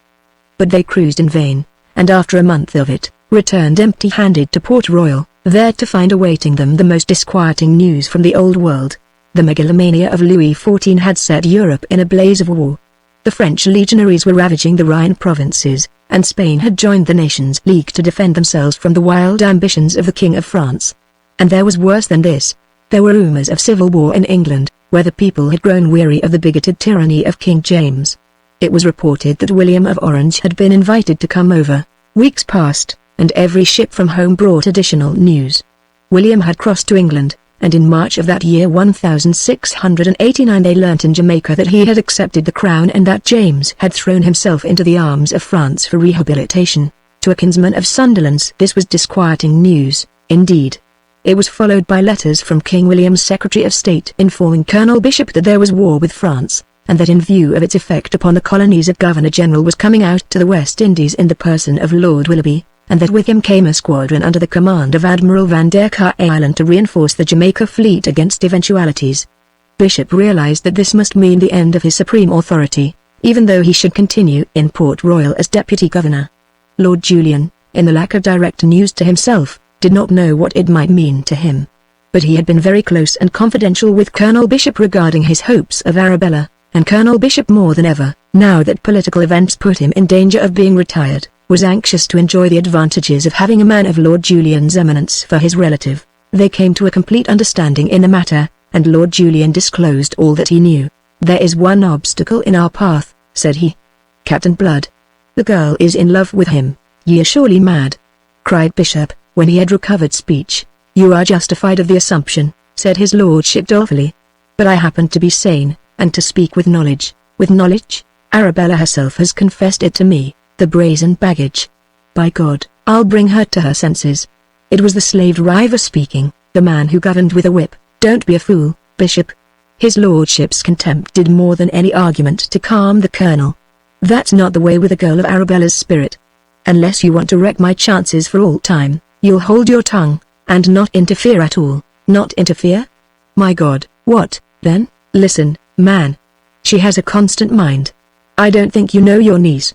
But they cruised in vain, and after a month of it, returned empty-handed to Port Royal, there to find awaiting them the most disquieting news from the old world. The megalomania of Louis XIV had set Europe in a blaze of war. The French legionaries were ravaging the Rhine provinces, and Spain had joined the Nations League to defend themselves from the wild ambitions of the King of France. And there was worse than this. There were rumours of civil war in England, where the people had grown weary of the bigoted tyranny of King James. It was reported that William of Orange had been invited to come over. Weeks passed, and every ship from home brought additional news. William had crossed to England, and in March of that year 1689 they learnt in Jamaica that he had accepted the crown and that James had thrown himself into the arms of France for rehabilitation. To a kinsman of Sunderland's this was disquieting news, indeed. It was followed by letters from King William's Secretary of State informing Colonel Bishop that there was war with France, and that in view of its effect upon the colonies a Governor-General was coming out to the West Indies in the person of Lord Willoughby, and that with him came a squadron under the command of Admiral Van der Kuylen to reinforce the Jamaica fleet against eventualities. Bishop realized that this must mean the end of his supreme authority, even though he should continue in Port Royal as Deputy Governor. Lord Julian, in the lack of direct news to himself, did not know what it might mean to him. But he had been very close and confidential with Colonel Bishop regarding his hopes of Arabella, and Colonel Bishop more than ever, now that political events put him in danger of being retired, was anxious to enjoy the advantages of having a man of Lord Julian's eminence for his relative. They came to a complete understanding in the matter, and Lord Julian disclosed all that he knew. "There is one obstacle in our path," said he. "Captain Blood. The girl is in love with him." "Ye are surely mad," cried Bishop, when he had recovered speech. "You are justified of the assumption," said his lordship dolefully. "But I happen to be sane, and to speak with knowledge." "With knowledge? Arabella herself has confessed it to me, the brazen baggage. By God, I'll bring her to her senses." It was the slave driver speaking, the man who governed with a whip. "Don't be a fool, Bishop." His lordship's contempt did more than any argument to calm the colonel. "That's not the way with a girl of Arabella's spirit. Unless you want to wreck my chances for all time, you'll hold your tongue, and not interfere at all." "Not interfere? My God, what, then?" "Listen, man. She has a constant mind. I don't think you know your niece.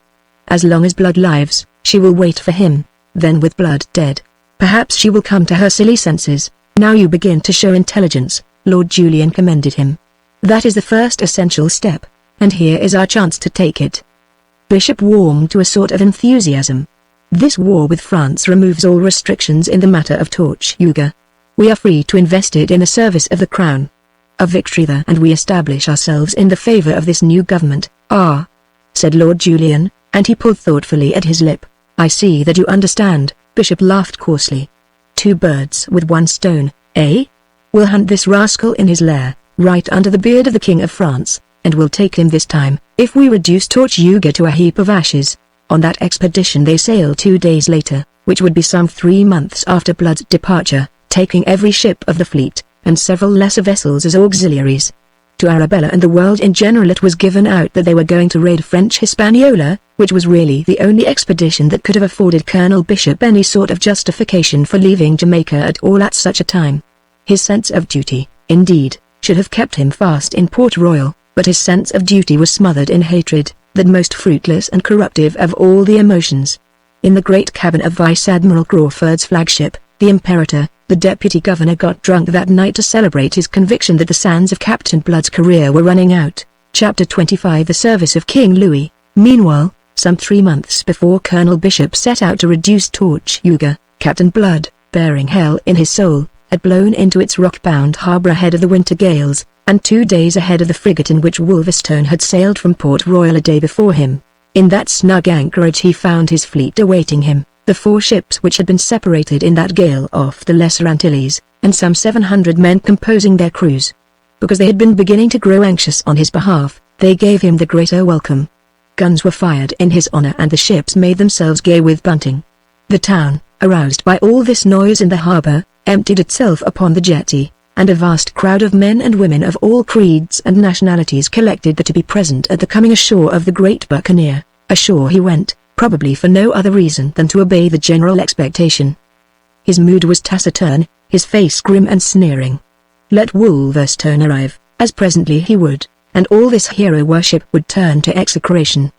As long as Blood lives, she will wait for him, then with Blood dead, perhaps she will come to her silly senses. Now you begin to show intelligence." Lord Julian commended him. "That is the first essential step, and here is our chance to take it." Bishop warmed to a sort of enthusiasm. "This war with France removes all restrictions in the matter of Tortuga. We are free to invest it in the service of the Crown. A victory there and we establish ourselves in the favor of this new government." "Ah," said Lord Julian, and he pulled thoughtfully at his lip. "I see that you understand." Bishop laughed coarsely. "Two birds with one stone, eh? We'll hunt this rascal in his lair, right under the beard of the King of France, and we'll take him this time, if we reduce Tortuga to a heap of ashes." On that expedition they sailed 2 days later, which would be some 3 months after Blood's departure, taking every ship of the fleet, and several lesser vessels as auxiliaries. To Arabella and the world in general it was given out that they were going to raid French Hispaniola, which was really the only expedition that could have afforded Colonel Bishop any sort of justification for leaving Jamaica at all at such a time. His sense of duty, indeed, should have kept him fast in Port Royal, but his sense of duty was smothered in hatred, that most fruitless and corruptive of all the emotions. In the great cabin of Vice Admiral Crawford's flagship, the Imperator, the deputy governor got drunk that night to celebrate his conviction that the sands of Captain Blood's career were running out. Chapter 25 The Service of King Louis. Meanwhile, some 3 months before Colonel Bishop set out to reduce Tortuga, Captain Blood, bearing hell in his soul, had blown into its rock-bound harbour ahead of the winter gales, and 2 days ahead of the frigate in which Wolverstone had sailed from Port Royal a day before him. In that snug anchorage he found his fleet awaiting him, the 4 ships which had been separated in that gale off the Lesser Antilles, and some 700 men composing their crews. Because they had been beginning to grow anxious on his behalf, They gave him the greater welcome. Guns were fired in his honor and the ships made themselves gay with bunting. The town, aroused by all this noise in the harbor, emptied itself upon the jetty, and a vast crowd of men and women of all creeds and nationalities collected there to be present at the coming ashore of the great buccaneer. Ashore he went, probably for no other reason than to obey the general expectation. His mood was taciturn, his face grim and sneering. Let Wolverstone arrive, as presently he would, and all this hero worship would turn to execration.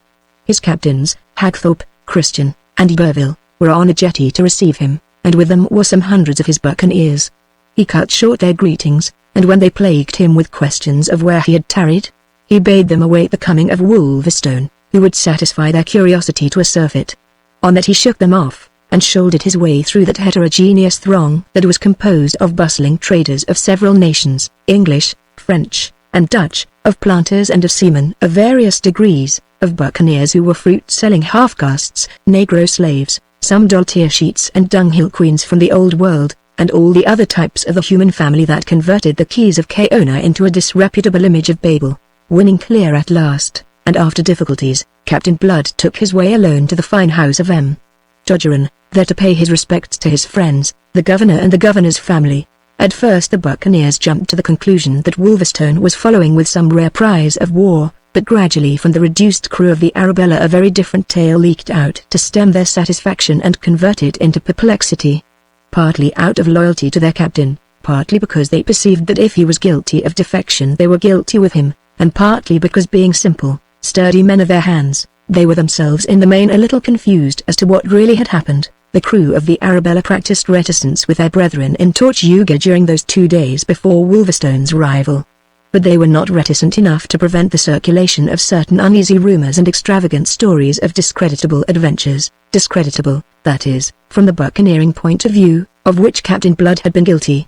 His captains, Hagthorpe, Christian, and Iberville, were on a jetty to receive him, and with them were some hundreds of his buccaneers. He cut short their greetings, and when they plagued him with questions of where he had tarried, he bade them await the coming of Wolverstone, who would satisfy their curiosity to a surfeit. On that he shook them off, and shouldered his way through that heterogeneous throng that was composed of bustling traders of several nations, English, French, and Dutch, of planters and of seamen of various degrees, of buccaneers who were fruit-selling half-castes, negro slaves, some doll-tear sheets and dunghill queens from the old world, and all the other types of the human family that converted the keys of Caona into a disreputable image of Babel. Winning clear at last, and after difficulties, Captain Blood took his way alone to the fine house of M. Dodgeron, there to pay his respects to his friends, the governor and the governor's family. At first the buccaneers jumped to the conclusion that Wolverstone was following with some rare prize of war, but gradually from the reduced crew of the Arabella a very different tale leaked out to stem their satisfaction and convert it into perplexity. Partly out of loyalty to their captain, partly because they perceived that if he was guilty of defection they were guilty with him, and partly because being simple, sturdy men of their hands, they were themselves in the main a little confused as to what really had happened. The crew of the Arabella practiced reticence with their brethren in Tortuga during those 2 days before Wolverstone's arrival. But they were not reticent enough to prevent the circulation of certain uneasy rumors and extravagant stories of discreditable adventures, discreditable, that is, from the buccaneering point of view, of which Captain Blood had been guilty.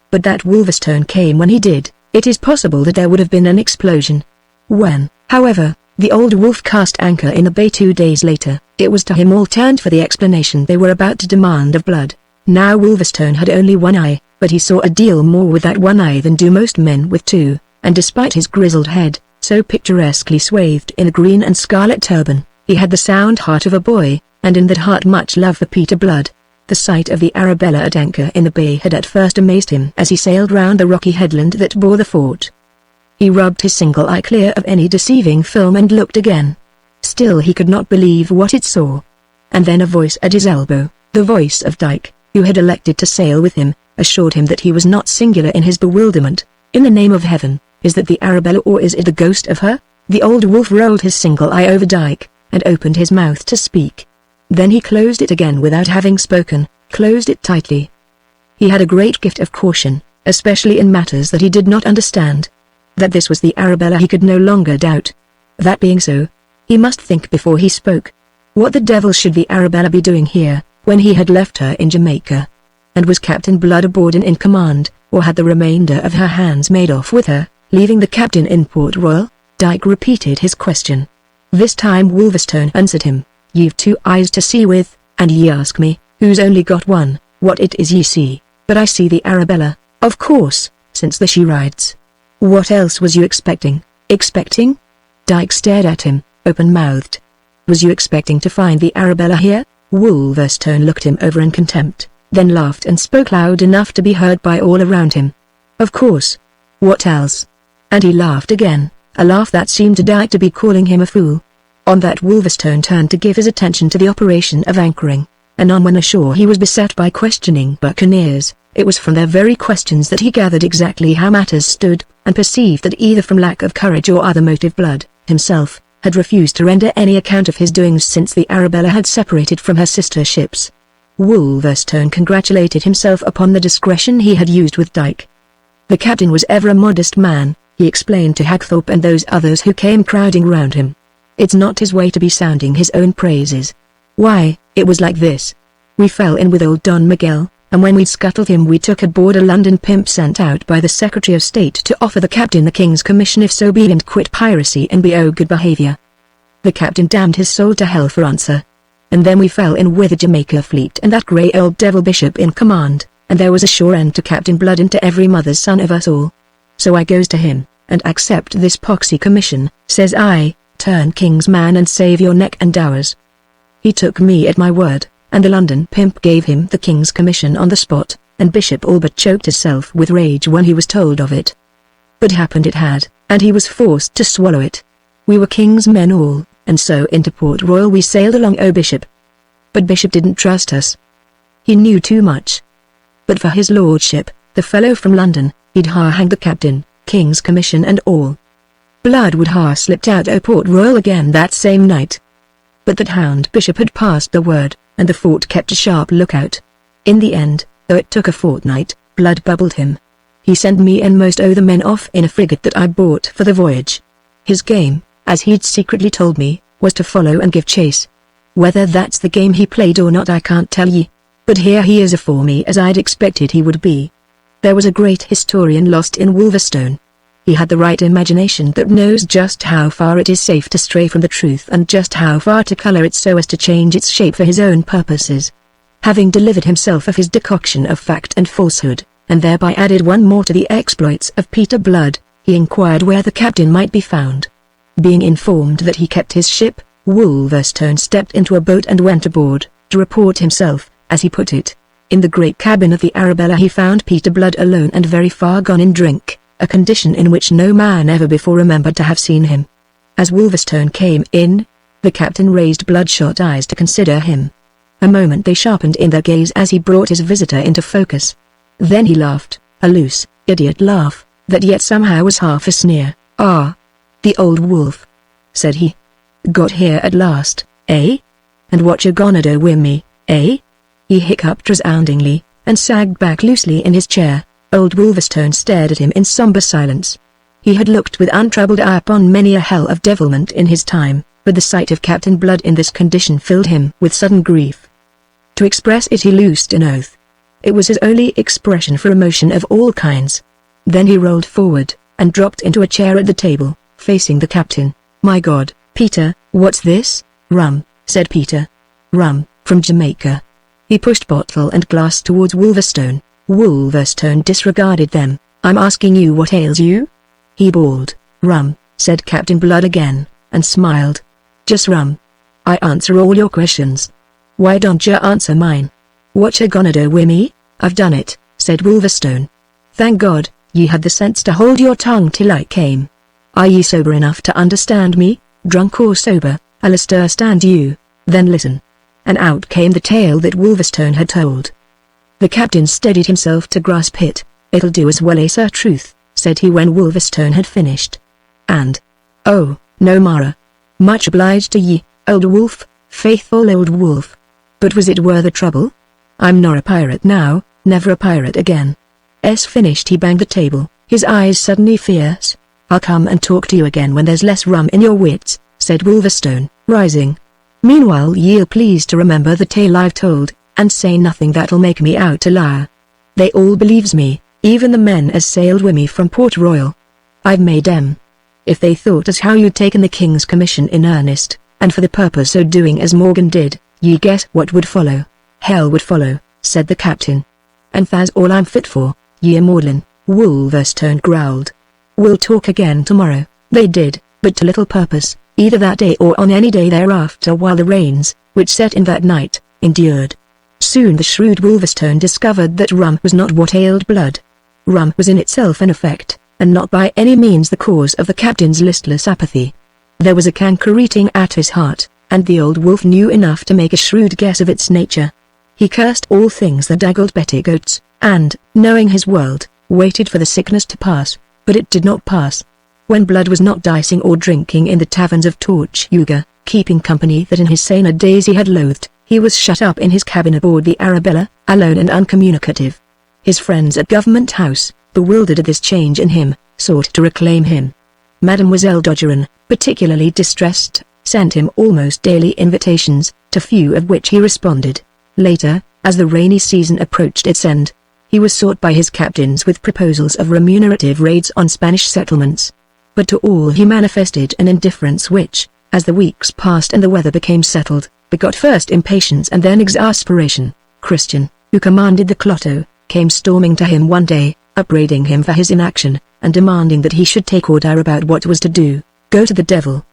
But that Wolverstone came when he did, it is possible that there would have been an explosion. When, however, the old wolf cast anchor in the bay 2 days later, it was to him all turned for the explanation they were about to demand of Blood. Now Wolverstone had only one eye, but he saw a deal more with that one eye than do most men with two, and despite his grizzled head, so picturesquely swathed in a green and scarlet turban, he had the sound heart of a boy, and in that heart much love for Peter Blood. The sight of the Arabella at anchor in the bay had at first amazed him as he sailed round the rocky headland that bore the fort. He rubbed his single eye clear of any deceiving film and looked again. Still he could not believe what it saw. And then a voice at his elbow, the voice of Dyke, who had elected to sail with him, assured him that he was not singular in his bewilderment. In the name of heaven, is that the Arabella or is it the ghost of her? The old wolf rolled his single eye over Dyke, and opened his mouth to speak. Then he closed it again without having spoken, closed it tightly. He had a great gift of caution, especially in matters that he did not understand. That this was the Arabella he could no longer doubt. That being so, he must think before he spoke. What the devil should the Arabella be doing here, when he had left her in Jamaica? And was Captain Blood aboard and in command, or had the remainder of her hands made off with her, leaving the captain in Port Royal? Dyke repeated his question. This time Wolverstone answered him. Ye've 2 eyes to see with, and ye ask me, who's only got one, what it is ye see, but I see the Arabella, of course, since the she rides. What else was you expecting? Expecting? Dyke stared at him, open-mouthed. Was you expecting to find the Arabella here? Wolverstone looked him over in contempt, then laughed and spoke loud enough to be heard by all around him. Of course. What else? And he laughed again, a laugh that seemed to Dyke to be calling him a fool. On that Wolverstone turned to give his attention to the operation of anchoring, and on when ashore he was beset by questioning buccaneers. It was from their very questions that he gathered exactly how matters stood, and perceived that either from lack of courage or other motive Blood, himself, had refused to render any account of his doings since the Arabella had separated from her sister ships. Wolverstone congratulated himself upon the discretion he had used with Dyke. The captain was ever a modest man, he explained to Hagthorpe and those others who came crowding round him. It's not his way to be sounding his own praises. Why, it was like this. We fell in with old Don Miguel, and when we'd scuttled him we took aboard a London pimp sent out by the Secretary of State to offer the captain the King's commission if so be and quit piracy and be good behavior. The captain damned his soul to hell for answer. And then we fell in with a Jamaica fleet and that grey old devil bishop in command, and there was a sure end to Captain Blood and to every mother's son of us all. So I goes to him, and accept this poxy commission, says I, turn king's man and save your neck and ours. He took me at my word, and the London pimp gave him the king's commission on the spot, and Bishop all but choked himself with rage when he was told of it. But happened it had, and he was forced to swallow it. We were king's men all, and so into Port Royal we sailed along, O Bishop. But Bishop didn't trust us. He knew too much. But for his lordship, the fellow from London, he'd hanged the captain, king's commission and all. Blood would slipped out o' Port Royal again that same night. But that hound Bishop had passed the word, and the fort kept a sharp lookout. In the end, though it took a fortnight, Blood bubbled him. He sent me and most o' the men off in a frigate that I bought for the voyage. His game, as he'd secretly told me, was to follow and give chase. Whether that's the game he played or not I can't tell ye. But here he is afore me as I'd expected he would be. There was a great historian lost in Wolverstone. He had the right imagination that knows just how far it is safe to stray from the truth and just how far to color it so as to change its shape for his own purposes. Having delivered himself of his decoction of fact and falsehood, and thereby added one more to the exploits of Peter Blood, he inquired where the captain might be found. Being informed that he kept his ship, Wolverstone stepped into a boat and went aboard, to report himself, as he put it. In the great cabin of the Arabella he found Peter Blood alone and very far gone in drink, a condition in which no man ever before remembered to have seen him. As Wolverstone came in, the captain raised bloodshot eyes to consider him. A moment they sharpened in their gaze as he brought his visitor into focus. Then he laughed, a loose, idiot laugh, that yet somehow was half a sneer. "Ah, the old wolf," said he. "Got here at last, eh? And what you gonna do with me, eh?" He hiccuped resoundingly, and sagged back loosely in his chair. Old Wolverstone stared at him in somber silence. He had looked with untroubled eye upon many a hell of devilment in his time, but the sight of Captain Blood in this condition filled him with sudden grief. To express it he loosed an oath. It was his only expression for emotion of all kinds. Then he rolled forward, and dropped into a chair at the table, facing the captain. "My God, Peter, what's this?" "Rum," said Peter. "Rum, from Jamaica." He pushed bottle and glass towards Wolverstone. Wolverstone disregarded them. "I'm asking you what ails you?" he bawled. "Rum," said Captain Blood again, and smiled. "Just rum. I answer all your questions. Why don't you answer mine?" "What you gonna do with me?" "I've done it," said Wolverstone. "Thank God, ye had the sense to hold your tongue till I came. Are ye sober enough to understand me, drunk or sober? I'll understand you, then listen." And out came the tale that Wolverstone had told. The captain steadied himself to grasp it. "It'll do as well as truth," said he when Wolverstone had finished. "And, oh, no Mara. Much obliged to ye, old wolf, faithful old wolf. But was it worth the trouble? I'm not a pirate now, never a pirate again." Finished he banged the table, his eyes suddenly fierce. "I'll come and talk to you again when there's less rum in your wits," said Wolverstone, rising. "Meanwhile ye'll please to remember the tale I've told, and say nothing that'll make me out a liar. They all believes me, even the men as sailed with me from Port Royal. I've made 'em. If they thought as how you'd taken the king's commission in earnest, and for the purpose o' doing as Morgan did, ye guess what would follow." "Hell would follow," said the captain. "And tha's all I'm fit for, ye maudlin," Wolverstone growled. "We'll talk again tomorrow." They did, but to little purpose, either that day or on any day thereafter, while the rains, which set in that night, endured. Soon the shrewd Wolverstone discovered that rum was not what ailed Blood. Rum was in itself an effect, and not by any means the cause of the captain's listless apathy. There was a canker eating at his heart, and the old wolf knew enough to make a shrewd guess of its nature. He cursed all things that daggled petticoats, and, knowing his world, waited for the sickness to pass, but it did not pass. When Blood was not dicing or drinking in the taverns of Tortuga, keeping company that in his saner days he had loathed, he was shut up in his cabin aboard the Arabella, alone and uncommunicative. His friends at Government House, bewildered at this change in him, sought to reclaim him. Mademoiselle Dodgeron, particularly distressed, sent him almost daily invitations, to few of which he responded. Later, as the rainy season approached its end, he was sought by his captains with proposals of remunerative raids on Spanish settlements. But to all he manifested an indifference which, as the weeks passed and the weather became settled, begot first impatience and then exasperation. Christian, who commanded the Clotto, came storming to him one day, upbraiding him for his inaction, and demanding that he should take order about what was to do. "Go to the devil,"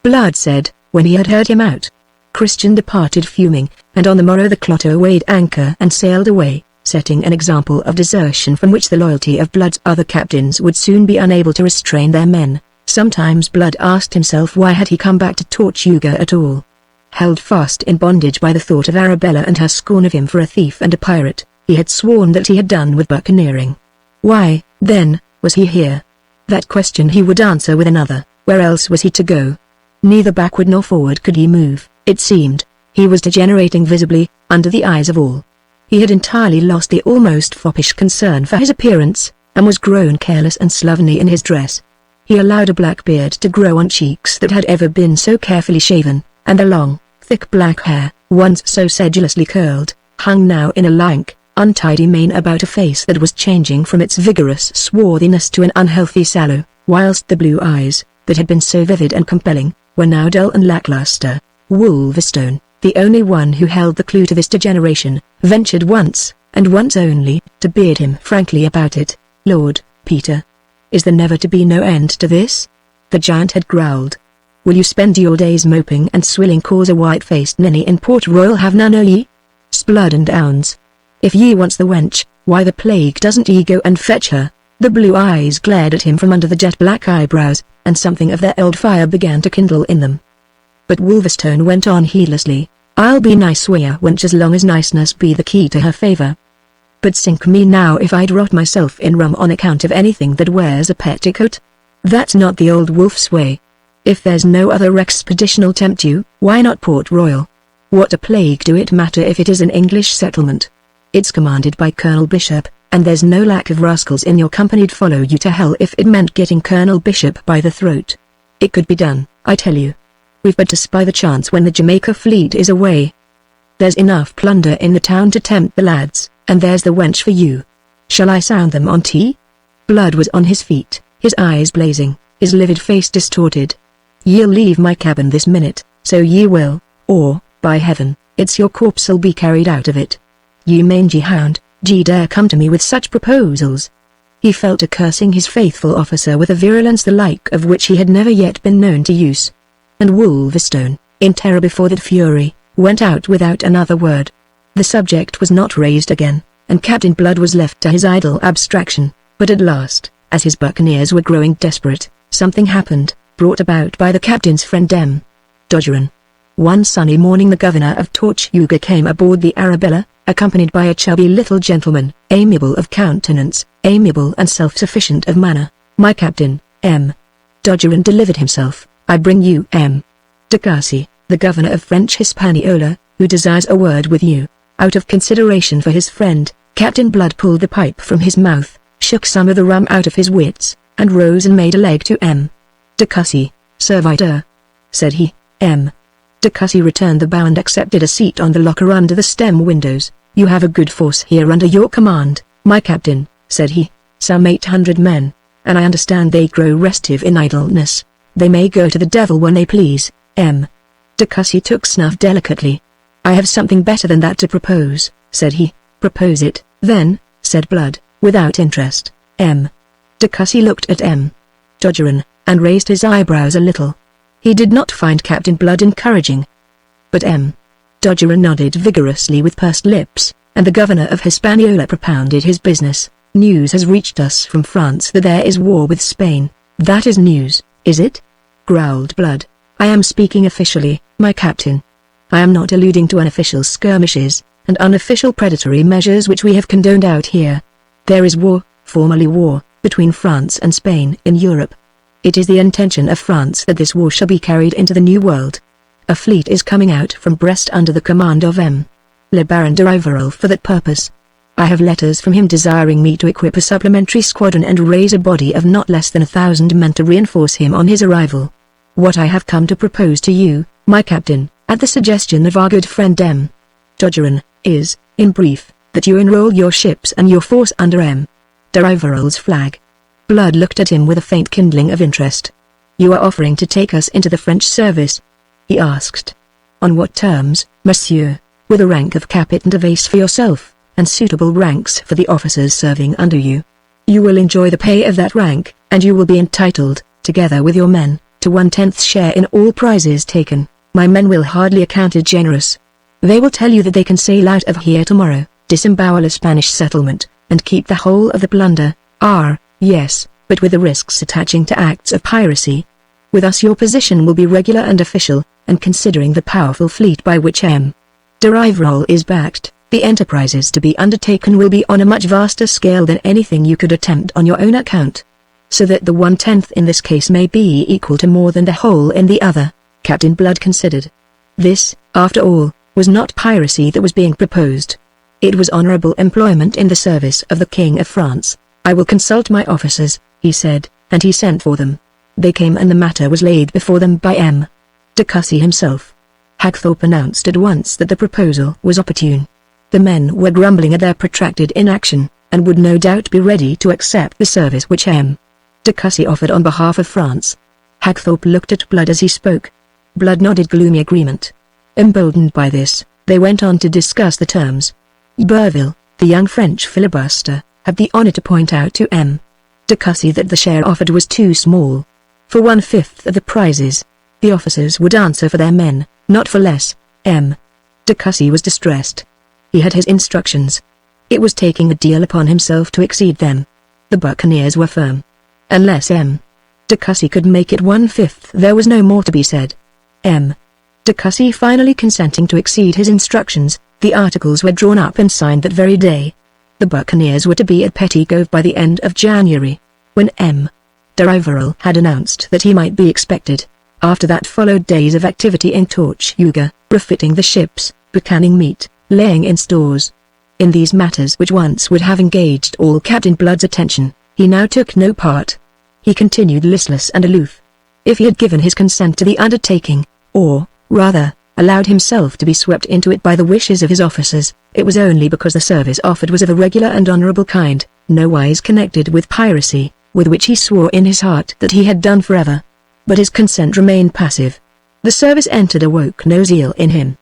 Blood said, when he had heard him out. Christian departed fuming, and on the morrow the Clotto weighed anchor and sailed away, setting an example of desertion from which the loyalty of Blood's other captains would soon be unable to restrain their men. Sometimes Blood asked himself why had he come back to Tortuga at all. Held fast in bondage by the thought of Arabella and her scorn of him for a thief and a pirate, he had sworn that he had done with buccaneering. Why, then, was he here? That question he would answer with another: where else was he to go? Neither backward nor forward could he move, it seemed. He was degenerating visibly, under the eyes of all. He had entirely lost the almost foppish concern for his appearance, and was grown careless and slovenly in his dress. He allowed a black beard to grow on cheeks that had ever been so carefully shaven, and the long, thick black hair, once so sedulously curled, hung now in a lank, untidy mane about a face that was changing from its vigorous swarthiness to an unhealthy sallow, whilst the blue eyes, that had been so vivid and compelling, were now dull and lackluster. Wolverstone, the only one who held the clue to this degeneration, ventured once, and once only, to beard him frankly about it. "Lord Peter, is there never to be no end to this?" the giant had growled. "Will you spend your days moping and swilling cause a white-faced ninny in Port Royal have none o' ye? Sblood and ounds. If ye wants the wench, why the plague doesn't ye go and fetch her?" The blue eyes glared at him from under the jet-black eyebrows, and something of their old fire began to kindle in them. But Wolverstone went on heedlessly: "I'll be nice wi' a wench as long as niceness be the key to her favour. But sink me now if I'd rot myself in rum on account of anything that wears a petticoat. That's not the old wolf's way. If there's no other expedition'll tempt you, why not Port Royal? What a plague do it matter if it is an English settlement? It's commanded by Colonel Bishop, and there's no lack of rascals in your company'd follow you to hell if it meant getting Colonel Bishop by the throat. It could be done, I tell you. We've but to spy the chance when the Jamaica fleet is away. There's enough plunder in the town to tempt the lads, and there's the wench for you. Shall I sound them on tea?" Blood was on his feet, his eyes blazing, his livid face distorted. "Ye'll leave my cabin this minute, so ye will, or, by heaven, it's your corpse'll be carried out of it. Ye mangy hound, d'ye dare come to me with such proposals?" He fell to cursing his faithful officer with a virulence the like of which he had never yet been known to use. And Wolverstone, in terror before that fury, went out without another word. The subject was not raised again, and Captain Blood was left to his idle abstraction. But at last, as his buccaneers were growing desperate, something happened, brought about by the captain's friend M. Dodgeron. One sunny morning the governor of Tortuga came aboard the Arabella, accompanied by a chubby little gentleman, amiable of countenance, amiable and self-sufficient of manner. "My captain, M. Dodgeron," delivered himself, "I bring you M. de Cossey, the governor of French Hispaniola, who desires a word with you." Out of consideration for his friend, Captain Blood pulled the pipe from his mouth, shook some of the rum out of his wits, and rose and made a leg to M. de Cossey. "Servitor," said he. M. de Cossey returned the bow and accepted a seat on the locker under the stem windows. "You have a good force here under your command, my captain," said he, "some 800 men, and I understand they grow restive in idleness. They may go to the devil when they please." M. de Cossey took snuff delicately. "I have something better than that to propose," said he. "Propose it, then," said Blood, without interest. M. de Cossey looked at M. Dodgeron, and raised his eyebrows a little. He did not find Captain Blood encouraging. But M. Dodgeron nodded vigorously with pursed lips, and the governor of Hispaniola propounded his business. "News has reached us from France that there is war with Spain." "That is news, is it?" growled Blood. "I am speaking officially, my captain. I am not alluding to unofficial skirmishes, and unofficial predatory measures which we have condoned out here. There is war, formally war, between France and Spain in Europe. It is the intention of France that this war shall be carried into the New World. A fleet is coming out from Brest under the command of M. Le Baron de Rivarol for that purpose. I have letters from him desiring me to equip a supplementary squadron and raise a body of not less than 1,000 men to reinforce him on his arrival. What I have come to propose to you, my captain, at the suggestion of our good friend M. Dodgeron, is, in brief, that you enroll your ships and your force under M. de Rivarol's flag." Blood looked at him with a faint kindling of interest. "You are offering to take us into the French service?" he asked. "On what terms, monsieur? With a rank of captain de Vace for yourself, and suitable ranks for the officers serving under you." You will enjoy the pay of that rank, and you will be entitled, together with your men, to 1/10 share in all prizes taken. My men will hardly account it generous. They will tell you that they can sail out of here tomorrow, disembowel a Spanish settlement, and keep the whole of the plunder. Yes, but with the risks attaching to acts of piracy. With us your position will be regular and official, and considering the powerful fleet by which M. de Rivarol is backed, the enterprises to be undertaken will be on a much vaster scale than anything you could attempt on your own account. So that the 1/10 in this case may be equal to more than the whole in the other. Captain Blood considered. This, after all, was not piracy that was being proposed. It was honorable employment in the service of the King of France. I will consult my officers, he said, and he sent for them. They came and the matter was laid before them by M. de Cossey himself. Hagthorpe announced at once that the proposal was opportune. The men were grumbling at their protracted inaction, and would no doubt be ready to accept the service which M. de Cossey offered on behalf of France. Hagthorpe looked at Blood as he spoke. Blood nodded gloomy agreement. Emboldened by this, they went on to discuss the terms. Iberville, the young French filibuster, had the honor to point out to M. de Cossey that the share offered was too small. For 1/5 of the prizes, the officers would answer for their men, not for less. M. de Cossey was distressed. He had his instructions. It was taking a deal upon himself to exceed them. The buccaneers were firm. Unless M. de Cossey could make it 1/5, there was no more to be said. M. de Cossey finally consenting to exceed his instructions, the articles were drawn up and signed that very day. The buccaneers were to be at Petit Cove by the end of January. When M. de Rivarol had announced that he might be expected. After that followed days of activity in Tortuga, refitting the ships, buccaning meat, laying in stores. In these matters which once would have engaged all Captain Blood's attention, he now took no part. He continued listless and aloof. If he had given his consent to the undertaking, or, rather, allowed himself to be swept into it by the wishes of his officers, it was only because the service offered was of a regular and honorable kind, nowise connected with piracy, with which he swore in his heart that he had done forever. But his consent remained passive. The service entered awoke no zeal in him.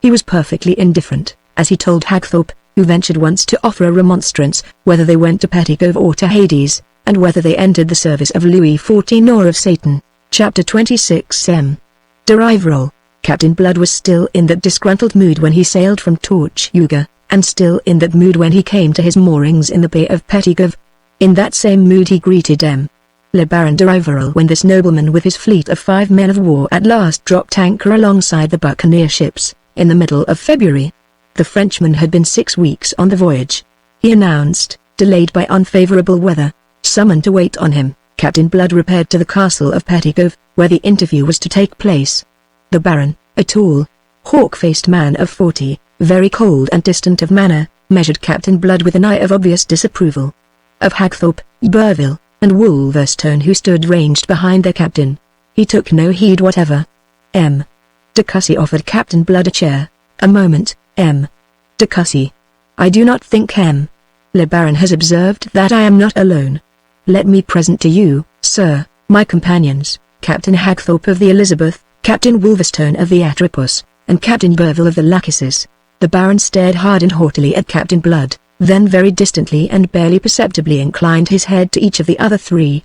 He was perfectly indifferent, as he told Hagthorpe, who ventured once to offer a remonstrance, whether they went to Petit Cove or to Hades, and whether they entered the service of Louis XIV or of Satan. Chapter 26. M. de Rivarol. Captain Blood was still in that disgruntled mood when he sailed from Tortuga, and still in that mood when he came to his moorings in the Bay of Petit Cove. In that same mood he greeted M. le Baron de Rivarol when this nobleman with his fleet of 5 men of war at last dropped anchor alongside the buccaneer ships, in the middle of February. The Frenchman had been 6 weeks on the voyage. He announced, delayed by unfavorable weather, summoned to wait on him. Captain Blood repaired to the castle of Petit Cove, where the interview was to take place. The Baron, a tall, hawk-faced man of 40, very cold and distant of manner, measured Captain Blood with an eye of obvious disapproval. Of Hagthorpe, Iberville, and Wolverstone who stood ranged behind their captain, he took no heed whatever. M. de Cossey offered Captain Blood a chair. A moment, M. de Cossey. I do not think M. le Baron has observed that I am not alone. Let me present to you, sir, my companions, Captain Hagthorpe of the Elizabeth, Captain Wolverstone of the Atropos, and Captain Iberville of the Lachesis. The Baron stared hard and haughtily at Captain Blood, then very distantly and barely perceptibly inclined his head to each of the other 3.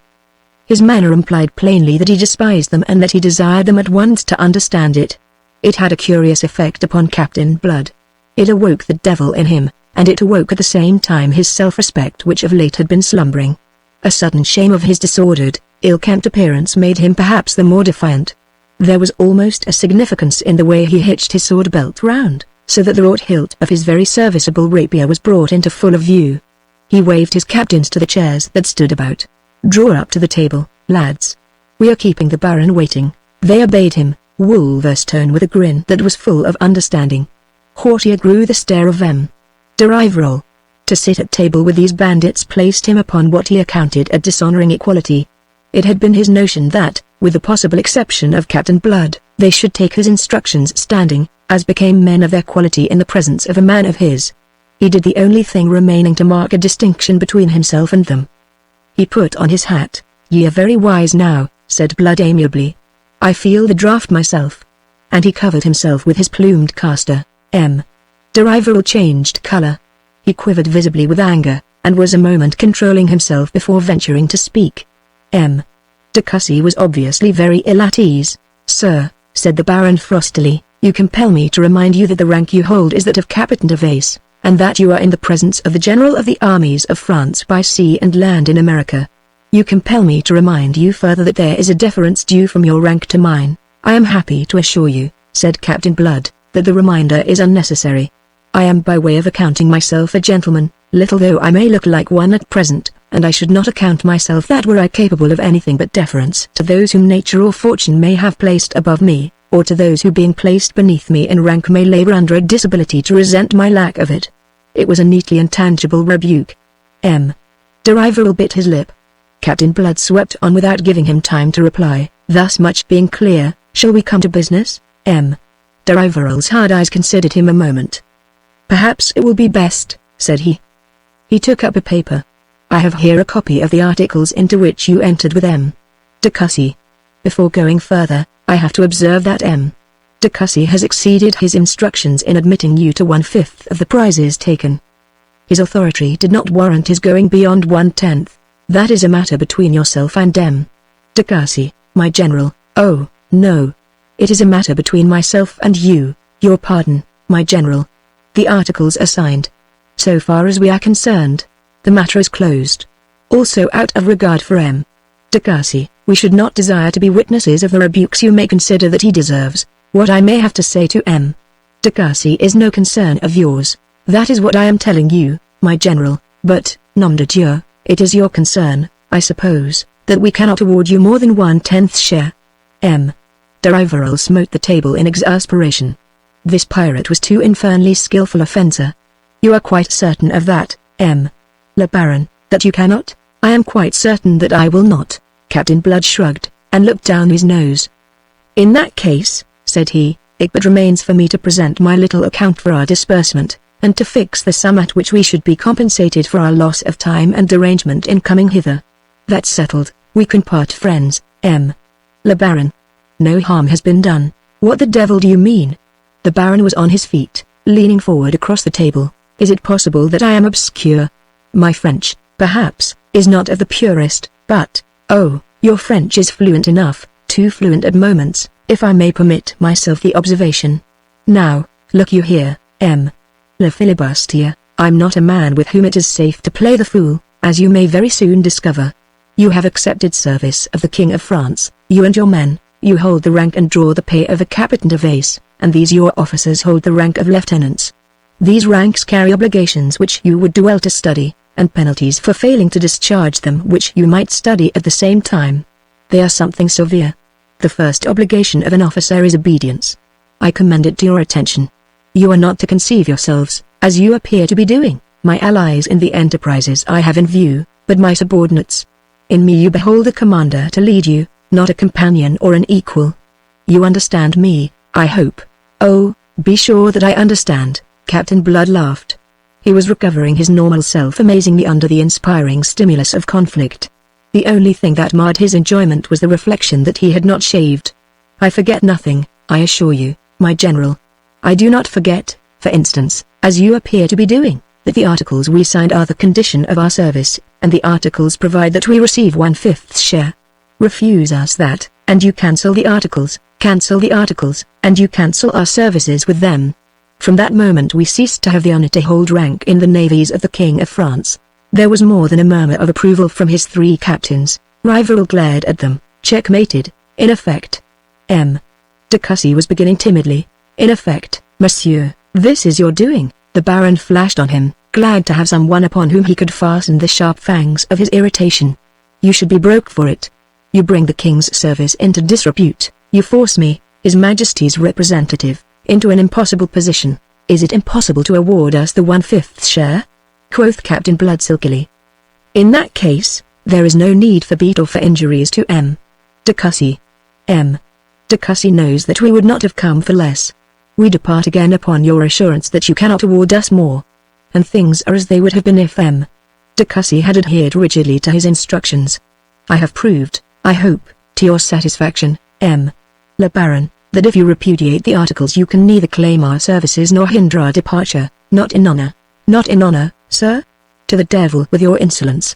His manner implied plainly that he despised them and that he desired them at once to understand it. It had a curious effect upon Captain Blood. It awoke the devil in him, and it awoke at the same time his self-respect which of late had been slumbering. A sudden shame of his disordered, ill-kempt appearance made him perhaps the more defiant. There was almost a significance in the way he hitched his sword belt round, so that the wrought hilt of his very serviceable rapier was brought into full view. He waved his captains to the chairs that stood about. Draw up to the table, lads. We are keeping the Baron waiting. They obeyed him, Wolverstone with a grin that was full of understanding. Haughtilier grew the stare of M. de Rivarol. To sit at table with these bandits placed him upon what he accounted a dishonoring equality. It had been his notion that, with the possible exception of Captain Blood, they should take his instructions standing, as became men of their quality in the presence of a man of his. He did the only thing remaining to mark a distinction between himself and them. He put on his hat. Ye are very wise now, said Blood amiably. I feel the draught myself. And he covered himself with his plumed castor. M. de Rivarol changed color. He quivered visibly with anger, and was a moment controlling himself before venturing to speak. M. de Cossey was obviously very ill at ease. "Sir," said the Baron frostily, "you compel me to remind you that the rank you hold is that of Captain of Ace, and that you are in the presence of the General of the Armies of France by sea and land in America. You compel me to remind you further that there is a deference due from your rank to mine. I am happy to assure you," said Captain Blood, "that the reminder is unnecessary. I am by way of accounting myself a gentleman, little though I may look like one at present, and I should not account myself that were I capable of anything but deference to those whom nature or fortune may have placed above me, or to those who being placed beneath me in rank may labor under a disability to resent my lack of it." It was a neatly intangible rebuke. M. de Rivarol bit his lip. Captain Blood swept on without giving him time to reply. Thus much being clear, "Shall we come to business?" M. de Rivarol's hard eyes considered him a moment. "Perhaps it will be best," said he. He took up a paper. "I have here a copy of the articles into which you entered with M. de Cossey. Before going further, I have to observe that M. de Cossey has exceeded his instructions in admitting you to 1/5 of the prizes taken. His authority did not warrant his going beyond 1/10. That is a matter between yourself and M. de Cossey, my general." "Oh, no. It is a matter between myself and you, your pardon, my general. The articles are signed. So far as we are concerned, the matter is closed. Also out of regard for M. de Cossey, we should not desire to be witnesses of the rebukes you may consider that he deserves. What I may have to say to M. de Cossey is no concern of yours. That is what I am telling you, my general, but, nom de Dieu, it is your concern, I suppose, that we cannot award you more than 1/10 share." M. de Rivarol smote the table in exasperation. This pirate was too infernally skillful a fencer. "You are quite certain of that, M. le Baron, that you cannot?" "I am quite certain that I will not." Captain Blood shrugged, and looked down his nose. "In that case," said he, "it but remains for me to present my little account for our disbursement, and to fix the sum at which we should be compensated for our loss of time and derangement in coming hither. That's settled, we can part friends, M. le Baron. No harm has been done." "What the devil do you mean?" The Baron was on his feet, leaning forward across the table. "Is it possible that I am obscure? My French, perhaps, is not of the purest, but, oh, your French is fluent enough, too fluent at moments, if I may permit myself the observation. Now, look you here, M. le Filibustier, I'm not a man with whom it is safe to play the fool, as you may very soon discover. You have accepted service of the King of France, you and your men, you hold the rank and draw the pay of a Captain of Ace, and these your officers hold the rank of lieutenants. These ranks carry obligations which you would do well to study, and penalties for failing to discharge them which you might study at the same time. They are something severe. The first obligation of an officer is obedience. I commend it to your attention. You are not to conceive yourselves, as you appear to be doing, my allies in the enterprises I have in view, but my subordinates. In me you behold a commander to lead you, not a companion or an equal. You understand me, I hope." "Oh, be sure that I understand," Captain Blood laughed. He was recovering his normal self amazingly under the inspiring stimulus of conflict. The only thing that marred his enjoyment was the reflection that he had not shaved. "I forget nothing, I assure you, my general. I do not forget, for instance, as you appear to be doing, that the articles we signed are the condition of our service, and the articles provide that we receive 1/5 share. Refuse us that, and you cancel the articles, and you cancel our services with them. From that moment we ceased to have the honor to hold rank in the navies of the King of France." There was more than a murmur of approval from his three captains. Rivarol glared at them, checkmated, in effect. M. de Cossey was beginning timidly. "In effect, monsieur, this is your doing," the Baron flashed on him, glad to have someone upon whom he could fasten the sharp fangs of his irritation. "You should be broke for it. You bring the King's service into disrepute, you force me, His Majesty's representative, into an impossible position. Is it impossible to award us the 1/5 share?" quoth Captain Blood silkily. "In that case, there is no need for beat or for injuries to M. de Cossey. M. de Cossey knows that we would not have come for less. We depart again upon your assurance that you cannot award us more. And things are as they would have been if M. de Cossey had adhered rigidly to his instructions. I have proved, I hope, to your satisfaction, M. le Baron, that if you repudiate the articles you can neither claim our services nor hinder our departure, not in honor, sir? To the devil with your insolence.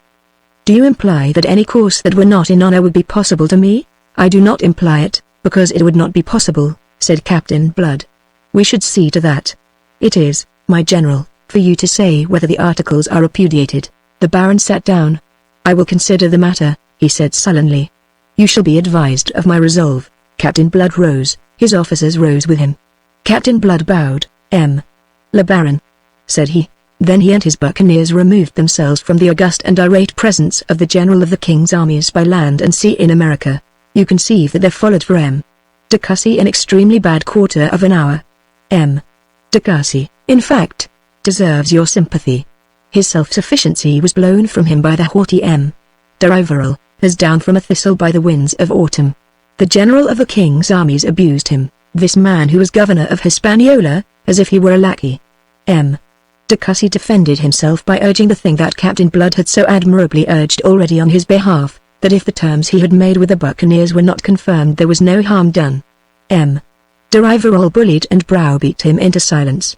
Do you imply that any course that were not in honor would be possible to me? I do not imply it, because it would not be possible, said Captain Blood. We should see to that. It is, my general, for you to say whether the articles are repudiated. The Baron sat down. I will consider the matter, he said sullenly. You shall be advised of my resolve. Captain Blood rose, his officers rose with him. Captain Blood bowed. Le Baron, said he. Then he and his buccaneers removed themselves from the august and irate presence of the general of the king's armies by land and sea in America. You conceive that there followed for de Cossey an extremely bad quarter of an hour. De Cossey, in fact, deserves your sympathy. His self-sufficiency was blown from him by the haughty de Rivarol, as down from a thistle by the winds of autumn. The general of the king's armies abused him, this man who was governor of Hispaniola, as if he were a lackey. De Cossey defended himself by urging the thing that Captain Blood had so admirably urged already on his behalf, that if the terms he had made with the buccaneers were not confirmed there was no harm done. De Rivarol bullied and browbeat him into silence.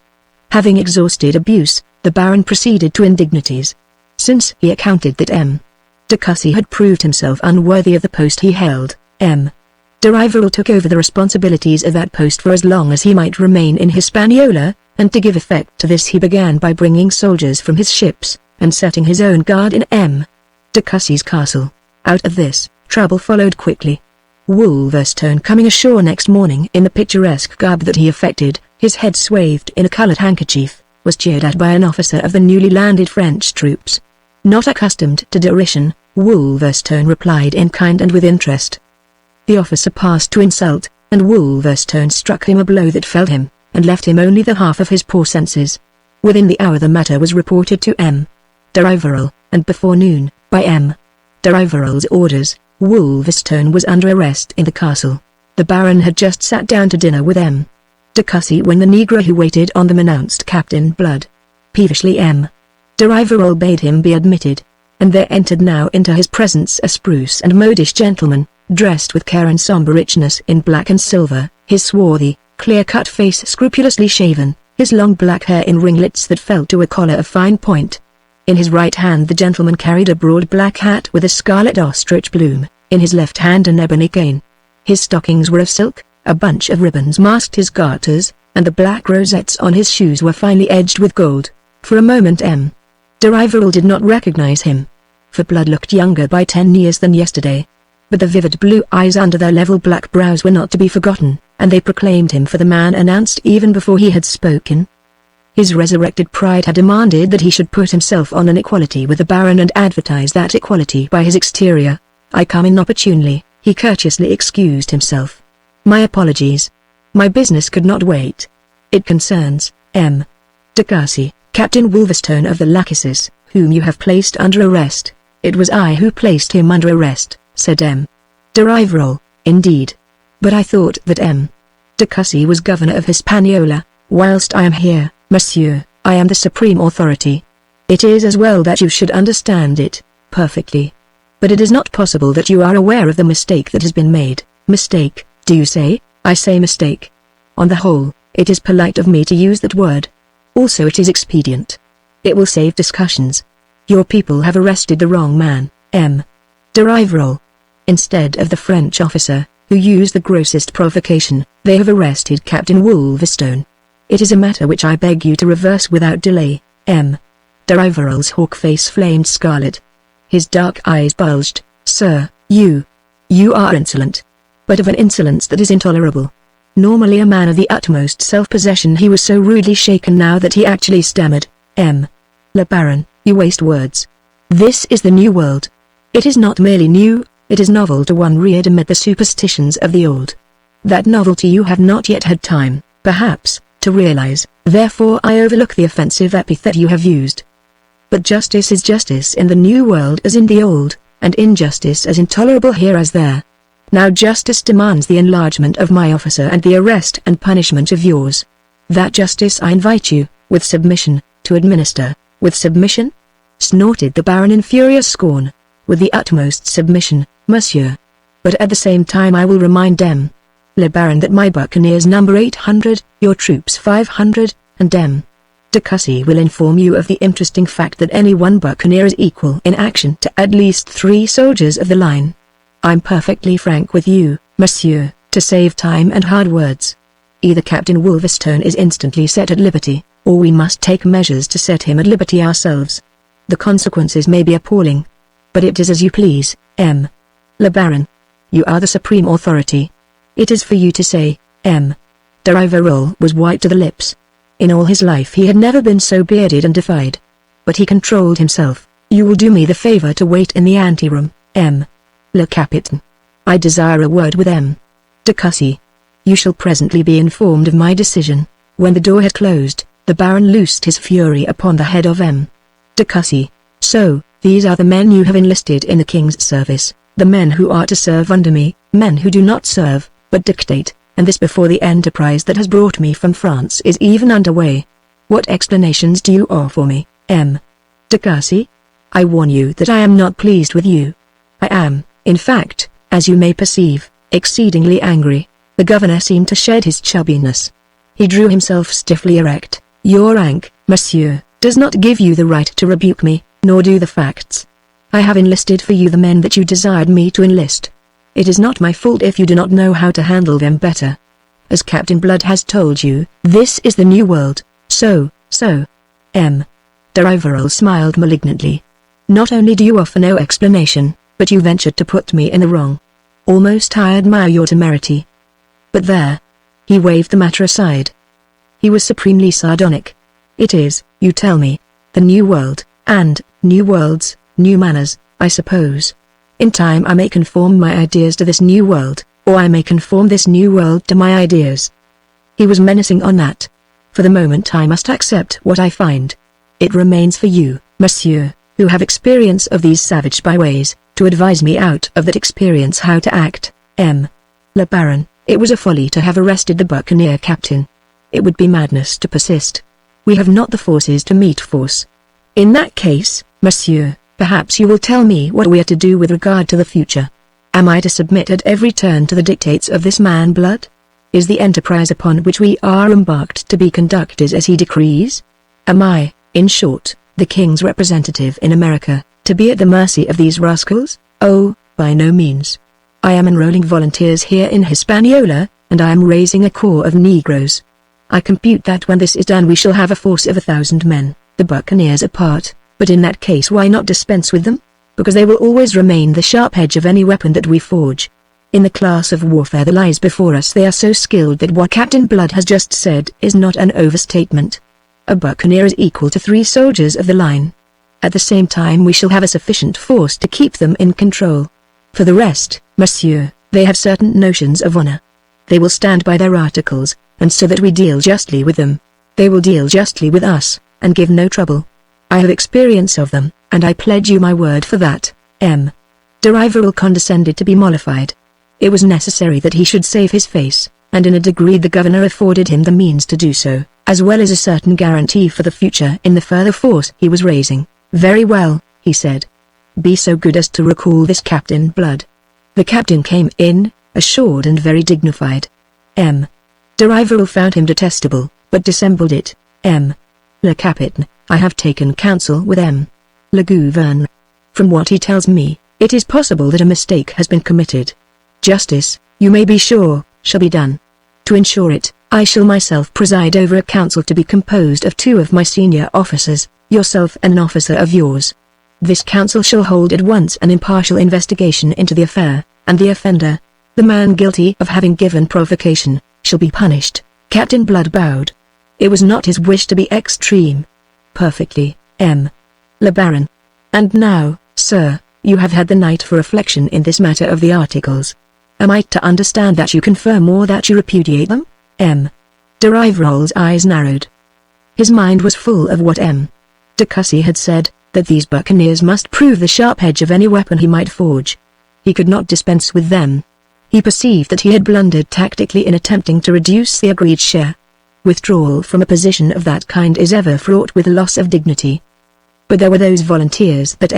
Having exhausted abuse, the Baron proceeded to indignities. Since he accounted that de Cossey had proved himself unworthy of the post he held, de Rivarol took over the responsibilities of that post for as long as he might remain in Hispaniola, and to give effect to this he began by bringing soldiers from his ships, and setting his own guard in de Cossey's castle. Out of this, trouble followed quickly. Wolverstone coming ashore next morning in the picturesque garb that he affected, his head swathed in a coloured handkerchief, was jeered at by an officer of the newly landed French troops. Not accustomed to derision, Wolverstone replied in kind and with interest. The officer passed to insult, and Wolverstone struck him a blow that felled him, and left him only the half of his poor senses. Within the hour the matter was reported to de Rivarol, and before noon, by de Rivarol's orders, Wolverstone was under arrest in the castle. The Baron had just sat down to dinner with de Cossey when the negro who waited on them announced Captain Blood. Peevishly de Rivarol bade him be admitted, and there entered now into his presence a spruce and modish gentleman, dressed with care and sombre richness in black and silver, his swarthy, clear-cut face scrupulously shaven, his long black hair in ringlets that fell to a collar of fine point. In his right hand the gentleman carried a broad black hat with a scarlet ostrich plume, in his left hand an ebony cane. His stockings were of silk, a bunch of ribbons masked his garters, and the black rosettes on his shoes were finely edged with gold. For a moment de Rivarol did not recognize him, for Blood looked younger by 10 years than yesterday. But the vivid blue eyes under their level black brows were not to be forgotten, and they proclaimed him for the man announced even before he had spoken. His resurrected pride had demanded that he should put himself on an equality with the Baron and advertise that equality by his exterior. I come inopportunely, he courteously excused himself. My apologies. My business could not wait. It concerns de Cossey, Captain Wolverstone of the Lachesis, whom you have placed under arrest. It was I who placed him under arrest, said de Rivarol. Indeed. But I thought that de Cossey was governor of Hispaniola. Whilst I am here, monsieur, I am the supreme authority. It is as well that you should understand it perfectly. But it is not possible that you are aware of the mistake that has been made. Mistake, do you say? I say mistake. On the whole, it is polite of me to use that word. Also it is expedient. It will save discussions. Your people have arrested the wrong man, de Rivarol. Instead of the French officer, who used the grossest provocation, they have arrested Captain Wolverstone. It is a matter which I beg you to reverse without delay. De Rivarol's hawk face flamed scarlet. His dark eyes bulged. Sir, you are insolent. But of an insolence that is intolerable. Normally a man of the utmost self-possession, he was so rudely shaken now that he actually stammered. Le Baron, you waste words. This is the new world. It is not merely new, it is novel to one reared amid the superstitions of the old. That novelty you have not yet had time, perhaps, to realize, therefore I overlook the offensive epithet you have used. But justice is justice in the new world as in the old, and injustice as intolerable here as there. Now justice demands the enlargement of my officer and the arrest and punishment of yours. That justice I invite you, with submission, to administer. With submission? Snorted the Baron in furious scorn. With the utmost submission, monsieur. But at the same time I will remind Le Baron that my buccaneers number 800, your troops 500, and de De Cussy will inform you of the interesting fact that any one buccaneer is equal in action to at least 3 soldiers of the line. I'm perfectly frank with you, monsieur, to save time and hard words. Either Captain Wolverstone is instantly set at liberty, or we must take measures to set him at liberty ourselves. The consequences may be appalling. But it is as you please, Le Baron. You are the supreme authority. It is for you to say, De Rivarol was white to the lips. In all his life he had never been so bearded and defied. But he controlled himself. You will do me the favor to wait in the anteroom, Le Capitaine. I desire a word with De Cussy. You shall presently be informed of my decision. When the door had closed, the Baron loosed his fury upon the head of De Cussy. So, these are the men you have enlisted in the King's service, the men who are to serve under me, men who do not serve, but dictate, and this before the enterprise that has brought me from France is even underway. What explanations do you offer me, De Cussy? I warn you that I am not pleased with you. I am, in fact, as you may perceive, exceedingly angry. The governor seemed to shed his chubbiness. He drew himself stiffly erect. Your rank, monsieur, does not give you the right to rebuke me, nor do the facts. I have enlisted for you the men that you desired me to enlist. It is not my fault if you do not know how to handle them better. As Captain Blood has told you, this is the new world, so, De Rivarol smiled malignantly. Not only do you offer no explanation, but you ventured to put me in the wrong. Almost I admire your temerity. But there. He waved the matter aside. He was supremely sardonic. It is, you tell me, the new world, and, new worlds, new manners, I suppose. In time I may conform my ideas to this new world, or I may conform this new world to my ideas. He was menacing on that. For the moment I must accept what I find. It remains for you, monsieur, who have experience of these savage byways, to advise me out of that experience how to act. Le Baron, it was a folly to have arrested the buccaneer captain. It would be madness to persist. We have not the forces to meet force. In that case, monsieur, perhaps you will tell me what we are to do with regard to the future. Am I to submit at every turn to the dictates of this man Blood? Is the enterprise upon which we are embarked to be conducted as he decrees? Am I, in short, the King's representative in America, to be at the mercy of these rascals? Oh, by no means. I am enrolling volunteers here in Hispaniola, and I am raising a corps of Negroes. I compute that when this is done we shall have a force of 1,000 men, the buccaneers apart, but in that case why not dispense with them? Because they will always remain the sharp edge of any weapon that we forge. In the class of warfare that lies before us they are so skilled that what Captain Blood has just said is not an overstatement. A buccaneer is equal to 3 soldiers of the line. At the same time we shall have a sufficient force to keep them in control. For the rest, monsieur, they have certain notions of honor. They will stand by their articles, and so that we deal justly with them, they will deal justly with us, and give no trouble. I have experience of them, and I pledge you my word for that. De Rivarol condescended to be mollified. It was necessary that he should save his face, and in a degree the governor afforded him the means to do so, as well as a certain guarantee for the future in the further force he was raising. Very well, he said. Be so good as to recall this Captain Blood. The captain came in, assured and very dignified. De Rivarol found him detestable, but dissembled it. Le Capitaine, I have taken counsel with Le Gouverneur. From what he tells me, it is possible that a mistake has been committed. Justice, you may be sure, shall be done. To ensure it, I shall myself preside over a council to be composed of 2 of my senior officers, yourself and an officer of yours. This council shall hold at once an impartial investigation into the affair, and the offender, the man guilty of having given provocation, shall be punished. Captain Blood bowed. It was not his wish to be extreme. Perfectly, Le Baron. And now, sir, you have had the night for reflection in this matter of the articles. Am I to understand that you confirm or that you repudiate them? De Rivarol's eyes narrowed. His mind was full of what De Cussy had said, that these buccaneers must prove the sharp edge of any weapon he might forge. He could not dispense with them. He perceived that he had blundered tactically in attempting to reduce the agreed share. Withdrawal from a position of that kind is ever fraught with loss of dignity. But there were those volunteers that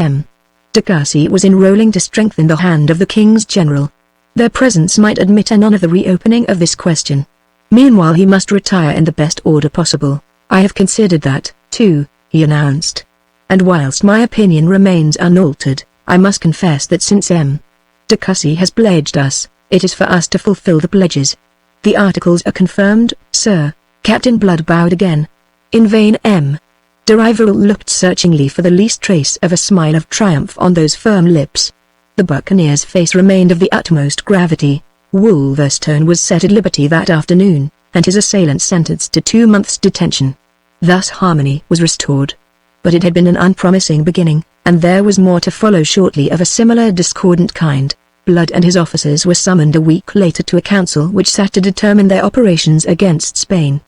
De Cussy was enrolling to strengthen the hand of the King's general. Their presence might admit anon of the reopening of this question. Meanwhile he must retire in the best order possible. I have considered that, too, he announced. And whilst my opinion remains unaltered, I must confess that since M. de Cossey has pledged us, it is for us to fulfill the pledges. The articles are confirmed, sir. Captain Blood bowed again. In vain M. de Rivarol looked searchingly for the least trace of a smile of triumph on those firm lips. The buccaneer's face remained of the utmost gravity. Wolverstone was set at liberty that afternoon, and his assailant sentenced to 2 months' detention. Thus harmony was restored. But it had been an unpromising beginning, and there was more to follow shortly of a similar discordant kind. Blood and his officers were summoned a week later to a council which sat to determine their operations against Spain.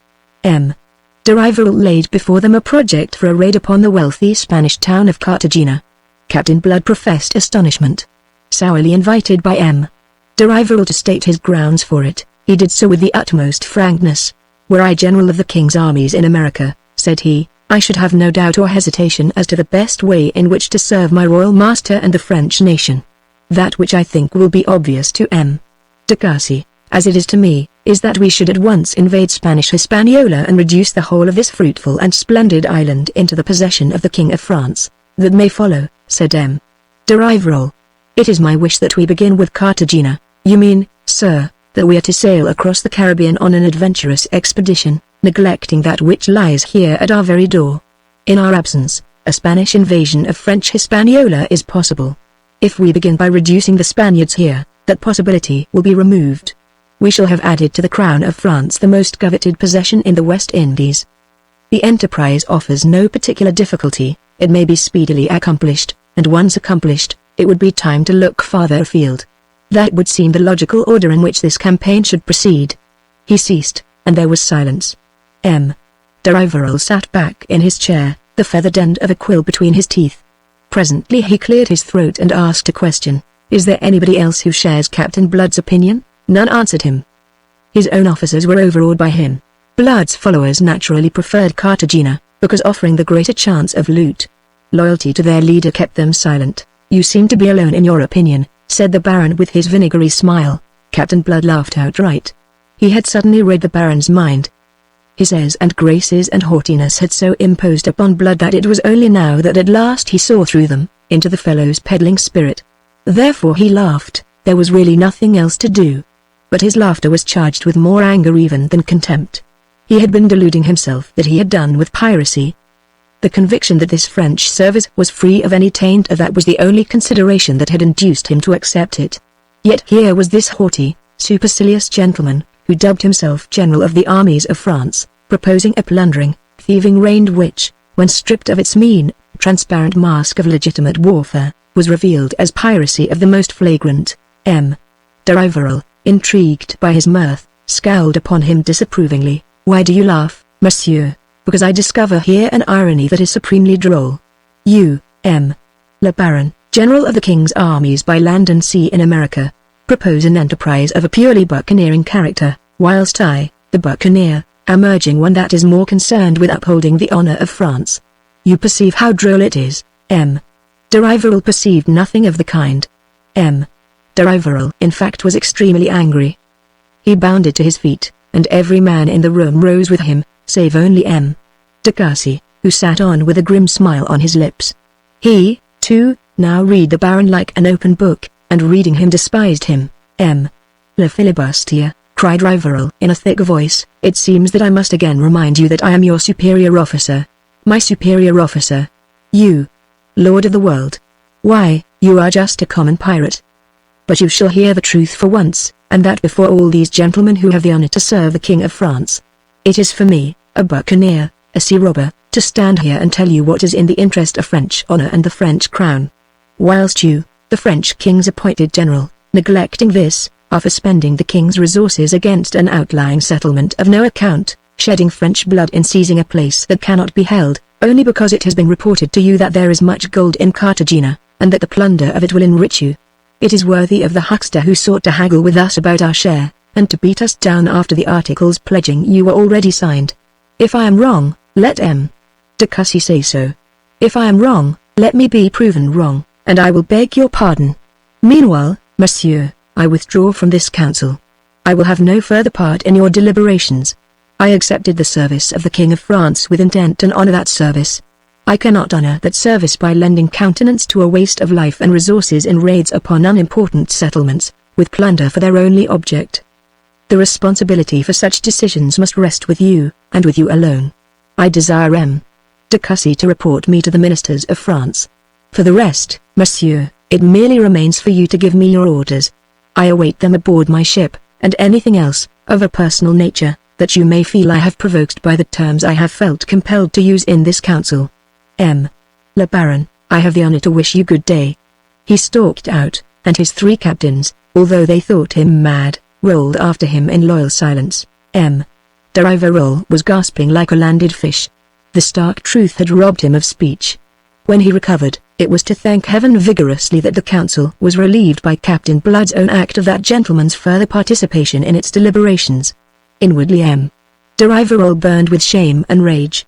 M. de Rivarol laid before them a project for a raid upon the wealthy Spanish town of Cartagena. Captain Blood professed astonishment. Sourly invited by M. de Rivarol to state his grounds for it, he did so with the utmost frankness. Were I general of the king's armies in America, said he, I should have no doubt or hesitation as to the best way in which to serve my royal master and the French nation. That which I think will be obvious to M. de Cossey, as it is to me, is that we should at once invade Spanish Hispaniola and reduce the whole of this fruitful and splendid island into the possession of the King of France. That may follow, said M. de Rivarol. It is my wish that we begin with Cartagena. You mean, sir, that we are to sail across the Caribbean on an adventurous expedition, neglecting that which lies here at our very door. In our absence, a Spanish invasion of French Hispaniola is possible. If we begin by reducing the Spaniards here, that possibility will be removed. We shall have added to the crown of France the most coveted possession in the West Indies. The enterprise offers no particular difficulty, it may be speedily accomplished, and once accomplished, it would be time to look farther afield. That would seem the logical order in which this campaign should proceed. He ceased, and there was silence. M. de Rivarol sat back in his chair, the feathered end of a quill between his teeth. Presently he cleared his throat and asked a question. Is there anybody else who shares Captain Blood's opinion? None answered him. His own officers were overawed by him. Blood's followers naturally preferred Cartagena, because offering the greater chance of loot. Loyalty to their leader kept them silent. You seem to be alone in your opinion, said the Baron with his vinegary smile. Captain Blood laughed outright. He had suddenly read the Baron's mind. His airs and graces and haughtiness had so imposed upon Blood that it was only now that at last he saw through them, into the fellow's peddling spirit. Therefore he laughed. There was really nothing else to do. But his laughter was charged with more anger even than contempt. He had been deluding himself that he had done with piracy. The conviction that this French service was free of any taint of that was the only consideration that had induced him to accept it. Yet here was this haughty, supercilious gentleman, who dubbed himself General of the Armies of France, proposing a plundering, thieving raid which, when stripped of its mean, transparent mask of legitimate warfare, was revealed as piracy of the most flagrant. M. de Rivarol, intrigued by his mirth, scowled upon him disapprovingly. Why do you laugh, monsieur? Because I discover here an irony that is supremely droll. You, M. le Baron, General of the King's armies by land and sea in America, propose an enterprise of a purely buccaneering character, whilst I, the buccaneer, am urging one that is more concerned with upholding the honor of France. You perceive how droll it is. M. de Rivarol perceived nothing of the kind. M. de Rivarol in fact was extremely angry. He bounded to his feet, and every man in the room rose with him, save only M. de Cossey, who sat on with a grim smile on his lips. He, too, now read the Baron like an open book, and reading him despised him. M. le filibustier, cried Rivarol in a thick voice, it seems that I must again remind you that I am your superior officer. My superior officer. You. Lord of the world. Why, you are just a common pirate. But you shall hear the truth for once, and that before all these gentlemen who have the honor to serve the King of France. It is for me, a buccaneer, a sea robber, to stand here and tell you what is in the interest of French honor and the French crown. Whilst you, the French king's appointed general, neglecting this, are for spending the king's resources against an outlying settlement of no account, shedding French blood in seizing a place that cannot be held, only because it has been reported to you that there is much gold in Cartagena, and that the plunder of it will enrich you. It is worthy of the huckster who sought to haggle with us about our share, and to beat us down after the articles pledging you were already signed. If I am wrong, let M. de Cossey say so. If I am wrong, let me be proven wrong, and I will beg your pardon. Meanwhile, monsieur, I withdraw from this council. I will have no further part in your deliberations. I accepted the service of the King of France with intent and honor that service. I cannot honor that service by lending countenance to a waste of life and resources in raids upon unimportant settlements, with plunder for their only object. The responsibility for such decisions must rest with you, and with you alone. I desire M. de Cussy to report me to the ministers of France. For the rest, monsieur, it merely remains for you to give me your orders. I await them aboard my ship, and anything else, of a personal nature, that you may feel I have provoked by the terms I have felt compelled to use in this council. M. Le Baron, I have the honor to wish you good day. He stalked out, and his 3 captains, although they thought him mad, rolled after him in loyal silence. M. de Rivarol was gasping like a landed fish. The stark truth had robbed him of speech. When he recovered, it was to thank heaven vigorously that the council was relieved by Captain Blood's own act of that gentleman's further participation in its deliberations. Inwardly M. de Rivarol burned with shame and rage.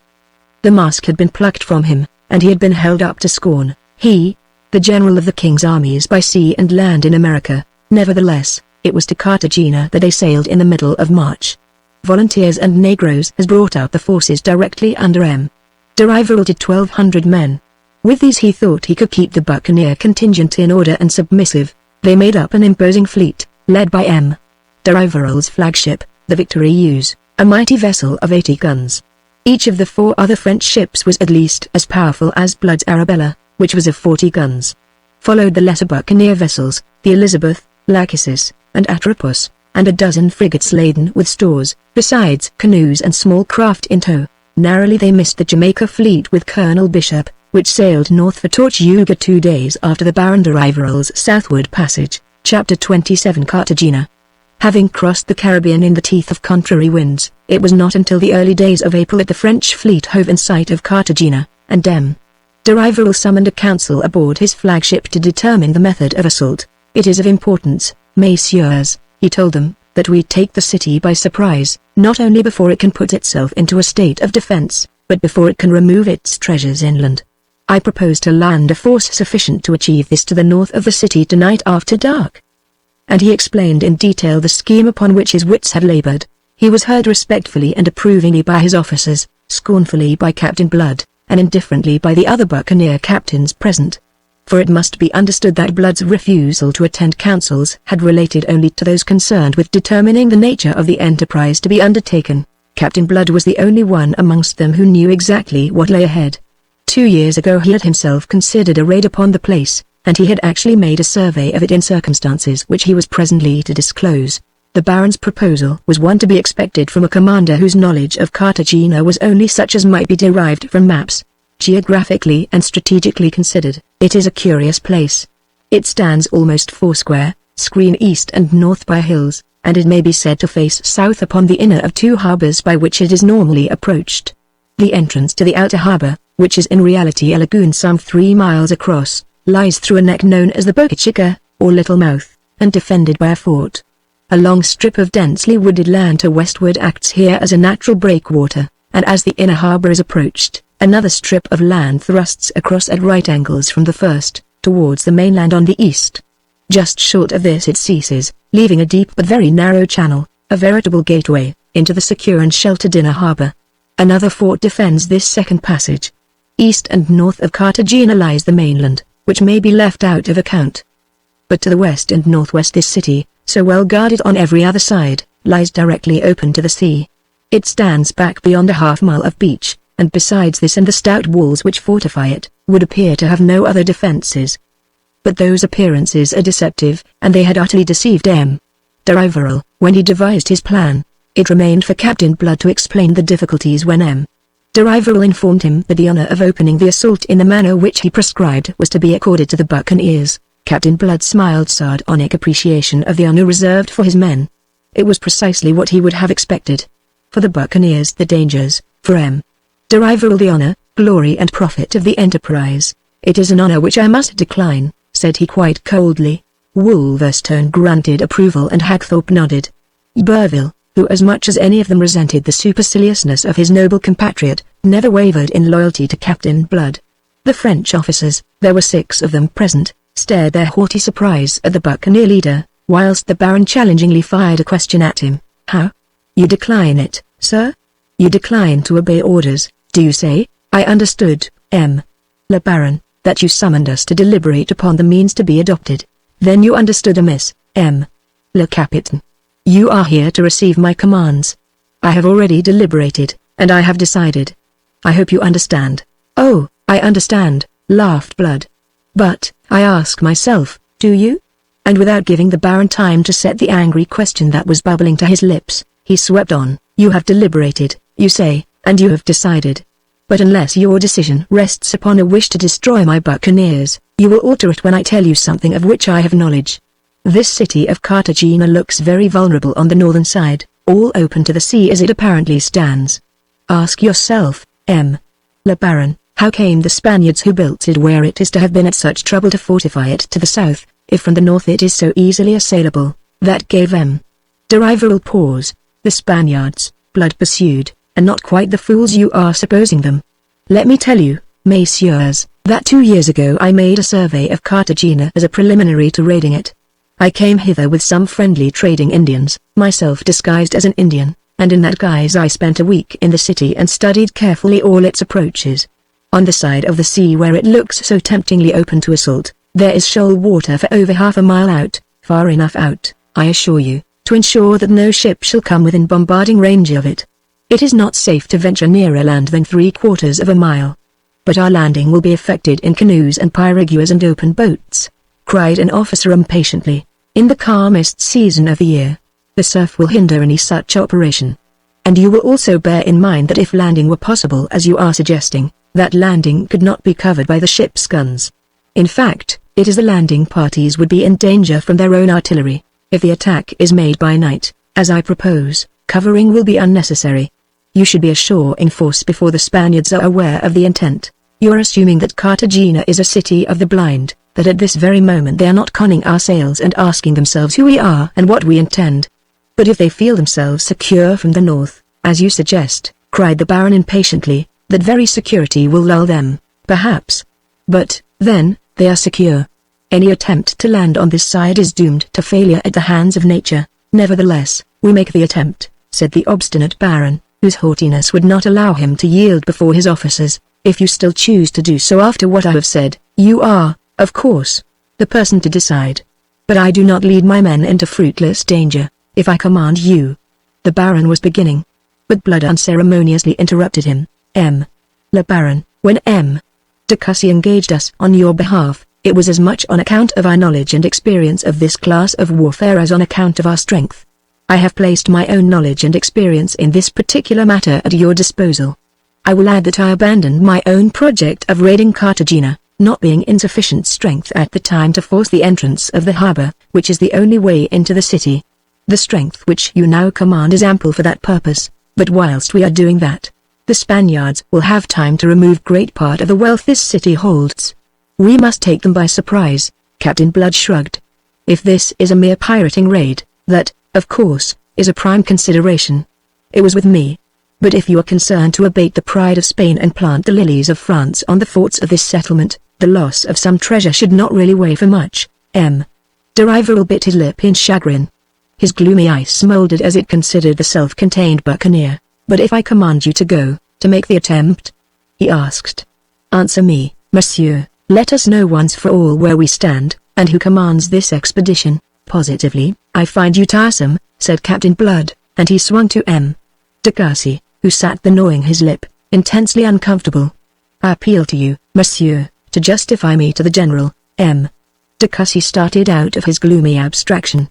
The mask had been plucked from him, and he had been held up to scorn. He, the general of the king's armies by sea and land in America. Nevertheless, it was to Cartagena that they sailed in the middle of March. Volunteers and Negroes has brought out the forces directly under M. de Rivarol to 1,200 men. With these he thought he could keep the buccaneer contingent in order and submissive. They made up an imposing fleet, led by M. de Rivarol's flagship, the Victorieuse, a mighty vessel of 80 guns. Each of the 4 other French ships was at least as powerful as Blood's Arabella, which was of 40 guns. Followed the lesser buccaneer vessels, the Elizabeth, Lachesis, and Atropos, and a dozen frigates laden with stores, besides canoes and small craft in tow. Narrowly they missed the Jamaica fleet with Colonel Bishop, which sailed north for Tortuga 2 days after the Baron de Rivarol's southward passage. Chapter 27 Cartagena. Having crossed the Caribbean in the teeth of contrary winds, it was not until the early days of April that the French fleet hove in sight of Cartagena, and M. de Rivarol summoned a council aboard his flagship to determine the method of assault. It is of importance, messieurs, he told them, that we take the city by surprise, not only before it can put itself into a state of defense, but before it can remove its treasures inland. I propose to land a force sufficient to achieve this to the north of the city tonight after dark. And he explained in detail the scheme upon which his wits had labored. He was heard respectfully and approvingly by his officers, scornfully by Captain Blood, and indifferently by the other buccaneer captains present. For it must be understood that Blood's refusal to attend councils had related only to those concerned with determining the nature of the enterprise to be undertaken. Captain Blood was the only one amongst them who knew exactly what lay ahead. 2 years ago he had himself considered a raid upon the place, and he had actually made a survey of it in circumstances which he was presently to disclose. The Baron's proposal was one to be expected from a commander whose knowledge of Cartagena was only such as might be derived from maps. Geographically and strategically considered, it is a curious place. It stands almost foursquare, screened east and north by hills, and it may be said to face south upon the inner of 2 harbors by which it is normally approached. The entrance to the outer harbor, which is in reality a lagoon some 3 miles across, lies through a neck known as the Boca Chica, or Little Mouth, and defended by a fort. A long strip of densely wooded land to westward acts here as a natural breakwater, and as the inner harbor is approached, another strip of land thrusts across at right angles from the first, towards the mainland on the east. Just short of this it ceases, leaving a deep but very narrow channel, a veritable gateway, into the secure and sheltered inner harbor. Another fort defends this second passage. East and north of Cartagena lies the mainland, which may be left out of account. But to the west and northwest this city, so well guarded on every other side, lies directly open to the sea. It stands back beyond a half-mile of beach, and besides this and the stout walls which fortify it, would appear to have no other defences. But those appearances are deceptive, and they had utterly deceived M. de Rivarol, when he devised his plan. It remained for Captain Blood to explain the difficulties when M. de Rivarol informed him that the honor of opening the assault in the manner which he prescribed was to be accorded to the buccaneers. Captain Blood smiled sardonic appreciation of the honor reserved for his men. It was precisely what he would have expected. For the buccaneers the dangers, for M. de Rivarol the honor, glory and profit of the enterprise. It is an honor which I must decline, said he quite coldly. Wolverstone grunted approval and Hagthorpe nodded. Burville, who as much as any of them resented the superciliousness of his noble compatriot, never wavered in loyalty to Captain Blood. The French officers, there were 6 of them present, stared their haughty surprise at the buccaneer leader, whilst the Baron challengingly fired a question at him. "How? You decline it, sir?" You decline to obey orders, do you say? I understood, Le Baron, that you summoned us to deliberate upon the means to be adopted. Then you understood amiss, Le Capitaine. You are here to receive my commands. I have already deliberated, and I have decided. I hope you understand. Oh, I understand, laughed Blood. But, I ask myself, do you? And without giving the Baron time to set the angry question that was bubbling to his lips, he swept on. You have deliberated, you say, and you have decided. But unless your decision rests upon a wish to destroy my buccaneers, you will alter it when I tell you something of which I have knowledge. This city of Cartagena looks very vulnerable on the northern side, all open to the sea as it apparently stands. Ask yourself, Le Baron, how came the Spaniards who built it where it is to have been at such trouble to fortify it to the south, if from the north it is so easily assailable? That gave de Rivarol pause. The Spaniards, Blood pursued, are not quite the fools you are supposing them. Let me tell you, messieurs, that 2 years ago I made a survey of Cartagena as a preliminary to raiding it. I came hither with some friendly trading Indians, myself disguised as an Indian, and in that guise I spent a week in the city and studied carefully all its approaches. On the side of the sea where it looks so temptingly open to assault, there is shoal water for over half a mile out, far enough out, I assure you, to ensure that no ship shall come within bombarding range of it. It is not safe to venture nearer land than 3/4 of a mile. But our landing will be effected in canoes and piraguas and open boats, cried an officer impatiently. In the calmest season of the year, the surf will hinder any such operation. And you will also bear in mind that if landing were possible as you are suggesting, that landing could not be covered by the ship's guns. In fact, it is the landing parties would be in danger from their own artillery. If the attack is made by night, as I propose, covering will be unnecessary. You should be ashore in force before the Spaniards are aware of the intent. You are assuming that Cartagena is a city of the blind, that at this very moment they are not conning our sails and asking themselves who we are and what we intend. But if they feel themselves secure from the north, as you suggest, cried the Baron impatiently, that very security will lull them, perhaps. But, then, they are secure. Any attempt to land on this side is doomed to failure at the hands of nature. Nevertheless, we make the attempt, said the obstinate Baron, whose haughtiness would not allow him to yield before his officers. If you still choose to do so after what I have said, you are, of course, the person to decide. But I do not lead my men into fruitless danger, if I command you. The Baron was beginning. But Blood unceremoniously interrupted him. Le Baron, when de Cussy engaged us on your behalf, it was as much on account of our knowledge and experience of this class of warfare as on account of our strength. I have placed my own knowledge and experience in this particular matter at your disposal. I will add that I abandoned my own project of raiding Cartagena, not being in sufficient strength at the time to force the entrance of the harbor, which is the only way into the city. The strength which you now command is ample for that purpose, but whilst we are doing that, the Spaniards will have time to remove great part of the wealth this city holds. We must take them by surprise. Captain Blood shrugged. If this is a mere pirating raid, that, of course, is a prime consideration. It was with me. But if you are concerned to abate the pride of Spain and plant the lilies of France on the forts of this settlement, the loss of some treasure should not really weigh for much. De Rivarol bit his lip in chagrin. His gloomy eye smoldered as it considered the self-contained buccaneer. But if I command you to go, to make the attempt? He asked. Answer me, monsieur, let us know once for all where we stand, and who commands this expedition. Positively, I find you tiresome, said Captain Blood, and he swung to de Cussy, who sat there gnawing his lip, intensely uncomfortable. I appeal to you, monsieur, to justify me to the general. De Cussy started out of his gloomy abstraction.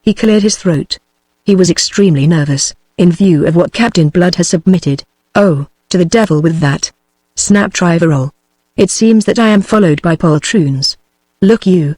He cleared his throat. He was extremely nervous, in view of what Captain Blood has submitted. Oh, to the devil with that! Snapped Rivarol. It seems that I am followed by poltroons. Look you,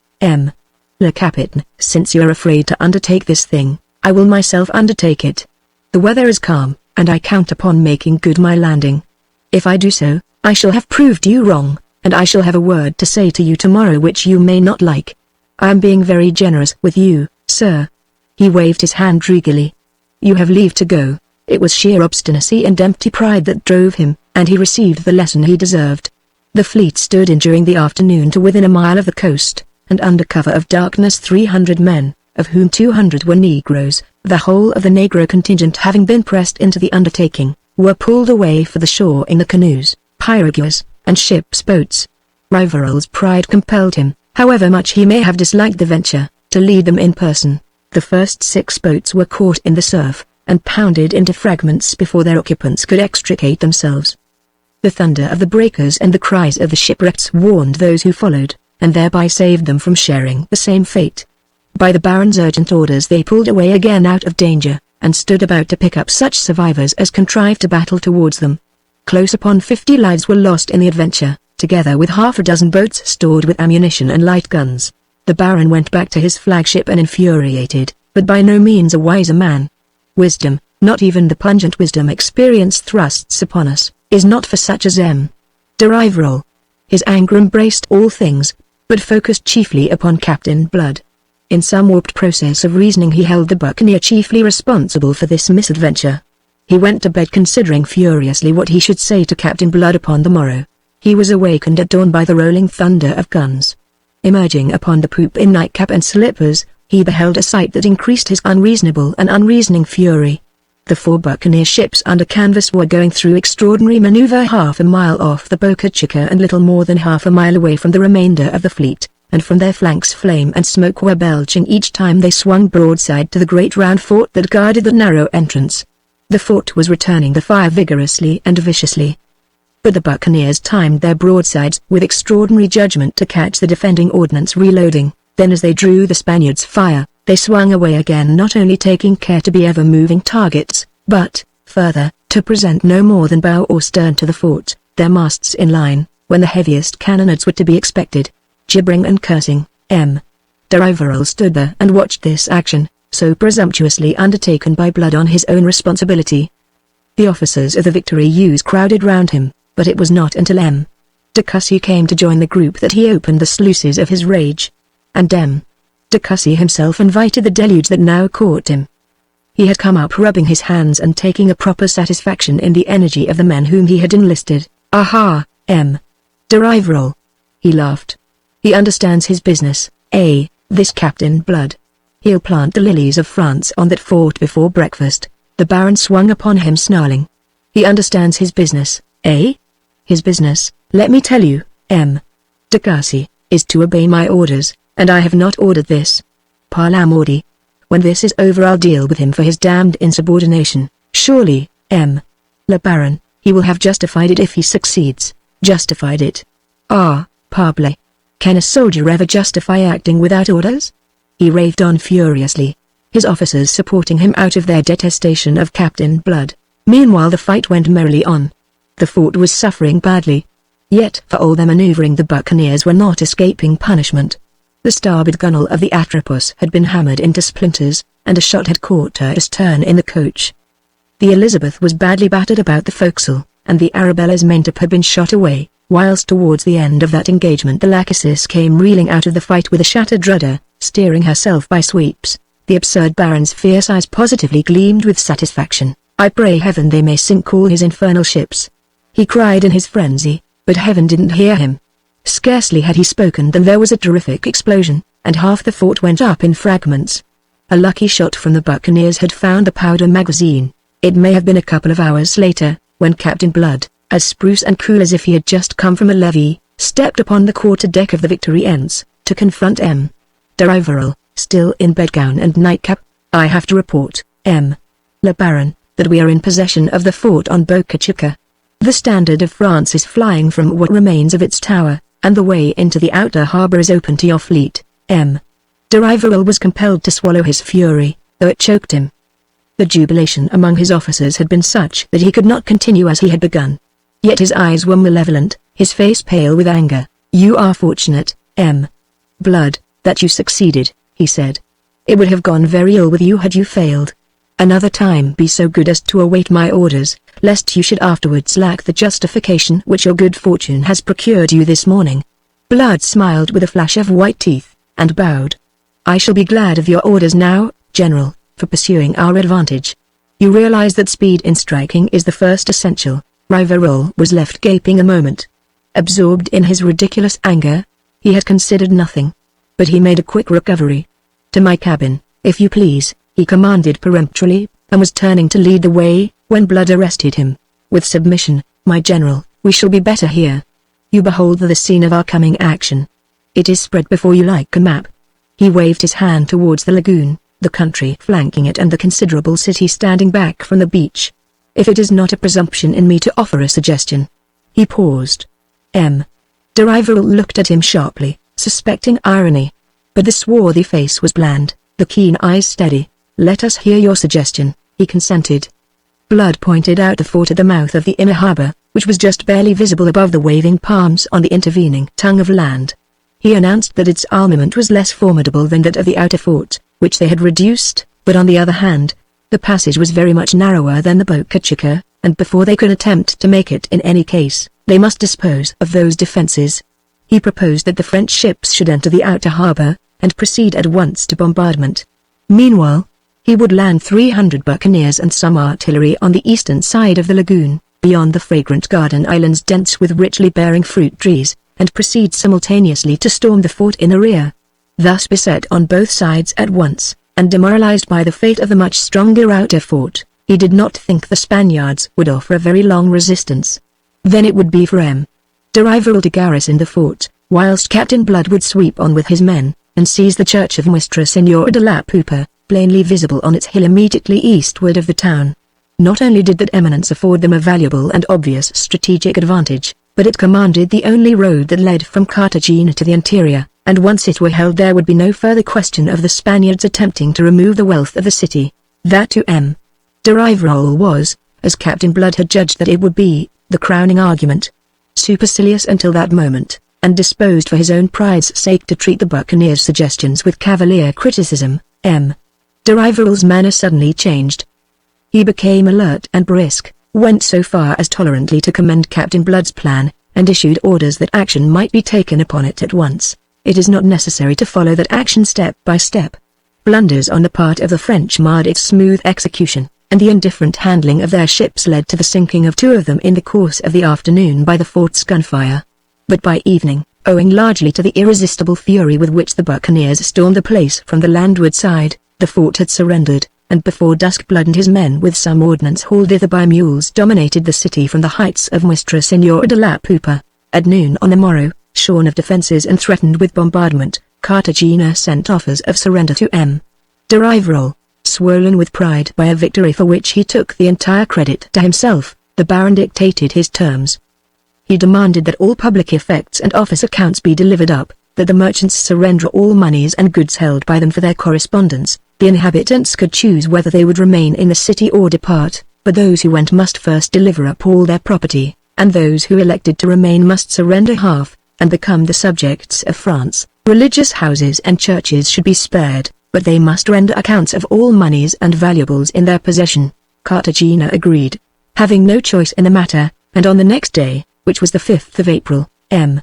Le Capitaine, since you are afraid to undertake this thing, I will myself undertake it. The weather is calm, and I count upon making good my landing. If I do so, I shall have proved you wrong, and I shall have a word to say to you tomorrow which you may not like. I am being very generous with you, sir. He waved his hand regally. You have leave to go. It was sheer obstinacy and empty pride that drove him, and he received the lesson he deserved. The fleet stood in during the afternoon to within a mile of the coast, and under cover of darkness 300 men, of whom 200 were Negroes, the whole of the Negro contingent having been pressed into the undertaking, were pulled away for the shore in the canoes, pirogues, and ship's boats. Rafael's pride compelled him, however much he may have disliked the venture, to lead them in person. The first 6 boats were caught in the surf, and pounded into fragments before their occupants could extricate themselves. The thunder of the breakers and the cries of the shipwrecks warned those who followed, and thereby saved them from sharing the same fate. By the Baron's urgent orders they pulled away again out of danger, and stood about to pick up such survivors as contrived to battle towards them. Close upon 50 lives were lost in the adventure, together with half a dozen boats stored with ammunition and light guns. The Baron went back to his flagship an infuriated, but by no means a wiser man. Wisdom, not even the pungent wisdom experience thrusts upon us, is not for such as M. de Rafael. His anger embraced all things, but focused chiefly upon Captain Blood. In some warped process of reasoning he held the buccaneer chiefly responsible for this misadventure. He went to bed considering furiously what he should say to Captain Blood upon the morrow. He was awakened at dawn by the rolling thunder of guns. Emerging upon the poop in nightcap and slippers, he beheld a sight that increased his unreasonable and unreasoning fury. The 4 buccaneer ships under canvas were going through extraordinary maneuver half a mile off the Boca Chica and little more than half a mile away from the remainder of the fleet, and from their flanks flame and smoke were belching each time they swung broadside to the great round fort that guarded the narrow entrance. The fort was returning the fire vigorously and viciously. But the buccaneers timed their broadsides with extraordinary judgment to catch the defending ordnance reloading. Then as they drew the Spaniards' fire, they swung away again, not only taking care to be ever-moving targets, but, further, to present no more than bow or stern to the fort, their masts in line, when the heaviest cannonades were to be expected. Gibbering and cursing, M. de Rafael stood there and watched this action, so presumptuously undertaken by Blood on his own responsibility. The officers of the Victory U's crowded round him, but it was not until M. de Cussy came to join the group that he opened the sluices of his rage. And M. de Cussy himself invited the deluge that now caught him. He had come up rubbing his hands and taking a proper satisfaction in the energy of the men whom he had enlisted. Aha, M. de Rafael. He laughed. He understands his business, this Captain Blood. He'll plant the lilies of France on that fort before breakfast. The Baron swung upon him snarling. He understands his business, His business, let me tell you, M. de Cussy, is to obey my orders, and I have not ordered this. Par la mordi. When this is over I'll deal with him for his damned insubordination. Surely, M. le Baron, he will have justified it if he succeeds. Justified it. Ah, parbleu. Can a soldier ever justify acting without orders? He raved on furiously, his officers supporting him out of their detestation of Captain Blood. Meanwhile the fight went merrily on. The fort was suffering badly. Yet for all their maneuvering the buccaneers were not escaping punishment. The starboard gunwale of the Atropos had been hammered into splinters, and a shot had caught her astern in the coach. The Elizabeth was badly battered about the forecastle, and the Arabella's maintop had been shot away, whilst towards the end of that engagement the Lachesis came reeling out of the fight with a shattered rudder, steering herself by sweeps. The absurd Baron's fierce eyes positively gleamed with satisfaction. I pray heaven they may sink all his infernal ships. He cried in his frenzy, but heaven didn't hear him. Scarcely had he spoken than there was a terrific explosion, and half the fort went up in fragments. A lucky shot from the buccaneers had found the powder magazine. It may have been a couple of hours later, when Captain Blood, as spruce and cool as if he had just come from a levee, stepped upon the quarter-deck of the Victory Ents, to confront M. de Rafael, still in bedgown and nightcap. I have to report, M. le Baron, that we are in possession of the fort on Boca Chica. The standard of France is flying from what remains of its tower, and the way into the outer harbour is open to your fleet. M. de Rafael was compelled to swallow his fury, though it choked him. The jubilation among his officers had been such that he could not continue as he had begun. Yet his eyes were malevolent, his face pale with anger. You are fortunate, M. Blood, that you succeeded, he said. It would have gone very ill with you had you failed. Another time be so good as to await my orders, lest you should afterwards lack the justification which your good fortune has procured you this morning. Blood smiled with a flash of white teeth, and bowed. I shall be glad of your orders now, General, for pursuing our advantage. You realize that speed in striking is the first essential. Rafael was left gaping a moment. Absorbed in his ridiculous anger, he had considered nothing. But he made a quick recovery. To my cabin, if you please, he commanded peremptorily, and was turning to lead the way, when Blood arrested him. with submission, "My general, we shall be better here. You behold the scene of our coming action. It is spread before you like a map." He waved his hand towards the lagoon, the country flanking it and the considerable city standing back from the beach. "If it is not a presumption in me to offer a suggestion." He paused. De Rivarol looked at him sharply, suspecting irony. But the swarthy face was bland, the keen eyes steady. "Let us hear your suggestion," he consented. Blood pointed out the fort at the mouth of the inner harbor, which was just barely visible above the waving palms on the intervening tongue of land. He announced that its armament was less formidable than that of the outer fort, which they had reduced, but on the other hand, the passage was very much narrower than the Boca Chica, and before they could attempt to make it in any case, they must dispose of those defenses. He proposed that the French ships should enter the outer harbor, and proceed at once to bombardment. Meanwhile, he would land 300 buccaneers and some artillery on the eastern side of the lagoon, beyond the fragrant garden islands dense with richly bearing fruit trees, and proceed simultaneously to storm the fort in the rear. Thus beset on both sides at once, and demoralized by the fate of the much stronger outer fort, he did not think the Spaniards would offer a very long resistance. Then it would be for de Rivarol to garrison the fort, whilst Captain Blood would sweep on with his men, and seize the church of Nuestra Señora de la Pupa, plainly visible on its hill immediately eastward of the town. Not only did that eminence afford them a valuable and obvious strategic advantage, but it commanded the only road that led from Cartagena to the interior, and once it were held there would be no further question of the Spaniards attempting to remove the wealth of the city. That to de Rivarol was, as Captain Blood had judged that it would be, the crowning argument. Supercilious until that moment, and disposed for his own pride's sake to treat the buccaneers' suggestions with cavalier criticism, de Rivarol's manner suddenly changed. He became alert and brisk, went so far as tolerantly to commend Captain Blood's plan, and issued orders that action might be taken upon it at once. It is not necessary to follow that action step by step. Blunders on the part of the French marred its smooth execution, and the indifferent handling of their ships led to the sinking of 2 of them in the course of the afternoon by the fort's gunfire. But by evening, owing largely to the irresistible fury with which the buccaneers stormed the place from the landward side, the fort had surrendered, and before dusk Blood and his men with some ordnance hauled thither by mules dominated the city from the heights of Nuestra Señora de la Pupa. At noon on the morrow, shorn of defences and threatened with bombardment, Cartagena sent offers of surrender to de Rivarol. Swollen with pride by a victory for which he took the entire credit to himself, the Baron dictated his terms. He demanded that all public effects and office accounts be delivered up, that the merchants surrender all moneys and goods held by them for their correspondence. The inhabitants could choose whether they would remain in the city or depart, but those who went must first deliver up all their property, and those who elected to remain must surrender half, and become the subjects of France. Religious houses and churches should be spared, but they must render accounts of all moneys and valuables in their possession. Cartagena agreed, having no choice in the matter, and on the next day, which was the 5th of April, de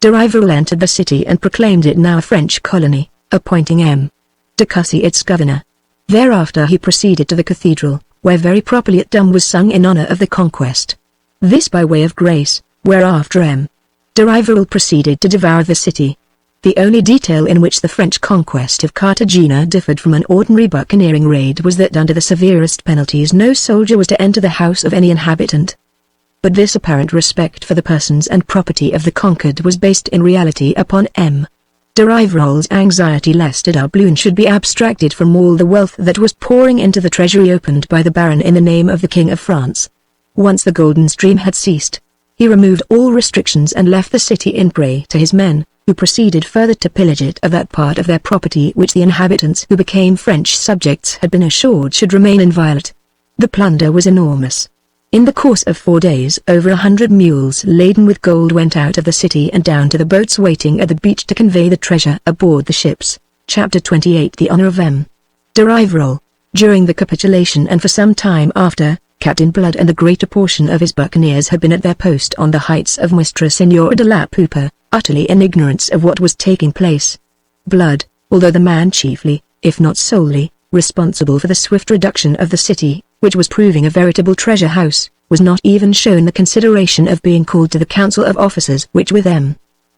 Rivarol entered the city and proclaimed it now a French colony, appointing de Cussy its governor. Thereafter he proceeded to the cathedral, where very properly at Dum was sung in honor of the conquest. This by way of grace, whereafter de Rivarol proceeded to devour the city. The only detail in which the French conquest of Cartagena differed from an ordinary buccaneering raid was that under the severest penalties no soldier was to enter the house of any inhabitant. But this apparent respect for the persons and property of the conquered was based in reality upon de Rivarol's anxiety lest a doubloon should be abstracted from all the wealth that was pouring into the treasury opened by the Baron in the name of the King of France. Once the golden stream had ceased, he removed all restrictions and left the city in prey to his men, who proceeded further to pillage it of that part of their property which the inhabitants who became French subjects had been assured should remain inviolate. The plunder was enormous. In the course of 4 days over 100 mules laden with gold went out of the city and down to the boats waiting at the beach to convey the treasure aboard the ships. Chapter 28 The Honor of de Rivarol. During the capitulation and for some time after, Captain Blood and the greater portion of his buccaneers had been at their post on the heights of Nuestra Señora de la Pupa, utterly in ignorance of what was taking place. Blood, although the man chiefly, if not solely, responsible for the swift reduction of the city, which was proving a veritable treasure house, was not even shown the consideration of being called to the council of officers which with de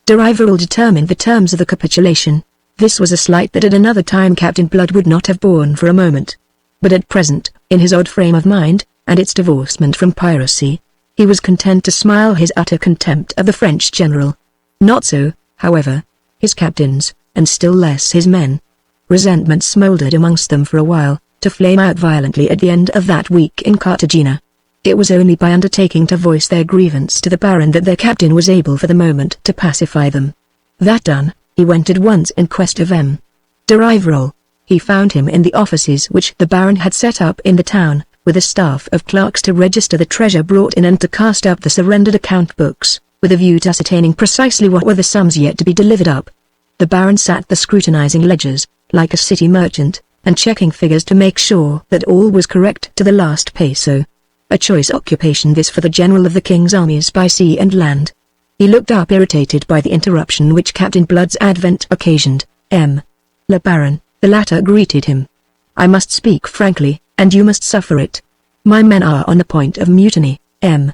Rivarol determined the terms of the capitulation. This was a slight that at another time Captain Blood would not have borne for a moment. But at present, in his odd frame of mind, and its divorcement from piracy, He was content to smile his utter contempt of the French general. Not so, however, his captains, and still less his men. Resentment smoldered amongst them for a while, to flame out violently at the end of that week in Cartagena. It was only by undertaking to voice their grievance to the Baron that their captain was able for the moment to pacify them. That done, he went at once in quest of M. de Rivarol. He found him in the offices which the Baron had set up in the town, with a staff of clerks to register the treasure brought in and to cast up the surrendered account books, with a view to ascertaining precisely what were the sums yet to be delivered up. The Baron sat there scrutinizing ledgers, like a city merchant, and checking figures to make sure that all was correct to the last peso. A choice occupation this for the general of the king's armies by sea and land. He looked up irritated by the interruption which Captain Blood's advent occasioned. Le Baron, the latter greeted him. I must speak frankly, and you must suffer it. My men are on the point of mutiny. M.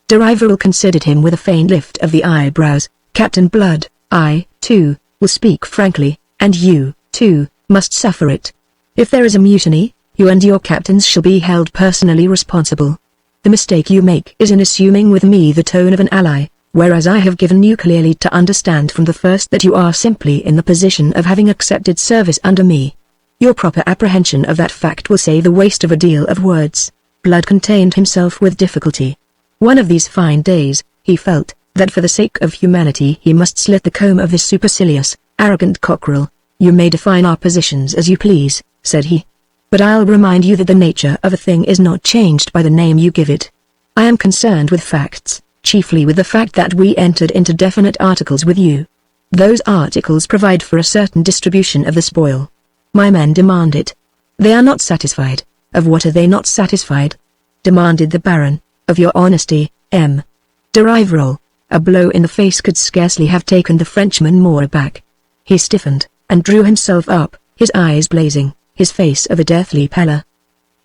de Rivarol considered him with a faint lift of the eyebrows. Captain Blood, I, too, will speak frankly, and you, too, must suffer it. If there is a mutiny, you and your captains shall be held personally responsible. The mistake you make is in assuming with me the tone of an ally, whereas I have given you clearly to understand from the first that you are simply in the position of having accepted service under me. Your proper apprehension of that fact will save the waste of a deal of words. Blood contained himself with difficulty. One of these fine days, he felt, that for the sake of humanity he must slit the comb of this supercilious, arrogant cockerel. You may define our positions as you please, said he. But I'll remind you that the nature of a thing is not changed by the name you give it. I am concerned with facts, chiefly with the fact that we entered into definite articles with you. Those articles provide for a certain distribution of the spoil. My men demand it. They are not satisfied. Of what are they not satisfied? Demanded the Baron. Of your honesty, M. de Rivarol. A blow in the face could scarcely have taken the Frenchman more aback. He stiffened, and drew himself up, his eyes blazing, his face of a deathly pallor.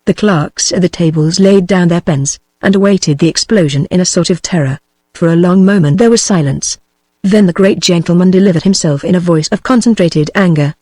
The clerks at the tables laid down their pens, and awaited the explosion in a sort of terror. For a long moment there was silence. Then the great gentleman delivered himself in a voice of concentrated anger.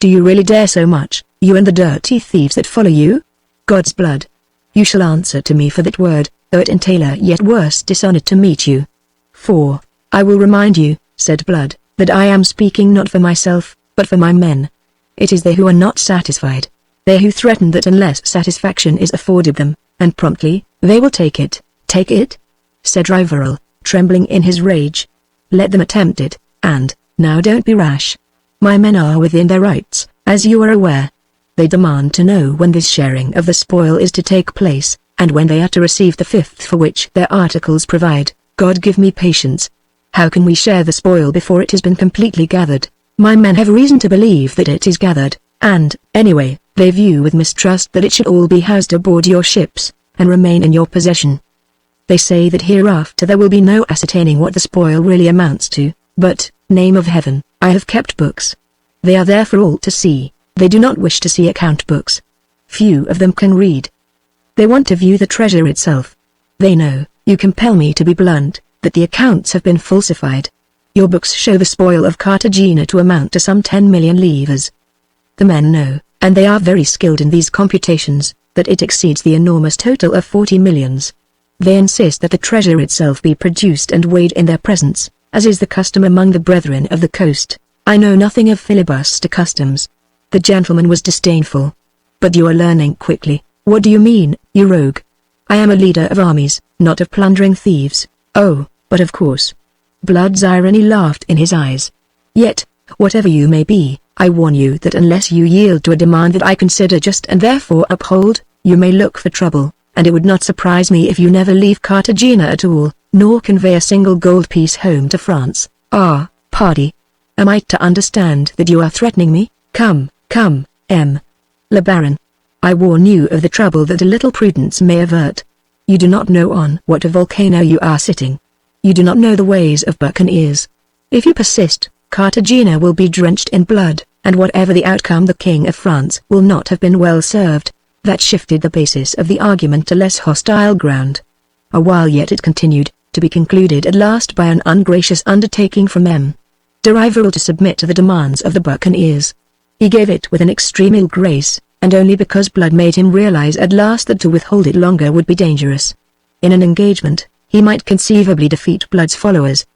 Do you really dare so much, you and the dirty thieves that follow you? God's blood! You shall answer to me for that word, though it entail a yet worse dishonor to meet you. For, I will remind you, said Blood, that I am speaking not for myself, but for my men. It is they who are not satisfied. They who threaten that unless satisfaction is afforded them, and promptly, they will take it. Take it? Said Rivarol, trembling in his rage. Let them attempt it, and, now don't be rash. My men are within their rights, as you are aware. They demand to know when this sharing of the spoil is to take place, and when they are to receive the fifth for which their articles provide. God give me patience. How can we share the spoil before it has been completely gathered? My men have reason to believe that it is gathered, and, anyway, they view with mistrust that it should all be housed aboard your ships, and remain in your possession. They say that hereafter there will be no ascertaining what the spoil really amounts to, but, name of heaven, I have kept books. They are there for all to see. They do not wish to see account books. Few of them can read. They want to view the treasure itself. They know, you compel me to be blunt, that the accounts have been falsified. Your books show the spoil of Cartagena to amount to some 10 million livres. The men know, and they are very skilled in these computations, that it exceeds the enormous total of 40 millions. They insist that the treasure itself be produced and weighed in their presence, as is the custom among the brethren of the coast. I know nothing of filibuster customs. The gentleman was disdainful. But you are learning quickly. What do you mean, you rogue? I am a leader of armies, not of plundering thieves. Oh, but of course. Blood's irony laughed in his eyes. Yet, whatever you may be, I warn you that unless you yield to a demand that I consider just and therefore uphold, you may look for trouble, and it would not surprise me if you never leave Cartagena at all, nor convey a single gold piece home to France. Ah, pardy. Am I to understand that you are threatening me? Come, M. Le Baron. I warn you of the trouble that a little prudence may avert. You do not know on what a volcano you are sitting. You do not know the ways of buccaneers. If you persist, Cartagena will be drenched in blood, and whatever the outcome the King of France will not have been well served. That shifted the basis of the argument to less hostile ground. A while yet it continued, to be concluded at last by an ungracious undertaking from M. de Rivarol to submit to the demands of the buccaneers. He gave it with an extreme ill grace, and only because Blood made him realize at last that to withhold it longer would be dangerous. In an engagement, he might conceivably defeat Blood's followers.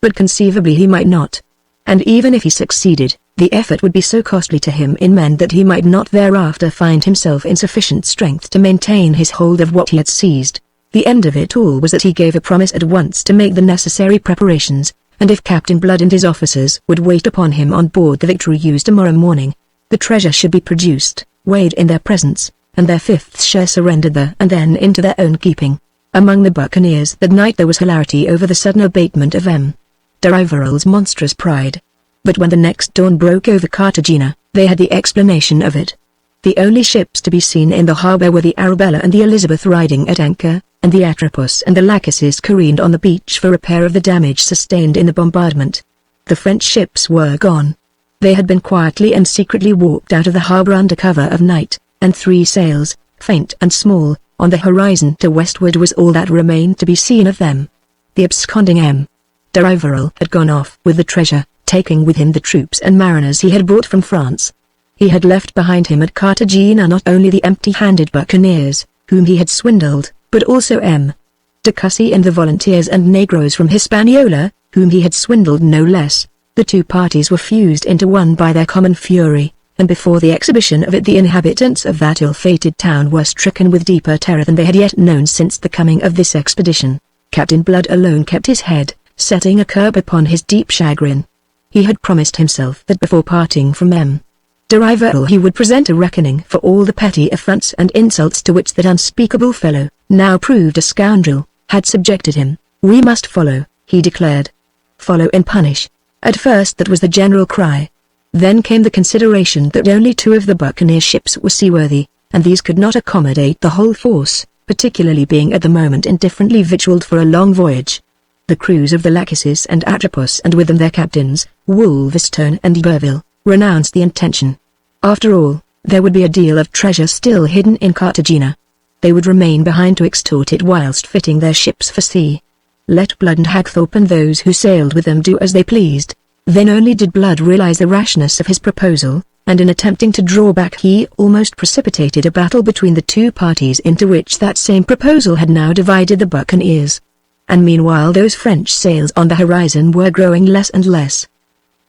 But conceivably he might not. And even if he succeeded, the effort would be so costly to him in men that he might not thereafter find himself in sufficient strength to maintain his hold of what he had seized. The end of it all was that he gave a promise at once to make the necessary preparations, and if Captain Blood and his officers would wait upon him on board the Victorious tomorrow morning, the treasure should be produced, weighed in their presence, and their fifth share surrendered there and then into their own keeping. Among the buccaneers that night there was hilarity over the sudden abatement of M. de Rivarol's monstrous pride. But when the next dawn broke over Cartagena, they had the explanation of it. The only ships to be seen in the harbour were the Arabella and the Elizabeth riding at anchor, and the Atropos and the Lachesis careened on the beach for repair of the damage sustained in the bombardment. The French ships were gone. They had been quietly and secretly walked out of the harbour under cover of night, and 3 sails, faint and small, on the horizon to westward was all that remained to be seen of them. The absconding M. de Rivarol had gone off with the treasure, taking with him the troops and mariners he had brought from France. He had left behind him at Cartagena not only the empty-handed buccaneers, whom he had swindled, but also M. de Cussy and the volunteers and negroes from Hispaniola, whom he had swindled no less. The two parties were fused into one by their common fury, and before the exhibition of it the inhabitants of that ill-fated town were stricken with deeper terror than they had yet known since the coming of this expedition. Captain Blood alone kept his head, setting a curb upon his deep chagrin. He had promised himself that before parting from M. de Rivarol he would present a reckoning for all the petty affronts and insults to which that unspeakable fellow, now proved a scoundrel, had subjected him. "We must follow," he declared. "Follow and punish." At first that was the general cry. Then came the consideration that only 2 of the buccaneer ships were seaworthy, and these could not accommodate the whole force, particularly being at the moment indifferently victualled for a long voyage. The crews of the Lachesis and Atropos and with them their captains, Wolverstone and Iberville, renounced the intention. After all, there would be a deal of treasure still hidden in Cartagena. They would remain behind to extort it whilst fitting their ships for sea. Let Blood and Hagthorpe and those who sailed with them do as they pleased. Then only did Blood realize the rashness of his proposal, and in attempting to draw back he almost precipitated a battle between the two parties into which that same proposal had now divided the buccaneers. And meanwhile those French sails on the horizon were growing less and less.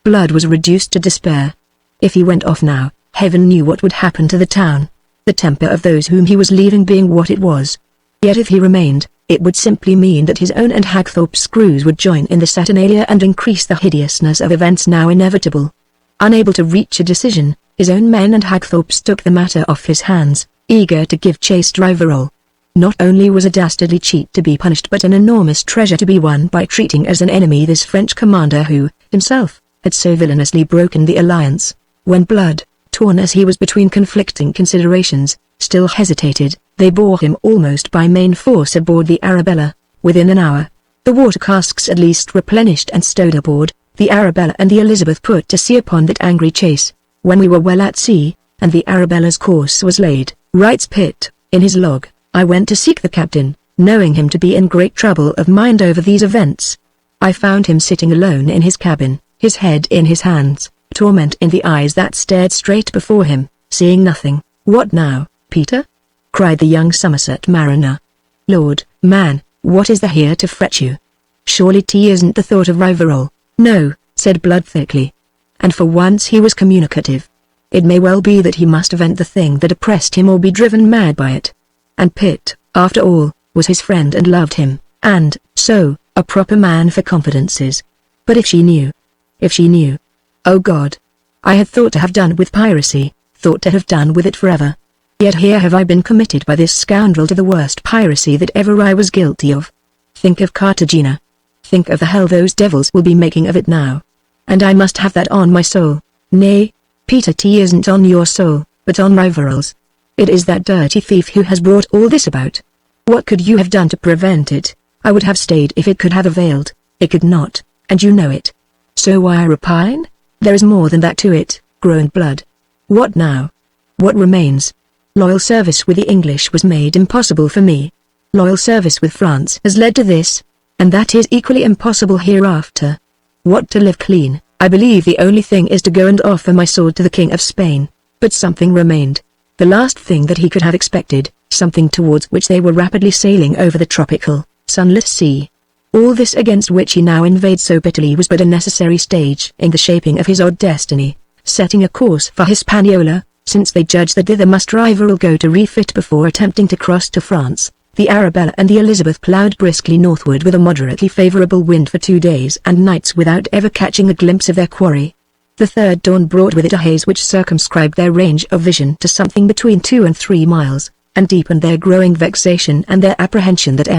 Blood was reduced to despair. If he went off now, heaven knew what would happen to the town, the temper of those whom he was leaving being what it was. Yet if he remained, it would simply mean that his own and Hagthorpe's crews would join in the Saturnalia and increase the hideousness of events now inevitable. Unable to reach a decision, his own men and Hagthorpe's took the matter off his hands, eager to give chase to Rivarol. Not only was a dastardly cheat to be punished but an enormous treasure to be won by treating as an enemy this French commander who, himself, had so villainously broken the alliance. When Blood, torn as he was between conflicting considerations, still hesitated, they bore him almost by main force aboard the Arabella. Within an hour, the water casks at least replenished and stowed aboard, the Arabella and the Elizabeth put to sea upon that angry chase. When we were well at sea, and the Arabella's course was laid, writes Pitt, in his log, "I went to seek the captain, knowing him to be in great trouble of mind over these events. I found him sitting alone in his cabin, his head in his hands, torment in the eyes that stared straight before him, seeing nothing." "What now, Peter?" cried the young Somerset mariner. "Lord, man, what is there here to fret you? Surely 'tisn't the thought of Rivarol." "No," said Blood thickly. And for once he was communicative. It may well be that he must vent the thing that oppressed him or be driven mad by it. And Pitt, after all, was his friend and loved him, and, so, a proper man for confidences. But if she knew. If she knew. Oh God! I had thought to have done with piracy, thought to have done with it forever. Yet here have I been committed by this scoundrel to the worst piracy that ever I was guilty of. Think of Cartagena. Think of the hell those devils will be making of it now. And I must have that on my soul. Nay, Peter, 'tisn't on your soul, but on Rivarol's. It is that dirty thief who has brought all this about. What could you have done to prevent it? I would have stayed if it could have availed. It could not, and you know it. So why repine? There is more than that to it," groaned Blood. "What now? What remains? Loyal service with the English was made impossible for me. Loyal service with France has led to this, and that is equally impossible hereafter. What to live clean, I believe the only thing is to go and offer my sword to the King of Spain." But something remained. The last thing that he could have expected, something towards which they were rapidly sailing over the tropical, sunless sea. All this against which he now inveighed so bitterly was but a necessary stage in the shaping of his odd destiny, setting a course for Hispaniola, since they judged that thither must Rafael go to refit before attempting to cross to France. The Arabella and the Elizabeth ploughed briskly northward with a moderately favourable wind for 2 days and nights without ever catching a glimpse of their quarry. The third dawn brought with it a haze which circumscribed their range of vision to something between 2 and 3 miles, and deepened their growing vexation and their apprehension that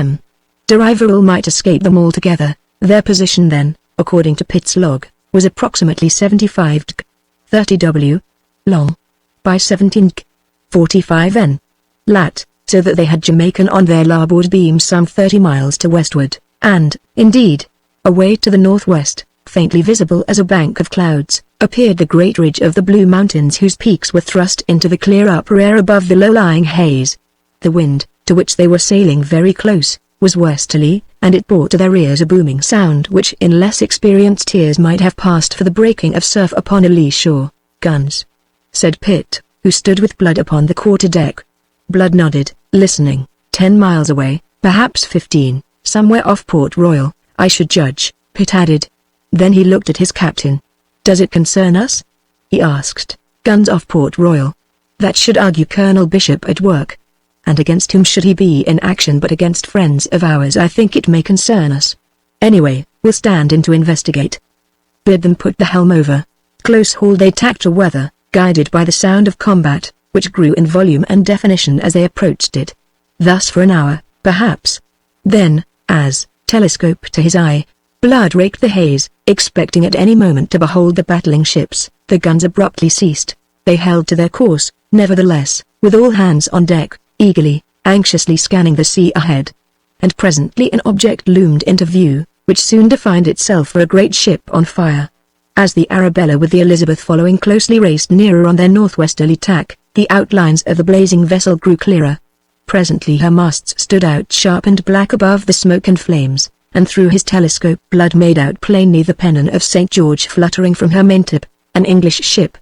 de Rafael might escape them altogether. Their position then, according to Pitt's log, was approximately 75 km, 30 w, long, by 17 km, 45 n, lat, so that they had Jamaican on their larboard beam some 30 miles to westward, and, indeed, away to the northwest, faintly visible as a bank of clouds, appeared the great ridge of the Blue Mountains whose peaks were thrust into the clear upper air above the low-lying haze. The wind, to which they were sailing very close, was westerly, and it brought to their ears a booming sound which in less experienced ears might have passed for the breaking of surf upon a lee shore. "Guns," said Pitt, who stood with Blood upon the quarter-deck. Blood nodded, listening. 10 miles away, perhaps 15, somewhere off Port Royal, I should judge, Pitt added. Then he looked at his captain. "Does it concern us?" he asked. "Guns off Port Royal? That should argue Colonel Bishop at work. And against whom should he be in action but against friends of ours? I think it may concern us. Anyway, we'll stand in to investigate. Bid them put the helm over." Close hauled they tacked to weather, guided by the sound of combat, which grew in volume and definition as they approached it. Thus for an hour, perhaps. Then, as, telescope to his eye, Blood raked the haze, expecting at any moment to behold the battling ships, the guns abruptly ceased. They held to their course, nevertheless, with all hands on deck, eagerly, anxiously scanning the sea ahead. And presently an object loomed into view, which soon defined itself for a great ship on fire. As the Arabella with the Elizabeth following closely raced nearer on their northwesterly tack, the outlines of the blazing vessel grew clearer. Presently her masts stood out sharp and black above the smoke and flames, and through his telescope Blood made out plainly the pennon of St. George fluttering from her maintop. "An English ship!"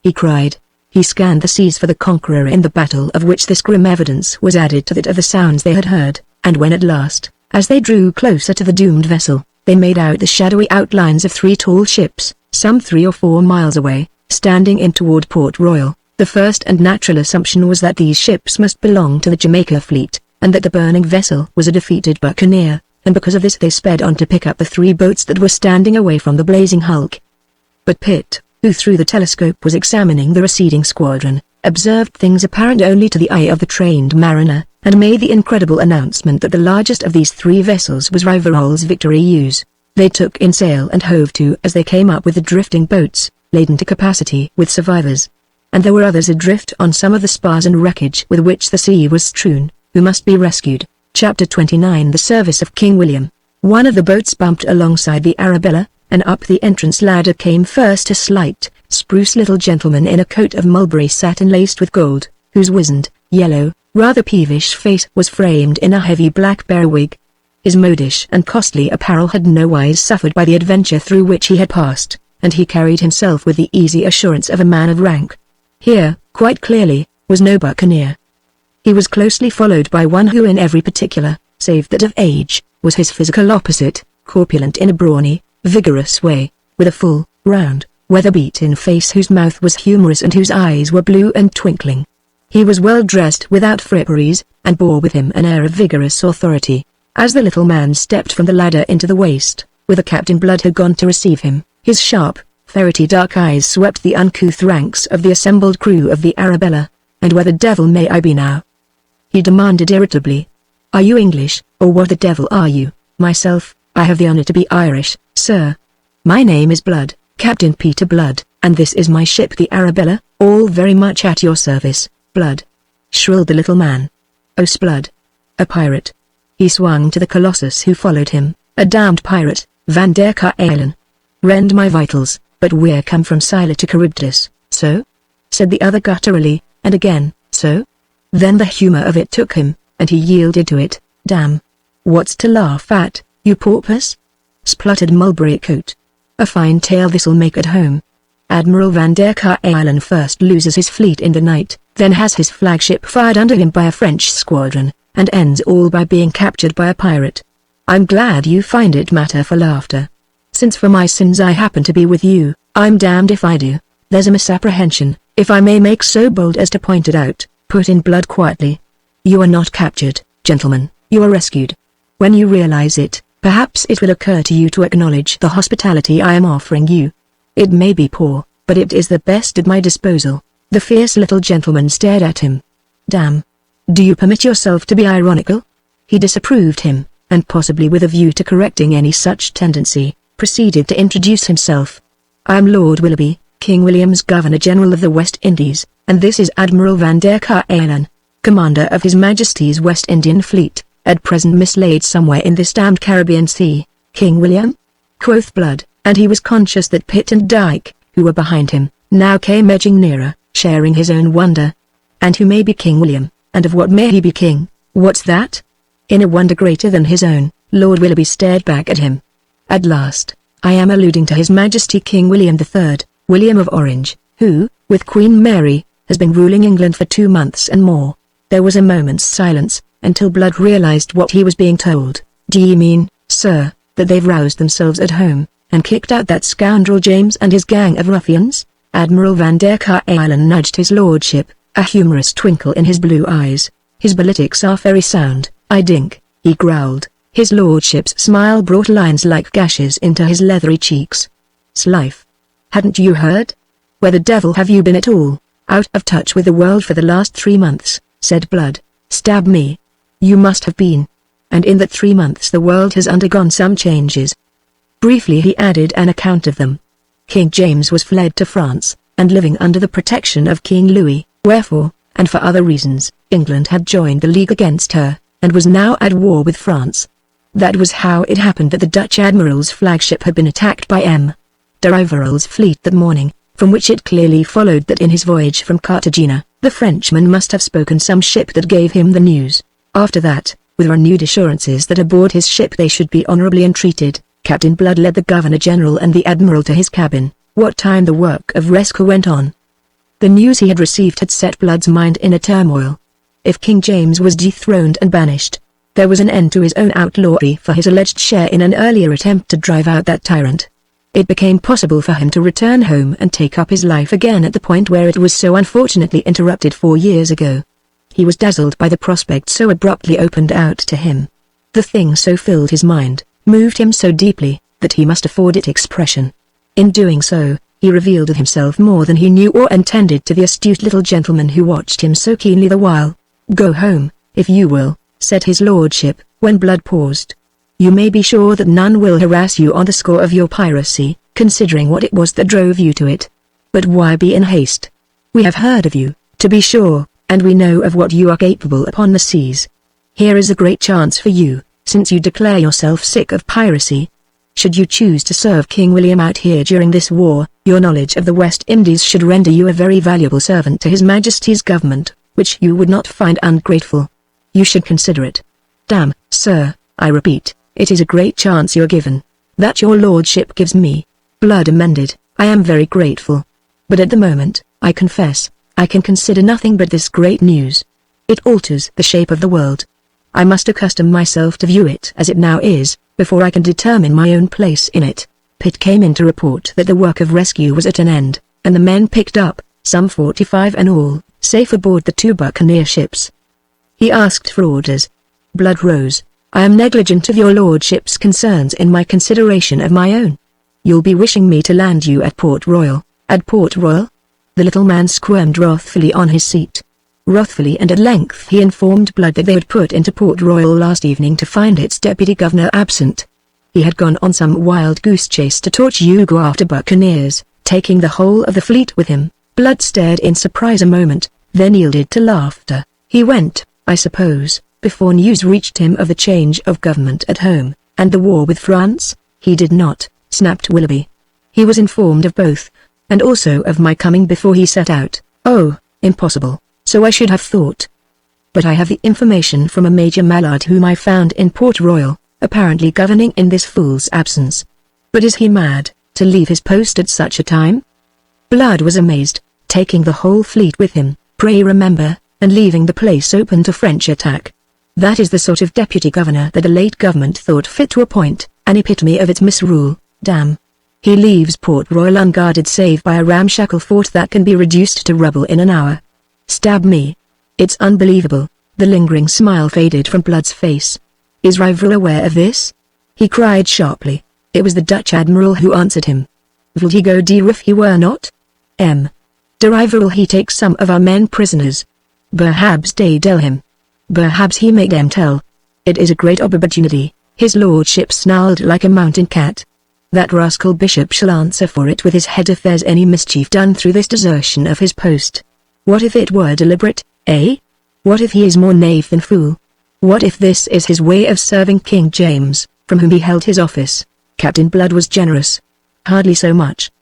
he cried. He scanned the seas for the conqueror in the battle of which this grim evidence was added to that of the sounds they had heard, and when at last, as they drew closer to the doomed vessel, they made out the shadowy outlines of 3 tall ships, some 3 or 4 miles away, standing in toward Port Royal. The first and natural assumption was that these ships must belong to the Jamaica fleet, and that the burning vessel was a defeated buccaneer, and because of this they sped on to pick up the 3 boats that were standing away from the blazing hulk. But Pitt, who through the telescope was examining the receding squadron, observed things apparent only to the eye of the trained mariner, and made the incredible announcement that the largest of these 3 vessels was Rafael's Victorious. They took in sail and hove to as they came up with the drifting boats, laden to capacity with survivors. And there were others adrift on some of the spars and wreckage with which the sea was strewn, who must be rescued. Chapter 29 The Service of King William. One of the boats bumped alongside the Arabella, and up the entrance ladder came first a slight, spruce little gentleman in a coat of mulberry satin laced with gold, whose wizened, yellow, rather peevish face was framed in a heavy black bear wig. His modish and costly apparel had nowise suffered by the adventure through which he had passed, and he carried himself with the easy assurance of a man of rank. Here, quite clearly, was no buccaneer. He was closely followed by one who in every particular, save that of age, was his physical opposite, corpulent in a brawny, vigorous way, with a full, round, weather-beaten face whose mouth was humorous and whose eyes were blue and twinkling. He was well dressed without fripperies, and bore with him an air of vigorous authority. As the little man stepped from the ladder into the waist, whither Captain Blood had gone to receive him, his sharp, ferrety dark eyes swept the uncouth ranks of the assembled crew of the Arabella. "And where the devil may I be now?" he demanded irritably. "Are you English, or what the devil are you?" "Myself, I have the honor to be Irish, sir. My name is Blood, Captain Peter Blood, and this is my ship the Arabella, all very much at your service, Blood," shrilled the little man. "Oh, Blood! A pirate!" He swung to the colossus who followed him. "A damned pirate, Van der Kuylen. Rend my vitals, but we're come from Scylla to Charybdis." "So?" said the other gutturally, and again, "So?" Then the humor of it took him, and he yielded to it. "Damn! What's to laugh at, you porpoise?" spluttered Mulberry Coat. "A fine tale this'll make at home. Admiral Van der Kuylen first loses his fleet in the night, then has his flagship fired under him by a French squadron, and ends all by being captured by a pirate. I'm glad you find it matter for laughter. Since for my sins I happen to be with you, I'm damned if I do. There's a misapprehension, if I may make so bold as to point it out, put in Blood quietly. You are not captured, gentlemen, you are rescued. When you realize it, perhaps it will occur to you to acknowledge the hospitality I am offering you. It may be poor, but it is the best at my disposal. The fierce little gentleman stared at him. Damn. Do you permit yourself to be ironical? He disapproved him, and possibly with a view to correcting any such tendency, proceeded to introduce himself. I am Lord Willoughby, King William's Governor-General of the West Indies, and this is Admiral Van der Kuilen, Commander of His Majesty's West Indian Fleet, at present mislaid somewhere in this damned Caribbean Sea. King William? Quoth Blood, and he was conscious that Pitt and Dyke, who were behind him, now came edging nearer, sharing his own wonder. And who may be King William, and of what may he be king? What's that? In a wonder greater than his own, Lord Willoughby stared back at him. At last, I am alluding to His Majesty King William III, William of Orange, who, with Queen Mary, has been ruling England for 2 months and more. There was a moment's silence, until Blood realized what he was being told. Do ye mean, sir, that they've roused themselves at home, and kicked out that scoundrel James and his gang of ruffians? Admiral Van der Kuilen nudged his lordship, a humorous twinkle in his blue eyes. His politics are very sound, I think, he growled. His lordship's smile brought lines like gashes into his leathery cheeks. Slife. Hadn't you heard? Where the devil have you been at all? Out of touch with the world for the last 3 months, said Blood. Stab me. You must have been. And in that 3 months the world has undergone some changes. Briefly he added an account of them. King James was fled to France, and living under the protection of King Louis, wherefore, and for other reasons, England had joined the league against her, and was now at war with France. That was how it happened that the Dutch admiral's flagship had been attacked by M. de Rivarol's fleet that morning, from which it clearly followed that in his voyage from Cartagena, the Frenchman must have spoken some ship that gave him the news. After that, with renewed assurances that aboard his ship they should be honorably entreated, Captain Blood led the Governor-General and the Admiral to his cabin. What time the work of rescue went on. The news he had received had set Blood's mind in a turmoil. If King James was dethroned and banished, there was an end to his own outlawry for his alleged share in an earlier attempt to drive out that tyrant. It became possible for him to return home and take up his life again at the point where it was so unfortunately interrupted 4 years ago. He was dazzled by the prospect so abruptly opened out to him. The thing so filled his mind, moved him so deeply, that he must afford it expression. In doing so, he revealed himself more than he knew or intended to the astute little gentleman who watched him so keenly the while. Go home, if you will, said his lordship, when Blood paused. You may be sure that none will harass you on the score of your piracy, considering what it was that drove you to it. But why be in haste? We have heard of you, to be sure, and we know of what you are capable upon the seas. Here is a great chance for you, since you declare yourself sick of piracy. Should you choose to serve King William out here during this war, your knowledge of the West Indies should render you a very valuable servant to His Majesty's government, which you would not find ungrateful. You should consider it. Damn, sir, I repeat, it is a great chance you're given. That your lordship gives me. Blood amended, I am very grateful. But at the moment, I confess, I can consider nothing but this great news. It alters the shape of the world. I must accustom myself to view it as it now is, before I can determine my own place in it. Pitt came in to report that the work of rescue was at an end, and the men picked up, some 45 in all, safe aboard the 2 buccaneer ships. He asked for orders. Blood rose. I am negligent of your lordship's concerns in my consideration of my own. You'll be wishing me to land you at Port Royal. At Port Royal? The little man squirmed wrathfully on his seat. Wrathfully and at length he informed Blood that they had put into Port Royal last evening to find its deputy governor absent. He had gone on some wild goose chase to Tortuga after buccaneers, taking the whole of the fleet with him. Blood stared in surprise a moment, then yielded to laughter. He went, I suppose, before news reached him of the change of government at home, and the war with France? He did not, snapped Willoughby. He was informed of both, and also of my coming before he set out. Oh, impossible. So I should have thought. But I have the information from a Major Mallard whom I found in Port Royal, apparently governing in this fool's absence. But is he mad, to leave his post at such a time? Blood was amazed, taking the whole fleet with him, pray remember, and leaving the place open to French attack. That is the sort of deputy governor that the late government thought fit to appoint, an epitome of its misrule, damn. He leaves Port Royal unguarded save by a ramshackle fort that can be reduced to rubble in an hour. Stab me. It's unbelievable. The lingering smile faded from Blood's face. Is Rafael aware of this? He cried sharply. It was the Dutch admiral who answered him. Would he go dear if he were not? De Rafael he take some of our men prisoners. Perhaps they tell him. Perhaps he make them tell. It is a great opportunity. His lordship snarled like a mountain cat. That rascal bishop shall answer for it with his head if there's any mischief done through this desertion of his post. What if it were deliberate, eh? What if he is more knave than fool? What if this is his way of serving King James, from whom he held his office? Captain Blood was generous. Hardly so much.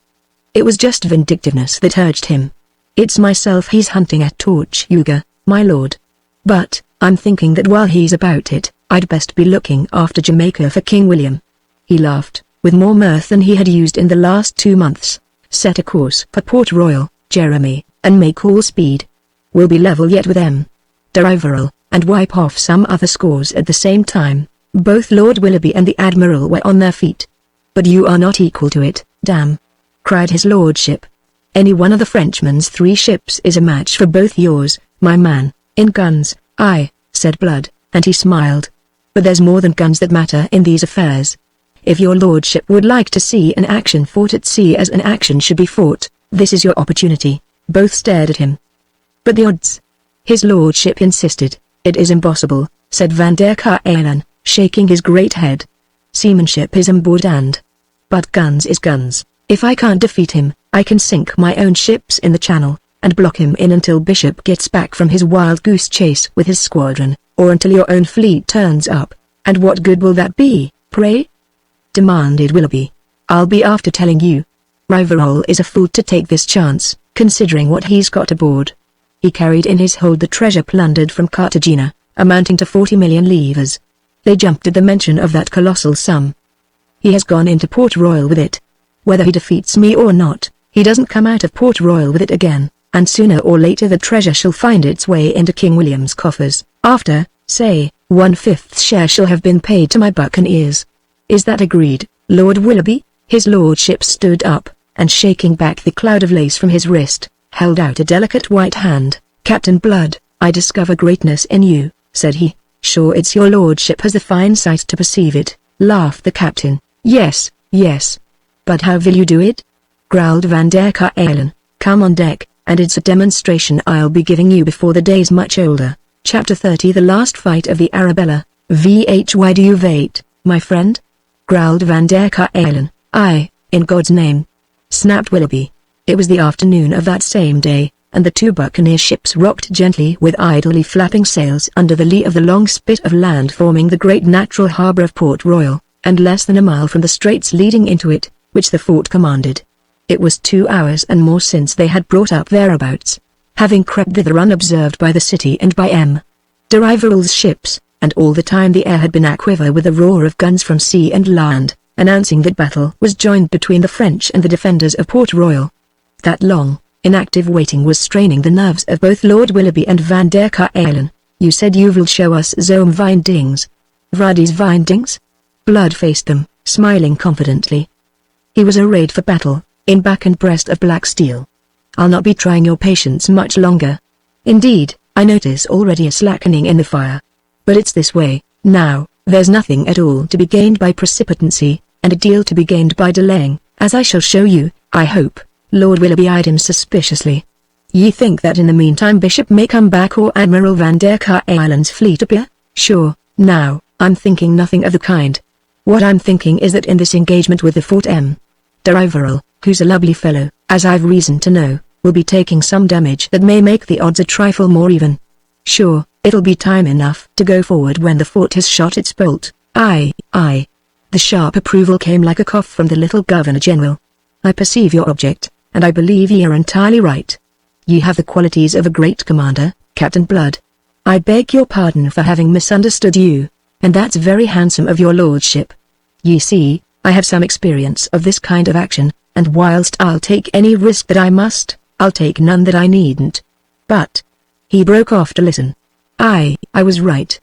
It was just vindictiveness that urged him. It's myself he's hunting at Tortuga, my lord. But, I'm thinking that while he's about it, I'd best be looking after Jamaica for King William. He laughed, with more mirth than he had used in the last 2 months. Set a course for Port Royal, Jeremy, and make all speed. We'll be level yet with De Rafael, and wipe off some other scores at the same time. Both Lord Willoughby and the Admiral were on their feet. But you are not equal to it, damn! Cried his lordship. Any one of the Frenchman's 3 ships is a match for both yours, my man. In guns, aye, said Blood, and he smiled. But there's more than guns that matter in these affairs. If your lordship would like to see an action fought at sea as an action should be fought, this is your opportunity. Both stared at him. But the odds? His lordship insisted. It is impossible, said Van der Kuylen, shaking his great head. Seamanship is important. But guns is guns. If I can't defeat him, I can sink my own ships in the channel, and block him in until Bishop gets back from his wild goose chase with his squadron, or until your own fleet turns up. And what good will that be, pray? Demanded Willoughby. I'll be after telling you. Rafael is a fool to take this chance, considering what he's got aboard. He carried in his hold the treasure plundered from Cartagena, amounting to 40 million livres. They jumped at the mention of that colossal sum. He has gone into Port Royal with it. Whether he defeats me or not, he doesn't come out of Port Royal with it again, and sooner or later the treasure shall find its way into King William's coffers. After, say, 1/5 share shall have been paid to my buccaneers. Is that agreed, Lord Willoughby? His lordship stood up, and shaking back the cloud of lace from his wrist, held out a delicate white hand. Captain Blood, I discover greatness in you, said he. Sure it's your lordship has the fine sight to perceive it, laughed the captain. Yes, yes. But how will you do it? Growled Van der Kuylen. Come on deck, and it's a demonstration I'll be giving you before the day's much older. Chapter 30 The Last Fight of the Arabella. Why do you wait, my friend? Growled Van der Kuylen. Aye, in God's name. Snapped Willoughby. It was the afternoon of that same day, and the 2 buccaneer ships rocked gently with idly flapping sails under the lee of the long spit of land forming the great natural harbour of Port Royal, and less than a mile from the straits leading into it, which the fort commanded. It was 2 hours and more since they had brought up thereabouts, having crept thither unobserved by the city and by De Rafael's ships, and all the time the air had been aquiver with the roar of guns from sea and land, announcing that battle was joined between the French and the defenders of Port Royal. That long, inactive waiting was straining the nerves of both Lord Willoughby and Van der Kuylen. You said you will show us some findings. Vraddy's findings? Blood faced them, smiling confidently. He was arrayed for battle, in back and breast of black steel. I'll not be trying your patience much longer. Indeed, I notice already a slackening in the fire. But it's this way, now, there's nothing at all to be gained by precipitancy, and a deal to be gained by delaying, as I shall show you, I hope. Lord Willoughby eyed him suspiciously. Ye think that in the meantime Bishop may come back or Admiral Van der Kuylen's fleet appear? Sure, now, I'm thinking nothing of the kind. What I'm thinking is that in this engagement with the Fort De Rafael, who's a lovely fellow, as I've reason to know, will be taking some damage that may make the odds a trifle more even. Sure, it'll be time enough to go forward when the fort has shot its bolt. Aye, aye. The sharp approval came like a cough from the little Governor-General. I perceive your object, and I believe ye are entirely right. Ye have the qualities of a great commander, Captain Blood. I beg your pardon for having misunderstood you, and that's very handsome of your lordship. Ye see, I have some experience of this kind of action, and whilst I'll take any risk that I must, I'll take none that I needn't. But... He broke off to listen. I was right.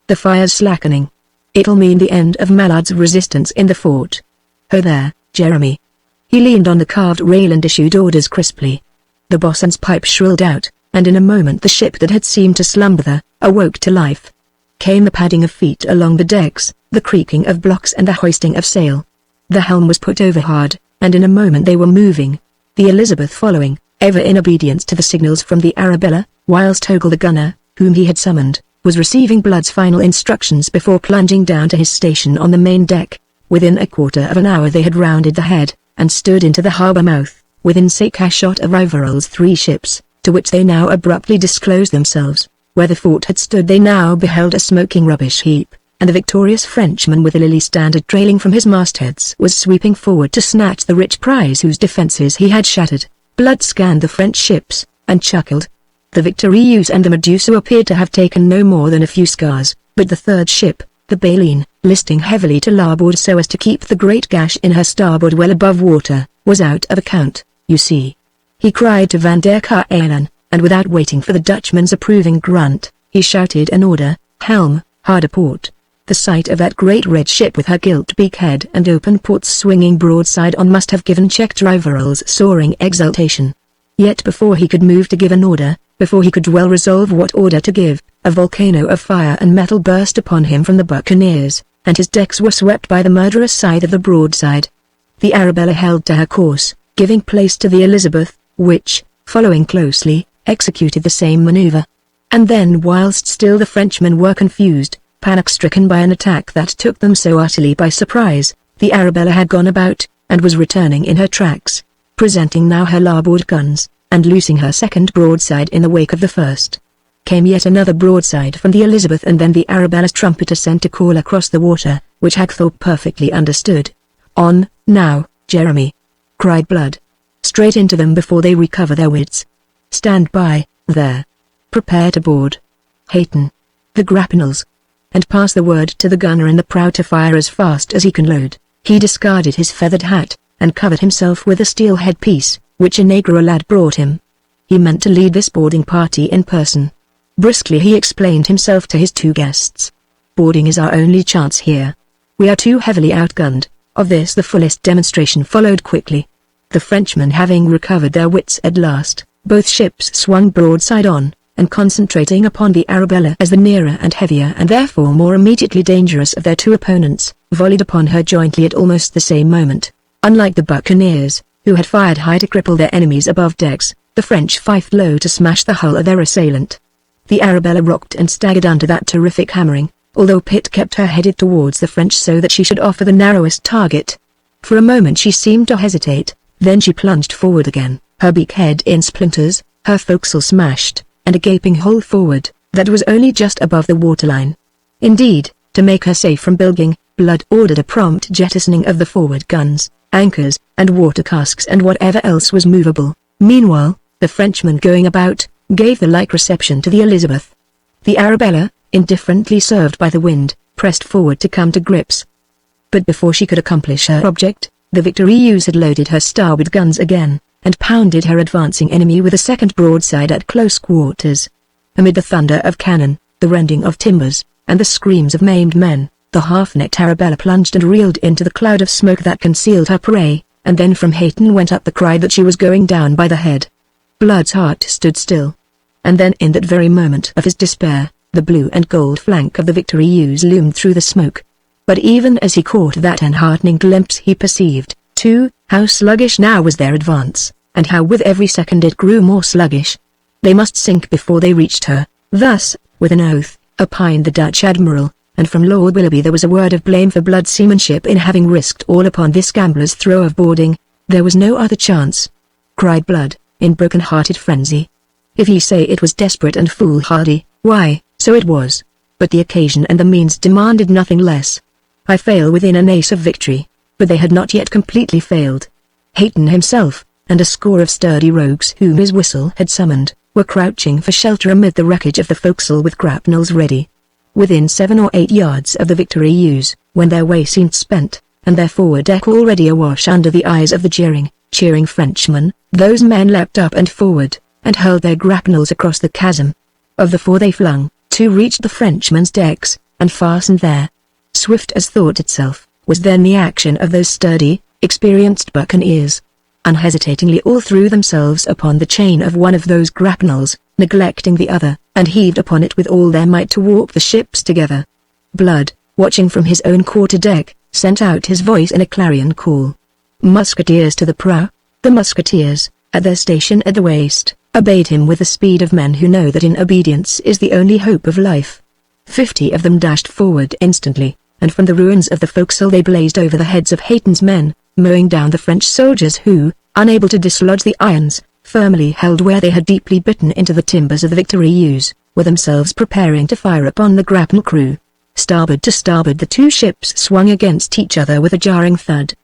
the fire's slackening. It'll mean the end of Mallard's resistance in the fort. Ho there, Jeremy. He leaned on the carved rail and issued orders crisply. The bosun's pipe shrilled out, and in a moment the ship that had seemed to slumber there, awoke to life. Came the padding of feet along the decks, the creaking of blocks and the hoisting of sail. The helm was put over hard, and in a moment they were moving. The Elizabeth following, ever in obedience to the signals from the Arabella, whilst Ogle the gunner, whom he had summoned, was receiving Blood's final instructions before plunging down to his station on the main deck. Within a quarter of an hour they had rounded the head, and stood into the harbour mouth, within shot of Rivarol's 3 ships, to which they now abruptly disclosed themselves. Where the fort had stood they now beheld a smoking rubbish heap, and the victorious Frenchman with a lily standard trailing from his mastheads was sweeping forward to snatch the rich prize whose defences he had shattered. Blood scanned the French ships, and chuckled. The Victorieuse and the Medusa appeared to have taken no more than a few scars, but the third ship, the Baleine, listing heavily to larboard so as to keep the great gash in her starboard well above water, was out of account, you see. He cried to Van der Kuylen, and without waiting for the Dutchman's approving grunt, he shouted an order, helm, hard a port. The sight of that great red ship with her gilt beakhead and open ports swinging broadside on must have given check to Rivarol's soaring exultation. Yet before he could move to give an order, before he could well resolve what order to give, a volcano of fire and metal burst upon him from the buccaneers, and his decks were swept by the murderous scythe of the broadside. The Arabella held to her course, giving place to the Elizabeth, which, following closely, executed the same maneuver. And then whilst still the Frenchmen were confused, panic-stricken by an attack that took them so utterly by surprise, the Arabella had gone about, and was returning in her tracks, presenting now her larboard guns, and loosing her second broadside in the wake of the first. Came yet another broadside from the Elizabeth, and then the Arabella's trumpeter sent a call across the water, which Hagthorpe perfectly understood. On, now, Jeremy! Cried Blood. Straight into them before they recover their wits. Stand by, there. Prepare to board. Hayton. The grapnels. And pass the word to the gunner in the prow to fire as fast as he can load. He discarded his feathered hat, and covered himself with a steel headpiece, which a Negro lad brought him. He meant to lead this boarding party in person. Briskly he explained himself to his 2 guests. Boarding is our only chance here. We are too heavily outgunned. Of this the fullest demonstration followed quickly. The Frenchmen having recovered their wits at last, both ships swung broadside on, and concentrating upon the Arabella as the nearer and heavier and therefore more immediately dangerous of their 2 opponents, volleyed upon her jointly at almost the same moment. Unlike the buccaneers, who had fired high to cripple their enemies above decks, the French fifed low to smash the hull of their assailant. The Arabella rocked and staggered under that terrific hammering, although Pitt kept her headed towards the French so that she should offer the narrowest target. For a moment she seemed to hesitate, then she plunged forward again, her beakhead in splinters, her forecastle smashed, and a gaping hole forward, that was only just above the waterline. Indeed, to make her safe from bilging, Blood ordered a prompt jettisoning of the forward guns, anchors, and water casks and whatever else was movable. Meanwhile, the Frenchmen going about, gave the like reception to the Elizabeth. The Arabella, indifferently served by the wind, pressed forward to come to grips. But before she could accomplish her object, the Victorieuse had loaded her starboard guns again, and pounded her advancing enemy with a second broadside at close quarters. Amid the thunder of cannon, the rending of timbers, and the screams of maimed men, the half-necked Arabella plunged and reeled into the cloud of smoke that concealed her prey, and then from Hayton went up the cry that she was going down by the head. Blood's heart stood still. And then in that very moment of his despair, the blue and gold flank of the Victorieuse loomed through the smoke. But even as he caught that enheartening glimpse he perceived, too, how sluggish now was their advance, and how with every second it grew more sluggish. They must sink before they reached her. Thus, with an oath, opined the Dutch admiral, and from Lord Willoughby there was a word of blame for Blood's seamanship in having risked all upon this gambler's throw of boarding. There was no other chance, cried Blood, in broken-hearted frenzy. If ye say it was desperate and foolhardy, why, so it was. But the occasion and the means demanded nothing less. I fail within an ace of victory, but they had not yet completely failed. Hayton himself, and a score of sturdy rogues whom his whistle had summoned, were crouching for shelter amid the wreckage of the forecastle with grapnels ready. Within 7 or 8 yards of the Victorieuse, when their way seemed spent, and their forward deck already awash under the eyes of the jeering, cheering Frenchmen, those men leapt up and forward, and hurled their grapnels across the chasm. Of the 4 they flung, 2 reached the Frenchmen's decks, and fastened there. Swift as thought itself, was then the action of those sturdy, experienced buccaneers. Unhesitatingly all threw themselves upon the chain of one of those grapnels, neglecting the other, and heaved upon it with all their might to warp the ships together. Blood, watching from his own quarter-deck, sent out his voice in a clarion call. "Musketeers to the prow!" The musketeers, at their station at the waist, obeyed him with the speed of men who know that in obedience is the only hope of life. 50 of them dashed forward instantly, and from the ruins of the forecastle they blazed over the heads of Hayton's men, mowing down the French soldiers who, unable to dislodge the irons, firmly held where they had deeply bitten into the timbers of the Victorieuse, were themselves preparing to fire upon the grapnel crew. Starboard to starboard the two ships swung against each other with a jarring thud.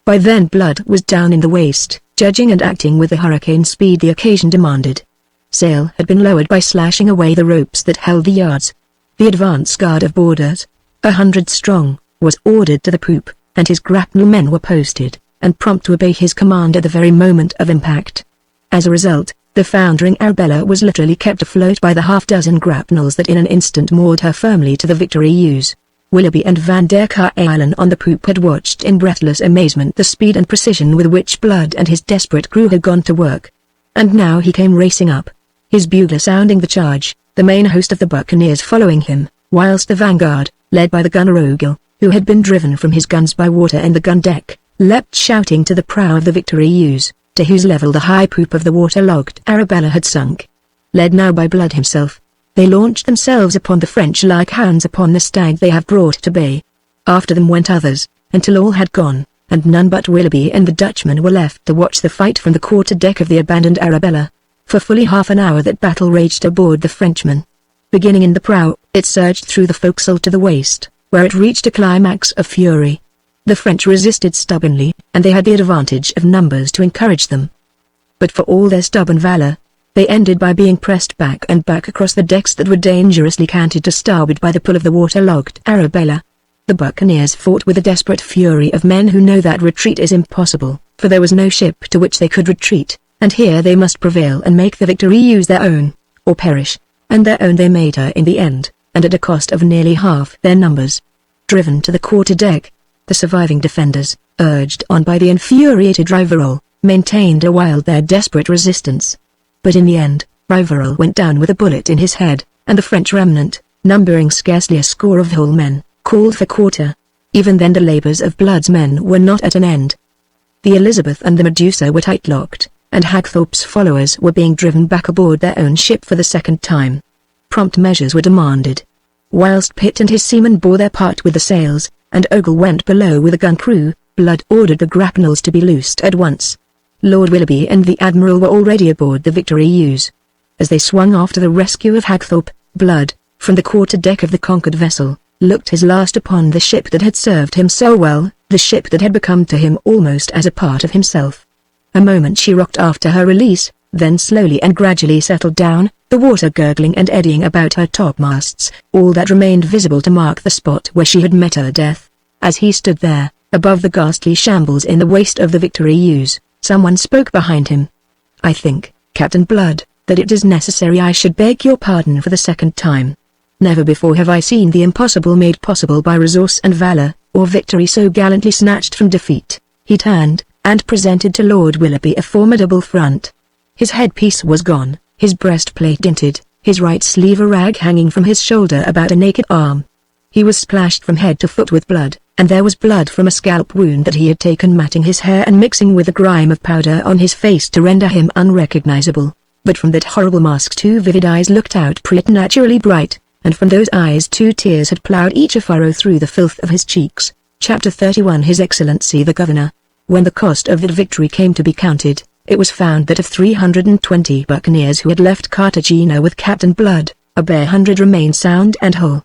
By then Blood was down in the waist, judging and acting with the hurricane speed the occasion demanded. Sail had been lowered by slashing away the ropes that held the yards. The advance guard of boarders, 100 strong, was ordered to the poop, and his grapnel men were posted, and prompt to obey his command at the very moment of impact. As a result, the foundering Arabella was literally kept afloat by the half-dozen grapnels that in an instant moored her firmly to the Victorieuse. Willoughby and Van der Kuylen on the poop had watched in breathless amazement the speed and precision with which Blood and his desperate crew had gone to work. And now he came racing up, his bugler sounding the charge, the main host of the buccaneers following him, whilst the vanguard, led by the gunner Ogle, who had been driven from his guns by water and the gun deck, leapt shouting to the prow of the Victorieuse, to whose level the high poop of the water-logged Arabella had sunk. Led now by Blood himself, they launched themselves upon the French like hounds upon the stag they have brought to bay. After them went others, until all had gone, and none but Willoughby and the Dutchman were left to watch the fight from the quarter-deck of the abandoned Arabella. For fully half an hour that battle raged aboard the Frenchman. Beginning in the prow, it surged through the forecastle to the waist, where it reached a climax of fury. The French resisted stubbornly, and they had the advantage of numbers to encourage them. But for all their stubborn valor, they ended by being pressed back and back across the decks that were dangerously canted to starboard by the pull of the water-logged Arabella. The buccaneers fought with the desperate fury of men who know that retreat is impossible, for there was no ship to which they could retreat, and here they must prevail and make the Victorieuse their own, or perish, and their own they made her in the end, and at a cost of nearly half their numbers. Driven to the quarter-deck, the surviving defenders, urged on by the infuriated Rivarol, maintained a while their desperate resistance. But in the end, Rivarol went down with a bullet in his head, and the French remnant, numbering scarcely a score of whole men, called for quarter. Even then the labours of Blood's men were not at an end. The Elizabeth and the Medusa were tight-locked, and Hagthorpe's followers were being driven back aboard their own ship for the second time. Prompt measures were demanded. Whilst Pitt and his seamen bore their part with the sails, and Ogle went below with a gun crew, Blood ordered the grapnels to be loosed at once. Lord Willoughby and the Admiral were already aboard the Victorieuse. As they swung off to the rescue of Hagthorpe, Blood, from the quarter-deck of the conquered vessel, looked his last upon the ship that had served him so well, the ship that had become to him almost as a part of himself. A moment she rocked after her release, then slowly and gradually settled down, the water gurgling and eddying about her topmasts, all that remained visible to mark the spot where she had met her death. As he stood there, above the ghastly shambles in the waist of the Victorieuse, someone spoke behind him. "I think, Captain Blood, that it is necessary I should beg your pardon for the second time. Never before have I seen the impossible made possible by resource and valor, or victory so gallantly snatched from defeat." He turned, and presented to Lord Willoughby a formidable front. His headpiece was gone, his breastplate dinted, his right sleeve a rag hanging from his shoulder about a naked arm. He was splashed from head to foot with blood, and there was blood from a scalp wound that he had taken matting his hair and mixing with the grime of powder on his face to render him unrecognizable. But from that horrible mask two vivid eyes looked out preternaturally bright, and from those eyes 2 tears had ploughed each a furrow through the filth of his cheeks. Chapter 31 His Excellency the Governor. When the cost of that victory came to be counted, it was found that of 320 buccaneers who had left Cartagena with Captain Blood, a bare 100 remained sound and whole.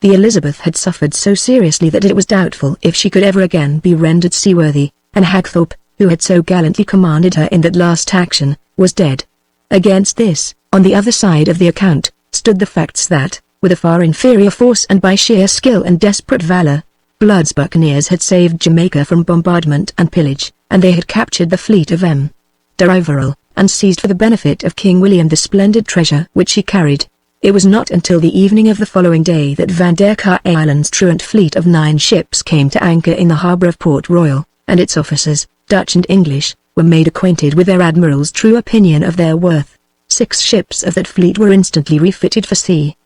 The Elizabeth had suffered so seriously that it was doubtful if she could ever again be rendered seaworthy, and Hagthorpe, who had so gallantly commanded her in that last action, was dead. Against this, on the other side of the account, stood the facts that, with a far inferior force and by sheer skill and desperate valor, Blood's buccaneers had saved Jamaica from bombardment and pillage, and they had captured the fleet of M. de Rivarol, and seized for the benefit of King William the splendid treasure which he carried. It was not until the evening of the following day that Van der Kuylen's truant fleet of 9 ships came to anchor in the harbour of Port Royal, and its officers, Dutch and English, were made acquainted with their admiral's true opinion of their worth. 6 ships of that fleet were instantly refitted for sea.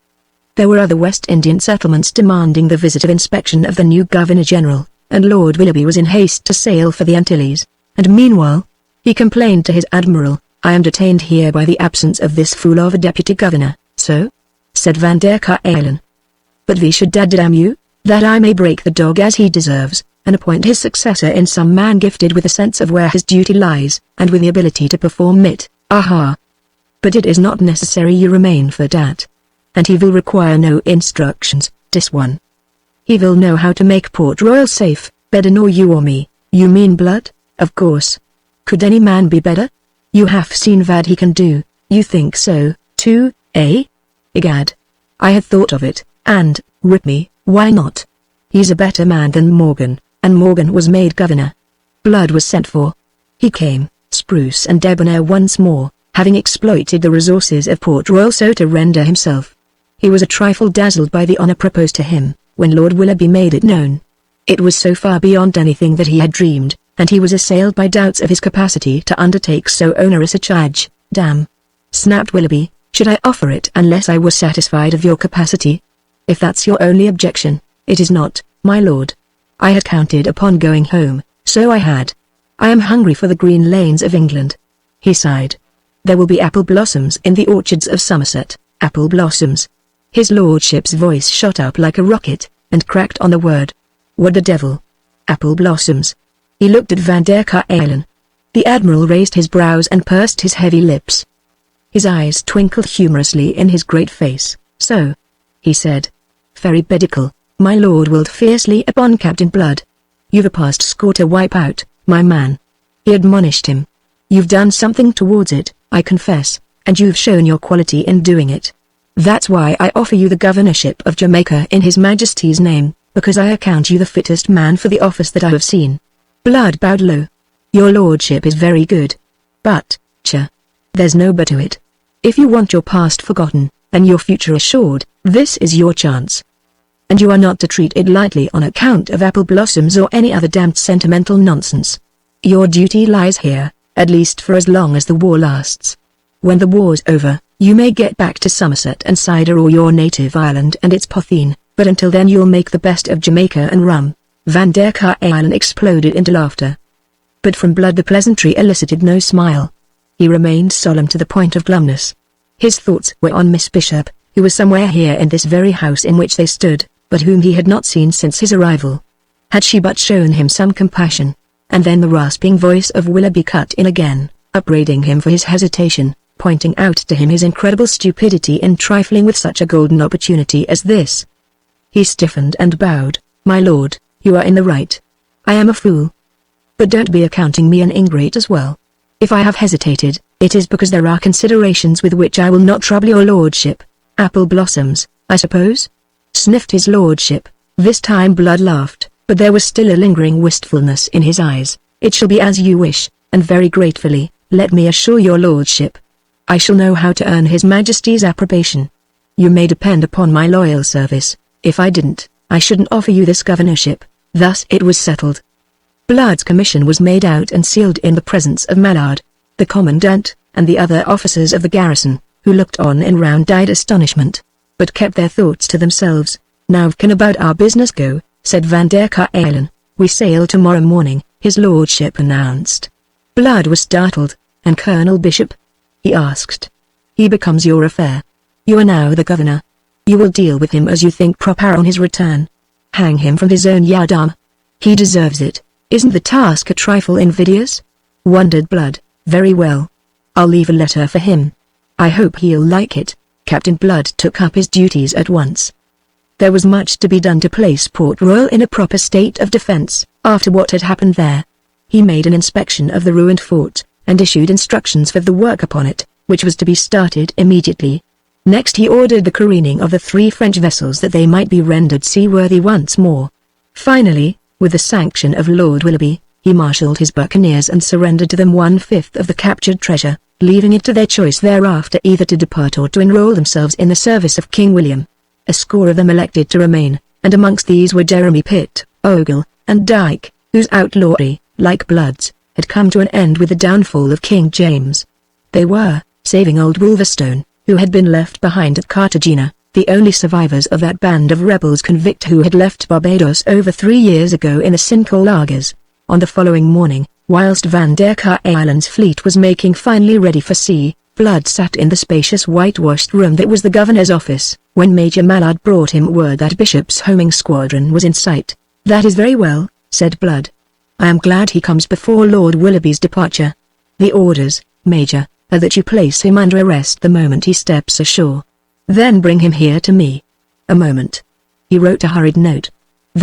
There were other West Indian settlements demanding the visit of inspection of the new Governor-General, and Lord Willoughby was in haste to sail for the Antilles, and meanwhile, he complained to his admiral, "I am detained here by the absence of this fool of a deputy governor." "So?" said Van der Kuylen. "But we should damn you, that I may break the dog as he deserves, and appoint his successor in some man gifted with a sense of where his duty lies, and with the ability to perform it. Aha! But it is not necessary you remain for that. And he will require no instructions, this one. He will know how to make Port Royal safe, better nor you or me." "You mean Blood? Of course. Could any man be better? You have seen what he can do." "You think so, too, eh?" "Egad. I had thought of it, and, rip me, why not? He's a better man than Morgan, and Morgan was made governor." Blood was sent for. He came, spruce and debonair once more, having exploited the resources of Port Royal so to render himself. He was a trifle dazzled by the honour proposed to him, when Lord Willoughby made it known. It was so far beyond anything that he had dreamed, and he was assailed by doubts of his capacity to undertake so onerous a charge. "Damn!" snapped Willoughby, "should I offer it unless I was satisfied of your capacity? If that's your only objection, it is not, my lord. I had counted upon going home, so I had. I am hungry for the green lanes of England." He sighed. "There will be apple blossoms in the orchards of Somerset." "Apple blossoms." His lordship's voice shot up like a rocket, and cracked on the word. "What the devil? Apple blossoms?" He looked at Van der Kuylen. The admiral raised his brows and pursed his heavy lips. His eyes twinkled humorously in his great face. "So," he said. "Ferry Bedicle, my lord willed fiercely upon Captain Blood. You've a past score to wipe out, my man." He admonished him. "You've done something towards it, I confess, and you've shown your quality in doing it. That's why I offer you the governorship of Jamaica in His Majesty's name, because I account you the fittest man for the office that I have seen." Blood bowed low. "Your lordship is very good. But, there's no but to it. If you want your past forgotten, and your future assured, this is your chance. And you are not to treat it lightly on account of apple blossoms or any other damned sentimental nonsense. Your duty lies here, at least for as long as the war lasts. When the war's over, you may get back to Somerset and cider or your native island and its potheen, but until then you'll make the best of Jamaica and rum." Van der Kuylen exploded into laughter. But from Blood the pleasantry elicited no smile. He remained solemn to the point of glumness. His thoughts were on Miss Bishop, who was somewhere here in this very house in which they stood, but whom he had not seen since his arrival. Had she but shown him some compassion? And then the rasping voice of Willoughby cut in again, upbraiding him for his hesitation, pointing out to him his incredible stupidity in trifling with such a golden opportunity as this. He stiffened and bowed. "My lord, you are in the right. I am a fool. But don't be accounting me an ingrate as well. If I have hesitated, it is because there are considerations with which I will not trouble your lordship. Apple blossoms, I suppose?" sniffed his lordship. This time Blood laughed, but there was still a lingering wistfulness in his eyes. "It shall be as you wish, and very gratefully, let me assure your lordship. I shall know how to earn His Majesty's approbation. You may depend upon my loyal service. If I didn't, I shouldn't offer you this governorship." Thus it was settled. Blood's commission was made out and sealed in the presence of Mallard, the commandant, and the other officers of the garrison, who looked on in round-eyed astonishment, but kept their thoughts to themselves. "Now can about our business go," said Van der Kuylen. "We sail tomorrow morning," his lordship announced. Blood was startled. "And Colonel Bishop?" he asked. "He becomes your affair. You are now the governor. You will deal with him as you think proper on his return. Hang him from his own yardarm. He deserves it. Isn't the task a trifle invidious?" wondered Blood. "Very well. I'll leave a letter for him. I hope he'll like it." Captain Blood took up his duties at once. There was much to be done to place Port Royal in a proper state of defense, after what had happened there. He made an inspection of the ruined fort, and issued instructions for the work upon it, which was to be started immediately. Next he ordered the careening of the 3 French vessels that they might be rendered seaworthy once more. Finally, with the sanction of Lord Willoughby, He marshaled his buccaneers and surrendered to them 1/5 of the captured treasure, leaving it to their choice thereafter either to depart or to enroll themselves in the service of King William. A score of them elected to remain, and amongst these were Jeremy Pitt, Ogle, and Dyke, whose outlawry, like Blood's, had come to an end with the downfall of King James. They were, saving old Wolverstone, who had been left behind at Cartagena, the only survivors of that band of rebels convict who had left Barbados over 3 years ago in the sinkhole lagers. On the following morning, whilst Van der Island's fleet was making finally ready for sea, Blood sat in the spacious whitewashed room that was the governor's office, when Major Mallard brought him word that Bishop's homing squadron was in sight. "That is very well," said Blood. "I am glad he comes before Lord Willoughby's departure. The orders, Major, are that you place him under arrest the moment he steps ashore. Then bring him here to me." A moment. He wrote a hurried note.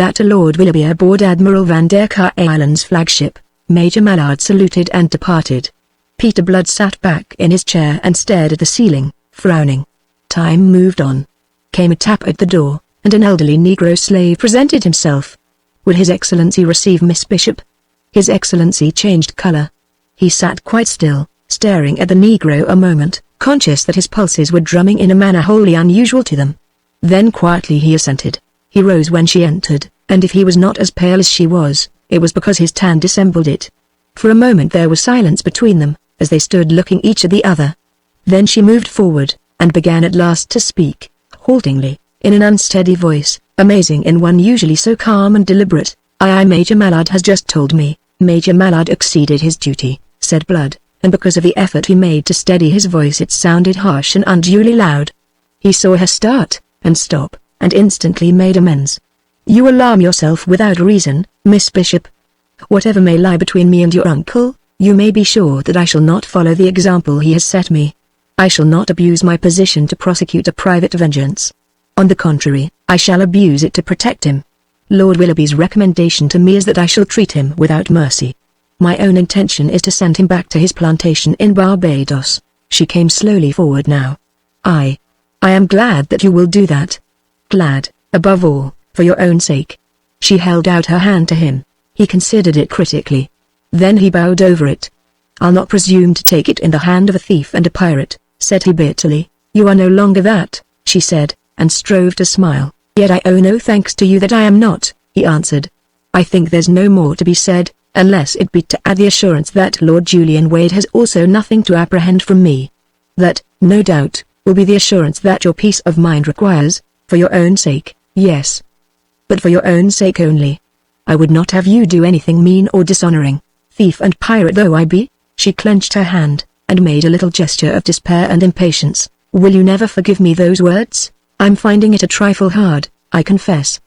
That to Lord Willoughby aboard Admiral Van der Island's flagship. Major Mallard saluted and departed. Peter Blood sat back in his chair and stared at the ceiling, frowning. Time moved on. Came a tap at the door, and an elderly Negro slave presented himself. Would His Excellency receive Miss Bishop? His Excellency changed color. He sat quite still, staring at the Negro a moment, conscious that his pulses were drumming in a manner wholly unusual to them. Then quietly he assented. He rose when she entered, and if he was not as pale as she was, it was because his tan dissembled it. For a moment there was silence between them, as they stood looking each at the other. Then she moved forward, and began at last to speak, haltingly, in an unsteady voice, amazing in one usually so calm and deliberate. Major Mallard has just told me." Major Mallard exceeded his duty, said Blood, and because of the effort he made to steady his voice it sounded harsh and unduly loud. He saw her start, and stop, and instantly made amends. "You alarm yourself without reason, Miss Bishop. Whatever may lie between me and your uncle, you may be sure that I shall not follow the example he has set me. I shall not abuse my position to prosecute a private vengeance. On the contrary, I shall abuse it to protect him. Lord Willoughby's recommendation to me is that I shall treat him without mercy. My own intention is to send him back to his plantation in Barbados." She came slowly forward now. I am glad that you will do that. Glad, above all, for your own sake." She held out her hand to him. He considered it critically. Then he bowed over it. "I'll not presume to take it in the hand of a thief and a pirate," said he bitterly. "You are no longer that," she said, and strove to smile. "Yet I owe no thanks to you that I am not," he answered. "I think there's no more to be said, unless it be to add the assurance that Lord Julian Wade has also nothing to apprehend from me. That, no doubt, will be the assurance that your peace of mind requires, for your own sake, yes. But for your own sake only. I would not have you do anything mean or dishonoring, thief and pirate though I be." She clenched her hand, and made a little gesture of despair and impatience. "Will you never forgive me those words? I'm finding it a trifle hard, I confess.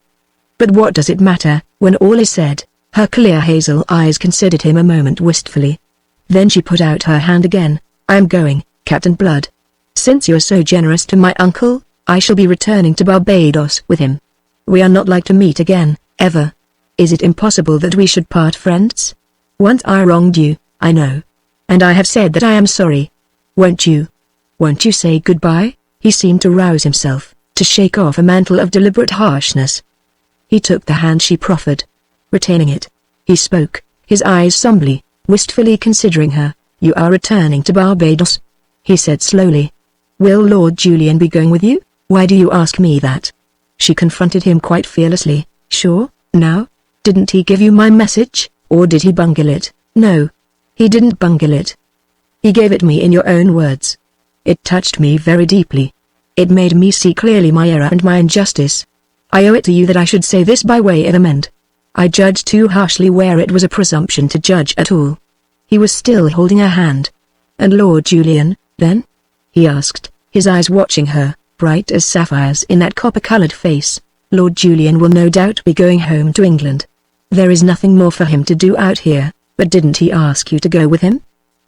But what does it matter, when all is said?" Her clear hazel eyes considered him a moment wistfully. Then she put out her hand again. "I am going, Captain Blood. Since you are so generous to my uncle, I shall be returning to Barbados with him. We are not like to meet again, ever. Is it impossible that we should part friends? Once I wronged you, I know. And I have said that I am sorry. Won't you say goodbye?" He seemed to rouse himself, to shake off a mantle of deliberate harshness. He took the hand she proffered. Retaining it, he spoke, his eyes somberly, wistfully considering her. "You are returning to Barbados," he said slowly. "Will Lord Julian be going with you?" "Why do you ask me that?" She confronted him quite fearlessly. "Sure, now? Didn't he give you my message, or did he bungle it?" "No. He didn't bungle it. He gave it me in your own words. It touched me very deeply. It made me see clearly my error and my injustice. I owe it to you that I should say this by way of amend. I judged too harshly where it was a presumption to judge at all." He was still holding her hand. "And Lord Julian, then?" he asked, his eyes watching her, bright as sapphires in that copper-colored face. "Lord Julian will no doubt be going home to England. There is nothing more for him to do out here, but didn't he ask you to go with him?"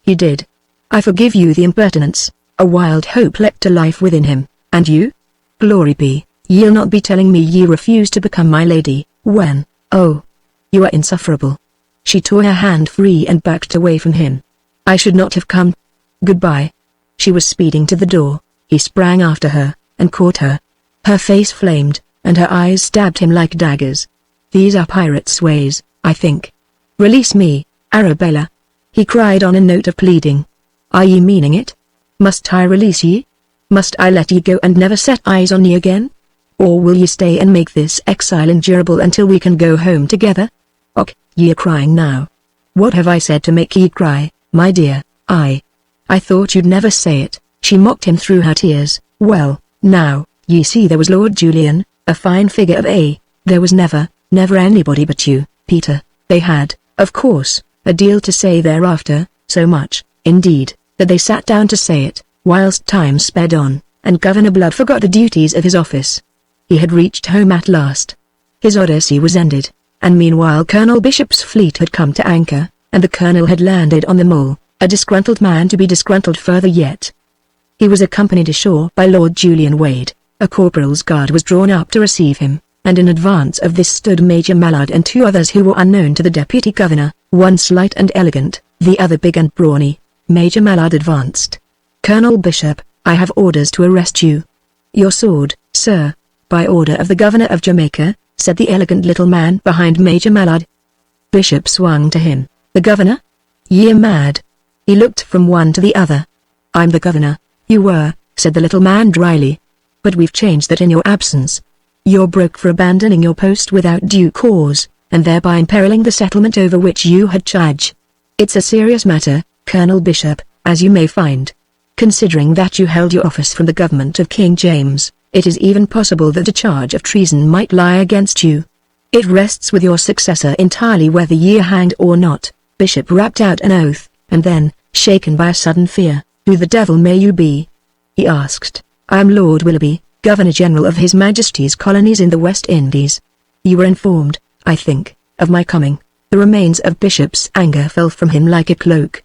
"He did. I forgive you the impertinence." A wild hope leapt to life within him. "And you? Glory be, ye'll not be telling me ye refuse to become my lady, when, oh, you are insufferable." She tore her hand free and backed away from him. "I should not have come. Goodbye." She was speeding to the door. He sprang after her, and caught her. Her face flamed, and her eyes stabbed him like daggers. "These are pirates' ways, I think. Release me, Arabella. He cried on a note of pleading. Are ye meaning it? Must I release ye? Must I let ye go and never set eyes on ye again? Or will ye stay and make this exile endurable until we can go home together? Och, ye are crying now. What have I said to make ye cry, my dear? I thought you'd never say it, she mocked him through her tears. Well, now, ye see there was Lord Julian, a fine figure of there was never anybody but you, Peter. They had, of course, a deal to say thereafter, so much, indeed, that they sat down to say it, whilst time sped on, and Governor Blood forgot the duties of his office. He had reached home at last. His odyssey was ended, and meanwhile Colonel Bishop's fleet had come to anchor, and the colonel had landed on the Mole, a disgruntled man to be disgruntled further yet. He was accompanied ashore by Lord Julian Wade. A corporal's guard was drawn up to receive him, and in advance of this stood Major Mallard and 2 others who were unknown to the deputy governor, one slight and elegant, the other big and brawny. Major Mallard advanced. Colonel Bishop, I have orders to arrest you. Your sword, sir. By order of the governor of Jamaica, said the elegant little man behind Major Mallard. Bishop swung to him. The governor? Ye are mad. He looked from one to the other. I'm the governor. You were, said the little man dryly. But we've changed that in your absence. You're broke for abandoning your post without due cause, and thereby imperiling the settlement over which you had charge. It's a serious matter, Colonel Bishop, as you may find. Considering that you held your office from the government of King James, it is even possible that a charge of treason might lie against you. It rests with your successor entirely whether ye are hanged or not. Bishop rapped out an oath, and then, shaken by a sudden fear, who the devil may you be? He asked. I am Lord Willoughby, Governor-General of His Majesty's colonies in the West Indies. You were informed, I think, of my coming. The remains of Bishop's anger fell from him like a cloak.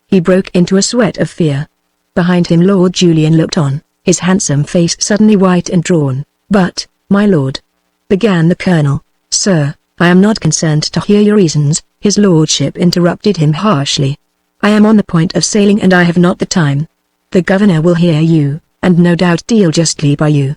He broke into a sweat of fear. Behind him Lord Julian looked on, his handsome face suddenly white and drawn. But, my lord, began the colonel. Sir, I am not concerned to hear your reasons, his lordship interrupted him harshly. I am on the point of sailing and I have not the time. The governor will hear you, and no doubt deal justly by you.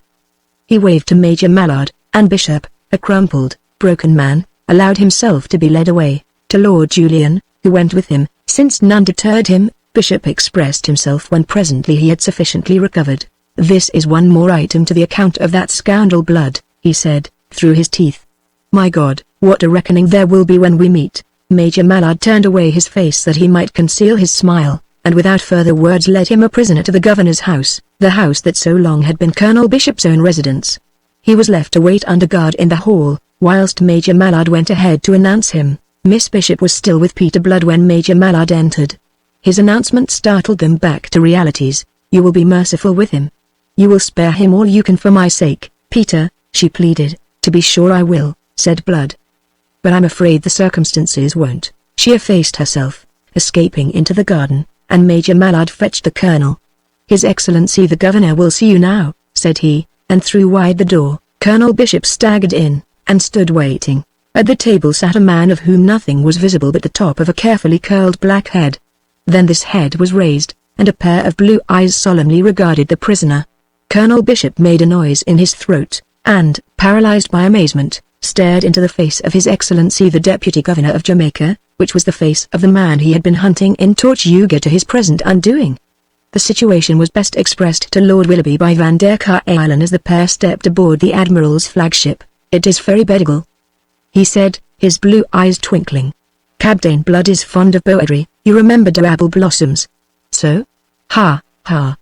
He waved to Major Mallard, and Bishop, a crumpled, broken man, allowed himself to be led away. To Lord Julian, who went with him, since none deterred him, Bishop expressed himself when presently he had sufficiently recovered. This is one more item to the account of that scoundrel Blood, he said, through his teeth. My God, what a reckoning there will be when we meet. Major Mallard turned away his face that he might conceal his smile, and without further words led him a prisoner to the governor's house, the house that so long had been Colonel Bishop's own residence. He was left to wait under guard in the hall, whilst Major Mallard went ahead to announce him. Miss Bishop was still with Peter Blood when Major Mallard entered. His announcement startled them back to realities. You will be merciful with him. You will spare him all you can for my sake, Peter, she pleaded. To be sure I will, said Blood. But I'm afraid the circumstances won't. She effaced herself, escaping into the garden, and Major Mallard fetched the colonel. His Excellency the Governor will see you now, said he, and threw wide the door. Colonel Bishop staggered in, and stood waiting. At the table sat a man of whom nothing was visible but the top of a carefully curled black head. Then this head was raised, and a pair of blue eyes solemnly regarded the prisoner. Colonel Bishop made a noise in his throat, and, paralyzed by amazement, stared into the face of His Excellency the Deputy Governor of Jamaica, which was the face of the man he had been hunting in Tortuga to his present undoing. The situation was best expressed to Lord Willoughby by Van der Kuylen as the pair stepped aboard the Admiral's flagship. It is very bedigal, he said, his blue eyes twinkling. Captain Blood is fond of poetry, you remember the apple blossoms? So? Ha, ha.